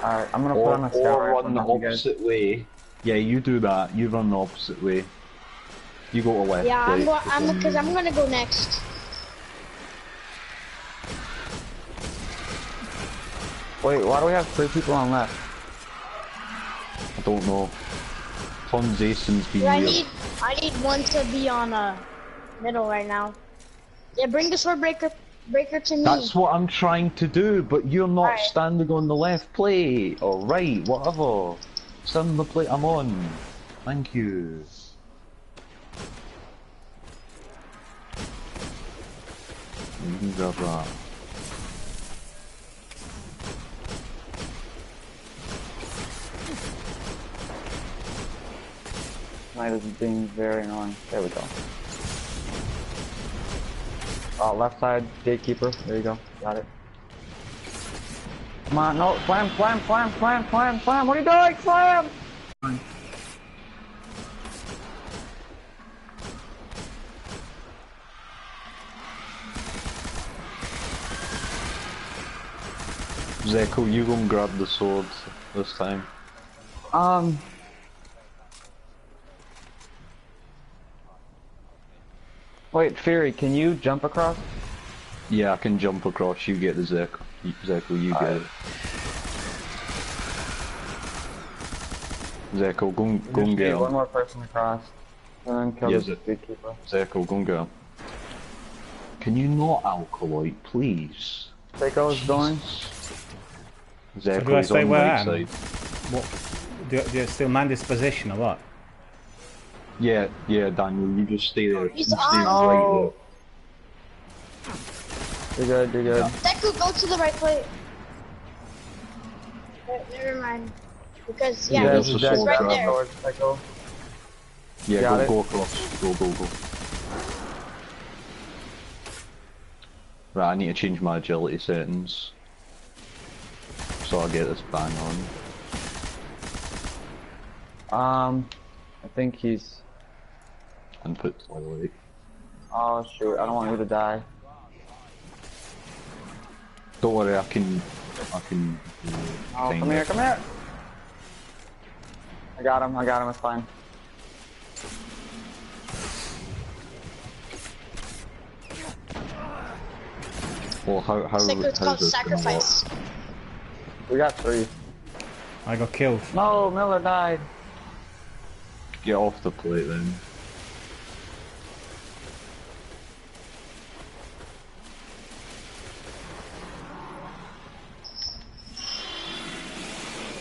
Alright, I'm gonna put on a scout or rifle run the now, you guys. opposite way. Yeah, you do that. You run the opposite way. You go to left. Yeah, plate, because I'm gonna go next. Wait, why do we have 3 people on left? I don't know. Tonzason's been Yeah, weird. I need one to be on middle right now. Yeah, bring the sword breaker to me. That's what I'm trying to do, but you're not standing on the left plate or right, whatever. Stand on the plate I'm on. Thank you. You can grab that. Knight is being very annoying. There we go. Left side, gatekeeper. There you go. Got it. Come on, no, slam, slam, slam, slam, slam, slam. What are you doing? Slam! Zeko, you go and grab the swords. this time? Wait, Fury, can you jump across? Yeah, I can jump across. You get the Zeko. Zeko, you get it. Zeko, go and get him. One more person across. And then kill the beekeeper. Zeko, go and get him. Can you not alkaloid, please? Zeko's going. Zeko's So do I stay on where the I right am? side. What? Do you still man this position or what? Yeah, Daniel, you just stay there. He's You stay on. right You're good, you're good. Deku, go to the right plate. Never mind. Because, Yeah, yeah, there's he's a right sword there. Deku. there. Yeah, Got it. go across. Go. Right, I need to change my agility settings. So I get this bang on. I think he's... And put Twilight. Oh shoot, I don't want you to die. Don't worry, I can... Oh, come here, come here! I got him, it's fine. Well, how It's called sacrifice. We got 3. I got killed. No, Miller died. Get off the plate then.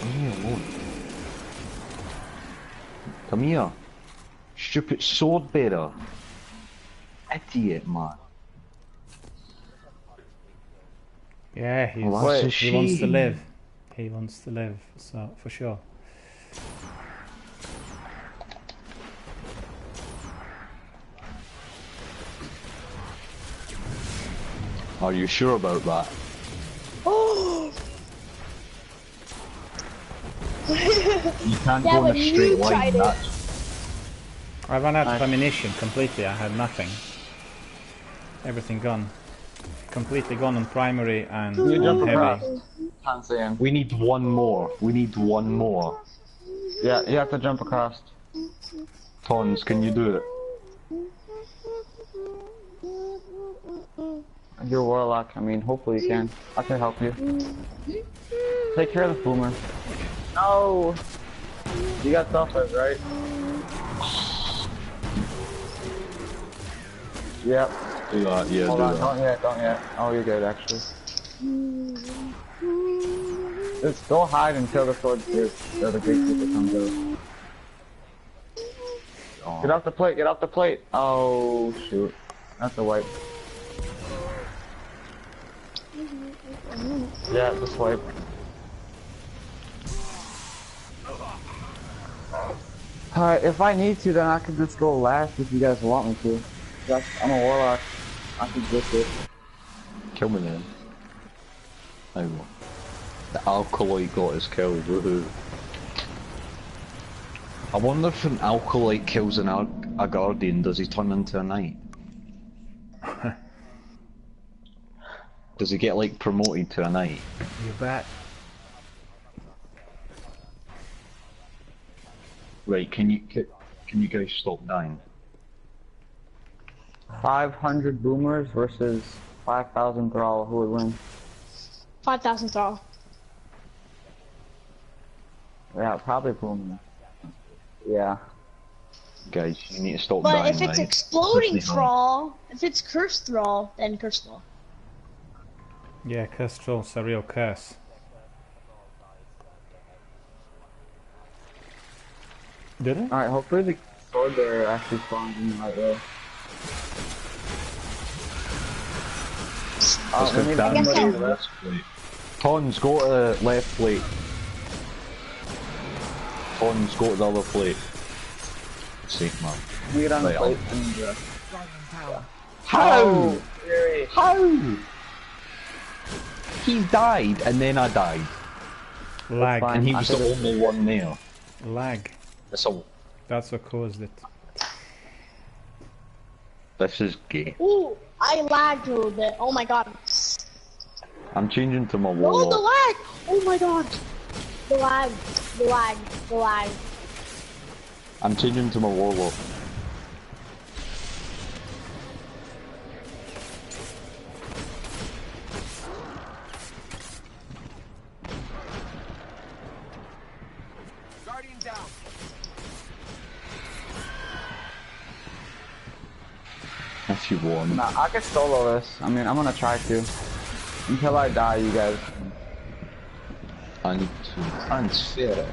Leave me alone. Come here. Stupid sword bearer. Idiot, man. Yeah, he wants to live. He wants to live, so for sure. Are you sure about that? Oh! You can't Yeah, go in but a you straight line. tried it. I ran out of ammunition completely. I had nothing. Everything gone. Completely gone on primary and on heavy. Can't see him. We need one more. Yeah, you have to jump across. Tons, can you do it? You're Warlock, I mean, hopefully you can. I can help you. Take care of the boomer. No! You got self-res, right? Yep. Do that, yeah, Hold do on, that. don't yet. Oh, you're good, actually. Just go hide until the sword spears, or the gatekeeper comes out. Oh. Get off the plate! Oh, shoot. That's a wipe. Yeah, the swipe. Alright, if I need to, then I can just go last if you guys want me to. I'm a Warlock. I can get it. Kill me then. I will. The alkaloid got his kill, woohoo. I wonder if an alkaloid kills a guardian, does he turn into a knight? Does he get like promoted to a knight? You bet. Right, can you guys stop dying? 500 boomers versus 5,000 thrall, who would win? 5,000 thrall. Yeah, probably boomer. Yeah. Guys, you need to stop dying. But if it's right? exploding Seriously, thrall, if it's cursed thrall, then cursed thrall. Yeah, cursed troll's a real curse. Did it? Alright, hopefully the sword bearer actually spawns in the right way. Let's go down to the left plate. Tons, go to the left plate. Tons, go to the other plate. Sake, man. We get on the Right, plate I'll- and How? Oh, How? He died and then I died. Lag. And he was the only one there. Lag. That's what caused it. This is gay. Ooh, I lagged a little bit. Oh my god. I'm changing to my Oh, the warlock. lag! Oh my god. The lag. The lag. The lag. I'm changing to my warlock. Guardian down. If you want. Nah, I can solo this. I mean, I'm gonna try to. Until I die, you guys. I need to transfer it.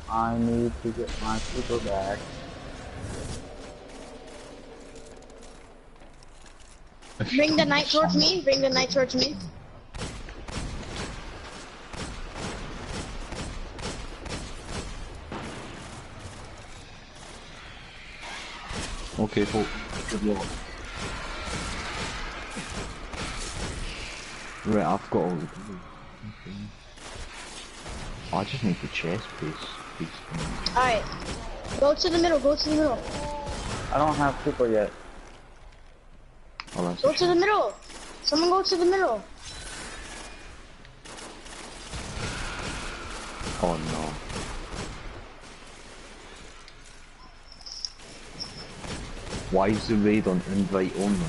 I need to get my super back. Bring the knight towards me. Bring the knight towards me. Okay, folk. Good luck. Right, I've got all the blue. Okay. Oh, I just need the chest piece. Alright. Go to the middle. Go to the middle. I don't have super yet. Oh, that's Go to the middle. Someone go to the middle. Oh no. Why is the raid on invite only?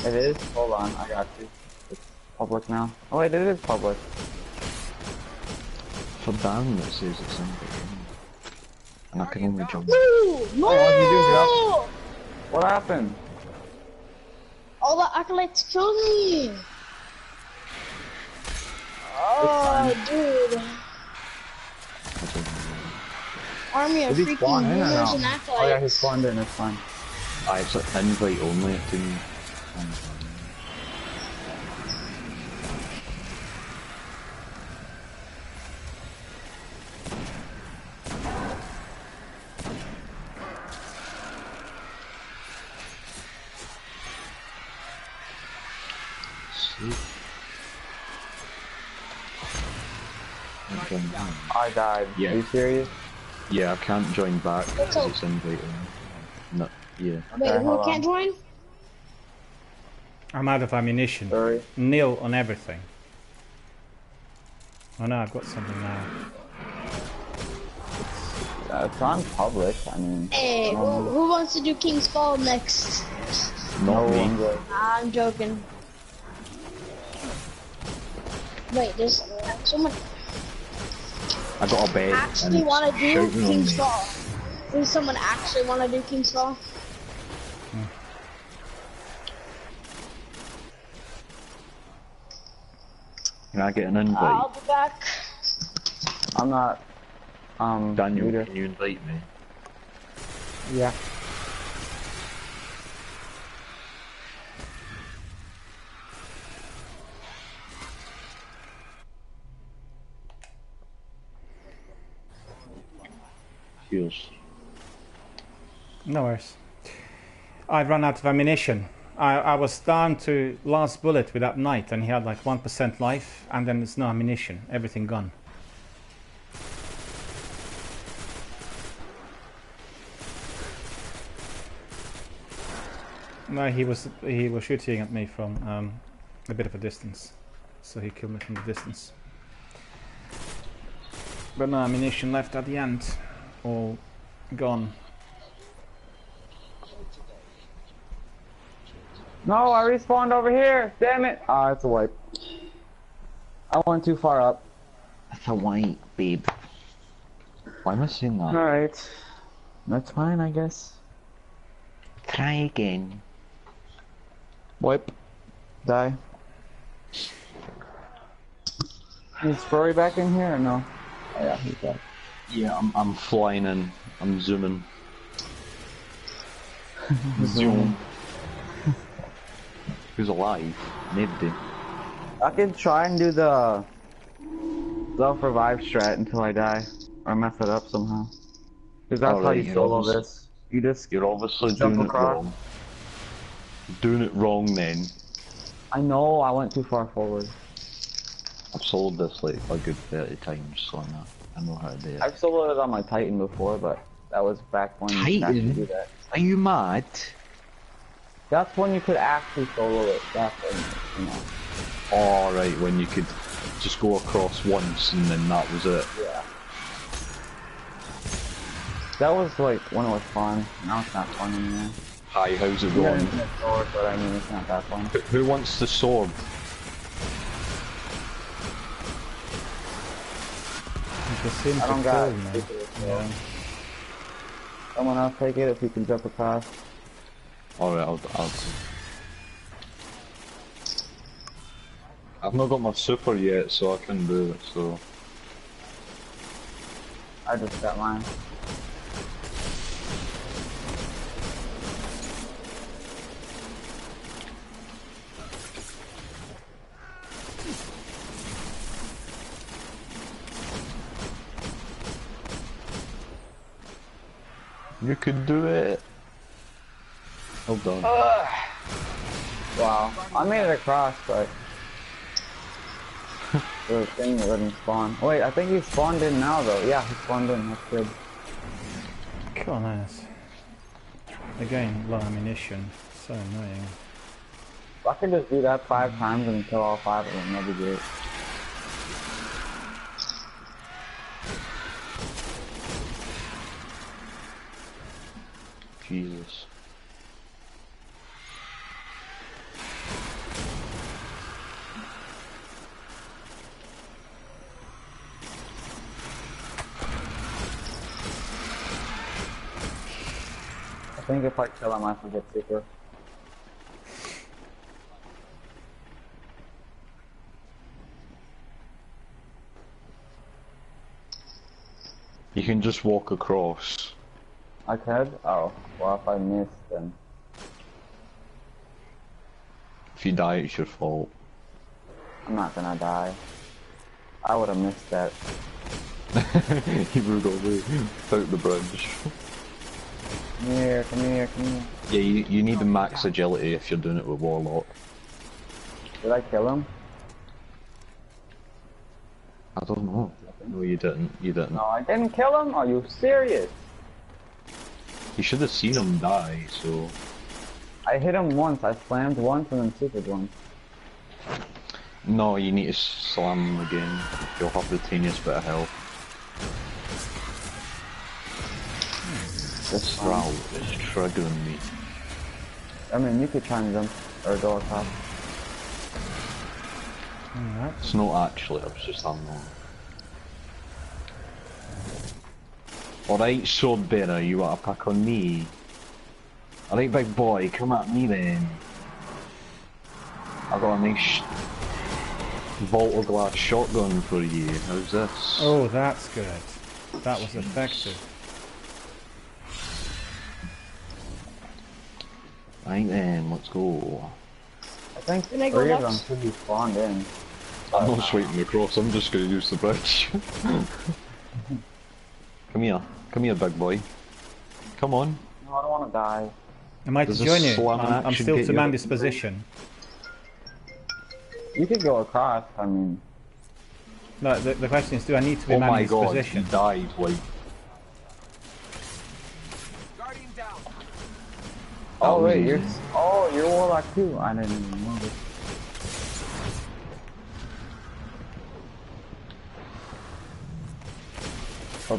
It is? Hold on, I got you. It's public now. Oh wait, it is public. For Dan it says it's invite only. And I can only jump. No! No! Oh, what happened? All the acolytes killed me. Oh, dude. Army of Did he spawn freaking in or boomers no? and acolytes. Oh yeah, he spawned in, it's fine. It's like invite only to me. I died. Yeah. Are you serious? Yeah, I can't join back because it's invite only. No, yeah. Wait, who can't join? I'm out of ammunition. Sorry. Nil on everything. Oh no, I've got something now. It's on public, I mean... Hey, who wants to do King's Fall next? Not me. I'm joking. Wait, there's someone I got a bed. actually and want to do shouting on King's me. Fall. Does someone actually want to do King's Fall? Can I get an invite? I'll be back. I'm not... Daniel, leader. can you invite me? Yeah. Cheers. No worries. I'd run out of ammunition. I was down to last bullet with that knight and he had like 1% life and then there's no ammunition. Everything gone. No, he was shooting at me from a bit of a distance. So he killed me from the distance. But no ammunition left at the end. All gone. No, I respawned over here! Damn it! Ah, it's a wipe. I went too far up. That's a wipe, babe. Why am I saying that? Alright. That's fine, I guess. Try again. Wipe. Die. Is Furry back in here or no? Oh yeah, he's back. Yeah, I'm flying in. I'm zooming. Zoom. Who's alive? Nobody. I can try and do the self-revive strat until I die. Or mess it up somehow. Because that's how you solo this. You just You're obviously jump doing it across. wrong. Doing it wrong then. I know I went too far forward. I've soloed this like a good 30 times, so I know how to do it. I've soloed it on my Titan before, but that was back when you could actually do that. Are you mad? That's when you could actually solo it. That's when, you know. Alright, when you could just go across once and then that was it. Yeah. That was like when it was fun. Now it's not fun anymore. Hi, how's it going? Infinite sword, but I mean it's not that fun. Who wants the sword? I don't got it. Yeah. Someone else take it if you can jump across. Alright, I've not got my super yet, so I can do it, so... I just got mine. You can do it! Hold on. Wow, I made it across, but the thing that didn't spawn. Wait, I think he spawned in now though. Yeah, he spawned in. That's good. Come on, ass. Again, low ammunition. So annoying. If I could just do that 5 times and kill all 5 of them, that'd be great. Jesus. I think if I kill him, I forget super. You can just walk across. I could? Oh, well if I miss then. If you die, it's your fault. I'm not gonna die. I would've missed that. You moved away without the bridge. Come here, come here, come here. Yeah, you need the max agility if you're doing it with Warlock. Did I kill him? I don't know. No, you didn't. You didn't. No, I didn't kill him? Are you serious? You should have seen him die, so... I hit him once, I slammed once and then supered once. No, you need to slam him again. You'll have the teeniest bit of health. This route is triggering me. I mean, you could try and jump or go across. It's not actually, I was just unknown. Alright, sword bearer, you want to pack on me? Alright, big boy, come at me then. I've got a nice Volta glass shotgun for you. How's this? Oh, that's good. That was effective. Right then, let's go. I think Can I go 3 of them next? should be spawned in. I'm not sweeping across, I'm just going to use the bridge. Come here, big boy. Come on. No, I don't want to die. Am I to Does this join you? slam I'm action still get to you man up? this position. You could go across, I mean... No, the question is, do I need to be Oh man my this god, position? he died, like... Oh was wait, easy. you're Warlock too. I didn't even know this. Oh,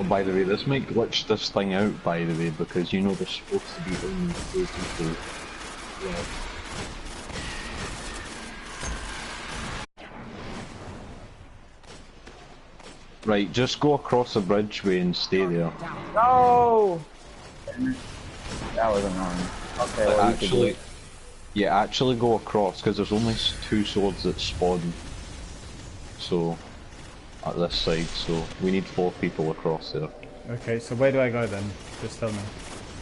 by the way, this might glitch this thing out, by the way, because you know there's supposed to be only 2 people. Yeah. Right, just go across the bridgeway and stay there. No! That was annoying. Okay, well, you could do Actually, it. yeah, actually go across, because there's only 2 swords that spawn. So, at this side, so we need 4 people across there. Okay, so where do I go then? Just tell me.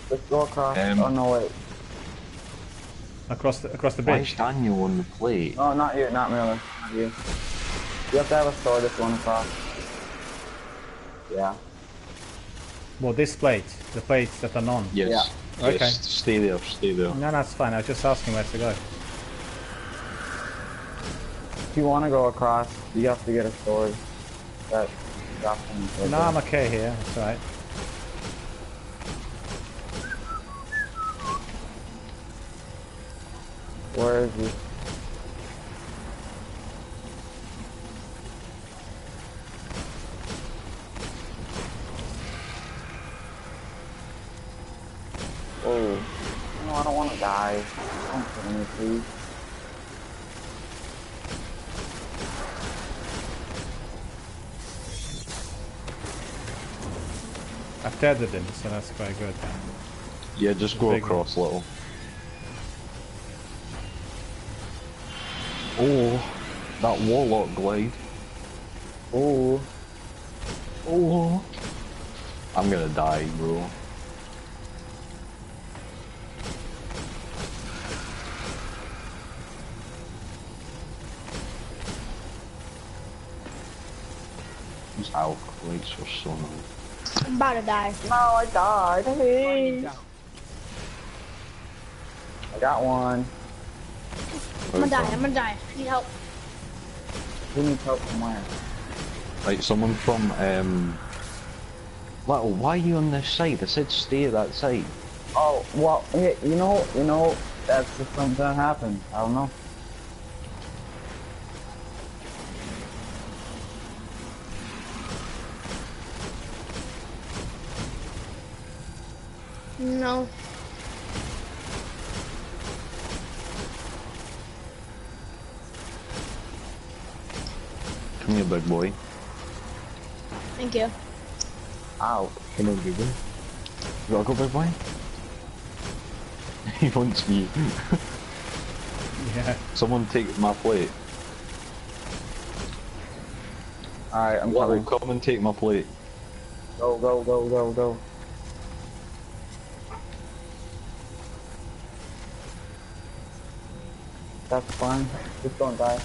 Let's go across. Oh no, wait. Across the Why is bridge. Daniel on the plate? No, not you, not Miller. Not you. You have to have a sword that's going across. Yeah. Well, this plate, the plates that are none. Yes. Yeah. Okay. Yes, stay there, stay there. No, that's fine. I was just asking where to go. If you want to go across, you have to get a sword that drops in the No, I'm okay here. That's alright. Where is he? Oh, no, I don't want to die. Don't kill me, please. I've tethered him, so that's quite good. Yeah, just go across, little. Oh, that warlock glide. Oh. Oh. I'm gonna die, bro. These alpha glades were so nice. I'm about to die. No, I died. Please. I got one. I'm gonna die. I'm gonna die. I need help. Who needs help from where? Like someone from Little, why are you on this side? I said stay at that side. Oh, well, yeah, you know, that's just something that happened. I don't know. No. Come here, big boy. Thank you. Ow. Come on, big boy. You wanna go, big boy? He wants me. Yeah. Someone take my plate. Alright, I'm Little, coming. come and take my plate. Go, go, go, go, go. That's fine. Just don't die.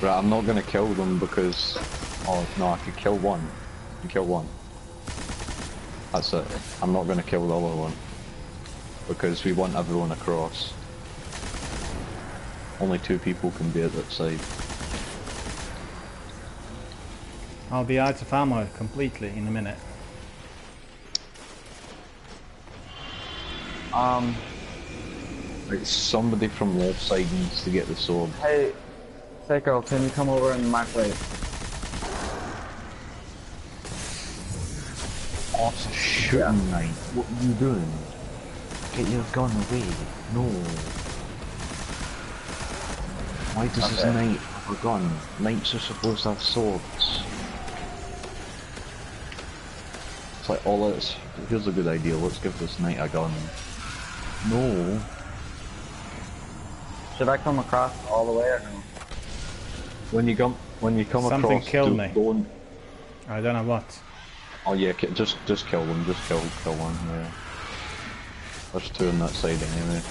Right, I'm not gonna kill them because... Oh, no, I could kill one. I can kill one. That's it. I'm not gonna kill the other one. Because we want everyone across. Only 2 people can be at that side. I'll be out of ammo completely in a minute. Like, somebody from left side needs to get the sword. Hey, Seiko, can you come over in my place? Oh, it's a shooting knight. What are you doing? Get your gun away. No. Why does this knight have a gun? Knights are supposed to have swords. It's like, oh, here's a good idea, let's give this knight a gun. No. Should I come across all the way or no? When you come Something across, killed me. Don't... I don't know what. Oh yeah, just kill them, just kill one, yeah. There's 2 on that side anyway.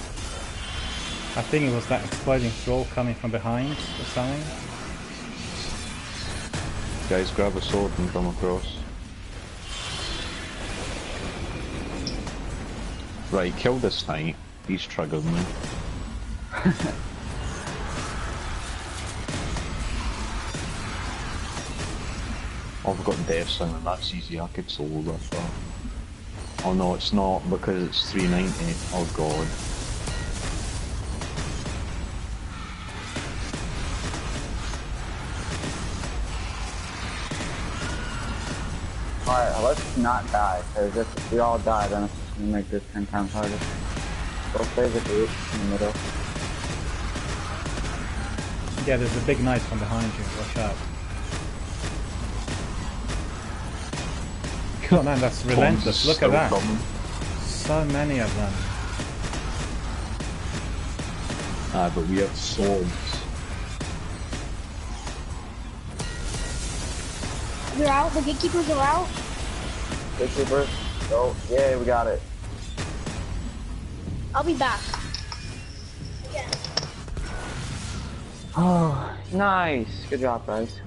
I think it was that exploding troll coming from behind or something. Guys, grab a sword and come across. Right, kill this knight. He's triggered me. Oh, I've got death sound, that's easy, I could solo that. Oh no, it's not, because it's 390. Oh god. Alright, let's not die, because if we all die, then it's just gonna make this 10 times harder. Go save the group in the middle. Yeah, there's a big knight from behind you, watch out. God man, that's relentless, look at that. So many of them. Ah, but we have swords. They're out? The gatekeepers are out? Gatekeepers? Oh, yeah, we got it. I'll be back. Oh, nice. Good job, guys.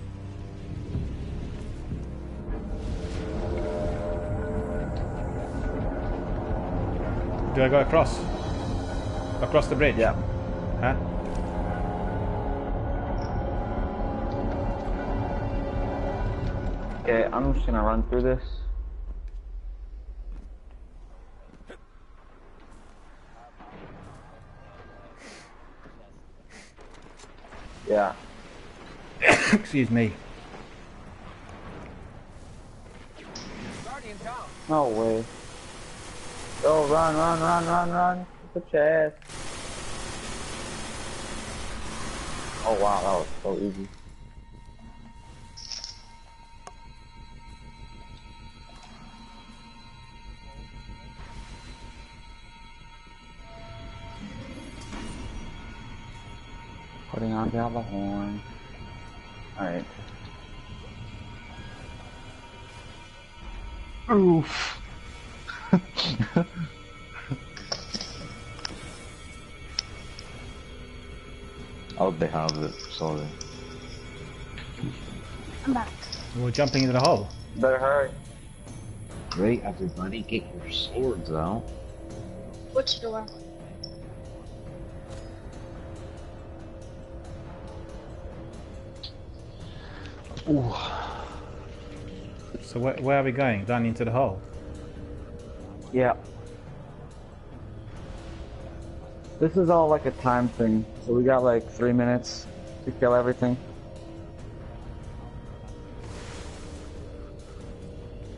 Do I go across? Across the bridge? Yeah. Huh? Okay, I'm just gonna run through this. Yeah. Excuse me. No way. Go, run. Put your ass. Oh wow, that was so easy. Putting on down the horn. Alright. Oof. Oh, they have it. Sorry. I'm back. We're jumping into the hole. Better hurry. Right, everybody, get your swords out. Which door? Ooh. So where are we going? Down into the hole? Yeah. This is all like a time thing, so we got like 3 minutes to kill everything.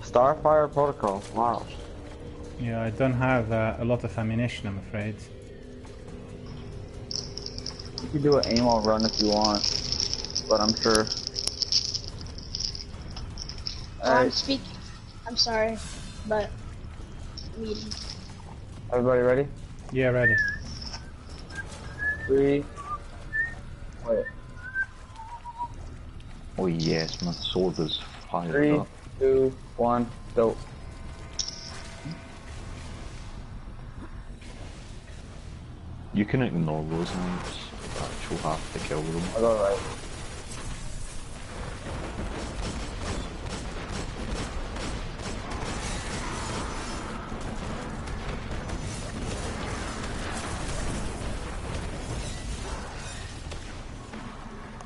Starfire Protocol, wow. Yeah, I don't have a lot of ammunition, I'm afraid. You can do an aim or run if you want, but I'm sure. I'm speaking. I'm sorry, but meeting. Everybody ready? Yeah, ready. 3. Wait. Oh yes, my sword is fired 3, up. 2, 1, go. You can ignore those knives. You'll have to kill them. I'll go right.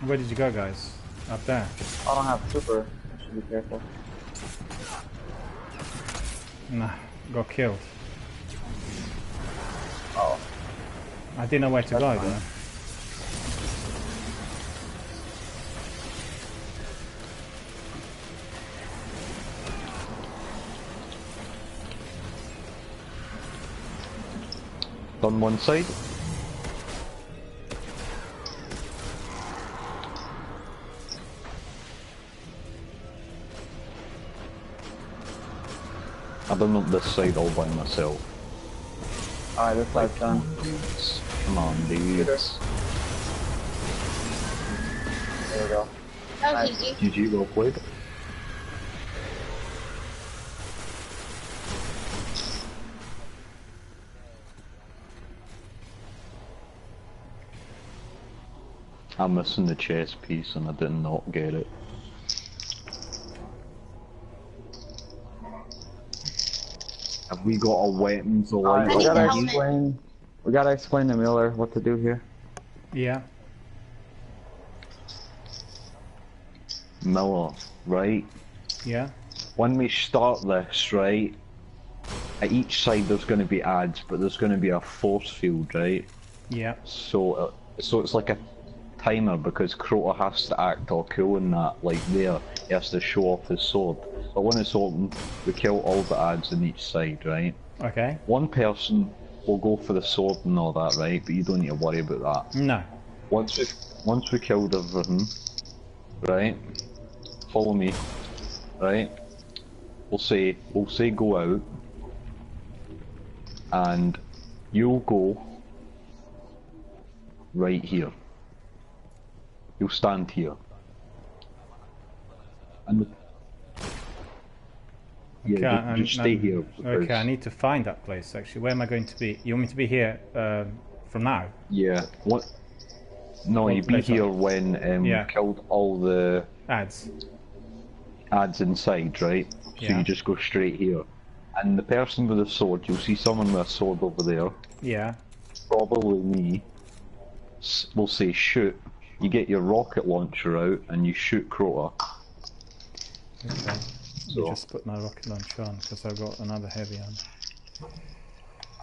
Where did you go, guys? Up there. I don't have super. I should be careful. Nah, got killed. Oh. I didn't know where to go though. On one side. I've done up this side all by myself. Alright, this side's done. Come on, dudes. There we go. That was easy. GG, well played. I'm missing the chest piece and I did not get it. Have we got our weapons or Alright, we gotta explain to Miller what to do here. Yeah. Miller, right? Yeah. When we start this, right, at each side there's going to be ads, but there's going to be a force field, right? Yeah. So it's like a timer because Crota has to act all cool in that, like there, he has to show off his sword. But when it's open, we kill all the ads in each side, right? Okay. One person will go for the sword and all that, right? But you don't need to worry about that. No. Once we killed everything, right? Follow me, right? We'll say go out, and you'll go right here. You'll stand here. And yeah, just stay here. Okay, I need to find that place actually. Where am I going to be? You want me to be here from now? Yeah. What? No, you be here when we killed all the ads inside, right? So you just go straight here. And the person with the sword, you'll see someone with a sword over there. Yeah. Probably me. We'll say shoot. You get your rocket launcher out and you shoot Crota. Okay. So- You just put my rocket launcher on because I've got another heavy on.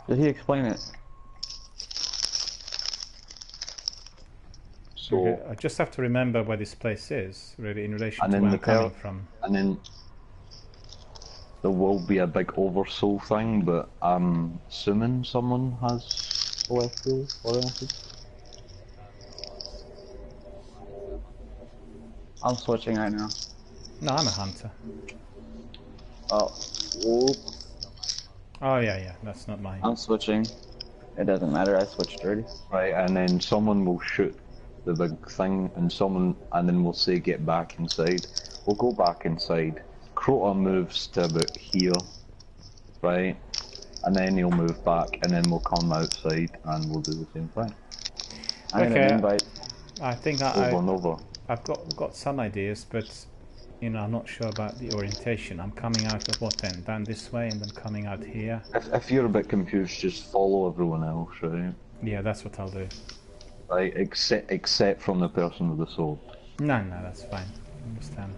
Did he explain it? So, Okay, I just have to remember where this place is, really, in relation and to then where the I'm coming per- from. and then there will be a big oversoul thing, but I'm assuming someone has oriented. I'm switching right now. No, I'm a hunter. Oh. Whoop. Oh yeah, that's not mine. I'm switching. It doesn't matter, I switched already. Right, and then someone will shoot the big thing, and then we'll say get back inside. We'll go back inside. Crota moves to about here, right? And then he'll move back, and then we'll come outside, and we'll do the same thing. I need an invite. I think Over and over. I've got some ideas, but you know, I'm not sure about the orientation. I'm coming out of what end? Down this way, and then coming out here. If you're a bit confused, just follow everyone else, right? Yeah, that's what I'll do. Right, except from the person with the sword. No, that's fine. I understand.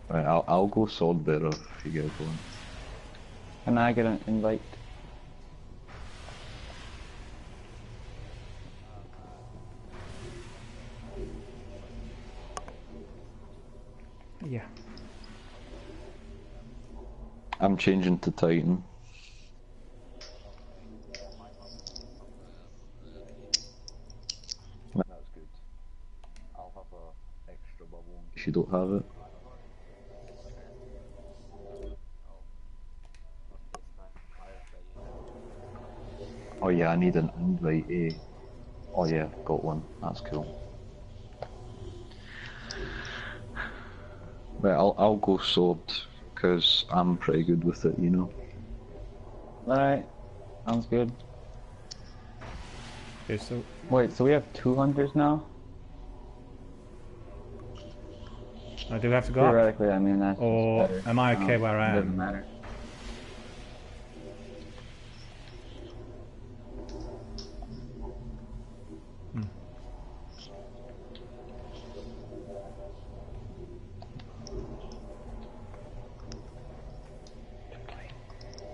Right, I'll go sword bearer if you get going. Can I get an invite? Yeah. I'm changing to Titan. That's good. I'll have a extra bubble if you don't have it. Oh yeah, I need an invite, eh? Oh yeah, got one. That's cool. Right, I'll go sword, because I'm pretty good with it, you know. Alright. Sounds good. Okay, so... Wait, so we have 2 hunters now? I do have to go up? Theoretically, I mean, that's or better. am I okay where I am? Doesn't matter.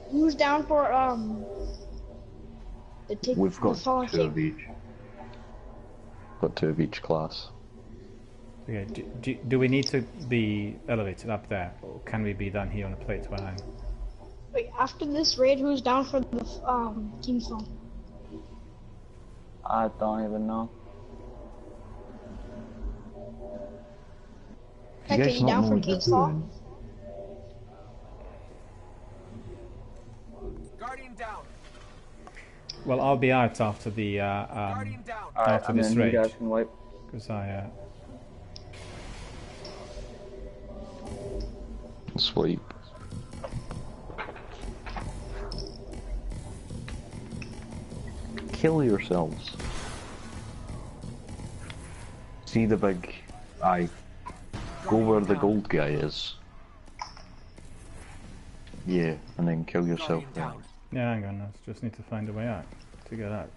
Who's down for We've got fallen two of each. Got 2 of each class. Okay, do we need to be elevated up there, or can we be down here on a plate where I'm? Wait, after this raid, who's down for the Tombstone? I don't even know. Heck, are you down for Kingsfall? Guardian down. Well, I'll be out after the after this you raid, guys can wipe. because I Sweep. Kill yourselves. See the big... Go where the gold guy is. Yeah, and then kill yourself there. yeah, hang on, I just need to find a way out to get out.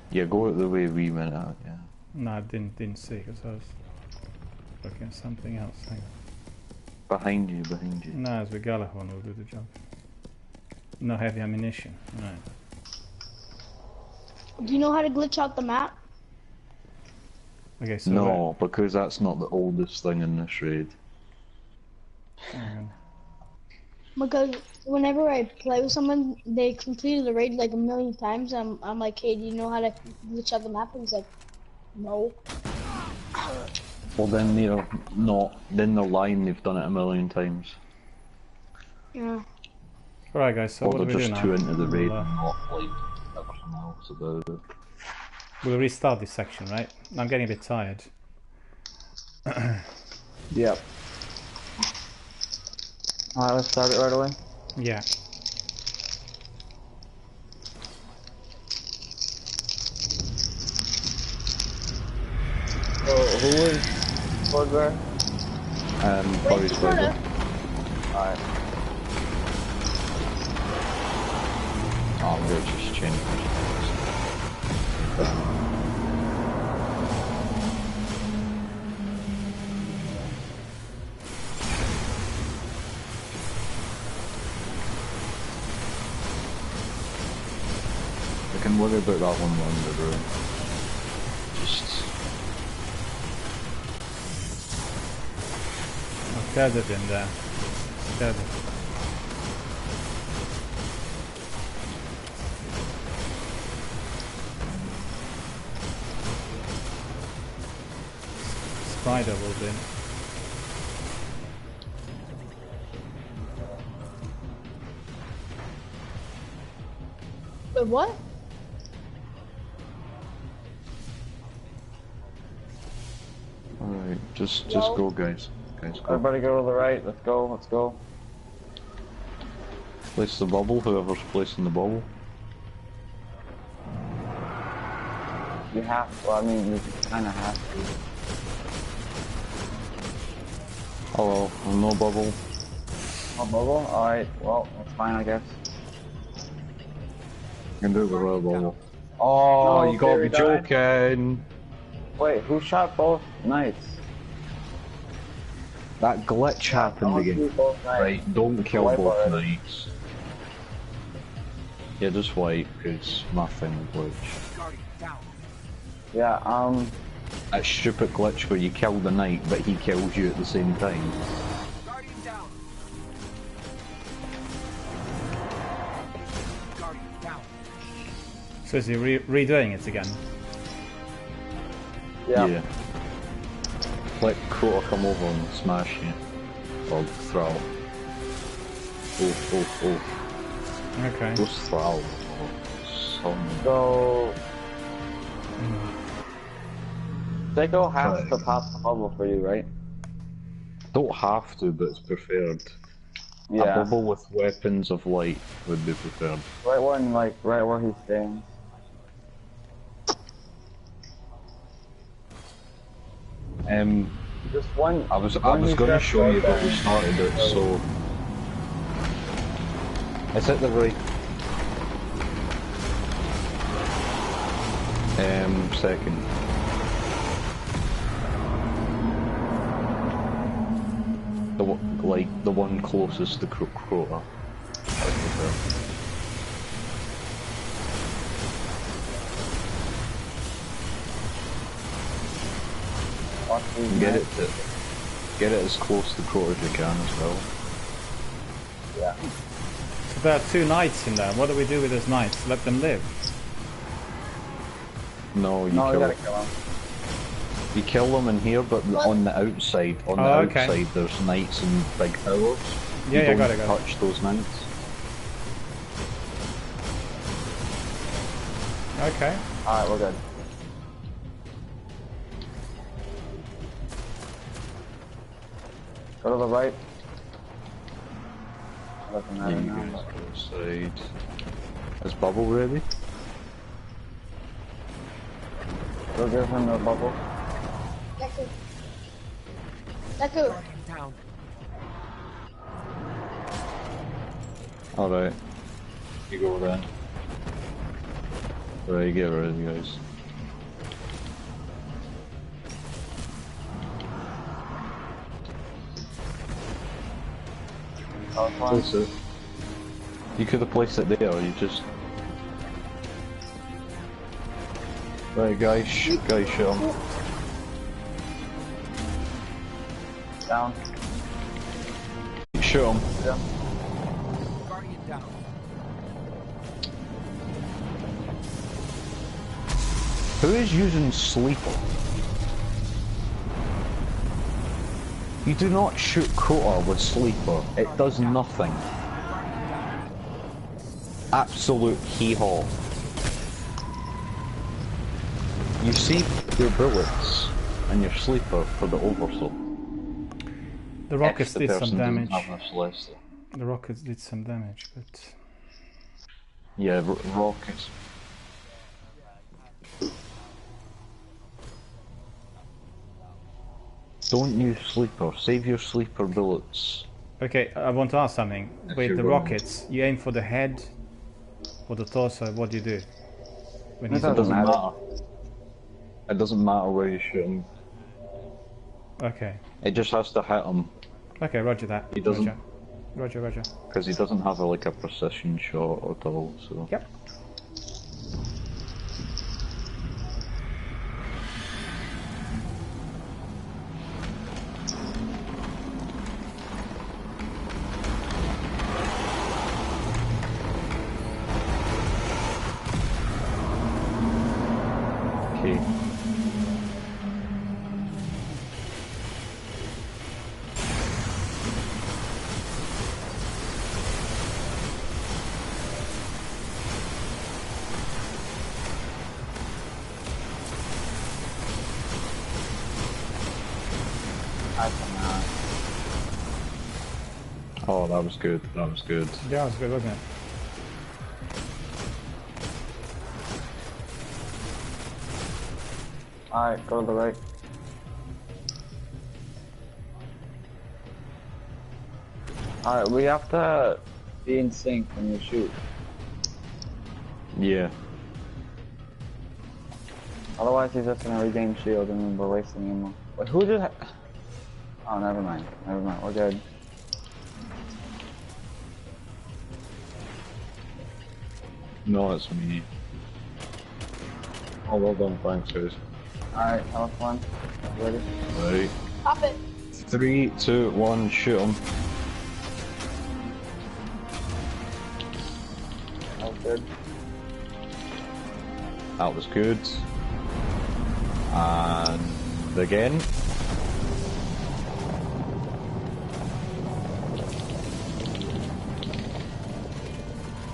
Yeah, go out the way we went out, yeah. No, I didn't see because I was looking at something else. Hang on. Behind you, behind you. No, as the Galahorn will do the job. No heavy ammunition. Right. Do you know how to glitch out the map? Okay, so No, because that's not the oldest thing in this raid. hang on. Because whenever I play with someone, they completed the raid like 1,000,000 times. I'm like, hey, do you know how to glitch out the map? And he's like, no. Well then they're not, then they're lying, they've done it 1,000,000 times. Yeah. Alright guys, so Or what do they're we do just now? too into the raid We'll, and not like everything else about it. we'll restart this section, right? I'm getting a bit tired. Yep. Alright, let's start it right away. Yeah. So, who is Swordbearer? Probably Swordbearer. Alright. Oh, I'm gonna just change this. can worry about that one longer, bro. Just... I'm tethered in there. Tethered. Spider will do. Wait, what? Alright, just go, guys. Guys, go. Everybody go to the right. Let's go. Let's go. Place the bubble, whoever's placing the bubble. You have to. Well, I mean, you kind of have to. Hello, no bubble. No bubble? Alright, well, that's fine, I guess. You can do the royal bubble. Oh, No, you gotta be Fury died. joking! Wait, who shot both knights? That glitch happened again. Right, don't kill Wipe both already. knights. Yeah, just wipe, because my thing glitched. Yeah, That stupid glitch where you kill the knight, but he kills you at the same time. So is he redoing it again? Yeah. Let Crota come over and smash you. Or throw. Oh. Okay. Just throw. So... Seiko has to pop the bubble for you, right? Don't have to, but it's preferred. Yeah. A bubble with weapons of light would be preferred. Right one, like, right where he's standing. Just one. I was gonna show you, but we started it, so it's at the right. Second. The one closest to Crota. Get it as close to Crota as you can as well. Yeah. So there are 2 knights in there. What do we do with those knights? Let them live? No, you No, you kill gotta them. kill him. You kill them in here, but on the outside, okay. there's knights and big towers. Yeah, you got don't it. touch those knights. Okay. Alright, we're good. Go to the right. Doesn't matter You now. guys go inside. Is bubble ready? Go give him the bubble. Deku. Alright. You go then. Right, get ready, guys. Place it. You could have placed it there, or you just... Right, guys, shoot him. Down. Shoot him. Yeah. Guardian down. Who is using Sleeper? You do not shoot Crota with Sleeper. It does nothing. Absolute hee-haw. You save your bullets and your Sleeper for the oversoul. The rockets did some damage. The rockets did some damage, but... Yeah, rockets. Don't use Sleeper. Save your Sleeper bullets. Okay, I want to ask something. With the rockets, you aim for the head or the torso, what do you do? When It doesn't matter. It doesn't matter where you shoot him. Okay. It just has to hit him. Okay, roger that. He doesn't. Roger. Because he doesn't have like a precision shot at all, so... Yep. that was good. That was good. Yeah, it was good, wasn't it? Alright, go to the right. Alright, we have to be in sync when you shoot. Yeah. Otherwise he's just gonna regain shield and then we're wasting ammo. Wait, who just oh, never mind. Never mind, we're good. No, it's me. Oh, well done, thanks guys. Alright, that was fun. Ready? Right. Pop it. 3, 2, 1, shoot him. That was good. That was good. And again.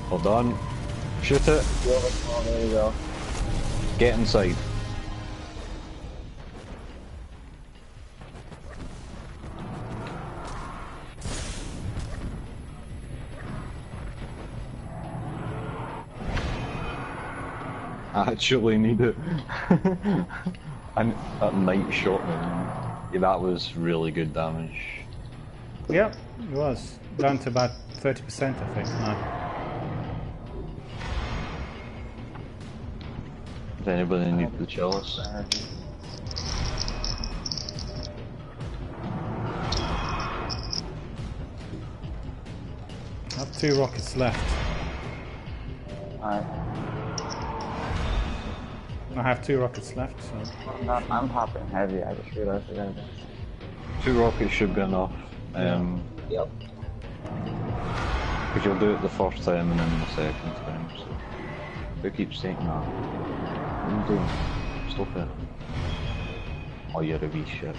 Well done. Shoot it. Oh, there you go. Get inside. I actually need it. And that night shot me. Yeah, that was really good damage. Yep, it was. Down to about 30%, I think, now. Does anybody need the chalice? I have 2 rockets left. Alright. I have 2 rockets left, so... I'm popping heavy, I just realized I gotta do. 2 rockets should be enough. Yep. Because you'll do it the first time and then the second time, so... Who keeps saying that? What are you doing? Stop it. Oh, you're a wee shit.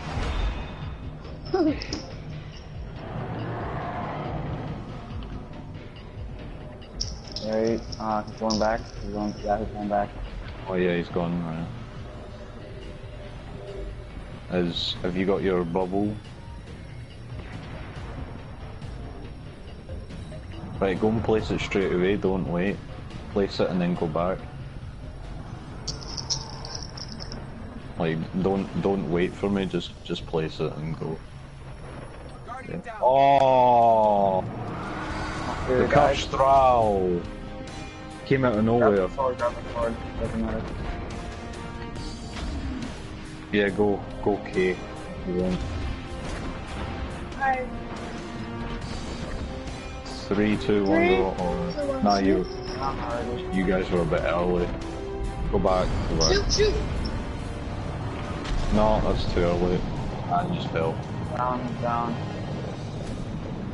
Right, he's going back. He's going back. Oh yeah, he's gone now. Have you got your bubble? Right, go and place it straight away, don't wait. Place it and then go back. Like, don't wait for me, just place it and go. Yeah. Oh! The cursed Thrall! Came out of nowhere. Grab the sword, doesn't matter. Yeah, go K. You win. Alright. 3, 2, 1, go. Or... Nah, you guys were a bit early. Go back. Shoot! No, that's too early. I just fell. Down.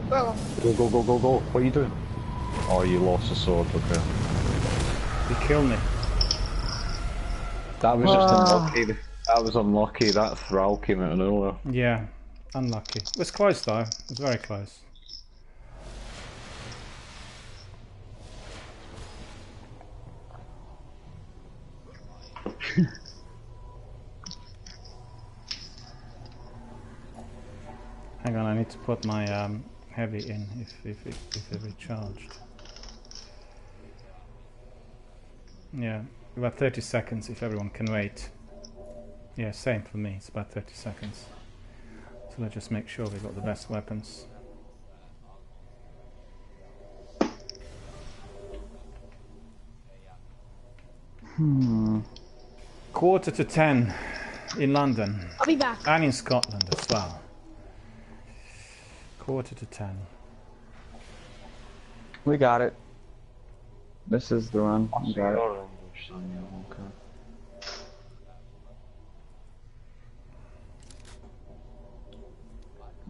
Go. Go. What are you doing? Oh, you lost the sword, okay. You killed me. That was just unlucky. That was unlucky. That Thrall came out of nowhere. Yeah, unlucky. It was close though. It was very close. Hang on, I need to put my heavy in if it recharged. Yeah, about 30 seconds if everyone can wait. Yeah, same for me, it's about 30 seconds. So let's just make sure we've got the best weapons. Quarter to 10 in London. I'll be back. And in Scotland as well. Quarter to 10. We got it. This is the run. We got it. Okay.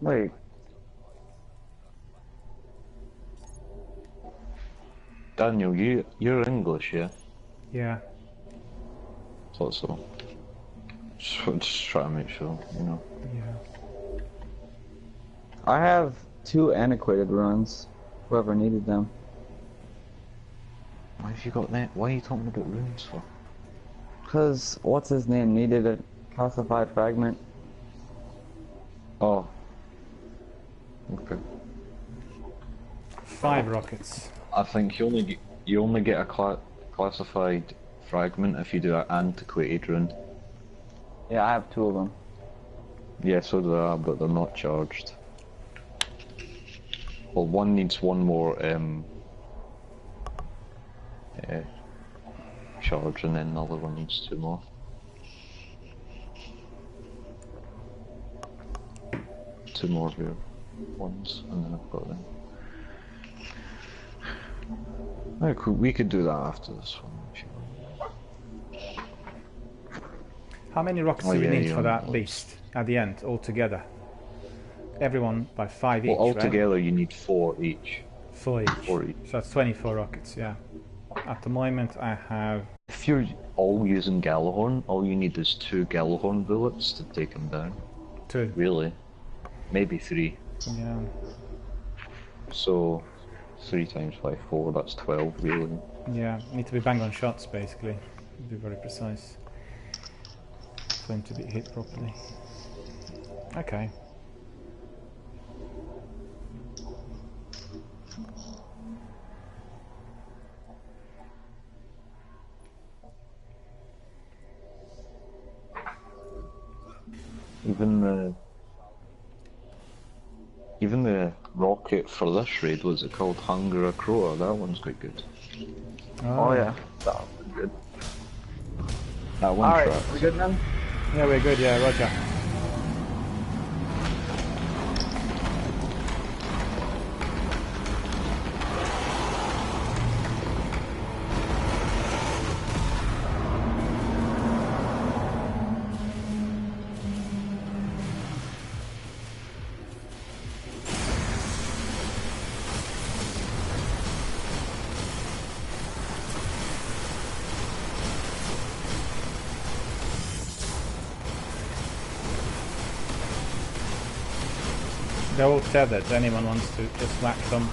Wait. Daniel, you're English, yeah? Yeah. Thought so. Just try to make sure, you know. Yeah. I have 2 antiquated runs. Whoever needed them. Why have you got that? Why are you talking about runes for? Cause what's his name needed a calcified fragment. Oh. Okay. 5 rockets. I think you only get a classified fragment if you do an antiquated rune. Yeah, I have 2 of them. Yeah, so do I, but they're not charged. Well, one needs one more charge, and then the other one needs 2 more. Two more of your ones, and then I've got them. We could do that after this one. How many rockets do we need for that beast at the end, altogether? Everyone by 5 each, well, altogether right? you need 4 each. 4 each. 4 each. So that's 24 rockets, yeah. At the moment I have... If you're all using Gallahorn, all you need is 2 Gallahorn bullets to take him down. 2? Really? Maybe 3. Yeah. So 3 times 5, 4, that's 12 really. Yeah, need to be bang on shots basically. Be very precise for him to be hit properly. Okay. Even the rocket for this raid, was it called Hunger Crota? That one's quite good. Oh yeah, that one's good. That one. Alright, we good then? Yeah, we're good, yeah, roger. They're all tethered, anyone wants to just whack them.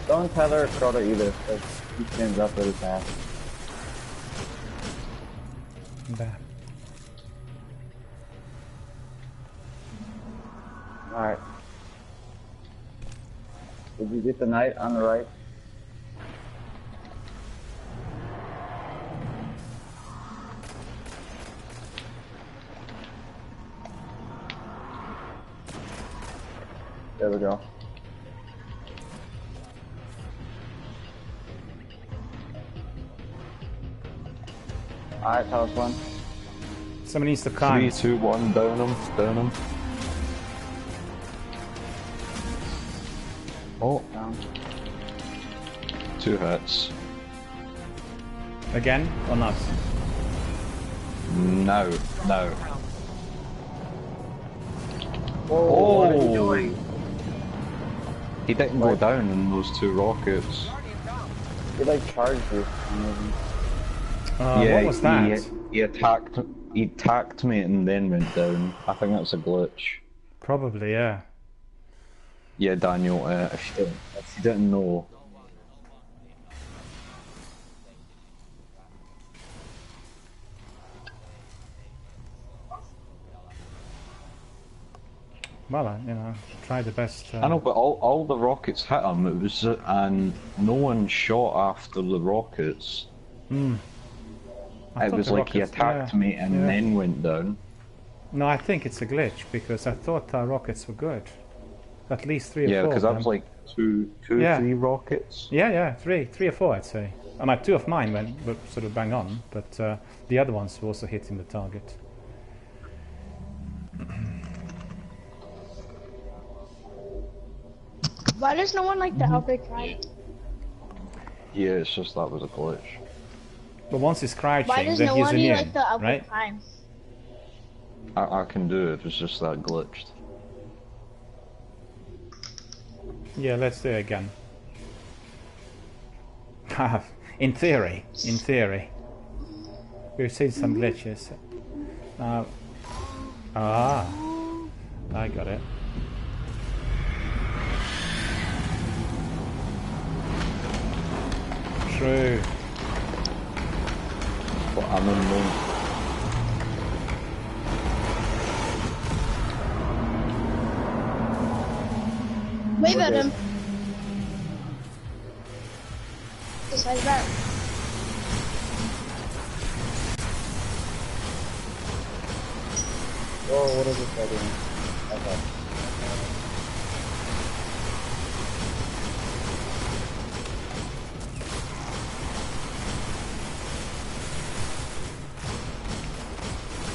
Don't tether Crota either, because he stands up really fast. There. Alright. Did you get the knight on the right? There we go. Alright, tell us one. Somebody needs to climb. 3, 2, 1, down him, down him. Oh, down. 2 hits. Again, or not? No, no. Whoa, what are you doing? He didn't go down in those 2 rockets. He like charged you. Yeah, what was that? He attacked me and then went down. I think that's a glitch. Probably, yeah. Yeah, Daniel, if you didn't know. Well, you know, try the best. I know, but all the rockets hit him. It was, and no one shot after the rockets. It was like he attacked me and then went down. No, I think it's a glitch because I thought our rockets were good. At least 3 or 4. Yeah, because that was like 3 rockets. Yeah, 3 or 4, I'd say. I mean, 2 of mine were sort of bang on, but the other ones were also hitting the target. Why does no one like the outbreak ride? Yeah, it's just that was a glitch. But once he's crouching, Why does then no he's one immune, like the outbreak right? time? I can do it, it's just that glitched. Yeah, let's do it again. In theory. We've seen some glitches. I got it. True. But I'm unknown. Wave We're at good. him. Besides that. Whoa, what is this guy doing? Okay.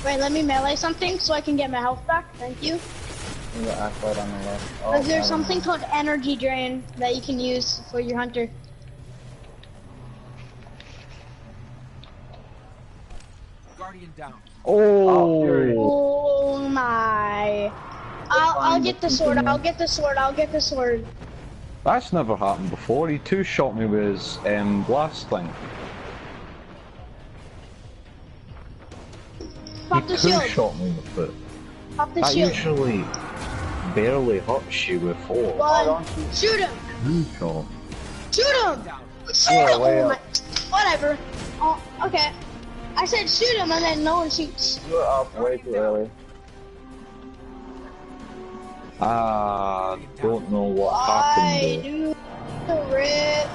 Wait, let me melee something so I can get my health back. Thank you. There's an acolyte on the left. Oh, There's never something mind. called energy drain that you can use for your hunter. Guardian down. Oh my! I'll get the sword. I'll get the sword. I'll get the sword. That's never happened before. He two-shot me with his blast thing. Pop the He shield. two-shot me with it. Pop the That shield. usually barely hurts you with four. Well, shoot him! Two-shot. Shoot him! Shoot Yeah, him! way Oh up. my! Whatever. Oh, okay. I said shoot him, and then no one shoots. You were up way too early. Ah, don't know what I happened do the rip. there.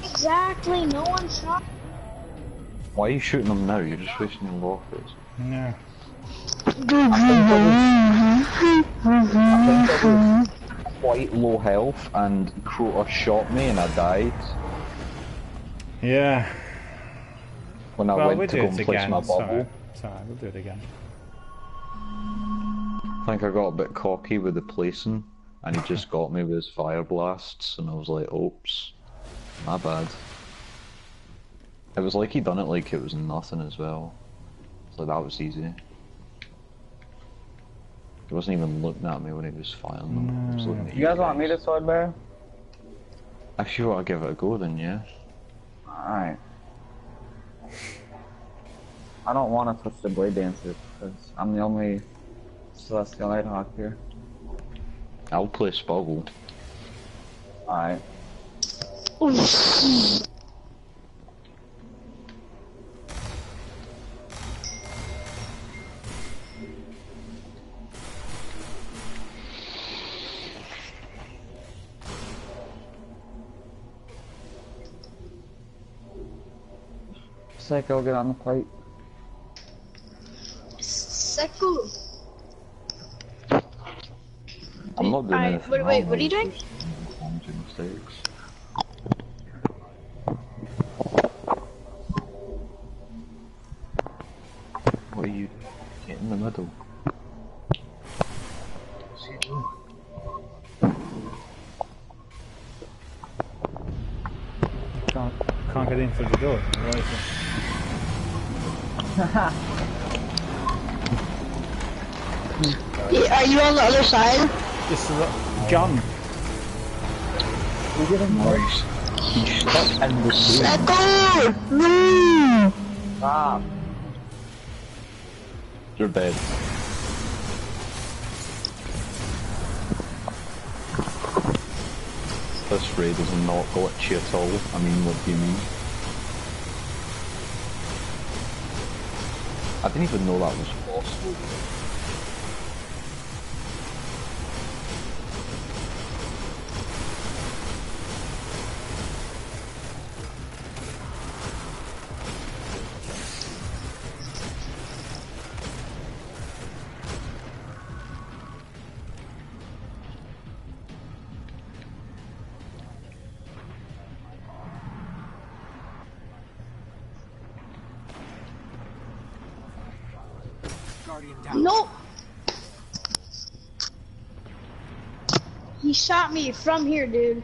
Exactly. No one shot. Why are you shooting them now? You're just wasting your rockets. No. I think I was quite low health and Crota shot me and I died. Yeah. When I Well, went we'll to do go it and place again. my It's bubble. alright. It's alright. We'll do it again. I think I got a bit cocky with the placing and he just got me with his fire blasts and I was like, oops, my bad. It was like he done it like it was nothing as well. So that was easy. He wasn't even looking at me when he was firing them. He was looking at You guys want me to sword bear? If you want to give it a go, then yeah. Alright. I don't want to touch the blade dancer because I'm the only celestial nighthawk here. I'll play Spoggle. Alright. Psycho, get on the plate. Seku. I'm not doing Alright, anything wait, wrong, what are you I doing? was just making mistakes. What are you doing? Get in the middle. Can't get in through the door. Why is Are you on the other side? This is John. Look at him, Maurice. He's stuck in the sea. Seku! No! Stop. You're dead. This raid is not glitchy at all. I mean, what do you mean? I didn't even know that was possible. Nope. He shot me from here, dude.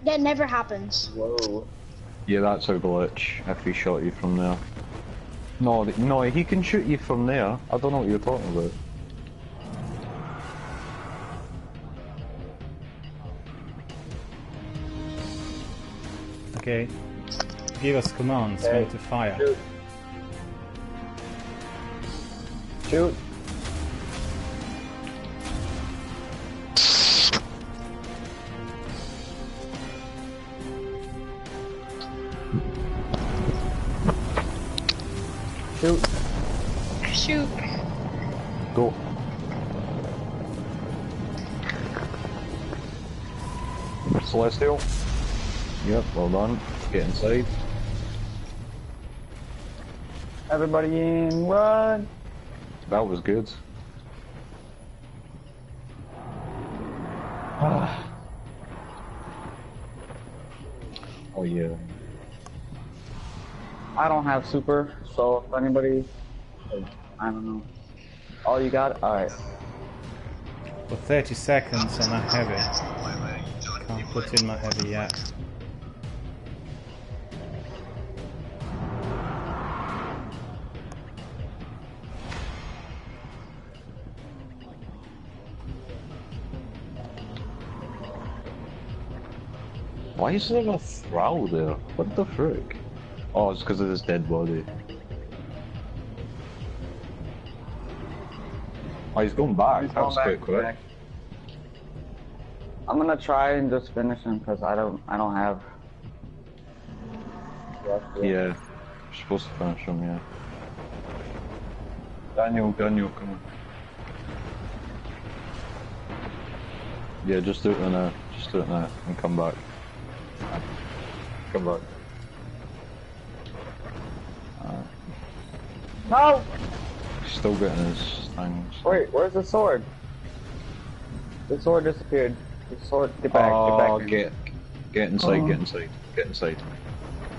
That never happens. Whoa. Yeah, that's a glitch, if he shot you from there. No, no, he can shoot you from there. I don't know what you're talking about. Okay. Give us commands when to fire. Shoot. Shoot. Shoot. Shoot. Go. Celestial. Yep, well done. Get inside. Everybody in, run! That was good. Oh yeah. I don't have super, so if anybody, I don't know. Oh, you got it? Alright. For 30 seconds on a heavy. Can't put in my heavy yet. Why is there a thrall there? What the frick? Oh, it's because of this dead body. Oh, he's going back. He's That was going quite quick. back. I'm gonna try and just finish him because I don't have. Yeah, you're supposed to finish him, yeah. Daniel, come on. Yeah, just do it now. Just do it now and come back. Come back. No! He's still getting his things. Wait, where's the sword? The sword disappeared. The sword, get back, Get inside, get inside, get inside.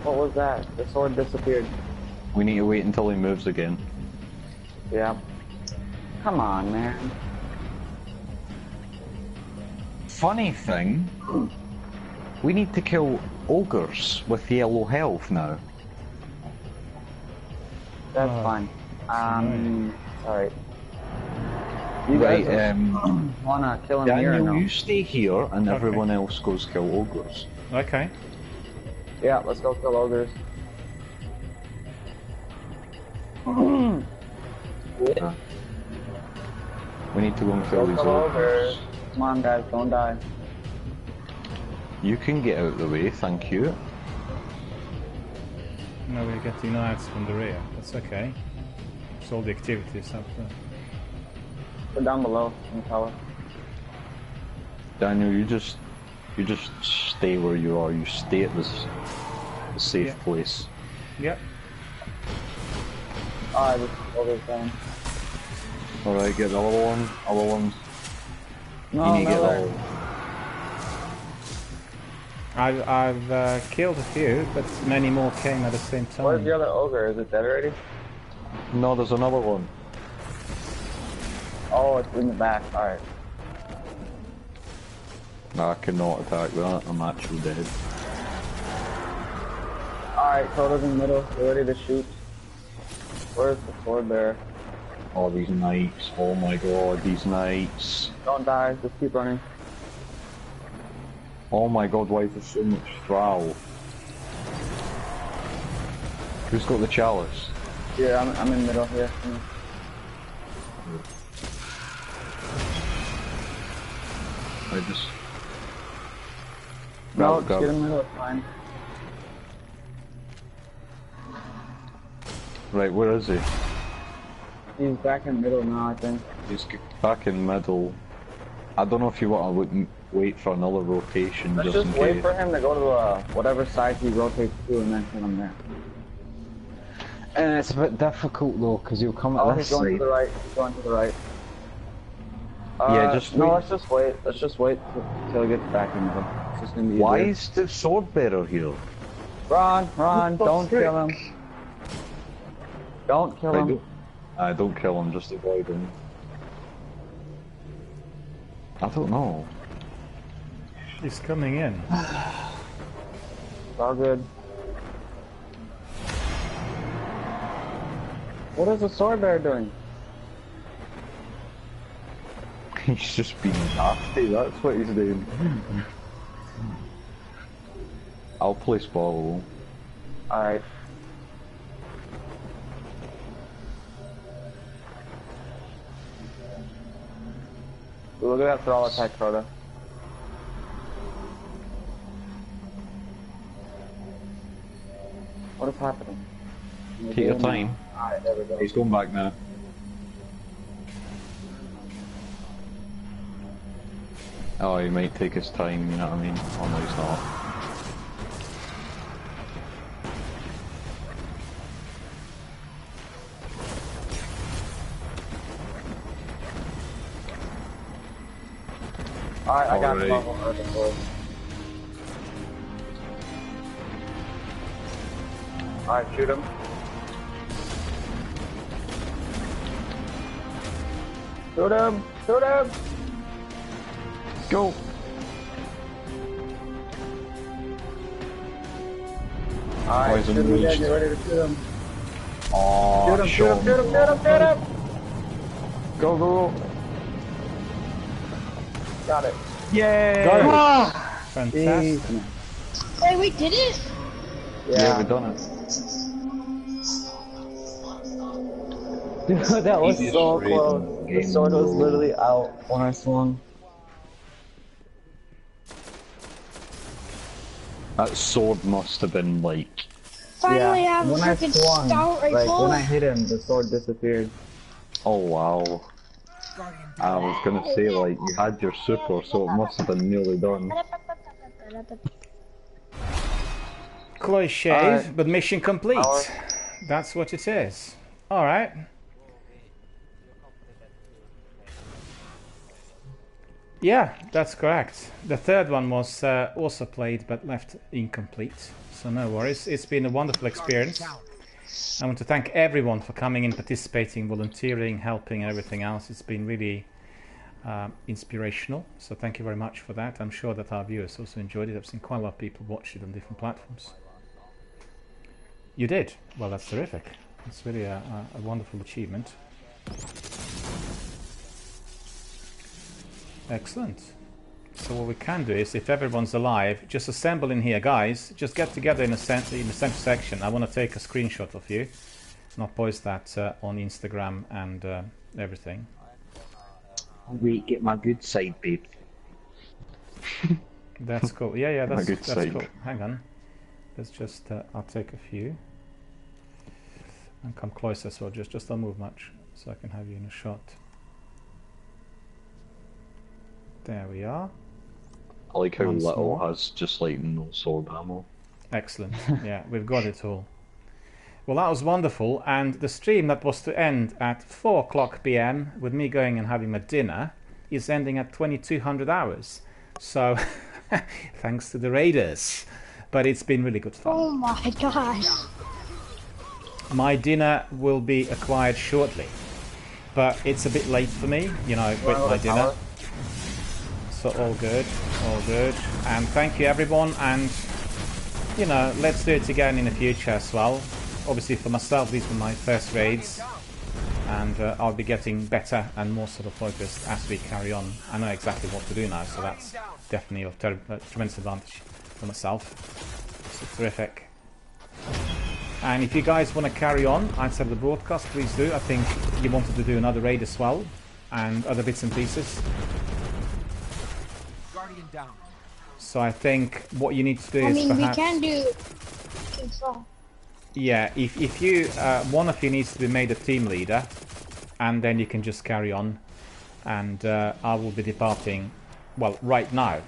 What was that? The sword disappeared. We need to wait until he moves again. Yeah. Come on, man. Funny thing, we need to kill ogres with yellow health now. That's fine. Alright. You Right, guys wanna kill him Daniel, here or no? you stay here and everyone else goes kill ogres. Okay. Yeah, let's go kill ogres. Yeah. We need to go and kill these ogres. Come on guys, don't die. You can get out of the way, thank you. No, we're getting knives from the rear. That's okay. It's all the activities up there. They're down below in the tower. Daniel, you just stay where you are. You stay at this safe place. Yep. Alright, this ogre's down. Alright, get the other one. Other ones. No, you need to get the no. other one. I've killed a few, but many more came at the same time. Where's the other ogre? Is it dead already? No, there's another one. Oh, it's in the back. Alright. No, I cannot attack that. I'm actually dead. Alright, Coda's in the middle. We're ready to shoot. Where's the sword bearer? Oh, these knights. Oh my god, these knights. Don't die. Just keep running. Oh my god, why is there so much thrall? Who's got the chalice? Yeah, I'm in the middle here. I just... No, just get in the middle, it's fine. Right, where is he? He's back in the middle now, I think. He's back in middle. I don't know if you want to wait for another rotation Let's just in just case. wait for him to go to whatever side he rotates to and then kill him there. And it's a bit difficult though, because you'll come at this he's going side. to the right. He's going to the right. Yeah, just no, wait. let's just wait. Let's just wait till he gets back in the middle. It's just gonna be Why easier. is the sword bearer here? Run, What the don't frick? kill him. Don't kill him. I don't kill him, just avoid him. I don't know. He's coming in. It's all good. What is the sword bearer doing? He's just being nasty, that's what he's doing. I'll place ball. Alright. Look at that thrall attack, Crota. What is happening? Take your time. Alright, there we go. He's going back now. Oh, he might take his time, you know what I mean? Oh no, he's not. Alright, I got Alright. level before. Alright, shoot him. Shoot him! Shoot him! Go! Alright, shoot him again, get ready to shoot him. Oh, Shoot him, shoot him, shoot him, shoot him, shoot him! Go, go, go! Got it. Yay! Got it. Ah! Fantastic. Hey, we did it? Yeah, we done it. Dude, that was Easiest so raid close. in The sword was literally out when I swung. That sword must have been like... Finally yeah, have a when I freaking swung, stout like rifle. when I hit him, the sword disappeared. Oh wow. I was gonna say like, you had your super, so it must have been nearly done. Cliché, but mission complete. That's what it is. Alright. Yeah, that's correct. The third one was also played but left incomplete. So no worries. It's been a wonderful experience. I want to thank everyone for coming in, participating, volunteering, helping, everything else. It's been really inspirational. So thank you very much for that. I'm sure that our viewers also enjoyed it. I've seen quite a lot of people watch it on different platforms. You did? Well, that's terrific. It's really a wonderful achievement. Excellent. So what we can do is, if everyone's alive, just assemble in here, guys. Just get together in the center section. I want to take a screenshot of you, and I'll post that on Instagram and everything. Wait, get my good side, babe. That's cool. Yeah, that's side. cool. Hang on. Let's just. I'll take a few and come closer. So just don't move much, so I can have you in a shot. There we are. I like how Once little more. has just like no sword ammo. Excellent. Yeah, we've got it all. Well, that was wonderful, and the stream that was to end at 4 o'clock PM with me going and having my dinner is ending at 2200 hours. So, thanks to the raiders. But it's been really good fun. Oh my gosh. My dinner will be acquired shortly, but it's a bit late for me, you know, with my dinner. So all good, and thank you everyone, and you know, let's do it again in the future as well. Obviously for myself, these were my first raids, and I'll be getting better and more sort of focused as we carry on. I know exactly what to do now, so that's definitely of tremendous advantage for myself. So terrific. And if you guys want to carry on outside of the broadcast, please do. I think you wanted to do another raid as well, and other bits and pieces. Down. So I think what you need to do I is mean, perhaps... we can do control. Yeah, if you... one of you needs to be made a team leader, and then you can just carry on. And I will be departing, well, right now.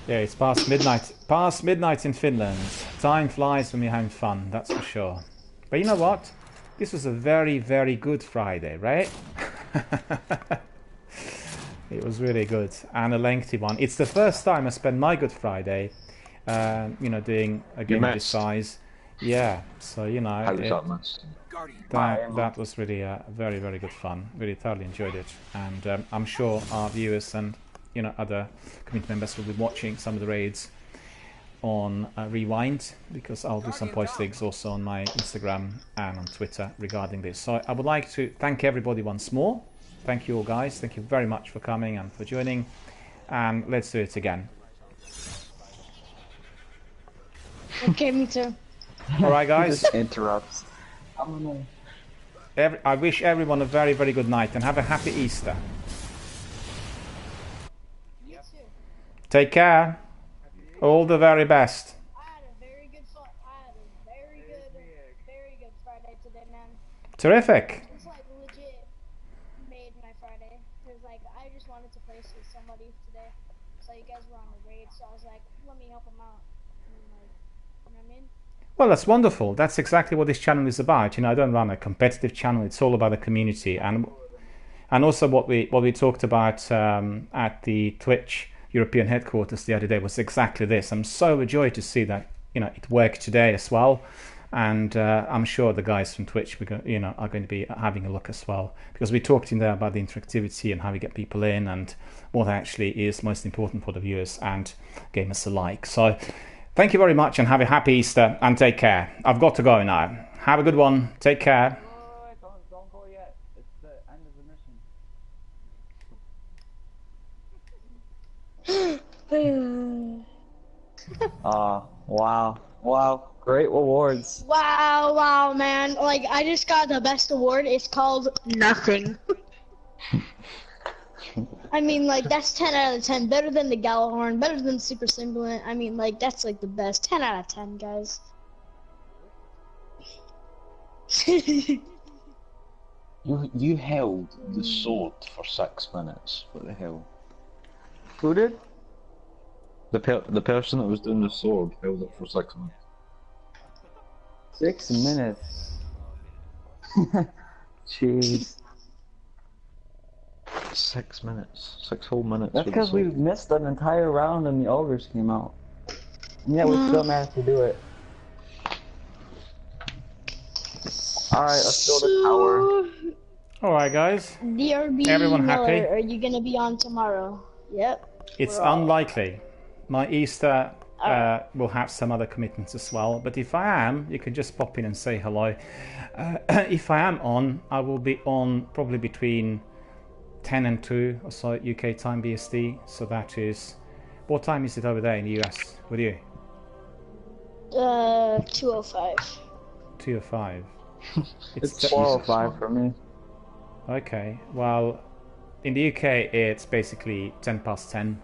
Yeah, it's past midnight. Past midnight in Finland. Time flies when you're having fun, that's for sure. But you know what? This was a very, very good Friday, right? It was really good, and a lengthy one. It's the first time I spent my Good Friday, you know, doing a game of this size. Yeah, so you know, How was that missed? that was really very, very good fun. Really thoroughly enjoyed it, and I'm sure our viewers and you know other community members will be watching some of the raids on Rewind, because I'll do some postings also on my Instagram and on Twitter regarding this. So I would like to thank everybody once more. Thank you all guys, thank you very much for coming and for joining, and let's do it again. Okay, me too. Alright guys. Just interrupts. I wish everyone a very, very good night and have a happy Easter. You too. Take care. All the very best. I had a very Terrific. It's like legit made my Friday. Cause like I just wanted to play with somebody today. So you guys were on the raid, so I was like, let me help them out. And like, you know what I mean? Well, that's wonderful. That's exactly what this channel is about. You know, I don't run a competitive channel. It's all about the community, and also what we talked about at the Twitch European headquarters the other day was exactly this. I'm so overjoyed to see that, you know, it worked today as well, and I'm sure the guys from Twitch are going to be having a look as well, because we talked in there about the interactivity and how we get people in and what actually is most important for the viewers and gamers alike. So thank you very much, and have a happy Easter, and take care. I've got to go now. Have a good one. Take care. Don't go yet. It's the end of the mission. Wow. Great rewards. Wow, man. Like, I just got the best award. It's called nothing. I mean, like, that's 10 out of 10. Better than the Galahorn, better than Super Simblant. I mean, like, that's, like, the best. 10 out of 10, guys. You held the sword for 6 minutes. What the hell? Who did? The person that was doing the sword held it for 6 minutes. 6 minutes. Jeez. 6 minutes. 6 whole minutes. That's because we missed an entire round and the ogres came out. And yeah, we still managed to do it. Alright, let's build a tower. Alright, guys. DRBMiller, Everyone happy? are you gonna be on tomorrow? Yep. It's unlikely. My Easter will have some other commitments as well, but if I am, you can just pop in and say hello. If I am on, I will be on probably between 10 and 2 or so UK time BST, so that is... What time is it over there in the US with you? 2:05. 2:05. It's 4:05 for me. Okay, well, in the UK it's basically 10 past 10,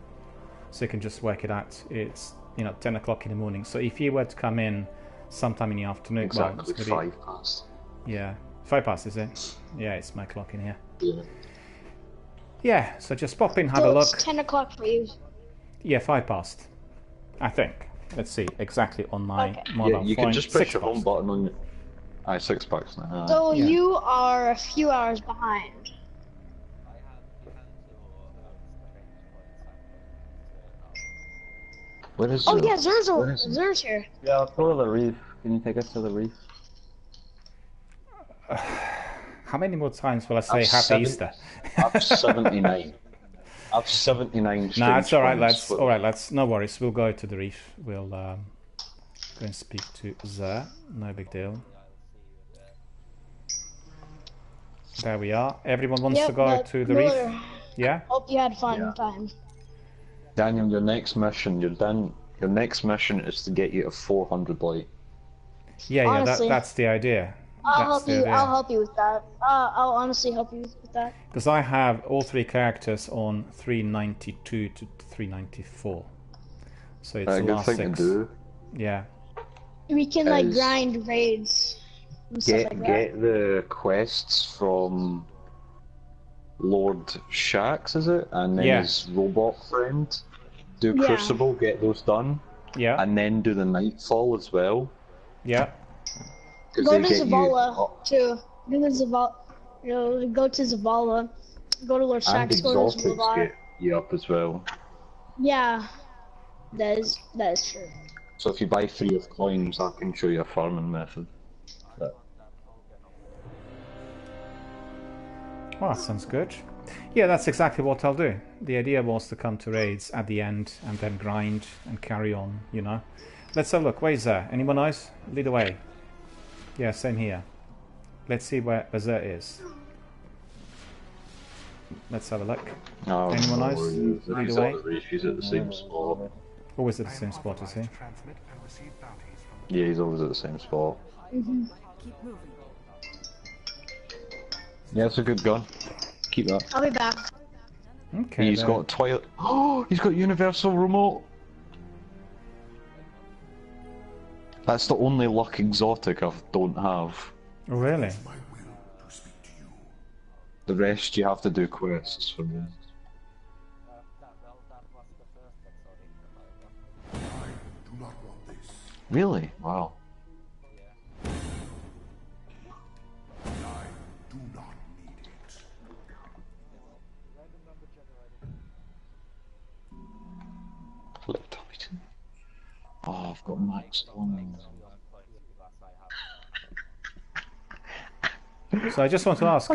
so you can just work it out. It's 10 o'clock in the morning. So if you were to come in sometime in the afternoon, Exactly, well, 5 past. Yeah, 5 past, is it? Yeah, it's my clock in here. Yeah. Yeah, so just pop in, have So a look. it's 10 o'clock for you. Yeah, 5 past, I think. Let's see, exactly on my mobile phone. You can just push 6 your home past. button on your... Aye, $6 now. So you are a few hours behind. Where is Oh yeah, Zer's here. Yeah, let's go to the reef. Can you take us to the reef? How many more times will I say Happy Easter? I've 79. I've 79 No, it's alright, lads. Alright, lads. No worries. We'll go to the reef. We'll go and speak to Zer. No big deal. There we are. Everyone wants to go to the reef? Yeah? Hope you had fun time. Daniel, your next mission, your next mission is to get you to 400 light. Yeah, Honestly, that's the idea. I'll help you with that. I'll honestly help you with that. Because I have all 3 characters on 392 to 394. So it's the good last thing 6. to do. Yeah. We can like grind raids. And stuff like that. Get the quests from Lord Shax, is it? And then his robot friend. Do Crucible, get those done. Yeah. And then do the Nightfall as well. Yeah. Go to Zavala too. Go to Zavala. Go to Zavala. Go to Lord And Shax. Go to Exotics Zavala. get you up as well. Yeah, that is true. So if you buy 3 of coins, I can show you a farming method. Well, that sounds good. Yeah, that's exactly what I'll do. The idea was to come to raids at the end and then grind and carry on, Let's have a look. Where's Zer? Anyone else? Lead the way. Yeah, same here. Let's see where Zer is. Let's have a look. Anyone else? Lead the way. He's at the same spot. Always at the same spot, is he? Yeah, he's always at the same spot. Keep moving. Yeah, it's a good gun. Keep that. I'll be back. Okay. He's got Twilight. Oh, he's got Universal Remote. That's the only luck exotic I don't have. Oh, really? The rest you have to do quests for me. Really? Wow. Flip Titan. Oh, I've got Max on. So I just want to ask,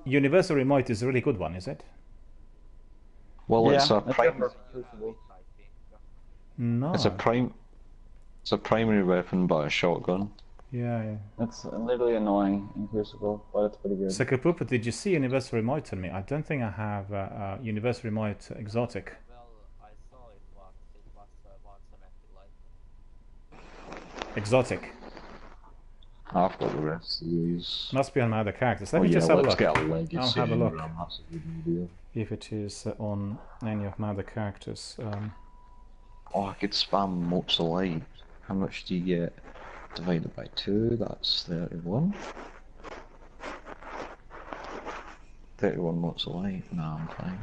Universal Remote is a really good one, is it? Well, it's a primary. No. It's a primary weapon, but a shotgun. Yeah. It's literally annoying in Crucible, but it's pretty good. So Kapupa, did you see Universal Remote on me? I don't think I have Universal Remote Exotic. Exotic. I've got the rest of these. Must be on my other characters. Let me just have a look. Get a legacy. I'll have a look. That's a good idea. If it is on any of my other characters. Oh, I could spam Motes of Light. How much do you get? Divided by 2, that's 31. 31 Motes of Light. Nah, I'm fine.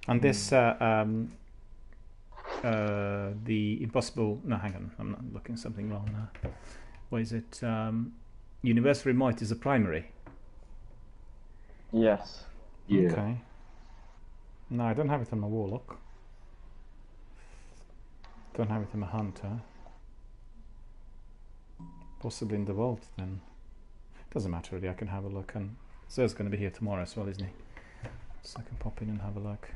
And this, the impossible. No, hang on. I'm not looking something wrong now. What is it? Universal Remote is a primary. Yes. Yeah. Okay. No, I don't have it on my Warlock. Don't have it in my Hunter. Possibly in the Vault then. Doesn't matter really, I can have a look. And Zer's going to be here tomorrow as well, isn't he? So I can pop in and have a look.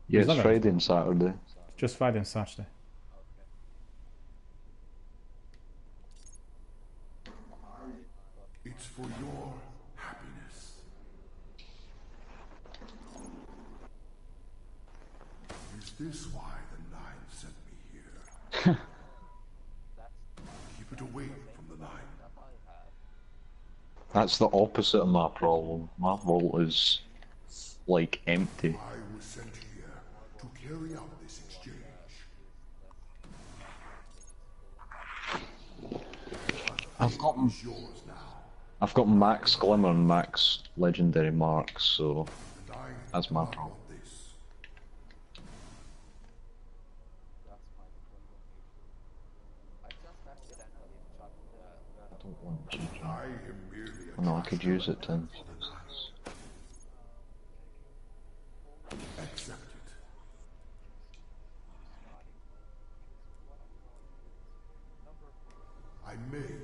Yeah, it's Friday and Saturday. Just Friday and Saturday. It's for your happiness. Is this why the Nine sent me here? Keep it away from the Nine. That's the opposite of my problem. My vault is, like, empty. I was sent here to carry out this exchange. I've got Max Glimmer and Max Legendary Marks, so that's my problem. I don't want to. No, I could use it then. Accept it. I may be here.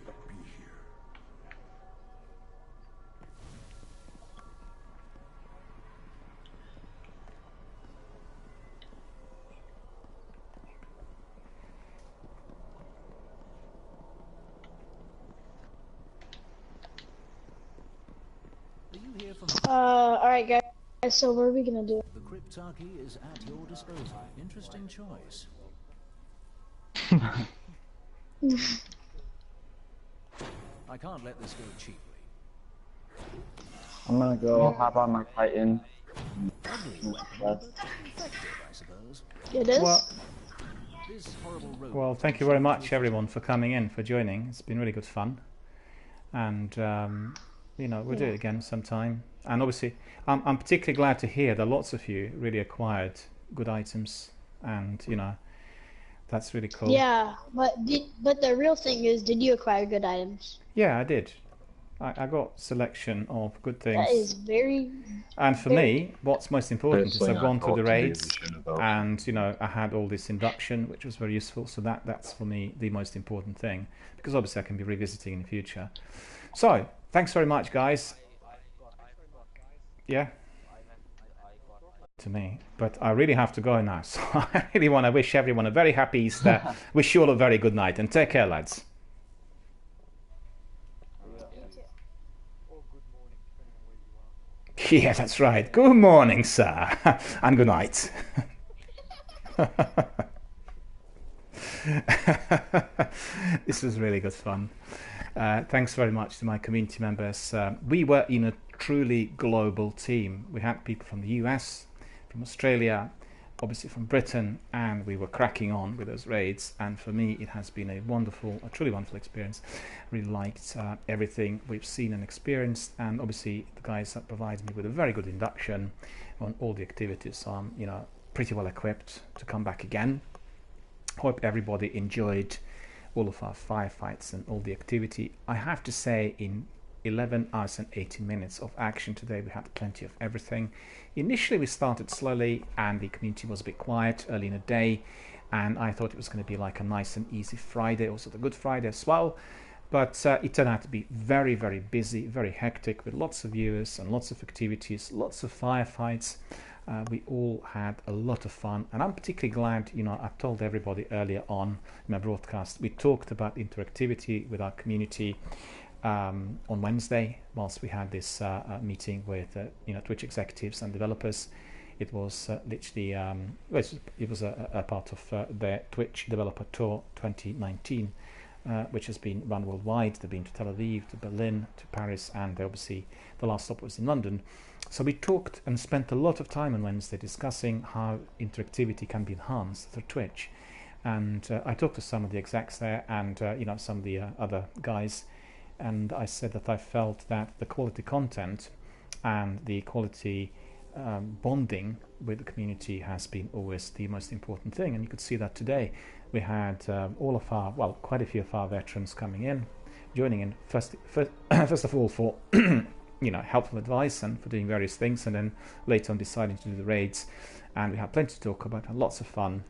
Alright guys, so what are we gonna do? The Cryptarchy is at your disposal. Interesting choice. I can't let this go cheaply. I'm gonna go hop on my Titan. It is? Well, thank you very much everyone for coming in, for joining. It's been really good fun. And you know, we'll do it again sometime. And obviously, I'm particularly glad to hear that lots of you really acquired good items, and you know, that's really cool. Yeah, but the real thing is, did you acquire good items? Yeah, I did. I got selection of good things. That is very. And for me, what's most important is I've gone through the raids, about. and you know, I had all this induction, which was very useful. So that's for me the most important thing, because obviously I can be revisiting in the future. So thanks very much, guys. Yeah. To me, but I really have to go now. So I really want to wish everyone a very happy Easter. Wish you all a very good night, and take care, lads. Yeah, that's right. Good morning, sir, and good night. This was really good fun. Thanks very much to my community members. We were in a truly global team. We had people from the US, from Australia, obviously from Britain, and we were cracking on with those raids. And for me, it has been a truly wonderful experience. Really liked everything we've seen and experienced, and obviously the guys that provided me with a very good induction on all the activities. So I'm, pretty well equipped to come back again. Hope everybody enjoyed all of our firefights and all the activity. I have to say, in 11 hours and 18 minutes of action today, we had plenty of everything. Initially we started slowly and the community was a bit quiet early in the day, and I thought it was going to be like a nice and easy Friday, also the Good Friday as well, but it turned out to be very, very busy, very hectic, with lots of viewers and lots of activities, lots of firefights. We all had a lot of fun, and I'm particularly glad, I told everybody earlier on in my broadcast, we talked about interactivity with our community on Wednesday, whilst we had this meeting with Twitch executives and developers. It was literally it was a part of their Twitch Developer Tour 2019, which has been run worldwide. They've been to Tel Aviv, to Berlin, to Paris, and obviously the last stop was in London. So we talked and spent a lot of time on Wednesday discussing how interactivity can be enhanced through Twitch. And I talked to some of the execs there, and some of the other guys, and I said that I felt that the quality content and the quality bonding with the community has been always the most important thing, and you could see that today. We had quite a few of our veterans coming in, joining in first of all for helpful advice and for doing various things, and then later on deciding to do the raids. And we had plenty to talk about, had lots of fun,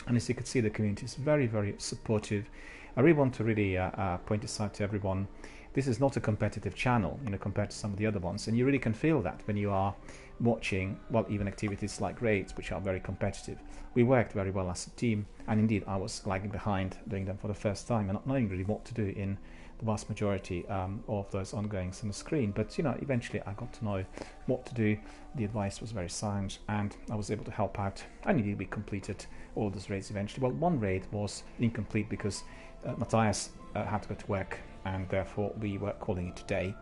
and as you could see, the community is very, very supportive. I really want to point this out to everyone. This is not a competitive channel, compared to some of the other ones, and you really can feel that when you are watching, even activities like raids, which are very competitive. We worked very well as a team, and indeed I was lagging behind doing them for the first time and not knowing really what to do in the vast majority of those ongoings on the screen. But eventually I got to know what to do. The advice was very sound, and I was able to help out, and indeed we completed all those raids eventually. Well, one raid was incomplete because Matthias had to go to work, and therefore we were calling it today,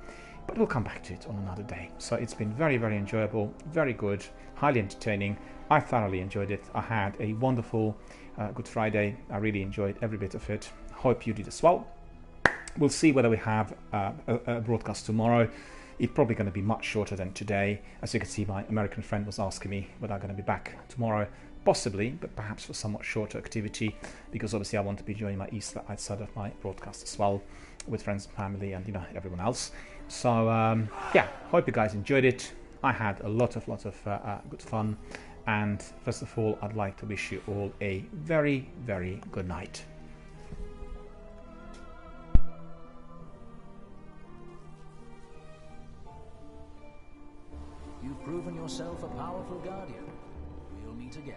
but we'll come back to it on another day. So it's been very, very enjoyable, very good, highly entertaining. I thoroughly enjoyed it. I had a wonderful Good Friday. I really enjoyed every bit of it. Hope you did as well. We'll see whether we have a broadcast tomorrow. It's probably going to be much shorter than today. As you can see, my American friend was asking me whether I'm going to be back tomorrow. Possibly, but perhaps for somewhat shorter activity, because obviously I want to be enjoying my Easter outside of my broadcast as well, with friends and family and everyone else. So hope you guys enjoyed it. I had a lot of good fun, and first of all, I'd like to wish you all a very, very good night. You've proven yourself a powerful guardian. We'll meet again.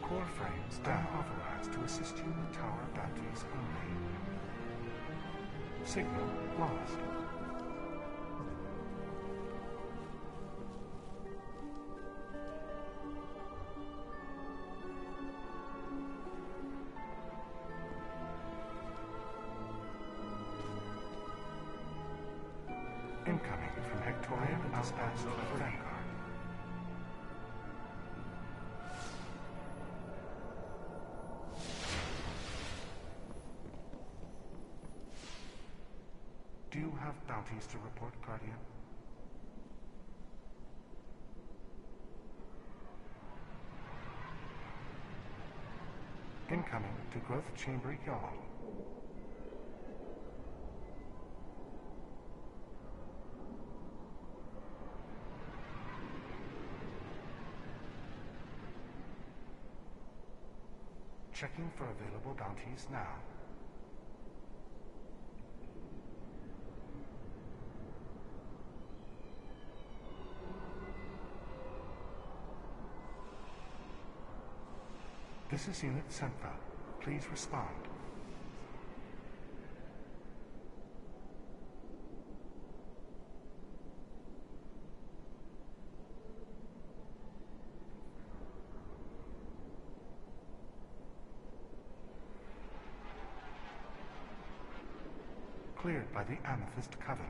Core frames down authorized to assist you with tower batteries only. Signal lost. Incoming from Victoria Dispatch Vanguard. Do you have bounties to report, Guardian? Incoming to Growth Chamber Yawl. Checking for available bounties now. This is Unit Senfa. Please respond. Cleared by the Amethyst Coven.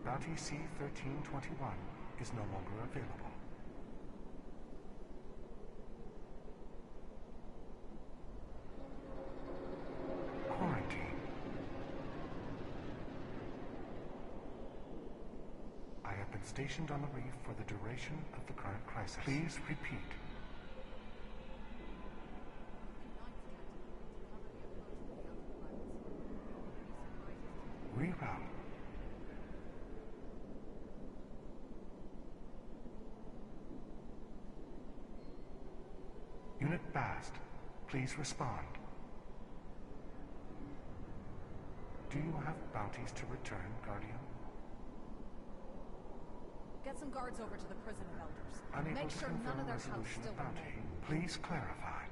Bounty C-1321 is no longer available. Quarantine. I have been stationed on the reef for the duration of the current crisis. Please repeat. Reroute. Unit Bast, please respond. Do you have bounties to return, Guardian? Get some guards over to the prison of elders. Unable Make to sure none confirm of their cows resolution still of bounty. remain. Please clarify.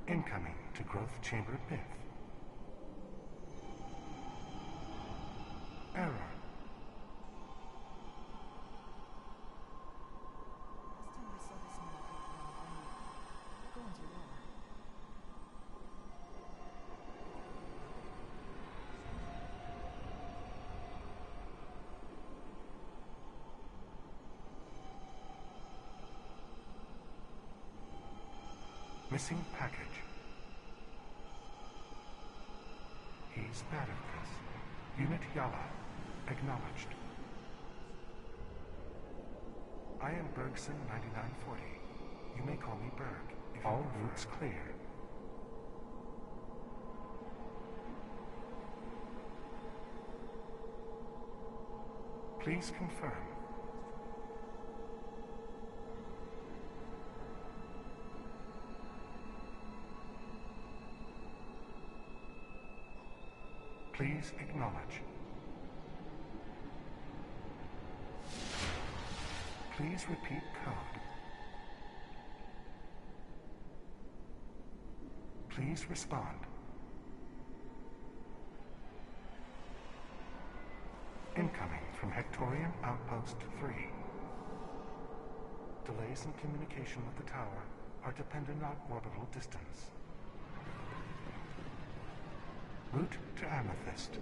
Incoming to Growth Chamber Myth. Error. Last time I saw this man go into war. Missing package. He's bad at this. Unit Yala. Acknowledged. I am Bergson 9940. You may call me Berg. If all routes clear. Please confirm. Please acknowledge. Please repeat code. Please respond. Incoming from Hectorian Outpost 3. Delays in communication with the tower are dependent on orbital distance. Route to Amethyst.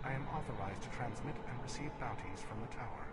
I am authorized to transmit and receive bounties from the tower.